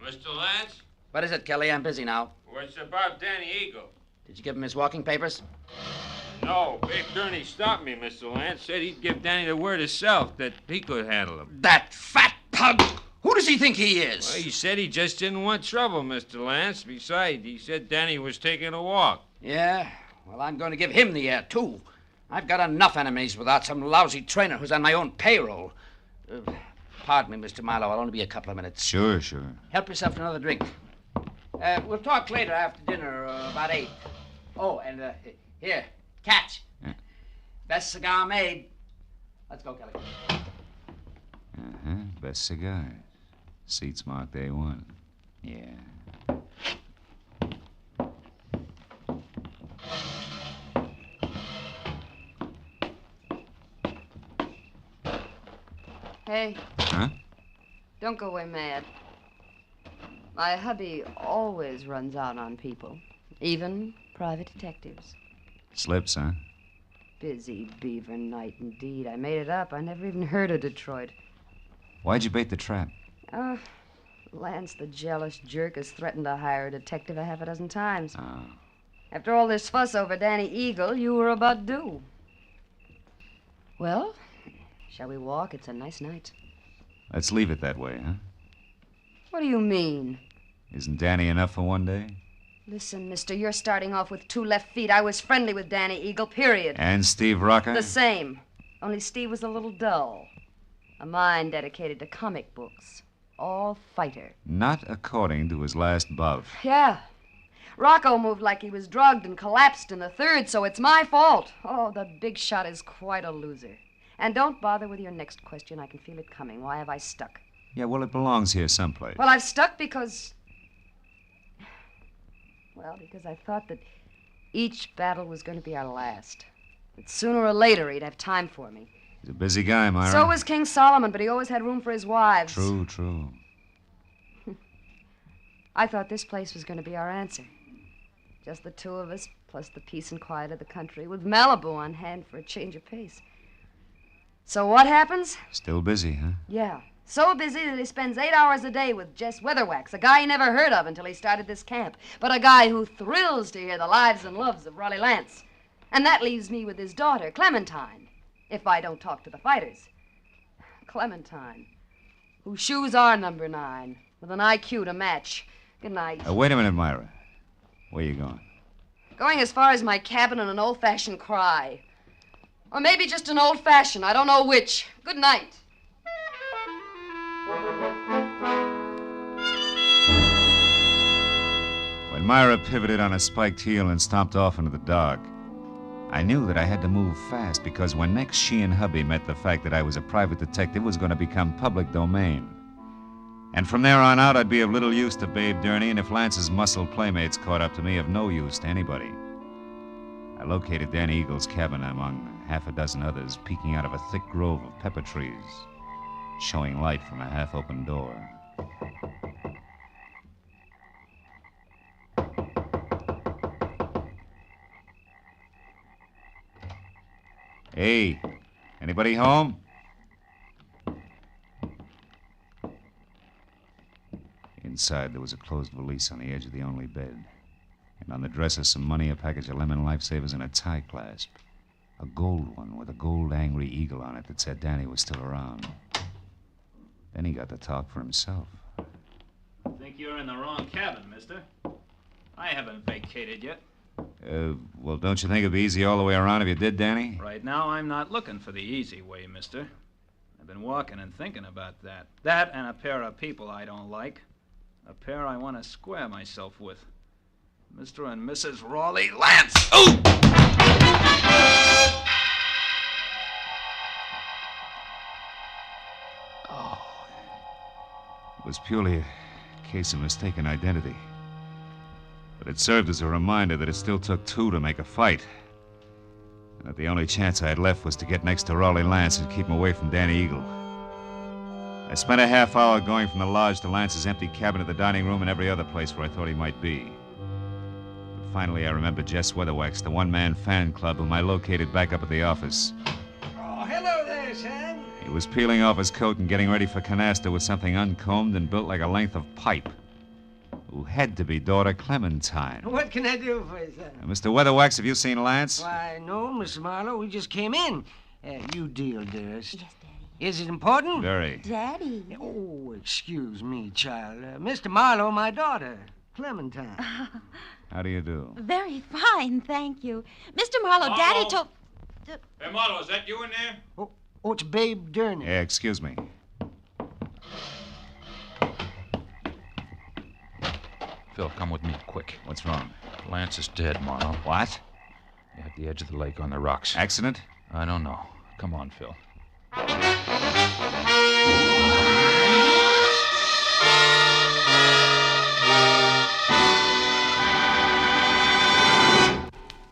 Mr. Lance? What is it, Kelly? I'm busy now. Well, it's about Danny Eagle. Did you give him his walking papers? No, Big Gurney stopped me, Mr. Lance. Said he'd give Danny the word himself that he could handle him. That fat pug! Who does he think he is? Well, he said he just didn't want trouble, Mr. Lance. Besides, he said Danny was taking a walk. Yeah? Well, I'm going to give him the air, too. I've got enough enemies without some lousy trainer who's on my own payroll. Pardon me, Mr. Marlowe. I'll only be a couple of minutes. Sure. Help yourself to another drink. We'll talk later after dinner, about 8. Oh, and here, catch. Yeah. Best cigar made. Let's go, Kelly. Uh-huh. Best cigars. Seats marked A1. Yeah. Hey. Huh? Don't go away mad. My hubby always runs out on people, even private detectives. Slips, huh? Busy beaver night indeed. I made it up. I never even heard of Detroit. Why'd you bait the trap? Lance, the jealous jerk, has threatened to hire a detective a half a dozen times. Oh. After all this fuss over Danny Eagle, you were about due. Well, shall we walk? It's a nice night. Let's leave it that way, huh? What do you mean? Isn't Danny enough for one day? Listen, mister, you're starting off with 2 left feet. I was friendly with Danny Eagle, period. And Steve Rocker? The same. Only Steve was a little dull. A mind dedicated to comic books. All fighter. Not according to his last bout. Yeah. Rocco moved like he was drugged and collapsed in the 3rd, so it's my fault. Oh, the big shot is quite a loser. And don't bother with your next question. I can feel it coming. Why have I stuck? Yeah, well, it belongs here someplace. Well, I've stuck because... Well, because I thought that each battle was going to be our last. That sooner or later he'd have time for me. He's a busy guy, Myra. So was King Solomon, but he always had room for his wives. True, true. I thought this place was going to be our answer. Just the 2 of us, plus the peace and quiet of the country, with Malibu on hand for a change of pace. So what happens? Still busy, huh? Yeah. So busy that he spends 8 hours a day with Jess Weatherwax, a guy he never heard of until he started this camp, but a guy who thrills to hear the lives and loves of Raleigh Lance. And that leaves me with his daughter, Clementine, if I don't talk to the fighters. Clementine, whose shoes are number 9, with an IQ to match. Good night. Wait a minute, Myra. Where you going? Going as far as my cabin on an old-fashioned cry. Or maybe just an old-fashioned, I don't know which. Good night. When Myra pivoted on a spiked heel and stomped off into the dark, I knew that I had to move fast because when next she and hubby met, the fact that I was a private detective was going to become public domain. And from there on out, I'd be of little use to Babe Durney, and if Lance's muscle playmates caught up to me, of no use to anybody. I located Danny Eagle's cabin among half a dozen others, peeking out of a thick grove of pepper trees, showing light from a half-open door. Hey, anybody home? Inside, there was a closed valise on the edge of the only bed. And on the dresser, some money, a package of lemon lifesavers, and a tie clasp. A gold one with a gold angry eagle on it that said Danny was still around. Then he got to talk for himself. I think you're in the wrong cabin, mister. I haven't vacated yet. Well, don't you think it'd be easy all the way around if you did, Danny? Right now, I'm not looking for the easy way, mister. I've been walking and thinking about that. That and a pair of people I don't like. A pair I want to square myself with. Mr. and Mrs. Raleigh Lance. Ooh! It was purely a case of mistaken identity. But it served as a reminder that it still took 2 to make a fight. And that the only chance I had left was to get next to Raleigh Lance and keep him away from Danny Eagle. I spent a half hour going from the lodge to Lance's empty cabin to the dining room and every other place where I thought he might be. But finally, I remembered Jess Weatherwax, the one-man fan club whom I located back up at the office. Oh, hello there, son. He was peeling off his coat and getting ready for canasta with something uncombed and built like a length of pipe. Who had to be daughter Clementine. What can I do for you, son? Mr. Weatherwax, have you seen Lance? Why, no, Mr. Marlowe. We just came in. You deal, dearest. Yes, Daddy. Is it important? Very. Daddy. Oh, excuse me, child. Mr. Marlowe, my daughter, Clementine. How do you do? Very fine, thank you. Mr. Marlowe, Daddy told... Hey, Marlowe, is that you in there? Oh, it's Babe Durney. Yeah, excuse me. Phil, come with me, quick. What's wrong? Lance is dead, Marlowe. What? At the edge of the lake on the rocks. Accident? I don't know. Come on, Phil.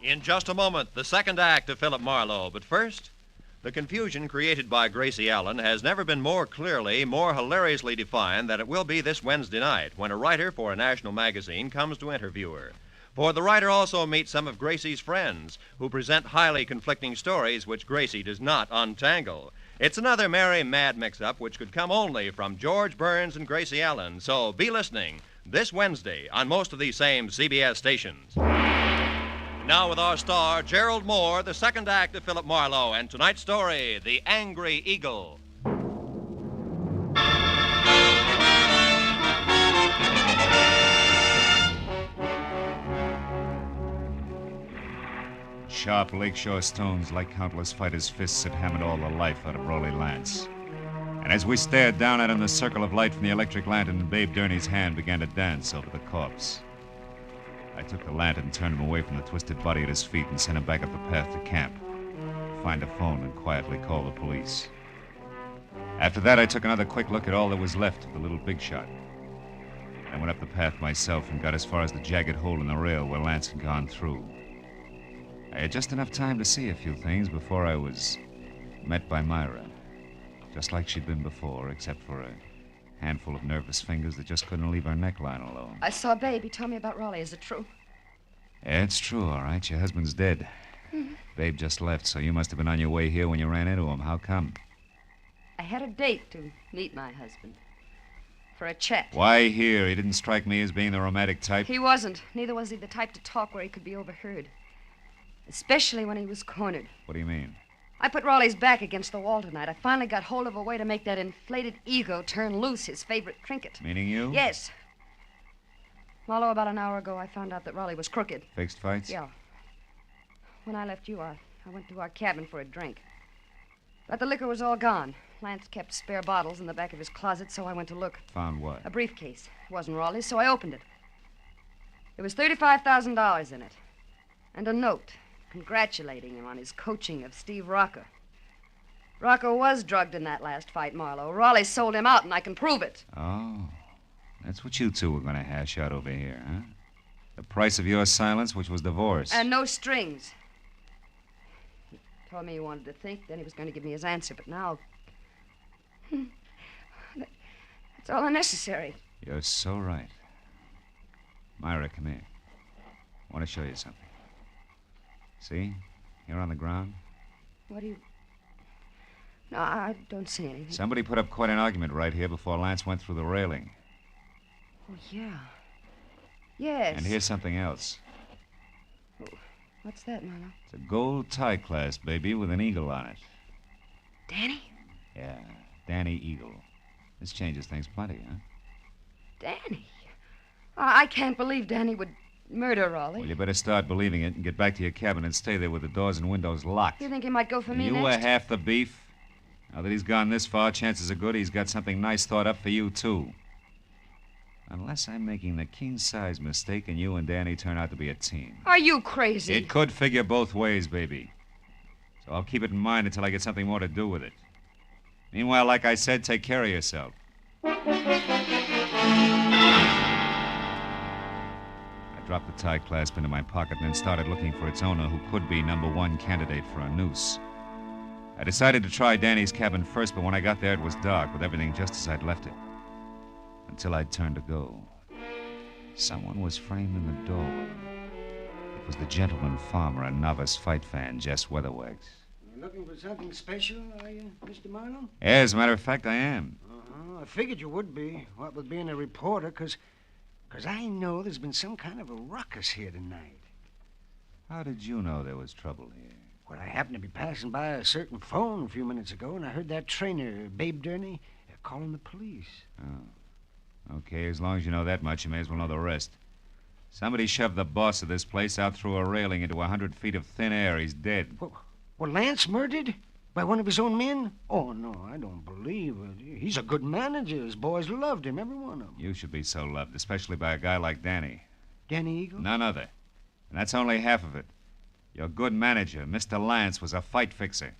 In just a moment, the second act of Philip Marlowe. But first, The confusion created by Gracie Allen has never been more clearly, more hilariously defined than it will be this Wednesday night when a writer for a national magazine comes to interview her. For the writer also meets some of Gracie's friends who present highly conflicting stories which Gracie does not untangle. It's another merry, mad mix-up which could come only from George Burns and Gracie Allen, so be listening this Wednesday on most of these same CBS stations. Now with our star, Gerald Moore, the second act of Philip Marlowe, and tonight's story, The Angry Eagle. Sharp lakeshore stones, like countless fighters' fists, had hammered all the life out of Rolly Lance. And as we stared down at him, the circle of light from the electric lantern in Babe Durney's hand began to dance over the corpse. I took the lantern, turned him away from the twisted body at his feet, and sent him back up the path to camp. Find a phone and quietly call the police. After that, I took another quick look at all that was left of the little big shot. I went up the path myself and got as far as the jagged hole in the rail where Lance had gone through. I had just enough time to see a few things before I was met by Myra. Just like she'd been before, except for a handful of nervous fingers that just couldn't leave her neckline alone. I saw Babe. He told me about Raleigh. Is it true? Yeah, it's true, all right. Your husband's dead. Babe just left, so you must have been on your way here when you ran into him. How come? I had a date to meet my husband. For a chat. Why here? He didn't strike me as being the romantic type. He wasn't. Neither was he the type to talk where he could be overheard. Especially when he was cornered. What do you mean? I put Raleigh's back against the wall tonight. I finally got hold of a way to make that inflated ego turn loose, his favorite trinket. Meaning you? Yes. Marlowe, about an hour ago, I found out that Raleigh was crooked. Fixed fights? Yeah. When I left you, I went to our cabin for a drink. But the liquor was all gone. Lance kept spare bottles in the back of his closet, so I went to look. Found what? A briefcase. It wasn't Raleigh's, so I opened it. There was $35,000 in it. And a note congratulating him on his coaching of Steve Rocca. Rocca was drugged in that last fight, Marlowe. Raleigh sold him out, and I can prove it. Oh. That's what you two were going to hash out over here, huh? The price of your silence, which was divorce. And no strings. He told me he wanted to think, then he was going to give me his answer, but now... That's all unnecessary. You're so right. Myra, come here. I want to show you something. See? Here on the ground? What do you... No, I don't see anything. Somebody put up quite an argument right here before Lance went through the railing. Oh, yeah. Yes. And here's something else. Oh, what's that, Marlowe? It's a gold tie clasp, baby, with an eagle on it. Danny? Yeah, Danny Eagle. This changes things plenty, huh? Danny? I can't believe Danny would murder Raleigh. Well, you better start believing it and get back to your cabin and stay there with the doors and windows locked. You think he might go for me You next? were half the beef. Now that he's gone this far, chances are good he's got something nice thought up for you, too. Unless I'm making the king-size mistake and you and Danny turn out to be a team. Are you crazy? It could figure both ways, baby. So I'll keep it in mind until I get something more to do with it. Meanwhile, like I said, take care of yourself. I dropped the tie clasp into my pocket and then started looking for its owner, who could be number one candidate for a noose. I decided to try Danny's cabin first, but when I got there, it was dark, with everything just as I'd left it. Until I'd turned to go. Someone was framed in the doorway. It was the gentleman farmer and novice fight fan, Jess Weatherwax. You looking for something special, are you, Mr. Marlowe? Yeah, as a matter of fact, I am. I figured you would be, what with being a reporter, because I know there's been some kind of a ruckus here tonight. How did you know there was trouble here? Well, I happened to be passing by a certain phone a few minutes ago, and I heard that trainer, Babe Durney, calling the police. Oh. Okay, as long as you know that much, you may as well know the rest. Somebody shoved the boss of this place out through a railing into 100 feet of thin air. He's dead. Well, Lance murdered? By one of his own men? Oh, no, I don't believe it. He's a good manager. His boys loved him, every one of them. You should be so loved, especially by a guy like Danny. Danny Eagle? None other. And that's only half of it. Your good manager, Mr. Lance, was a fight fixer.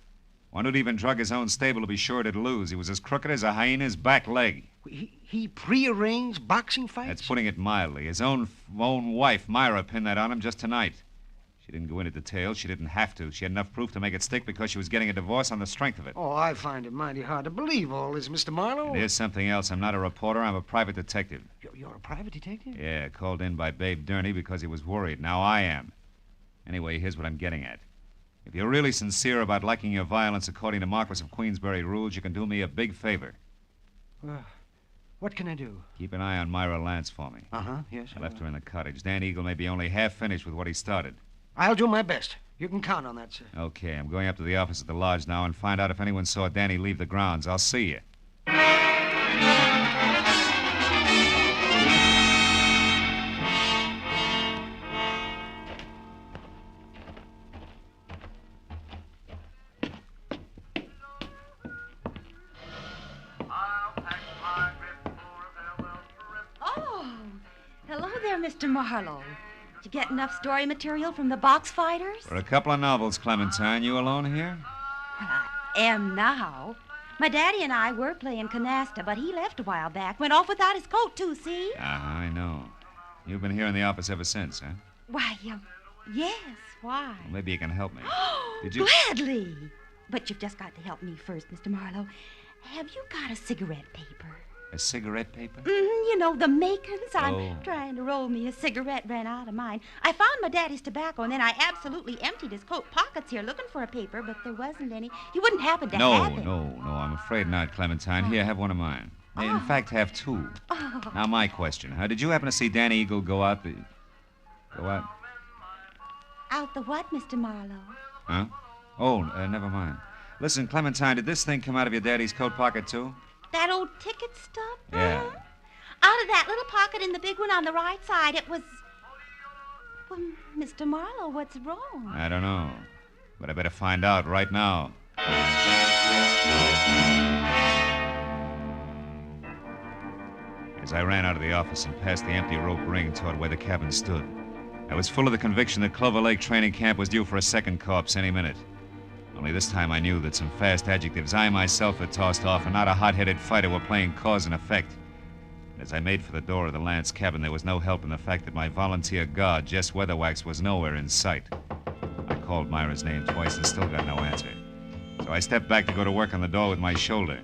One who'd even drug his own stable to be sure it'd lose. He was as crooked as a hyena's back leg. He prearranged boxing fights? That's putting it mildly. His own wife, Myra, pinned that on him just tonight. She didn't go into detail. She didn't have to. She had enough proof to make it stick because she was getting a divorce on the strength of it. Oh, I find it mighty hard to believe all this, Mr. Marlowe. And here's something else. I'm not a reporter. I'm a private detective. You're a private detective? Yeah, called in by Babe Durney because he was worried. Now I am. Anyway, here's what I'm getting at. If you're really sincere about liking your violence according to Marquis of Queensberry rules, you can do me a big favor. What can I do? Keep an eye on Myra Lance for me. Yes. I left her in the cottage. Dan Eagle may be only half finished with what he started. I'll do my best. You can count on that, sir. Okay, I'm going up to the office at the lodge now and find out if anyone saw Danny leave the grounds. I'll see you. Oh, hello there, Mr. Marlowe. Did you get enough story material from the box fighters? For a couple of novels, Clementine. You alone here? Well, I am now. My daddy and I were playing canasta, but he left a while back. Went off without his coat, too, see? I know. You've been here in the office ever since, huh? Why, yes, why? Well, maybe you can help me. Did you... Gladly. But you've just got to help me first, Mr. Marlowe. Have you got a cigarette paper? A cigarette paper? You know, the makings. I'm Oh. trying to roll me a cigarette, ran out of mine. I found my daddy's tobacco, and then I absolutely emptied his coat pockets here looking for a paper, but there wasn't any. You wouldn't happen to have it. No, I'm afraid not, Clementine. Here, have one of mine. In fact, have two. Oh. Now, my question. Did you happen to see Danny Eagle go out the... Go out? Out the what, Mr. Marlowe? Huh? Oh, never mind. Listen, Clementine, did this thing come out of your daddy's coat pocket, too? That old ticket stub? Yeah. Out of that little pocket in the big one on the right side, it was... Well, Mr. Marlowe, what's wrong? I don't know. But I better find out right now. As I ran out of the office and past the empty rope ring toward where the cabin stood, I was full of the conviction that Clover Lake training camp was due for a second corpse any minute. Only this time I knew that some fast adjectives I myself had tossed off and not a hot-headed fighter were playing cause and effect. And as I made for the door of the Lance cabin, there was no help in the fact that my volunteer guard, Jess Weatherwax, was nowhere in sight. I called Myra's name twice and still got no answer. So I stepped back to go to work on the door with my shoulder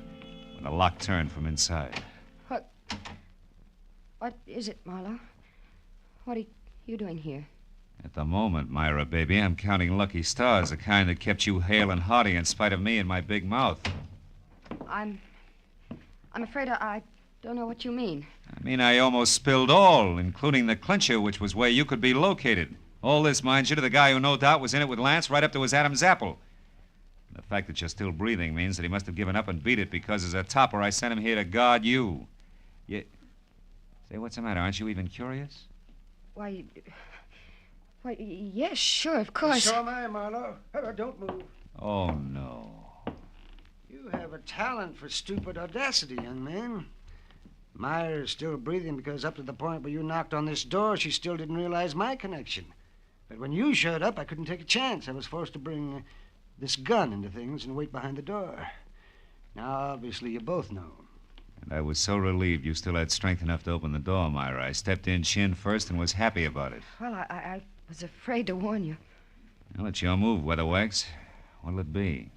when the lock turned from inside. What is it, Marlowe? What are you doing here? At the moment, Myra, baby, I'm counting lucky stars, the kind that kept you hale and hearty in spite of me and my big mouth. I'm afraid I don't know what you mean. I mean, I almost spilled all, including the clincher, which was where you could be located. All this, mind you, to the guy who no doubt was in it with Lance right up to his Adam's apple. The fact that you're still breathing means that he must have given up and beat it because as a topper, I sent him here to guard you. Say, what's the matter? Aren't you even curious? Why, yes, sure, of course. So am I, Marlowe. Don't move. Oh, no. You have a talent for stupid audacity, young man. Myra's still breathing because up to the point where you knocked on this door, she still didn't realize my connection. But when you showed up, I couldn't take a chance. I was forced to bring this gun into things and wait behind the door. Now, obviously, you both know. And I was so relieved you still had strength enough to open the door, Myra. I stepped in chin first and was happy about it. Well, I was afraid to warn you. Well, it's your move, Weatherwax. What'll it be?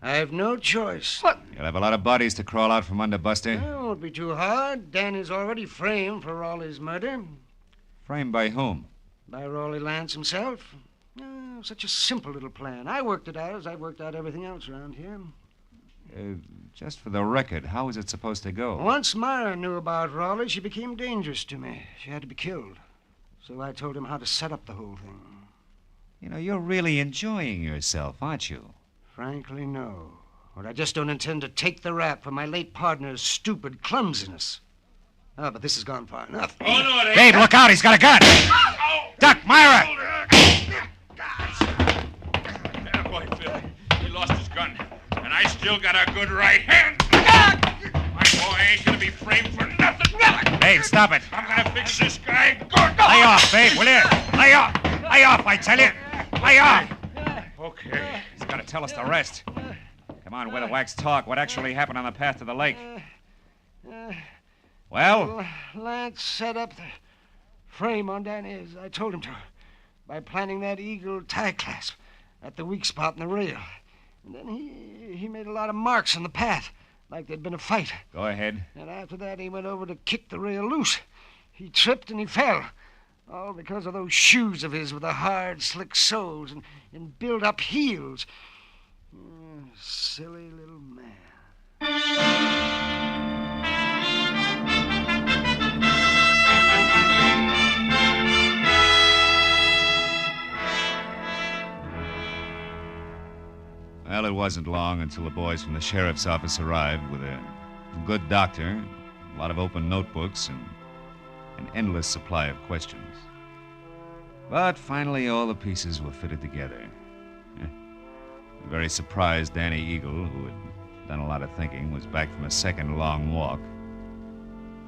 I have no choice. What? You'll have a lot of bodies to crawl out from under, Buster. It won't be too hard. Danny's already framed for Raleigh's murder. Framed by whom? By Raleigh Lance himself. Oh, such a simple little plan. I worked it out as I worked out everything else around here. Just for the record, how was it supposed to go? Once Myra knew about Raleigh, she became dangerous to me. She had to be killed. So I told him how to set up the whole thing. You know, you're really enjoying yourself, aren't you? Frankly, no. But I just don't intend to take the rap for my late partner's stupid clumsiness. Oh, but this has gone far enough. Oh, no, it ain't. Babe, look out, he's got a gun! Duck, Myra! Yeah, boy, Phil. He lost his gun. And I still got a good right hand. My boy ain't gonna be framed for nothing. Babe, stop it. I'm gonna fix this guy good. Lay off, babe, will you? Lay off! Lay off, I tell you! Lay off! Okay. He's got to tell us the rest. Come on, Weatherwax, talk. What actually happened on the path to the lake? Well? Lance set up the frame on Danny as I told him to. by planting that eagle tie clasp at the weak spot in the rail. And then he made a lot of marks on the path, like there'd been a fight. Go ahead. And after that, he went over to kick the rail loose. He tripped and he fell. All because of those shoes of his with the hard, slick soles and built-up heels. Silly little man. Well, it wasn't long until the boys from the sheriff's office arrived with a good doctor, a lot of open notebooks, and an endless supply of questions. But finally, all the pieces were fitted together. Very surprised Danny Eagle, who had done a lot of thinking, was back from a second long walk.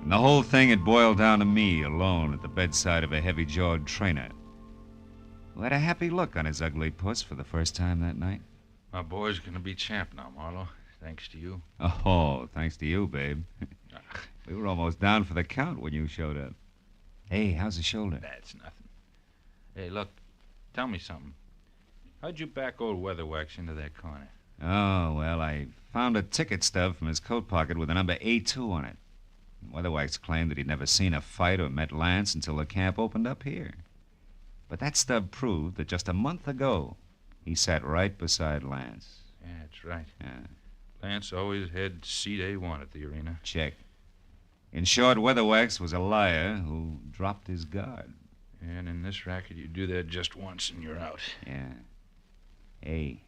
And the whole thing had boiled down to me alone at the bedside of a heavy-jawed trainer, who had a happy look on his ugly puss for the first time that night. My boy's gonna be champ now, Marlowe, thanks to you. Oh, thanks to you, babe. We were almost down for the count when you showed up. Hey, how's the shoulder? That's nothing. Hey, look, tell me something. How'd you back old Weatherwax into that corner? Oh, well, I found a ticket stub from his coat pocket with the number A2 on it. Weatherwax claimed that he'd never seen a fight or met Lance until the camp opened up here. But that stub proved that just a month ago, he sat right beside Lance. Yeah, that's right. Yeah. Lance always had seat A1 at the arena. Check. In short, Weatherwax was a liar who dropped his guard. And in this racket, you do that just once and you're out. Yeah. Hey,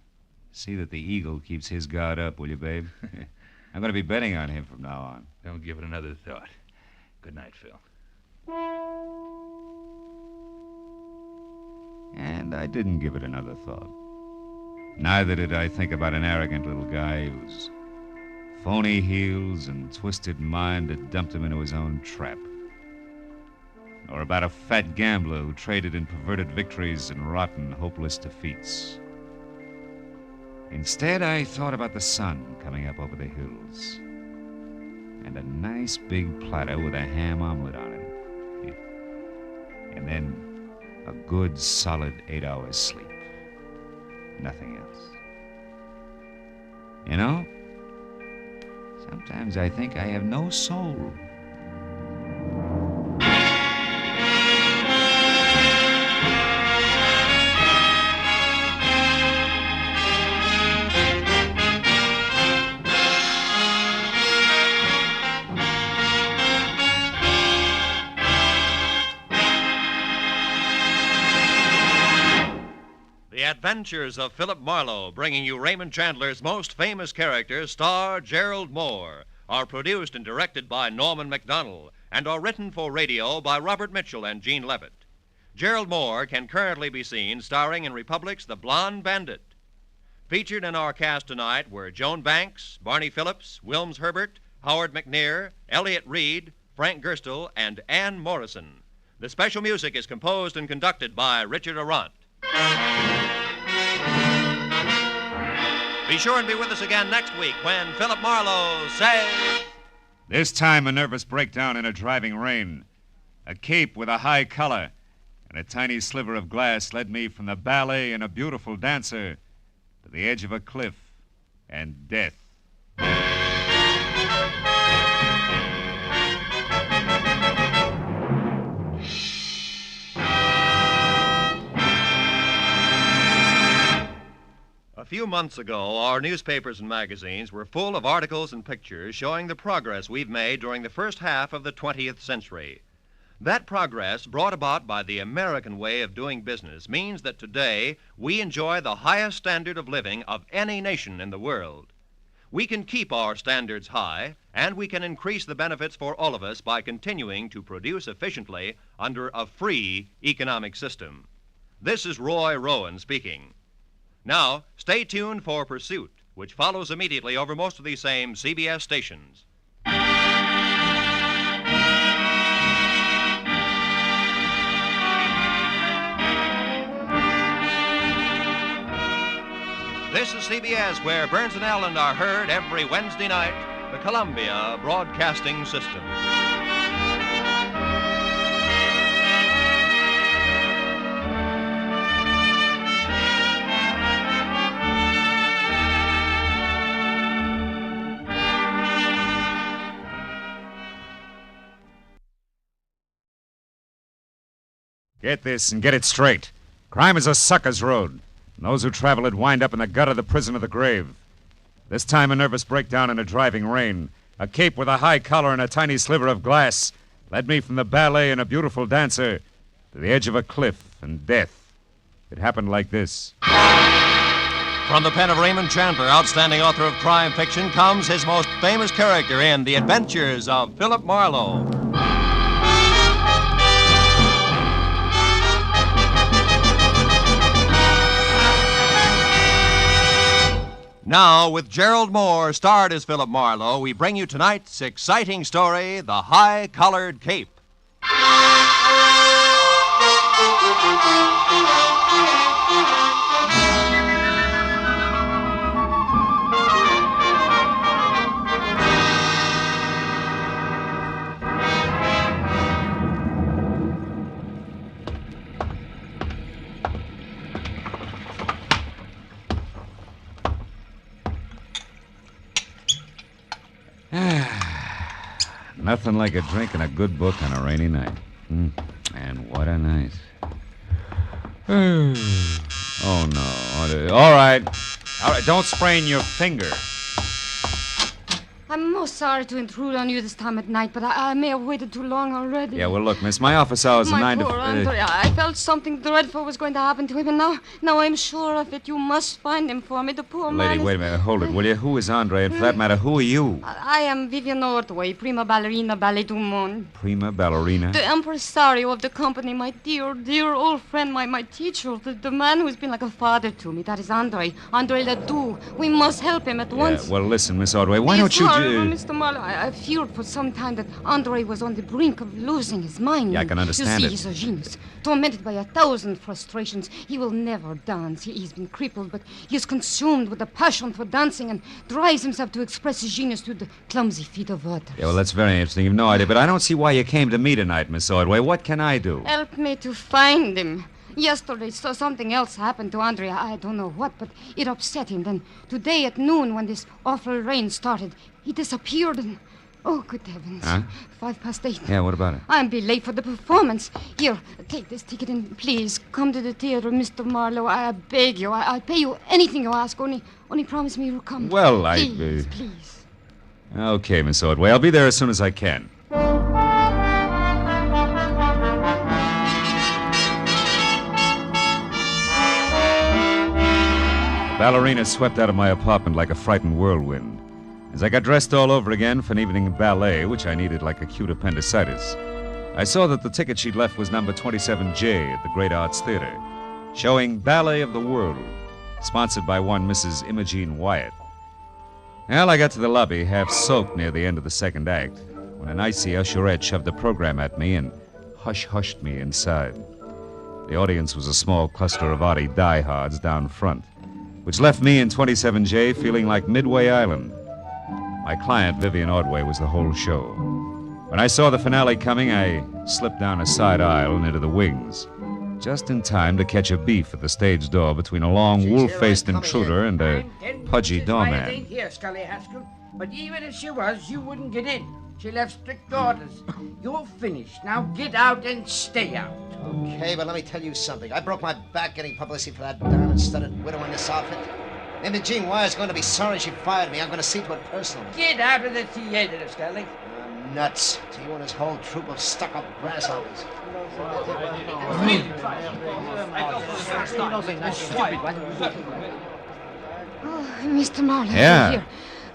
see that the Eagle keeps his guard up, will you, babe? I'm going to be betting on him from now on. Don't give it another thought. Good night, Phil. And I didn't give it another thought. Neither did I think about an arrogant little guy whose phony heels and twisted mind had dumped him into his own trap. Or about a fat gambler who traded in perverted victories and rotten, hopeless defeats. Instead, I thought about the sun coming up over the hills. And a nice big platter with a ham omelet on it. And then a good, solid 8 hours sleep. Nothing else. You know, sometimes I think I have no soul. The Adventures of Philip Marlowe, bringing you Raymond Chandler's most famous character, star Gerald Moore, are produced and directed by Norman MacDonald and are written for radio by Robert Mitchell and Gene Levitt. Gerald Moore can currently be seen starring in Republic's The Blonde Bandit. Featured in our cast tonight were Joan Banks, Barney Phillips, Wilms Herbert, Howard McNear, Elliott Reed, Frank Gerstle, and Ann Morrison. The special music is composed and conducted by Richard Arant. Be sure and be with us again next week when Philip Marlowe says... This time, a nervous breakdown in a driving rain. A cape with a high collar and a tiny sliver of glass led me from the ballet and a beautiful dancer to the edge of a cliff and death. A few months ago, our newspapers and magazines were full of articles and pictures showing the progress we've made during the first half of the 20th century. That progress, brought about by the American way of doing business, means that today we enjoy the highest standard of living of any nation in the world. We can keep our standards high, and we can increase the benefits for all of us by continuing to produce efficiently under a free economic system. This is Roy Rowan speaking. Now, stay tuned for Pursuit, which follows immediately over most of these same CBS stations. This is CBS, where Burns and Allen are heard every Wednesday night, the Columbia Broadcasting System. Get this and get it straight. Crime is a sucker's road. And those who travel it wind up in the gutter, the prison, or the grave. This time a nervous breakdown in a driving rain. A cape with a high collar and a tiny sliver of glass led me from the ballet and a beautiful dancer to the edge of a cliff and death. It happened like this. From the pen of Raymond Chandler, outstanding author of crime fiction, comes his most famous character in The Adventures of Philip Marlowe. Now, with Gerald Moore, starred as Philip Marlowe, we bring you tonight's exciting story, The High-Collared Cape. Nothing like a drink and a good book on a rainy night. And what a night. Oh, no. All right. Don't sprain your finger. I'm most sorry to intrude on you this time at night, but I may have waited too long already. Yeah, well, look, miss, my office hours are 9 to... poor Andre, I felt something dreadful was going to happen to him, and now I'm sure of it. You must find him for me. The poor man Lady, wait a minute. Hold it, will you? Who is Andre? And for that matter, who are you? I am Vivian Ordway, prima ballerina ballet du monde. Prima ballerina? The impresario of the company, my dear, dear old friend, my teacher, the man who's been like a father to me. That is Andre Ledoux. We must help him at once. Well, listen, Miss Ordway, why don't you... Mr. Marlowe, I feared for some time that Andre was on the brink of losing his mind. Yeah, I can understand you it. see, he's a genius. Tormented by 1,000 frustrations. He will never dance. He's been crippled, but he is consumed with a passion for dancing and drives himself to express his genius through the clumsy feet of others. Yeah, well, that's very interesting. You've no idea, but I don't see why you came to me tonight, Miss Ordway. What can I do? Help me to find him. Yesterday, something else happened to Andre. I don't know what, but it upset him. Then today at noon, when this awful rain started, he disappeared and... Oh, good heavens. Huh? 8:05. Yeah, what about it? I'll be late for the performance. Here, take this ticket and please come to the theater, Mr. Marlowe. I beg you. I'll pay you anything you ask. Only promise me you'll come. Well, please. Okay, Miss Ordway. I'll be there as soon as I can. The ballerina swept out of my apartment like a frightened whirlwind. As I got dressed all over again for an evening ballet, which I needed like acute appendicitis, I saw that the ticket she'd left was number 27J at the Great Arts Theater, showing Ballet of the World, sponsored by one Mrs. Imogene Wyatt. Well, I got to the lobby, half soaked near the end of the second act, when an icy usherette shoved the program at me and hush-hushed me inside. The audience was a small cluster of Artie diehards down front, which left me in 27J feeling like Midway Island. My client, Vivian Ordway, was the whole show. When I saw the finale coming, I slipped down a side aisle and into the wings, just in time to catch a beef at the stage door between a long, wolf-faced intruder and a pudgy doorman. ain't here, Scully Haskell. But even if she was, you wouldn't get in. She left strict orders. You're finished. Now get out and stay out. Okay, but let me tell you something. I broke my back getting publicity for that diamond-studded widow in this outfit. Imogene Wire's going to be sorry she fired me. I'm going to see to it personally. Get out of the theater, Scully. Nuts. To you and his whole troop of stuck-up grasshoppers. Oh, Mr. Marlowe, Yeah. here.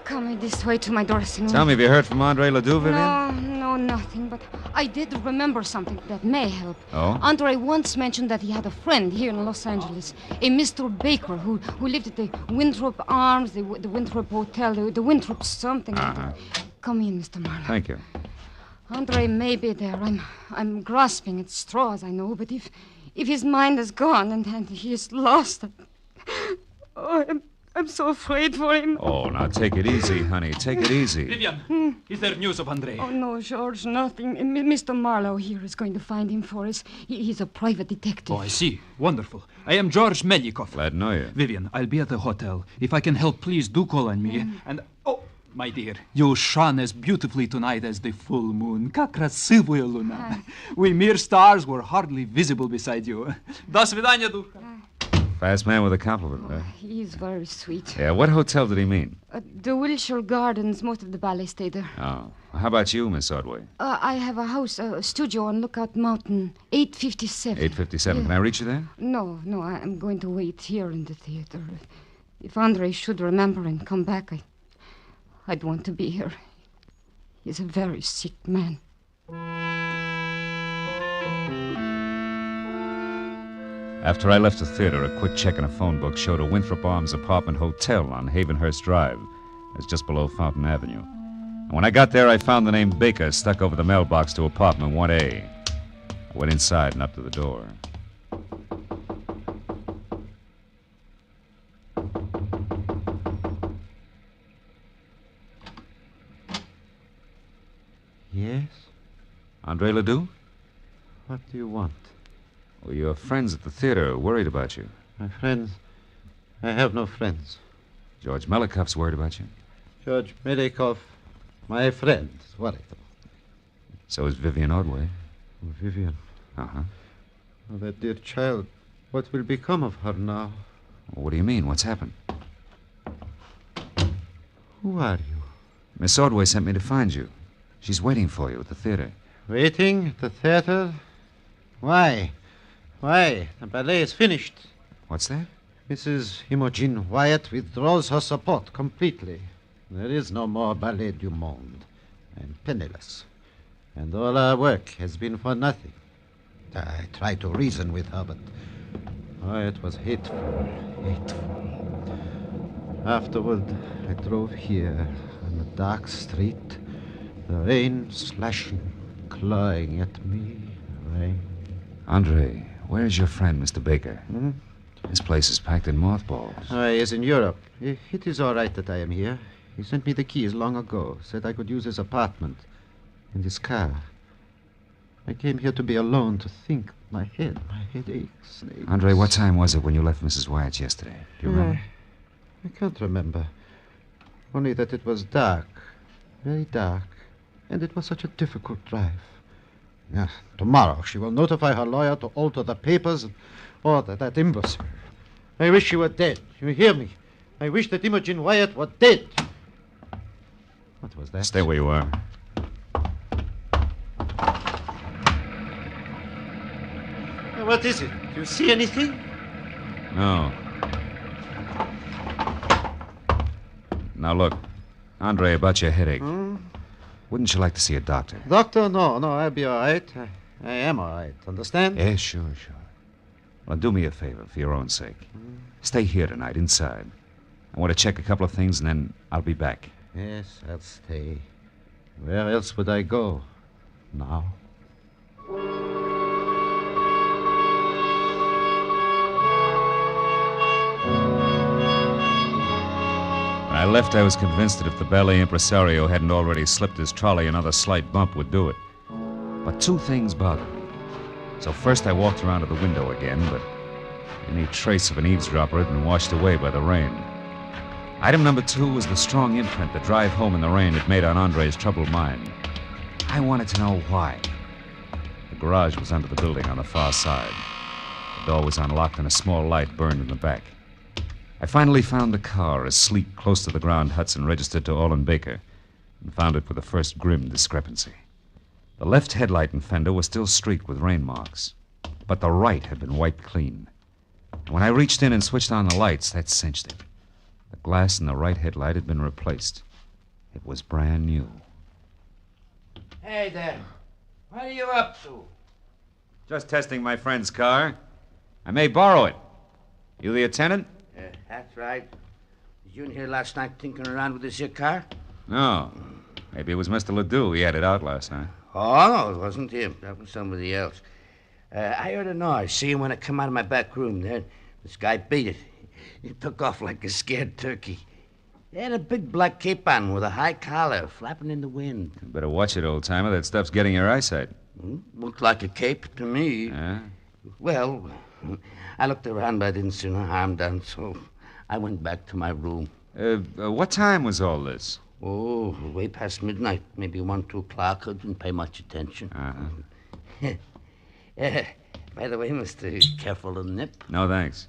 Come this way to my dressing room. Tell me, have you heard from Andre Ledoux, Vivian? No, nothing. But I did remember something that may help. Oh? Andre once mentioned that he had a friend here in Los Angeles, a Mr. Baker, who lived at the Winthrop Arms, the Winthrop Hotel, the Winthrop something. Come in, Mr. Marlowe. Thank you. Andre may be there. I'm grasping at straws, I know, but if his mind is gone and he is lost, I'm so afraid for him. Oh, now take it easy, honey. Take it easy. Vivian, is there news of Andre? Oh, no, George, nothing. Mr. Marlowe here is going to find him for us. He's a private detective. Oh, I see. Wonderful. I am George Melikov. Glad to know you. Vivian, I'll be at the hotel. If I can help, please do call on me. And, oh, My dear, you shone as beautifully tonight as the full moon. Как красивая луна. We mere stars were hardly visible beside you. До свидания, душа. Fast man with a compliment, huh? He's very sweet. Yeah, what hotel did he mean? The Wilshire Gardens, most of the ballet stay there. Oh. How about you, Miss Ordway? I have a house, a studio on Lookout Mountain, 857. 857. Can I reach you there? No, I'm going to wait here in the theater. If Andre should remember and come back, I'd want to be here. He's a very sick man. After I left the theater, a quick check in a phone book showed a Winthrop Arms apartment hotel on Havenhurst Drive. It's just below Fountain Avenue. And when I got there, I found the name Baker stuck over the mailbox to apartment 1A. I went inside and up to the door. Yes? Andre Ledoux? What do you want? Well, your friends at the theater are worried about you. My friends? I have no friends. George Melikoff's worried about you. George Melikoff, my friend, is worried. So is Vivian Ordway. Vivian? Uh-huh. Oh, that dear child. What will become of her now? Well, what do you mean? What's happened? Who are you? Miss Ordway sent me to find you. She's waiting for you at the theater. Waiting at the theater? Why? Why? The ballet is finished. What's that? Mrs. Imogen Wyatt withdraws her support completely. There is no more Ballet du Monde. I'm penniless. And all our work has been for nothing. I tried to reason with her, but it was hateful. Afterward, I drove here on the dark street, the rain slashing, clawing at me. Rain. Andre, where's your friend, Mr. Baker? This place is packed in mothballs. He is in Europe. It is all right that I am here. He sent me the keys long ago, said I could use his apartment and his car. I came here to be alone, to think. My head aches. Andre, what time was it when you left Mrs. Wyatt's yesterday? Do you remember? I can't remember. Only that it was dark, very dark, and it was such a difficult drive. Tomorrow she will notify her lawyer to alter the papers and order that imbecile. I wish she were dead. You hear me? I wish that Imogen Wyatt were dead. What was that? Stay where you are. What is it? Do you see anything? No. Now look, Andre, about your headache. Wouldn't you like to see a doctor? Doctor? No, I'll be all right. I am all right. Understand? Yes, sure. Well, do me a favor, for your own sake. Stay here tonight, inside. I want to check a couple of things, and then I'll be back. Yes, I'll stay. Where else would I go now? When I left, I was convinced that if the ballet impresario hadn't already slipped his trolley, another slight bump would do it. But two things bothered me. So first I walked around to the window again, but any trace of an eavesdropper had been washed away by the rain. Item number 2 was the strong imprint the drive home in the rain had made on Andre's troubled mind. I wanted to know why. The garage was under the building on the far side. The door was unlocked and a small light burned in the back. I finally found the car, a sleek, close-to-the-ground Hudson registered to Olin Baker, and found it with the first grim discrepancy. The left headlight and fender were still streaked with rain marks, but the right had been wiped clean. And when I reached in and switched on the lights, that cinched it. The glass in the right headlight had been replaced. It was brand new. Hey there. What are you up to? Just testing my friend's car. I may borrow it. You the attendant? That's right. Was you in here last night tinkering around with this here car? No. Maybe it was Mr. Ledoux. He had it out last night. Oh, no, it wasn't him. That was somebody else. I heard a noise. See him when I come out of my back room there. This guy beat it. He took off like a scared turkey. He had a big black cape on with a high collar, flapping in the wind. You better watch it, old-timer. That stuff's getting your eyesight. Looked like a cape to me. Yeah? Well, I looked around, but I didn't see no harm done, so I went back to my room. What time was all this? Oh, way past midnight. Maybe 1, 2 o'clock. I didn't pay much attention. By the way, mister, careful of the nip. No, thanks.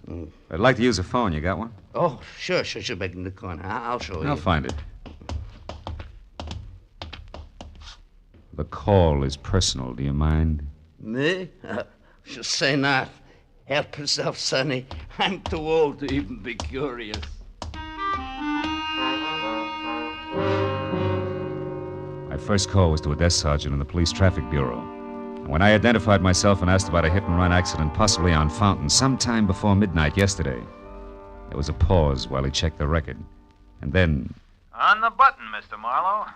I'd like to use a phone. You got one? Oh, sure. Back in the corner. I'll show you. I'll find it. The call is personal. Do you mind? Me? Should say not. Help yourself, Sonny. I'm too old to even be curious. My first call was to a desk sergeant in the police traffic bureau. And when I identified myself and asked about a hit-and-run accident possibly on Fountain sometime before midnight yesterday, there was a pause while he checked the record. And then... On the button, Mr. Marlowe.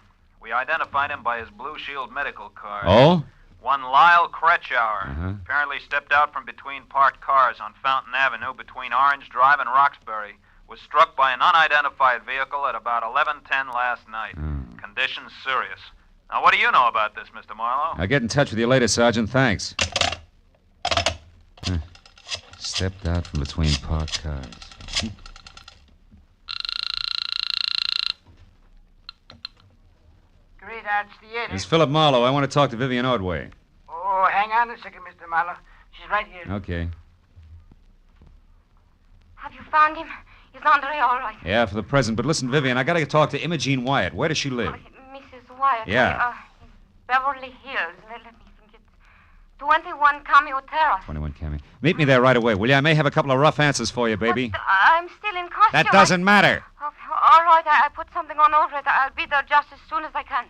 We identified him by his Blue Shield medical card. Oh? One Lyle Kretschauer. Apparently stepped out from between parked cars on Fountain Avenue between Orange Drive and Roxbury. Was struck by an unidentified vehicle at about 11:10 last night. Condition serious. Now, what do you know about this, Mr. Marlowe? I'll get in touch with you later, Sergeant. Thanks. Stepped out from between parked cars. Great Arts Theater. It's Philip Marlowe. I want to talk to Vivian Ordway. Oh, hang on a second, Mr. Marlowe. She's right here. Okay. Have you found him? Is Andre all right? Yeah, for the present. But listen, Vivian, I got to talk to Imogene Wyatt. Where does she live? Mrs. Wyatt. Yeah. Beverly Hills. Let me think. It's 21 Cameo Terrace. 21 Cammy. Meet me there right away, will you? I may have a couple of rough answers for you, baby. But, I'm still in costume. That doesn't matter. Okay, all right, I put something on over it. I'll be there just as soon as I can.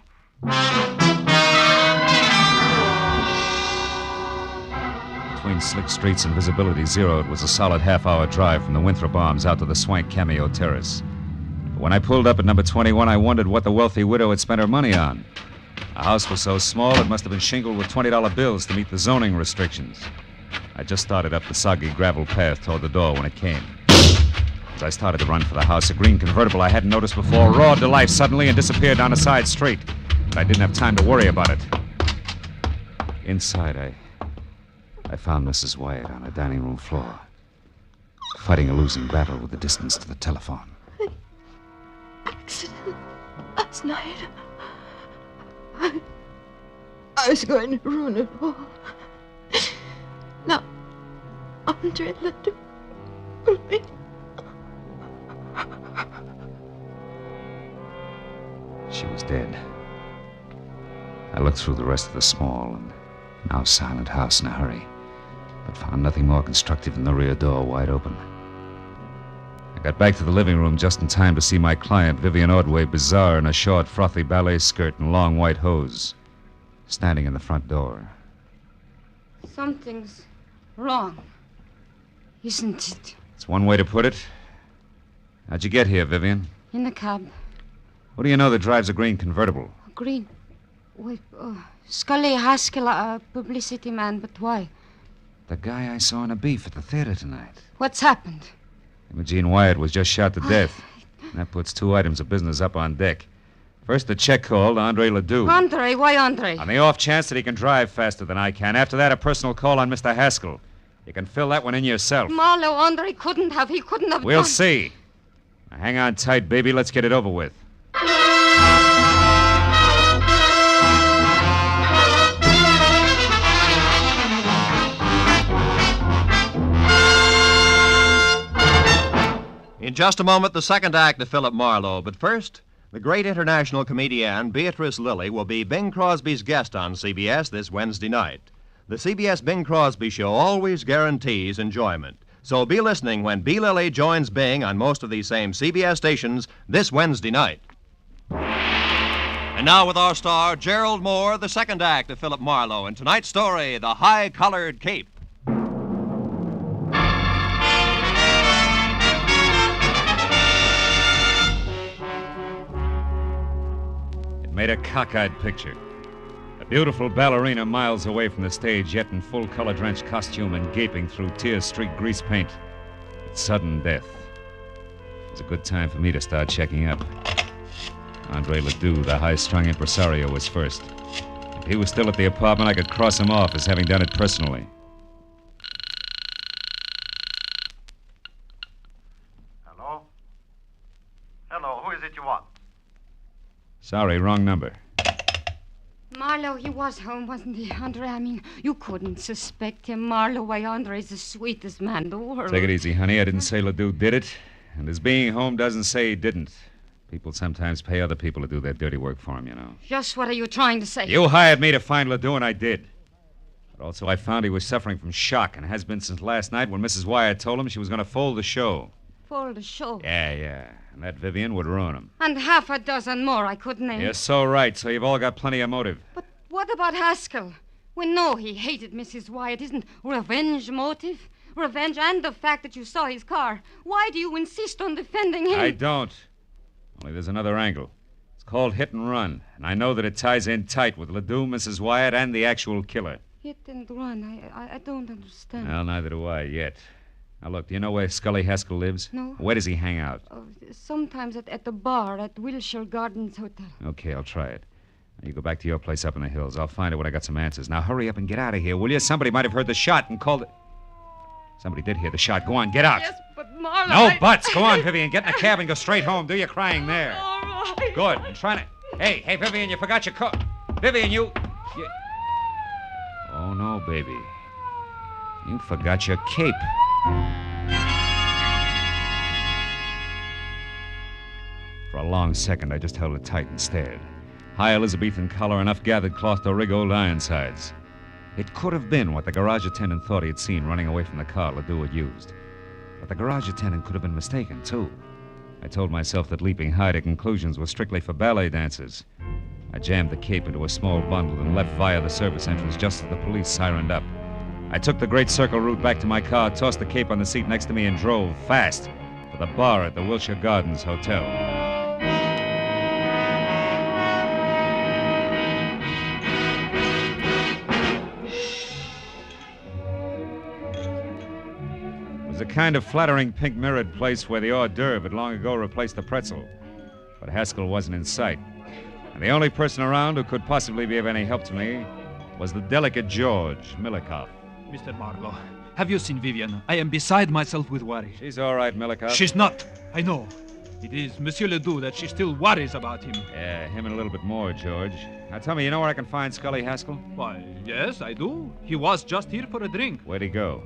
Between slick streets and visibility zero, it was a solid half-hour drive from the Winthrop Arms out to the swank Cameo Terrace. But when I pulled up at number 21, I wondered what the wealthy widow had spent her money on. The house was so small, it must have been shingled with $20 bills to meet the zoning restrictions. I just started up the soggy gravel path toward the door when it came. As I started to run for the house, a green convertible I hadn't noticed before roared to life suddenly and disappeared down a side street. But I didn't have time to worry about it. Inside, I found Mrs. Wyatt on a dining room floor, fighting a losing battle with the distance to the telephone. Accident last night. I was going to ruin it all. Now, Andre let do me. She was dead. I looked through the rest of the small and now silent house in a hurry, but found nothing more constructive than the rear door wide open. I got back to the living room just in time to see my client, Vivian Ordway, bizarre in a short, frothy ballet skirt and long white hose, standing in the front door. Something's wrong, isn't it? It's one way to put it. How'd you get here, Vivian? In the cab. What do you know that drives a green convertible? Green. Wait, Scully Haskell, a publicity man, but why? The guy I saw in a beef at the theater tonight. What's happened? Imogene Wyatt was just shot to death. And that puts 2 items of business up on deck. First, the check call to Andre Ledoux. Andre? Why Andre? On the off chance that he can drive faster than I can. After that, a personal call on Mr. Haskell. You can fill that one in yourself. Marlowe, Andre couldn't have. He couldn't have We'll done... see. Now, hang on tight, baby. Let's get it over with. In just a moment, the second act of Philip Marlowe. But first, the great international comedienne Beatrice Lillie will be Bing Crosby's guest on CBS this Wednesday night. The CBS Bing Crosby Show always guarantees enjoyment. So be listening when B. Lillie joins Bing on most of these same CBS stations this Wednesday night. And now with our star, Gerald Moore, the second act of Philip Marlowe, and tonight's story, The High-Collared Cape. Made a cockeyed picture. A beautiful ballerina miles away from the stage, yet in full color-drenched costume and gaping through tear-streaked grease paint. It's sudden death. It was a good time for me to start checking up. Andre Ledoux, the high-strung impresario, was first. If he was still at the apartment, I could cross him off as having done it personally. Hello? Hello, who is it you want? Sorry, wrong number. Marlowe, he was home, wasn't he, Andre? I mean, you couldn't suspect him, Marlowe. Why, Andre's the sweetest man in the world. Take it easy, honey. I didn't say Ledoux did it. And his being home doesn't say he didn't. People sometimes pay other people to do their dirty work for them, you know. Just what are you trying to say? You hired me to find Ledoux, and I did. But also I found he was suffering from shock and has been since last night when Mrs. Wyatt told him she was going to fold the show. Fold the show? Yeah. And that Vivian would ruin him. And half a dozen more I could name. You're so right, so you've all got plenty of motive. But what about Haskell? We know he hated Mrs. Wyatt. Isn't revenge motive? Revenge and the fact that you saw his car. Why do you insist on defending him? I don't. Only there's another angle. It's called hit and run. And I know that it ties in tight with Ledoux, Mrs. Wyatt, and the actual killer. Hit and run? I don't understand. Well, neither do I yet. Now, look, do you know where Scully Haskell lives? No. Where does he hang out? Sometimes at the bar at Wilshire Gardens Hotel. Okay, I'll try it. Now, you go back to your place up in the hills. I'll find it when I got some answers. Now, hurry up and get out of here, will you? Somebody might have heard the shot and called it. Somebody did hear the shot. Go on, get out. Yes, but Marlowe... No buts. Go on, Vivian. Get in a cab and go straight home. Do your crying there. All right. Good. I'm trying to... Hey, Vivian, you forgot your coat. Vivian, you... Oh, no, baby. You forgot your cape. For a long second, I just held it tight and stared. High Elizabethan collar, enough gathered cloth to rig old Ironsides. It could have been what the garage attendant thought he had seen running away from the car Ledoux had used. But the garage attendant could have been mistaken, too. I told myself that leaping high to conclusions was strictly for ballet dancers. I jammed the cape into a small bundle and left via the service entrance just as the police sirened up. I took the Great Circle route back to my car, tossed the cape on the seat next to me, and drove fast for the bar at the Wilshire Gardens Hotel. It was a kind of flattering pink-mirrored place where the hors d'oeuvre had long ago replaced the pretzel. But Haskell wasn't in sight. And the only person around who could possibly be of any help to me was the delicate George Milikoff. Mr. Marlowe, have you seen Vivian? I am beside myself with worry. She's all right, Milikoff. She's not. I know. It is Monsieur Ledoux that she still worries about him. Yeah, him and a little bit more, George. Now tell me, you know where I can find Scully Haskell? Why, yes, I do. He was just here for a drink. Where'd he go?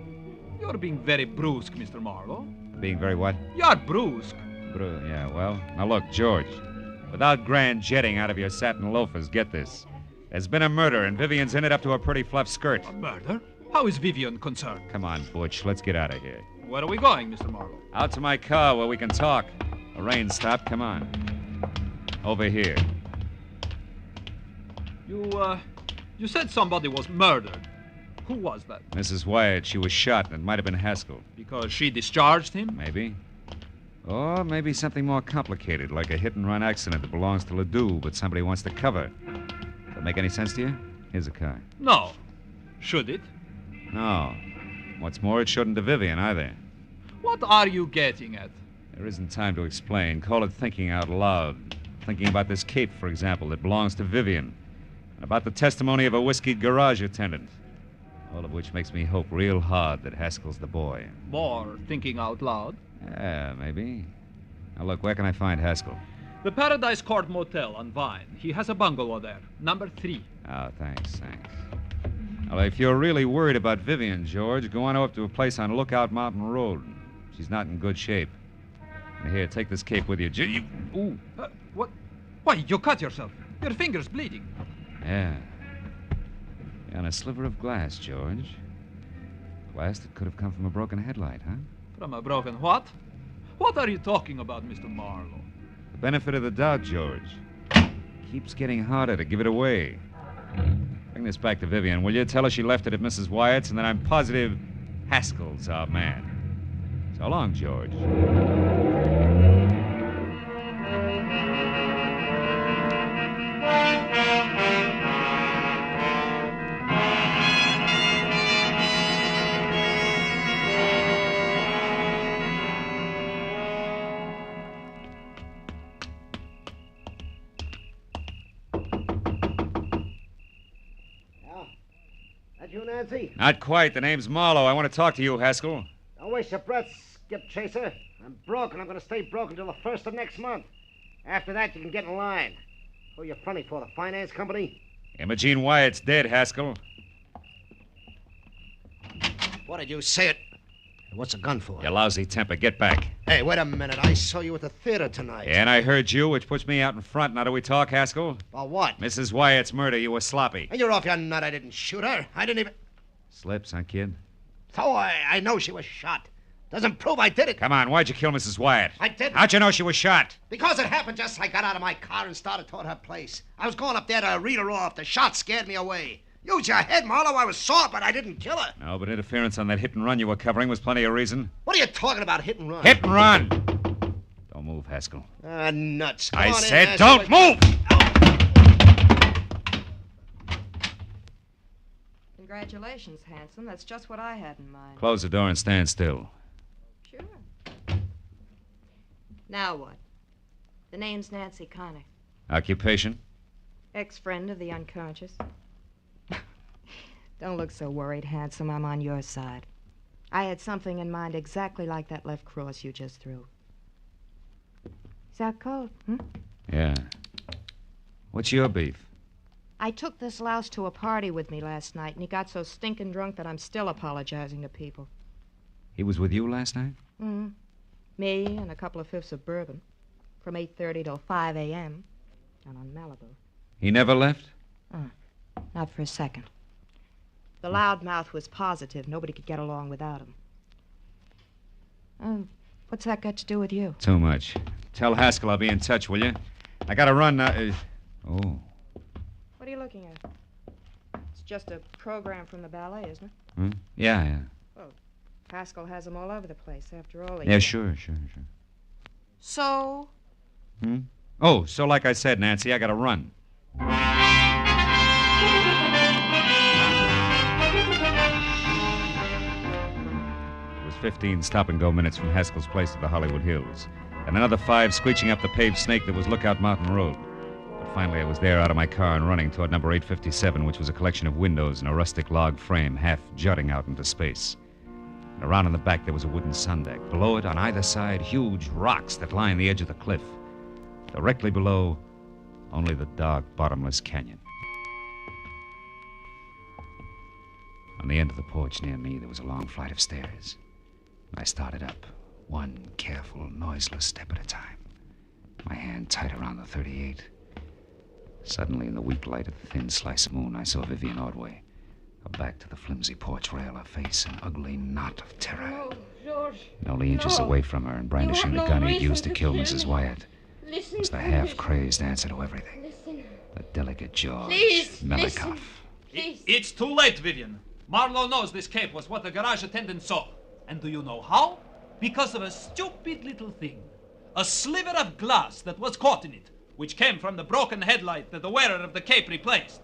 You're being very brusque, Mr. Marlowe. Being very what? You're brusque. Yeah, well, now look, George. Without grand jetting out of your satin loafers, get this. There's been a murder, and Vivian's in it up to her pretty fluff skirt. A murder? How is Vivian concerned? Come on, Butch, let's get out of here. Where are we going, Mr. Marlowe? Out to my car where we can talk. The rain stopped, come on. Over here. You said somebody was murdered. Who was that? Mrs. Wyatt, she was shot, and it might have been Haskell. Because she discharged him? Maybe. Or maybe something more complicated, like a hit-and-run accident that belongs to Ledoux, but somebody wants to cover. Does that make any sense to you? Here's a car. No. Should it? No. What's more, it shouldn't to Vivian either. What are you getting at? There isn't time to explain. Call it thinking out loud. Thinking about this cape, for example, that belongs to Vivian. And about the testimony of a whiskeyed garage attendant. All of which makes me hope real hard that Haskell's the boy. More thinking out loud? Yeah, maybe. Now, look, where can I find Haskell? The Paradise Court Motel on Vine. He has a bungalow there, number 3. Oh, thanks. Well, if you're really worried about Vivian, George, go on up to a place on Lookout Mountain Road. She's not in good shape. And here, take this cape with you. Ooh. What? Why, you cut yourself. Your finger's bleeding. Yeah. On a sliver of glass, George. Glass that could have come from a broken headlight, huh? From a broken what? What are you talking about, Mr. Marlowe? The benefit of the doubt, George. Keeps getting harder to give it away. Bring this back to Vivian, will you? Tell her she left it at Mrs. Wyatt's, and that I'm positive Haskell's our man. So long, George. You, Nancy? Not quite. The name's Marlowe. I want to talk to you, Haskell. Don't waste your breath, Skip Chaser. I'm broke, and I'm going to stay broke until the 1st of next month. After that, you can get in line. Who you fronting for, the finance company? Imogene Wyatt's dead, Haskell. What did you say it? What's a gun for? You lousy temper. Get back. Hey, wait a minute. I saw you at the theater tonight. And I heard you, which puts me out in front. Now do we talk, Haskell? About what? Mrs. Wyatt's murder. You were sloppy. And you're off your nut. I didn't shoot her. I didn't even... Slips, huh, kid? So I know she was shot. Doesn't prove I did it. Come on, why'd you kill Mrs. Wyatt? I didn't. How'd you know she was shot? Because it happened just as I got out of my car and started toward her place. I was going up there to read her off. The shot scared me away. Use your head, Marlowe. I was sore, but I didn't kill her. No, but interference on that hit and run you were covering was plenty of reason. What are you talking about, hit and run? Hit and run! Don't move, Haskell. Nuts. I said don't move! Congratulations, handsome. That's just what I had in mind. Close the door and stand still. Sure. Now what? The name's Nancy Connor. Occupation? Ex-friend of the unconscious. Don't look so worried, handsome. I'm on your side. I had something in mind exactly like that left cross you just threw. Is that cold, Yeah. What's your beef? I took this louse to a party with me last night, and he got so stinking drunk that I'm still apologizing to people. He was with you last night? Mm-hmm. Me and a couple of fifths of bourbon. From 8:30 till 5 a.m. down on Malibu. He never left? Not for a second. The loudmouth was positive. Nobody could get along without him. What's that got to do with you? Too much. Tell Haskell I'll be in touch, will you? I gotta run now. Oh. What are you looking at? It's just a program from the ballet, isn't it? Hmm? Yeah. Well, Haskell has them all over the place, after all. Yeah, sure. So? Oh, so like I said, Nancy, I gotta run. It was 15 stop-and-go minutes from Haskell's place to the Hollywood Hills, and another 5 screeching up the paved snake that was Lookout Mountain Road. But finally, I was there out of my car and running toward number 857, which was a collection of windows and a rustic log frame half jutting out into space. And around in the back, there was a wooden sun deck. Below it, on either side, huge rocks that lined the edge of the cliff. Directly below, only the dark, bottomless canyon. On the end of the porch near me, there was a long flight of stairs. I started up, one careful, noiseless step at a time, my hand tight around the .38. Suddenly, in the weak light of the thin slice of moon, I saw Vivian Ordway, her back to the flimsy porch rail, her face an ugly knot of terror. No, George. And only inches away from her and brandishing the gun he'd used to kill Mrs. Wyatt was the half-crazed answer to everything. Listen. The delicate jaws. Please, Melikov. Please. It's too late, Vivian. Marlowe knows this cape was what the garage attendant saw. And do you know how? Because of a stupid little thing. A sliver of glass that was caught in it, which came from the broken headlight that the wearer of the cape replaced.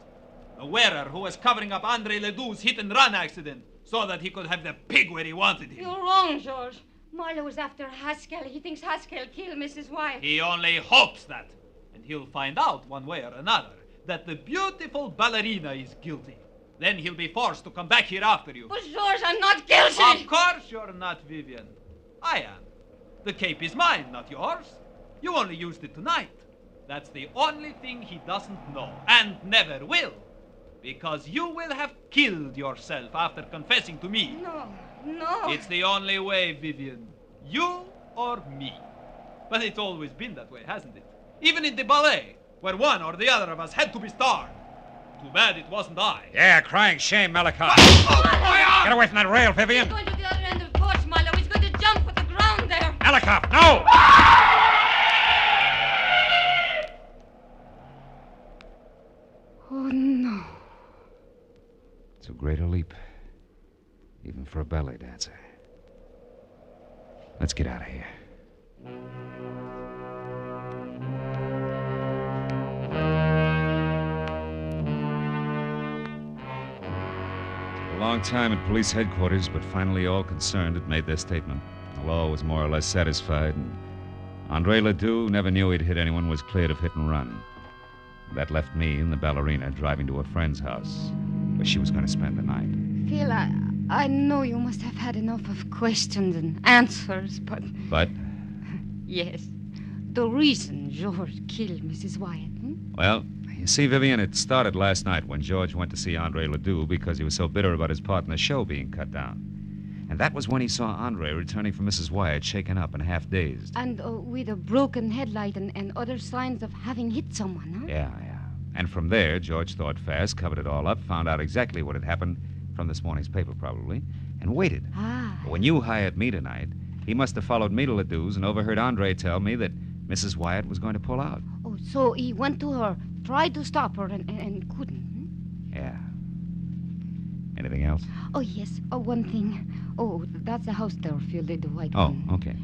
The wearer who was covering up Andre Ledoux's hit-and-run accident so that he could have the pig where he wanted him. You're wrong, George. Marlowe was after Haskell. He thinks Haskell killed Mrs. Wyatt. He only hopes that. And he'll find out one way or another that the beautiful ballerina is guilty. Then he'll be forced to come back here after you. But, George, I'm not guilty. Of course you're not, Vivian. I am. The cape is mine, not yours. You only used it tonight. That's the only thing he doesn't know, and never will. Because you will have killed yourself after confessing to me. No. It's the only way, Vivian. You or me. But it's always been that way, hasn't it? Even in the ballet, where one or the other of us had to be starred. Too bad it wasn't I. Yeah, crying shame, Melikov. Get away from that rail, Vivian. He's going to the other end of the porch, Marlowe. He's going to jump with the ground there. Melikov, no! Oh, no. Too great a leap, even for a ballet dancer. Let's get out of here. A long time at police headquarters, but finally all concerned had made their statement. The law was more or less satisfied, and Andre Ledoux never knew he'd hit anyone, was cleared of hit and run. That left me and the ballerina driving to a friend's house, where she was going to spend the night. Phil, I know you must have had enough of questions and answers, but... But? Yes. the reason George killed Mrs. Wyatt? Well, you see, Vivian, it started last night when George went to see Andre Ledoux because he was so bitter about his part in the show being cut down. And that was when he saw Andre returning from Mrs. Wyatt, shaken up and half dazed. And with a broken headlight and other signs of having hit someone, huh? Yeah. And from there, George thought fast, covered it all up, found out exactly what had happened from this morning's paper, probably, and waited. But when you hired me tonight, he must have followed me to Ledoux's and overheard Andre tell me that Mrs. Wyatt was going to pull out. Oh, so he went to her, tried to stop her, and couldn't. Yeah. Anything else? Oh, yes. Oh, one thing. Oh, that's the house there, Phil, the white Oh, one. okay.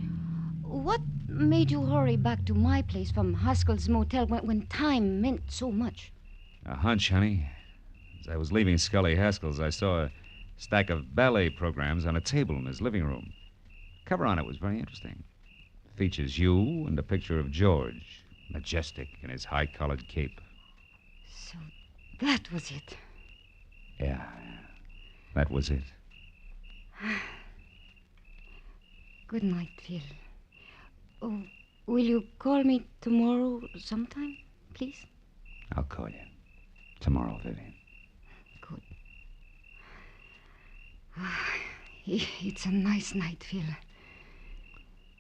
What made you hurry back to my place from Haskell's motel when time meant so much? A hunch, honey. As I was leaving Scully Haskell's, I saw a stack of ballet programs on a table in his living room. The cover on it was very interesting. It features you and a picture of George, majestic in his high-collared cape. So that was it. Yeah, that was it. Good night, Phil. Oh, will you call me tomorrow sometime, please? I'll call you. Tomorrow, Vivian. Good. It's a nice night, Phil.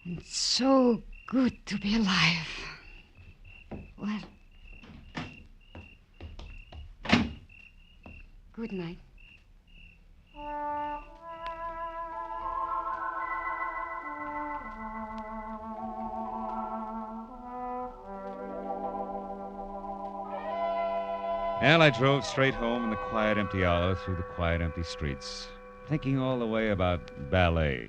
And so good to be alive. Well, good night. Well, I drove straight home in the quiet, empty hour through the quiet, empty streets, thinking all the way about ballet,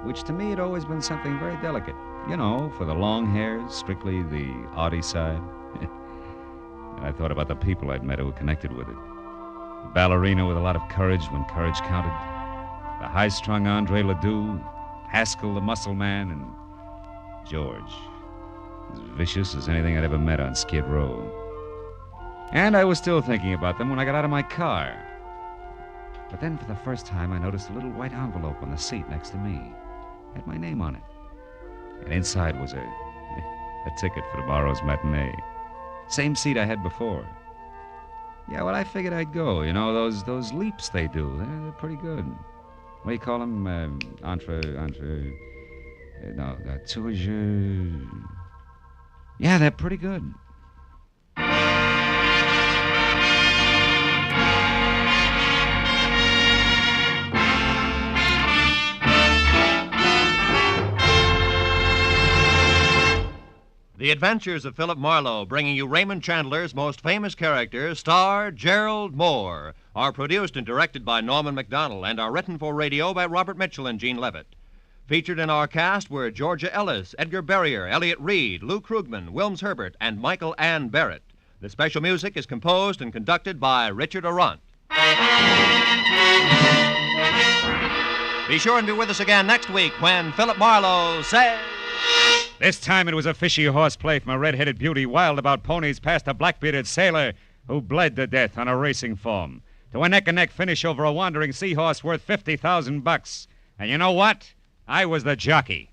which to me had always been something very delicate. You know, for the long hairs, strictly the arty side. And I thought about the people I'd met who were connected with it. The ballerina with a lot of courage when courage counted. The high-strung Andre Ledoux, Haskell the muscle man, and George. As vicious as anything I'd ever met on Skid Row. And I was still thinking about them when I got out of my car. But then, for the first time, I noticed a little white envelope on the seat next to me. It had my name on it. And inside was a ticket for tomorrow's matinee. Same seat I had before. Yeah, well, I figured I'd go. You know, those leaps they do, they're pretty good. What do you call them? Tours. Yeah, they're pretty good. The Adventures of Philip Marlowe, bringing you Raymond Chandler's most famous character, star Gerald Moore, are produced and directed by Norman MacDonald and are written for radio by Robert Mitchell and Gene Levitt. Featured in our cast were Georgia Ellis, Edgar Barrier, Elliot Reed, Lou Krugman, Wilms Herbert, and Michael Ann Barrett. The special music is composed and conducted by Richard Arant. Be sure and be with us again next week when Philip Marlowe says... This time it was a fishy horseplay from a red-headed beauty wild about ponies past a black-bearded sailor who bled to death on a racing form, to a neck-and-neck finish over a wandering seahorse worth $50,000. And you know what? I was the jockey.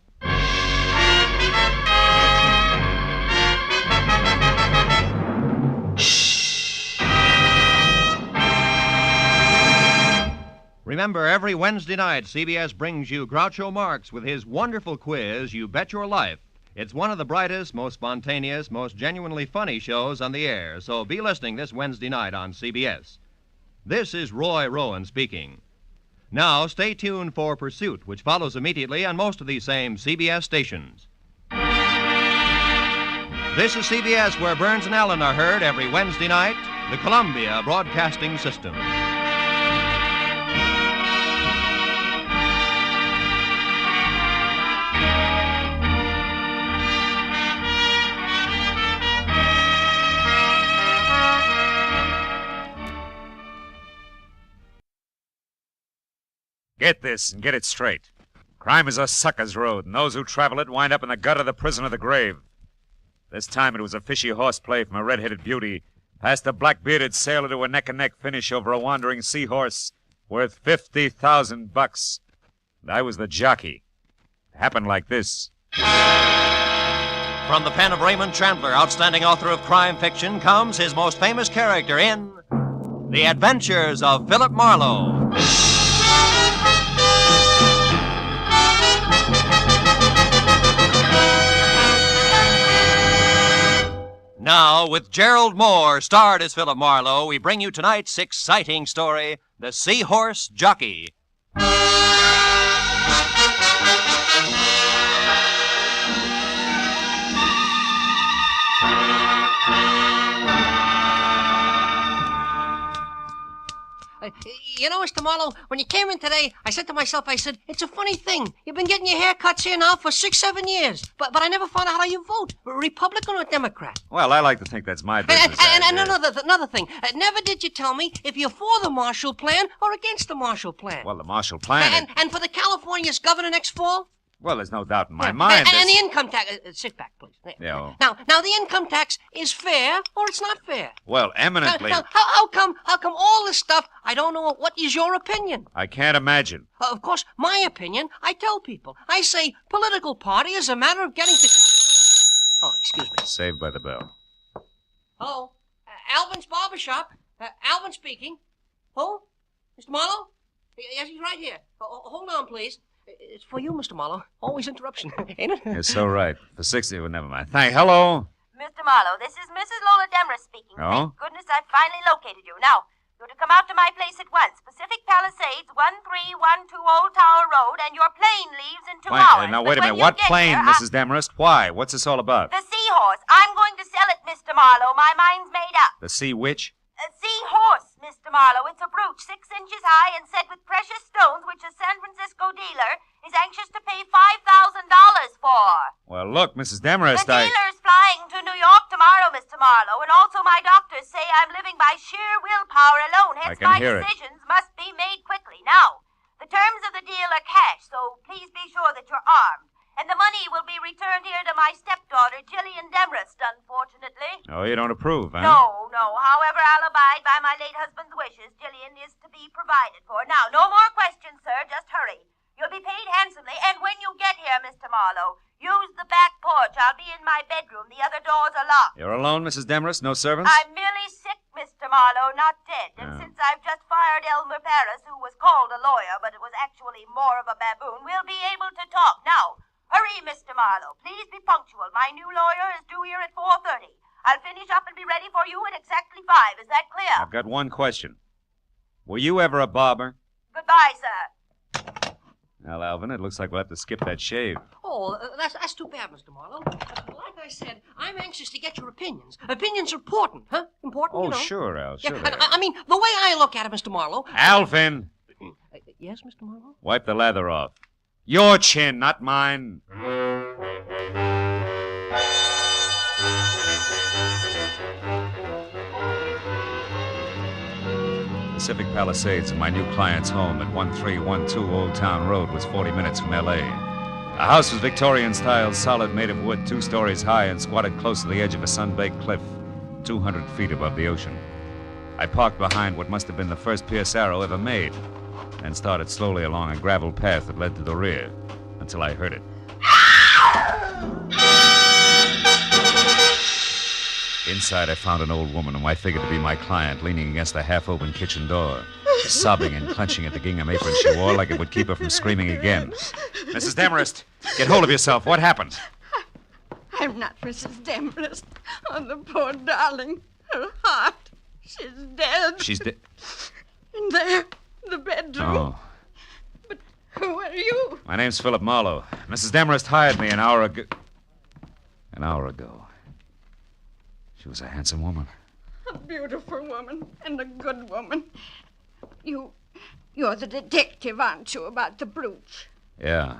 Remember, every Wednesday night, CBS brings you Groucho Marx with his wonderful quiz, You Bet Your Life. It's one of the brightest, most spontaneous, most genuinely funny shows on the air, so be listening this Wednesday night on CBS. This is Roy Rowan speaking. Now, stay tuned for Pursuit, which follows immediately on most of these same CBS stations. This is CBS, where Burns and Allen are heard every Wednesday night, the Columbia Broadcasting System. Get this and get it straight. Crime is a sucker's road, and those who travel it wind up in the gutter, the prison, or the grave. This time it was a fishy horseplay from a red-headed beauty, past a black-bearded sailor to a neck-and-neck finish over a wandering seahorse worth $50,000. And I was the jockey. It happened like this. From the pen of Raymond Chandler, outstanding author of crime fiction, comes his most famous character in The Adventures of Philip Marlowe. Now, with Gerald Moore, starred as Philip Marlowe, we bring you tonight's exciting story, The Seahorse Jockey. You know, Mr. Marlowe, when you came in today, I said to myself, it's a funny thing. You've been getting your haircuts here now for 6-7 years. But I never found out how you vote, Republican or Democrat. Well, I like to think that's my business. And another thing. Never did you tell me if you're for the Marshall Plan or against the Marshall Plan. Well, the Marshall Plan... And for the California's governor next fall? Well, there's no doubt in my mind. And the income tax... sit back, please. Yeah. Now, the income tax is fair or it's not fair? Well, eminently... Now, how come all this stuff, I don't know, what is your opinion? I can't imagine. Of course, my opinion, I tell people. I say political party is a matter of getting to... Oh, excuse me. Saved by the bell. Hello? Alvin's Barbershop. Alvin speaking. Who? Mr. Marlowe? Yes, he's right here. Hold on, please. It's for you, Mr. Marlowe. Always interruption, ain't it? You're so right. For 60, well, never mind. Hello? Mr. Marlowe, this is Mrs. Lola Demarest speaking. Oh? Thank goodness I've finally located you. Now, you're to come out to my place at once. Pacific Palisades, 1312 Old Tower Road, and your plane leaves in 2 hours. Now, wait a minute. What plane, Mrs. Demarest? Why? What's this all about? The Seahorse. I'm going to sell it, Mr. Marlowe. My mind's made up. The sea witch? A Seahorse, Mr. Marlowe. It's a brooch 6 inches high and set with precious stones, which a San Francisco dealer is anxious to pay $5,000 for. Well, look, Mrs. Demarest, The dealer's flying to New York tomorrow, Mr. Marlowe, and also my doctors say I'm living by sheer willpower alone. Hence, my decisions must be made quickly. Now, the terms of the deal are cash, so please be sure that you're armed. And the money will be returned here to my stepdaughter, Jillian Demarest, unfortunately. Oh, you don't approve, huh? No. However, I'll abide by my late husband's wishes. Jillian is to be provided for. Now, no more questions, sir. Just hurry. You'll be paid handsomely. And when you get here, Mr. Marlowe, use the back porch. I'll be in my bedroom. The other doors are locked. You're alone, Mrs. Demarest? No servants? I'm merely sick, Mr. Marlowe, not dead. And since I've just fired Elmer Paris, who was called a lawyer, but it was actually more of a baboon, we'll be able to talk. Now, hurry, Mr. Marlowe. Please be punctual. My new lawyer is due here at 4:30. I'll finish up and be ready for you at exactly 5. Is that clear? I've got one question. Were you ever a barber? Goodbye, sir. Well, Alvin, it looks like we'll have to skip that shave. Oh, that's too bad, Mr. Marlowe. Like I said, I'm anxious to get your opinions. Opinions are important, huh? Important, Oh, you know. sure, Al, sure. Yeah, I mean, the way I look at it, Mr. Marlowe... Alvin! Yes, Mr. Marlowe? Wipe the lather off. Your chin, not mine. Pacific Palisades and my new client's home at 1312 Old Town Road was 40 minutes from L.A. The house was Victorian style, solid, made of wood, 2 stories high, and squatted close to the edge of a sun-baked cliff, 200 feet above the ocean. I parked behind what must have been the first Pierce Arrow ever made, and started slowly along a gravel path that led to the rear, until I heard it. Inside, I found an old woman whom I figured to be my client, leaning against the half-open kitchen door, sobbing and clenching at the gingham apron she wore like it would keep her from screaming again. Mrs. Demarest, get hold of yourself. What happened? I'm not Mrs. Demarest. Oh, the poor darling. Her heart. She's dead. She's dead. In there, the bedroom. Oh. But who are you? My name's Philip Marlowe. Mrs. Demarest hired me an hour ago. She was a handsome woman. A beautiful woman and a good woman. You're the detective, aren't you, about the brooch? Yeah.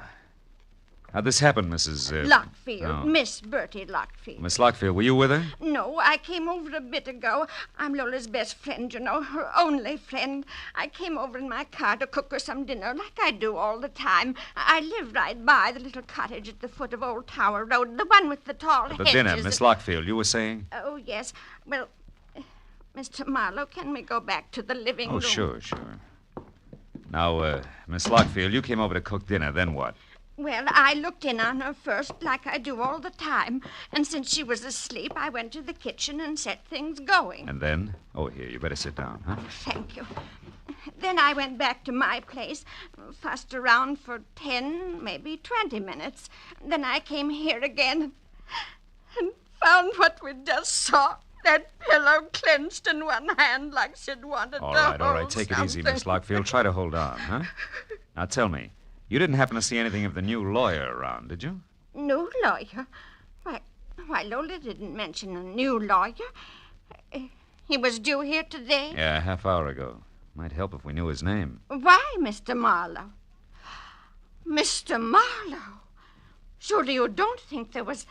How'd this happen, Mrs. Lockfield. Oh. Miss Bertie Lockfield. Miss Lockfield, were you with her? No, I came over a bit ago. I'm Lola's best friend, you know, her only friend. I came over in my car to cook her some dinner, like I do all the time. I live right by the little cottage at the foot of Old Tower Road, the one with the tall hedges. The dinner, Miss Lockfield, you were saying? Oh, yes. Well, Mr. Marlowe, can we go back to the living room? Oh, sure. Now, Miss Lockfield, you came over to cook dinner, then what? Well, I looked in on her first, like I do all the time. And since she was asleep, I went to the kitchen and set things going. And then? Oh, here, you better sit down, huh? Thank you. Then I went back to my place, fussed around for 10, maybe 20 minutes. Then I came here again and found what we just saw. That pillow clenched in one hand like she'd wanted to hold All right, take it easy, Miss Lockfield. Try to hold on, huh? Now, tell me, you didn't happen to see anything of the new lawyer around, did you? New lawyer? Why, Lola didn't mention a new lawyer. He was due here today? Yeah, a half hour ago. Might help if we knew his name. Why, Mr. Marlowe? Mr. Marlowe? Surely you don't think there was,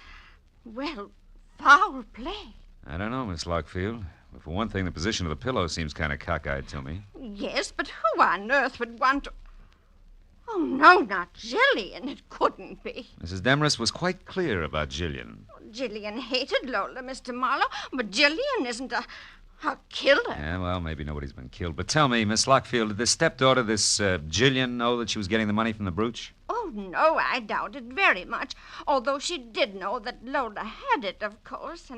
well, foul play? I don't know, Miss Lockfield. But for one thing, the position of the pillow seems kind of cockeyed to me. Yes, but who on earth would want to... Oh, no, not Jillian. It couldn't be. Mrs. Demarest was quite clear about Jillian. Jillian hated Lola, Mr. Marlowe, but Jillian isn't a killer. Yeah, well, maybe nobody's been killed. But tell me, Miss Lockfield, did this stepdaughter, this Jillian, know that she was getting the money from the brooch? Oh, no, I doubt it very much. Although she did know that Lola had it, of course,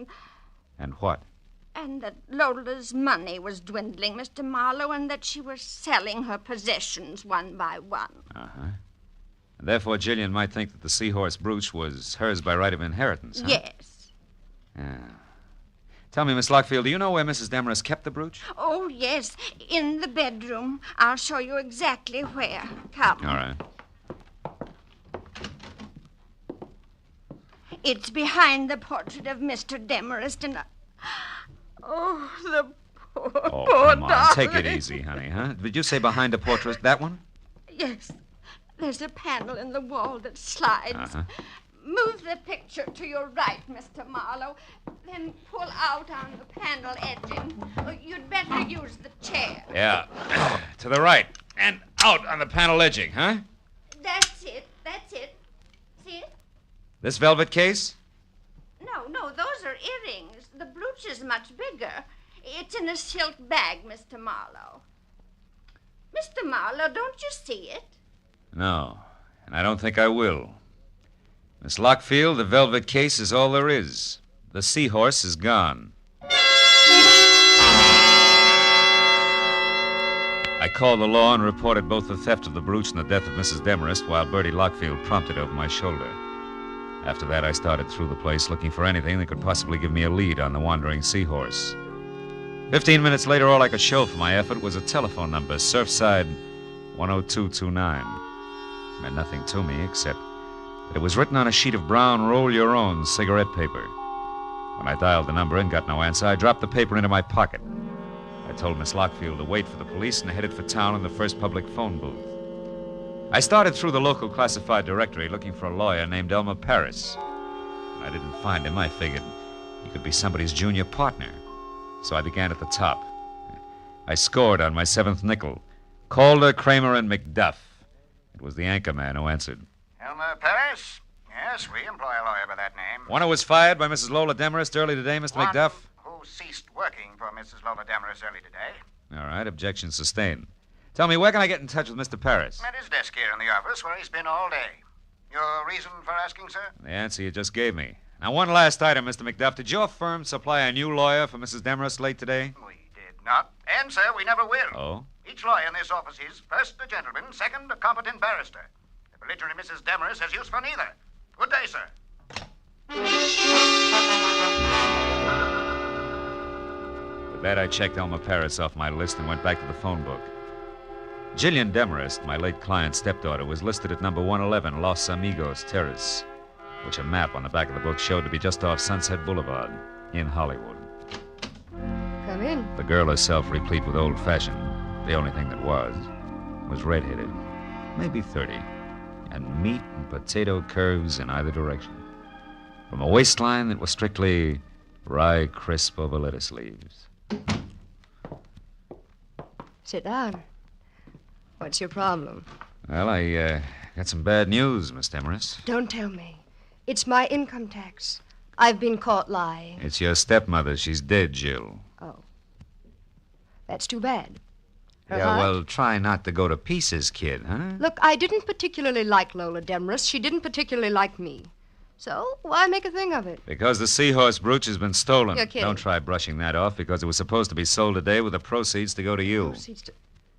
And what? And that Lola's money was dwindling, Mr. Marlowe, and that she was selling her possessions one by one. Uh-huh. And therefore, Jillian might think that the Seahorse brooch was hers by right of inheritance, huh? Yes. Yeah. Tell me, Miss Lockfield, do you know where Mrs. Demarest kept the brooch? Oh, yes, in the bedroom. I'll show you exactly where. Come. All right. It's behind the portrait of Mr. Demarest, and... Oh, the poor, Oh, poor come on. darling. Take it easy, honey, huh? Did you say behind a portrait? That one? Yes. There's a panel in the wall that slides. Uh-huh. Move the picture to your right, Mr. Marlowe. Then pull out on the panel edging. You'd better use the chair. Yeah. To the right. And out on the panel edging, huh? That's it. See it? This velvet case? No, those are earrings. The brooch is much bigger. It's in a silk bag, Mr. Marlowe. Mr. Marlowe, don't you see it? No, and I don't think I will. Miss Lockfield, the velvet case is all there is. The Seahorse is gone. I called the law and reported both the theft of the brooch and the death of Mrs. Demarest while Bertie Lockfield prompted over my shoulder. After that, I started through the place looking for anything that could possibly give me a lead on the wandering Seahorse. 15 minutes later, all I could show for my effort was a telephone number, Surfside 10229. It meant nothing to me except that it was written on a sheet of brown roll-your-own cigarette paper. When I dialed the number and got no answer, I dropped the paper into my pocket. I told Miss Lockfield to wait for the police and headed for town in the first public phone booth. I started through the local classified directory looking for a lawyer named Elmer Paris. When I didn't find him, I figured he could be somebody's junior partner. So I began at the top. I scored on my seventh nickel. Calder, Kramer, and McDuff. It was the anchor man who answered. Elmer Paris? Yes, we employ a lawyer by that name. One who was fired by Mrs. Lola Demarest early today, Mr. One McDuff? who ceased working for Mrs. Lola Demarest early today. All right, objection sustained. Tell me, where can I get in touch with Mr. Paris? At his desk here in the office, where he's been all day. Your reason for asking, sir? The answer you just gave me. Now, one last item, Mr. McDuff. Did your firm supply a new lawyer for Mrs. Demarest late today? We did not. And, sir, we never will. Oh? Each lawyer in this office is, first, a gentleman, second, a competent barrister. The belligerent Mrs. Demarest has use for neither. Good day, sir. With that, I checked Elmer Paris off my list and went back to the phone book. Jillian Demarest, my late client's stepdaughter, was listed at number 111 Los Amigos Terrace, which a map on the back of the book showed to be just off Sunset Boulevard in Hollywood. Come in. The girl herself, replete with old-fashioned, the only thing that was red-headed, maybe 30, and meat and potato curves in either direction. From a waistline that was strictly rye crisp over lettuce leaves. Sit down. What's your problem? Well, I got some bad news, Miss Demarest. Don't tell me. It's my income tax. I've been caught lying. It's your stepmother. She's dead, Jill. Oh. That's too bad. Her Yeah, heart? well, try not to go to pieces, kid, huh? Look, I didn't particularly like Lola Demarest. She didn't particularly like me. So, why make a thing of it? Because the seahorse brooch has been stolen. You're kidding. Don't try brushing that off because it was supposed to be sold today with the proceeds to go to you.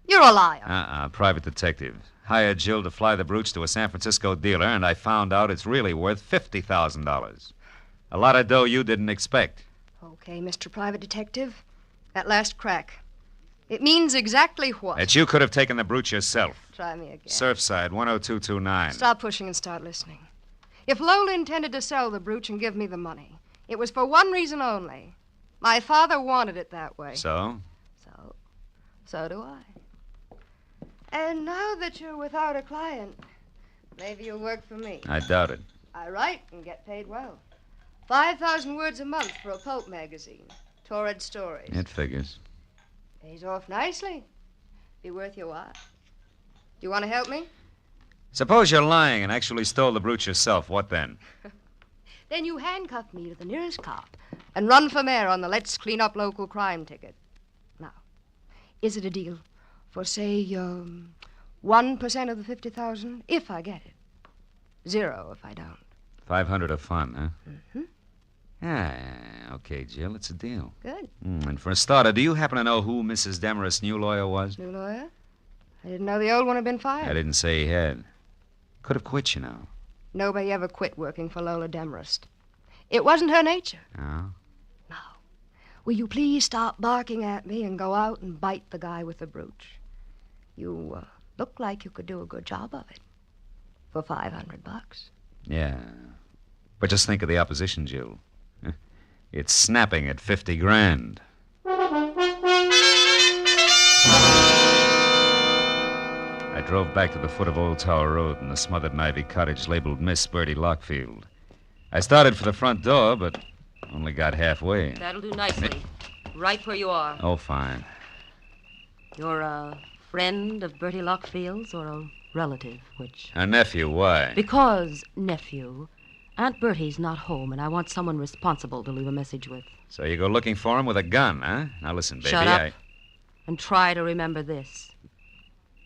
You're a liar. Private detective. Hired Jill to fly the brooch to a San Francisco dealer, and I found out it's really worth $50,000. A lot of dough you didn't expect. Okay, Mr. Private Detective. That last crack. It means exactly what? That you could have taken the brooch yourself. Try me again. Surfside, 10229. Stop pushing and start listening. If Lola intended to sell the brooch and give me the money, it was for one reason only. My father wanted it that way. So? So do I. And now that you're without a client, maybe you'll work for me. I doubt it. I write and get paid well. 5,000 words a month for a pulp magazine. Torrid stories. It figures. Pays off nicely. Be worth your while. Do you want to help me? Suppose you're lying and actually stole the brooch yourself. What then? Then you handcuff me to the nearest cop and run for mayor on the Let's Clean Up Local Crime ticket. Now, is it a deal for, say, 1% of the 50,000 if I get it? 0 if I don't. 500 of fun, huh? Mm-hmm. Okay, Jill, it's a deal. Good. And for a starter, do you happen to know who Mrs. Demarest's new lawyer was? New lawyer? I didn't know the old one had been fired. I didn't say he had. Could have quit, you know. Nobody ever quit working for Lola Demarest. It wasn't her nature. Oh? Will you please stop barking at me and go out and bite the guy with the brooch? You look like you could do a good job of it. For $500. Yeah. But just think of the opposition, Jill. It's snapping at 50 grand. I drove back to the foot of Old Tower Road in the smothered and ivy cottage labeled Miss Bertie Lockfield. I started for the front door, but only got halfway. That'll do nicely. Right where you are. Oh, fine. You're a friend of Bertie Lockfield's or a relative, which? A nephew, why? Because, nephew, Aunt Bertie's not home, and I want someone responsible to leave a message with. So you go looking for him with a gun, huh? Now listen, baby, Shut up and try to remember this.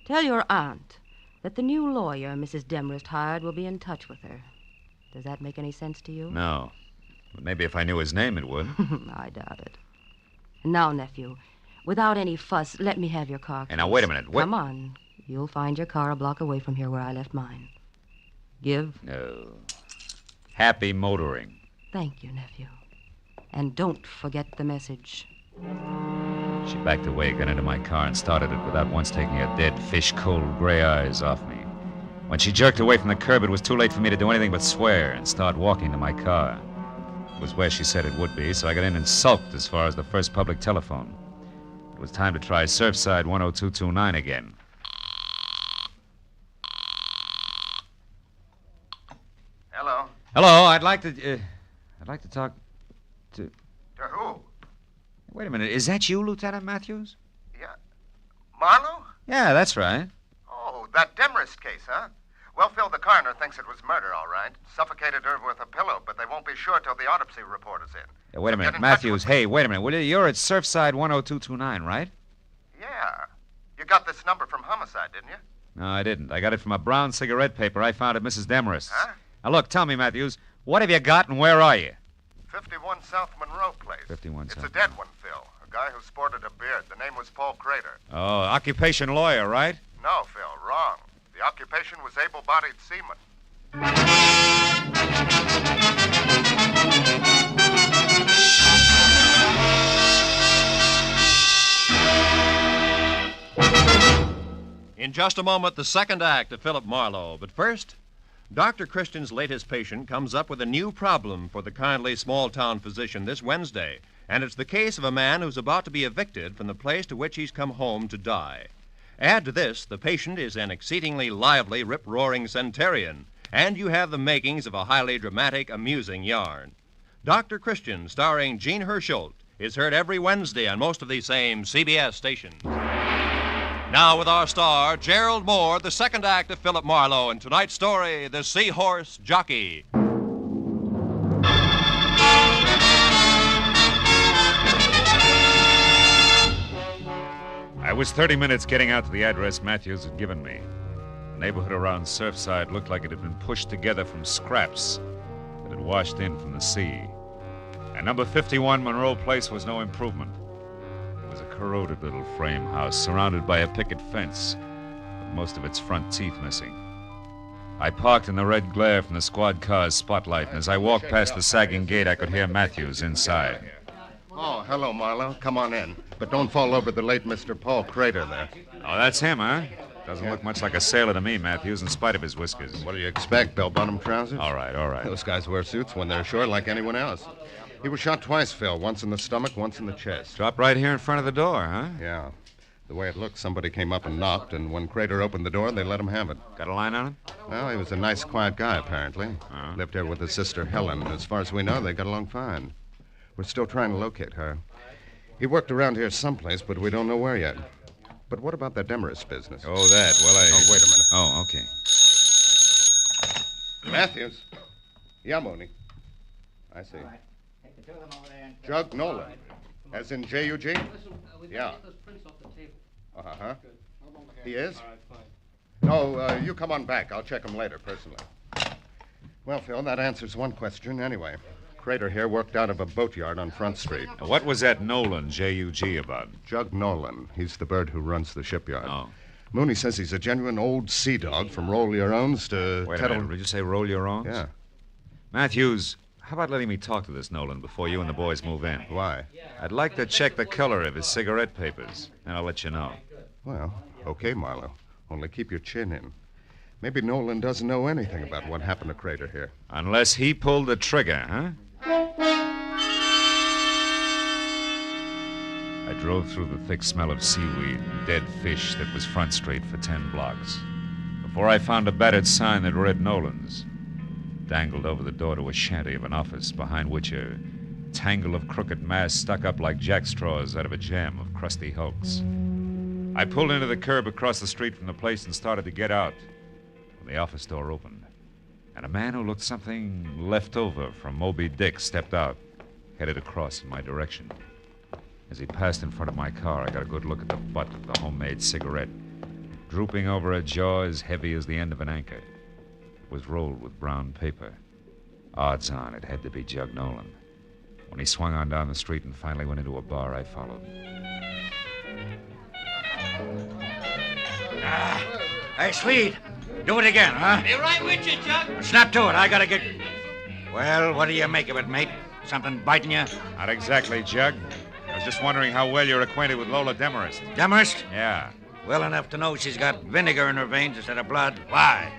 Tell your aunt that the new lawyer Mrs. Demarest hired will be in touch with her. Does that make any sense to you? No. But maybe if I knew his name, it would. I doubt it. And now, nephew, without any fuss, let me have your car. Hey, now, wait a minute. Come on. You'll find your car a block away from here where I left mine. Give. No. Happy motoring. Thank you, nephew. And don't forget the message. She backed away, got into my car, and started it without once taking her dead, fish-cold gray eyes off me. When she jerked away from the curb, it was too late for me to do anything but swear and start walking to my car. It was where she said it would be, so I got in and sulked as far as the first public telephone. It was time to try Surfside 10229 again. Hello. Hello, I'd like to talk to... To who? Wait a minute, is that you, Lieutenant Matthews? Yeah. Marlowe? Yeah, that's right. Oh, that Demarest case, huh? Well, Phil, the coroner thinks it was murder, all right. Suffocated her with a pillow, but they won't be sure till the autopsy report is in. Yeah, wait a minute, Matthews. Hey, wait a minute. Will you? You're at Surfside 10229, right? Yeah. You got this number from homicide, didn't you? No, I didn't. I got it from a brown cigarette paper I found at Mrs. Demarest's. Huh? Now, look, tell me, Matthews, what have you got and where are you? 51 South Monroe Place. 51 It's South. a dead one, Phil. A guy who sported a beard. The name was Paul Crater. Oh, occupation lawyer, right? No, Phil, wrong. The occupation was able-bodied seaman. In just a moment, the second act of Philip Marlowe. But first, Dr. Christian's latest patient comes up with a new problem for the kindly small-town physician this Wednesday. And it's the case of a man who's about to be evicted from the place to which he's come home to die. Add to this, the patient is an exceedingly lively, rip-roaring centenarian, and you have the makings of a highly dramatic, amusing yarn. Dr. Christian, starring Gene Herschelt, is heard every Wednesday on most of these same CBS stations. Now with our star, Gerald Moore, the second act of Philip Marlowe, and tonight's story, The Seahorse Jockey. I was 30 minutes getting out to the address Matthews had given me. The neighborhood around Surfside looked like it had been pushed together from scraps that had washed in from the sea. And number 51 Monroe Place was no improvement. It was a corroded little frame house surrounded by a picket fence, with most of its front teeth missing. I parked in the red glare from the squad car's spotlight, and as I walked past the sagging gate, I could hear Matthews inside. Oh, hello, Marlowe. Come on in. But don't fall over the late Mr. Paul Crater there. Oh, that's him, huh? Doesn't look much like a sailor to me, Matthews, in spite of his whiskers. What do you expect, bell-bottom trousers? All right. Those guys wear suits when they're ashore like anyone else. He was shot twice, Phil. Once in the stomach, once in the chest. Dropped right here in front of the door, huh? Yeah. The way it looked, somebody came up and knocked, and when Crater opened the door, they let him have it. Got a line on him? Well, he was a nice, quiet guy, apparently. Uh-huh. Lived here with his sister, Helen. As far as we know, they got along fine. We're still trying to locate her. He worked around here someplace, but we don't know where yet. But what about that Demarest business? Oh, that. Well, Oh, wait a minute. Oh, okay. Matthews. Yeah, Mooney. I see. Jug Nolan. As in J-U-G? Yeah. Uh-huh. He is? No, you come on back. I'll check him later, personally. Well, Phil, that answers one question anyway. Crater here worked out of a boatyard on Front Street. Now, what was that Nolan, J-U-G, about? Jug Nolan. He's the bird who runs the shipyard. Oh. Mooney says he's a genuine old sea dog from roll your owns to... Wait a minute. Did you say roll your owns? Yeah. Matthews, how about letting me talk to this Nolan before you and the boys move in? Why? I'd like to check the color of his cigarette papers, and I'll let you know. Well, okay, Marlowe. Only keep your chin in. Maybe Nolan doesn't know anything about what happened to Crater here. Unless he pulled the trigger, huh? I drove through the thick smell of seaweed and dead fish that was Front Street for 10 blocks before I found a battered sign that read Nolan's, dangled over the door to a shanty of an office behind which a tangle of crooked masts stuck up like jackstraws out of a jam of crusty hulks. I pulled into the curb across the street from the place and started to get out when the office door opened, and a man who looked something left over from Moby Dick stepped out, headed across in my direction. As he passed in front of my car, I got a good look at the butt of the homemade cigarette, drooping over a jaw as heavy as the end of an anchor. It was rolled with brown paper. Odds on it had to be Jug Nolan. When he swung on down the street and finally went into a bar, I followed. Hey, Swede, do it again, huh? Be right with you, Jug. Snap to it. I gotta get... Well, what do you make of it, mate? Something biting you? Not exactly, Jug. I was just wondering how well you're acquainted with Lola Demarest. Demarest? Yeah. Well enough to know she's got vinegar in her veins instead of blood. Why?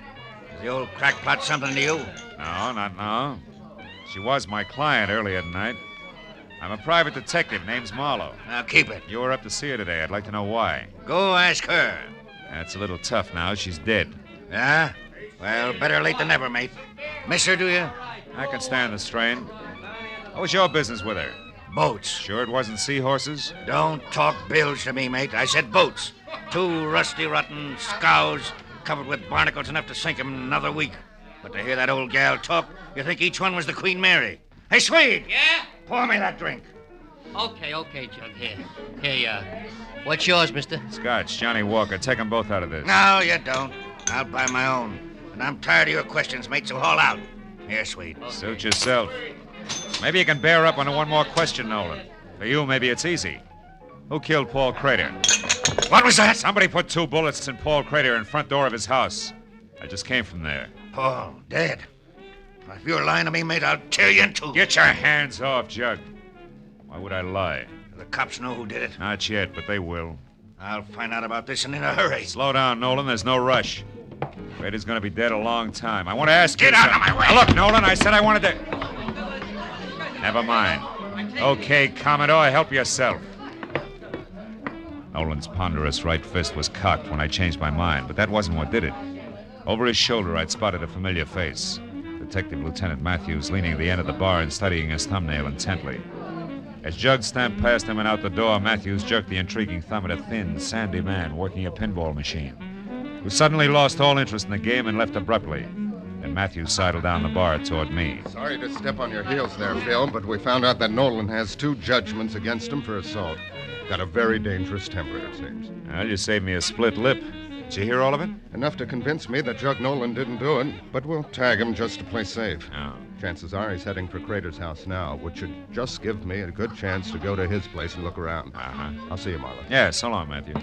Is the old crackpot something to you? No, not now. She was my client earlier tonight. I'm a private detective. Name's Marlowe. Now, keep it. You were up to see her today. I'd like to know why. Go ask her. That's a little tough now. She's dead. Yeah? Well, better late than never, mate. Miss her, do you? I can stand the strain. What was your business with her? Boats. Sure it wasn't seahorses? Don't talk bilge to me, mate. I said boats. 2 rusty, rotten scows covered with barnacles enough to sink 'em in another week. But to hear that old gal talk, you think each one was the Queen Mary. Hey, Swede! Yeah? Pour me that drink. Okay, Jug. Here, what's yours, mister? Scotch, Johnny Walker. Take them both out of this. No, you don't. I'll buy my own. And I'm tired of your questions, mate, so haul out. Here, Swede. Suit yourself. Maybe you can bear up on one more question, Nolan. For you, maybe it's easy. Who killed Paul Crater? What was that? Somebody put 2 bullets in Paul Crater in front door of his house. I just came from there. Paul, dead. If you're lying to me, mate, I'll tear you in two. Get your hands off, Jug. Why would I lie? The cops know who did it. Not yet, but they will. I'll find out about this and in a hurry. Slow down, Nolan. There's no rush. Crater's gonna be dead a long time. I want to ask you... Get out of my way! Now, look, Nolan, I said I wanted to... Never mind. Okay, Commodore, help yourself. Nolan's ponderous right fist was cocked when I changed my mind, but that wasn't what did it. Over his shoulder, I'd spotted a familiar face. Detective Lieutenant Matthews leaning at the end of the bar and studying his thumbnail intently. As Jug stamped past him and out the door, Matthews jerked the intriguing thumb at a thin, sandy man working a pinball machine, who suddenly lost all interest in the game and left abruptly. And Matthews sidled down the bar toward me. Sorry to step on your heels there, Phil, but we found out that Nolan has 2 judgments against him for assault. Got a very dangerous temper, it seems. Well, you saved me a split lip. Did you hear all of it? Enough to convince me that Jug Nolan didn't do it, but we'll tag him just to play safe. Oh. Chances are he's heading for Crater's house now, which should just give me a good chance to go to his place and look around. Uh-huh. I'll see you, Marlowe. Yeah, so long, Matthew.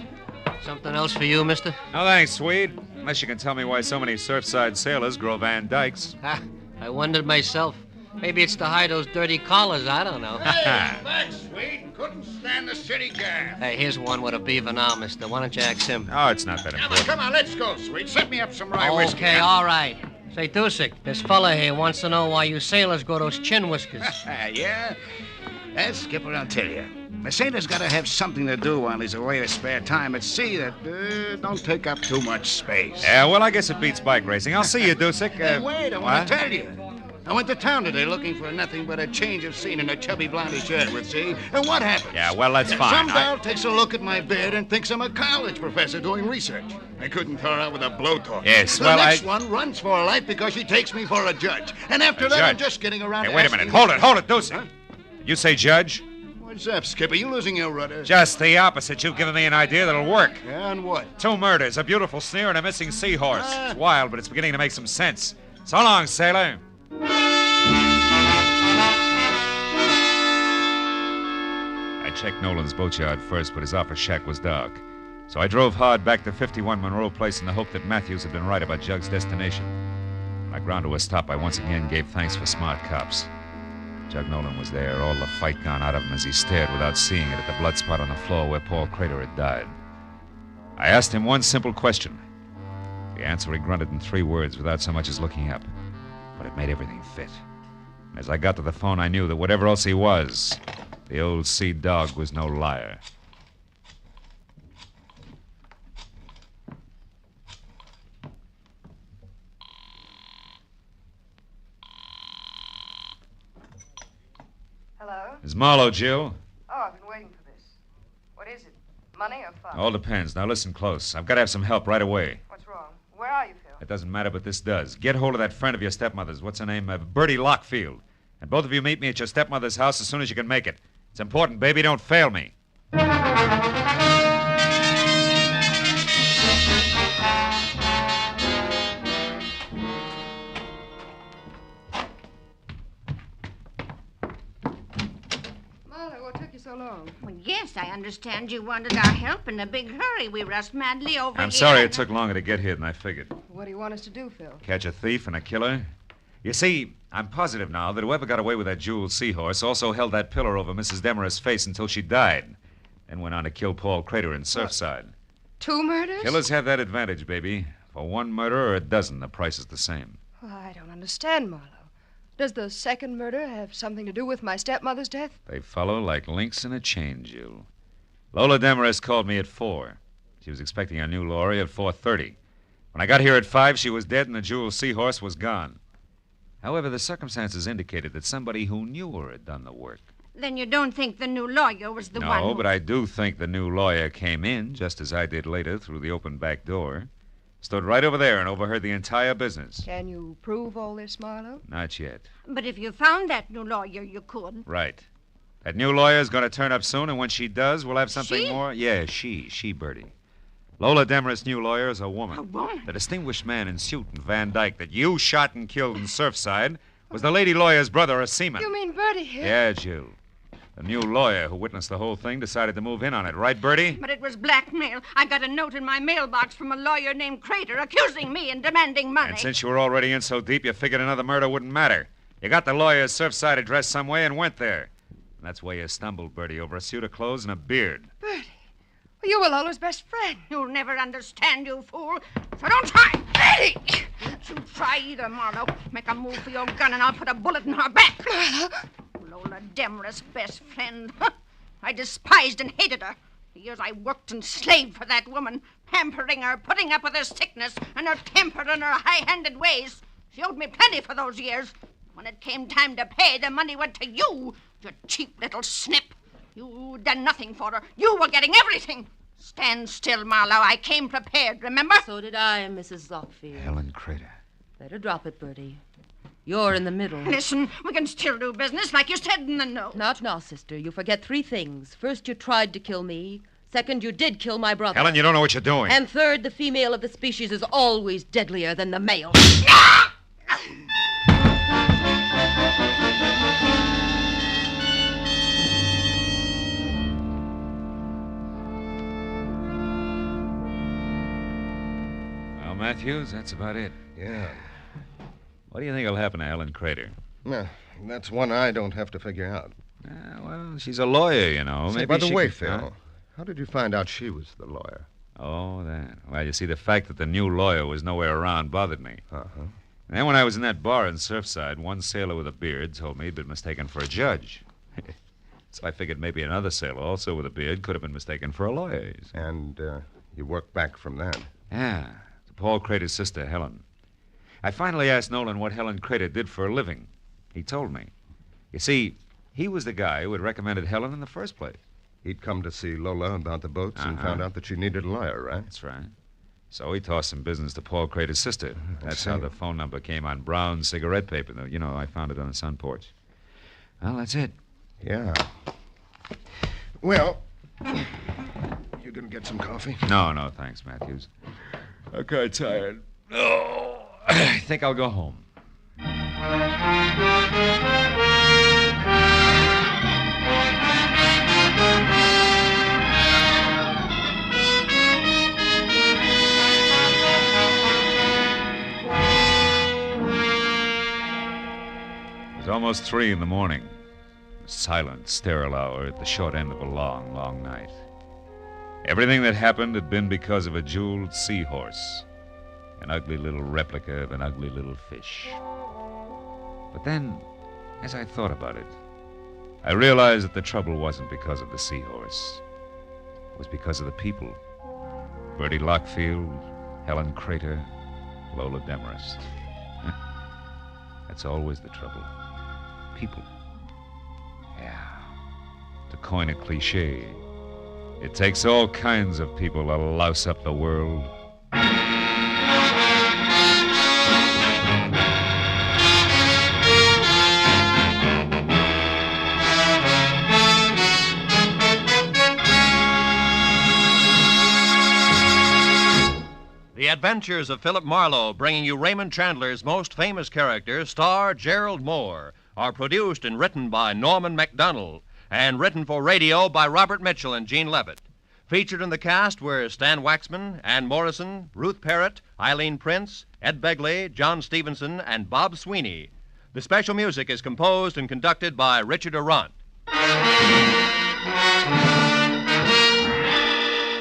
Something else for you, mister? No, thanks, Swede. Unless you can tell me why so many Surfside sailors grow Van Dykes. Ha, I wondered myself. Maybe it's to hide those dirty collars. I don't know. Hey, back, Swede. Couldn't stand the city gas. Hey, here's one with a beaver now, mister. Why don't you ask him? Oh, it's not that important. Come on, let's go, Swede. Set me up some rye whiskey. Okay, all right. Say, Dusek, this fella here wants to know why you sailors grow those chin whiskers. Yeah? Skipper, I'll tell you. A sailor's got to have something to do while he's away to spare time at sea that don't take up too much space. Yeah, well, I guess it beats bike racing. I'll see you, Dusek. Hey, wait, I want to tell you. I went to town today looking for nothing but a change of scene in a chubby blondie shirt with, see? And what happens? Yeah, well, that's fine. Some gal takes a look at my beard and thinks I'm a college professor doing research. I couldn't throw her out with a blowtorch. Yes, the well, next one runs for her life because she takes me for a judge. And after that, I'm just getting around Hey, to wait a asking minute. Hold it, Dusek. You say judge? What's up, Skipper? You losing your rudder? Just the opposite. You've given me an idea that'll work. Yeah, and what? 2 murders, a beautiful sneer, and a missing seahorse. It's wild, but it's beginning to make some sense. So long, sailor. I checked Nolan's boatyard first, but his office shack was dark. So I drove hard back to 51 Monroe Place in the hope that Matthews had been right about Jug's destination. When I ground to a stop, I once again gave thanks for smart cops. Jug Nolan was there, all the fight gone out of him as he stared without seeing it at the blood spot on the floor where Paul Crater had died. I asked him one simple question. The answer he grunted in 3 words without so much as looking up. But it made everything fit. And as I got to the phone, I knew that whatever else he was, the old sea dog was no liar. Hello? Is Marlowe, Jill? Oh, I've been waiting for this. What is it? Money or fun? All depends. Now listen close. I've got to have some help right away. What's wrong? Where are you, Phil? It doesn't matter, but this does. Get hold of that friend of your stepmother's. What's her name? Bertie Lockfield. And both of you meet me at your stepmother's house as soon as you can make it. It's important, baby. Don't fail me. Marlowe, what took you so long? Well, yes, I understand you wanted our help in a big hurry. We rushed madly over I'm here. sorry it took longer to get here than I figured. What do you want us to do, Phil? Catch a thief and a killer? You see, I'm positive now that whoever got away with that jeweled seahorse also held that pillar over Mrs. Demarest's face until she died, then went on to kill Paul Crater in Surfside. 2 murders? Killers have that advantage, baby. For 1 murder or a dozen, the price is the same. Well, I don't understand, Marlowe. Does the second murder have something to do with my stepmother's death? They follow like links in a chain, Jill. Lola Demarest called me at 4. She was expecting a new lorry at 4:30. When I got here at 5, she was dead and the jeweled seahorse was gone. However, the circumstances indicated that somebody who knew her had done the work. Then you don't think the new lawyer was the one No, who... but I do think the new lawyer came in, just as I did later, through the open back door. Stood right over there and overheard the entire business. Can you prove all this, Marlowe? Not yet. But if you found that new lawyer, you could. Right. That new lawyer's going to turn up soon, and when she does, we'll have something She? more. Yeah, she, Bertie. Lola Demarest's new lawyer is a woman. A woman? The distinguished man in suit and Van Dyke that you shot and killed in Surfside was the lady lawyer's brother, a seaman. You mean Bertie here? Yeah, Jill. The new lawyer who witnessed the whole thing decided to move in on it, right, Bertie? But it was blackmail. I got a note in my mailbox from a lawyer named Crater accusing me and demanding money. And since you were already in so deep, you figured another murder wouldn't matter. You got the lawyer's Surfside address some way and went there. And that's where you stumbled, Bertie, over a suit of clothes and a beard. Bertie. Well, you were Lola's best friend. You'll never understand, you fool. So don't try. Bertie! Don't you try either, Marlowe. Make a move for your gun and I'll put a bullet in her back. Lola Demarest's best friend. I despised and hated her. The years I worked and slaved for that woman, pampering her, putting up with her sickness and her temper and her high-handed ways. She owed me plenty for those years. When it came time to pay, the money went to you cheap little snip. You'd done nothing for her. You were getting everything. Stand still, Marlowe. I came prepared, remember? So did I, Mrs. Lockfield. Helen Crater. Better drop it, Bertie. You're in the middle. Listen, we can still do business like you said in the note. Not now, sister. You forget 3 things. First, you tried to kill me. Second, you did kill my brother. Helen, you don't know what you're doing. And third, the female of the species is always deadlier than the male. Well, Matthews, that's about it. Yeah. What do you think will happen to Helen Crater? Well, that's one I don't have to figure out. Well, she's a lawyer, you know. Say, Maybe by the she way, could- Phil, Huh? how did you find out she was the lawyer? Oh, that. Well, you see, the fact that the new lawyer was nowhere around bothered me. Uh-huh. And then when I was in that bar in Surfside, one sailor with a beard told me he'd been mistaken for a judge. So I figured maybe another sailor, also with a beard, could have been mistaken for a lawyer. And you worked back from that? Yeah, to Paul Crater's sister, Helen. I finally asked Nolan what Helen Crater did for a living. He told me. You see, he was the guy who had recommended Helen in the first place. He'd come to see Lola about the boats and found out that she needed a lawyer, right? That's right. So he tossed some business to Paul Crater's sister. That's how the phone number came on brown cigarette paper. You know, I found it on the sun porch. Well, that's it. Yeah. Well, you gonna get some coffee? No, thanks, Matthews. I'm kind of tired. Oh, I think I'll go home. It was almost 3 in the morning. A silent, sterile hour at the short end of a long, long night. Everything that happened had been because of a jeweled seahorse, an ugly little replica of an ugly little fish. But then, as I thought about it, I realized that the trouble wasn't because of the seahorse. It was because of the people. Bertie Lockfield, Helen Crater, Lola Demarest. That's always the trouble. People. Yeah. To coin a cliche, it takes all kinds of people to louse up the world. The Adventures of Philip Marlowe, bringing you Raymond Chandler's most famous character, star Gerald Moore, are produced and written by Norman MacDonald and written for radio by Robert Mitchell and Gene Levitt. Featured in the cast were Stan Waxman, Ann Morrison, Ruth Parrott, Eileen Prince, Ed Begley, John Stevenson, and Bob Sweeney. The special music is composed and conducted by Richard Arant.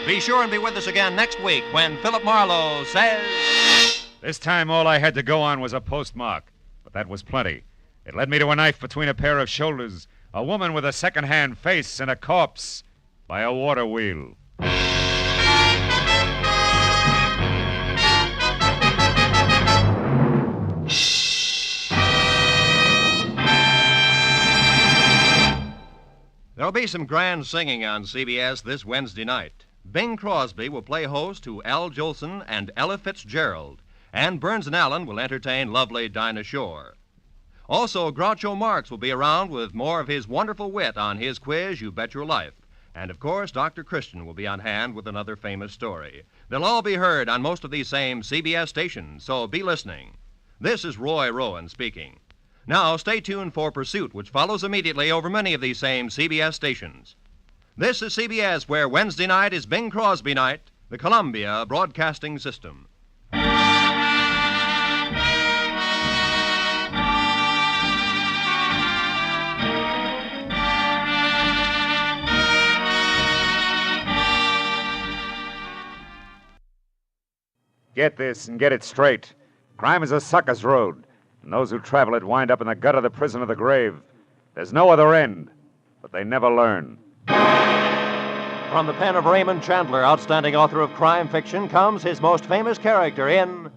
Be sure and be with us again next week when Philip Marlowe says... This time all I had to go on was a postmark, but that was plenty. It led me to a knife between a pair of shoulders, a woman with a second-hand face, and a corpse by a water wheel. There'll be some grand singing on CBS this Wednesday night. Bing Crosby will play host to Al Jolson and Ella Fitzgerald, and Burns and Allen will entertain lovely Dinah Shore. Also, Groucho Marx will be around with more of his wonderful wit on his quiz, You Bet Your Life. And, of course, Dr. Christian will be on hand with another famous story. They'll all be heard on most of these same CBS stations, so be listening. This is Roy Rowan speaking. Now, stay tuned for Pursuit, which follows immediately over many of these same CBS stations. This is CBS, where Wednesday night is Bing Crosby night, the Columbia Broadcasting System. Get this and get it straight. Crime is a sucker's road, and those who travel it wind up in the gut of the prison of the grave. There's no other end, but they never learn. From the pen of Raymond Chandler, outstanding author of crime fiction, comes his most famous character in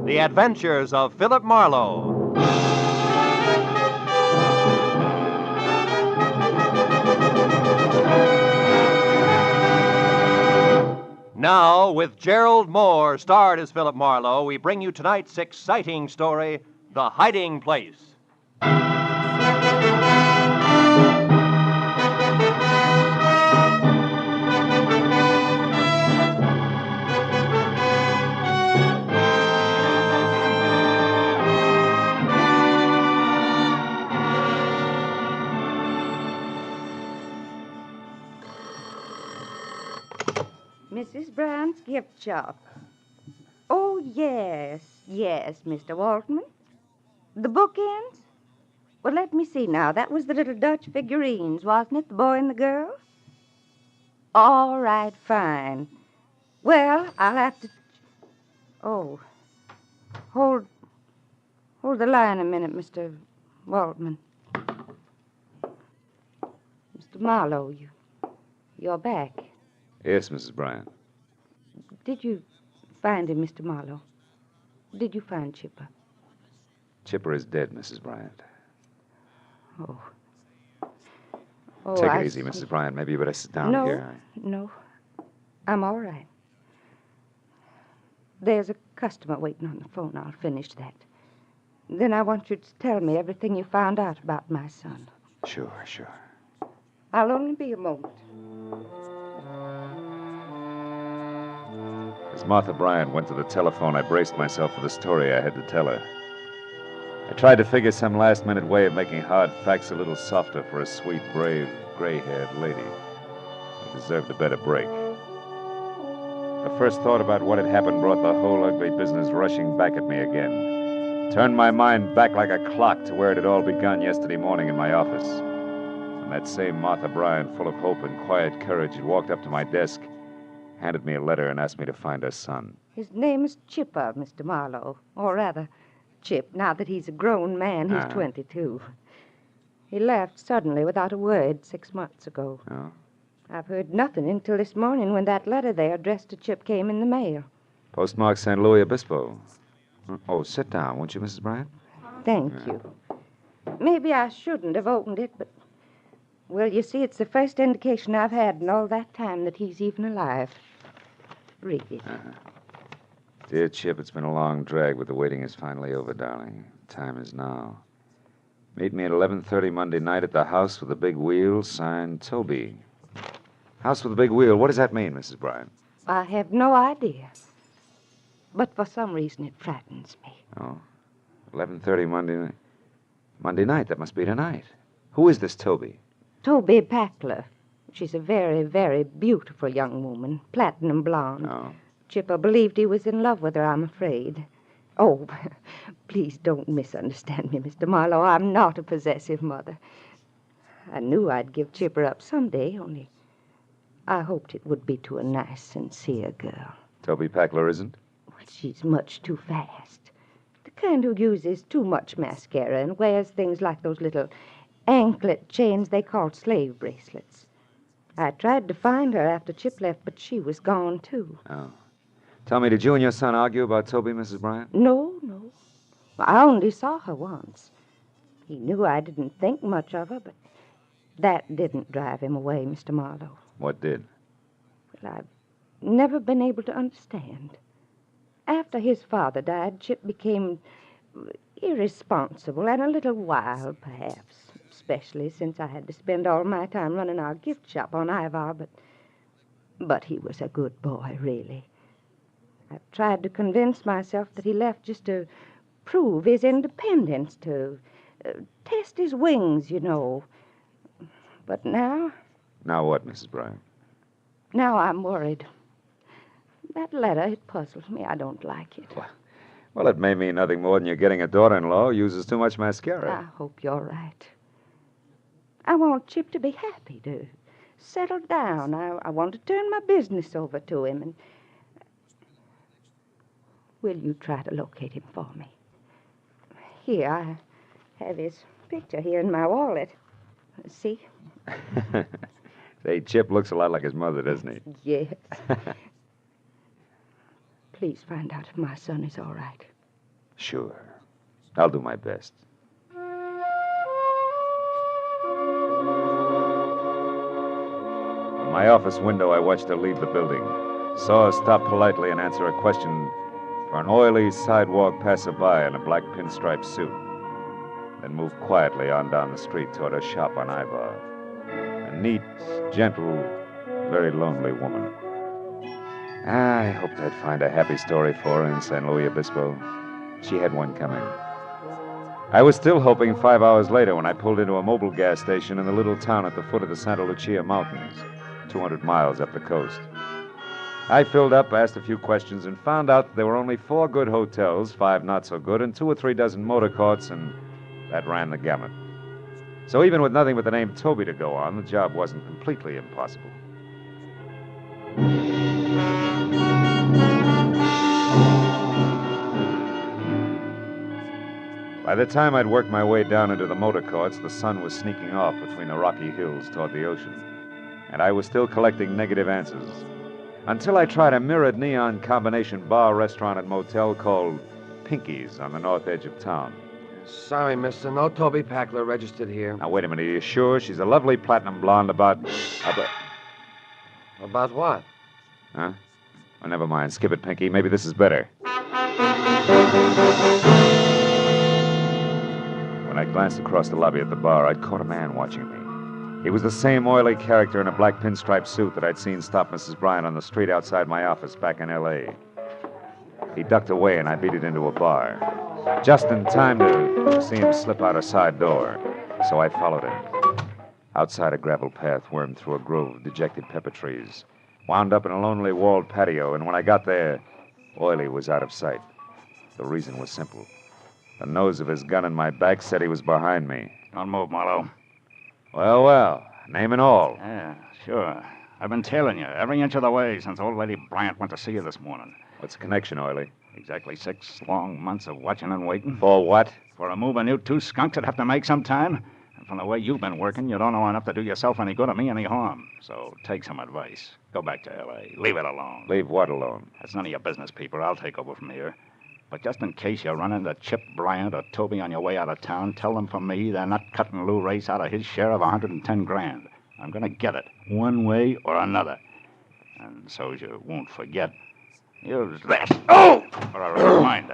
The Adventures of Philip Marlowe. Now, with Gerald Moore starred as Philip Marlowe, we bring you tonight's exciting story, The Hiding Place. Mrs. Brown's gift shop. Oh, yes, Mr. Waltman. The bookends? Well, let me see now. That was the little Dutch figurines, wasn't it? The boy and the girl? All right, fine. Well, I'll have to... Oh, hold the line a minute, Mr. Waltman. Mr. Marlowe, you're back. Yes, Mrs. Bryant. Did you find him, Mr. Marlowe? Did you find Chipper? Chipper is dead, Mrs. Bryant. Oh, Take I it easy, see. Mrs. Bryant. Maybe you better sit down No, here. no. I'm all right. There's a customer waiting on the phone. I'll finish that. Then I want you to tell me everything you found out about my son. Sure. I'll only be a moment. As Martha Bryant went to the telephone, I braced myself for the story I had to tell her. I tried to figure some last-minute way of making hard facts a little softer for a sweet, brave, gray-haired lady who deserved a better break. The first thought about what had happened brought the whole ugly business rushing back at me again. Turned my mind back like a clock to where it had all begun yesterday morning in my office. And that same Martha Bryant, full of hope and quiet courage, had walked up to my desk, handed me a letter, and asked me to find her son. His name is Chipper, Mr. Marlowe. Or rather, Chip, now that he's a grown man. He's 22. He left suddenly without a word 6 months ago. Oh? I've heard nothing until this morning when that letter there addressed to Chip came in the mail. Postmark St. Louis Obispo. Oh, sit down, won't you, Mrs. Bryant? Thank you. Maybe I shouldn't have opened it, but... Well, you see, it's the first indication I've had in all that time that he's even alive. Read it. Dear Chip, it's been a long drag, but the waiting is finally over, darling. Time is now. Meet me at 11:30 Monday night at the House with the Big Wheel, signed Toby. House with the Big Wheel. What does that mean, Mrs. Bryant? I have no idea. But for some reason it frightens me. Oh, 11:30 Monday night. That must be tonight. Who is this Toby? Toby Packler. She's a very, very beautiful young woman, platinum blonde. Oh. Chipper believed he was in love with her, I'm afraid. Oh, please don't misunderstand me, Mr. Marlowe. I'm not a possessive mother. I knew I'd give Chipper up someday, only I hoped it would be to a nice, sincere girl. Toby Packler isn't? Well, she's much too fast. The kind who uses too much mascara and wears things like those little anklet chains they call slave bracelets. I tried to find her after Chip left, but she was gone, too. Oh. Tell me, did you and your son argue about Toby, Mrs. Bryant? No. I only saw her once. He knew I didn't think much of her, but that didn't drive him away, Mr. Marlowe. What did? Well, I've never been able to understand. After his father died, Chip became irresponsible and a little wild, perhaps, especially since I had to spend all my time running our gift shop on Ivar, but he was a good boy, really. I've tried to convince myself that he left just to prove his independence, to test his wings, you know. But now... Now what, Mrs. Bryant? Now I'm worried. That letter, it puzzles me. I don't like it. Well, it may mean nothing more than you're getting a daughter-in-law who uses too much mascara. I hope you're right. I want Chip to be happy, to settle down. I want to turn my business over to him, and... Will you try to locate him for me? Here, I have his picture here in my wallet. See? Say, Chip looks a lot like his mother, doesn't he? Yes. Please find out if my son is all right. Sure. I'll do my best. From my office window, I watched her leave the building. Saw her stop politely and answer a question for an oily sidewalk passerby in a black pinstripe suit, then moved quietly on down the street toward her shop on Ivar. A neat, gentle, very lonely woman. I hoped I'd find a happy story for her in San Luis Obispo. She had one coming. I was still hoping 5 hours later when I pulled into a mobile gas station in the little town at the foot of the Santa Lucia Mountains, 200 miles up the coast. I filled up, asked a few questions, and found out that there were only 4 good hotels, 5 not so good, and 2 or 3 dozen motor courts, and that ran the gamut. So even with nothing but the name Toby to go on, the job wasn't completely impossible. By the time I'd worked my way down into the motor courts, the sun was sneaking off between the rocky hills toward the ocean, and I was still collecting negative answers. Until I tried a mirrored neon combination bar, restaurant, and motel called Pinky's on the north edge of town. Sorry, mister. No Toby Packler registered here. Now, wait a minute. Are you sure? She's a lovely platinum blonde about... About what? Huh? Oh, never mind. Skip it, Pinky. Maybe this is better. When I glanced across the lobby at the bar, I'd caught a man watching me. He was the same oily character in a black pinstripe suit that I'd seen stop Mrs. Bryant on the street outside my office back in L.A. He ducked away, and I beat it into a bar. Just in time to see him slip out a side door, so I followed him. Outside, a gravel path wormed through a grove of dejected pepper trees, wound up in a lonely walled patio, and when I got there, Oily was out of sight. The reason was simple. The nose of his gun in my back said he was behind me. Don't move, Marlowe. Well, name and all. Yeah, sure. I've been tailing you every inch of the way since old lady Bryant went to see you this morning. What's the connection, Oily? Exactly 6 long months of watching and waiting. For what? For a move on you 2 skunks that'd have to make some time. And from the way you've been working, you don't know enough to do yourself any good or me any harm. So take some advice. Go back to L.A. Leave it alone. Leave what alone? That's none of your business, people. I'll take over from here. But just in case you run into Chip Bryant or Toby on your way out of town, tell them from me they're not cutting Lou Race out of his share of $110,000. I'm going to get it, one way or another. And so's you won't forget, use this. Oh! For a reminder.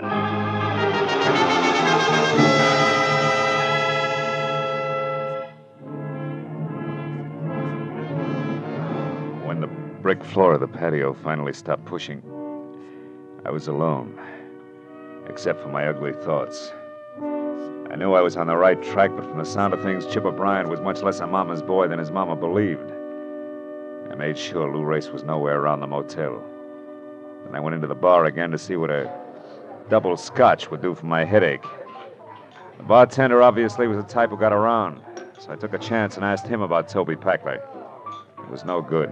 When the brick floor of the patio finally stopped pushing, I was alone. Except for my ugly thoughts. I knew I was on the right track, but from the sound of things, Chip O'Brien was much less a mama's boy than his mama believed. I made sure Lou Race was nowhere around the motel. Then I went into the bar again to see what a double scotch would do for my headache. The bartender obviously was the type who got around, so I took a chance and asked him about Toby Packler. It was no good.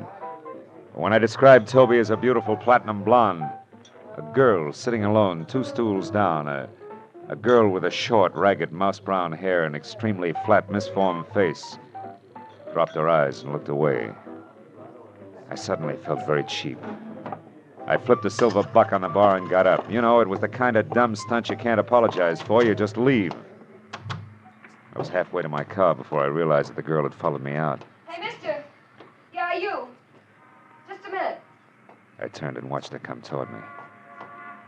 But when I described Toby as a beautiful platinum blonde, a girl sitting alone, 2 stools down, a girl with a short, ragged, mouse-brown hair and extremely flat, misformed face, dropped her eyes and looked away. I suddenly felt very cheap. I flipped a silver buck on the bar and got up. You know, it was the kind of dumb stunt you can't apologize for. You just leave. I was halfway to my car before I realized that the girl had followed me out. Hey, mister. Yeah, you. Just a minute. I turned and watched her come toward me.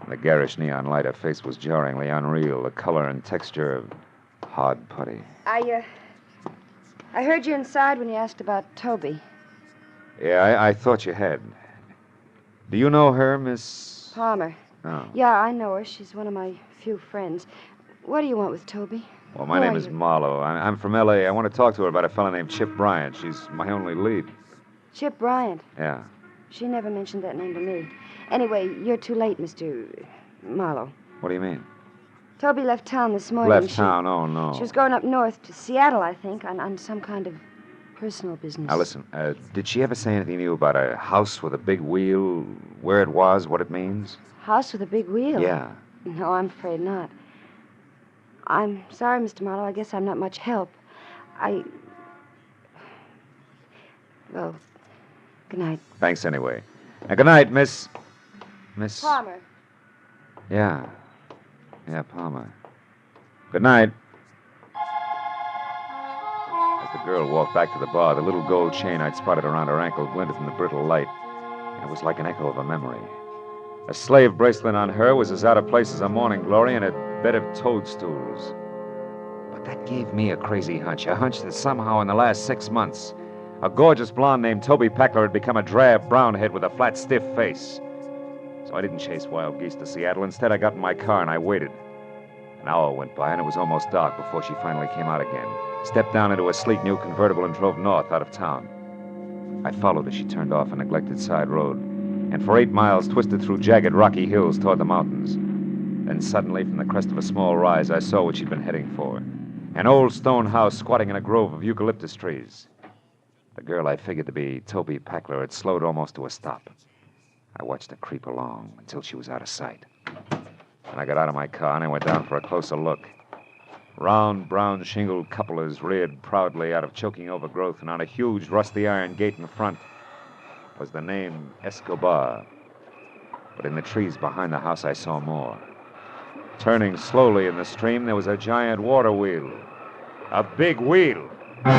In the garish neon light, her face was jarringly unreal, the color and texture of hard putty. I heard you inside when you asked about Toby. Yeah, I thought you had. Do you know her, Miss... Palmer. No. Yeah, I know her. She's one of my few friends. What do you want with Toby? Well, my name is Marlowe. I'm from L.A. I want to talk to her about a fellow named Chip Bryant. She's my only lead. Chip Bryant? Yeah. She never mentioned that name to me. Anyway, you're too late, Mr. Marlowe. What do you mean? Toby left town this morning. Left town? Oh, no. She was going up north to Seattle, I think, on some kind of personal business. Now, listen, did she ever say anything to you about a house with a big wheel, where it was, what it means? House with a big wheel? Yeah. No, I'm afraid not. I'm sorry, Mr. Marlowe. I guess I'm not much help. Well, good night. Thanks anyway. Now, good night, Miss... Palmer. Yeah, Palmer. Good night. As the girl walked back to the bar, the little gold chain I'd spotted around her ankle glinted in the brittle light. And it was like an echo of a memory. A slave bracelet on her was as out of place as a morning glory in a bed of toadstools. But that gave me a crazy hunch that somehow in the last 6 months, a gorgeous blonde named Toby Packler had become a drab brown head with a flat, stiff face. So I didn't chase wild geese to Seattle. Instead, I got in my car and I waited. An hour went by and it was almost dark before she finally came out again, stepped down into a sleek new convertible and drove north out of town. I followed as she turned off a neglected side road, and for 8 miles twisted through jagged rocky hills toward the mountains. Then suddenly, from the crest of a small rise, I saw what she'd been heading for. An old stone house squatting in a grove of eucalyptus trees. The girl I figured to be Toby Packler had slowed almost to a stop. I watched her creep along until she was out of sight. Then I got out of my car and I went down for a closer look. Round, brown shingled cupolas reared proudly out of choking overgrowth, and on a huge rusty iron gate in front was the name Escobar. But in the trees behind the house I saw more. Turning slowly in the stream, there was a giant water wheel. A big wheel. I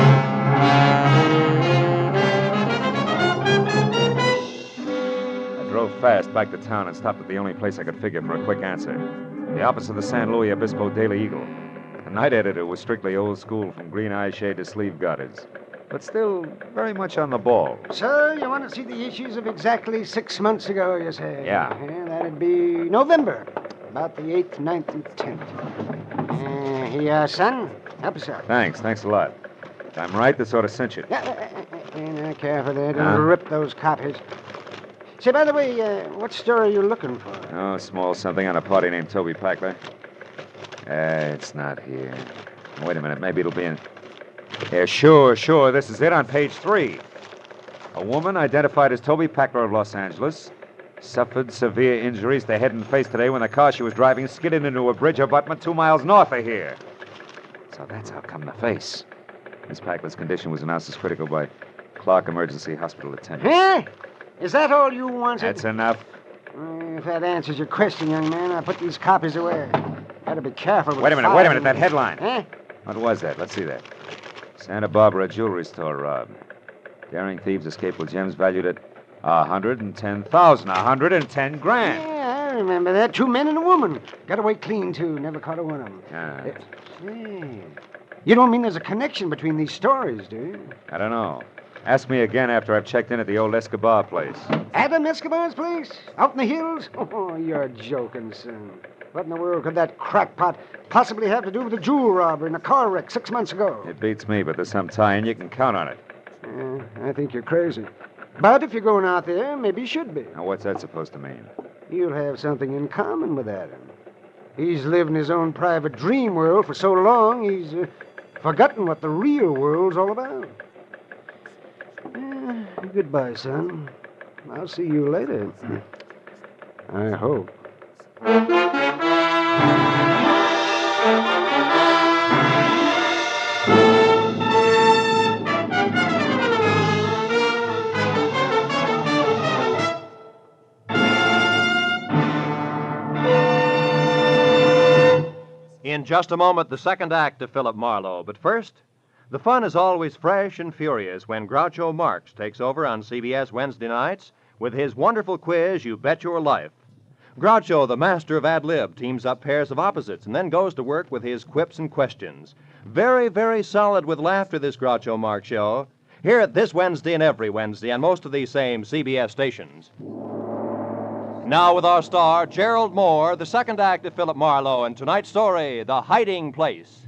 drove fast back to town and stopped at the only place I could figure for a quick answer. The office of the San Luis Obispo Daily Eagle. The night editor was strictly old school from green eye shade to sleeve garters, but still very much on the ball. So, you want to see the issues of exactly 6 months ago, you say? Yeah. That'd be November. About the 8th, 9th, and 10th. Here you are, son. Help yourself. Thanks a lot. If I'm right, this ought to cinch it. Careful there. Don't rip those copies. Say, by the way, what story are you looking for? Oh, small something on a party named Toby Packler. It's not here. Wait a minute, maybe it'll be in... Yeah, sure, this is it on page 3. A woman identified as Toby Packler of Los Angeles suffered severe injuries to head and face today when the car she was driving skidded into a bridge abutment 2 miles north of here. So that's how come the face. Miss Packler's condition was announced as critical by Clark Emergency Hospital attendants. Huh? Is that all you wanted? That's enough. If that answers your question, young man, I'll put these copies away. Gotta be careful with Wait a minute, that headline. Huh? What was that? Let's see that. Santa Barbara jewelry store robbed. Daring thieves escaped with gems valued at 110,000. 110 grand. Yeah, I remember that. 2 men and a woman. Got away clean, too. Never caught a one of them. Hey, you don't mean there's a connection between these stories, do you? I don't know. Ask me again after I've checked in at the old Escobar place. Adam Escobar's place? Out in the hills? Oh, you're joking, son. What in the world could that crackpot possibly have to do with the jewel robbery and a car wreck 6 months ago? It beats me, but there's some tie-in. You can count on it. I think you're crazy. But if you're going out there, maybe you should be. Now, what's that supposed to mean? You'll have something in common with Adam. He's lived in his own private dream world for so long, he's forgotten what the real world's all about. Goodbye, son. I'll see you later. I hope. In just a moment, the second act of Philip Marlowe. But first, the fun is always fresh and furious when Groucho Marx takes over on CBS Wednesday nights with his wonderful quiz, You Bet Your Life. Groucho, the master of ad-lib, teams up pairs of opposites and then goes to work with his quips and questions. Very, very solid with laughter, this Groucho Marx show. Hear it this Wednesday and every Wednesday on most of these same CBS stations. Now with our star, Gerald Moore, the second act of Philip Marlowe, and tonight's story, The Hiding Place.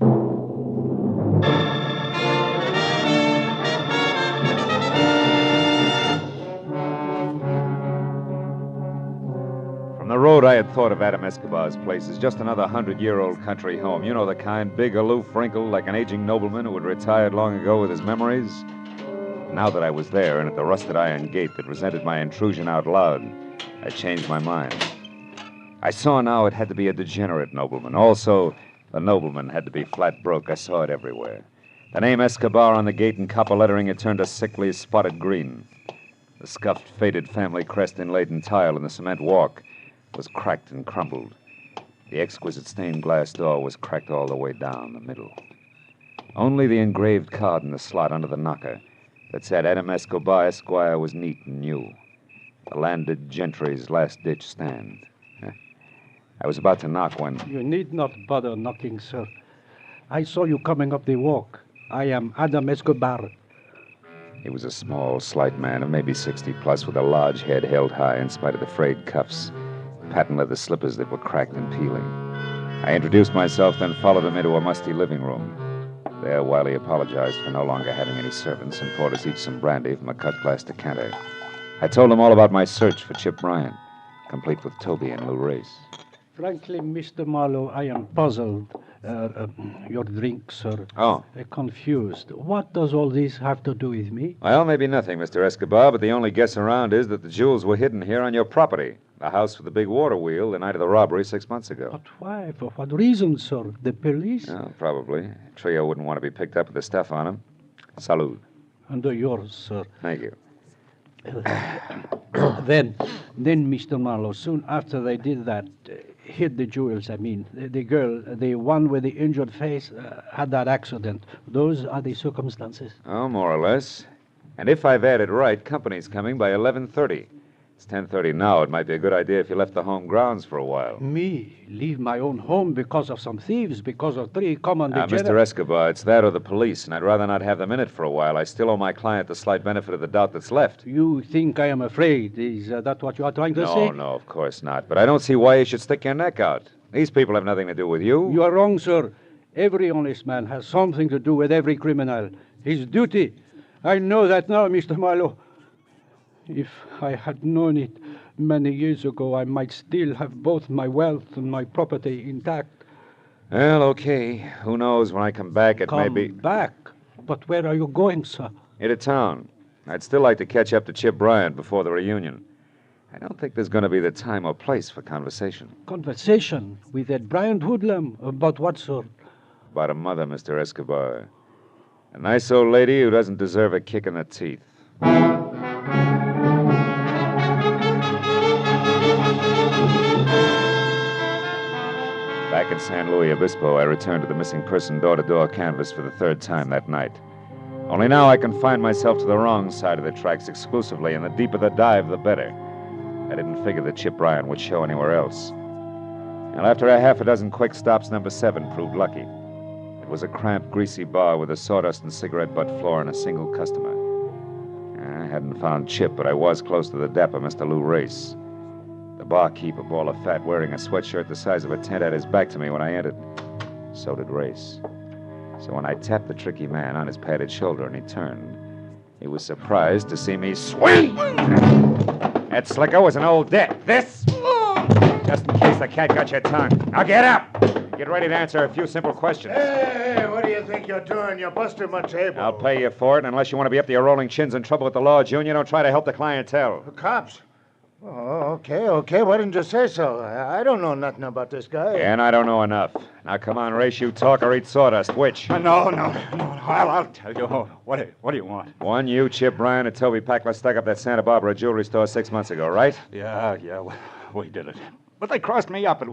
From the road, I had thought of Adam Escobar's place as just another 100-year-old country home. You know the kind, big, aloof, wrinkled, like an aging nobleman who had retired long ago with his memories. Now that I was there and at the rusted iron gate that resented my intrusion out loud, I changed my mind. I saw now it had to be a degenerate nobleman. Also, the nobleman had to be flat broke. I saw it everywhere. The name Escobar on the gate in copper lettering had turned a sickly spotted green. The scuffed, faded family crest inlaid in tile in the cement walk was cracked and crumpled. The exquisite stained glass door was cracked all the way down the middle. Only the engraved card in the slot under the knocker that said Adam Escobar, Esquire, was neat and new. The landed gentry's last-ditch stand. I was about to knock when... You need not bother knocking, sir. I saw you coming up the walk. I am Adam Escobar. He was a small, slight man of maybe 60 plus with a large head held high in spite of the frayed cuffs, patent leather slippers that were cracked and peeling. I introduced myself, then followed him into a musty living room. There, Wiley apologized for no longer having any servants and poured us each some brandy from a cut-glass decanter. I told him all about my search for Chip Bryant, complete with Toby and Lou Race. Frankly, Mr. Marlowe, I am puzzled. Your drink, sir. Oh. Confused. What does all this have to do with me? Well, maybe nothing, Mr. Escobar, but the only guess around is that the jewels were hidden here on your property. The house with the big water wheel the night of the robbery 6 months ago. But why? For what reason, sir? The police? Oh, probably. Trio wouldn't want to be picked up with the stuff on him. Salud. Under yours, sir. Thank you. Then, Mr. Marlowe, soon after they did that, hid the jewels, I mean, the girl, the one with the injured face, had that accident. Those are the circumstances. Oh, more or less. And if I've added right, company's coming by 11:30. It's 10:30 now. It might be a good idea if you left the home grounds for a while. Me? Leave my own home because of some thieves, because of 3 common degenerates? Mr. Escobar, it's that or the police, and I'd rather not have them in it for a while. I still owe my client the slight benefit of the doubt that's left. You think I am afraid? Is that what you are trying to say? No, of course not. But I don't see why you should stick your neck out. These people have nothing to do with you. You are wrong, sir. Every honest man has something to do with every criminal. His duty. I know that now, Mr. Marlowe. If I had known it many years ago, I might still have both my wealth and my property intact. Well, okay. Who knows? When I come back, it may be... Come back? But where are you going, sir? Into town. I'd still like to catch up to Chip Bryant before the reunion. I don't think there's going to be the time or place for conversation. Conversation? With that Bryant hoodlum? About what sort? About a mother, Mr. Escobar. A nice old lady who doesn't deserve a kick in the teeth. Back in San Luis Obispo, I returned to the missing person door-to-door canvass for the 3rd time that night. Only now I confined myself to the wrong side of the tracks exclusively, and the deeper the dive, the better. I didn't figure that Chip Bryant would show anywhere else. And after a half a dozen quick stops, number 7 proved lucky. It was a cramped, greasy bar with a sawdust and cigarette butt floor and a single customer. I hadn't found Chip, but I was close to the dapper Mr. Lou Race. The barkeep, a ball of fat, wearing a sweatshirt the size of a tent, had his back to me when I entered. So did Race. So when I tapped the tricky man on his padded shoulder and he turned, he was surprised to see me swing. That slicker was an old debt. This? Just in case the cat got your tongue. Now get up! Get ready to answer a few simple questions. Hey, what do you think you're doing? You're busting my table. I'll pay you for it, and unless you want to be up to your rolling chins in trouble with the law, Junior, don't try to help the clientele. The cops? Oh, okay. Why didn't you say so? I don't know nothing about this guy. And I don't know enough. Now, come on, Race, you talk or eat sawdust. Which? No. I'll tell you. What do you want? One, you, Chip Bryant, and Toby Packler stuck up that Santa Barbara jewelry store 6 months ago, right? Yeah, we did it. But they crossed me up. It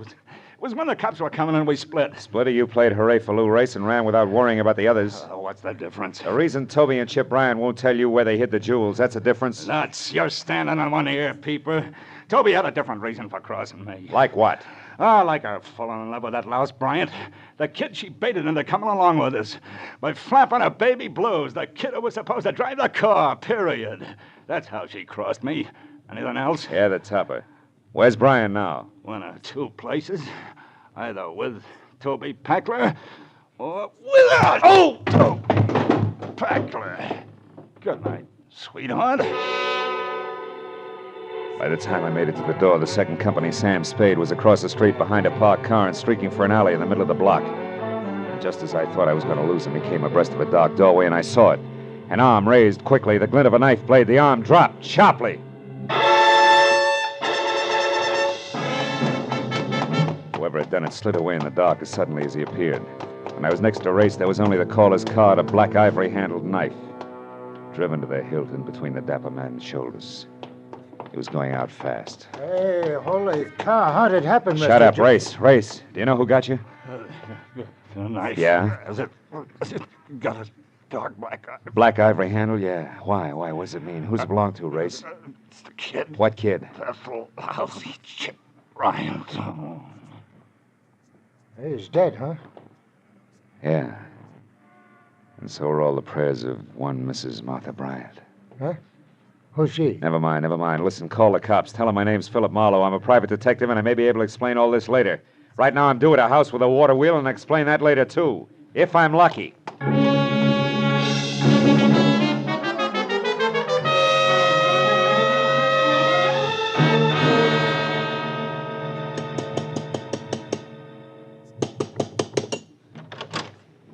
was when the cops were coming and we split. Split, or you played hooray for Lou Race and ran without worrying about the others? What's the difference? The reason Toby and Chip Bryant won't tell you where they hid the jewels, that's a difference? Nuts. You're standing on one ear, peeper. Toby had a different reason for crossing me. Like what? Like her falling in love with that louse Bryant. The kid she baited into coming along with us. By flapping her baby blues, the kid who was supposed to drive the car, period. That's how she crossed me. Anything else? Yeah, the topper. Where's Bryant now? One of 2 places. Either with Toby Packler or without. Oh! Packler. Good night, sweetheart. By the time I made it to the door, the second company, Sam Spade, was across the street behind a parked car and streaking for an alley in the middle of the block. And just as I thought I was going to lose him, he came abreast of a dark doorway, and I saw it. An arm raised quickly, the glint of a knife blade. The arm dropped sharply. Whoever had done it slid away in the dark as suddenly as he appeared. When I was next to Race, there was only the caller's card, a black ivory-handled knife, driven to the hilt in between the dapper man's shoulders. He was going out fast. Hey, holy cow, how did it happen, Mr. Shut up, Race. Do you know who got you? The knife. Yeah? Is it got Dark black eye. Black ivory handle, yeah. Why? What does it mean? Who's it belong to, Race? It's the kid. What kid? That little lousy Chip Bryant. Oh. He's dead, huh? Yeah. And so are all the prayers of one Mrs. Martha Bryant. Huh? Who's she? Never mind. Listen, call the cops. Tell them my name's Philip Marlowe. I'm a private detective, and I may be able to explain all this later. Right now, I'm due at a house with a water wheel, and I'll explain that later, too. If I'm lucky.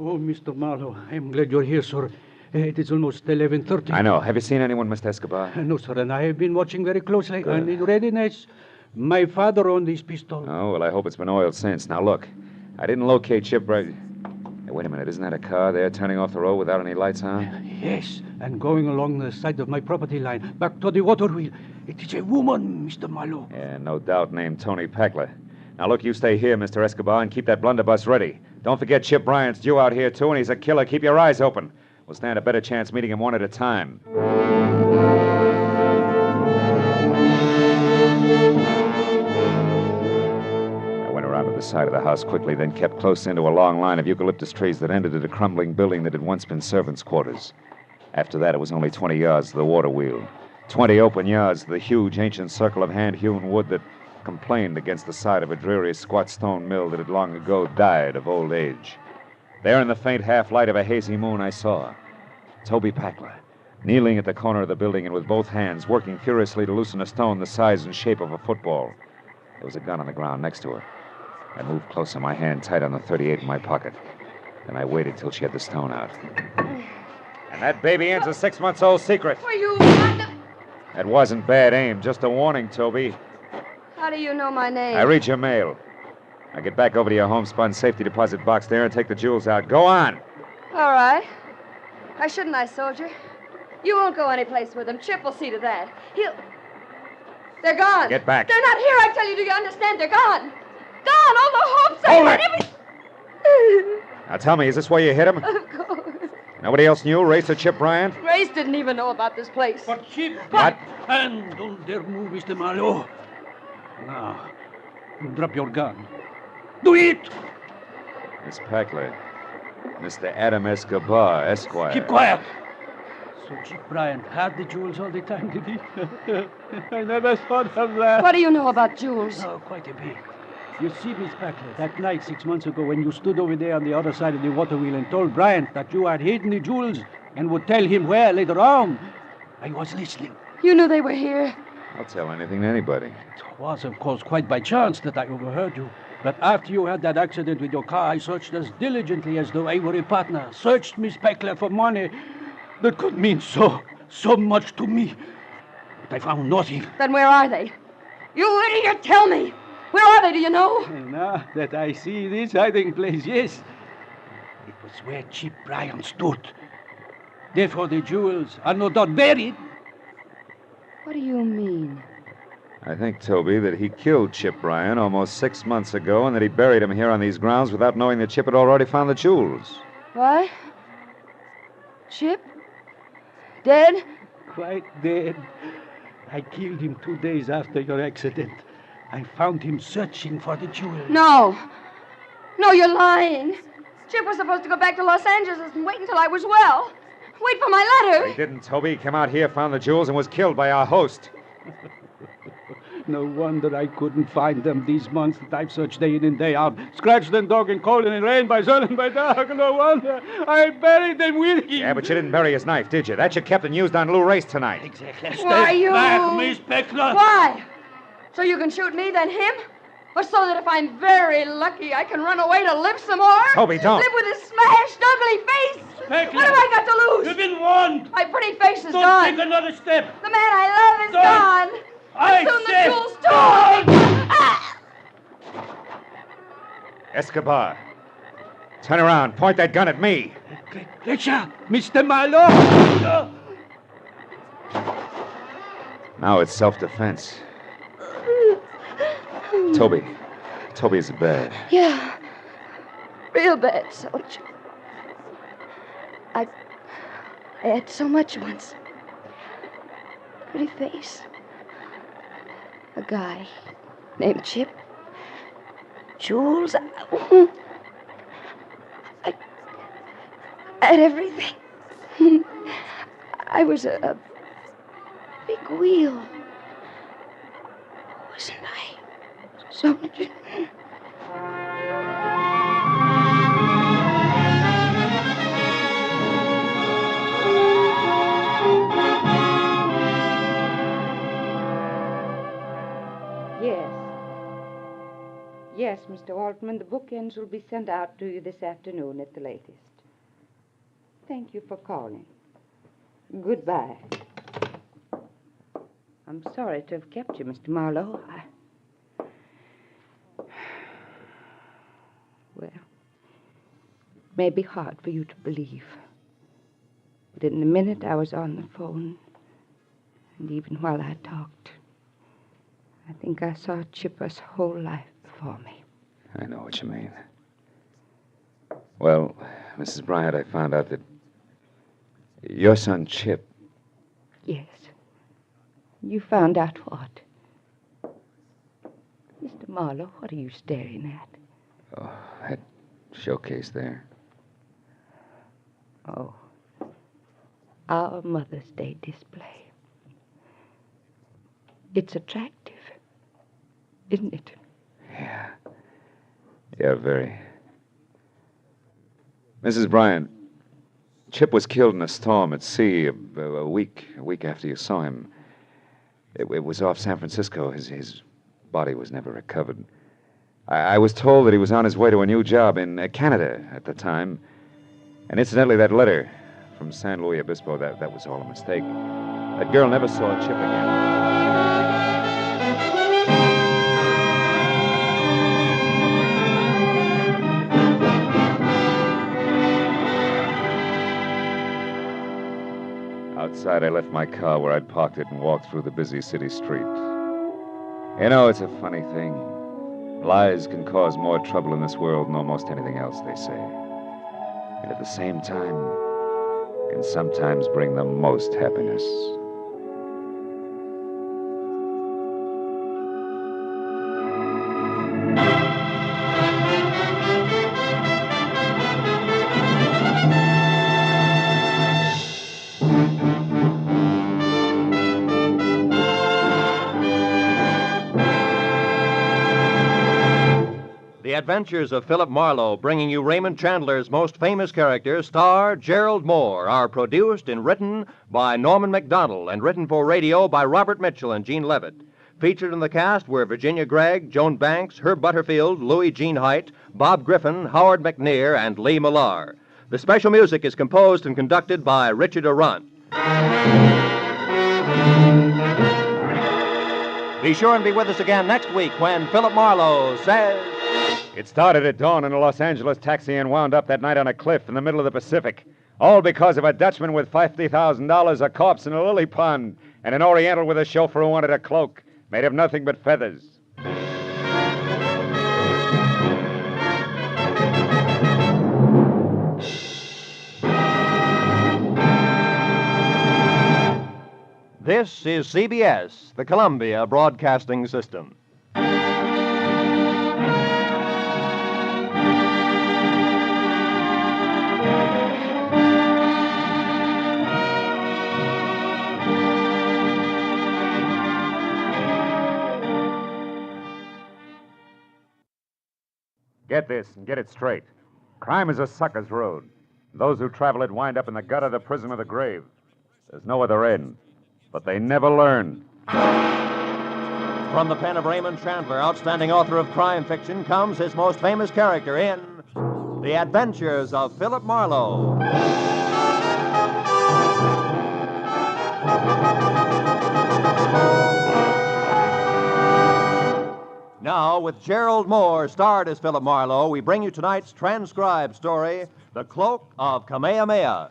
Oh, Mr. Marlowe, I'm glad you're here, sir. It is almost 11:30. I know. Have you seen anyone, Mr. Escobar? No, sir, and I have been watching very closely. Good. And in readiness, my father owned this pistol. Oh, well, I hope it's been oiled since. Now, look, I didn't locate Chip right... Hey, wait a minute. Isn't that a car there turning off the road without any lights on? Yes, and going along the side of my property line, back to the water wheel. It is a woman, Mr. Marlowe. Yeah, no doubt named Tony Packler. Now, look, you stay here, Mr. Escobar, and keep that blunderbuss ready. Don't forget Chip Bryant's due out here, too, and he's a killer. Keep your eyes open. We'll stand a better chance meeting him one at a time. I went around to the side of the house quickly, then kept close into a long line of eucalyptus trees that ended at a crumbling building that had once been servants' quarters. After that, it was only 20 yards to the water wheel. 20 open yards to the huge ancient circle of hand-hewn wood that complained against the side of a dreary squat stone mill that had long ago died of old age. There in the faint half-light of a hazy moon, I saw Toby Packler, kneeling at the corner of the building and with both hands working furiously to loosen a stone the size and shape of a football. There was a gun on the ground next to her. I moved closer, my hand tight on the .38 in my pocket. Then I waited till she had the stone out. And that baby end's a 6-month-old secret. Were you... That wasn't bad aim, just a warning, Toby. How do you know my name? I read your mail. Now get back over to your homespun safety deposit box there and take the jewels out. Go on. All right. Why shouldn't I, soldier? You won't go anyplace with them. Chip will see to that. They're gone. Get back. They're not here, I tell you. Do you understand? They're gone. Gone. All the hopes Hold I it. had. Now tell me, is this where you hit him? Of course. Nobody else knew? Race or Chip Bryant? Grace didn't even know about this place. But Chip... What? And don't dare move, Mr. Marlowe. Now, drop your gun. Do it! Miss Packler. Mr. Adam Escobar, Esquire. Keep quiet. So Chip Bryant had the jewels all the time, did he? I never thought of that. What do you know about jewels? Oh, quite a bit. You see, Miss Packler, that night 6 months ago when you stood over there on the other side of the water wheel and told Bryant that you had hidden the jewels and would tell him where later on, I was listening. You knew they were here. I'll tell anything to anybody. It was, of course, quite by chance that I overheard you. But after you had that accident with your car, I searched as diligently as though I were a partner. Searched Miss Packler for money that could mean so much to me. But I found nothing. Then where are they? You idiot, tell me. Where are they, do you know? Now that I see this hiding place, yes. It was where Chip Bryant stood. Therefore the jewels are no doubt buried. What do you mean? I think, Toby, that he killed Chip Bryant almost 6 months ago and that he buried him here on these grounds without knowing that Chip had already found the jewels. What? Chip? Dead? Quite dead. I killed him 2 days after your accident. I found him searching for the jewels. No. No, you're lying. Chip was supposed to go back to Los Angeles and wait until I was well. Wait for my letter. He didn't, Toby. He came out here, found the jewels, and was killed by our host. No wonder I couldn't find them these months that I've searched day in and day out. Scratched and dog and cold and in rain by sun and by dark. No wonder I buried them with him. Yeah, but you didn't bury his knife, did you? That you kept and used on Lou Race tonight. Exactly. Why, you... back, Miss Packler. Why? So you can shoot me, then him? Or so that if I'm very lucky, I can run away to live some more? Toby, don't. Live with a smashed, ugly face? Packler, what have I got to lose? You've been warned. My pretty face is Don't gone. take another step. The man I love is gone. I and soon said the jewels too. Ah! Escobar, turn around. Point that gun at me. Richard, Mr. Marlowe. Now it's self-defense. Toby. Toby, is it bad? Yeah. Real bad, soldier. I had so much once. Pretty face. A guy named Chip. Jewels. I had everything. I was a big wheel. Wasn't I? Something. Yes, Mr. Altman, the bookends will be sent out to you this afternoon at the latest. Thank you for calling. Goodbye. I'm sorry to have kept you, Mr. Marlowe. Well, it may be hard for you to believe, but in the minute I was on the phone, and even while I talked, I think I saw Chipper's whole life before me. I know what you mean. Well, Mrs. Bryant, I found out that your son, Chip... Yes. You found out what? Mr. Marlowe, what are you staring at? Oh, that showcase there. Oh. Our Mother's Day display. It's attractive, isn't it? Yeah, very. Mrs. Bryant, Chip was killed in a storm at sea a week after you saw him. It was off San Francisco. His body was never recovered. I was told that he was on his way to a new job in Canada at the time. And incidentally, that letter from San Luis Obispo, that was all a mistake. That girl never saw Chip again. Outside, I left my car where I'd parked it and walked through the busy city street. You know, it's a funny thing. Lies can cause more trouble in this world than almost anything else, they say. And at the same time, can sometimes bring the most happiness. The Adventures of Philip Marlowe, bringing you Raymond Chandler's most famous character, star Gerald Moore, are produced and written by Norman MacDonald and written for radio by Robert Mitchell and Gene Levitt. Featured in the cast were Virginia Gregg, Joan Banks, Herb Butterfield, Louis Jean Height, Bob Griffin, Howard McNear, and Lee Millar. The special music is composed and conducted by Richard Arant. Be sure and be with us again next week when Philip Marlowe says... It started at dawn in a Los Angeles taxi and wound up that night on a cliff in the middle of the Pacific. All because of a Dutchman with $50,000, a corpse in a lily pond, and an Oriental with a chauffeur who wanted a cloak made of nothing but feathers. This is CBS, the Columbia Broadcasting System. Get this and get it straight. Crime is a sucker's road. Those who travel it wind up in the gutter, the prison, or the grave. There's no other end. But they never learn. From the pen of Raymond Chandler, outstanding author of crime fiction, comes his most famous character in The Adventures of Philip Marlowe. Now, with Gerald Moore starred as Philip Marlowe, we bring you tonight's transcribed story, The Cloak of Kamehameha.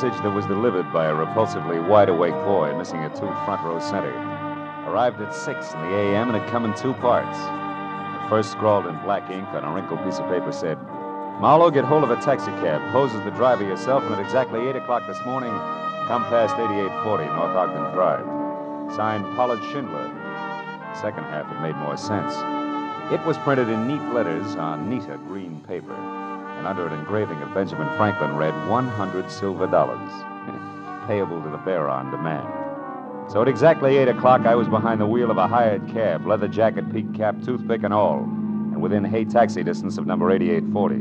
message that was delivered by a repulsively wide-awake boy missing a 2 front row center arrived at 6 in the a.m. and had come in 2 parts. The first, scrawled in black ink on a wrinkled piece of paper, said, Marlowe, get hold of a taxicab. Pose as the driver yourself, and at exactly 8 o'clock this morning, come past 8840 North Ogden Drive. Signed, Pollard Schindler. The second half had made more sense. It was printed in neat letters on neater green paper, and under an engraving of Benjamin Franklin read 100 silver dollars, payable to the bearer on demand. So at exactly 8 o'clock, I was behind the wheel of a hired cab, leather jacket, peak cap, toothpick, and all, and within taxi distance of number 8840.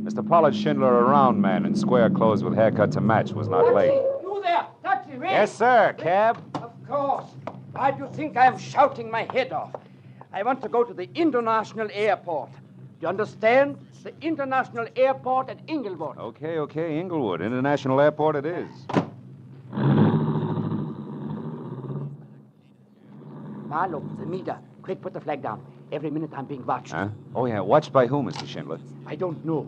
Mr. Pollard Schindler, a round man in square clothes with haircut to match, was not late. You there! Taxi, wait! Yes, sir. Cab? Of course. Why do you think I am shouting my head off? I want to go to the international airport. Do you understand? The international airport at Inglewood. Okay, Inglewood. International Airport it is. Marlowe, the meter. Quick, put the flag down. Every minute I'm being watched. Huh? Oh, yeah. Watched by who, Mr. Schindler? I don't know.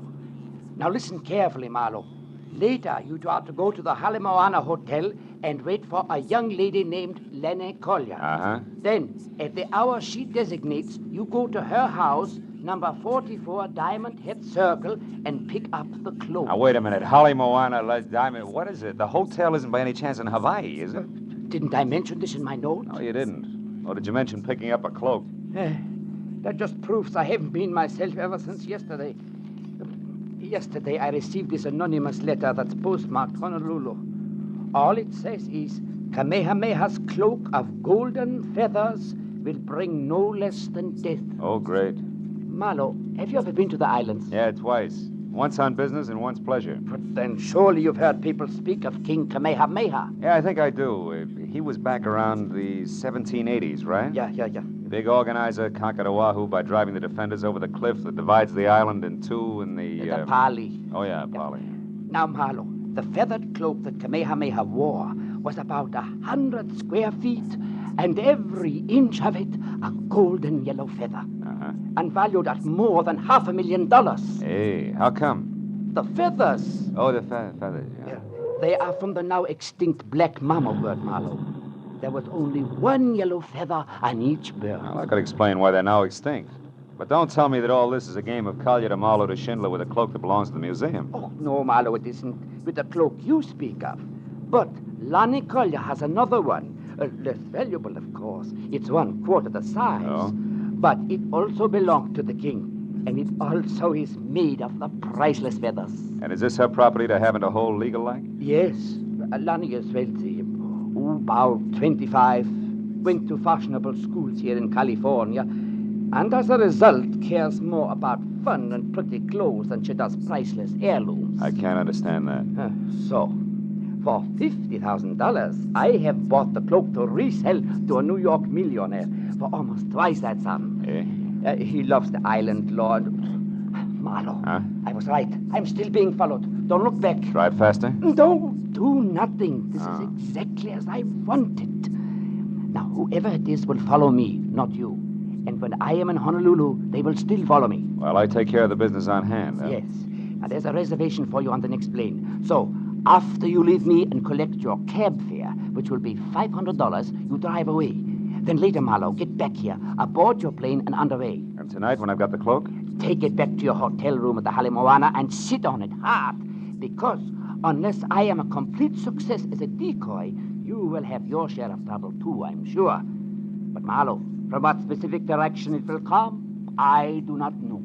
Now listen carefully, Marlowe. Later, you are to go to the Halemoana Hotel and wait for a young lady named Lenny Collier. Uh-huh. Then, at the hour she designates, you go to her house, number 44 Diamond Head Circle, and pick up the cloak. Now, wait a minute. Holly Moana, Diamond, what is it? The hotel isn't by any chance in Hawaii, is it? Didn't I mention this in my notes? No, you didn't. Or did you mention picking up a cloak? That just proves I haven't been myself ever since yesterday. Yesterday, I received this anonymous letter that's postmarked Honolulu. All it says is, Kamehameha's cloak of golden feathers will bring no less than death. Oh, great. Marlowe, have you ever been to the islands? Yeah, twice. Once on business and once pleasure. But then surely you've heard people speak of King Kamehameha. Yeah, I think I do. He was back around the 1780s, right? Yeah. Big organizer, conquered Oahu by driving the defenders over the cliff that divides the island in two in the... The Pali. Oh, yeah, Pali. Now, Marlowe, the feathered cloak that Kamehameha wore was about 100 square feet, and every inch of it a golden yellow feather. Uh-huh. And valued at more than $500,000. Hey, how come? The feathers. Oh, the feathers, yeah. They are from the now extinct black mama bird, Marlowe. There was only one yellow feather on each bird. Well, that could explain why they're now extinct. But don't tell me that all this is a game of Collier to Marlowe to Schindler with a cloak that belongs to the museum. Oh, no, Marlowe, it isn't with the cloak you speak of. But Lonnie Collier has another one. Less valuable, of course. It's 1/4 the size. Oh? But it also belonged to the king. And it also is made of the priceless feathers. And is this her property to have and to hold legal like? Yes. Lonnie is wealthy. About 25. Went to fashionable schools here in California. And as a result, cares more about fun and pretty clothes than she does priceless heirlooms. I can't understand that. So, for $50,000, I have bought the cloak to resell to a New York millionaire for almost twice that sum. Eh? He loves the island, Lord. Marlowe, I was right. I'm still being followed. Don't look back. Drive faster? Don't do nothing. This is exactly as I want it. Now, whoever it is will follow me, not you. And when I am in Honolulu, they will still follow me. Well, I take care of the business on hand. Huh? Yes. Now, there's a reservation for you on the next plane. So, after you leave me and collect your cab fare, which will be $500, you drive away. Then later, Marlowe, get back here, aboard your plane and underway. And tonight, when I've got the cloak? Take it back to your hotel room at the Halemoana and sit on it hard. Because unless I am a complete success as a decoy, you will have your share of trouble too, I'm sure. But Marlowe, from what specific direction it will come, I do not know.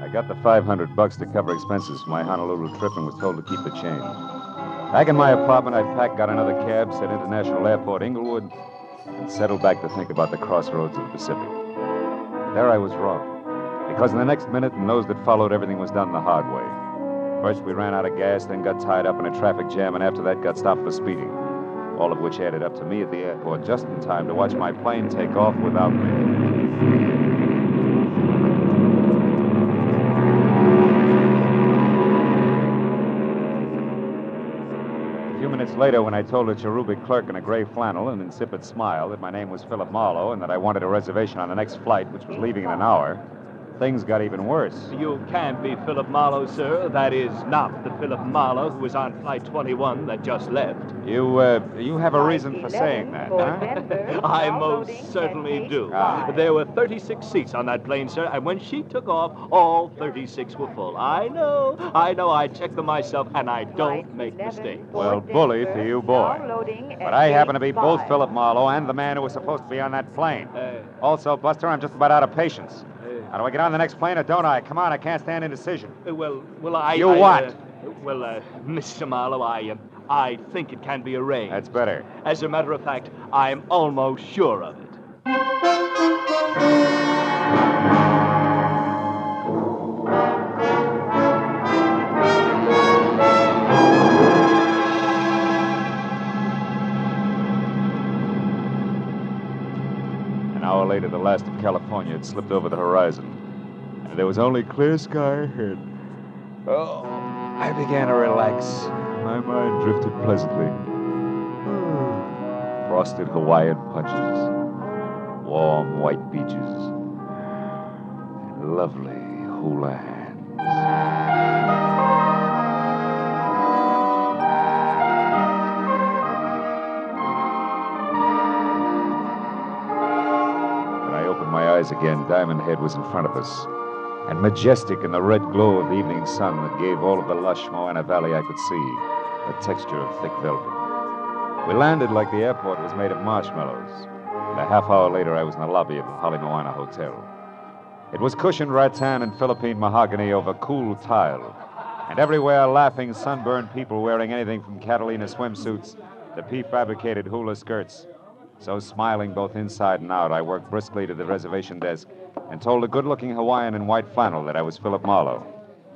I got the $500 to cover expenses for my Honolulu trip and was told to keep the change. Back in my apartment, I packed, got another cab, said International Airport, Inglewood, and settled back to think about the crossroads of the Pacific. There I was wrong, because in the next minute and those that followed, everything was done the hard way. First, we ran out of gas, then got tied up in a traffic jam, and after that got stopped for speeding. All of which added up to me at the airport just in time to watch my plane take off without me. A few minutes later, when I told a cherubic clerk in a gray flannel and insipid smile that my name was Philip Marlowe and that I wanted a reservation on the next flight, which was leaving in an hour, things got even worse. You can't be Philip Marlowe, sir. That is not the Philip Marlowe who was on Flight 21 that just left. You have a reason for saying that, huh? I most certainly do. There were 36 seats on that plane, sir, and when she took off, all 36 were full. I know. I checked them myself, and I don't make mistakes. Well, bully for you, boy. But I happen to be both Philip Marlowe and the man who was supposed to be on that plane. Also, Buster, I'm just about out of patience. How do I get on the next plane or don't I? Come on, I can't stand indecision. Well, Mr. Marlowe, I think it can be arranged. That's better. As a matter of fact, I'm almost sure of it. An hour later, the last of California had slipped over the horizon, and there was only clear sky ahead. Oh, I began to relax. My mind drifted pleasantly. Frosted Hawaiian punches, warm white beaches, and lovely hula hands. When I opened my eyes again, Diamond Head was in front of us, and majestic in the red glow of the evening sun that gave all of the lush Moana Valley I could see a texture of thick velvet. We landed like the airport was made of marshmallows, and a half hour later I was in the lobby of the Holly Moana Hotel. It was cushioned rattan and Philippine mahogany over cool tile, and everywhere laughing, sunburned people wearing anything from Catalina swimsuits to prefabricated hula skirts. So smiling both inside and out, I worked briskly to the reservation desk and told a good-looking Hawaiian in white flannel that I was Philip Marlowe.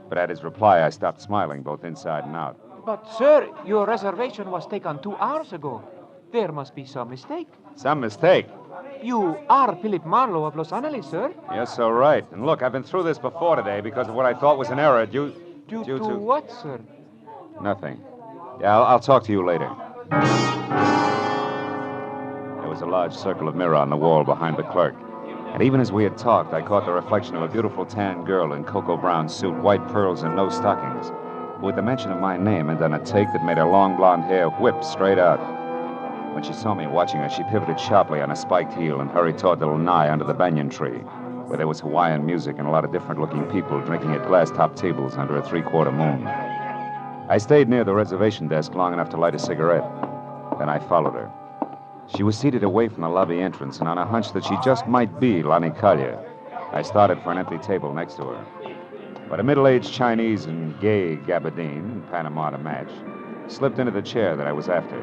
But at his reply, I stopped smiling both inside and out. But, sir, your reservation was taken 2 hours ago. There must be some mistake. Some mistake? You are Philip Marlowe of Los Angeles, sir. Yes, so right. And look, I've been through this before today because of what I thought was an error due to what, sir? Nothing. Yeah, I'll talk to you later. There was a large circle of mirror on the wall behind the clerk. And even as we had talked, I caught the reflection of a beautiful tan girl in cocoa brown suit, white pearls, and no stockings, who at the mention of my name had done a take that made her long blonde hair whip straight out. When she saw me watching her, she pivoted sharply on a spiked heel and hurried toward the lanai under the banyan tree, where there was Hawaiian music and a lot of different-looking people drinking at glass-topped tables under a three-quarter moon. I stayed near the reservation desk long enough to light a cigarette. Then I followed her. She was seated away from the lobby entrance, and on a hunch that she just might be Lani Kalia, I started for an empty table next to her. But a middle-aged Chinese in gay gabardine, Panama to match, slipped into the chair that I was after.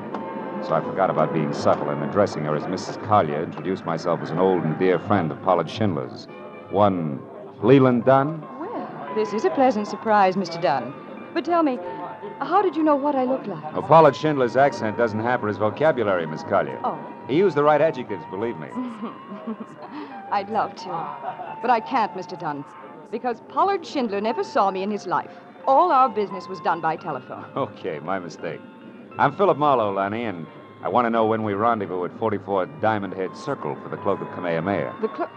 So I forgot about being subtle and addressing her as Mrs. Collier, introduced myself as an old and dear friend of Pollard Schindler's. One Leland Dunn. Well, this is a pleasant surprise, Mr. Dunn. But tell me, how did you know what I look like? Well, Pollard Schindler's accent doesn't hamper his vocabulary, Miss Collier. Oh. He used the right adjectives, believe me. I'd love to. But I can't, Mr. Dunn, because Pollard Schindler never saw me in his life. All our business was done by telephone. Okay, my mistake. I'm Philip Marlowe, Lanny, and I want to know when we rendezvous at 44 Diamond Head Circle for the Cloak of Kamehameha. The cloak?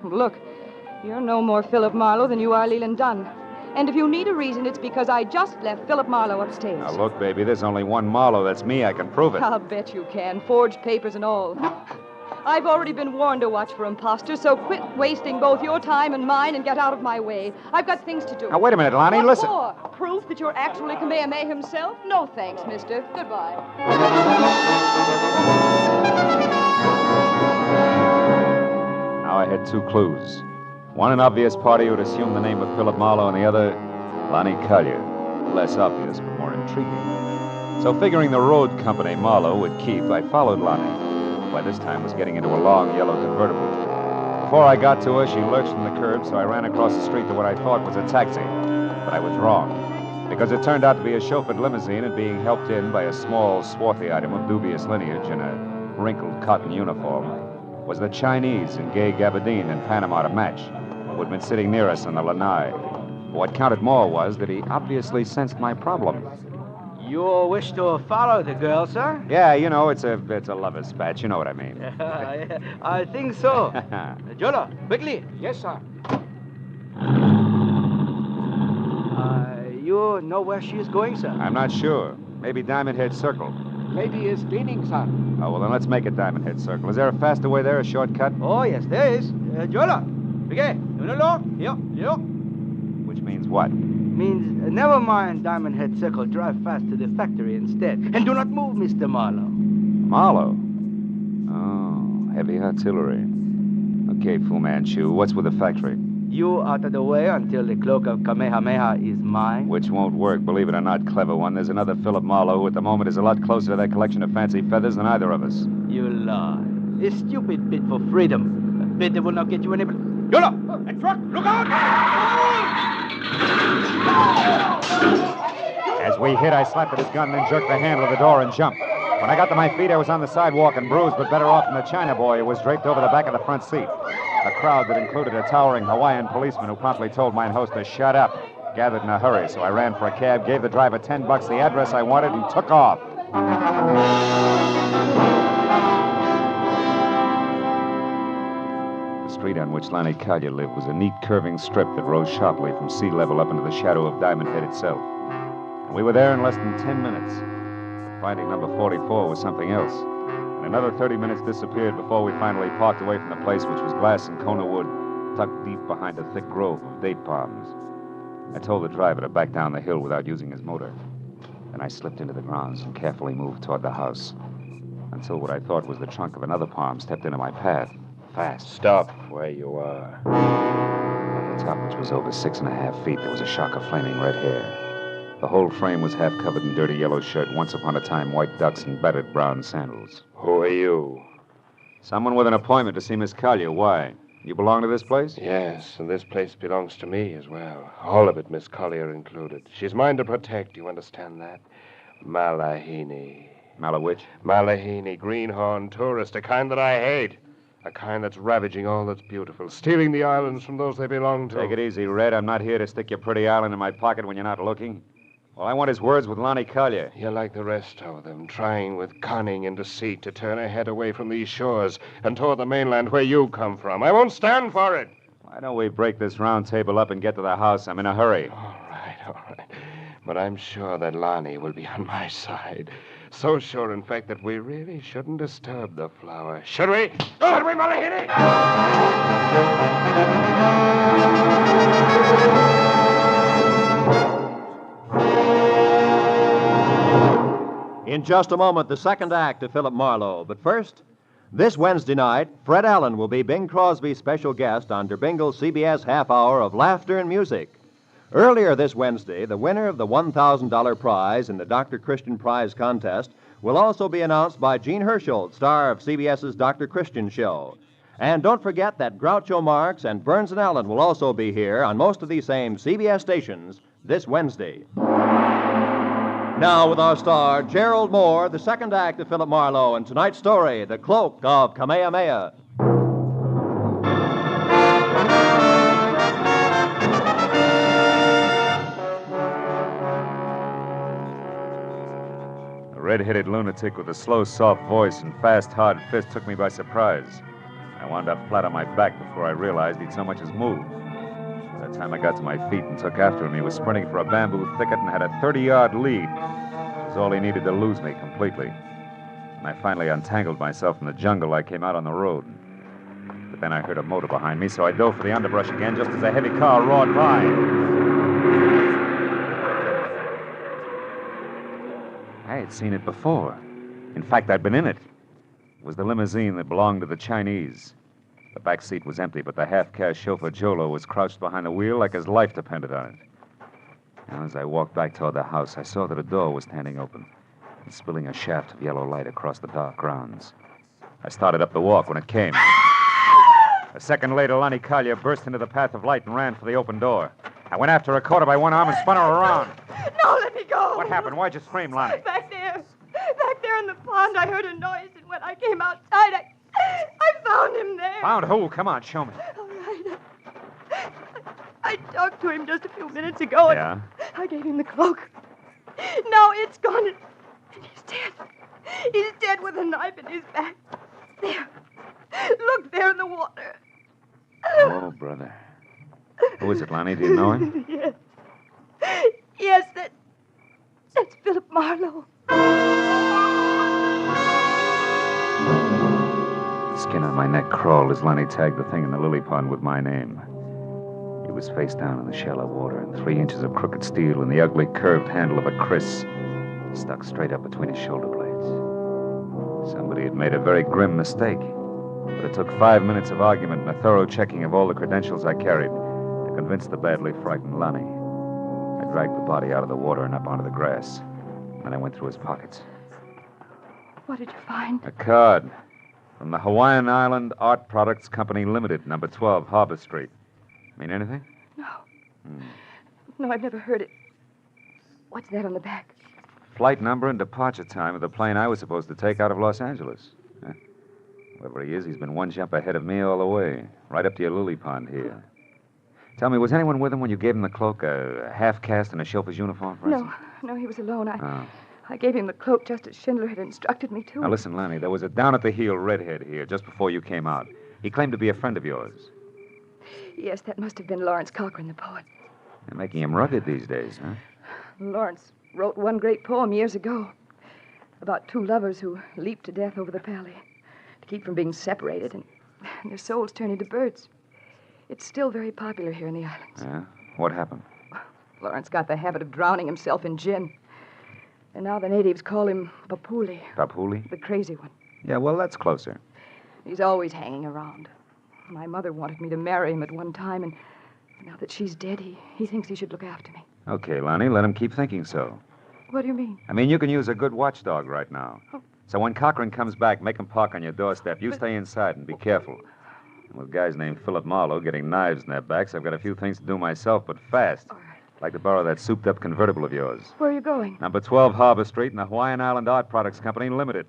Look, you're no more Philip Marlowe than you are Leland Dunn. And if you need a reason, it's because I just left Philip Marlowe upstairs. Now, look, baby, there's only one Marlowe. That's me. I can prove it. I'll bet you can. Forged papers and all. I've already been warned to watch for imposters, so quit wasting both your time and mine and get out of my way. I've got things to do. Now, wait a minute, Lonnie. What Listen. For? Proof that you're actually Kamehameha himself? No thanks, mister. Goodbye. Now I had two clues. One, an obvious party who had assumed the name of Philip Marlowe, and the other, Lonnie Collier. Less obvious, but more intriguing. So figuring the road company Marlowe would keep, I followed Lonnie. By this time was getting into a long yellow convertible. Before I got to her, she lurched from the curb, so I ran across the street to what I thought was a taxi. But I was wrong, because it turned out to be a chauffeured limousine and being helped in by a small, swarthy item of dubious lineage in a wrinkled cotton uniform was the Chinese in gay gabardine and Panama to match, who had been sitting near us on the lanai. What counted more was that he obviously sensed my problem. You wish to follow the girl, sir? Yeah, you know, it's a lover's spat. You know what I mean. I think so. Jolo, quickly. Yes, sir. you know where she is going, sir? I'm not sure. Maybe Diamond Head Circle. Maybe it's leaning, sir. Oh, well, then let's make it Diamond Head Circle. Is there a faster way there, a shortcut? Oh, yes, there is. Yola. Okay. Yo. Which means what? Means never mind Diamond Head Circle. Drive fast to the factory instead. And do not move, Mr. Marlowe. Marlowe? Oh, heavy artillery. Okay, Fu Manchu, what's with the factory? You out of the way until the Cloak of Kamehameha is mine. Which won't work, believe it or not, clever one. There's another Philip Marlowe who at the moment is a lot closer to that collection of fancy feathers than either of us. You lie. A stupid bid for freedom. A bid that will not get you any... Yola! That truck! Look out! As we hit, I slapped at his gun, then jerked the handle of the door and jumped. When I got to my feet, I was on the sidewalk and bruised, but better off than the China boy who was draped over the back of the front seat. A crowd that included a towering Hawaiian policeman who promptly told mine host to shut up gathered in a hurry, so I ran for a cab, gave the driver $10, the address I wanted, and took off. The street on which Lonnie Collier lived was a neat curving strip that rose sharply from sea level up into the shadow of Diamond Head itself. And we were there in less than 10 minutes. But finding number 44 was something else. And another 30 minutes disappeared before we finally parked away from the place, which was glass and Kona wood, tucked deep behind a thick grove of date palms. I told the driver to back down the hill without using his motor. Then I slipped into the grounds and carefully moved toward the house, until what I thought was the trunk of another palm stepped into my path. Fast. Stop where you are. At the top, which was over 6.5 feet, there was a shock of flaming red hair. The whole frame was half covered in dirty yellow shirt, once upon a time white ducks and battered brown sandals. Who are you? Someone with an appointment to see Miss Collier. Why? You belong to this place? Yes, and this place belongs to me as well. All of it, Miss Collier included. She's mine to protect, you understand that? Malahini. Malawitch? Malahini, greenhorn tourist, a kind that I hate. A kind that's ravaging all that's beautiful, stealing the islands from those they belong to. Take it easy, Red. I'm not here to stick your pretty island in my pocket when you're not looking. All I want is words with Lonnie Collier. You're like the rest of them, trying with cunning and deceit to turn her head away from these shores and toward the mainland where you come from. I won't stand for it. Why don't we break this round table up and get to the house? I'm in a hurry. All right. But I'm sure that Lonnie will be on my side. So sure, in fact, that we really shouldn't disturb the flower. Should we? Should we, Malahini? In just a moment, the second act of Philip Marlowe. But first, this Wednesday night, Fred Allen will be Bing Crosby's special guest on Der Bingle's CBS half hour of laughter and music. Earlier this Wednesday, the winner of the $1,000 prize in the Dr. Christian Prize contest will also be announced by Gene Herschel, star of CBS's Dr. Christian Show. And don't forget that Groucho Marx and Burns and Allen will also be here on most of these same CBS stations this Wednesday. Now with our star, Gerald Moore, the second act of Philip Marlowe, and tonight's story, The Cloak of Kamehameha. A red-headed lunatic with a slow, soft voice and fast, hard fist took me by surprise. I wound up flat on my back before I realized he'd so much as moved. By the time I got to my feet and took after him, he was sprinting for a bamboo thicket and had a 30-yard lead. It was all he needed to lose me completely. When I finally untangled myself from the jungle, I came out on the road. But then I heard a motor behind me, so I dove for the underbrush again just as a heavy car roared by. I had seen it before. In fact, I'd been in it. It was the limousine that belonged to the Chinese. The back seat was empty, but the half-caste chauffeur Jolo was crouched behind the wheel like his life depended on it. And as I walked back toward the house, I saw that a door was standing open and spilling a shaft of yellow light across the dark grounds. I started up the walk when it came. A second later, Lonnie Collier burst into the path of light and ran for the open door. I went after her, caught her by one arm, and spun her around. No, let me go. What happened? Why'd you scream, Lonnie? Back there in the pond, I heard a noise, and when I came outside, I found him there. Found who? Come on, show me. All right. I talked to him just a few minutes ago. Yeah? I gave him the cloak. Now it's gone, and he's dead. He's dead with a knife in his back. There. Look there in the water. Oh, brother. Who is it, Lonnie? Do you know him? Yes. Yes, Philip Marlowe. The skin on my neck crawled as Lonnie tagged the thing in the lily pond with my name. He was face down in the shallow water, and 3 inches of crooked steel and the ugly curved handle of a kriss stuck straight up between his shoulder blades. Somebody had made a very grim mistake, but it took 5 minutes of argument and a thorough checking of all the credentials I carried to convince the badly frightened Lonnie. I dragged the body out of the water and up onto the grass. Then I went through his pockets. What did you find? A card from the Hawaiian Island Art Products Company Limited, number 12, Harbor Street. Mean anything? No. No, I've never heard it. What's that on the back? Flight number and departure time of the plane I was supposed to take out of Los Angeles. Huh? Whoever he is, he's been one jump ahead of me all the way, right up to your lily pond here. Tell me, was anyone with him when you gave him the cloak, a half-caste and a chauffeur's uniform, for instance? No, he was alone. Oh. I gave him the cloak just as Schindler had instructed me to. Now, listen, Lanny, there was a down-at-the-heel redhead here just before you came out. He claimed to be a friend of yours. Yes, that must have been Lawrence Cochran, the poet. They're making him rugged these days, huh? Lawrence wrote one great poem years ago about 2 lovers who leaped to death over the valley to keep from being separated, and their souls turned into birds. It's still very popular here in the islands. Yeah? What happened? Lawrence got the habit of drowning himself in gin. And now the natives call him Papuli. Papuli? The crazy one. Yeah, well, that's closer. He's always hanging around. My mother wanted me to marry him at one time, and now that she's dead, he thinks he should look after me. Okay, Lonnie, let him keep thinking so. What do you mean? I mean, you can use a good watchdog right now. Oh. So when Cochran comes back, make him park on your doorstep. You stay inside and be careful. And with guys named Philip Marlowe getting knives in their backs, I've got a few things to do myself, but fast. All right. I'd like to borrow that souped-up convertible of yours. Where are you going? Number 12 Harbor Street in the Hawaiian Island Art Products Company Limited.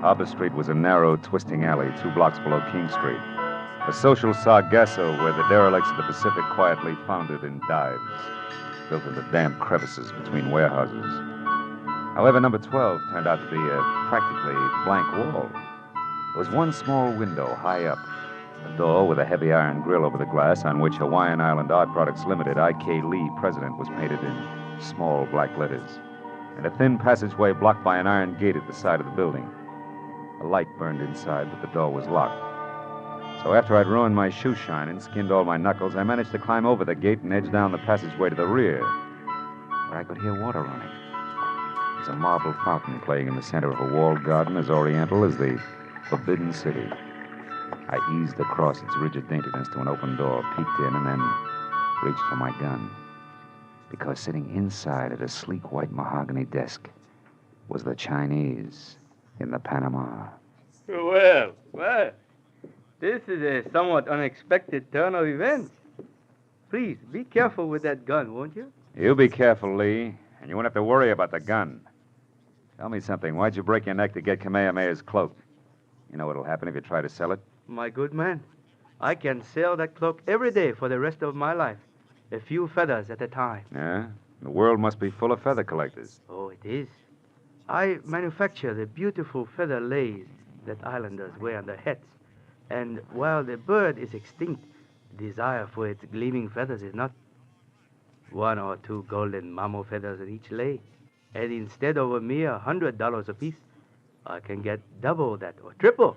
Harbor Street was a narrow, twisting alley 2 blocks below King Street. A social sargasso where the derelicts of the Pacific quietly foundered in dives, built into damp crevices between warehouses. However, number 12 turned out to be a practically blank wall. There was one small window high up, a door with a heavy iron grill over the glass on which Hawaiian Island Art Products Limited, I.K. Lee, President, was painted in small black letters, and a thin passageway blocked by an iron gate at the side of the building. A light burned inside, but the door was locked. So after I'd ruined my shoe shine and skinned all my knuckles, I managed to climb over the gate and edge down the passageway to the rear, where I could hear water running. There's a marble fountain playing in the center of a walled garden as oriental as the Forbidden City. I eased across its rigid daintiness to an open door, peeked in, and then reached for my gun. Because sitting inside at a sleek white mahogany desk was the Chinese in the Panama. Well, this is a somewhat unexpected turn of events. Please, be careful with that gun, won't you? You be careful, Lee, and you won't have to worry about the gun. Tell me something. Why'd you break your neck to get Kamehameha's cloak? You know what'll happen if you try to sell it? My good man, I can sell that cloak every day for the rest of my life. A few feathers at a time. Yeah? The world must be full of feather collectors. Oh, it is. I manufacture the beautiful feather lace that islanders wear on their hats. And while the bird is extinct, the desire for its gleaming feathers is not. 1 or 2 golden mamo feathers in each lay. And instead of a mere $100 apiece, I can get double that or triple.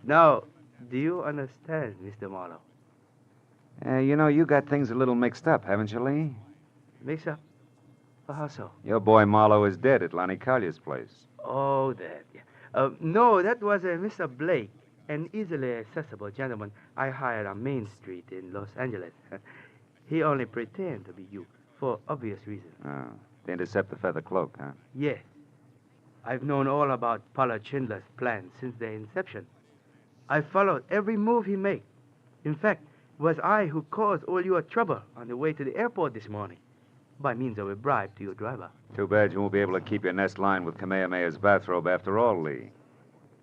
Now, do you understand, Mr. Marlowe? You know, you got things a little mixed up, haven't you, Lee? Mix up? How so? Your boy Marlowe is dead at Lonnie Collier's place. Oh, that. Yeah. No, that was Mr. Blake, an easily accessible gentleman I hired on Main Street in Los Angeles. He only pretended to be you, for obvious reasons. Oh, to intercept the feather cloak, huh? Yes. I've known all about Pollard Schindler's plans since their inception. I followed every move he made. In fact, it was I who caused all your trouble on the way to the airport this morning, by means of a bribe to your driver. Too bad you won't be able to keep your nest lined with Kamehameha's bathrobe after all, Lee.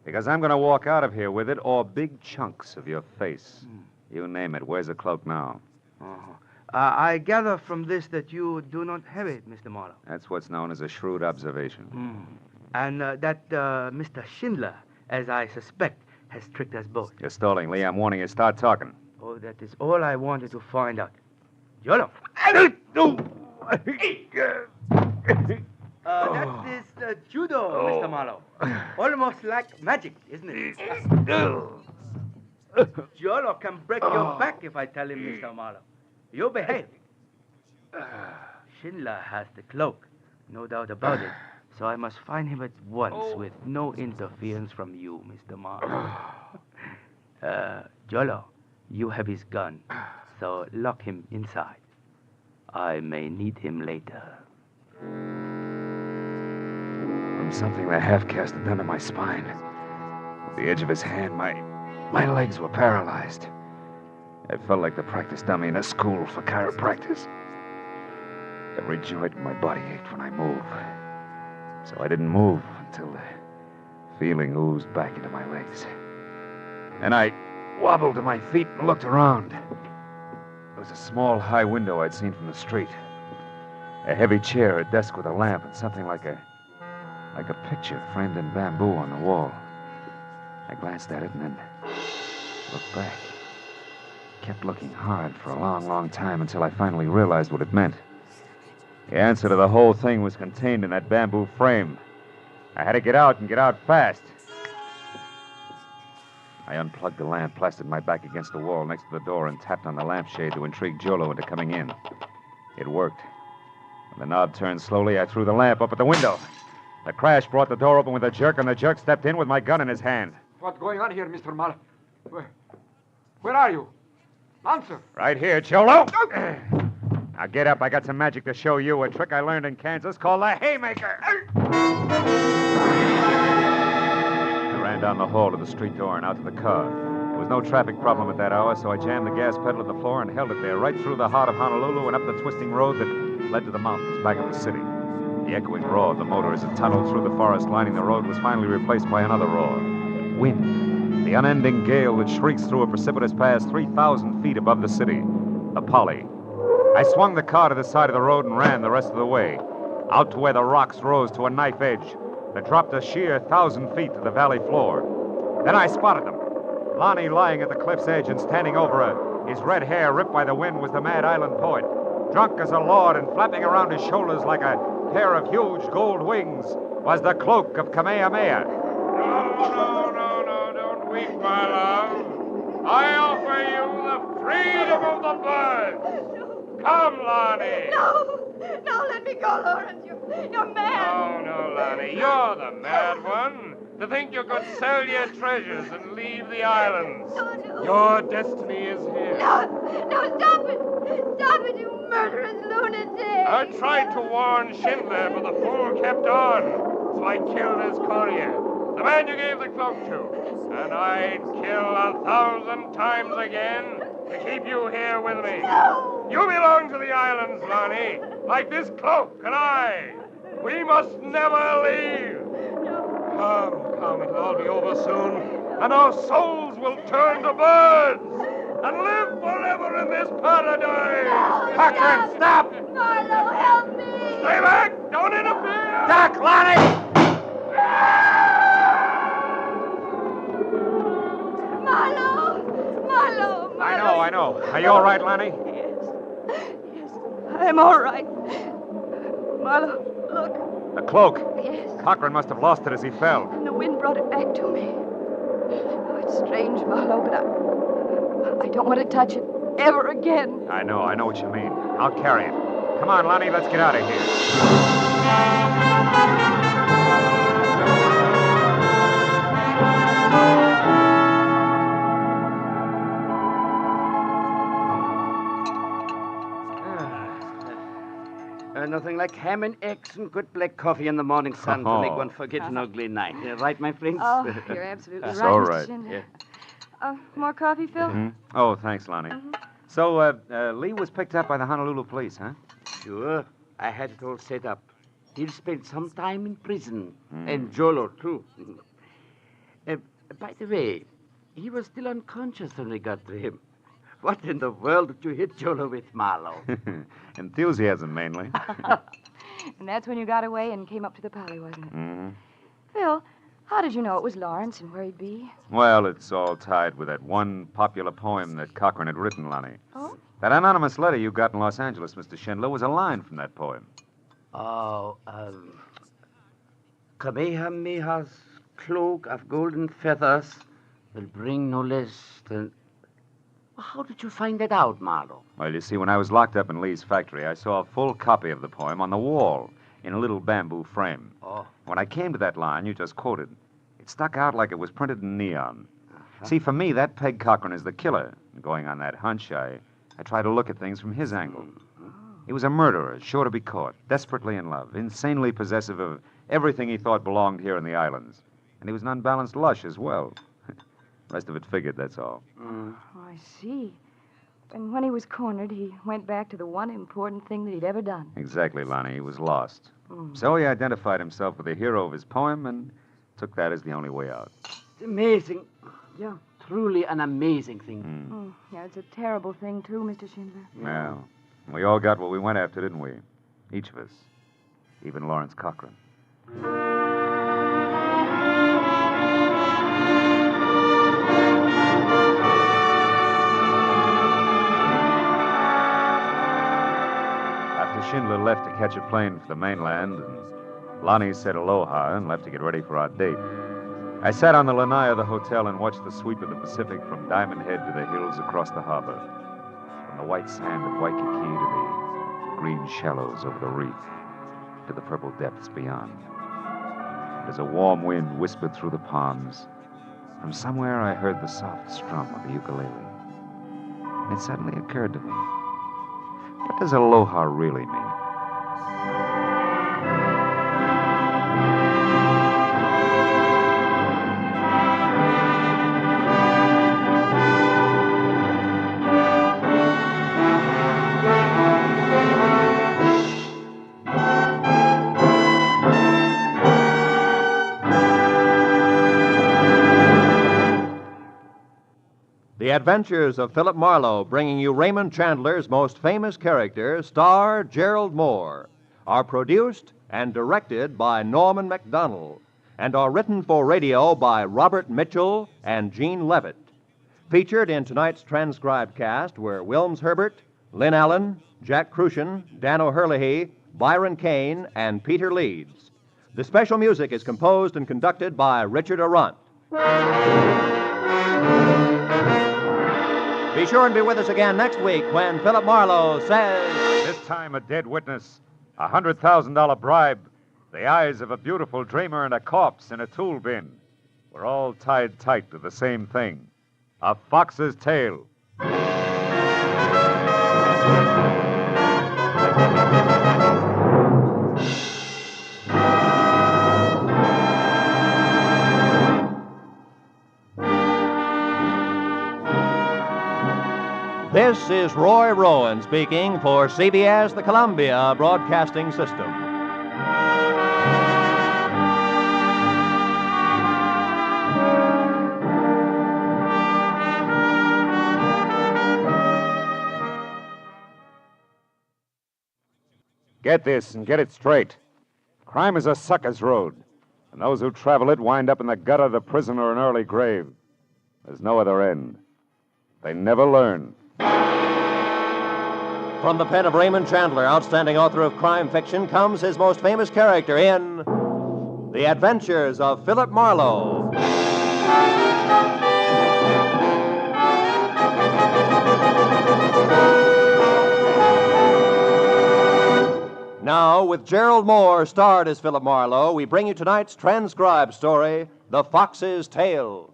Because I'm going to walk out of here with it, or big chunks of your face. You name it. Where's the cloak now? Uh-huh. I gather from this that you do not have it, Mr. Marlowe. That's what's known as a shrewd observation. And that Mr. Schindler, as I suspect, has tricked us both. You're stalling, Lee. I'm warning you. Start talking. Oh, that is all I wanted to find out. Jolo! That is judo, Mr. Marlowe. Almost like magic, isn't it? Jolo can break your back if I tell him, Mr. Marlowe. You behave. Schindler has the cloak, no doubt about it. So I must find him at once with no interference from you, Mr. Marlowe. Jolo, you have his gun, so lock him inside. I may need him later. From something that half-casted under my spine. With the edge of his hand, my legs were paralyzed. I felt like the practice dummy in a school for chiropractors. Every joint in my body ached when I moved. So I didn't move until the feeling oozed back into my legs. And I wobbled to my feet and looked around. There was a small, high window I'd seen from the street. A heavy chair, a desk with a lamp, and something like a picture framed in bamboo on the wall. I glanced at it and then looked back. Kept looking hard for a long, long time until I finally realized what it meant. The answer to the whole thing was contained in that bamboo frame. I had to get out and get out fast. I unplugged the lamp, plastered my back against the wall next to the door, and tapped on the lampshade to intrigue Jolo into coming in. It worked. When the knob turned slowly, I threw the lamp up at the window. The crash brought the door open with a jerk, and the jerk stepped in with my gun in his hand. What's going on here, Mr. Marlowe? Where are you? Answer. Right here, Jolo. Now get up. I got some magic to show you, a trick I learned in Kansas called the haymaker. I ran down the hall to the street door and out to the car. There was no traffic problem at that hour, so I jammed the gas pedal to the floor and held it there right through the heart of Honolulu and up the twisting road that led to the mountains back of the city. The echoing roar of the motor as it tunneled through the forest lining the road was finally replaced by another roar. Wind. The unending gale that shrieks through a precipitous pass 3,000 feet above the city. The Polly. I swung the car to the side of the road and ran the rest of the way, out to where the rocks rose to a knife edge that dropped a sheer 1,000 feet to the valley floor. Then I spotted them. Lonnie lying at the cliff's edge and standing over her, his red hair ripped by the wind, was the mad island poet. Drunk as a lord and flapping around his shoulders like a pair of huge gold wings was the Cloak of Kamehameha. No, don't weep, my love. I offer you the freedom of the birds. Come, Lonnie. No, let me go, Lawrence. You're mad. No, Lonnie. You're the mad one. To think you could sell your treasures and leave the islands. No. Your destiny is here. No, stop it. Stop it, you murderous lunatic. I tried to warn Schindler, but the fool kept on. So I killed his courier, the man you gave the cloak to. And I'd kill 1,000 times again to keep you here with me. No. You belong to the islands, Lonnie, like this cloak and I. We must never leave. Come, it'll all be over soon, and our souls will turn to birds and live forever in this paradise. Cochran, stop! Marlowe, help me! Stay back! Don't interfere! Duck, Lonnie! Marlowe! I know. Are you all right, Lonnie? Yes, I'm all right. Marlowe, look. The cloak. Yes. Cochran must have lost it as he fell. And the wind brought it back to me. Oh, it's strange, Marlowe, but I don't want to touch it ever again. I know what you mean. I'll carry it. Come on, Lonnie, let's get out of here. Nothing like ham and eggs and good black coffee in the morning sun to make one forget an ugly night. Right, my friends? Oh, you're absolutely That's right, all Mr. right. Schindler. More coffee, Phil? Mm-hmm. Oh, thanks, Lonnie. So, Lee was picked up by the Honolulu police, huh? Sure. I had it all set up. He'll spend some time in prison. And Jolo, too. By the way, he was still unconscious when we got to him. What in the world did you hit Jolo with, Marlowe? Enthusiasm, mainly. And that's when you got away and came up to the Pally, wasn't it? Mm-hmm. Phil, How did you know it was Lawrence and where he'd be? Well, it's all tied with that one popular poem that Cochran had written, Lonnie. Oh? That anonymous letter you got in Los Angeles, Mr. Schindler, was a line from that poem. Oh, Kamehameha's cloak of golden feathers will bring no less than... How did you find that out, Marlowe? Well, you see, when I was locked up in Lee's factory, I saw a full copy of the poem on the wall in a little bamboo frame. Oh. When I came to that line you just quoted, it stuck out like it was printed in neon. See, for me, that Peg Cochran is the killer. Going on that hunch, I try to look at things from his angle. He was a murderer, sure to be caught, desperately in love, insanely possessive of everything he thought belonged here in the islands. And he was an unbalanced lush as well. Rest of it figured, that's all. Oh, I see. And when he was cornered, he went back to the one important thing that he'd ever done. Exactly, Lonnie. He was lost. So he identified himself with the hero of his poem and took that as the only way out. It's amazing. Yeah, truly an amazing thing. Yeah, it's a terrible thing, too, Mr. Schindler. Well, we all got what we went after, didn't we? Each of us. Even Lawrence Cochran. After Schindler left to catch a plane for the mainland, and Lonnie said aloha and left to get ready for our date, I sat on the lanai of the hotel and watched the sweep of the Pacific from Diamond Head to the hills across the harbor, from the white sand of Waikiki to the green shallows over the reef, to the purple depths beyond. As a warm wind whispered through the palms, from somewhere I heard the soft strum of the ukulele. And it suddenly occurred to me, what does aloha really mean? The Adventures of Philip Marlowe, bringing you Raymond Chandler's most famous character, star Gerald Moore, are produced and directed by Norman Macdonnell and are written for radio by Robert Mitchell and Gene Levitt. Featured in tonight's transcribed cast were Wilms Herbert, Lynn Allen, Jack Crucian, Dan O'Herlihy, Byron Kane, and Peter Leeds. The special music is composed and conducted by Richard Arant. Be sure and be with us again next week when Philip Marlowe says... This time a dead witness, a $100,000 bribe, the eyes of a beautiful dreamer, and a corpse in a tool bin. We're all tied tight to the same thing. A fox's tail. This is Roy Rowan speaking for CBS, the Columbia Broadcasting System. Get this and get it straight. Crime is a sucker's road, and those who travel it wind up in the gutter, the prison, or an early grave. There's no other end. They never learn. From the pen of Raymond Chandler, outstanding author of crime fiction, comes his most famous character in The Adventures of Philip Marlowe. Now, with Gerald Moore starred as Philip Marlowe, we bring you tonight's transcribed story, The Fox's Tale.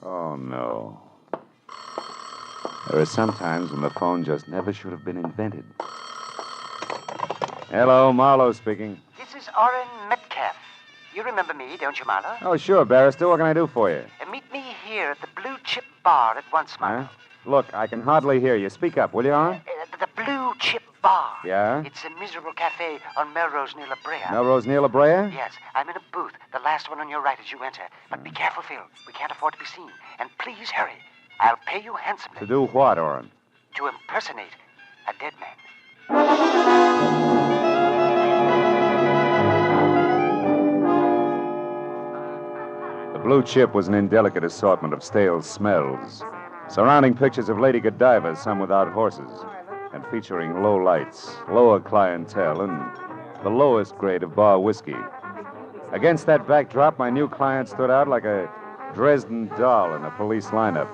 Oh, no. There are some times when the phone just never should have been invented. Hello, Marlowe speaking. This is Orrin Metcalf. You remember me, don't you, Marlowe? Oh, sure, barrister. What can I do for you? Meet me here at the Blue Chip Bar at once, Marlowe. Huh? Look, I can hardly hear you. Speak up, will you, Orrin? The Blue Chip Bar. Yeah? It's a miserable cafe on Melrose near La Brea. Melrose near La Brea? Yes, I'm in a booth, the last one on your right as you enter. But be careful, Phil. We can't afford to be seen. And please hurry. I'll pay you handsomely To do what, Orrin? to impersonate a dead man. The Blue Chip was an indelicate assortment of stale smells, surrounding pictures of Lady Godiva, some without horses, and featuring low lights, lower clientele, and the lowest grade of bar whiskey. Against that backdrop, my new client stood out like a Dresden doll in a police lineup.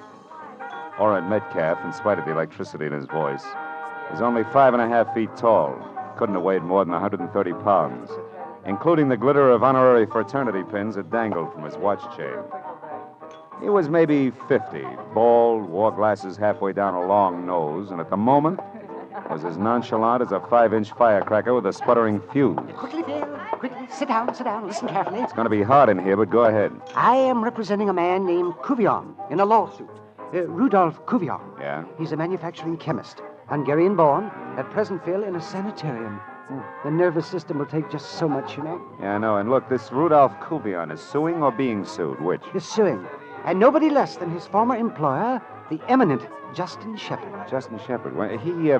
Orrin Metcalf, in spite of the electricity in his voice, was only 5.5 feet tall, couldn't have weighed more than 130 pounds, including the glitter of honorary fraternity pins that dangled from his watch chain. He was maybe 50, bald, wore glasses halfway down a long nose, and at the moment was as nonchalant as a 5-inch firecracker with a sputtering fuse. Quickly, Phil. Quickly. Sit down. Listen carefully. It's going to be hard in here, but go ahead. I am representing a man named Cuvion in a lawsuit. Rudolph Cuvion. Yeah? He's a manufacturing chemist, Hungarian born, at present, Phil, in a sanitarium. The nervous system will take just so much, you know. Yeah, I know. And look, this Rudolph Cuvion is suing or being sued? Which? He's suing. And nobody less than his former employer, the eminent Justin Shepard. Justin Shepard. Well, he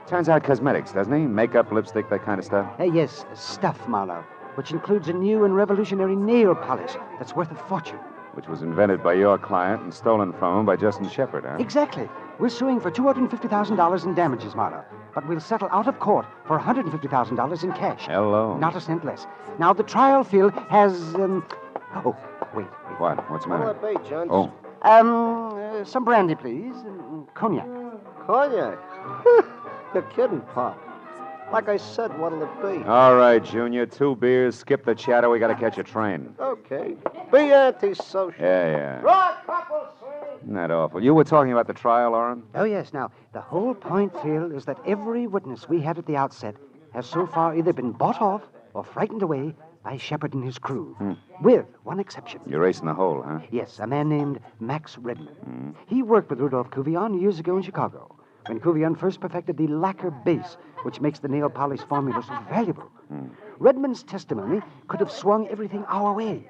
turns out cosmetics, doesn't he? Makeup, lipstick, that kind of stuff? Yes, stuff, Marlowe, which includes a new and revolutionary nail polish that's worth a fortune. Which was invented by your client and stolen from him by Justin Shepard, huh? Exactly. We're suing for $250,000 in damages, Marlowe. But we'll settle out of court for $150,000 in cash. Hello. Not a cent less. Now, the trial, Phil, has, Oh, wait. What? What's the matter? What'll it be, Judge? Oh. Some brandy, please. Cognac. Cognac? You're kidding, Pop. Like I said, what'll it be? All right, Junior. 2 beers. Skip the chatter. We got to catch a train. Okay. Be antisocial. Yeah. Right, couple, Isn't that awful? You were talking about the trial, Orrin? Oh, yes. Now, the whole point, Phil, is that every witness we had at the outset has so far either been bought off or frightened away by Shepard and his crew. With one exception. You're racing the hole, huh? Yes, a man named Max Redman. He worked with Rudolph Cuvion years ago in Chicago, when Cuvion first perfected the lacquer base, which makes the nail polish formula so valuable. Redman's testimony could have swung everything our way.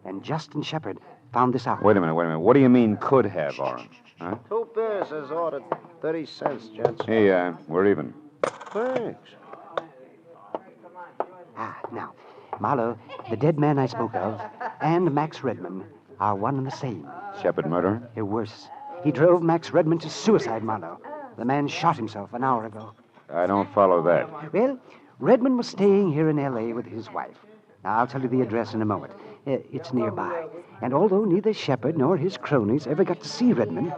And Justin Shepard found this out. Wait a minute. What do you mean could have, Orrin? Huh? 2 beers is ordered. 30 cents, gents. Hey, we're even. Thanks. Now, Marlowe, the dead man I spoke of, and Max Redman are one and the same. Shepard murderer? Worse. He drove Max Redman to suicide, Marlowe. The man shot himself an hour ago. I don't follow that. Well, Redman was staying here in L.A. with his wife. Now, I'll tell you the address in a moment. It's nearby. And although neither Shepard nor his cronies ever got to see Redman,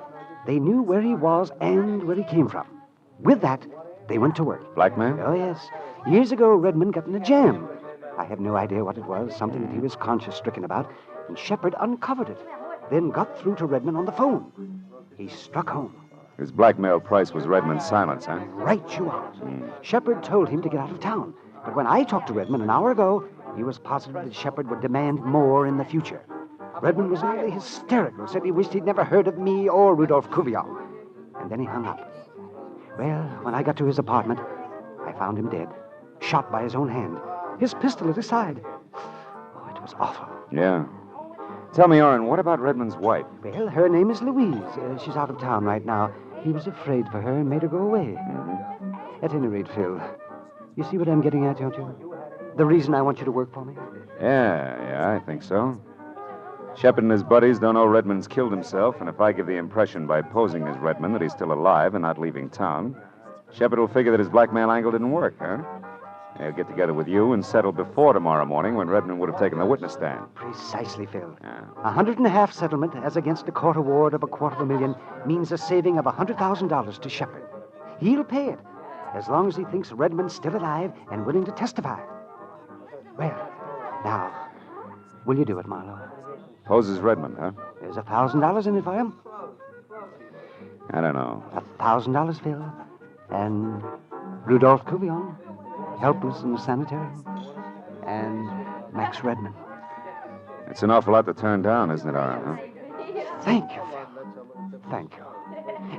they knew where he was and where he came from. With that, they went to work. Blackmail? Oh, yes. Years ago, Redman got in a jam. I have no idea what it was, something that he was conscience-stricken about, and Shepard uncovered it, then got through to Redman on the phone. He struck home. His blackmail price was Redman's silence, huh? Right you are. Shepard told him to get out of town, but when I talked to Redman an hour ago, he was positive that Shepard would demand more in the future. Redman was nearly hysterical, said he wished he'd never heard of me or Rudolph Cuvion. And then he hung up. Well, when I got to his apartment, I found him dead, shot by his own hand, his pistol at his side. Oh, it was awful. Yeah. Tell me, Orrin, what about Redman's wife? Well, her name is Louise. She's out of town right now. He was afraid for her and made her go away. At any rate, Phil, you see what I'm getting at, don't you? The reason I want you to work for me? Yeah, I think so. Shepard and his buddies don't know Redman's killed himself, and if I give the impression by posing as Redman that he's still alive and not leaving town, Shepard will figure that his blackmail angle didn't work, huh? He'll get together with you and settle before tomorrow morning when Redman would have taken the witness stand. Precisely, Phil. $150,000 settlement as against a court award of $250,000 means a saving of $100,000 to Shepard. He'll pay it as long as he thinks Redman's still alive and willing to testify. Well, now, will you do it, Marlowe? Pose as Redman, huh? There's $1,000 in it for him. I don't know. $1,000, Phil. And Rudolph Cuvion, helpless in the sanitarium. And Max Redman. It's an awful lot to turn down, isn't it, Orrin, huh? Thank you, Phil. Thank you.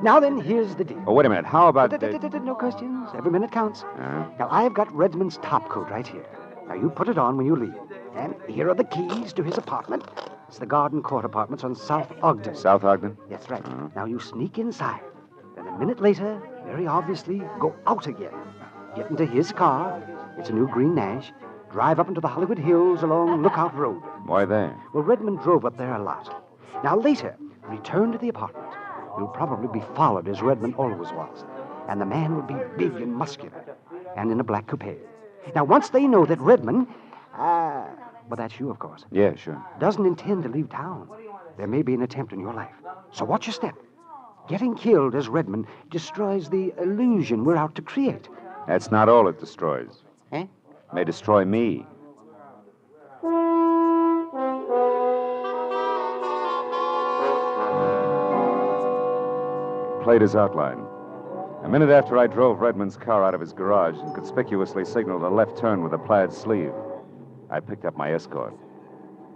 Now then, here's the deal. Oh, wait a minute. How about No questions. Every minute counts. Now, I've got Redmond's top coat right here. Now, you put it on when you leave. And here are the keys to his apartment. It's the Garden Court Apartments on South Ogden. South Ogden? That's right. Now, you sneak inside. Then a minute later, very obviously, go out again. Get into his car. It's a new green Nash. Drive up into the Hollywood Hills along Lookout Road. Why there? Well, Redmond drove up there a lot. Now, later, return to the apartment. You'll probably be followed as Redmond always was. And the man will be big and muscular. And in a black coupe. Now, once they know that Redmond... well, that's you, of course. Yeah, sure. Doesn't intend to leave town. There may be an attempt on your life. So watch your step. Getting killed as Redmond destroys the illusion we're out to create. That's not all it destroys. Eh? May destroy me. Played his outline. A minute after I drove Redmond's car out of his garage and conspicuously signaled a left turn with a plaid sleeve, I picked up my escort.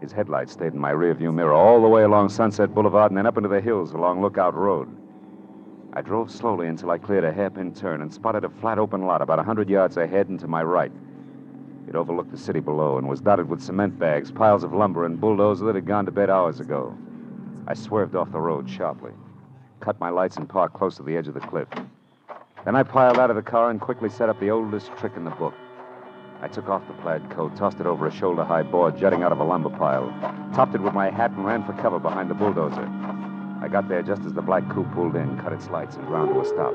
His headlights stayed in my rearview mirror all the way along Sunset Boulevard and then up into the hills along Lookout Road. I drove slowly until I cleared a hairpin turn and spotted a flat open lot about 100 yards ahead and to my right. It overlooked the city below and was dotted with cement bags, piles of lumber, and bulldozers that had gone to bed hours ago. I swerved off the road sharply, cut my lights, and parked close to the edge of the cliff. Then I piled out of the car and quickly set up the oldest trick in the book. I took off the plaid coat, tossed it over a shoulder-high board jutting out of a lumber pile, topped it with my hat, and ran for cover behind the bulldozer. I got there just as the black coupe pulled in, cut its lights, and ground to a stop.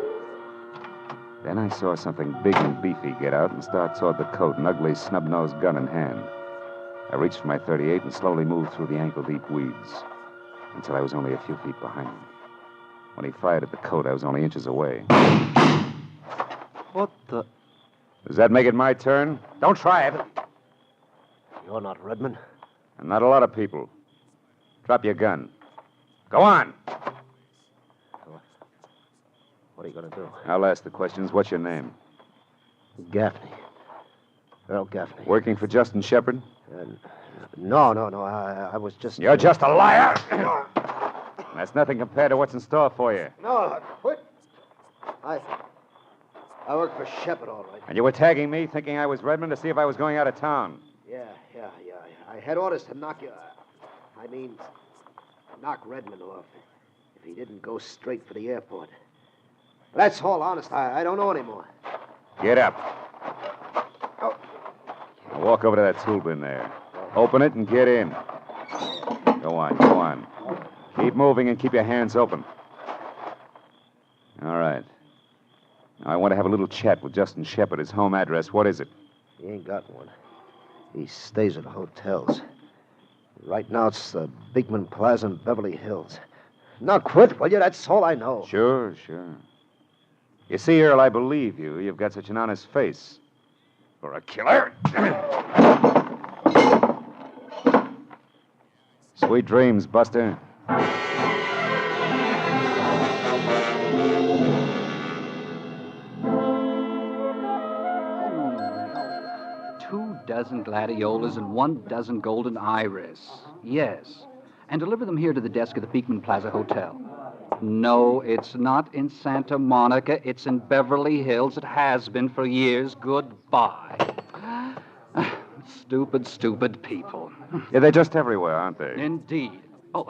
Then I saw something big and beefy get out and start toward the coat, an ugly, snub-nosed gun in hand. I reached for my .38 and slowly moved through the ankle-deep weeds until I was only a few feet behind him. When he fired at the coat, I was only inches away. What the... Does that make it my turn? Don't try it. You're not Redmond. And not a lot of people. Drop your gun. Go on. What are you going to do? I'll ask the questions. What's your name? Gaffney. Earl Gaffney. Working for Justin Shepard? No. I was just... You're just a liar! That's nothing compared to what's in store for you. No, quit. I work for Shepard, all right. And you were tagging me, thinking I was Redmond, to see if I was going out of town. Yeah. I had orders to knock you... knock Redmond off if he didn't go straight for the airport. But that's all, honest. I don't know anymore. Get up. Now walk over to that tool bin there. Open it and get in. Go on. Keep moving and keep your hands open. All right. Now, I want to have a little chat with Justin Shepard. His home address, what is it? He ain't got one. He stays at hotels. Right now, it's the Beekman Plaza in Beverly Hills. Now, quit, will you? That's all I know. Sure. You see, Earl, I believe you. You've got such an honest face. For a killer. Sweet dreams, Buster. Dozen gladiolas and 1 dozen golden iris. Yes. And deliver them here to the desk of the Beekman Plaza Hotel. No, it's not in Santa Monica. It's in Beverly Hills. It has been for years. Goodbye. Stupid people. Yeah, they're just everywhere, aren't they? Indeed. Oh,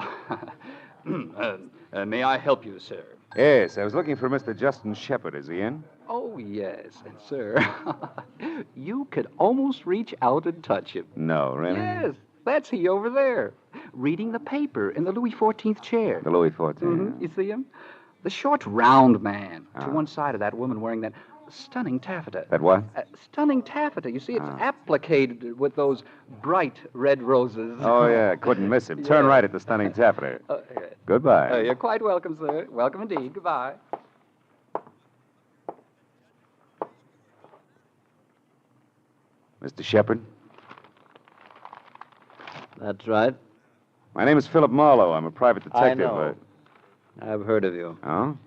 may I help you, sir? Yes, I was looking for Mr. Justin Shepard. Is he in? Oh, yes. And, sir, you could almost reach out and touch him. No, really? Yes, that's he over there, reading the paper in the Louis XIV chair. The Louis XIV? Mm-hmm. You see him? The short, round man to one side of that woman wearing that stunning taffeta. That what? Stunning taffeta. You see, it's applicated with those bright red roses. Oh, yeah, couldn't miss him. Turn right at the stunning taffeta. Goodbye. You're quite welcome, sir. Welcome indeed. Goodbye. Mr. Shepard? That's right. My name is Philip Marlowe. I'm a private detective. I know. I've heard of you. Oh?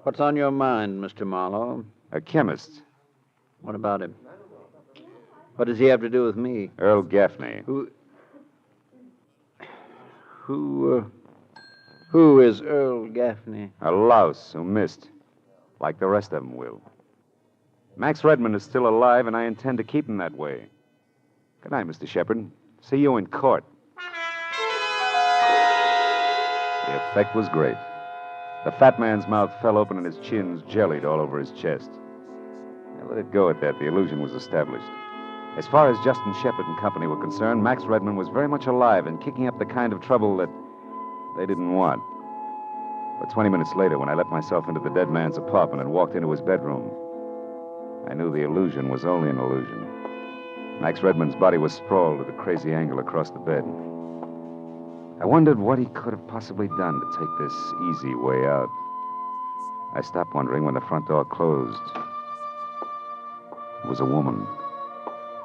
What's on your mind, Mr. Marlowe? A chemist. What about him? What does he have to do with me? Earl Gaffney. Who Who is Earl Gaffney? A louse who missed, like the rest of them will. Max Redmond is still alive, and I intend to keep him that way. Good night, Mr. Shepard. See you in court. The effect was great. The fat man's mouth fell open and his chins jellied all over his chest. I let it go at that. The illusion was established. As far as Justin Shepard and company were concerned, Max Redmond was very much alive and kicking up the kind of trouble that they didn't want. But 20 minutes later, when I let myself into the dead man's apartment and walked into his bedroom, I knew the illusion was only an illusion. Max Redmond's body was sprawled at a crazy angle across the bed. I wondered what he could have possibly done to take this easy way out. I stopped wondering when the front door closed. It was a woman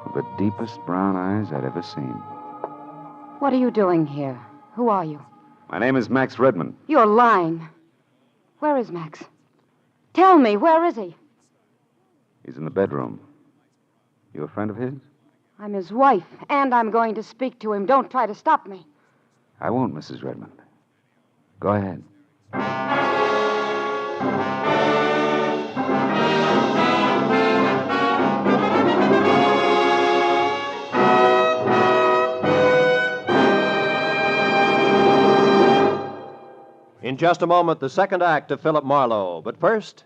with the deepest brown eyes I'd ever seen. What are you doing here? Who are you? My name is Max Redmond. You're lying. Where is Max? Tell me, where is he? He's in the bedroom. You a friend of his? I'm his wife, and I'm going to speak to him. Don't try to stop me. I won't, Mrs. Redmond. Go ahead. In just a moment, the second act of Philip Marlowe. But first,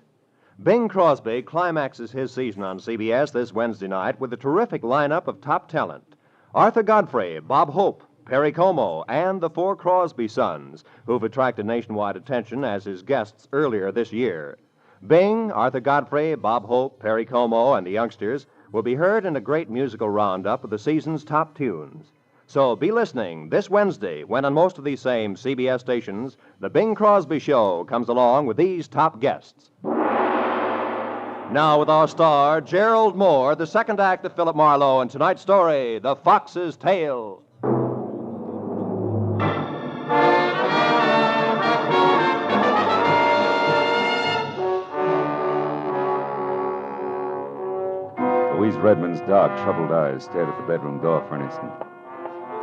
Bing Crosby climaxes his season on CBS this Wednesday night with a terrific lineup of top talent. Arthur Godfrey, Bob Hope, Perry Como, and the four Crosby sons, who've attracted nationwide attention as his guests earlier this year. Bing, Arthur Godfrey, Bob Hope, Perry Como, and the youngsters will be heard in a great musical roundup of the season's top tunes. So be listening this Wednesday when on most of these same CBS stations, the Bing Crosby Show comes along with these top guests. Now with our star, Gerald Moore, the second act of Philip Marlowe, and tonight's story, The Fox's Tale. Louise Redmond's dark, troubled eyes stared at the bedroom door for an instant.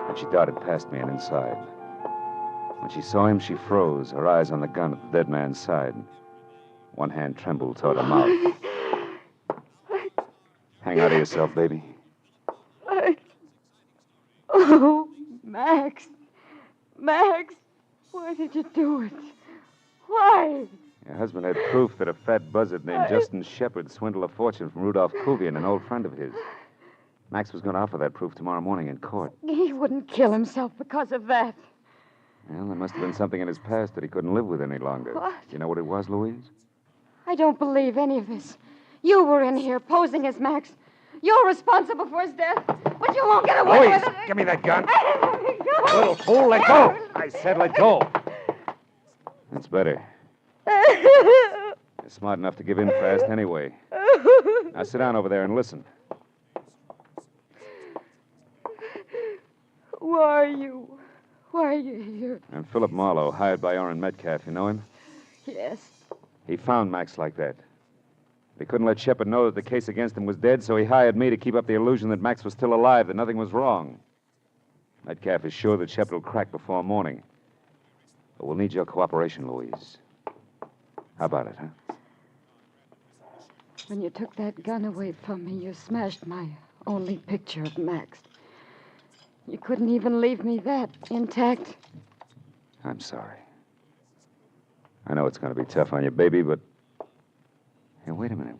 Then she darted past me and inside. When she saw him, she froze, her eyes on the gun at the dead man's side. One hand trembled toward her mouth. Hang out of yourself, baby. Oh, Max. Max, why did you do it? Why? Your husband had proof that a fat buzzard named Justin Shepard swindled a fortune from Rudolph Kuvian, an old friend of his. Max was going to offer that proof tomorrow morning in court. He wouldn't kill himself because of that. Well, there must have been something in his past that he couldn't live with any longer. What? You know what it was, Louise? I don't believe any of this. You were in here posing as Max. You're responsible for his death, but you won't get away Louise, with it. give me that gun. Let me go. Little fool, let go. I said let go. That's better. You're smart enough to give in fast anyway. Now sit down over there and listen. Who are you? Why are you here? I'm Philip Marlowe, hired by Orrin Metcalf. You know him? Yes. He found Max like that. They couldn't let Shepard know that the case against him was dead, so he hired me to keep up the illusion that Max was still alive, that nothing was wrong. Metcalf is sure that Shepard will crack before morning. But we'll need your cooperation, Louise. How about it, huh? When you took that gun away from me, you smashed my only picture of Max. You couldn't even leave me that intact. I'm sorry. I know it's going to be tough on you, baby, but... Hey, wait a minute.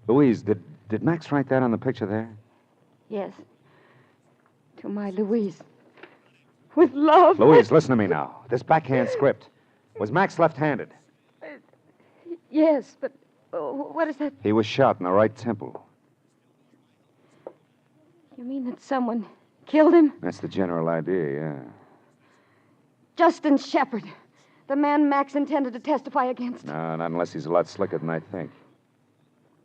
Louise, did Max write that on the picture there? Yes. To my Louise. With love. Louise, listen to me now. This backhand script. Was Max left-handed? Yes, but what is that? He was shot in the right temple. You mean that someone killed him? That's the general idea, yeah. Justin Shepard. The man Max intended to testify against. No, not unless he's a lot slicker than I think.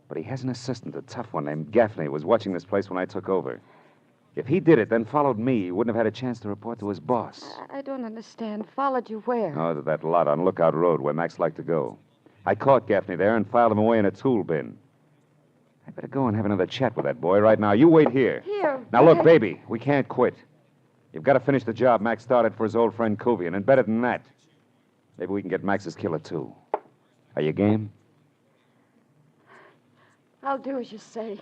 But he has an assistant, a tough one named Gaffney, who was watching this place when I took over. If he did it, then followed me, he wouldn't have had a chance to report to his boss. I don't understand. Followed you where? Oh, to that lot on Lookout Road where Max liked to go. I caught Gaffney there and filed him away in a tool bin. I better go and have another chat with that boy right now. You wait here. Here? Now, look, baby, we can't quit. You've got to finish the job Max started for his old friend Kuvian, and better than that. Maybe we can get Max's killer, too. Are you game? I'll do as you say.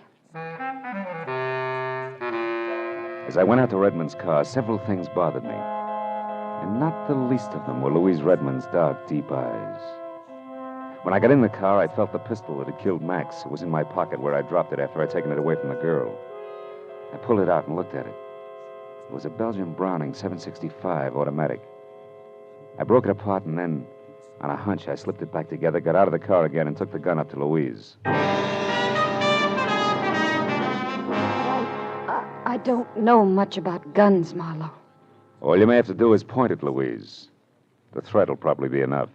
As I went out to Redmond's car, several things bothered me. And not the least of them were Louise Redmond's dark, deep eyes. When I got in the car, I felt the pistol that had killed Max. It was in my pocket where I dropped it after I'd taken it away from the girl. I pulled it out and looked at it. It was a Belgian Browning 765 automatic. I broke it apart and then, on a hunch, I slipped it back together, got out of the car again, and took the gun up to Louise. I don't know much about guns, Marlowe. All you may have to do is point it, Louise. The threat will probably be enough.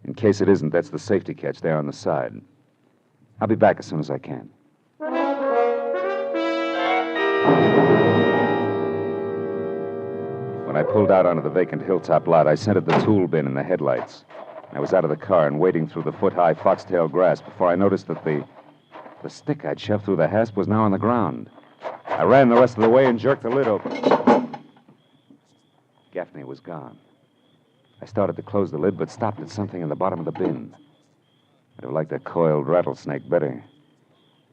In case it isn't, that's the safety catch there on the side. I'll be back as soon as I can. When I pulled out onto the vacant hilltop lot, I scented the tool bin in the headlights. I was out of the car and wading through the foot-high foxtail grass before I noticed that the stick I'd shoved through the hasp was now on the ground. I ran the rest of the way and jerked the lid open. Gaffney was gone. I started to close the lid, but stopped at something in the bottom of the bin. I'd have liked a coiled rattlesnake better.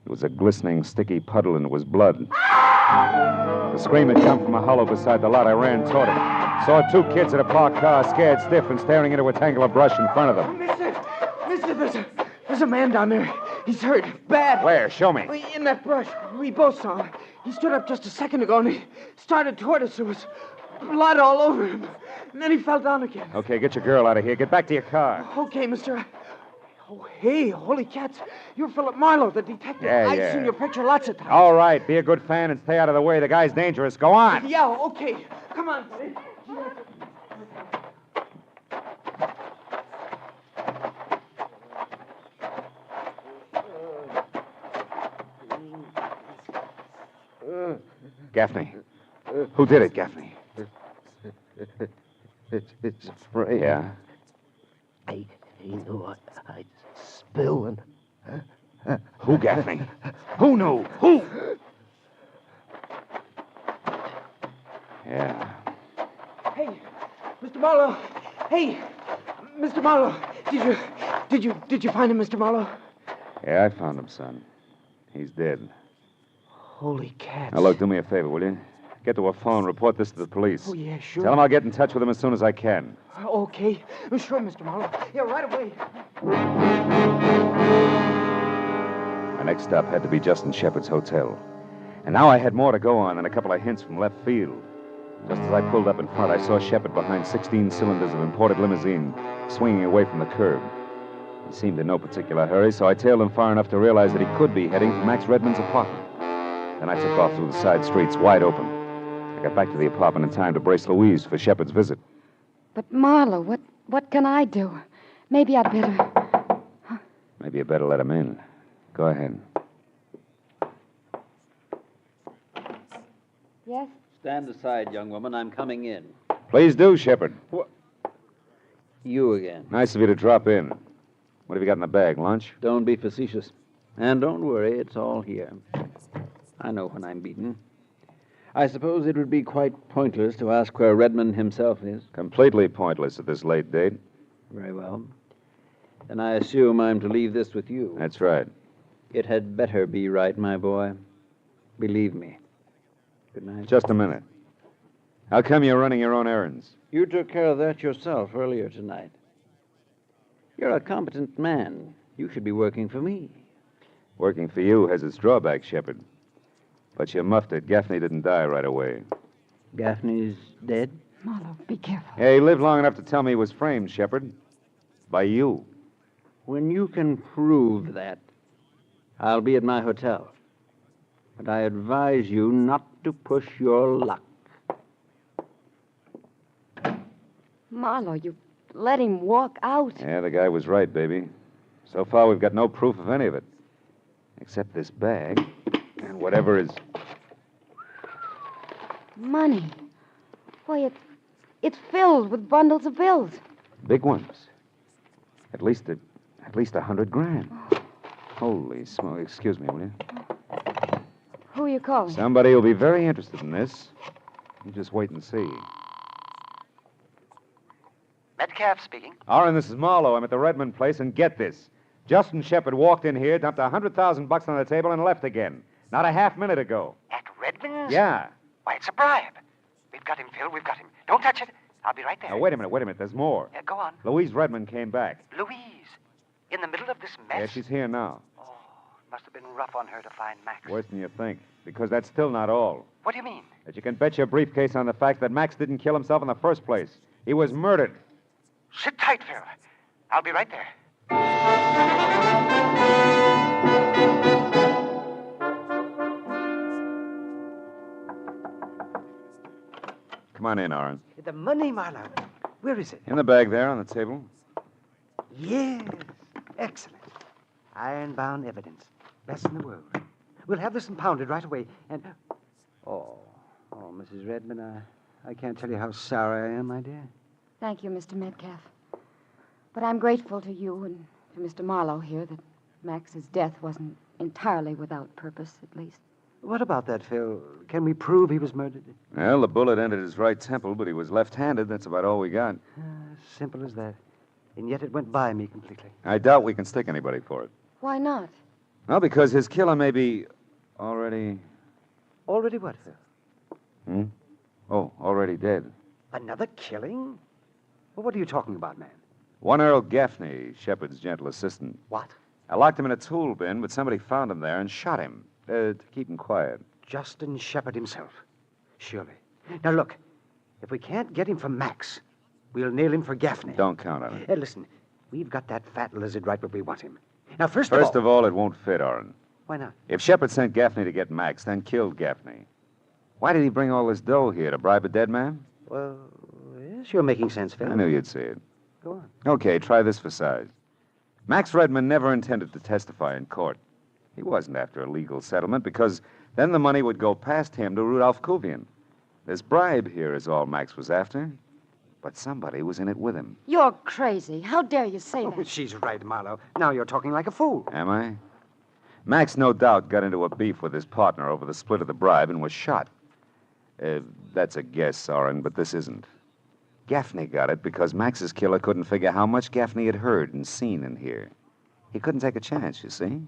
It was a glistening, sticky puddle, and it was blood. The scream had come from a hollow beside the lot. I ran toward it. Saw two kids in a parked car, scared stiff and staring into a tangle of brush in front of them. Mister, there's a man down there. He's hurt. Bad. Where? Show me. In that brush. We both saw him. He stood up just a second ago and he started toward us. There was blood all over him. And then he fell down again. Okay, get your girl out of here. Get back to your car. Okay, mister. Oh, hey, holy cats. You're Philip Marlowe, the detective. Yeah. I've seen your picture lots of times. All right, be a good fan and stay out of the way. The guy's dangerous. Go on. Yeah, okay. Come on, buddy. Gaffney. Who did it, Gaffney? It's Frey. Yeah? He knew I'd spill and... Who, Gaffney? Who knew? Who? Yeah. Hey, Mr. Marlowe. Hey, Mr. Marlowe. Did you find him, Mr. Marlowe? Yeah, I found him, son. He's dead. Holy cats. Now, look, do me a favor, will you? Get to a phone, report this to the police. Oh, yeah, sure. Tell them I'll get in touch with them as soon as I can. Okay. Sure, Mr. Marlowe. Yeah, right away. My next stop had to be Justin Shepard's hotel. And now I had more to go on than a couple of hints from left field. Just as I pulled up in front, I saw Shepard behind 16 cylinders of imported limousine, swinging away from the curb. He seemed in no particular hurry, so I tailed him far enough to realize that he could be heading for Max Redmond's apartment. Then I took off through the side streets, wide open. I got back to the apartment in time to brace Louise for Shepard's visit. But, Marlowe, what can I do? Maybe I'd better... Maybe you better let him in. Go ahead. Yes? Stand aside, young woman. I'm coming in. Please do, Shepard. You again. Nice of you to drop in. What have you got in the bag, lunch? Don't be facetious. And don't worry, it's all here. I know when I'm beaten. I suppose it would be quite pointless to ask where Redmond himself is. Completely pointless at this late date. Very well. Then I assume I'm to leave this with you. That's right. It had better be right, my boy. Believe me. Good night. Just a minute. How come you're running your own errands? You took care of that yourself earlier tonight. You're a competent man. You should be working for me. Working for you has its drawbacks, Shepard. But you muffed it. Gaffney didn't die right away. Gaffney's dead? Marlowe, be careful. Yeah, he lived long enough to tell me he was framed, Shepard. By you. When you can prove that, I'll be at my hotel. But I advise you not to push your luck. Marlowe, you let him walk out. Yeah, the guy was right, baby. So far, we've got no proof of any of it. Except this bag and whatever is... Money. Why, it's filled with bundles of bills. Big ones. At least $100,000. Holy smoke. Excuse me, will you? Who are you calling? Somebody will be very interested in this. You just wait and see. Metcalf speaking. Oren, this is Marlowe. I'm at the Redmond place, and get this. Justin Shepard walked in here, dumped $100,000 on the table, and left again. Not a half minute ago. At Redmond's? Yeah. Why, it's a bribe. We've got him, Phil. We've got him. Don't touch it. I'll be right there. Now, wait a minute. There's more. Go on. Louise Redmond came back. Louise, in the middle of this mess? Yeah, she's here now. Must have been rough on her to find Max. Worse than you think. Because that's still not all. What do you mean? That you can bet your briefcase on the fact that Max didn't kill himself in the first place. He was murdered. Sit tight, Phil. I'll be right there. Come on in, Oren. The money, Marlowe. Where is it? In the bag there on the table. Yes. Excellent. Iron-bound evidence. Best in the world. We'll have this impounded right away, and... Oh, Mrs. Redmond, I can't tell you how sorry I am, my dear. Thank you, Mr. Metcalf. But I'm grateful to you and to Mr. Marlowe here that Max's death wasn't entirely without purpose, at least. What about that, Phil? Can we prove he was murdered? Well, the bullet entered his right temple, but he was left-handed. That's about all we got. Simple as that. And yet it went by me completely. I doubt we can stick anybody for it. Why not? Well, because his killer may be already... Already what, Phil? Oh, already dead. Another killing? Well, what are you talking about, man? One Earl Gaffney, Shepard's gentle assistant. What? I locked him in a tool bin, but somebody found him there and shot him to keep him quiet. Justin Shepard himself. Surely. Now, look. If we can't get him for Max, we'll nail him for Gaffney. Don't count on it. Listen, we've got that fat lizard right where we want him. Now, first of all, it won't fit, Oren. Why not? If Shepard sent Gaffney to get Max, then killed Gaffney, why did he bring all this dough here, to bribe a dead man? Well, yes, you're making sense, Phil. I knew you'd see it. Go on. Okay, try this for size. Max Redmond never intended to testify in court. He wasn't after a legal settlement because then the money would go past him to Rudolph Kuvian. This bribe here is all Max was after. But somebody was in it with him. You're crazy. How dare you say that? She's right, Marlowe. Now you're talking like a fool. Am I? Max, no doubt, got into a beef with his partner over the split of the bribe and was shot. That's a guess, Oren, but this isn't. Gaffney got it because Max's killer couldn't figure how much Gaffney had heard and seen in here. He couldn't take a chance, you see.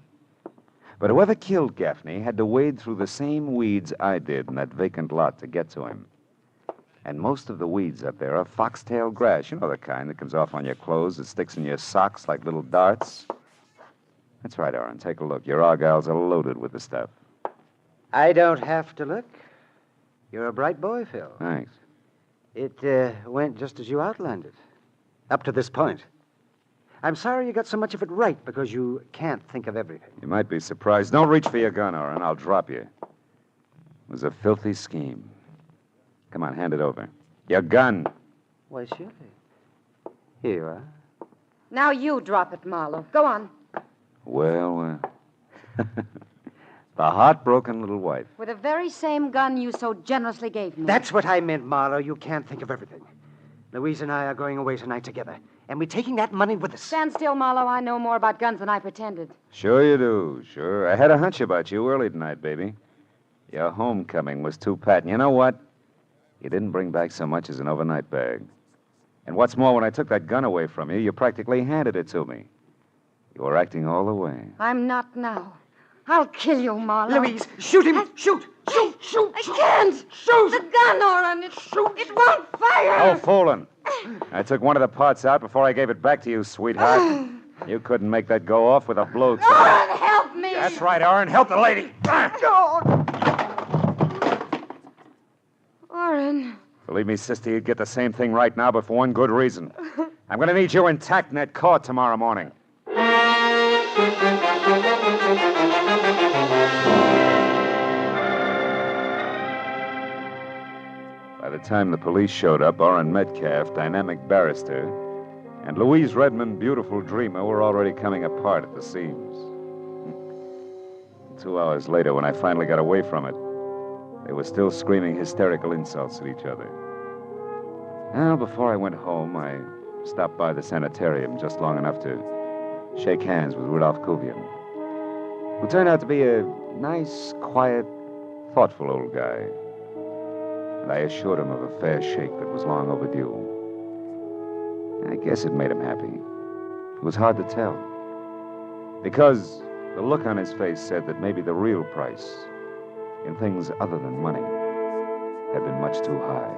But whoever killed Gaffney had to wade through the same weeds I did in that vacant lot to get to him. And most of the weeds up there are foxtail grass. You know the kind that comes off on your clothes, that sticks in your socks like little darts. That's right, Oren. Take a look. Your argyles are loaded with the stuff. I don't have to look. You're a bright boy, Phil. Thanks. It went just as you outlined it. Up to this point. I'm sorry you got so much of it right because you can't think of everything. You might be surprised. Don't reach for your gun, Oren. I'll drop you. It was a filthy scheme. Come on, hand it over. Your gun. Why, surely. Here you are. Now you drop it, Marlowe. Go on. Well. The heartbroken little wife. With the very same gun you so generously gave me. That's what I meant, Marlowe. You can't think of everything. Louise and I are going away tonight together, and we're taking that money with us. Stand still, Marlowe. I know more about guns than I pretended. Sure you do, sure. I had a hunch about you early tonight, baby. Your homecoming was too pat. And you know what? You didn't bring back so much as an overnight bag. And what's more, when I took that gun away from you, you practically handed it to me. You were acting all the way. I'm not now. I'll kill you, Marlowe. Louise, shoot him! Shoot! I can't! Shoot! The gun, Oren! It won't fire! Oh, fooling. I took one of the parts out before I gave it back to you, sweetheart. You couldn't make that go off with a blowtorch. Oren, help me! That's right, Oren. Help the lady. Oren. Believe me, sister, you'd get the same thing right now, but for one good reason. I'm going to need you intact in that court tomorrow morning. By the time the police showed up, Oren Metcalf, dynamic barrister, and Louise Redmond, beautiful dreamer, were already coming apart at the seams. 2 hours later, when I finally got away from it, they were still screaming hysterical insults at each other. Well, before I went home, I stopped by the sanitarium just long enough to shake hands with Rudolph Kuvian, who turned out to be a nice, quiet, thoughtful old guy. and I assured him of a fair shake that was long overdue. I guess it made him happy. It was hard to tell, because the look on his face said that maybe the real price, in things other than money, had been much too high.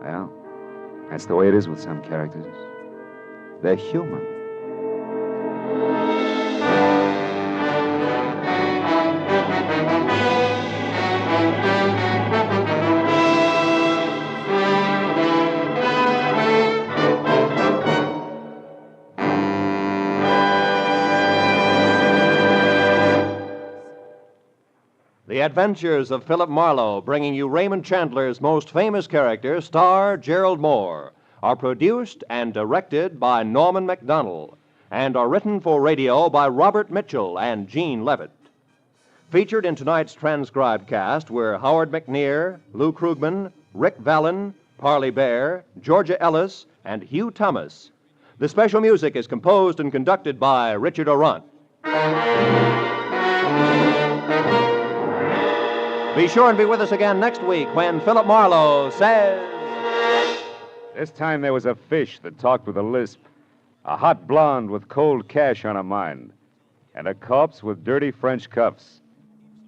Well, that's the way it is with some characters. They're human. The Adventures of Philip Marlowe, bringing you Raymond Chandler's most famous character, star Gerald Moore, are produced and directed by Norman MacDonald and are written for radio by Robert Mitchell and Gene Levitt. Featured in tonight's transcribed cast were Howard McNear, Lou Krugman, Rick Vallon, Parley Bear, Georgia Ellis, and Hugh Thomas. The special music is composed and conducted by Richard Orant. Be sure and be with us again next week when Philip Marlowe says... This time there was a fish that talked with a lisp, a hot blonde with cold cash on her mind, and a corpse with dirty French cuffs.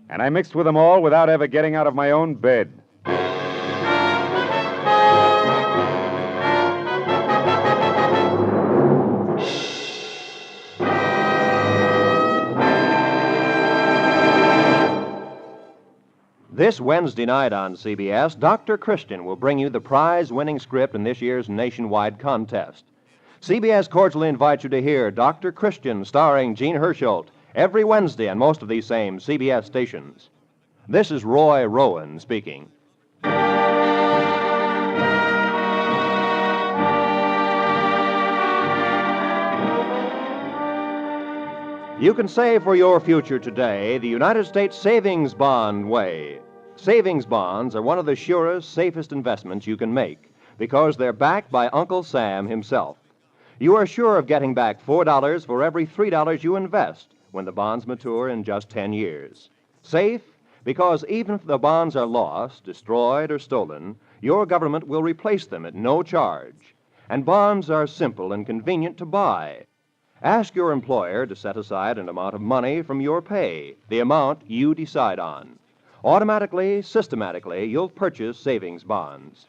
And I mixed with them all without ever getting out of my own bed. This Wednesday night on CBS, Dr. Christian will bring you the prize-winning script in this year's nationwide contest. CBS cordially invites you to hear Dr. Christian starring Gene Herschelt every Wednesday on most of these same CBS stations. This is Roy Rowan speaking. You can save for your future today the United States Savings Bond way. Savings bonds are one of the surest, safest investments you can make because they're backed by Uncle Sam himself. You are sure of getting back $4 for every $3 you invest when the bonds mature in just 10 years. Safe because even if the bonds are lost, destroyed, or stolen, your government will replace them at no charge. And bonds are simple and convenient to buy. Ask your employer to set aside an amount of money from your pay, the amount you decide on. Automatically, systematically, you'll purchase savings bonds.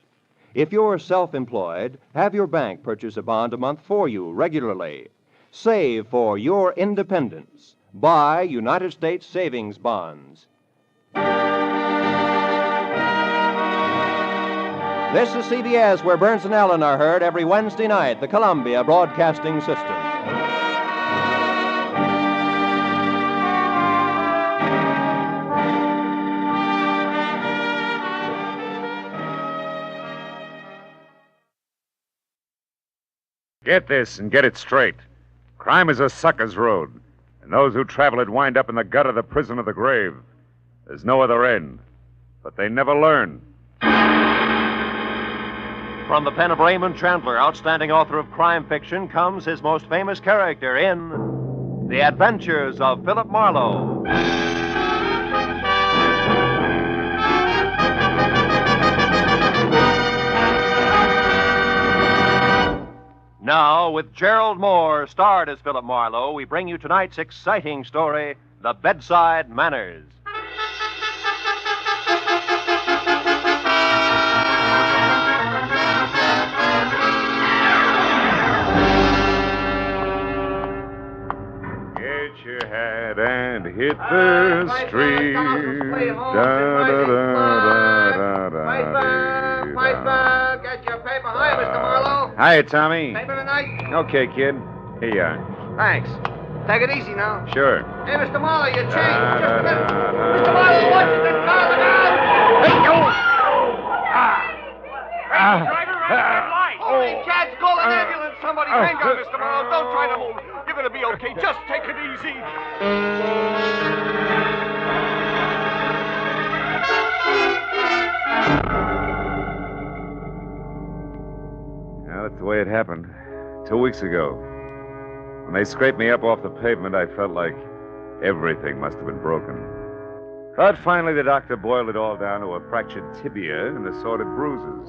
If you're self-employed, have your bank purchase a bond a month for you regularly. Save for your independence. Buy United States savings bonds. This is CBS, where Burns and Allen are heard every Wednesday night, the Columbia Broadcasting System. Get this and get it straight. Crime is a sucker's road, and those who travel it wind up in the gut of the prison of the grave. There's no other end, but they never learn. From the pen of Raymond Chandler, outstanding author of crime fiction, comes his most famous character in The Adventures of Philip Marlowe. Now, with Gerald Moore, starred as Philip Marlowe, we bring you tonight's exciting story, The Bedside Manners. Get your hat and hit the street. Piper, get your paper. Hi, Mr. Marlowe. Hiya, Tommy. Paper tonight? Okay, kid. Here you are. Thanks. Take it easy now. Sure. Hey, Mr. Marlowe, your change. Just a minute. Mr. Marlowe, watch it. That car, look out. Hey, you. Driver, right red light. Holy cats, call an ambulance. Somebody hang on, Mr. Marlowe. Don't try to move. You're going to be okay. Just take it easy. Well, that's the way it happened. 2 weeks ago. When they scraped me up off the pavement, I felt like everything must have been broken. But finally, the doctor boiled it all down to a fractured tibia and assorted bruises.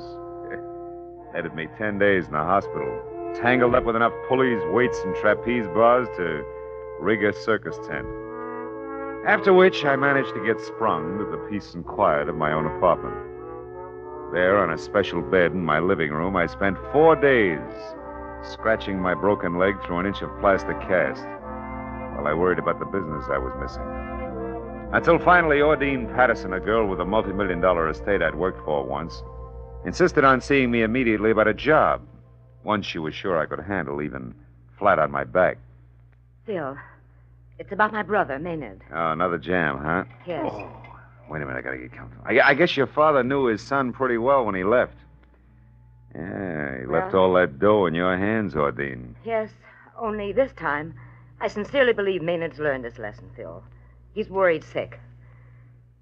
Headed me 10 days in the hospital, tangled up with enough pulleys, weights, and trapeze bars to rig a circus tent. After which, I managed to get sprung to the peace and quiet of my own apartment. There, on a special bed in my living room, I spent 4 days scratching my broken leg through an inch of plaster cast while I worried about the business I was missing. Until finally, Ordine Patterson, a girl with a multi-million-dollar estate I'd worked for once, insisted on seeing me immediately about a job, one she was sure I could handle, even flat on my back. Phil, it's about my brother, Maynard. Oh, another jam, huh? Yes. Oh, wait a minute, I gotta get comfortable. I guess your father knew his son pretty well when he left. Yeah, he left all that dough in your hands, Ordine. Yes, only this time, I sincerely believe Maynard's learned his lesson, Phil. He's worried sick.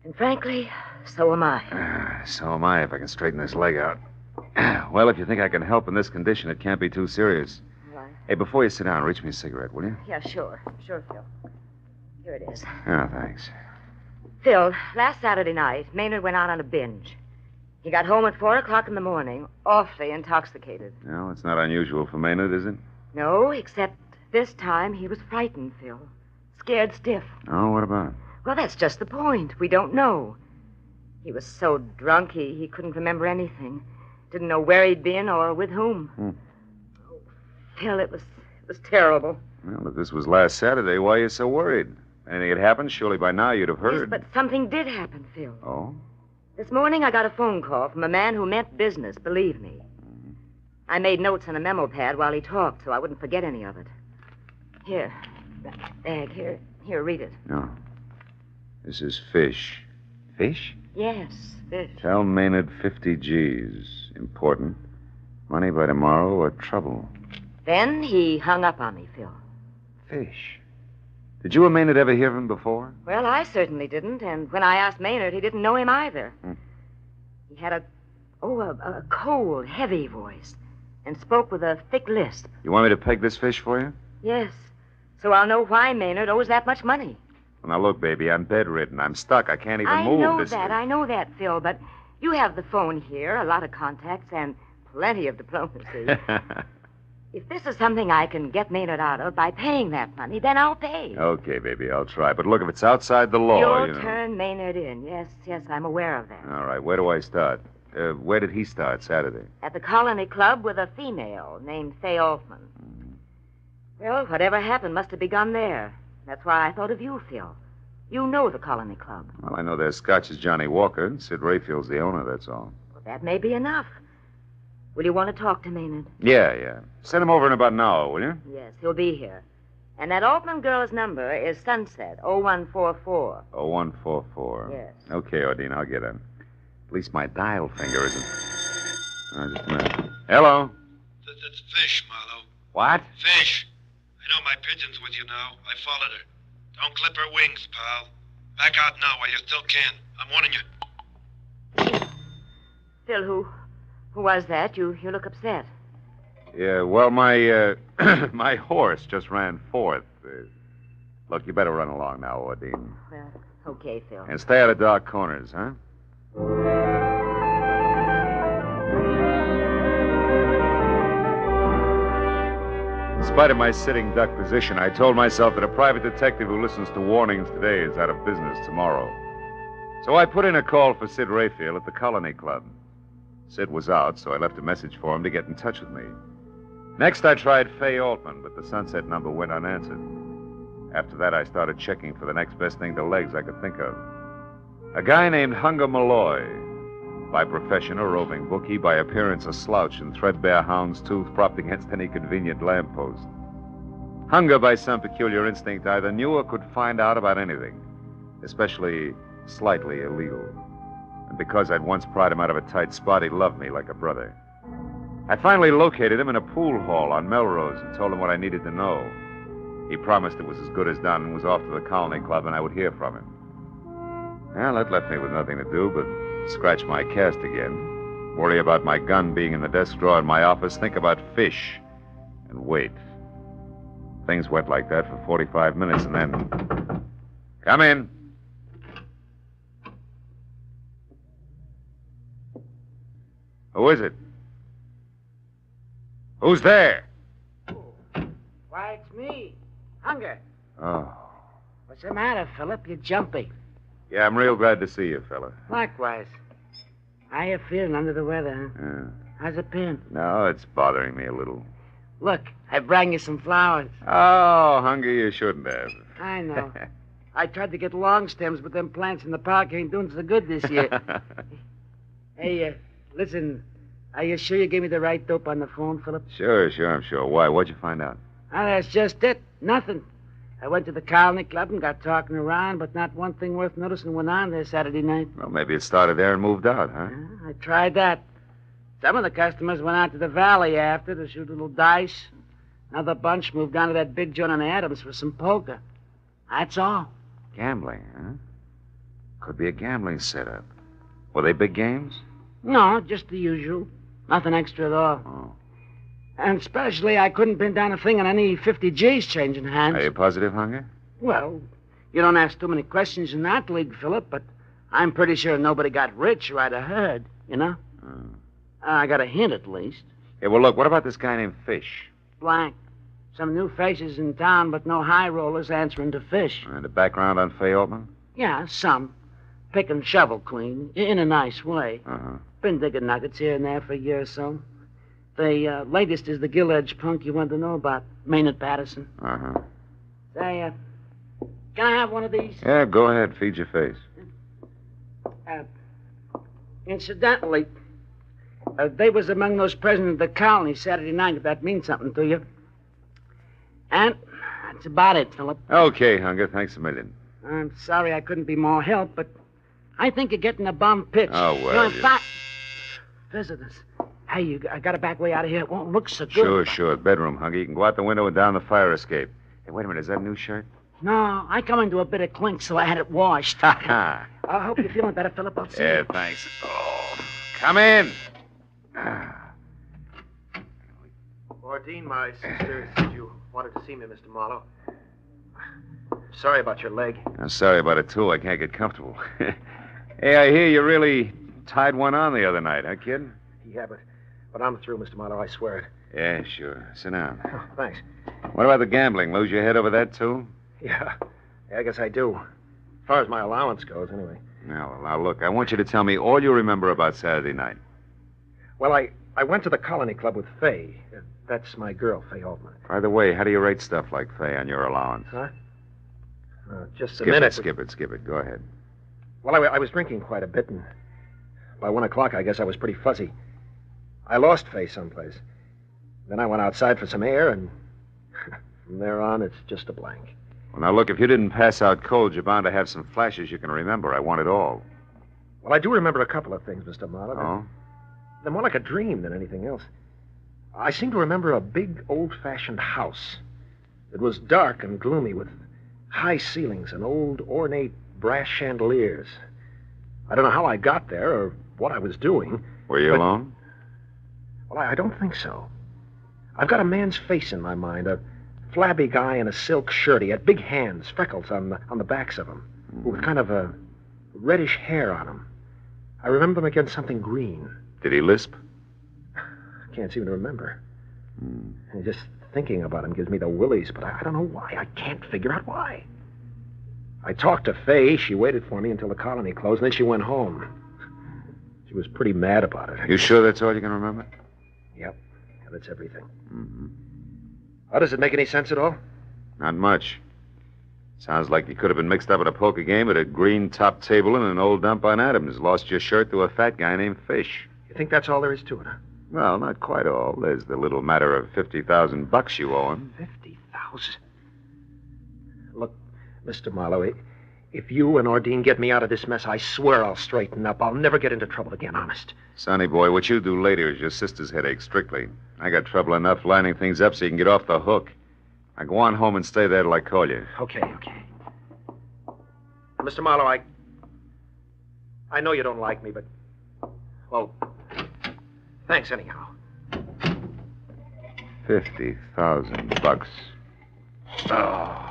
And frankly, so am I. So am I, if I can straighten this leg out. Well, if you think I can help in this condition, it can't be too serious. Right. Hey, before you sit down, reach me a cigarette, will you? Yeah, sure. Sure, Phil. Here it is. Oh, thanks. Phil, last Saturday night, Maynard went out on a binge. He got home at 4 o'clock in the morning, awfully intoxicated. No, it's not unusual for Maynard, is it? No, except this time he was frightened, Phil. Scared stiff. Oh, what about? Well, that's just the point. We don't know. He was so drunk he couldn't remember anything. Didn't know where he'd been or with whom. Oh, Phil, it was terrible. Well, if this was last Saturday, why are you so worried? Anything had happened, surely by now you'd have heard. Yes, but something did happen, Phil. Oh? This morning I got a phone call from a man who meant business, believe me. I made notes on a memo pad while he talked so I wouldn't forget any of it. Here, that bag, here, read it. No. This is fish. Fish? Yes, fish. Tell Maynard 50 G's. Important. Money by tomorrow or trouble. Then he hung up on me, Phil. Fish. Did you and Maynard ever hear of him before? Well, I certainly didn't, and when I asked Maynard, he didn't know him either. He had a cold, heavy voice and spoke with a thick lisp. You want me to peg this fish for you? Yes, so I'll know why Maynard owes that much money. Well, now, look, baby, I'm bedridden. I'm stuck. I can't even move. I know that, Phil, but you have the phone here, a lot of contacts, and plenty of diplomacy. If this is something I can get Maynard out of by paying that money, then I'll pay. Okay, baby, I'll try. But look, if it's outside the law, You'll turn Maynard in. Yes, I'm aware of that. All right, where do I start? Where did he start Saturday? At the Colony Club with a female named Fay Altman. Well, whatever happened must have begun there. That's why I thought of you, Phil. You know the Colony Club. Well, I know their Scotch is Johnny Walker, and Sid Rayfield's the owner, that's all. Well, that may be enough. Will you want to talk to Maynard? Yeah. Send him over in about an hour, will you? Yes, he'll be here. And that Altman girl's number is Sunset, 0144. 0144. Yes. Okay, Ordine, I'll get him. At least my dial finger isn't... Oh, just a minute. Hello? That's Fish, Marlowe. What? Fish. I know my pigeon's with you now. I followed her. Don't clip her wings, pal. Back out now while you still can. I'm warning you. Phil, who was that? You look upset. Yeah, well, my my horse just ran fourth. Look, you better run along now, Ordine. Well, okay, Phil. And stay out of dark corners, huh? In spite of my sitting duck position, I told myself that a private detective who listens to warnings today is out of business tomorrow. So I put in a call for Sid Rayfield at the Colony Club. Sid was out, so I left a message for him to get in touch with me. Next, I tried Fay Altman, but the Sunset number went unanswered. After that, I started checking for the next best thing to legs I could think of. A guy named Hunger Malloy. By profession, a roving bookie. By appearance, a slouch in threadbare hound's tooth propped against any convenient lamppost. Hunger, by some peculiar instinct, either knew or could find out about anything, especially slightly illegal. And because I'd once pried him out of a tight spot, he loved me like a brother. I finally located him in a pool hall on Melrose and told him what I needed to know. He promised it was as good as done and was off to the Colony Club and I would hear from him. Well, that left me with nothing to do but scratch my cast again, worry about my gun being in the desk drawer in my office, think about fish, and wait. Things went like that for 45 minutes and then... Come in. Who is it? Who's there? Why, it's me. Hunger. Oh. What's the matter, Philip? You're jumpy. Yeah, I'm real glad to see you, fella. Likewise. How you feeling under the weather, huh? Yeah. How's it been? No, it's bothering me a little. Look, I brought you some flowers. Oh, Hunger, you shouldn't have. I know. I tried to get long stems, but them plants in the park ain't doing so good this year. Hey, listen, are you sure you gave me the right dope on the phone, Philip? Sure, I'm sure. Why? What'd you find out? Ah, that's just it. Nothing. I went to the Colony Club and got talking around, but not one thing worth noticing went on there Saturday night. Well, maybe it started there and moved out, huh? I tried that. Some of the customers went out to the valley after to shoot a little dice. Another bunch moved down to that big joint on Adams for some poker. That's all. Gambling, huh? Could be a gambling setup. Were they big games? No, just the usual. Nothing extra at all. Oh. And especially, I couldn't pin down a thing on any 50 G's changing hands. Are you positive, Hunger? Well, you don't ask too many questions in that league, Philip, but I'm pretty sure nobody got rich right I heard, you know? I got a hint, at least. Yeah, well, look, what about this guy named Fish? Blank. Some new faces in town, but no high rollers answering to Fish. And the background on Fay Altman? Yeah, some. Pick and shovel clean, in a nice way. Uh-huh. Been digging nuggets here and there for a year or so. The latest is the gill-edged punk you want to know about, Maynard Patterson. Uh-huh. Say, can I have one of these? Yeah, go ahead. Feed your face. Incidentally, they was among those present at the colony Saturday night, if that means something to you. And that's about it, Philip. Okay, Hunger. Thanks a million. I'm sorry I couldn't be more help, but I think you're getting a bum pitch. Oh, well, You know, in fact, visitors. Hey, I got to back way out of here. It won't look so good. Sure. Bedroom, Hunger. You can go out the window and down the fire escape. Hey, wait a minute. Is that a new shirt? No, I come into a bit of clink, so I had it washed. I hope you're feeling better, Philip. I'll see Yeah, you. thanks. Oh, come in. Ordine, my sister said you wanted to see me, Mr. Marlowe. Sorry about your leg. I'm sorry about it, too. I can't get comfortable. Hey, I hear you really tied one on the other night, huh, kid? Yeah, but I'm through, Mr. Marlowe. I swear it. Yeah, sure. Sit down. Oh, thanks. What about the gambling? Lose your head over that, too? Yeah, I guess I do. As far as my allowance goes, anyway. Now, look, I want you to tell me all you remember about Saturday night. Well, I went to the Colony Club with Fay. That's my girl, Fay Altman. By the way, how do you rate stuff like Fay on your allowance? Huh? Just a minute. Skip it. Go ahead. Well, I was drinking quite a bit, and by 1 o'clock, I guess I was pretty fuzzy. I lost Fay someplace. Then I went outside for some air, and from there on, it's just a blank. Well, now, look, if you didn't pass out cold, you're bound to have some flashes you can remember. I want it all. Well, I do remember a couple of things, Mr. Marlowe. Oh? They're more like a dream than anything else. I seem to remember a big, old-fashioned house. It was dark and gloomy with high ceilings and old, ornate brass chandeliers. I don't know how I got there or what I was doing. Were you alone? Well, I don't think so. I've got a man's face in my mind, a flabby guy in a silk shirt. He had big hands, freckles on the backs of him, with kind of a reddish hair on him. I remember him against something green. Did he lisp? I can't seem to remember. And just thinking about him gives me the willies, but I don't know why. I can't figure out why. I talked to Fay. She waited for me until the colony closed, and then she went home. She was pretty mad about it. You sure that's all you can remember? Yep. Yeah, that's everything. Mm-hmm. How does it make any sense at all? Not much. Sounds like you could have been mixed up at a poker game at a green top table in an old dump on Adams. Lost your shirt to a fat guy named Fish. You think that's all there is to it, huh? Well, not quite all. There's the little matter of $50,000 you owe him. 50,000? Look, Mr. Marlowe, if you and Ordine get me out of this mess, I swear I'll straighten up. I'll never get into trouble again, honest. Sonny boy, what you do later is your sister's headache, strictly. I got trouble enough lining things up so you can get off the hook. Now go on home and stay there till I call you. Okay. Mr. Marlowe, I know you don't like me, but, well, thanks anyhow. $50,000. Oh.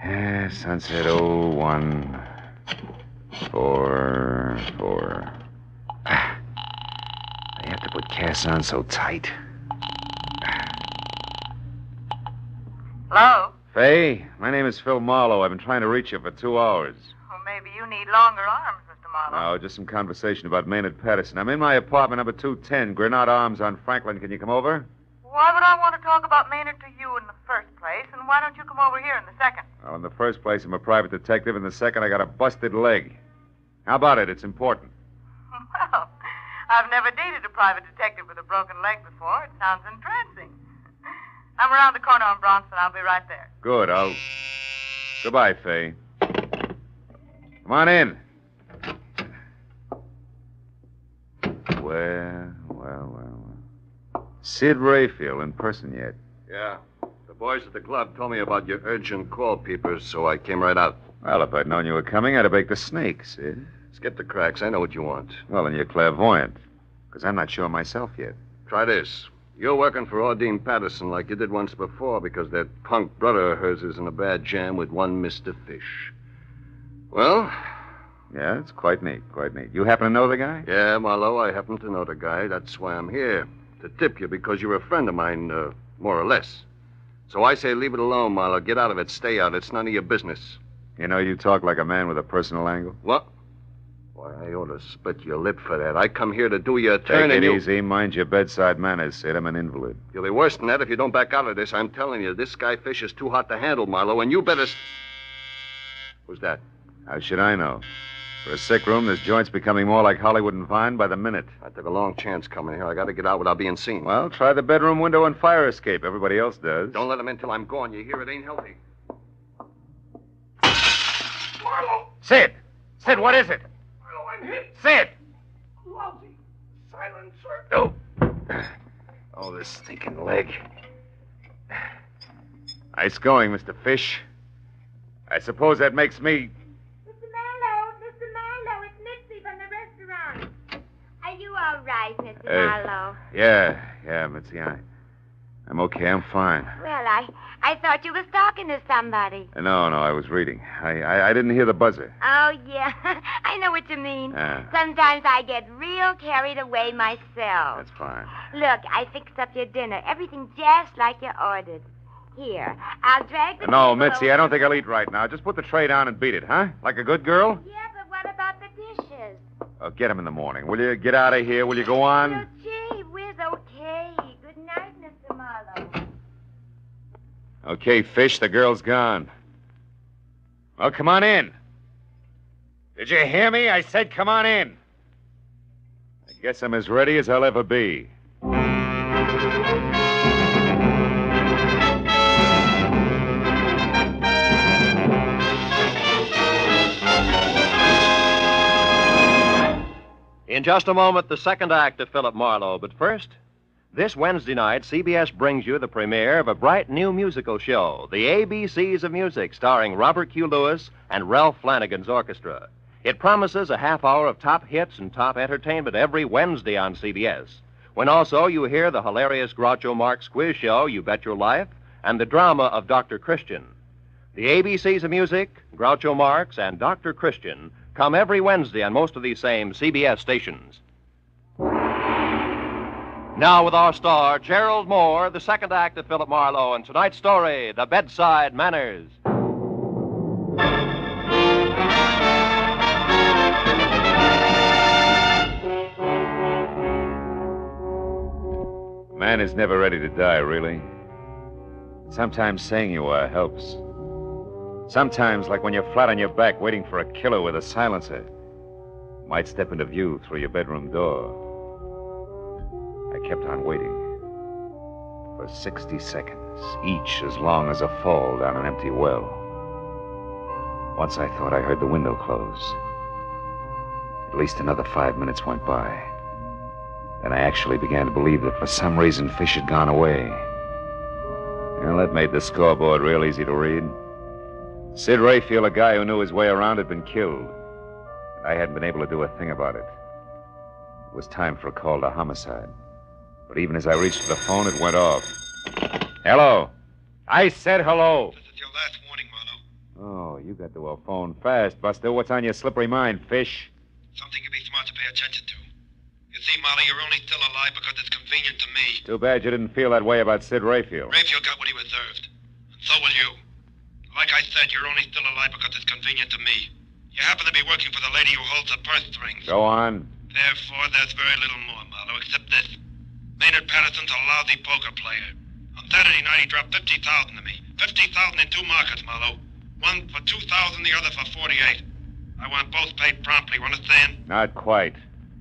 Yeah, sunset 0144. cast on so tight. Hello? Faye, my name is Phil Marlowe. I've been trying to reach you for 2 hours. Well, maybe you need longer arms, Mr. Marlowe. No, just some conversation about Maynard Patterson. I'm in my apartment, number 210, Grenade Arms on Franklin. Can you come over? Why would I want to talk about Maynard to you in the first place, and why don't you come over here in the second? Well, in the first place, I'm a private detective. In the second, I got a busted leg. How about it? It's important. Well, I've never dated a private detective with a broken leg before. It sounds entrancing. I'm around the corner on Bronson. I'll be right there. Good. Goodbye, Faye. Come on in. Well. Sid Rayfield in person yet? Yeah. The boys at the club told me about your urgent call, Peepers, so I came right out. Well, if I'd known you were coming, I'd have baked the snake, Sid. Skip the cracks. I know what you want. Well, then you're clairvoyant. Because I'm not sure myself yet. Try this. You're working for Ordine Patterson like you did once before because that punk brother of hers is in a bad jam with one Mr. Fish. Well? Yeah, it's quite neat. You happen to know the guy? Yeah, Marlowe, I happen to know the guy. That's why I'm here. To tip you because you're a friend of mine, more or less. So I say leave it alone, Marlowe. Get out of it. Stay out. It's none of your business. You know, you talk like a man with a personal angle. What? Why, I ought to split your lip for that. I come here to do you a turn Take and it you... easy. Mind your bedside manners, Sid. I'm an invalid. You'll be worse than that if you don't back out of this. I'm telling you, this guy Fish is too hot to handle, Marlowe, and you better... Who's that? How should I know? For a sick room, this joint's becoming more like Hollywood and Vine by the minute. I took a long chance coming here. I got to get out without being seen. Well, try the bedroom window and fire escape. Everybody else does. Don't let him in till I'm gone. You hear? It ain't healthy. Marlowe! Sid! Sid, what is it? Marlowe, I'm hit. Sid! Lousy silencer. Oh. Oh, this stinking leg. Nice going, Mr. Fish. I suppose that makes me... Mr. Marlowe, it's Mitzi from the restaurant. Are you all right, Mr. Marlowe? Yeah, Mitzi, I'm okay. I'm fine. Well, I thought you was talking to somebody. No, I was reading. I didn't hear the buzzer. Oh, yeah. I know what you mean. Sometimes I get real carried away myself. That's fine. Look, I fixed up your dinner. Everything just like you ordered. Here, I'll drag the No, table Mitzi, over. I don't think I'll eat right now. Just put the tray down and beat it, huh? Like a good girl? Yeah, but what about the dishes? Oh, get them in the morning. Will you get out of here? Will you go on? Oh, gee whiz, okay. Good night, Mr. Marlowe. Okay, Fish, the girl's gone. Well, come on in. Did you hear me? I said come on in. I guess I'm as ready as I'll ever be. In just a moment, the second act of Philip Marlowe. But first, this Wednesday night, CBS brings you the premiere of a bright new musical show, The ABCs of Music, starring Robert Q. Lewis and Ralph Flanagan's orchestra. It promises a half hour of top hits and top entertainment every Wednesday on CBS, when also you hear the hilarious Groucho Marx quiz show, You Bet Your Life, and the drama of Dr. Christian. The ABCs of Music, Groucho Marx, and Dr. Christian come every Wednesday on most of these same CBS stations. Now with our star, Gerald Moore, the second act of Philip Marlowe, and tonight's story, The Bedside Manners. Man is never ready to die, really. Sometimes saying you are helps. Sometimes, like when you're flat on your back waiting for a killer with a silencer, might step into view through your bedroom door. I kept on waiting for 60 seconds, each as long as a fall down an empty well. Once I thought I heard the window close. At least another 5 minutes went by. Then I actually began to believe that for some reason Fish had gone away. Well, that made the scoreboard real easy to read. Sid Rayfield, a guy who knew his way around, had been killed. And I hadn't been able to do a thing about it. It was time for a call to homicide. But even as I reached for the phone, it went off. Hello. I said hello. This is your last warning, Marlowe. Oh, you got to a phone fast, Buster. What's on your slippery mind, Fish? Something you'd be smart to pay attention to. It's see, Marlowe, you're only still alive because it's convenient to me. Too bad you didn't feel that way about Sid Rayfield. Rayfield got what he deserved. And so will you. Like I said, you're only still alive because it's convenient to me. You happen to be working for the lady who holds the purse strings. Go on. Therefore, there's very little more, Marlowe, except this. Maynard Patterson's a lousy poker player. On Saturday night, he dropped $50,000 to me. $50,000 in 2 markets, Marlowe. One for 2,000, the other for 48. I want both paid promptly, you understand? Not quite.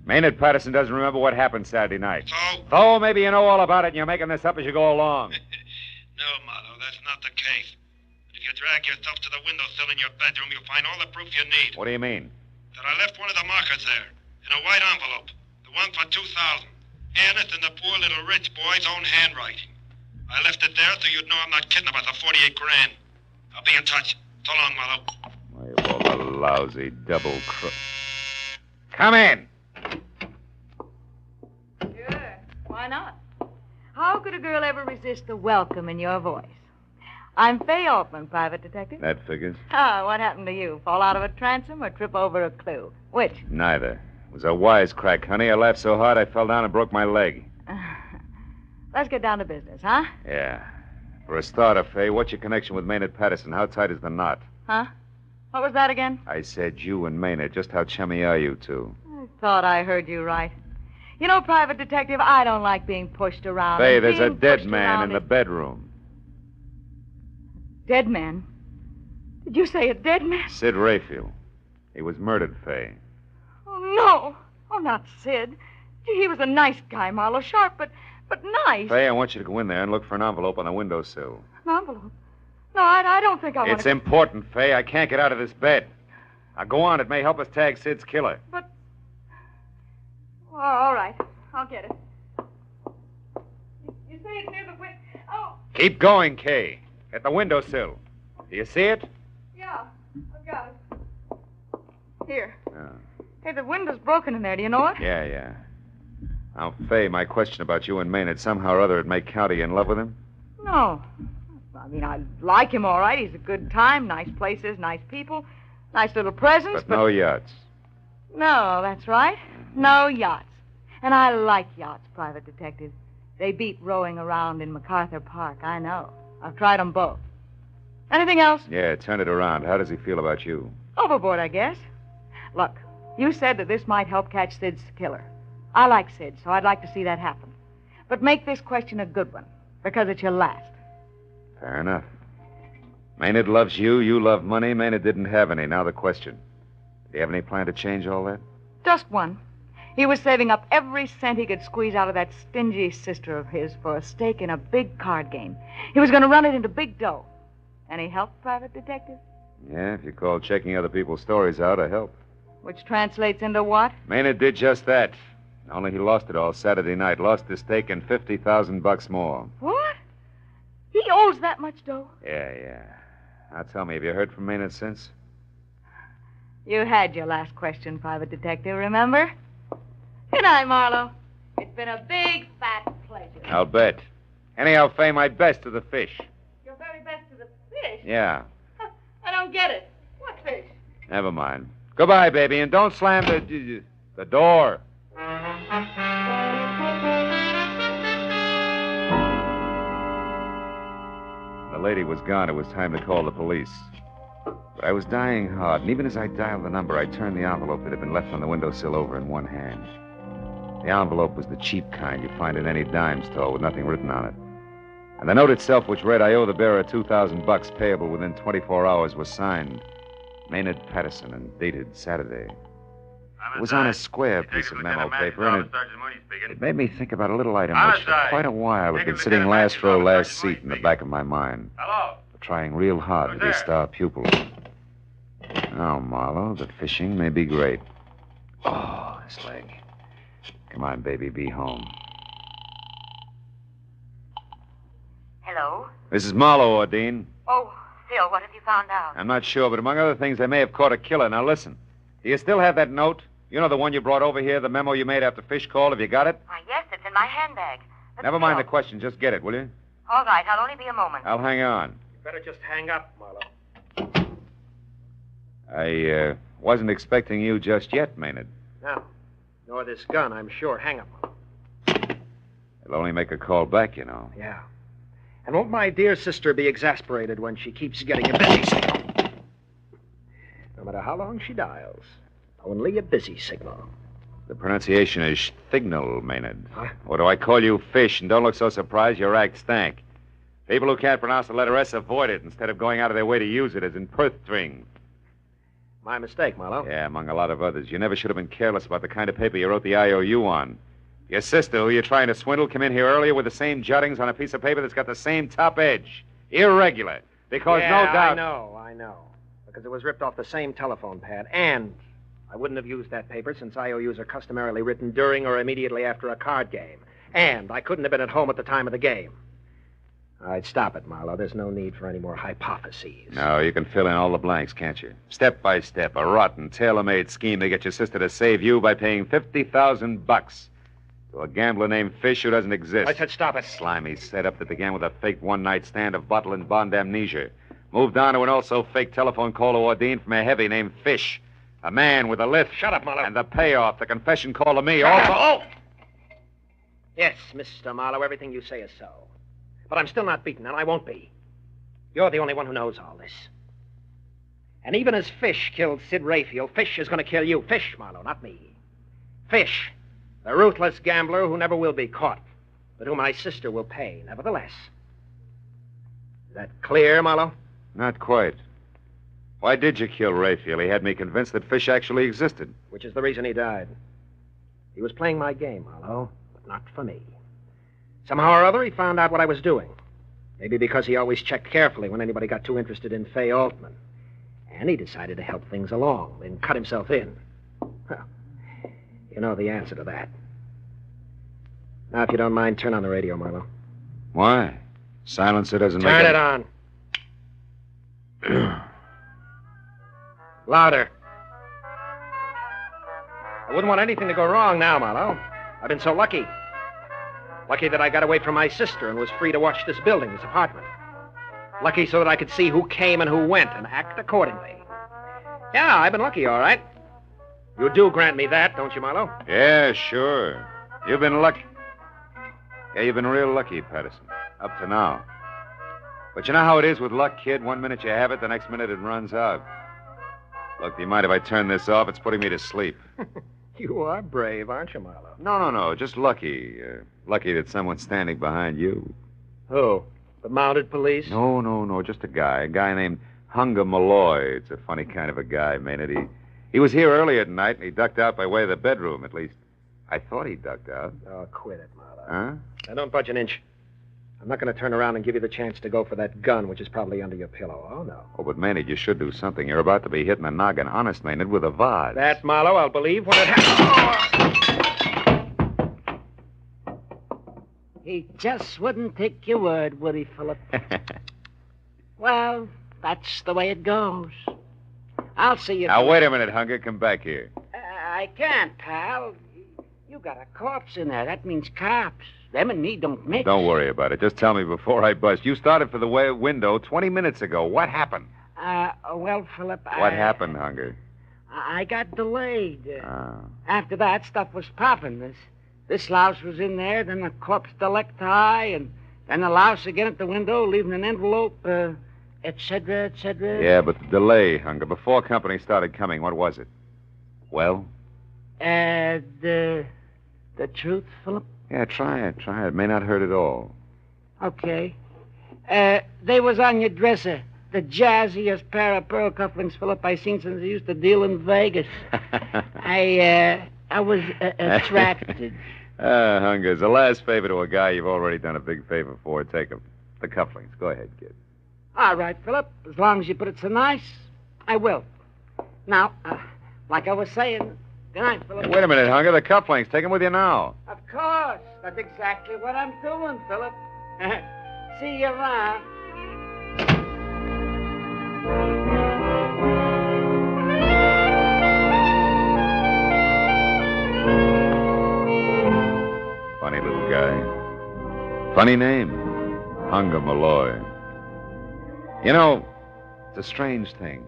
Maynard Patterson doesn't remember what happened Saturday night. So? Oh, maybe you know all about it and you're making this up as you go along. No, Marlowe, that's not the case. If you drag yourself to the windowsill in your bedroom, you'll find all the proof you need. What do you mean? That I left one of the markers there, in a white envelope. The one for 2,000. And it's in the poor little rich boy's own handwriting. I left it there so you'd know I'm not kidding about the 48 grand. I'll be in touch. So long, Marlowe. Why, you all a lousy double crook. Come in. Sure. Why not? How could a girl ever resist the welcome in your voice? I'm Fay Altman, private detective. That figures. Ah, what happened to you? Fall out of a transom or trip over a clue? Which? Neither. It was a wisecrack, honey. I laughed so hard I fell down and broke my leg. Let's get down to business, huh? Yeah. For a starter, Fay, what's your connection with Maynard Patterson? How tight is the knot? Huh? What was that again? I said you and Maynard. Just how chummy are you two? I thought I heard you right. You know, private detective, I don't like being pushed around. Fay, and there's a being dead pushed man around in the bedroom. Dead man? Did you say a dead man? Sid Rayfield. He was murdered, Fay. Oh, no. Oh, not Sid. Gee, he was a nice guy, Marlowe. Sharp, but nice. Fay, I want you to go in there and look for an envelope on the windowsill. An envelope? No, I don't think I want to... It's important, Fay. I can't get out of this bed. Now, go on. It may help us tag Sid's killer. But... Oh, all right. I'll get it. You say it's near the window... Oh, Keep going, Kay. At the windowsill. Do you see it? yeah. I've got it. Here. Yeah. Hey, the window's broken in there. Do you know it? Yeah. Now, Fay, my question about you and Maynard, somehow or other it may count. Are you in love with him? No. I mean, I like him all right. He's a good time, nice places, nice people, nice little presents, But no yachts. No, that's right. No yachts. And I like yachts, private detective. They beat rowing around in MacArthur Park, I know. I've tried them both. Anything else? Yeah, turn it around. How does he feel about you? Overboard, I guess. Look, you said that this might help catch Sid's killer. I like Sid, so I'd like to see that happen. But make this question a good one, because it's your last. Fair enough. Maynard loves you. You love money. Maynard didn't have any. Now the question. Do you have any plan to change all that? Just one. He was saving up every cent he could squeeze out of that stingy sister of his for a stake in a big card game. He was going to run it into big dough. Any help, private detective? Yeah, if you call checking other people's stories out a help. Which translates into what? Maynard did just that. Only he lost it all Saturday night. Lost the stake and $50,000 more. What? He owes that much dough? Yeah. Now tell me, have you heard from Maynard since? You had your last question, private detective, remember? Good night, Marlowe. It's been a big, fat pleasure. I'll bet. Anyhow, Fay, my best to the fish. Your very best to the fish? Yeah. I don't get it. What fish? Never mind. Goodbye, baby, and don't slam the door. The lady was gone. It was time to call the police. But I was dying hard, and even as I dialed the number, I turned the envelope that had been left on the windowsill over in one hand. The envelope was the cheap kind you find in any dime store with nothing written on it. And the note itself, which read, "I owe the bearer $2,000 payable within 24 hours," was signed Maynard Patterson and dated Saturday. It was on a square piece of memo paper, and it made me think about a little item which for quite a while had been sitting last row, last seat in the back of my mind. Hello? Trying real hard to be a star pupil. Now, Marlowe, the fishing may be great. Oh, this leg. Come on, baby, be home. Hello? This is Marlowe, Ordine. Oh, Phil, what have you found out? I'm not sure, but among other things, they may have caught a killer. Now, listen. Do you still have that note? You know the one you brought over here, the memo you made after Fish called? Have you got it? Why, yes, it's in my handbag. But Never mind the question. Just get it, will you? All right, I'll only be a moment. I'll hang on. You better just hang up, Marlowe. I wasn't expecting you just yet, Maynard. No. Nor this gun, I'm sure. Hang 'em. It'll only make a call back, you know. Yeah. And won't my dear sister be exasperated when she keeps getting a busy signal? No matter how long she dials, only a busy signal. The pronunciation is thignal, Maynard. Huh? Or do I call you fish? And don't look so surprised, your act stank. People who can't pronounce the letter S avoid it instead of going out of their way to use it, as in Perth string. My mistake, Marlowe. Yeah, among a lot of others. You never should have been careless about the kind of paper you wrote the IOU on. Your sister, who you're trying to swindle, came in here earlier with the same jottings on a piece of paper that's got the same top edge. Irregular. Because yeah, no doubt... I know. Because it was ripped off the same telephone pad. And I wouldn't have used that paper since IOUs are customarily written during or immediately after a card game. And I couldn't have been at home at the time of the game. All right, stop it, Marlowe. There's no need for any more hypotheses. No, you can fill in all the blanks, can't you? Step by step, a rotten, tailor-made scheme to get your sister to save you by paying $50,000 to a gambler named Fish who doesn't exist. I said stop it. Slimy setup that began with a fake one-night stand of bottle and bond amnesia. Moved on to an also-fake telephone call to Ordine from a heavy named Fish. A man with a lift. Shut up, Marlowe. And the payoff, the confession call to me. Shut also... up. Oh! Yes, Mr. Marlowe, everything you say is so. But I'm still not beaten, and I won't be. You're the only one who knows all this. And even as Fish killed Sid Rayfield, Fish is going to kill you. Fish, Marlowe, not me. Fish, the ruthless gambler who never will be caught, but who my sister will pay, nevertheless. Is that clear, Marlowe? Not quite. Why did you kill Rayfield? He had me convinced that Fish actually existed. Which is the reason he died. He was playing my game, Marlowe, but not for me. Somehow or other, he found out what I was doing. Maybe because he always checked carefully when anybody got too interested in Fay Altman. And he decided to help things along, then cut himself in. Well, you know the answer to that. Now, if you don't mind, turn on the radio, Marlowe. Why? Silencer doesn't make Turn it on. Louder. I wouldn't want anything to go wrong now, Marlowe. I've been so lucky. Lucky that I got away from my sister and was free to watch this building, this apartment. Lucky so that I could see who came and who went and act accordingly. Yeah, I've been lucky, all right. You do grant me that, don't you, Marlowe? Yeah, sure. You've been lucky. Yeah, you've been real lucky, Patterson. Up to now. But you know how it is with luck, kid? One minute you have it, the next minute it runs out. Look, do you mind if I turn this off? It's putting me to sleep. You are brave, aren't you, Marlowe? No. Just lucky. Lucky that someone's standing behind you. Who? The mounted police? No. Just a guy named Hunger Malloy. It's a funny kind of a guy, Maynard. He was here earlier tonight, and he ducked out by way of the bedroom. At least, I thought he ducked out. Oh, quit it, Marlowe. Huh? Now, don't budge an inch. I'm not going to turn around and give you the chance to go for that gun, which is probably under your pillow. Oh, no. Oh, but Maynard, you should do something. You're about to be hitting a noggin. Honest, Maynard, with a vase. That, Marlowe, I'll believe when it happens. He just wouldn't take your word, would he, Philip? Well, that's the way it goes. I'll see you... Now, wait a minute, Hunger. Come back here. I can't, pal. You got a corpse in there. That means cops. Them and me don't mix. Don't worry about it. Just tell me before I bust. You started for the window 20 minutes ago. What happened? Well, Philip, What happened, Hunger? I got delayed. After that, stuff was popping. This louse was in there, then the corpse delecti, and then the louse again at the window, leaving an envelope, et cetera, et cetera. Yeah, but the delay, Hunger. Before company started coming, what was it? Well? The truth, Philip? Yeah, try it. It may not hurt at all. Okay. They was on your dresser. The jazziest pair of pearl cufflinks, Philip, I seen since I used to deal in Vegas. I was attracted. Hunger, as a last favor to a guy you've already done a big favor for, take him. The cufflinks. Go ahead, kid. All right, Philip. As long as you put it so nice, I will. Now, like I was saying... Good night, Philip. Wait a minute, Hunger. The cufflinks. Take them with you now. Of course. That's exactly what I'm doing, Philip. See you around. Funny little guy. Funny name. Hunger Malloy. You know, it's a strange thing,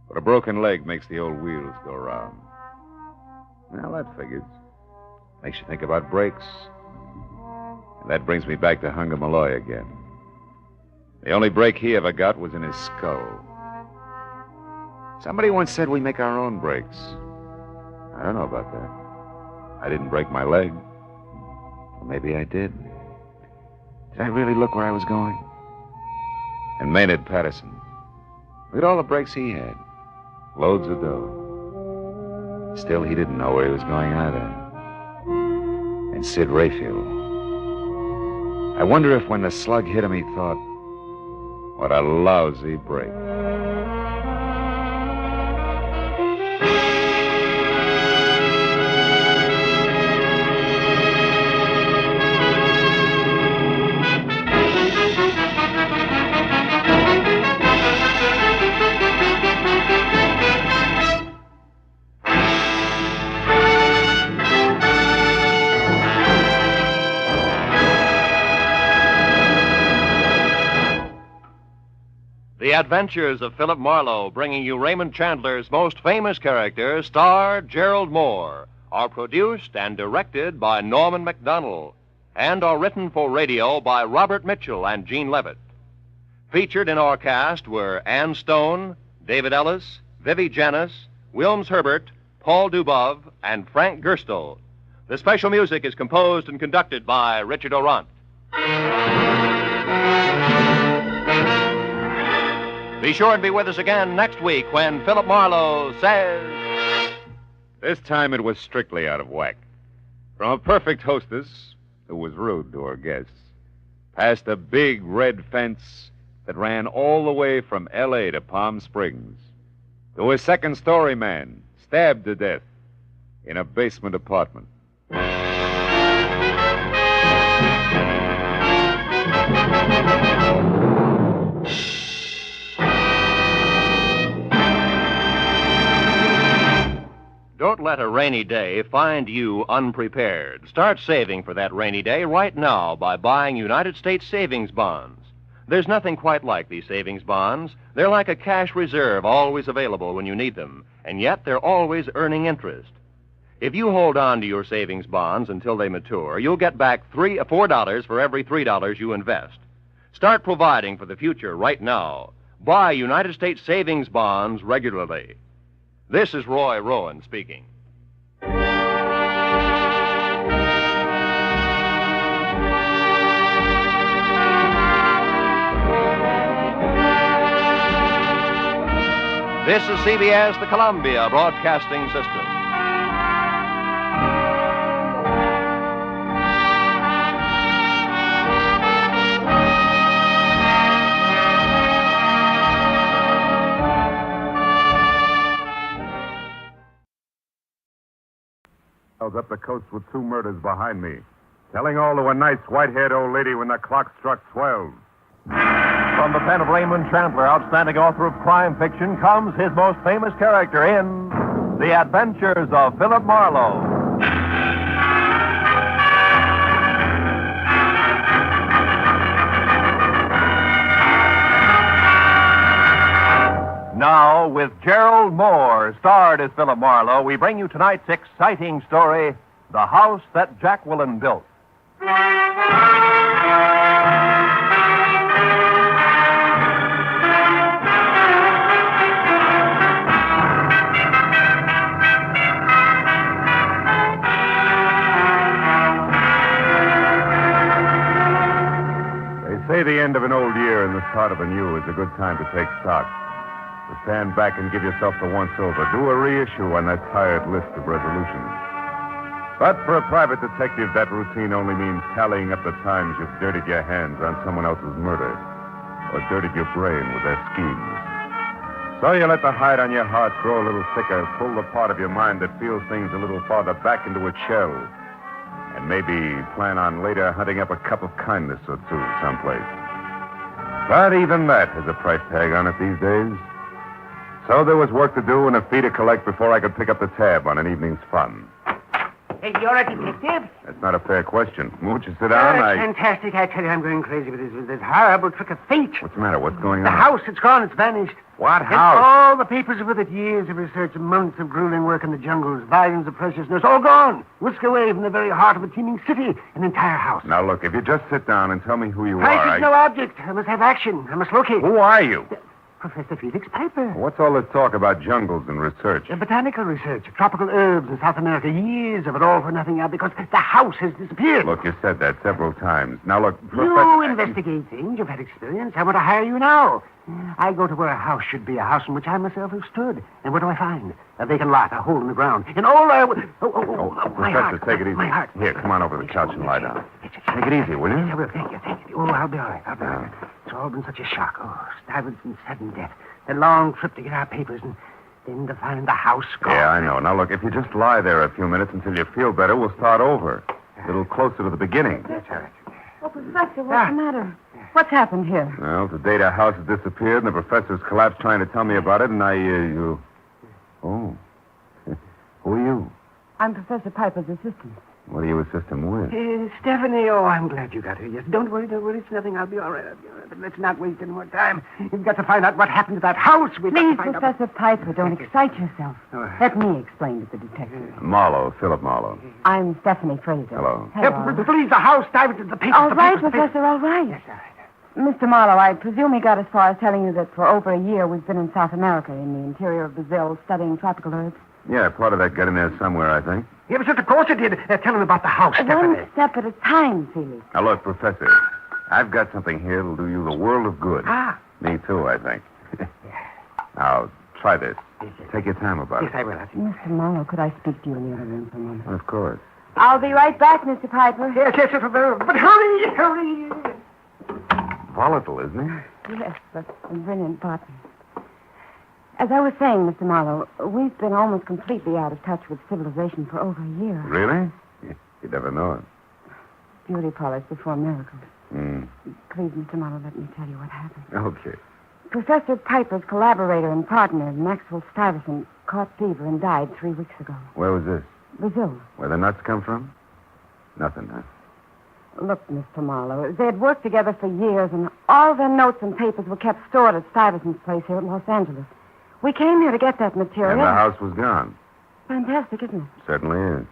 but a broken leg makes the old wheels go round. Well, that figures. Makes you think about breaks. And that brings me back to Hunger Malloy again. The only break he ever got was in his skull. Somebody once said we make our own breaks. I don't know about that. I didn't break my leg. Or maybe I did. Did I really look where I was going? And Maynard Patterson. Look at all the breaks he had. Loads of dough. Still, he didn't know where he was going either. And Sid Rayfield. I wonder if when the slug hit him, he thought, what a lousy break. The Adventures of Philip Marlowe, bringing you Raymond Chandler's most famous character, star Gerald Moore, are produced and directed by Norman MacDonald and are written for radio by Robert Mitchell and Gene Levitt. Featured in our cast were Ann Stone, David Ellis, Vivi Janis, Wilms Herbert, Paul Dubov, and Frank Gerstle. The special music is composed and conducted by Richard Orant. Be sure and be with us again next week when Philip Marlowe says... This time it was strictly out of whack. From a perfect hostess who was rude to her guests, past a big red fence that ran all the way from L.A. to Palm Springs, to a second-story man stabbed to death in a basement apartment. Don't let a rainy day find you unprepared. Start saving for that rainy day right now by buying United States savings bonds. There's nothing quite like these savings bonds. They're like a cash reserve always available when you need them, and yet they're always earning interest. If you hold on to your savings bonds until they mature, you'll get back $4 for every $3 you invest. Start providing for the future right now. Buy United States savings bonds regularly. This is Roy Rowan speaking. This is CBS, the Columbia Broadcasting System. Up the coast with 2 murders behind me, telling all of a nice white-haired old lady when the clock struck 12. From the pen of Raymond Chandler, outstanding author of crime fiction, comes his most famous character in The Adventures of Philip Marlowe. Now, with Gerald Moore, starred as Philip Marlowe, we bring you tonight's exciting story, The House That Jacqueline Built. They say the end of an old year and the start of a new is a good time to take stock. To stand back and give yourself the once-over. Do a reissue on that tired list of resolutions. But for a private detective, that routine only means tallying up the times you've dirtied your hands on someone else's murder or dirtied your brain with their schemes. So you let the hide on your heart grow a little thicker, pull the part of your mind that feels things a little farther back into its shell, and maybe plan on later hunting up a cup of kindness or two someplace. But even that has a price tag on it these days. So there was work to do and a fee to collect before I could pick up the tab on an evening's fun. Hey, you're a detective? That's not a fair question. Won't you sit down? Fantastic. I tell you, I'm going crazy with this horrible trick of fate. What's the matter? What's going The on? house, it's gone. It's vanished. What It's house? all the papers with it. Years of research, months of grueling work in the jungles, volumes of preciousness, all gone. Whisked away from the very heart of a teeming city, an entire house. Now, look, if you just sit down and tell me who you Price are, is no object. I must have action. I must locate. Who are you? Professor Felix Piper. What's all this talk about jungles and research? Botanical research, tropical herbs in South America. Years of it all for nothing now because the house has disappeared. Look, you said that several times. Now, look, You Professor... investigate things. You've had experience. I want to hire you now. I go to where a house should be, a house in which I myself have stood. And what do I find? A vacant lot, a hole in the ground. And all I... my Professor, heart. take it easy. My heart. Here, come on over to the couch and lie down. Take it easy, will you? I will. Thank you. Oh, I'll be all right. It's all been such a shock. Oh, Stuyvesant's sudden death. A long trip to get our papers and then to find the house gone. Yeah, I know. Now, look, if you just lie there a few minutes until you feel better, we'll start over. A little closer to the beginning. That's all right. Oh, Professor, what's the matter? What's happened here? Well, today our house has disappeared, and the professor's collapsed trying to tell me about it, and Oh. Who are you? I'm Professor Piper's assistant. What do you assist him with? Stephanie, oh, I'm glad you got here. Yes, don't worry. It's nothing. I'll be all right. But let's not waste any more time. You've got to find out what happened to that house. Please, Professor Piper, don't excite yourself. Let me explain to the detective. Marlowe, Philip Marlowe. I'm Stephanie Fraser. Hello. Please, the house, Stuyvesant, the papers. All right, Professor, all right. Yes, all right. Mr. Marlowe, I presume he got as far as telling you that for over a year we've been in South America, in the interior of Brazil, studying tropical herbs. Yeah, part of that got in there somewhere, I think. Yes, of course it did. Tell him about the house, Stephanie. One step at a time, Felix. Now, look, Professor, I've got something here that'll do you the world of good. Me too, I think. Now, try this. Take your time about it. Yes, I will. Mr. Marlowe, could I speak to you in the other room for a moment? Of course. I'll be right back, Mr. Piper. Yes, but hurry. Volatile, isn't he? Yes, but a brilliant partner. As I was saying, Mr. Marlowe, we've been almost completely out of touch with civilization for over a year. Really? You'd never know it. Beauty polish before miracles. Mm. Please, Mr. Marlowe, let me tell you what happened. Okay. Professor Piper's collaborator and partner, Maxwell Stuyvesant, caught fever and died 3 weeks ago. Where was this? Brazil. Where the nuts come from? Nothing, huh? Look, Mr. Marlowe, they had worked together for years, and all their notes and papers were kept stored at Stuyvesant's place here in Los Angeles. We came here to get that material. And the house was gone. Fantastic, isn't it? Certainly is.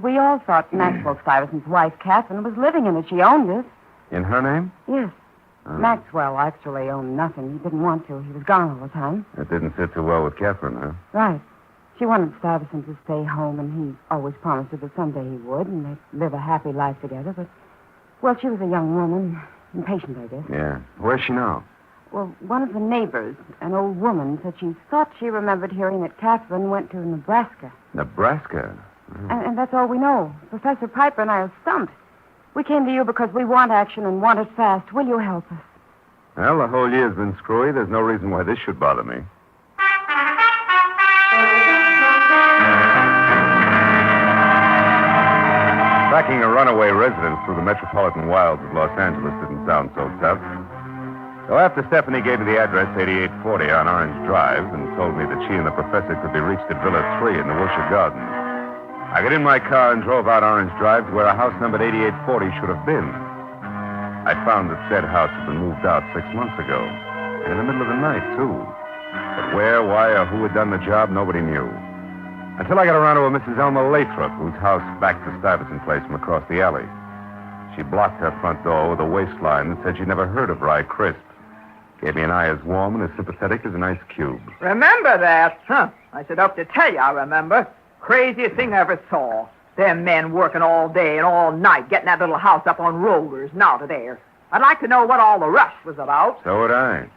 We all thought Maxwell Stuyvesant's wife, Catherine, was living in it. She owned it. In her name? Yes. Oh. Maxwell actually owned nothing. He didn't want to. He was gone all the time. That didn't sit too well with Catherine, huh? Right. She wanted Stuyvesant to stay home, and he always promised her that someday he would, and they'd live a happy life together. But, well, she was a young woman. Impatient, I guess. Yeah. Where's she now? Well, one of the neighbors, an old woman, said she thought she remembered hearing that Catherine went to Nebraska. Nebraska? And that's all we know. Professor Piper and I are stumped. We came to you because we want action and want it fast. Will you help us? Well, the whole year's been screwy. There's no reason why this should bother me. Tracking a runaway residence through the metropolitan wilds of Los Angeles didn't sound so tough. So after Stephanie gave me the address 8840 on Orange Drive and told me that she and the professor could be reached at Villa 3 in the Wilshire Gardens, I got in my car and drove out Orange Drive to where a house numbered 8840 should have been. I found that said house had been moved out 6 months ago, and in the middle of the night, too. But where, why, or who had done the job, nobody knew. Until I got around to a Mrs. Elma Lathrop, whose house backed the Stuyvesant place from across the alley. She blocked her front door with a waistline that said she'd never heard of Rye Crisp. Gave me an eye as warm and as sympathetic as an ice cube. Remember that? Huh. I should hope to tell you I remember. Craziest thing I ever saw. Them men working all day and all night, getting that little house up on rollers and out of there. I'd like to know what all the rush was about. So would I.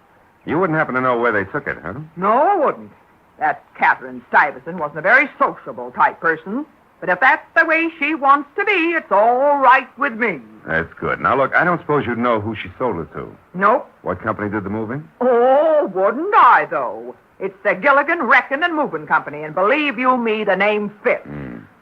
You wouldn't happen to know where they took it, huh? No, I wouldn't. That Catherine Stuyvesant wasn't a very sociable type person. But if that's the way she wants to be, it's all right with me. That's good. Now, look, I don't suppose you'd know who she sold it to. Nope. What company did the moving? Oh, wouldn't I, though? It's the Gilligan Wrecking and Moving Company, and believe you me, the name fits.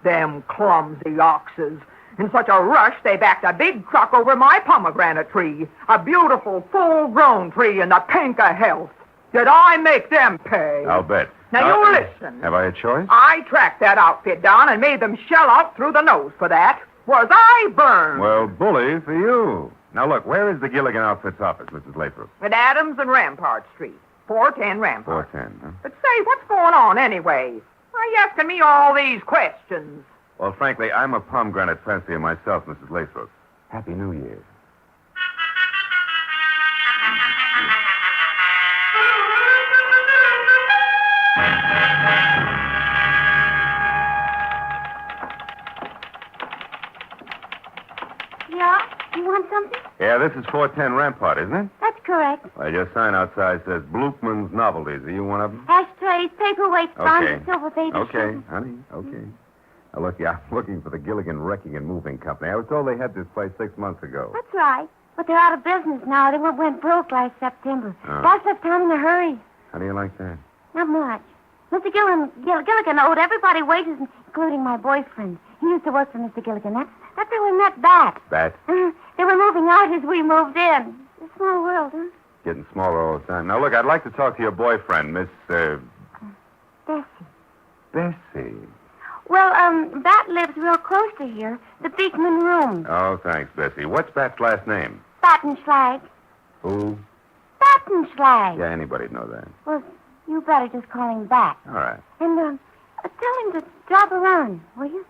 Them clumsy oxes. In such a rush, they backed a big truck over my pomegranate tree. A beautiful, full-grown tree in the pink of health. Did I make them pay? I'll bet. Now, you listen. Have I a choice? I tracked that outfit down and made them shell out through the nose for that. Was I burned? Well, bully for you. Now, look, where is the Gilligan Outfits office, Mrs. Lathrop? At Adams and Rampart Street. 410 Rampart. 410, huh? But say, what's going on anyway? Why are you asking me all these questions? Well, frankly, I'm a pomegranate fancier myself, Mrs. Lathrop. Happy New Year. Yeah? You want something? Yeah, this is 410 Rampart, isn't it? That's correct. Well, your sign outside says Bloopman's Novelties. Are you one of them? Ashtrays, paperweights, bronze, Okay. and silver baby Okay, shoes. honey, okay. Now, look, I'm looking for the Gilligan Wrecking and Moving Company. I was told they had this place 6 months ago. That's right. But they're out of business now. They went broke last September. Oh. Boss left town in a hurry. How do you like that? Not much. Mr. Gilligan owed everybody wages, including my boyfriend. He used to work for Mr. Gilligan. That's how we met Bat. Bat? They were moving out as we moved in. It's a small world, huh? Getting smaller all the time. Now, look, I'd like to talk to your boyfriend, Miss, Bessie. Bessie. Well, Bat lives real close to here. The Beekman Room. Oh, thanks, Bessie. What's Bat's last name? Battenschlag. Who? Battenschlag. Yeah, anybody'd know that. Well, you better just call him Bat. All right. And, tell him to drop around, will you?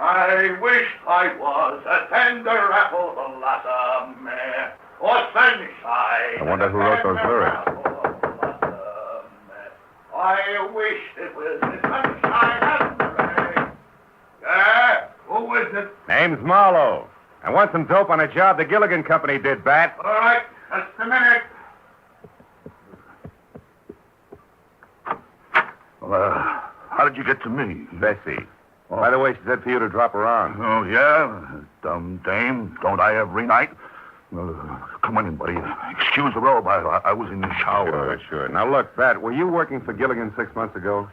I wish I was a tender apple blossom, or sunshine. I wonder who wrote those lyrics. I wish it was the sunshine and rain. Yeah, who is it? Name's Marlowe. I want some dope on a job the Gilligan Company did, Bat. All right, just a minute. Well, how did you get to me? Bessie. By the way, she said for you to drop around. Oh, yeah? Dumb dame. Don't I every night? Come on in, buddy. Excuse the robe. I was in the shower. Sure. Now, look, Bat, were you working for Gilligan 6 months ago?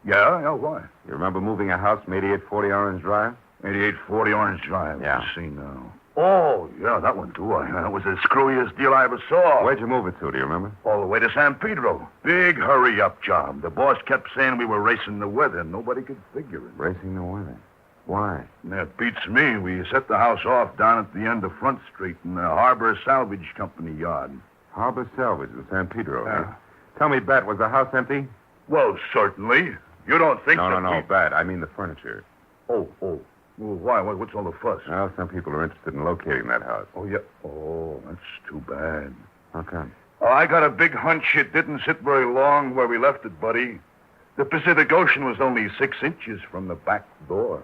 Yeah, why? You remember moving a house from 8840 Orange Drive? 8840 Orange Drive. Yeah. Let's see now. Oh, yeah, that one, too. That was the screwiest deal I ever saw. Where'd you move it to, do you remember? All the way to San Pedro. Big hurry-up job. The boss kept saying we were racing the weather. Nobody could figure it. Racing the weather? Why? That beats me. We set the house off down at the end of Front Street in the Harbor Salvage Company yard. Harbor Salvage in San Pedro, Yeah. huh? Tell me, Bat, was the house empty? Well, certainly. You don't think No, Bat. I mean the furniture. Oh. Well, why? What's all the fuss? Well, some people are interested in locating that house. Oh, yeah. Oh, that's too bad. How come? Oh, I got a big hunch it didn't sit very long where we left it, buddy. The Pacific Ocean was only 6 inches from the back door.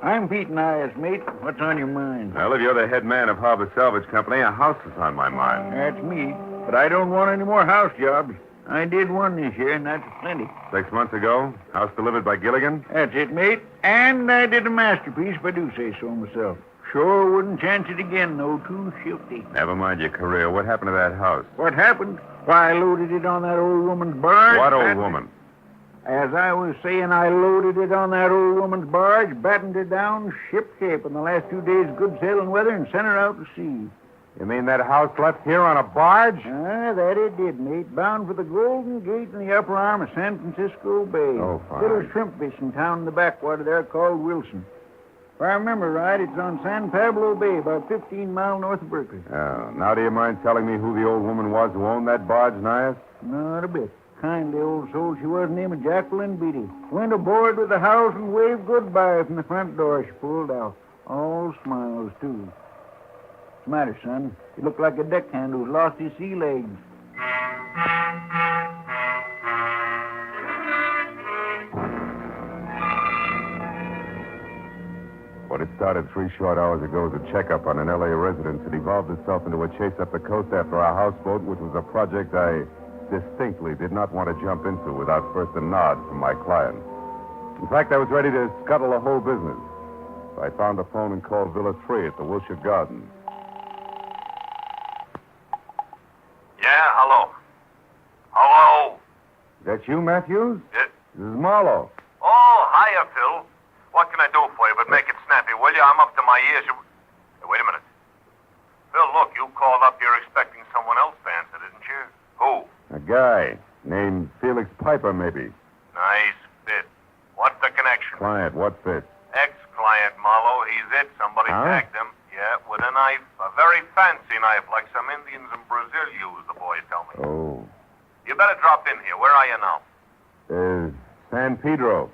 I'm Pete Nyas, mate. What's on your mind? Well, if you're the head man of Harbor Salvage Company, a house is on my mind. That's me. But I don't want any more house jobs. I did one this year, and that's plenty. 6 months ago, house delivered by Gilligan? That's it, mate. And I did a masterpiece, if I do say so myself. Sure wouldn't chance it again, though. Too shifty. Never mind your career. What happened to that house? What happened? Why, I loaded it on that old woman's barge. What old woman? As I was saying, I loaded it on that old woman's barge, battened her down ship-shape in the last 2 days' good sailing weather, and sent her out to sea. You mean that house left here on a barge? That it did, mate. Bound for the Golden Gate in the upper arm of San Francisco Bay. Oh, fine. Little shrimp fishing town in the backwater there called Wilson. If I remember right, it's on San Pablo Bay, about 15 miles north of Berkeley. Oh, now do you mind telling me who the old woman was who owned that barge, Nyas? Not a bit. Kindly old soul she was, named Jacqueline Built. Went aboard with the house and waved goodbye from the front door. She pulled out. All smiles, too. What's the matter, son? You look like a deckhand who's lost his sea legs. What had started 3 short hours ago as a checkup on an L.A. resident had evolved itself into a chase up the coast after a houseboat, which was a project I distinctly did not want to jump into without first a nod from my client. In fact, I was ready to scuttle the whole business. So I found the phone and called Villa 3 at the Wilshire Gardens. Yeah, hello. Hello? Is that you, Matthews? Yeah. This is Marlowe. Oh, hiya, Phil. What can I do for you? But make it snappy, will you? I'm up to my ears. called up here expecting someone else to answer, didn't you? Who? A guy named Felix Piper, maybe. Nice fit. What's the connection? Client, what fit? Ex-client, Marlowe. He's it. Somebody tagged him. Yeah, with a knife. A very fancy knife, like some Indians in Brazil use, the boys tell me. Oh. You better drop in here. Where are you now? San Pedro.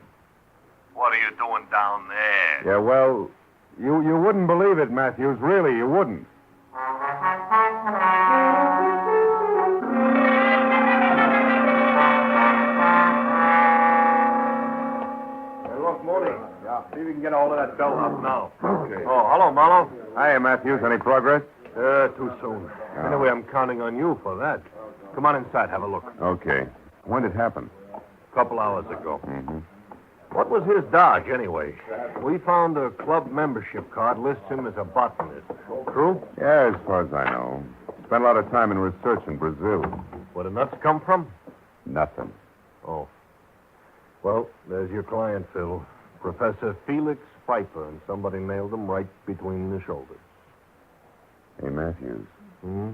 What are you doing down there? Yeah, well, you wouldn't believe it, Matthews. Really, you wouldn't. Morning. Yeah, see if we can get all of that bellhop now. Okay. Oh, hello, Marlowe. Hiya, Matthews. Any progress? Too soon. Anyway, I'm counting on you for that. Come on inside, have a look. Okay. When did it happen? A couple hours ago. Mm-hmm. What was his dodge, anyway? We found a club membership card lists him as a botanist. True? Yeah, as far as I know. Spent a lot of time in research in Brazil. Where the nuts come from? Nothing. Oh. Well, there's your client, Phil. Professor Felix Piper, and somebody nailed him right between the shoulders. Hey, Matthews. Hmm?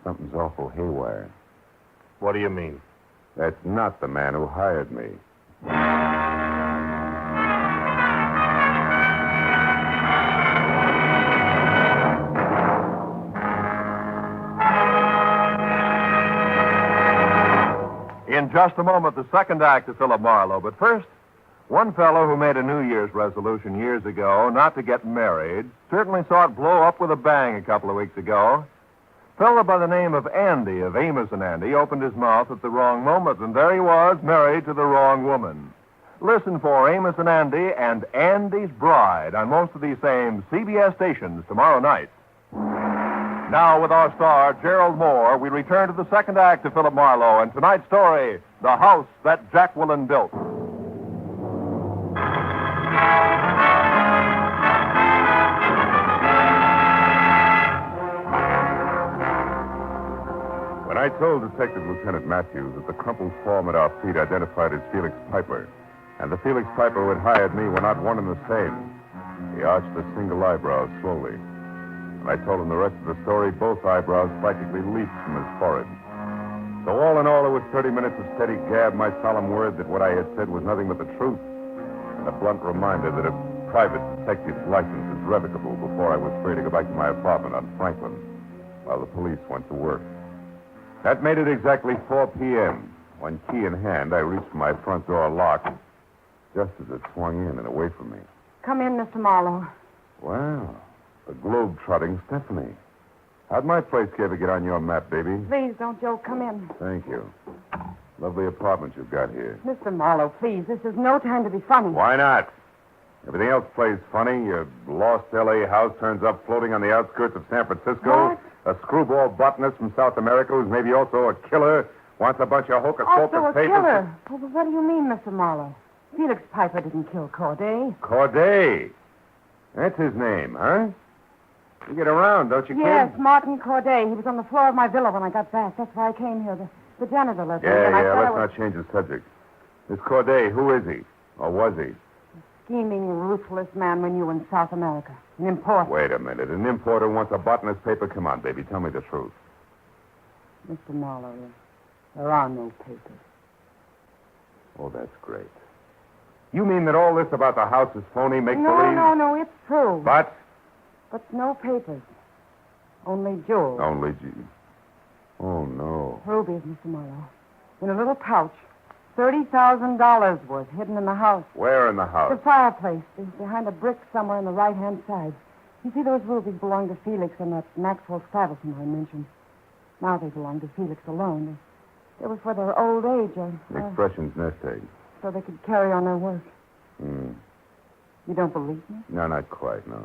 Something's awful haywire. What do you mean? That's not the man who hired me. In just a moment, the second act of Philip Marlowe. But first, one fellow who made a New Year's resolution years ago not to get married certainly saw it blow up with a bang a couple of weeks ago. A fellow by the name of Andy, of Amos and Andy, opened his mouth at the wrong moment, and there he was, married to the wrong woman. Listen for Amos and Andy's Bride on most of these same CBS stations tomorrow night. Now, with our star, Gerald Moore, we return to the second act of Philip Marlowe and tonight's story, The House That Jacqueline Built. When I told Detective Lieutenant Matthews that the crumpled form at our feet identified as Felix Piper, and the Felix Piper who had hired me were not one and the same, he arched a single eyebrow slowly. When I told him the rest of the story, both eyebrows practically leaped from his forehead. So all in all, it was 30 minutes of steady gab, my solemn word that what I had said was nothing but the truth, and a blunt reminder that a private detective's license is revocable before I was free to go back to my apartment on Franklin while the police went to work. That made it exactly 4 p.m. when, key in hand, I reached for my front door lock just as it swung in and away from me. Come in, Mr. Marlowe. Wow. The globe-trotting Stephanie. How'd my place ever get on your map, baby? Please, don't joke. Come in. Thank you. Lovely apartment you've got here. Mr. Marlowe, please. This is no time to be funny. Why not? Everything else plays funny. Your lost L.A. house turns up floating on the outskirts of San Francisco. What? A screwball botanist from South America who's maybe also a killer wants a bunch of hocus-pocus Also a papers. killer. Well, but what do you mean, Mr. Marlowe? Felix Piper didn't kill Corday. Corday. That's his name, huh? You get around, don't you, kid? Yes, Martin Corday. He was on the floor of my villa when I got back. That's why I came here. The janitor let me. and I thought let's not change the subject. This Corday, who is he? Or was he? Scheming, ruthless man we knew in South America. An importer. Wait a minute. An importer wants a botanist paper? Come on, baby. Tell me the truth. Mr. Marlowe, there are no papers. Oh, that's great. You mean that all this about the house is phony, make-believe? No, it's true. But? But no papers. Only jewels. Oh, no. Rubies, Mr. Marlowe. In a little pouch. $30,000 worth hidden in the house. Where in the house? The fireplace. Behind a brick somewhere on the right-hand side. You see, those rubies belong to Felix and that Maxwell Stuyvesant I mentioned. Now they belong to Felix alone. They were for their old age. Expression's nest egg. So they could carry on their work. Hmm. You don't believe me? No, not quite, no.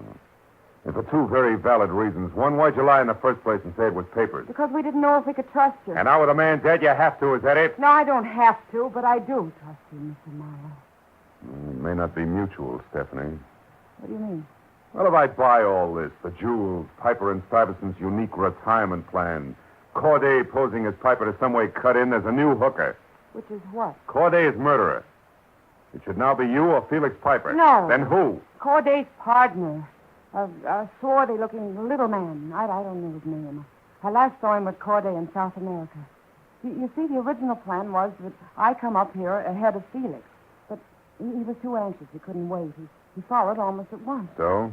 And for 2 very valid reasons. One, why'd you lie in the first place and say it was papers? Because we didn't know if we could trust you. And now with a man dead, you have to, is that it? No, I don't have to, but I do trust you, Mr. Marlowe. It may not be mutual, Stephanie. What do you mean? Well, if I buy all this, the jewels, Piper and Stuyvesant's unique retirement plan, Corday posing as Piper to some way cut in, there's a new hooker. Which is what? Corday's murderer. It should now be you or Felix Piper. No. Then who? Corday's partner. A swarthy-looking little man. I don't know his name. I last saw him with Corday in South America. You see, the original plan was that I come up here ahead of Felix. But he was too anxious. He couldn't wait. He followed almost at once. So?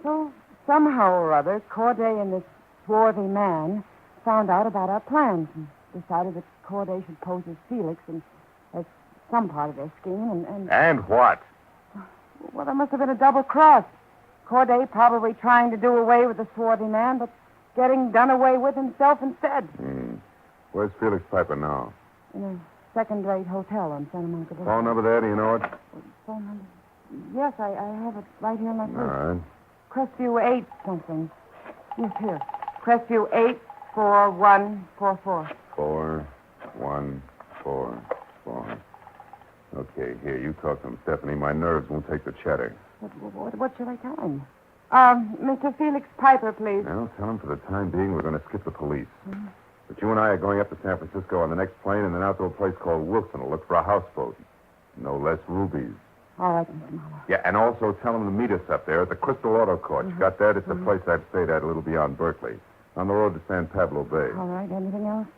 So, somehow or other, Corday and this swarthy man found out about our plans and decided that Corday should pose as Felix and as some part of their scheme. And what? Well, there must have been a double cross. Corday probably trying to do away with the swarthy man, but getting done away with himself instead. Where's Felix Piper now? In a second-rate hotel on Santa Monica Boulevard. Phone number there, do you know it? Phone number? Yes, I have it right here in my purse. All right. Crestview 8 something. Yes, here. Crestview 84144. 4144. Okay, here, you talk to him, Stephanie. My nerves won't take the chatter. What should I tell him? Mr. Felix Piper, please. Well, tell him for the time being we're going to skip the police. But you and I are going up to San Francisco on the next plane and then out to a place called Wilson to look for a houseboat. No less rubies. All right, Mr. Marlowe. Yeah, and also tell him to meet us up there at the Crystal Auto Court. You got that? It's a place I've stayed at a little beyond Berkeley, on the road to San Pablo Bay. All right, anything else?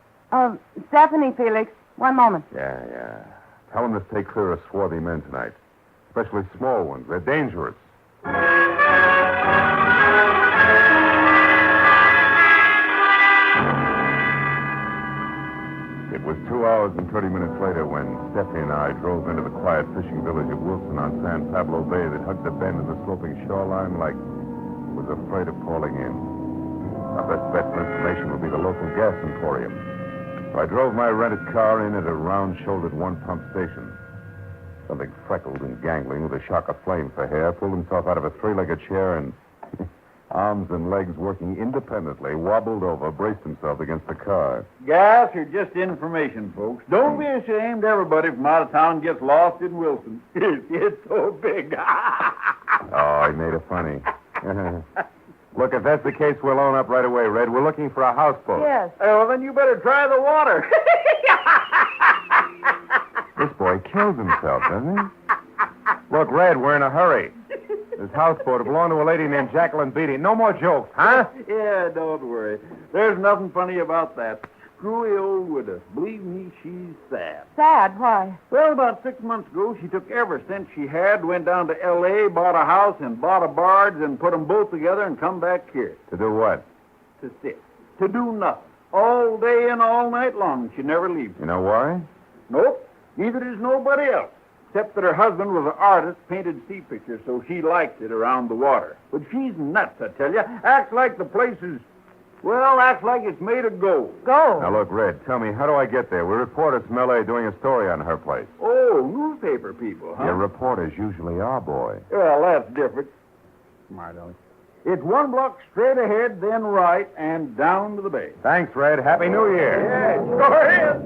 Stephanie, Felix, one moment. Yeah. Tell him to stay clear of swarthy men tonight, especially small ones. They're dangerous. It was 2 hours and 30 minutes later when Stephanie and I drove into the quiet fishing village of Wilson on San Pablo Bay that hugged the bend of the sloping shoreline like it was afraid of falling in. Our best bet for information would be the local gas emporium. So I drove my rented car in at a round-shouldered one-pump station. Something freckled and gangling with a shock of flame for hair pulled himself out of a three-legged chair and, arms and legs working independently, wobbled over, braced himself against the car. Gas or just information, folks. Don't be ashamed. Everybody from out of town gets lost in Wilson. It's so big. Oh, he made it funny. Look, if that's the case, we'll own up right away, Red. We're looking for a houseboat. Yes. Well, then you better try the water. This boy kills himself, doesn't he? Look, Red, we're in a hurry. This houseboat belonged to a lady named Jacqueline Built. No more jokes, huh? Yeah, don't worry. There's nothing funny about that. Screwy old widow. Believe me, she's sad. Sad? Why? Well, about 6 months ago, she took every cent she had, went down to L.A., bought a house, and bought a barge, and put them both together and come back here. To do what? To sit. To do nothing. All day and all night long. She never leaves. You know why? Nope. Neither does nobody else. Except that her husband was an artist, painted sea pictures, so she liked it around the water. But she's nuts, I tell you. Acts like the place is... Well, acts like it's made of gold. Gold? Now, look, Red, tell me, how do I get there? We're reporters from L.A. doing a story on her place. Oh, newspaper people, huh? Yeah, reporters usually are, boy. Well, that's different. Smart, Ellie. It's 1 block straight ahead, then right, and down to the bay. Thanks, Red. Happy New Year. Yeah, sure is.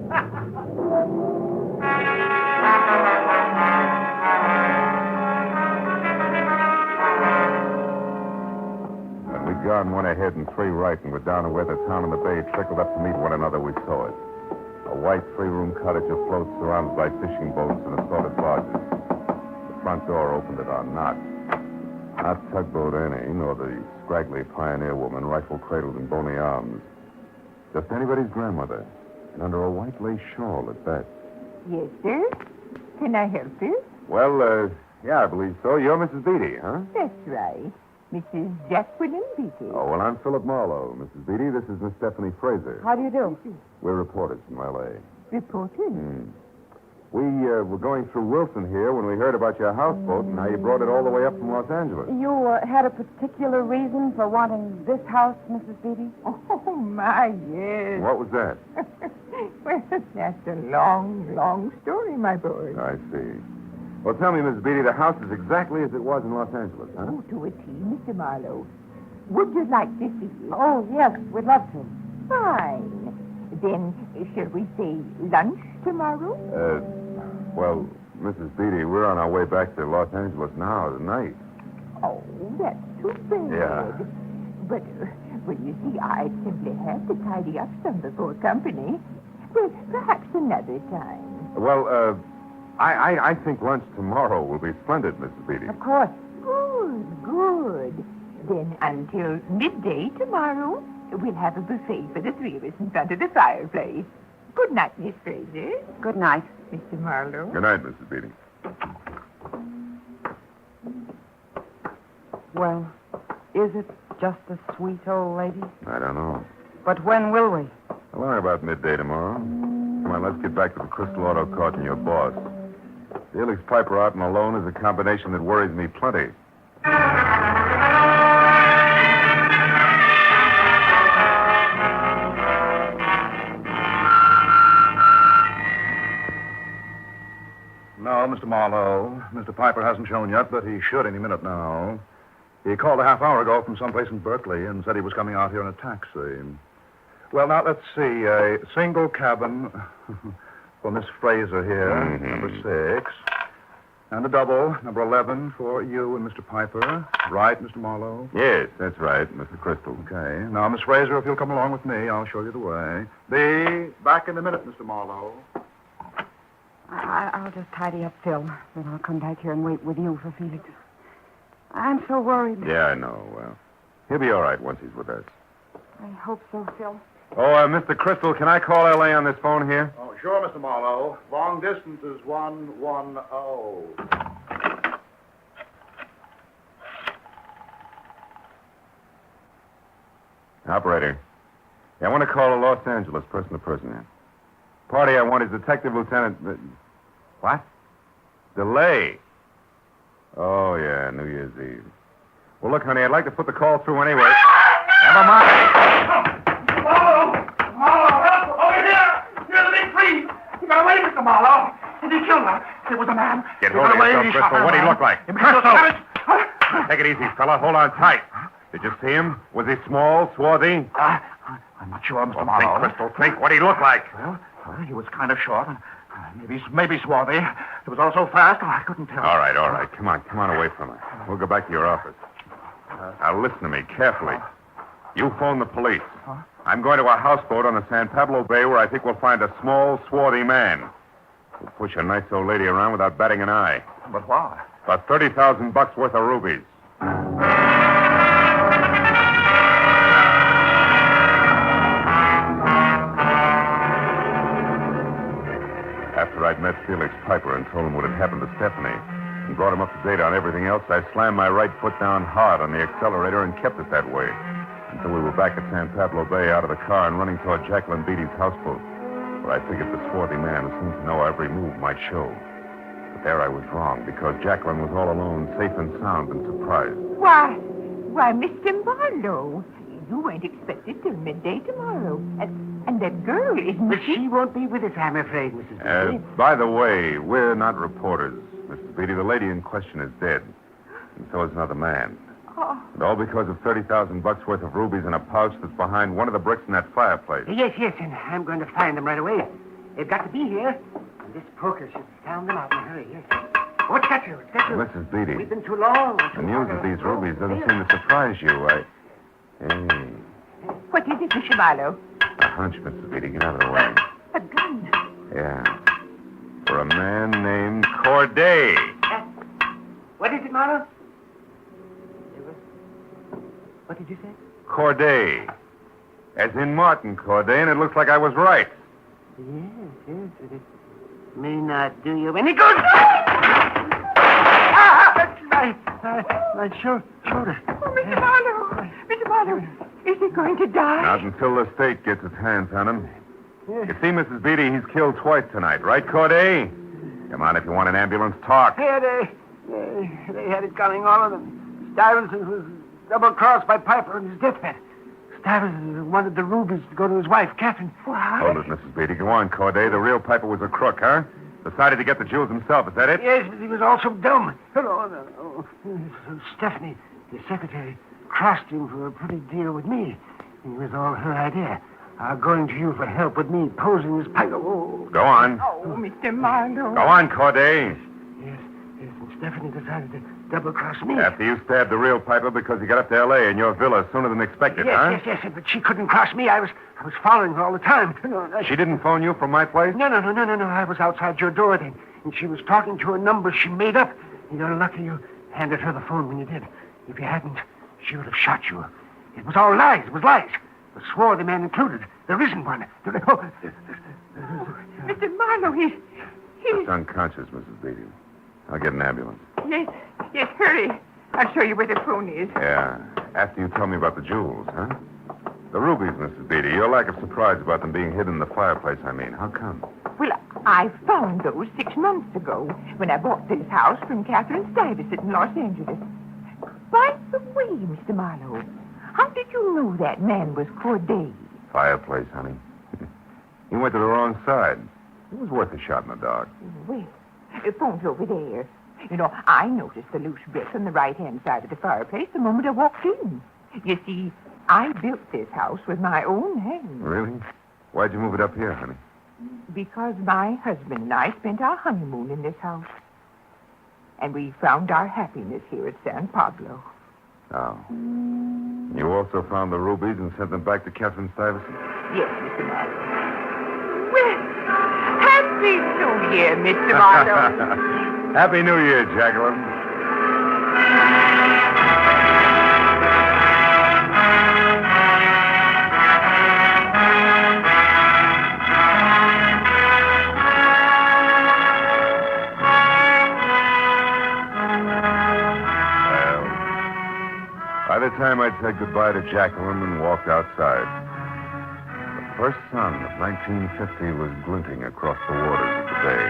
John went ahead and 3 right and were down to where the town and the bay trickled up to meet one another. We saw it. A white 3-room cottage afloat surrounded by fishing boats and assorted barges. The front door opened at our knock. Not Tugboat Annie, nor the scraggly pioneer woman, rifle cradled in bony arms. Just anybody's grandmother, and under a white lace shawl at that. Yes, sir. Can I help you? Well, yeah, I believe so. You're Mrs. Beatty, huh? That's right. Mrs. Jacqueline Built. Oh, well, I'm Philip Marlowe, Mrs. Beatty. This is Miss Stephanie Fraser. How do you do? We're reporters from L.A. Reporters? We were going through Wilson here when we heard about your houseboat and how you brought it all the way up from Los Angeles. You had a particular reason for wanting this house, Mrs. Beatty? Oh, my, yes. What was that? Well, that's a long, long story, my boy. I see. Well, tell me, Mrs. Beatty, the house is exactly as it was in Los Angeles, huh? Oh, to a T, Mr. Marlowe. Would you like to see it? Oh, yes, we'd love to. Fine. Then, shall we say lunch tomorrow? Well, Mrs. Beatty, we're on our way back to Los Angeles now tonight. Oh, that's too bad. Yeah. But, well, you see, I simply have to tidy up some before company. Well, perhaps another time. Well, I think lunch tomorrow will be splendid, Mrs. Beatty. Of course. Good, good. Then until midday tomorrow, we'll have a buffet for the three of us in front of the fireplace. Good night, Miss Fraser. Good night. Mr. Marlowe. Good night, Mrs. Beatty. Well, is it just a sweet old lady? I don't know. But when will we? Along about midday tomorrow. Come on, let's get back to the Crystal Auto Court and your boss. Felix Piper out and alone is a combination that worries me plenty. No, Mr. Marlowe. Mr. Piper hasn't shown yet, but he should any minute now. He called a half hour ago from someplace in Berkeley and said he was coming out here in a taxi. Well, now, let's see. A single cabin for Miss Fraser here, number 6. And a double, number 11, for you and Mr. Piper. Right, Mr. Marlowe? Yes, that's right, Mr. Crystal. Okay. Now, Miss Fraser, if you'll come along with me, I'll show you the way. Be back in a minute, Mr. Marlowe. I'll just tidy up Phil. Then I'll come back here and wait with you for Felix. I'm so worried. Yeah, I know. Well, he'll be all right once he's with us. I hope so, Phil. Oh, Mr. Crystal, can I call L.A. on this phone here? Oh, sure, Mr. Marlowe. Long distance is 110. Operator. Yeah, I want to call a Los Angeles person-to-person here. Party I want is Detective Lieutenant... What? Delay. Oh, yeah, New Year's Eve. Well, look, honey, I'd like to put the call through anyway. Never mind. Marlowe, over here! You're the big freeze! You got away, Mr. Marlowe. Did he kill her? It was a man. Get hold of yourself, Crystal. What'd he look like? Crystal! Take it easy, fella. Hold on tight. Did you see him? Was he small, swarthy? I'm not sure, Mr. Marlowe. Think, Crystal, think. What'd he look like? Well, he was kind of short. Maybe swarthy. It was all so fast, I couldn't tell. All right. Come on away from her. We'll go back to your office. Now, listen to me carefully. You phone the police. I'm going to a houseboat on the San Pablo Bay where I think we'll find a small, swarthy man. We'll push a nice old lady around without batting an eye. But why? About $30,000 worth of rubies. After I'd met Felix Piper and told him what had happened to Stephanie and brought him up to date on everything else, I slammed my right foot down hard on the accelerator and kept it that way until we were back at San Pablo Bay out of the car and running toward Jacqueline Beatty's houseboat, where I figured the swarthy man who seemed to know every move might show. But there I was wrong, because Jacqueline was all alone, safe and sound and surprised. Why, Mr. Marlowe, you weren't expected till midday tomorrow. And that girl isn't But she won't be with us, I'm afraid, Mrs. Beatty. By the way, we're not reporters, Mrs. Beatty. The lady in question is dead, and so is another man. Oh. And all because of $30,000 worth of rubies in a pouch that's behind one of the bricks in that fireplace. Yes, and I'm going to find them right away. They've got to be here. And this poker should sound them out in a hurry, yes. What's that you? Mrs. Beatty. We've been too long. The news of these rubies doesn't seem to surprise you. Hey. What is it, Mr. Marlowe? A hunch, Mrs. Beatty. Get out of the way. A gun. Yeah. For a man named Corday. What is it, Marlowe? What did you say? Corday. As in Martin Corday, and it looks like I was right. Yes, it may not do you any good. My shoulder. Oh, Mr. Marlowe, is he going to die? Not until the state gets its hands on him. You see, Mrs. Beatty, he's killed twice tonight, right, Corday? Come on, if you want an ambulance, talk. Here, they had it coming, all of them. Stuyvesant was double-crossed by Piper on his deathbed. Stuyvesant wanted the rubies to go to his wife, Catherine. Hold it, Mrs. Beatty. Go on, Corday. The real Piper was a crook, huh? Decided to get the jewels himself. Is that it? Yes, but he was also dumb. No. Stephanie, his secretary, crossed him for a pretty deal with me. It was all her idea. Going to you for help with me posing as Piper. Oh. Go on. Oh, Mr. Marlowe. Go on, Corday. Yes, and Stephanie decided to double-cross me. After you stabbed the real Piper because he got up to L.A. in your villa sooner than expected, huh? Yes, but she couldn't cross me. I was following her all the time. She didn't phone you from my place? No. I was outside your door then, and she was talking to a number she made up. You're lucky you handed her the phone when you did. If you hadn't, She would have shot you. It was all lies. It was lies. The swarthy man included. There isn't one. Mr. Marlowe, he's... Just unconscious, Mrs. Beatty. I'll get an ambulance. Yes, hurry. I'll show you where the phone is. Yeah. After you tell me about the jewels, huh? The rubies, Mrs. Beatty. Your lack of surprise about them being hidden in the fireplace, I mean. How come? Well, I found those 6 months ago when I bought this house from Catherine Stuyvesant in Los Angeles. By the way, Mr. Marlowe, how did you know that man was Corday? Fireplace, honey. He went to the wrong side. It was worth a shot in the dark. Well, the phone's over there. You know, I noticed the loose brick on the right-hand side of the fireplace the moment I walked in. You see, I built this house with my own hands. Really? Why'd you move it up here, honey? Because my husband and I spent our honeymoon in this house. And we found our happiness here at San Pablo. Oh. You also found the rubies and sent them back to Catherine Stuyvesant? Yes, Mr. Marlowe. Well, Happy New Year, Mr. Marlowe. Happy New Year, Jacqueline. By the time I'd said goodbye to Jacqueline and walked outside, the first sun of 1950 was glinting across the waters of the bay.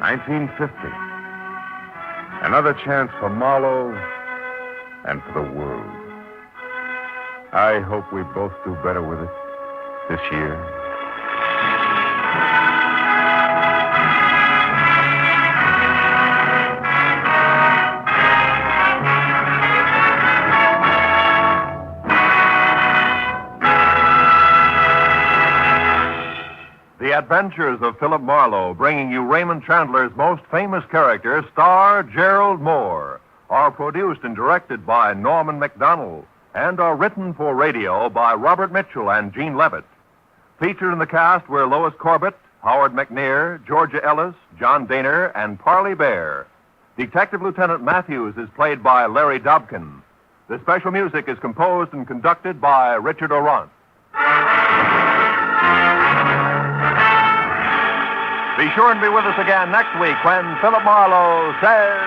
1950. Another chance for Marlowe and for the world. I hope we both do better with it this year. The Adventures of Philip Marlowe, bringing you Raymond Chandler's most famous character, star Gerald Moore, are produced and directed by Norman MacDonald and are written for radio by Robert Mitchell and Gene Levitt. Featured in the cast were Lois Corbett, Howard McNear, Georgia Ellis, John Daner, and Parley Bear. Detective Lieutenant Matthews is played by Larry Dobkin. The special music is composed and conducted by Richard Orant. Be sure and be with us again next week when Philip Marlowe says...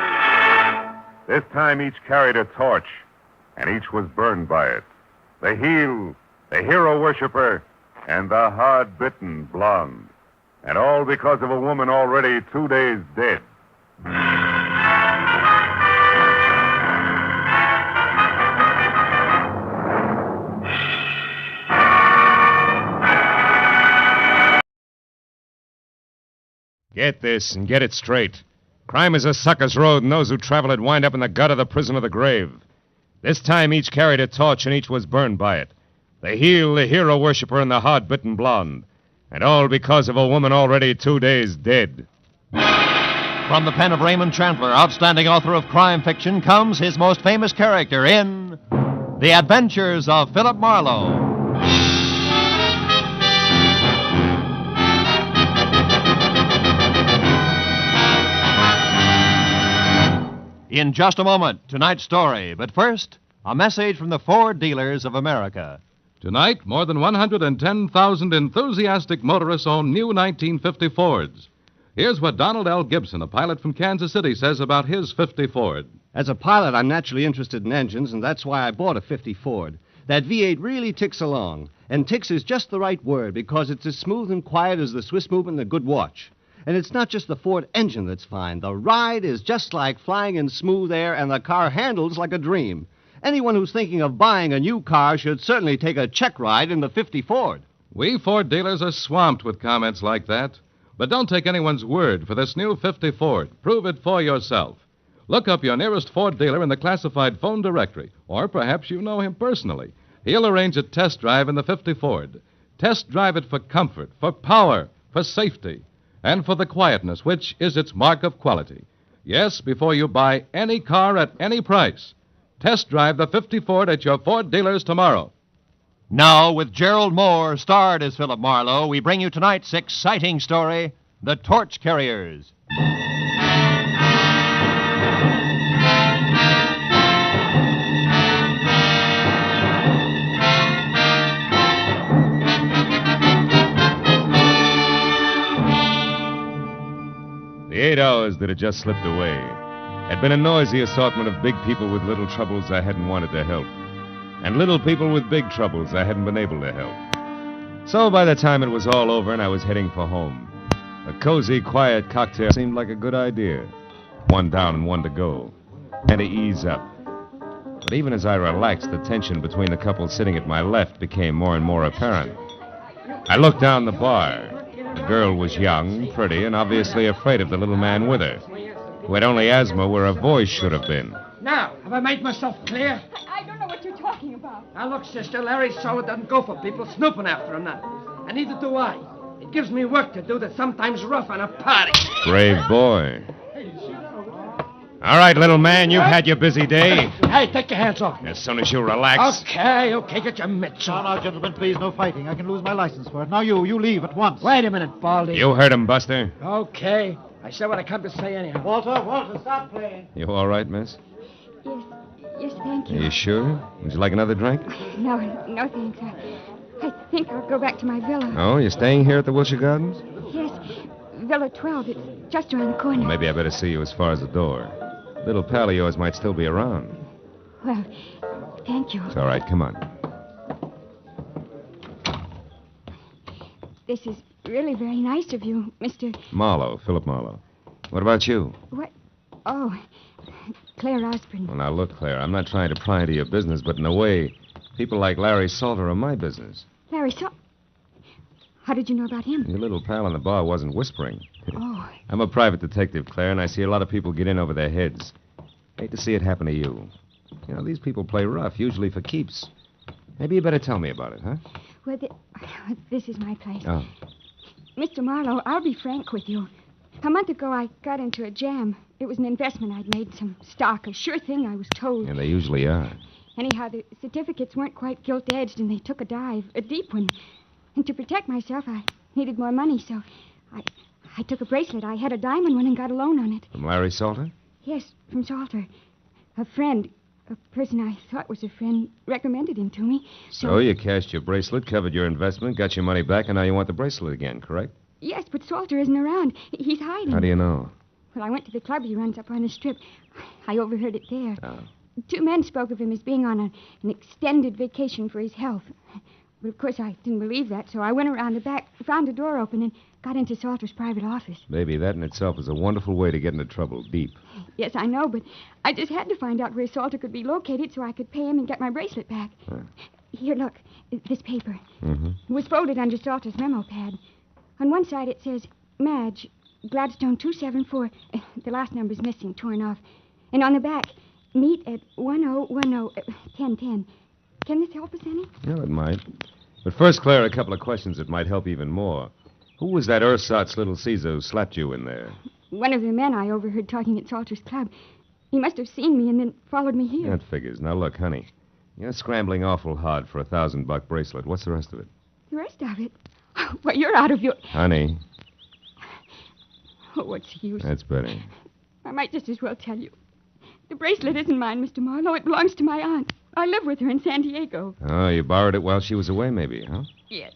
This time each carried a torch, and each was burned by it. The heel, the hero worshiper, and the hard-bitten blonde. And all because of a woman already 2 days dead. Get this and get it straight. Crime is a sucker's road, and those who travel it wind up in the gutter, the prison, or the grave. This time each carried a torch, and each was burned by it. The heel, the hero worshiper, and the hard-bitten blonde. And all because of a woman already 2 days dead. From the pen of Raymond Chandler, outstanding author of crime fiction, comes his most famous character in The Adventures of Philip Marlowe. In just a moment, tonight's story. But first, a message from the Ford dealers of America. Tonight, more than 110,000 enthusiastic motorists own new 1950 Fords. Here's what Donald L. Gibson, a pilot from Kansas City, says about his 50 Ford. As a pilot, I'm naturally interested in engines, and that's why I bought a 50 Ford. That V8 really ticks along. And ticks is just the right word, because it's as smooth and quiet as the Swiss movement in a good watch. And it's not just the Ford engine that's fine. The ride is just like flying in smooth air, and the car handles like a dream. Anyone who's thinking of buying a new car should certainly take a check ride in the 50 Ford. We Ford dealers are swamped with comments like that. But don't take anyone's word for this new 50 Ford. Prove it for yourself. Look up your nearest Ford dealer in the classified phone directory, or perhaps you know him personally. He'll arrange a test drive in the 50 Ford. Test drive it for comfort, for power, for safety, and for the quietness, which is its mark of quality. Yes, before you buy any car at any price, test drive the 50 Ford at your Ford dealers tomorrow. Now, with Gerald Moore starred as Philip Marlowe, we bring you tonight's exciting story, The Torch Carriers. The 8 hours that had just slipped away had been a noisy assortment of big people with little troubles I hadn't wanted to help, and little people with big troubles I hadn't been able to help. So by the time it was all over and I was heading for home, a cozy, quiet cocktail seemed like a good idea. One down and one to go, and to ease up. But even as I relaxed, the tension between the couple sitting at my left became more and more apparent. I looked down the bar. The girl was young, pretty, and obviously afraid of the little man with her, who had only asthma where a voice should have been. Now, have I made myself clear? I don't know what you're talking about. Now, look, sister, Larry Sola doesn't go for people snooping after him, none. And neither do I. It gives me work to do that's sometimes rough on a party. Brave boy. All right, little man, you've had your busy day. Hey, take your hands off me. As soon as you relax. Okay, get your mitts on. Now, gentlemen, please, no fighting. I can lose my license for it. Now, you leave at once. Wait a minute, Baldy. You heard him, Buster. Okay. I said what I come to say anyhow. Walter, stop playing. You all right, miss? Yes, thank you. Are you sure? Would you like another drink? No, thanks. I think I'll go back to my villa. Oh, you're staying here at the Wilshire Gardens? Yes, Villa 12. It's just around the corner. Maybe I better see you as far as the door. Little pal of yours might still be around. Well, thank you. It's all right. Come on. This is really very nice of you, Mr. Marlowe, Philip Marlowe. What about you? What? Oh, Claire Osborne. Well, now, look, Claire, I'm not trying to pry into your business, but in a way, people like Larry Salter are my business. Larry Salter? How did you know about him? Your little pal in the bar wasn't whispering. Oh. I'm a private detective, Claire, and I see a lot of people get in over their heads. Hate to see it happen to you. You know, these people play rough, usually for keeps. Maybe you better tell me about it, huh? Well, this is my place. Oh. Mr. Marlowe, I'll be frank with you. A month ago, I got into a jam. It was an investment I'd made, some stock, a sure thing, I was told. And they usually are. Anyhow, the certificates weren't quite gilt-edged, and they took a dive, a deep one. And to protect myself, I needed more money, so I took a bracelet. I had a diamond one and got a loan on it. From Larry Salter? Yes, from Salter. A friend, a person I thought was a friend, recommended him to me. So you cashed your bracelet, covered your investment, got your money back, and now you want the bracelet again, correct? Yes, but Salter isn't around. He's hiding. How do you know? Well, I went to the club he runs up on the strip. I overheard it there. Oh. 2 men spoke of him as being on an extended vacation for his health. But, of course, I didn't believe that, so I went around the back, found the door open, and got into Salter's private office. Baby, that in itself is a wonderful way to get into trouble, deep. Yes, I know, but I just had to find out where Salter could be located so I could pay him and get my bracelet back. Huh. Here, look, this paper. Mm-hmm. It was folded under Salter's memo pad. On one side it says, Madge, Gladstone 274. The last number's missing, torn off. And on the back, meet at 1010. Can this help us any? Well, it might. But first, Claire, a couple of questions that might help even more. Who was that ersatz little Caesar who slapped you in there? One of the men I overheard talking at Salter's club. He must have seen me and then followed me here. That figures. Now, look, honey. You're scrambling awful hard for a $1,000 bracelet. What's the rest of it? The rest of it? Well, you're out of your... Honey. Oh, what's the use? That's better. I might just as well tell you. The bracelet isn't mine, Mr. Marlowe. It belongs to my aunt. I live with her in San Diego. Oh, you borrowed it while she was away, maybe, huh? Yes.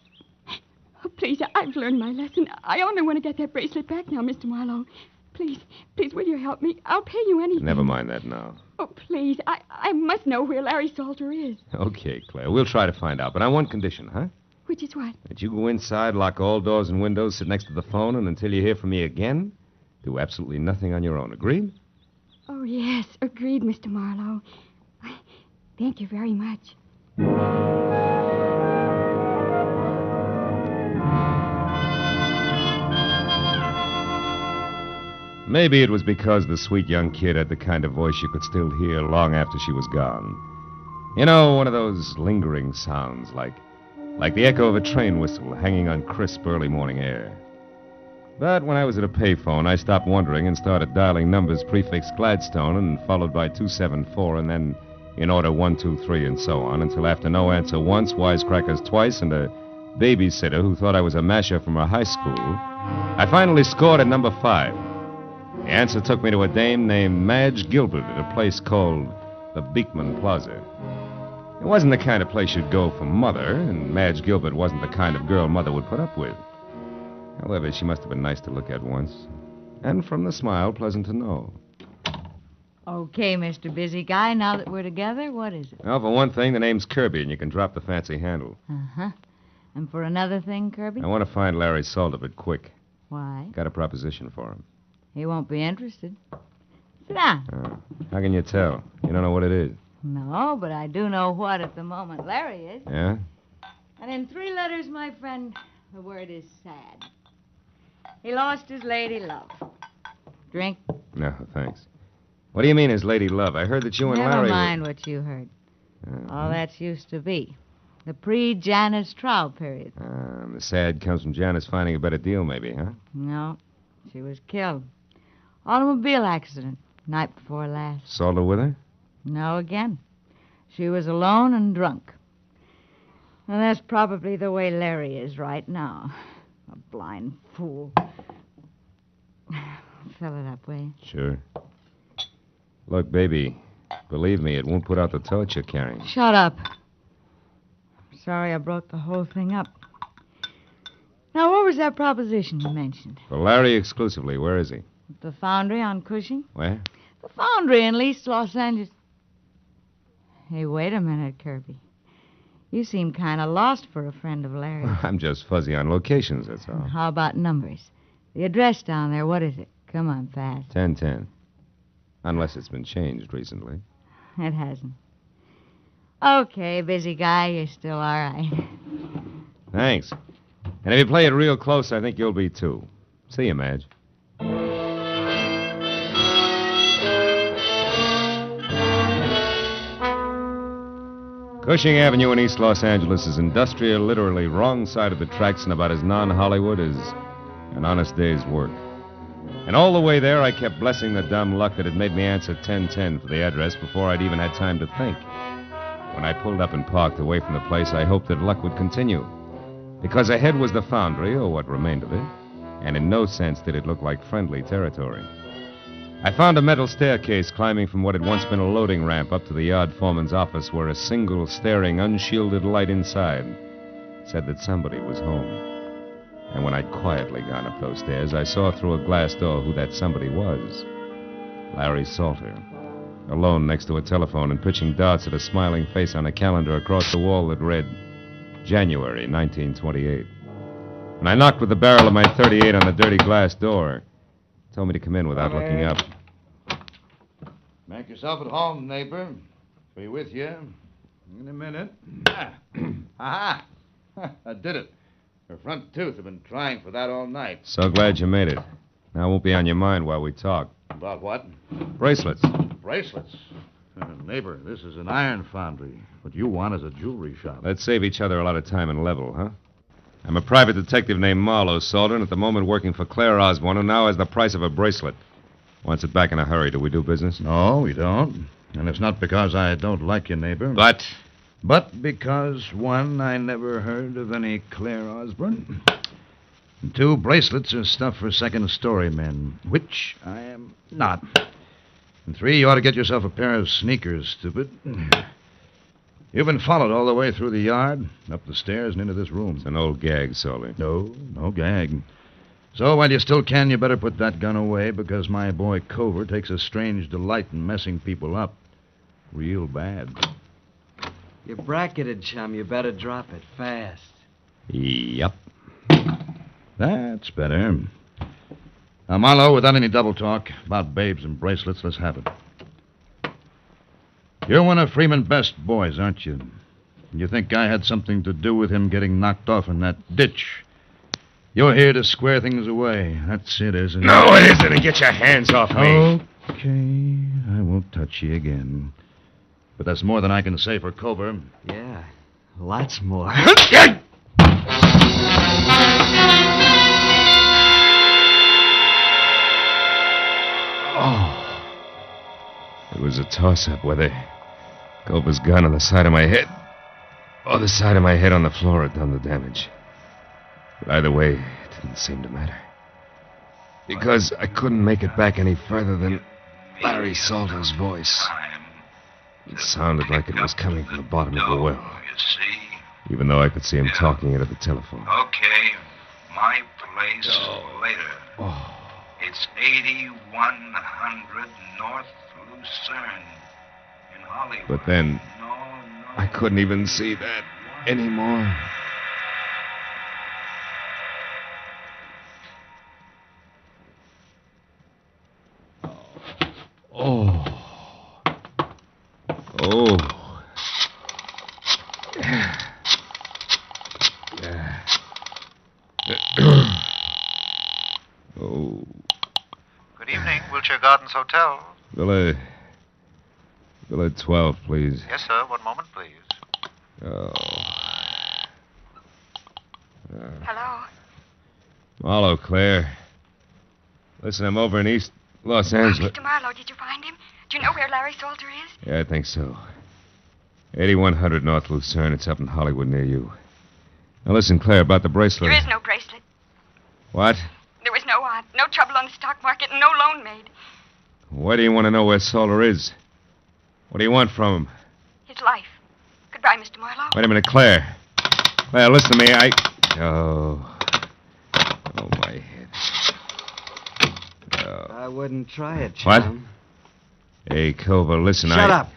Oh, please, I've learned my lesson. I only want to get that bracelet back now, Mr. Marlowe. Please, will you help me? I'll pay you anything. Never mind that now. Oh, please, I must know where Larry Salter is. Okay, Claire, we'll try to find out, but on one condition, huh? Which is what? That you go inside, lock all doors and windows, sit next to the phone, and until you hear from me again, do absolutely nothing on your own. Agreed? Oh, yes, agreed, Mr. Marlowe. Thank you very much. Maybe it was because the sweet young kid had the kind of voice you could still hear long after she was gone. You know, one of those lingering sounds, like the echo of a train whistle hanging on crisp early morning air. But when I was at a payphone, I stopped wondering and started dialing numbers prefixed Gladstone and followed by 274 and then in order 1, 2, 3 and so on until after no answer once, wisecrackers twice, and a babysitter who thought I was a masher from her high school, I finally scored at number 5. The answer took me to a dame named Madge Gilbert at a place called the Beekman Plaza. It wasn't the kind of place you'd go for Mother, and Madge Gilbert wasn't the kind of girl Mother would put up with. However, she must have been nice to look at once. And from the smile, pleasant to know. Okay, Mr. Busy Guy, now that we're together, what is it? Well, for one thing, the name's Kirby, and you can drop the fancy handle. Uh-huh. And for another thing, Kirby? I want to find Larry Salter, but quick. Why? Got a proposition for him. He won't be interested. Sit down. How can you tell? You don't know what it is. No, but I do know what at the moment Larry is. Yeah? And in 3 letters, my friend, the word is sad. He lost his lady love. Drink? No, thanks. What do you mean his lady love? I heard that you and Never Larry mind what you heard. All that's used to be. The pre-Janice trial period. The sad comes from Janice finding a better deal, maybe, huh? No, she was killed. Automobile accident, night before last. Salter with her? No, again. She was alone and drunk. And that's probably the way Larry is right now. A blind fool. Fill it up, will you? Sure. Look, baby, believe me, it won't put out the torch you're carrying. Shut up. Sorry I broke the whole thing up. Now, what was that proposition you mentioned? For Larry exclusively, where is he? At the foundry on Cushing? Where? The foundry in East Los Angeles. Hey, wait a minute, Kirby. You seem kind of lost for a friend of Larry's. I'm just fuzzy on locations, that's all. How about numbers? The address down there, what is it? Come on, fast. 1010. Unless it's been changed recently. It hasn't. Okay, busy guy, you're still all right. Thanks. And if you play it real close, I think you'll be too. See you, Madge. Cushing Avenue in East Los Angeles is industrial, literally wrong side of the tracks, and about as non-Hollywood as an honest day's work. And all the way there, I kept blessing the dumb luck that had made me answer 1010 for the address before I'd even had time to think. When I pulled up and parked away from the place, I hoped that luck would continue. Because ahead was the foundry, or what remained of it, and in no sense did it look like friendly territory. I found a metal staircase climbing from what had once been a loading ramp up to the yard foreman's office, where a single, staring, unshielded light inside said that somebody was home. And when I'd quietly gone up those stairs, I saw through a glass door who that somebody was. Larry Salter, alone next to a telephone and pitching darts at a smiling face on a calendar across the wall that read January 1928. When I knocked with the barrel of my .38 on the dirty glass door, he told me to come in without looking up. Make yourself at home, neighbor. Be with you in a minute. Aha! I did it. Her front tooth had been trying for that all night. So glad you made it. Now it won't be on your mind while we talk. About what? Bracelets. Bracelets? Neighbor, this is an iron foundry. What you want is a jewelry shop. Let's save each other a lot of time and level, huh? I'm a private detective named Marlowe, Salter, and at the moment working for Claire Osborne, who now has the price of a bracelet. Wants it back in a hurry. Do we do business? No, we don't. And it's not because I don't like you, neighbor. But because, 1, I never heard of any Claire Osborne. And 2, bracelets are stuff for second-story men, which I am not. And 3, you ought to get yourself a pair of sneakers, stupid. You've been followed all the way through the yard, up the stairs, and into this room. It's an old gag, Salter. No gag. So while you still can, you better put that gun away, because my boy Cover takes a strange delight in messing people up. Real bad. You're bracketed, chum. You better drop it fast. Yep. That's better. Now, Marlowe, without any double talk about babes and bracelets, let's have it. You're one of Freeman Best's boys, aren't you? You think I had something to do with him getting knocked off in that ditch? You're here to square things away. That's it, isn't it? No, it isn't. Get your hands off me. Okay. I won't touch you again. But that's more than I can say for Cover. Yeah, lots more. It was a toss-up whether Cover's gun on the side of my head or the side of my head on the floor had done the damage. But either way, it didn't seem to matter. Because I couldn't make it back any further than Larry Salter's voice. It sounded like it was coming from the bottom of the well. You see? Even though I could see him talking into the telephone. Okay, my place later. It's 8100 North Lucerne in Hollywood. But then, I couldn't even see that anymore. Oh. Oh. Oh. Good evening, Wilshire Gardens Hotel. Villa 12, please. Yes, sir. One moment, please. Oh. Hello? Marlowe, Claire. Listen, I'm over in East Los Angeles. Mr. Marlowe, did you find him? Do you know where Larry Salter is? Yeah, I think so. 8100 North Lucerne. It's up in Hollywood near you. Now listen, Claire, about the bracelet. There is no bracelet. What? There was no trouble on the stock market and no loan made. Why do you want to know where Salter is? What do you want from him? His life. Goodbye, Mr. Marlowe. Wait a minute, Claire. Claire, listen to me. Oh, my head. Oh. I wouldn't try it, What? chum. Hey, Culver, listen, Shut up.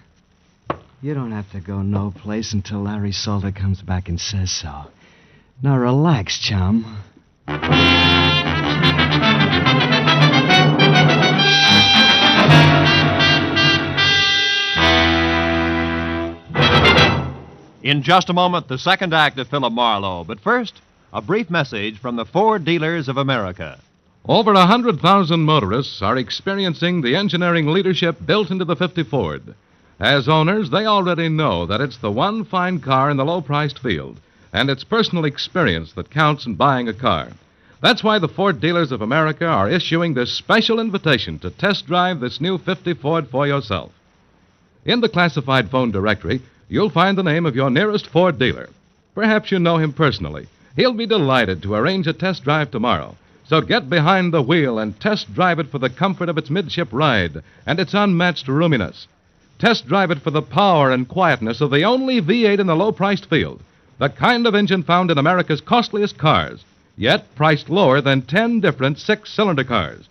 You don't have to go no place until Larry Salter comes back and says so. Now relax, chum. In just a moment, the second act of Philip Marlowe. But first, a brief message from the Ford Dealers of America. Over 100,000 motorists are experiencing the engineering leadership built into the 50 Ford. As owners, they already know that it's the one fine car in the low-priced field, and it's personal experience that counts in buying a car. That's why the Ford Dealers of America are issuing this special invitation to test drive this new 50 Ford for yourself. In the classified phone directory, you'll find the name of your nearest Ford dealer. Perhaps you know him personally. He'll be delighted to arrange a test drive tomorrow. So get behind the wheel and test drive it for the comfort of its midship ride and its unmatched roominess. Test drive it for the power and quietness of the only V8 in the low-priced field, the kind of engine found in America's costliest cars, yet priced lower than 10 different six-cylinder cars.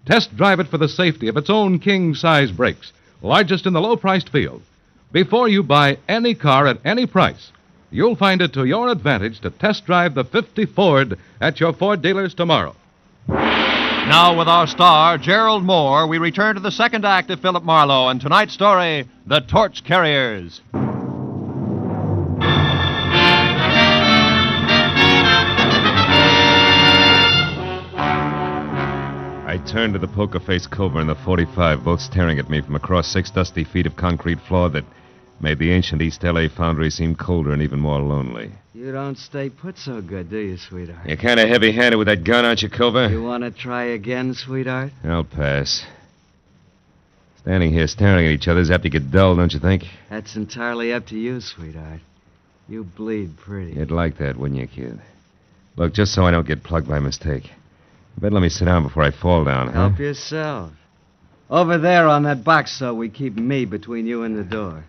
Test drive it for the safety of its own king-size brakes, largest in the low-priced field. Before you buy any car at any price, you'll find it to your advantage to test drive the 50 Ford at your Ford dealers tomorrow. Now, with our star, Gerald Moore, we return to the second act of Philip Marlowe and tonight's story, The Torch Carriers. I turned to the poker-faced Cobra and the 45, both staring at me from across 6 dusty feet of concrete floor that made the ancient East L.A. foundry seem colder and even more lonely. You don't stay put so good, do you, sweetheart? You're kind of heavy-handed with that gun, aren't you, Cobra? You want to try again, sweetheart? I'll pass. Standing here staring at each other is apt to get dull, don't you think? That's entirely up to you, sweetheart. You bleed pretty. You'd like that, wouldn't you, kid? Look, just so I don't get plugged by mistake, you better let me sit down before I fall down, huh? Help yourself. Over there on that box, so we keep me between you and the door.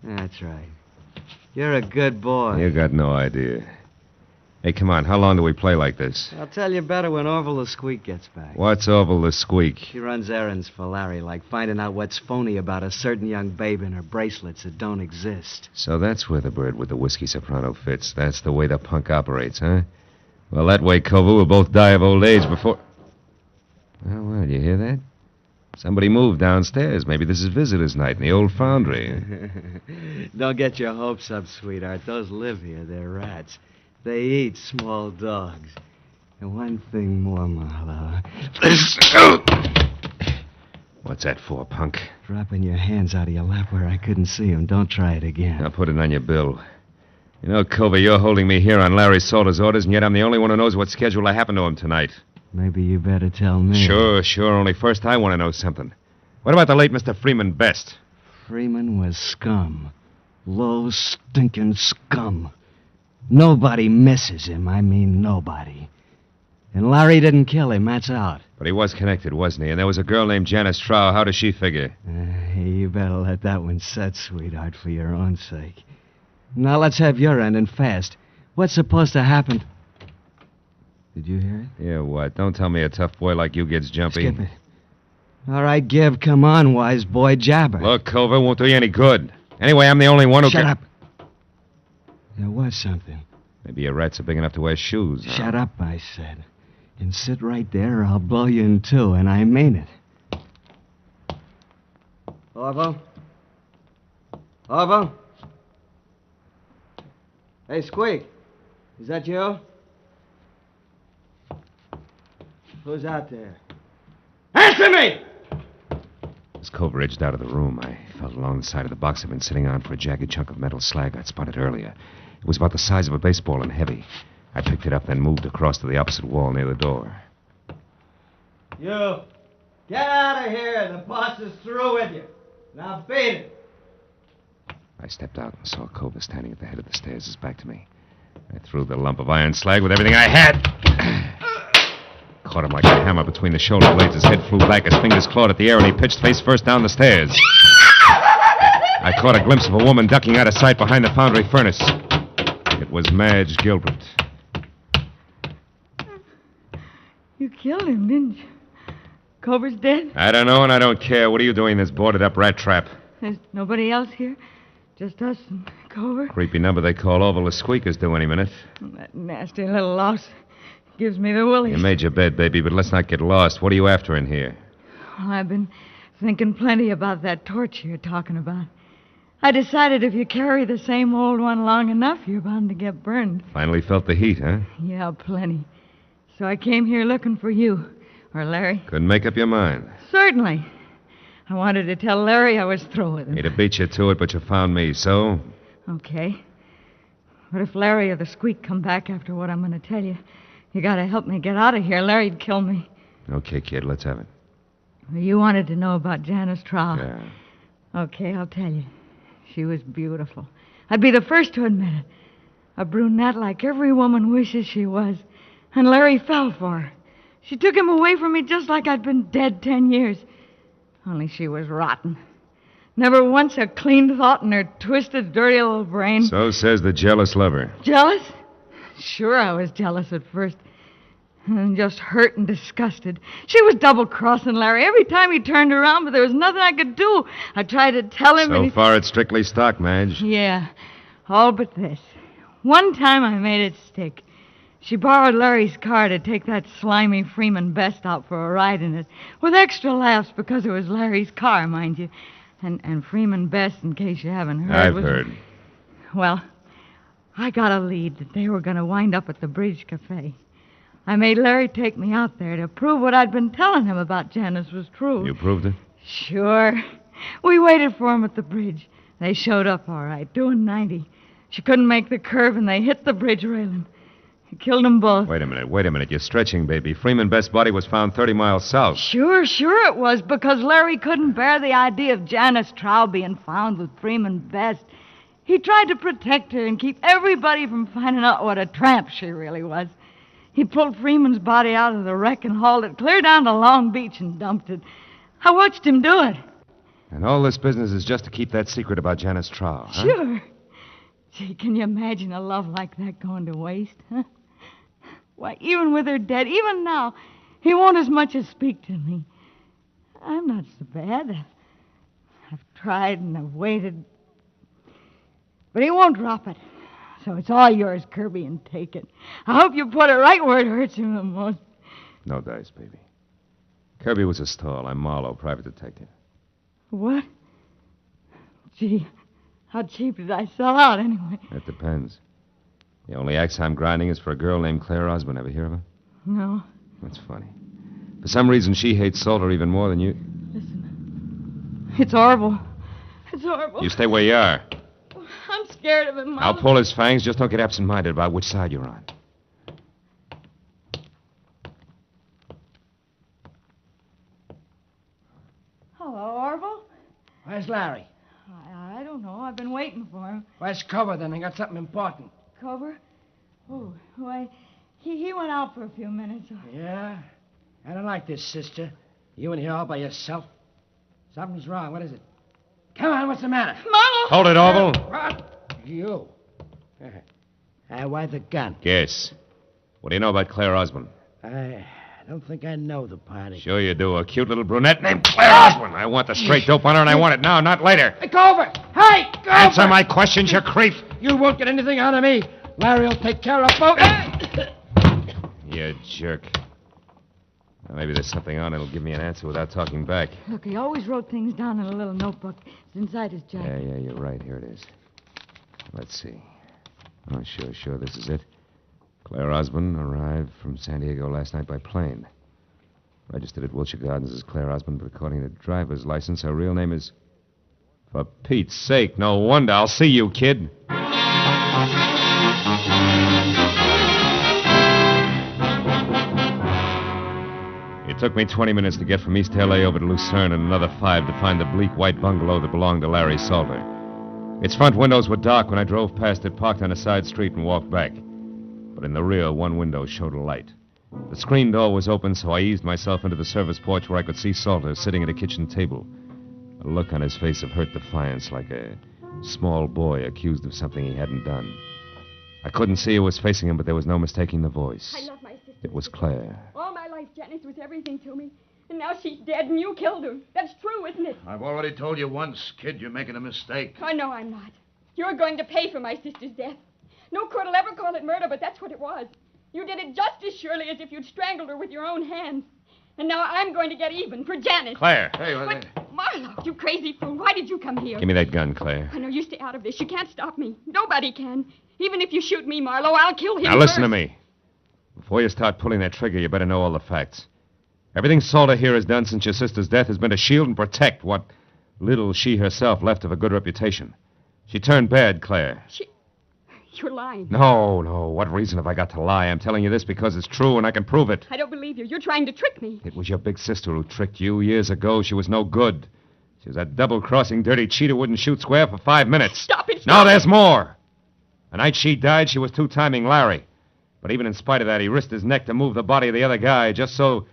That's right. You're a good boy. You got no idea. Hey, come on, how long do we play like this? I'll tell you better when Orville the Squeak gets back. What's Orville the Squeak? She runs errands for Larry, like finding out what's phony about a certain young babe in her bracelets that don't exist. So that's where the bird with the whiskey soprano fits. That's the way the punk operates, huh? Well, that way, Kovu, we'll both die of old age before... Well, you hear that? Somebody moved downstairs. Maybe this is visitor's night in the old foundry. Don't get your hopes up, sweetheart. Those live here. They're rats. They eat small dogs. And one thing more, Marlowe. What's that for, punk? Dropping your hands out of your lap where I couldn't see them. Don't try it again. I'll put it on your bill. You know, Covey, you're holding me here on Larry Salter's orders, and yet I'm the only one who knows what's scheduled to happen to him tonight. Maybe you better tell me. Sure. Only first I want to know something. What about the late Mr. Freeman Best? Freeman was scum. Low, stinking scum. Nobody misses him. I mean nobody. And Larry didn't kill him, that's out. But he was connected, wasn't he? And there was a girl named Janice Trow. How does she figure? You better let that one set, sweetheart, for your own sake. Now let's have your end and fast. What's supposed to happen? Did you hear it? Yeah, what? Don't tell me a tough boy like you gets jumpy. Skip it. All right, Gib, come on, wise boy, jabber. Look, Culver, won't do you any good. Anyway, I'm the only one who Shut can... up. There was something. Maybe your rats are big enough to wear shoes. Huh? Shut up, I said. And sit right there or I'll blow you in two, and I mean it. Orville? Orville? Hey, Squeak. Is that you? Who's out there? Answer me! As Culver edged out of the room, I felt along the side of the box I'd been sitting on for a jagged chunk of metal slag I'd spotted earlier. It was about the size of a baseball and heavy. I picked it up, then moved across to the opposite wall near the door. You, get out of here. The boss is through with you. Now beat it. I stepped out and saw Culver standing at the head of the stairs, his back to me. I threw the lump of iron slag with everything I had. Caught him like a hammer between the shoulder blades. His head flew back, his fingers clawed at the air, and he pitched face first down the stairs. I caught a glimpse of a woman ducking out of sight behind the foundry furnace. It was Madge Gilbert. You killed him, didn't you? Culver's dead? I don't know, and I don't care. What are you doing in this boarded-up rat trap? There's nobody else here? Just us and Culver? Creepy number they call Orville the Squeakers due any minute. That nasty little louse gives me the willies. You made your bed, baby, but let's not get lost. What are you after in here? Well, I've been thinking plenty about that torch you're talking about. I decided if you carry the same old one long enough, you're bound to get burned. Finally felt the heat, huh? Yeah, plenty. So I came here looking for you. Or Larry. Couldn't make up your mind. Certainly. I wanted to tell Larry I was through with him. He'd have beat you to it, but you found me, so? Okay. But if Larry or the Squeak come back after what I'm going to tell you, you got to help me get out of here. Larry'd kill me. Okay, kid, let's have it. You wanted to know about Janice Trow. Yeah. Okay, I'll tell you. She was beautiful. I'd be the first to admit it. A brunette like every woman wishes she was. And Larry fell for her. She took him away from me just like I'd been dead 10 years. Only she was rotten. Never once a clean thought in her twisted, dirty little brain. So says the jealous lover. Jealous? Sure, I was jealous at first. And just hurt and disgusted. She was double-crossing Larry every time he turned around, but there was nothing I could do. I tried to tell him, So far, it's strictly stock, Madge. Yeah, all but this. One time I made it stick. She borrowed Larry's car to take that slimy Freeman Best out for a ride in it, with extra laughs because it was Larry's car, mind you. And Freeman Best, in case you haven't heard... I've heard. Well, I got a lead that they were going to wind up at the Bridge Cafe. I made Larry take me out there to prove what I'd been telling him about Janice was true. You proved it? Sure. We waited for him at the bridge. They showed up all right, doing 90. She couldn't make the curve, and they hit the bridge railing. It killed them both. Wait a minute. You're stretching, baby. Freeman Best's body was found 30 miles south. Sure it was, because Larry couldn't bear the idea of Janice Trow being found with Freeman Best. He tried to protect her and keep everybody from finding out what a tramp she really was. He pulled Freeman's body out of the wreck and hauled it clear down to Long Beach and dumped it. I watched him do it. And all this business is just to keep that secret about Janice Trow, huh? Sure. Gee, can you imagine a love like that going to waste, huh? Why, even with her dead, even now, he won't as much as speak to me. I'm not so bad. I've tried and I've waited. But he won't drop it. So it's all yours, Kirby, and take it. I hope you put it right where it hurts him the most. No dice, baby. Kirby was a stall. I'm Marlowe, private detective. What? Gee, how cheap did I sell out anyway? That depends. The only axe I'm grinding is for a girl named Claire Osborne. Ever hear of her? No. That's funny. For some reason, she hates Salter even more than you. Listen. It's horrible. It's horrible. You stay where you are. I'm scared of him, Mom. I'll pull his fangs. Just don't get absent-minded about which side you're on. Hello, Orville. Where's Larry? I don't know. I've been waiting for him. Where's Cover, then? I got something important. Cover? Oh, why, he went out for a few minutes. Yeah? I don't like this, sister. You in here all by yourself. Something's wrong. What is it? Come on, what's the matter? Marlowe! Hold it, Orville. What? You. Why the gun? Guess. What do you know about Claire Osborne? I don't think I know the party. Sure you do. A cute little brunette named Claire Osborne. I want the straight dope on her, and I want it now, not later. Hey, go over! Hey, go Answer over! my questions, you creep. You won't get anything out of me. Larry will take care of both. You jerk. Now, maybe there's something on it'll give me an answer without talking back. Look, he always wrote things down in a little notebook. It's inside his jacket. Yeah, you're right. Here it is. Let's see. Oh, sure, this is it. Claire Osborne arrived from San Diego last night by plane. Registered at Wilshire Gardens as Claire Osborne, but according to driver's license, her real name is... For Pete's sake, no wonder. I'll see you, kid. It took me 20 minutes to get from East L.A. over to Lucerne and another 5 to find the bleak white bungalow that belonged to Larry Salter. Its front windows were dark when I drove past it, parked on a side street, and walked back. But in the rear, one window showed a light. The screen door was open, so I eased myself into the service porch where I could see Salter sitting at a kitchen table. A look on his face of hurt defiance, like a small boy accused of something he hadn't done. I couldn't see who was facing him, but there was no mistaking the voice. I love my sister. It was Claire. All my life, Janice was everything to me. And now she's dead and you killed her. That's true, isn't it? I've already told you once, kid, you're making a mistake. Oh, no, I'm not. You're going to pay for my sister's death. No court will ever call it murder, but that's what it was. You did it just as surely as if you'd strangled her with your own hands. And now I'm going to get even for Janice. Claire. Hey, Marlowe, you crazy fool. Why did you come here? Give me that gun, Claire. I know, you stay out of this. You can't stop me. Nobody can. Even if you shoot me, Marlowe, I'll kill him Now listen to first. me. Before you start pulling that trigger, you better know all the facts. Everything Salter here has done since your sister's death has been to shield and protect what little she herself left of a good reputation. She turned bad, Claire. You're lying. No. What reason have I got to lie? I'm telling you this because it's true and I can prove it. I don't believe you. You're trying to trick me. It was your big sister who tricked you years ago. She was no good. She was a double-crossing, dirty cheat who wouldn't shoot square for 5 minutes. Stop it. No, there's more. The night she died, she was two-timing Larry. But even in spite of that, he risked his neck to move the body of the other guy just so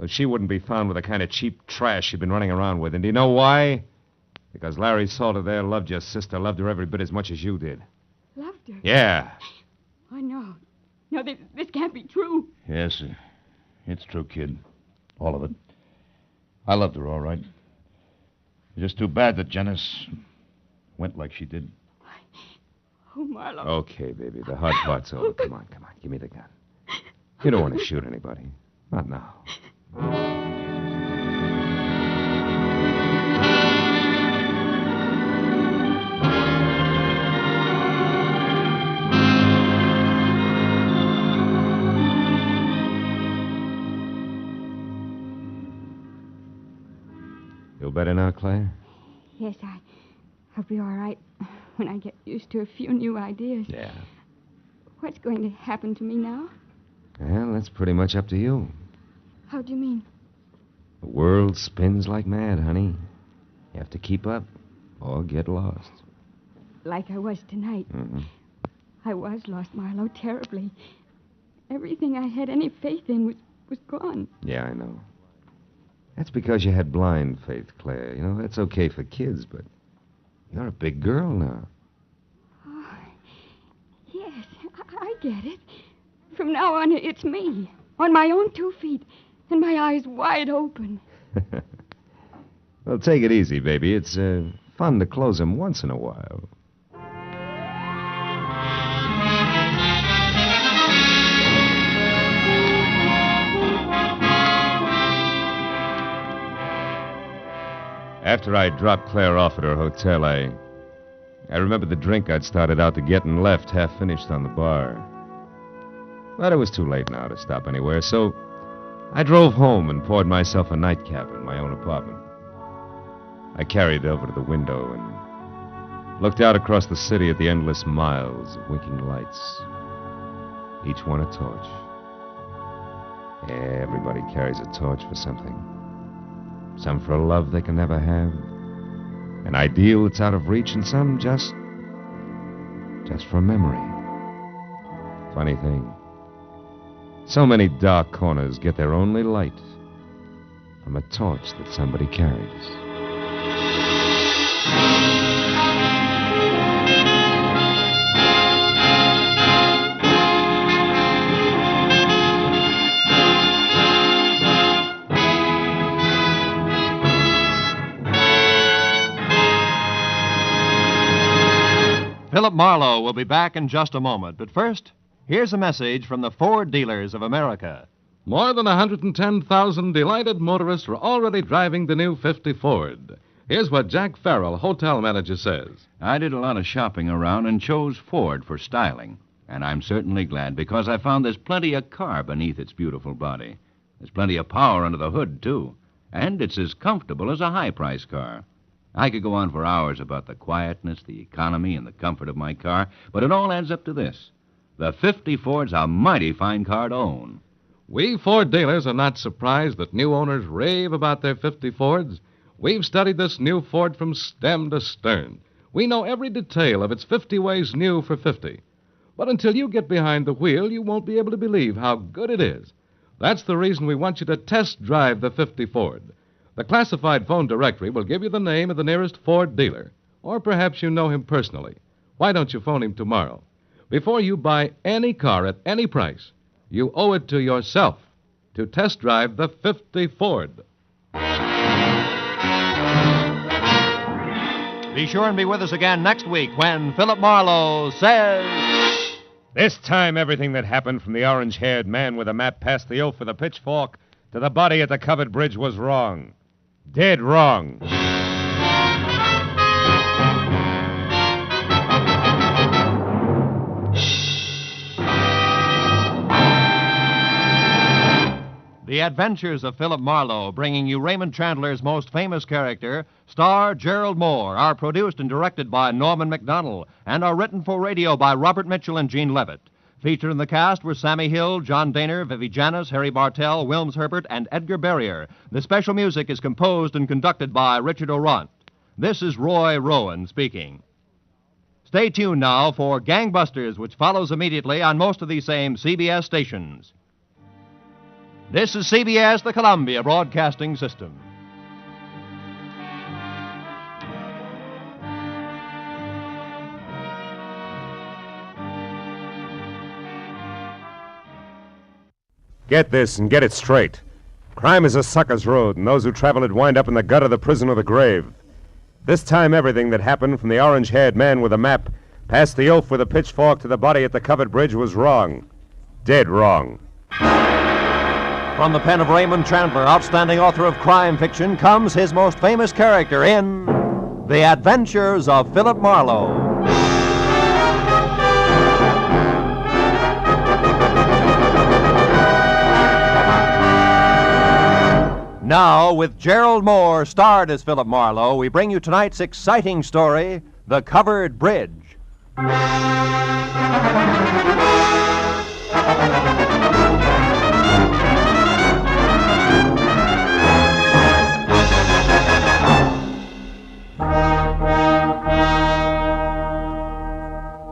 she wouldn't be found with the kind of cheap trash she'd been running around with. And do you know why? Because Larry Salter there loved your sister, loved her every bit as much as you did. Loved her? Yeah. I know. No, this can't be true. Yes, it's true, kid. All of it. I loved her, all right. It's just too bad that Janice went like she did. Oh, Marlowe. Okay, baby, the hard part's over. Come on. Give me the gun. You don't want to shoot anybody. Not now. Feel better now, Claire? Yes, I'll be all right when I get used to a few new ideas. Yeah. What's going to happen to me now? Well, that's pretty much up to you. How do you mean? The world spins like mad, honey. You have to keep up or get lost. Like I was tonight. Mm-hmm. I was lost, Marlowe, terribly. Everything I had any faith in was gone. Yeah, I know. That's because you had blind faith, Claire. You know, that's okay for kids, but you're a big girl now. Oh, yes, I get it. From now on, it's me, on my own 2 feet, and my eyes wide open. Well, take it easy, baby. It's fun to close them once in a while. After I dropped Claire off at her hotel, I remembered the drink I'd started out to get and left half finished on the bar. But it was too late now to stop anywhere, so I drove home and poured myself a nightcap in my own apartment. I carried it over to the window and looked out across the city at the endless miles of winking lights, each one a torch. Yeah, everybody carries a torch for something. Some for a love they can never have, an ideal that's out of reach, and some just for memory. Funny thing. So many dark corners get their only light from a torch that somebody carries. Philip Marlowe will be back in just a moment. But first, here's a message from the Ford dealers of America. More than 110,000 delighted motorists are already driving the new 50 Ford. Here's what Jack Farrell, hotel manager, says. I did a lot of shopping around and chose Ford for styling. And I'm certainly glad because I found there's plenty of car beneath its beautiful body. There's plenty of power under the hood, too. And it's as comfortable as a high-price car. I could go on for hours about the quietness, the economy, and the comfort of my car, but it all adds up to this. The 50 Ford's a mighty fine car to own. We Ford dealers are not surprised that new owners rave about their 50 Fords. We've studied this new Ford from stem to stern. We know every detail of its 50 ways new for 50. But until you get behind the wheel, you won't be able to believe how good it is. That's the reason we want you to test drive the 50 Ford. The classified phone directory will give you the name of the nearest Ford dealer. Or perhaps you know him personally. Why don't you phone him tomorrow? Before you buy any car at any price, you owe it to yourself to test drive the 50 Ford. Be sure and be with us again next week when Philip Marlowe says... This time, everything that happened from the orange-haired man with a map past the oaf with a pitchfork to the body at the covered bridge was wrong. Dead wrong. The Adventures of Philip Marlowe, bringing you Raymond Chandler's most famous character, star Gerald Moore, are produced and directed by Norman MacDonald and are written for radio by Robert Mitchell and Gene Levitt. Featured in the cast were Sammy Hill, John Daner, Vivi Janis, Harry Bartell, Wilms Herbert, and Edgar Barrier. The special music is composed and conducted by Richard Orant. This is Roy Rowan speaking. Stay tuned now for Gangbusters, which follows immediately on most of these same CBS stations. This is CBS, the Columbia Broadcasting System. Get this and get it straight. Crime is a sucker's road, and those who travel it wind up in the gut of the prison or the grave. This time, everything that happened from the orange-haired man with a map past the oaf with a pitchfork to the body at the covered bridge was wrong. Dead wrong. From the pen of Raymond Chandler, outstanding author of crime fiction, comes his most famous character in The Adventures of Philip Marlowe. Now, with Gerald Moore starred as Philip Marlowe, we bring you tonight's exciting story, The Covered Bridge.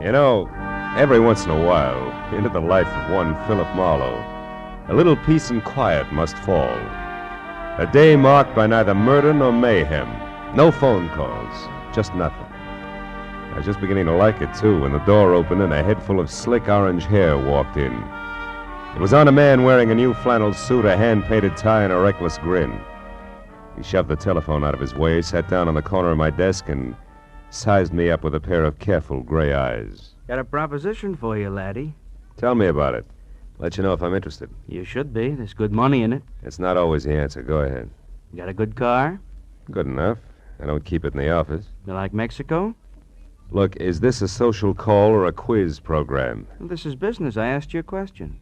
You know, every once in a while, into the life of one Philip Marlowe, a little peace and quiet must fall. A day marked by neither murder nor mayhem. No phone calls, just nothing. I was just beginning to like it, too, when the door opened and a head full of slick orange hair walked in. It was on a man wearing a new flannel suit, a hand-painted tie, and a reckless grin. He shoved the telephone out of his way, sat down on the corner of my desk, and sized me up with a pair of careful gray eyes. Got a proposition for you, laddie. Tell me about it. Let you know if I'm interested. You should be. There's good money in it. It's not always the answer. Go ahead. You got a good car? Good enough. I don't keep it in the office. You like Mexico? Look, is this a social call or a quiz program? Well, this is business. I asked you a question.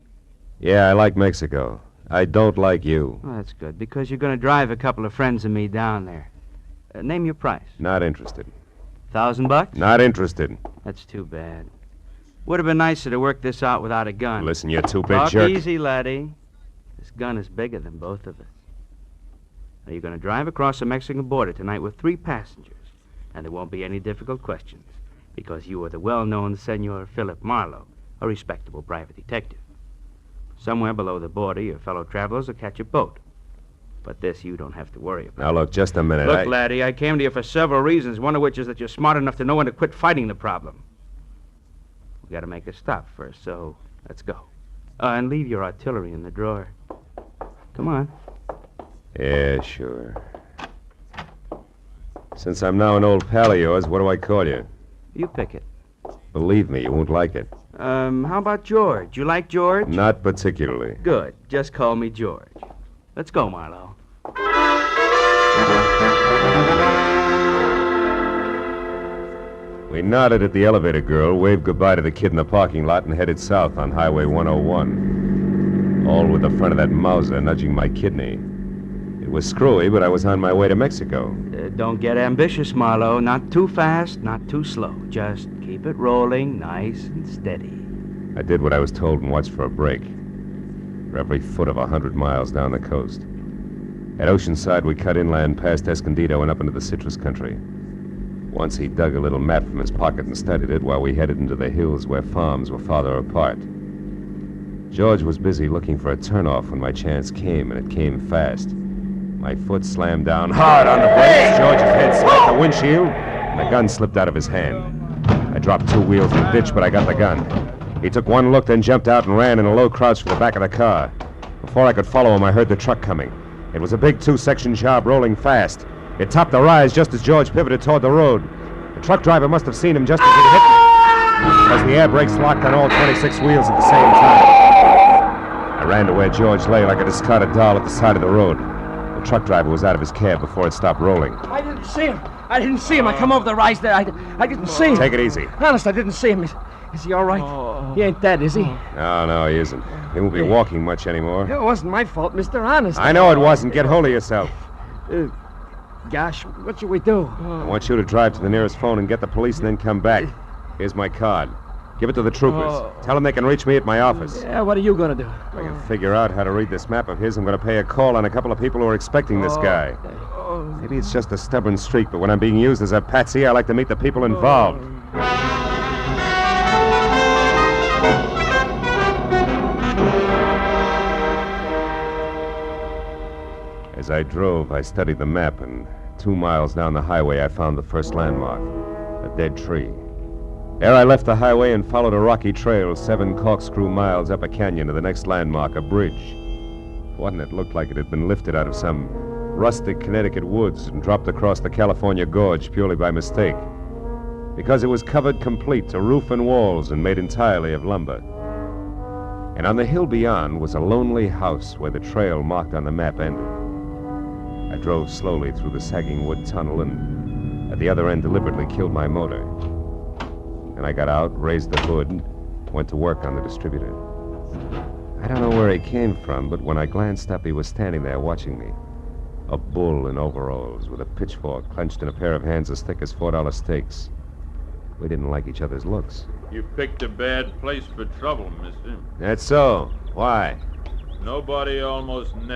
Yeah, I like Mexico. I don't like you. Well, that's good, because you're going to drive a couple of friends of me down there. Name your price. Not interested. $1,000? Not interested. That's too bad. Would have been nicer to work this out without a gun. Listen, you two-bit Talk jerk. easy, laddie. This gun is bigger than both of us. Now, you're going to drive across the Mexican border tonight with 3 passengers, and there won't be any difficult questions, because you are the well-known Senor Philip Marlowe, a respectable private detective. Somewhere below the border, your fellow travelers will catch a boat. But this you don't have to worry about. Now, look, just a minute. Look, laddie, I came to you for several reasons, one of which is that you're smart enough to know when to quit fighting the problem. We got to make a stop first, so let's go. And leave your artillery in the drawer. Come on. Yeah, sure. Since I'm now an old pal of yours, what do I call you? You pick it. Believe me, you won't like it. How about George? You like George? Not particularly. Good. Just call me George. Let's go, Marlowe. We nodded at the elevator girl, waved goodbye to the kid in the parking lot, and headed south on Highway 101. All with the front of that Mauser nudging my kidney. It was screwy, but I was on my way to Mexico. Don't get ambitious, Marlowe. Not too fast, not too slow. Just keep it rolling nice and steady. I did what I was told and watched for a break. For every foot of 100 miles down the coast. At Oceanside, we cut inland past Escondido and up into the citrus country. Once he dug a little map from his pocket and studied it while we headed into the hills where farms were farther apart. George was busy looking for a turnoff when my chance came, and it came fast. My foot slammed down hard on the brakes. George's head smacked the windshield, and the gun slipped out of his hand. I dropped 2 wheels in the ditch, but I got the gun. He took one look, then jumped out and ran in a low crouch for the back of the car. Before I could follow him, I heard the truck coming. It was a big 2-section job rolling fast. It topped the rise just as George pivoted toward the road. The truck driver must have seen him just as he hit me, because the air brakes locked on all 26 wheels at the same time. I ran to where George lay like a discarded doll at the side of the road. The truck driver was out of his cab before it stopped rolling. I didn't see him. I come over the rise there. I didn't see him. Take it easy. Honest, I didn't see him. Is he all right? He ain't dead, is he? No, he isn't. He won't be walking much anymore. It wasn't my fault, Mr. Honest. I know it wasn't. Get hold of yourself. Gosh, what should we do? I want you to drive to the nearest phone and get the police and then come back. Here's my card. Give it to the troopers. Tell them they can reach me at my office. Yeah, what are you going to do? If I can figure out how to read this map of his, I'm going to pay a call on a couple of people who are expecting this guy. Maybe it's just a stubborn streak, but when I'm being used as a patsy, I like to meet the people involved. As I drove, I studied the map, and 2 miles down the highway, I found the first landmark, a dead tree. There I left the highway and followed a rocky trail 7 corkscrew miles up a canyon to the next landmark, a bridge. One that looked like it had been lifted out of some rustic Connecticut woods and dropped across the California gorge purely by mistake, because it was covered complete to roof and walls and made entirely of lumber. And on the hill beyond was a lonely house where the trail marked on the map ended. I drove slowly through the sagging wood tunnel and at the other end deliberately killed my motor. Then I got out, raised the hood, and went to work on the distributor. I don't know where he came from, but when I glanced up, he was standing there watching me. A bull in overalls with a pitchfork clenched in a pair of hands as thick as $4 steaks. We didn't like each other's looks. You picked a bad place for trouble, mister. That's so. Why? Nobody almost never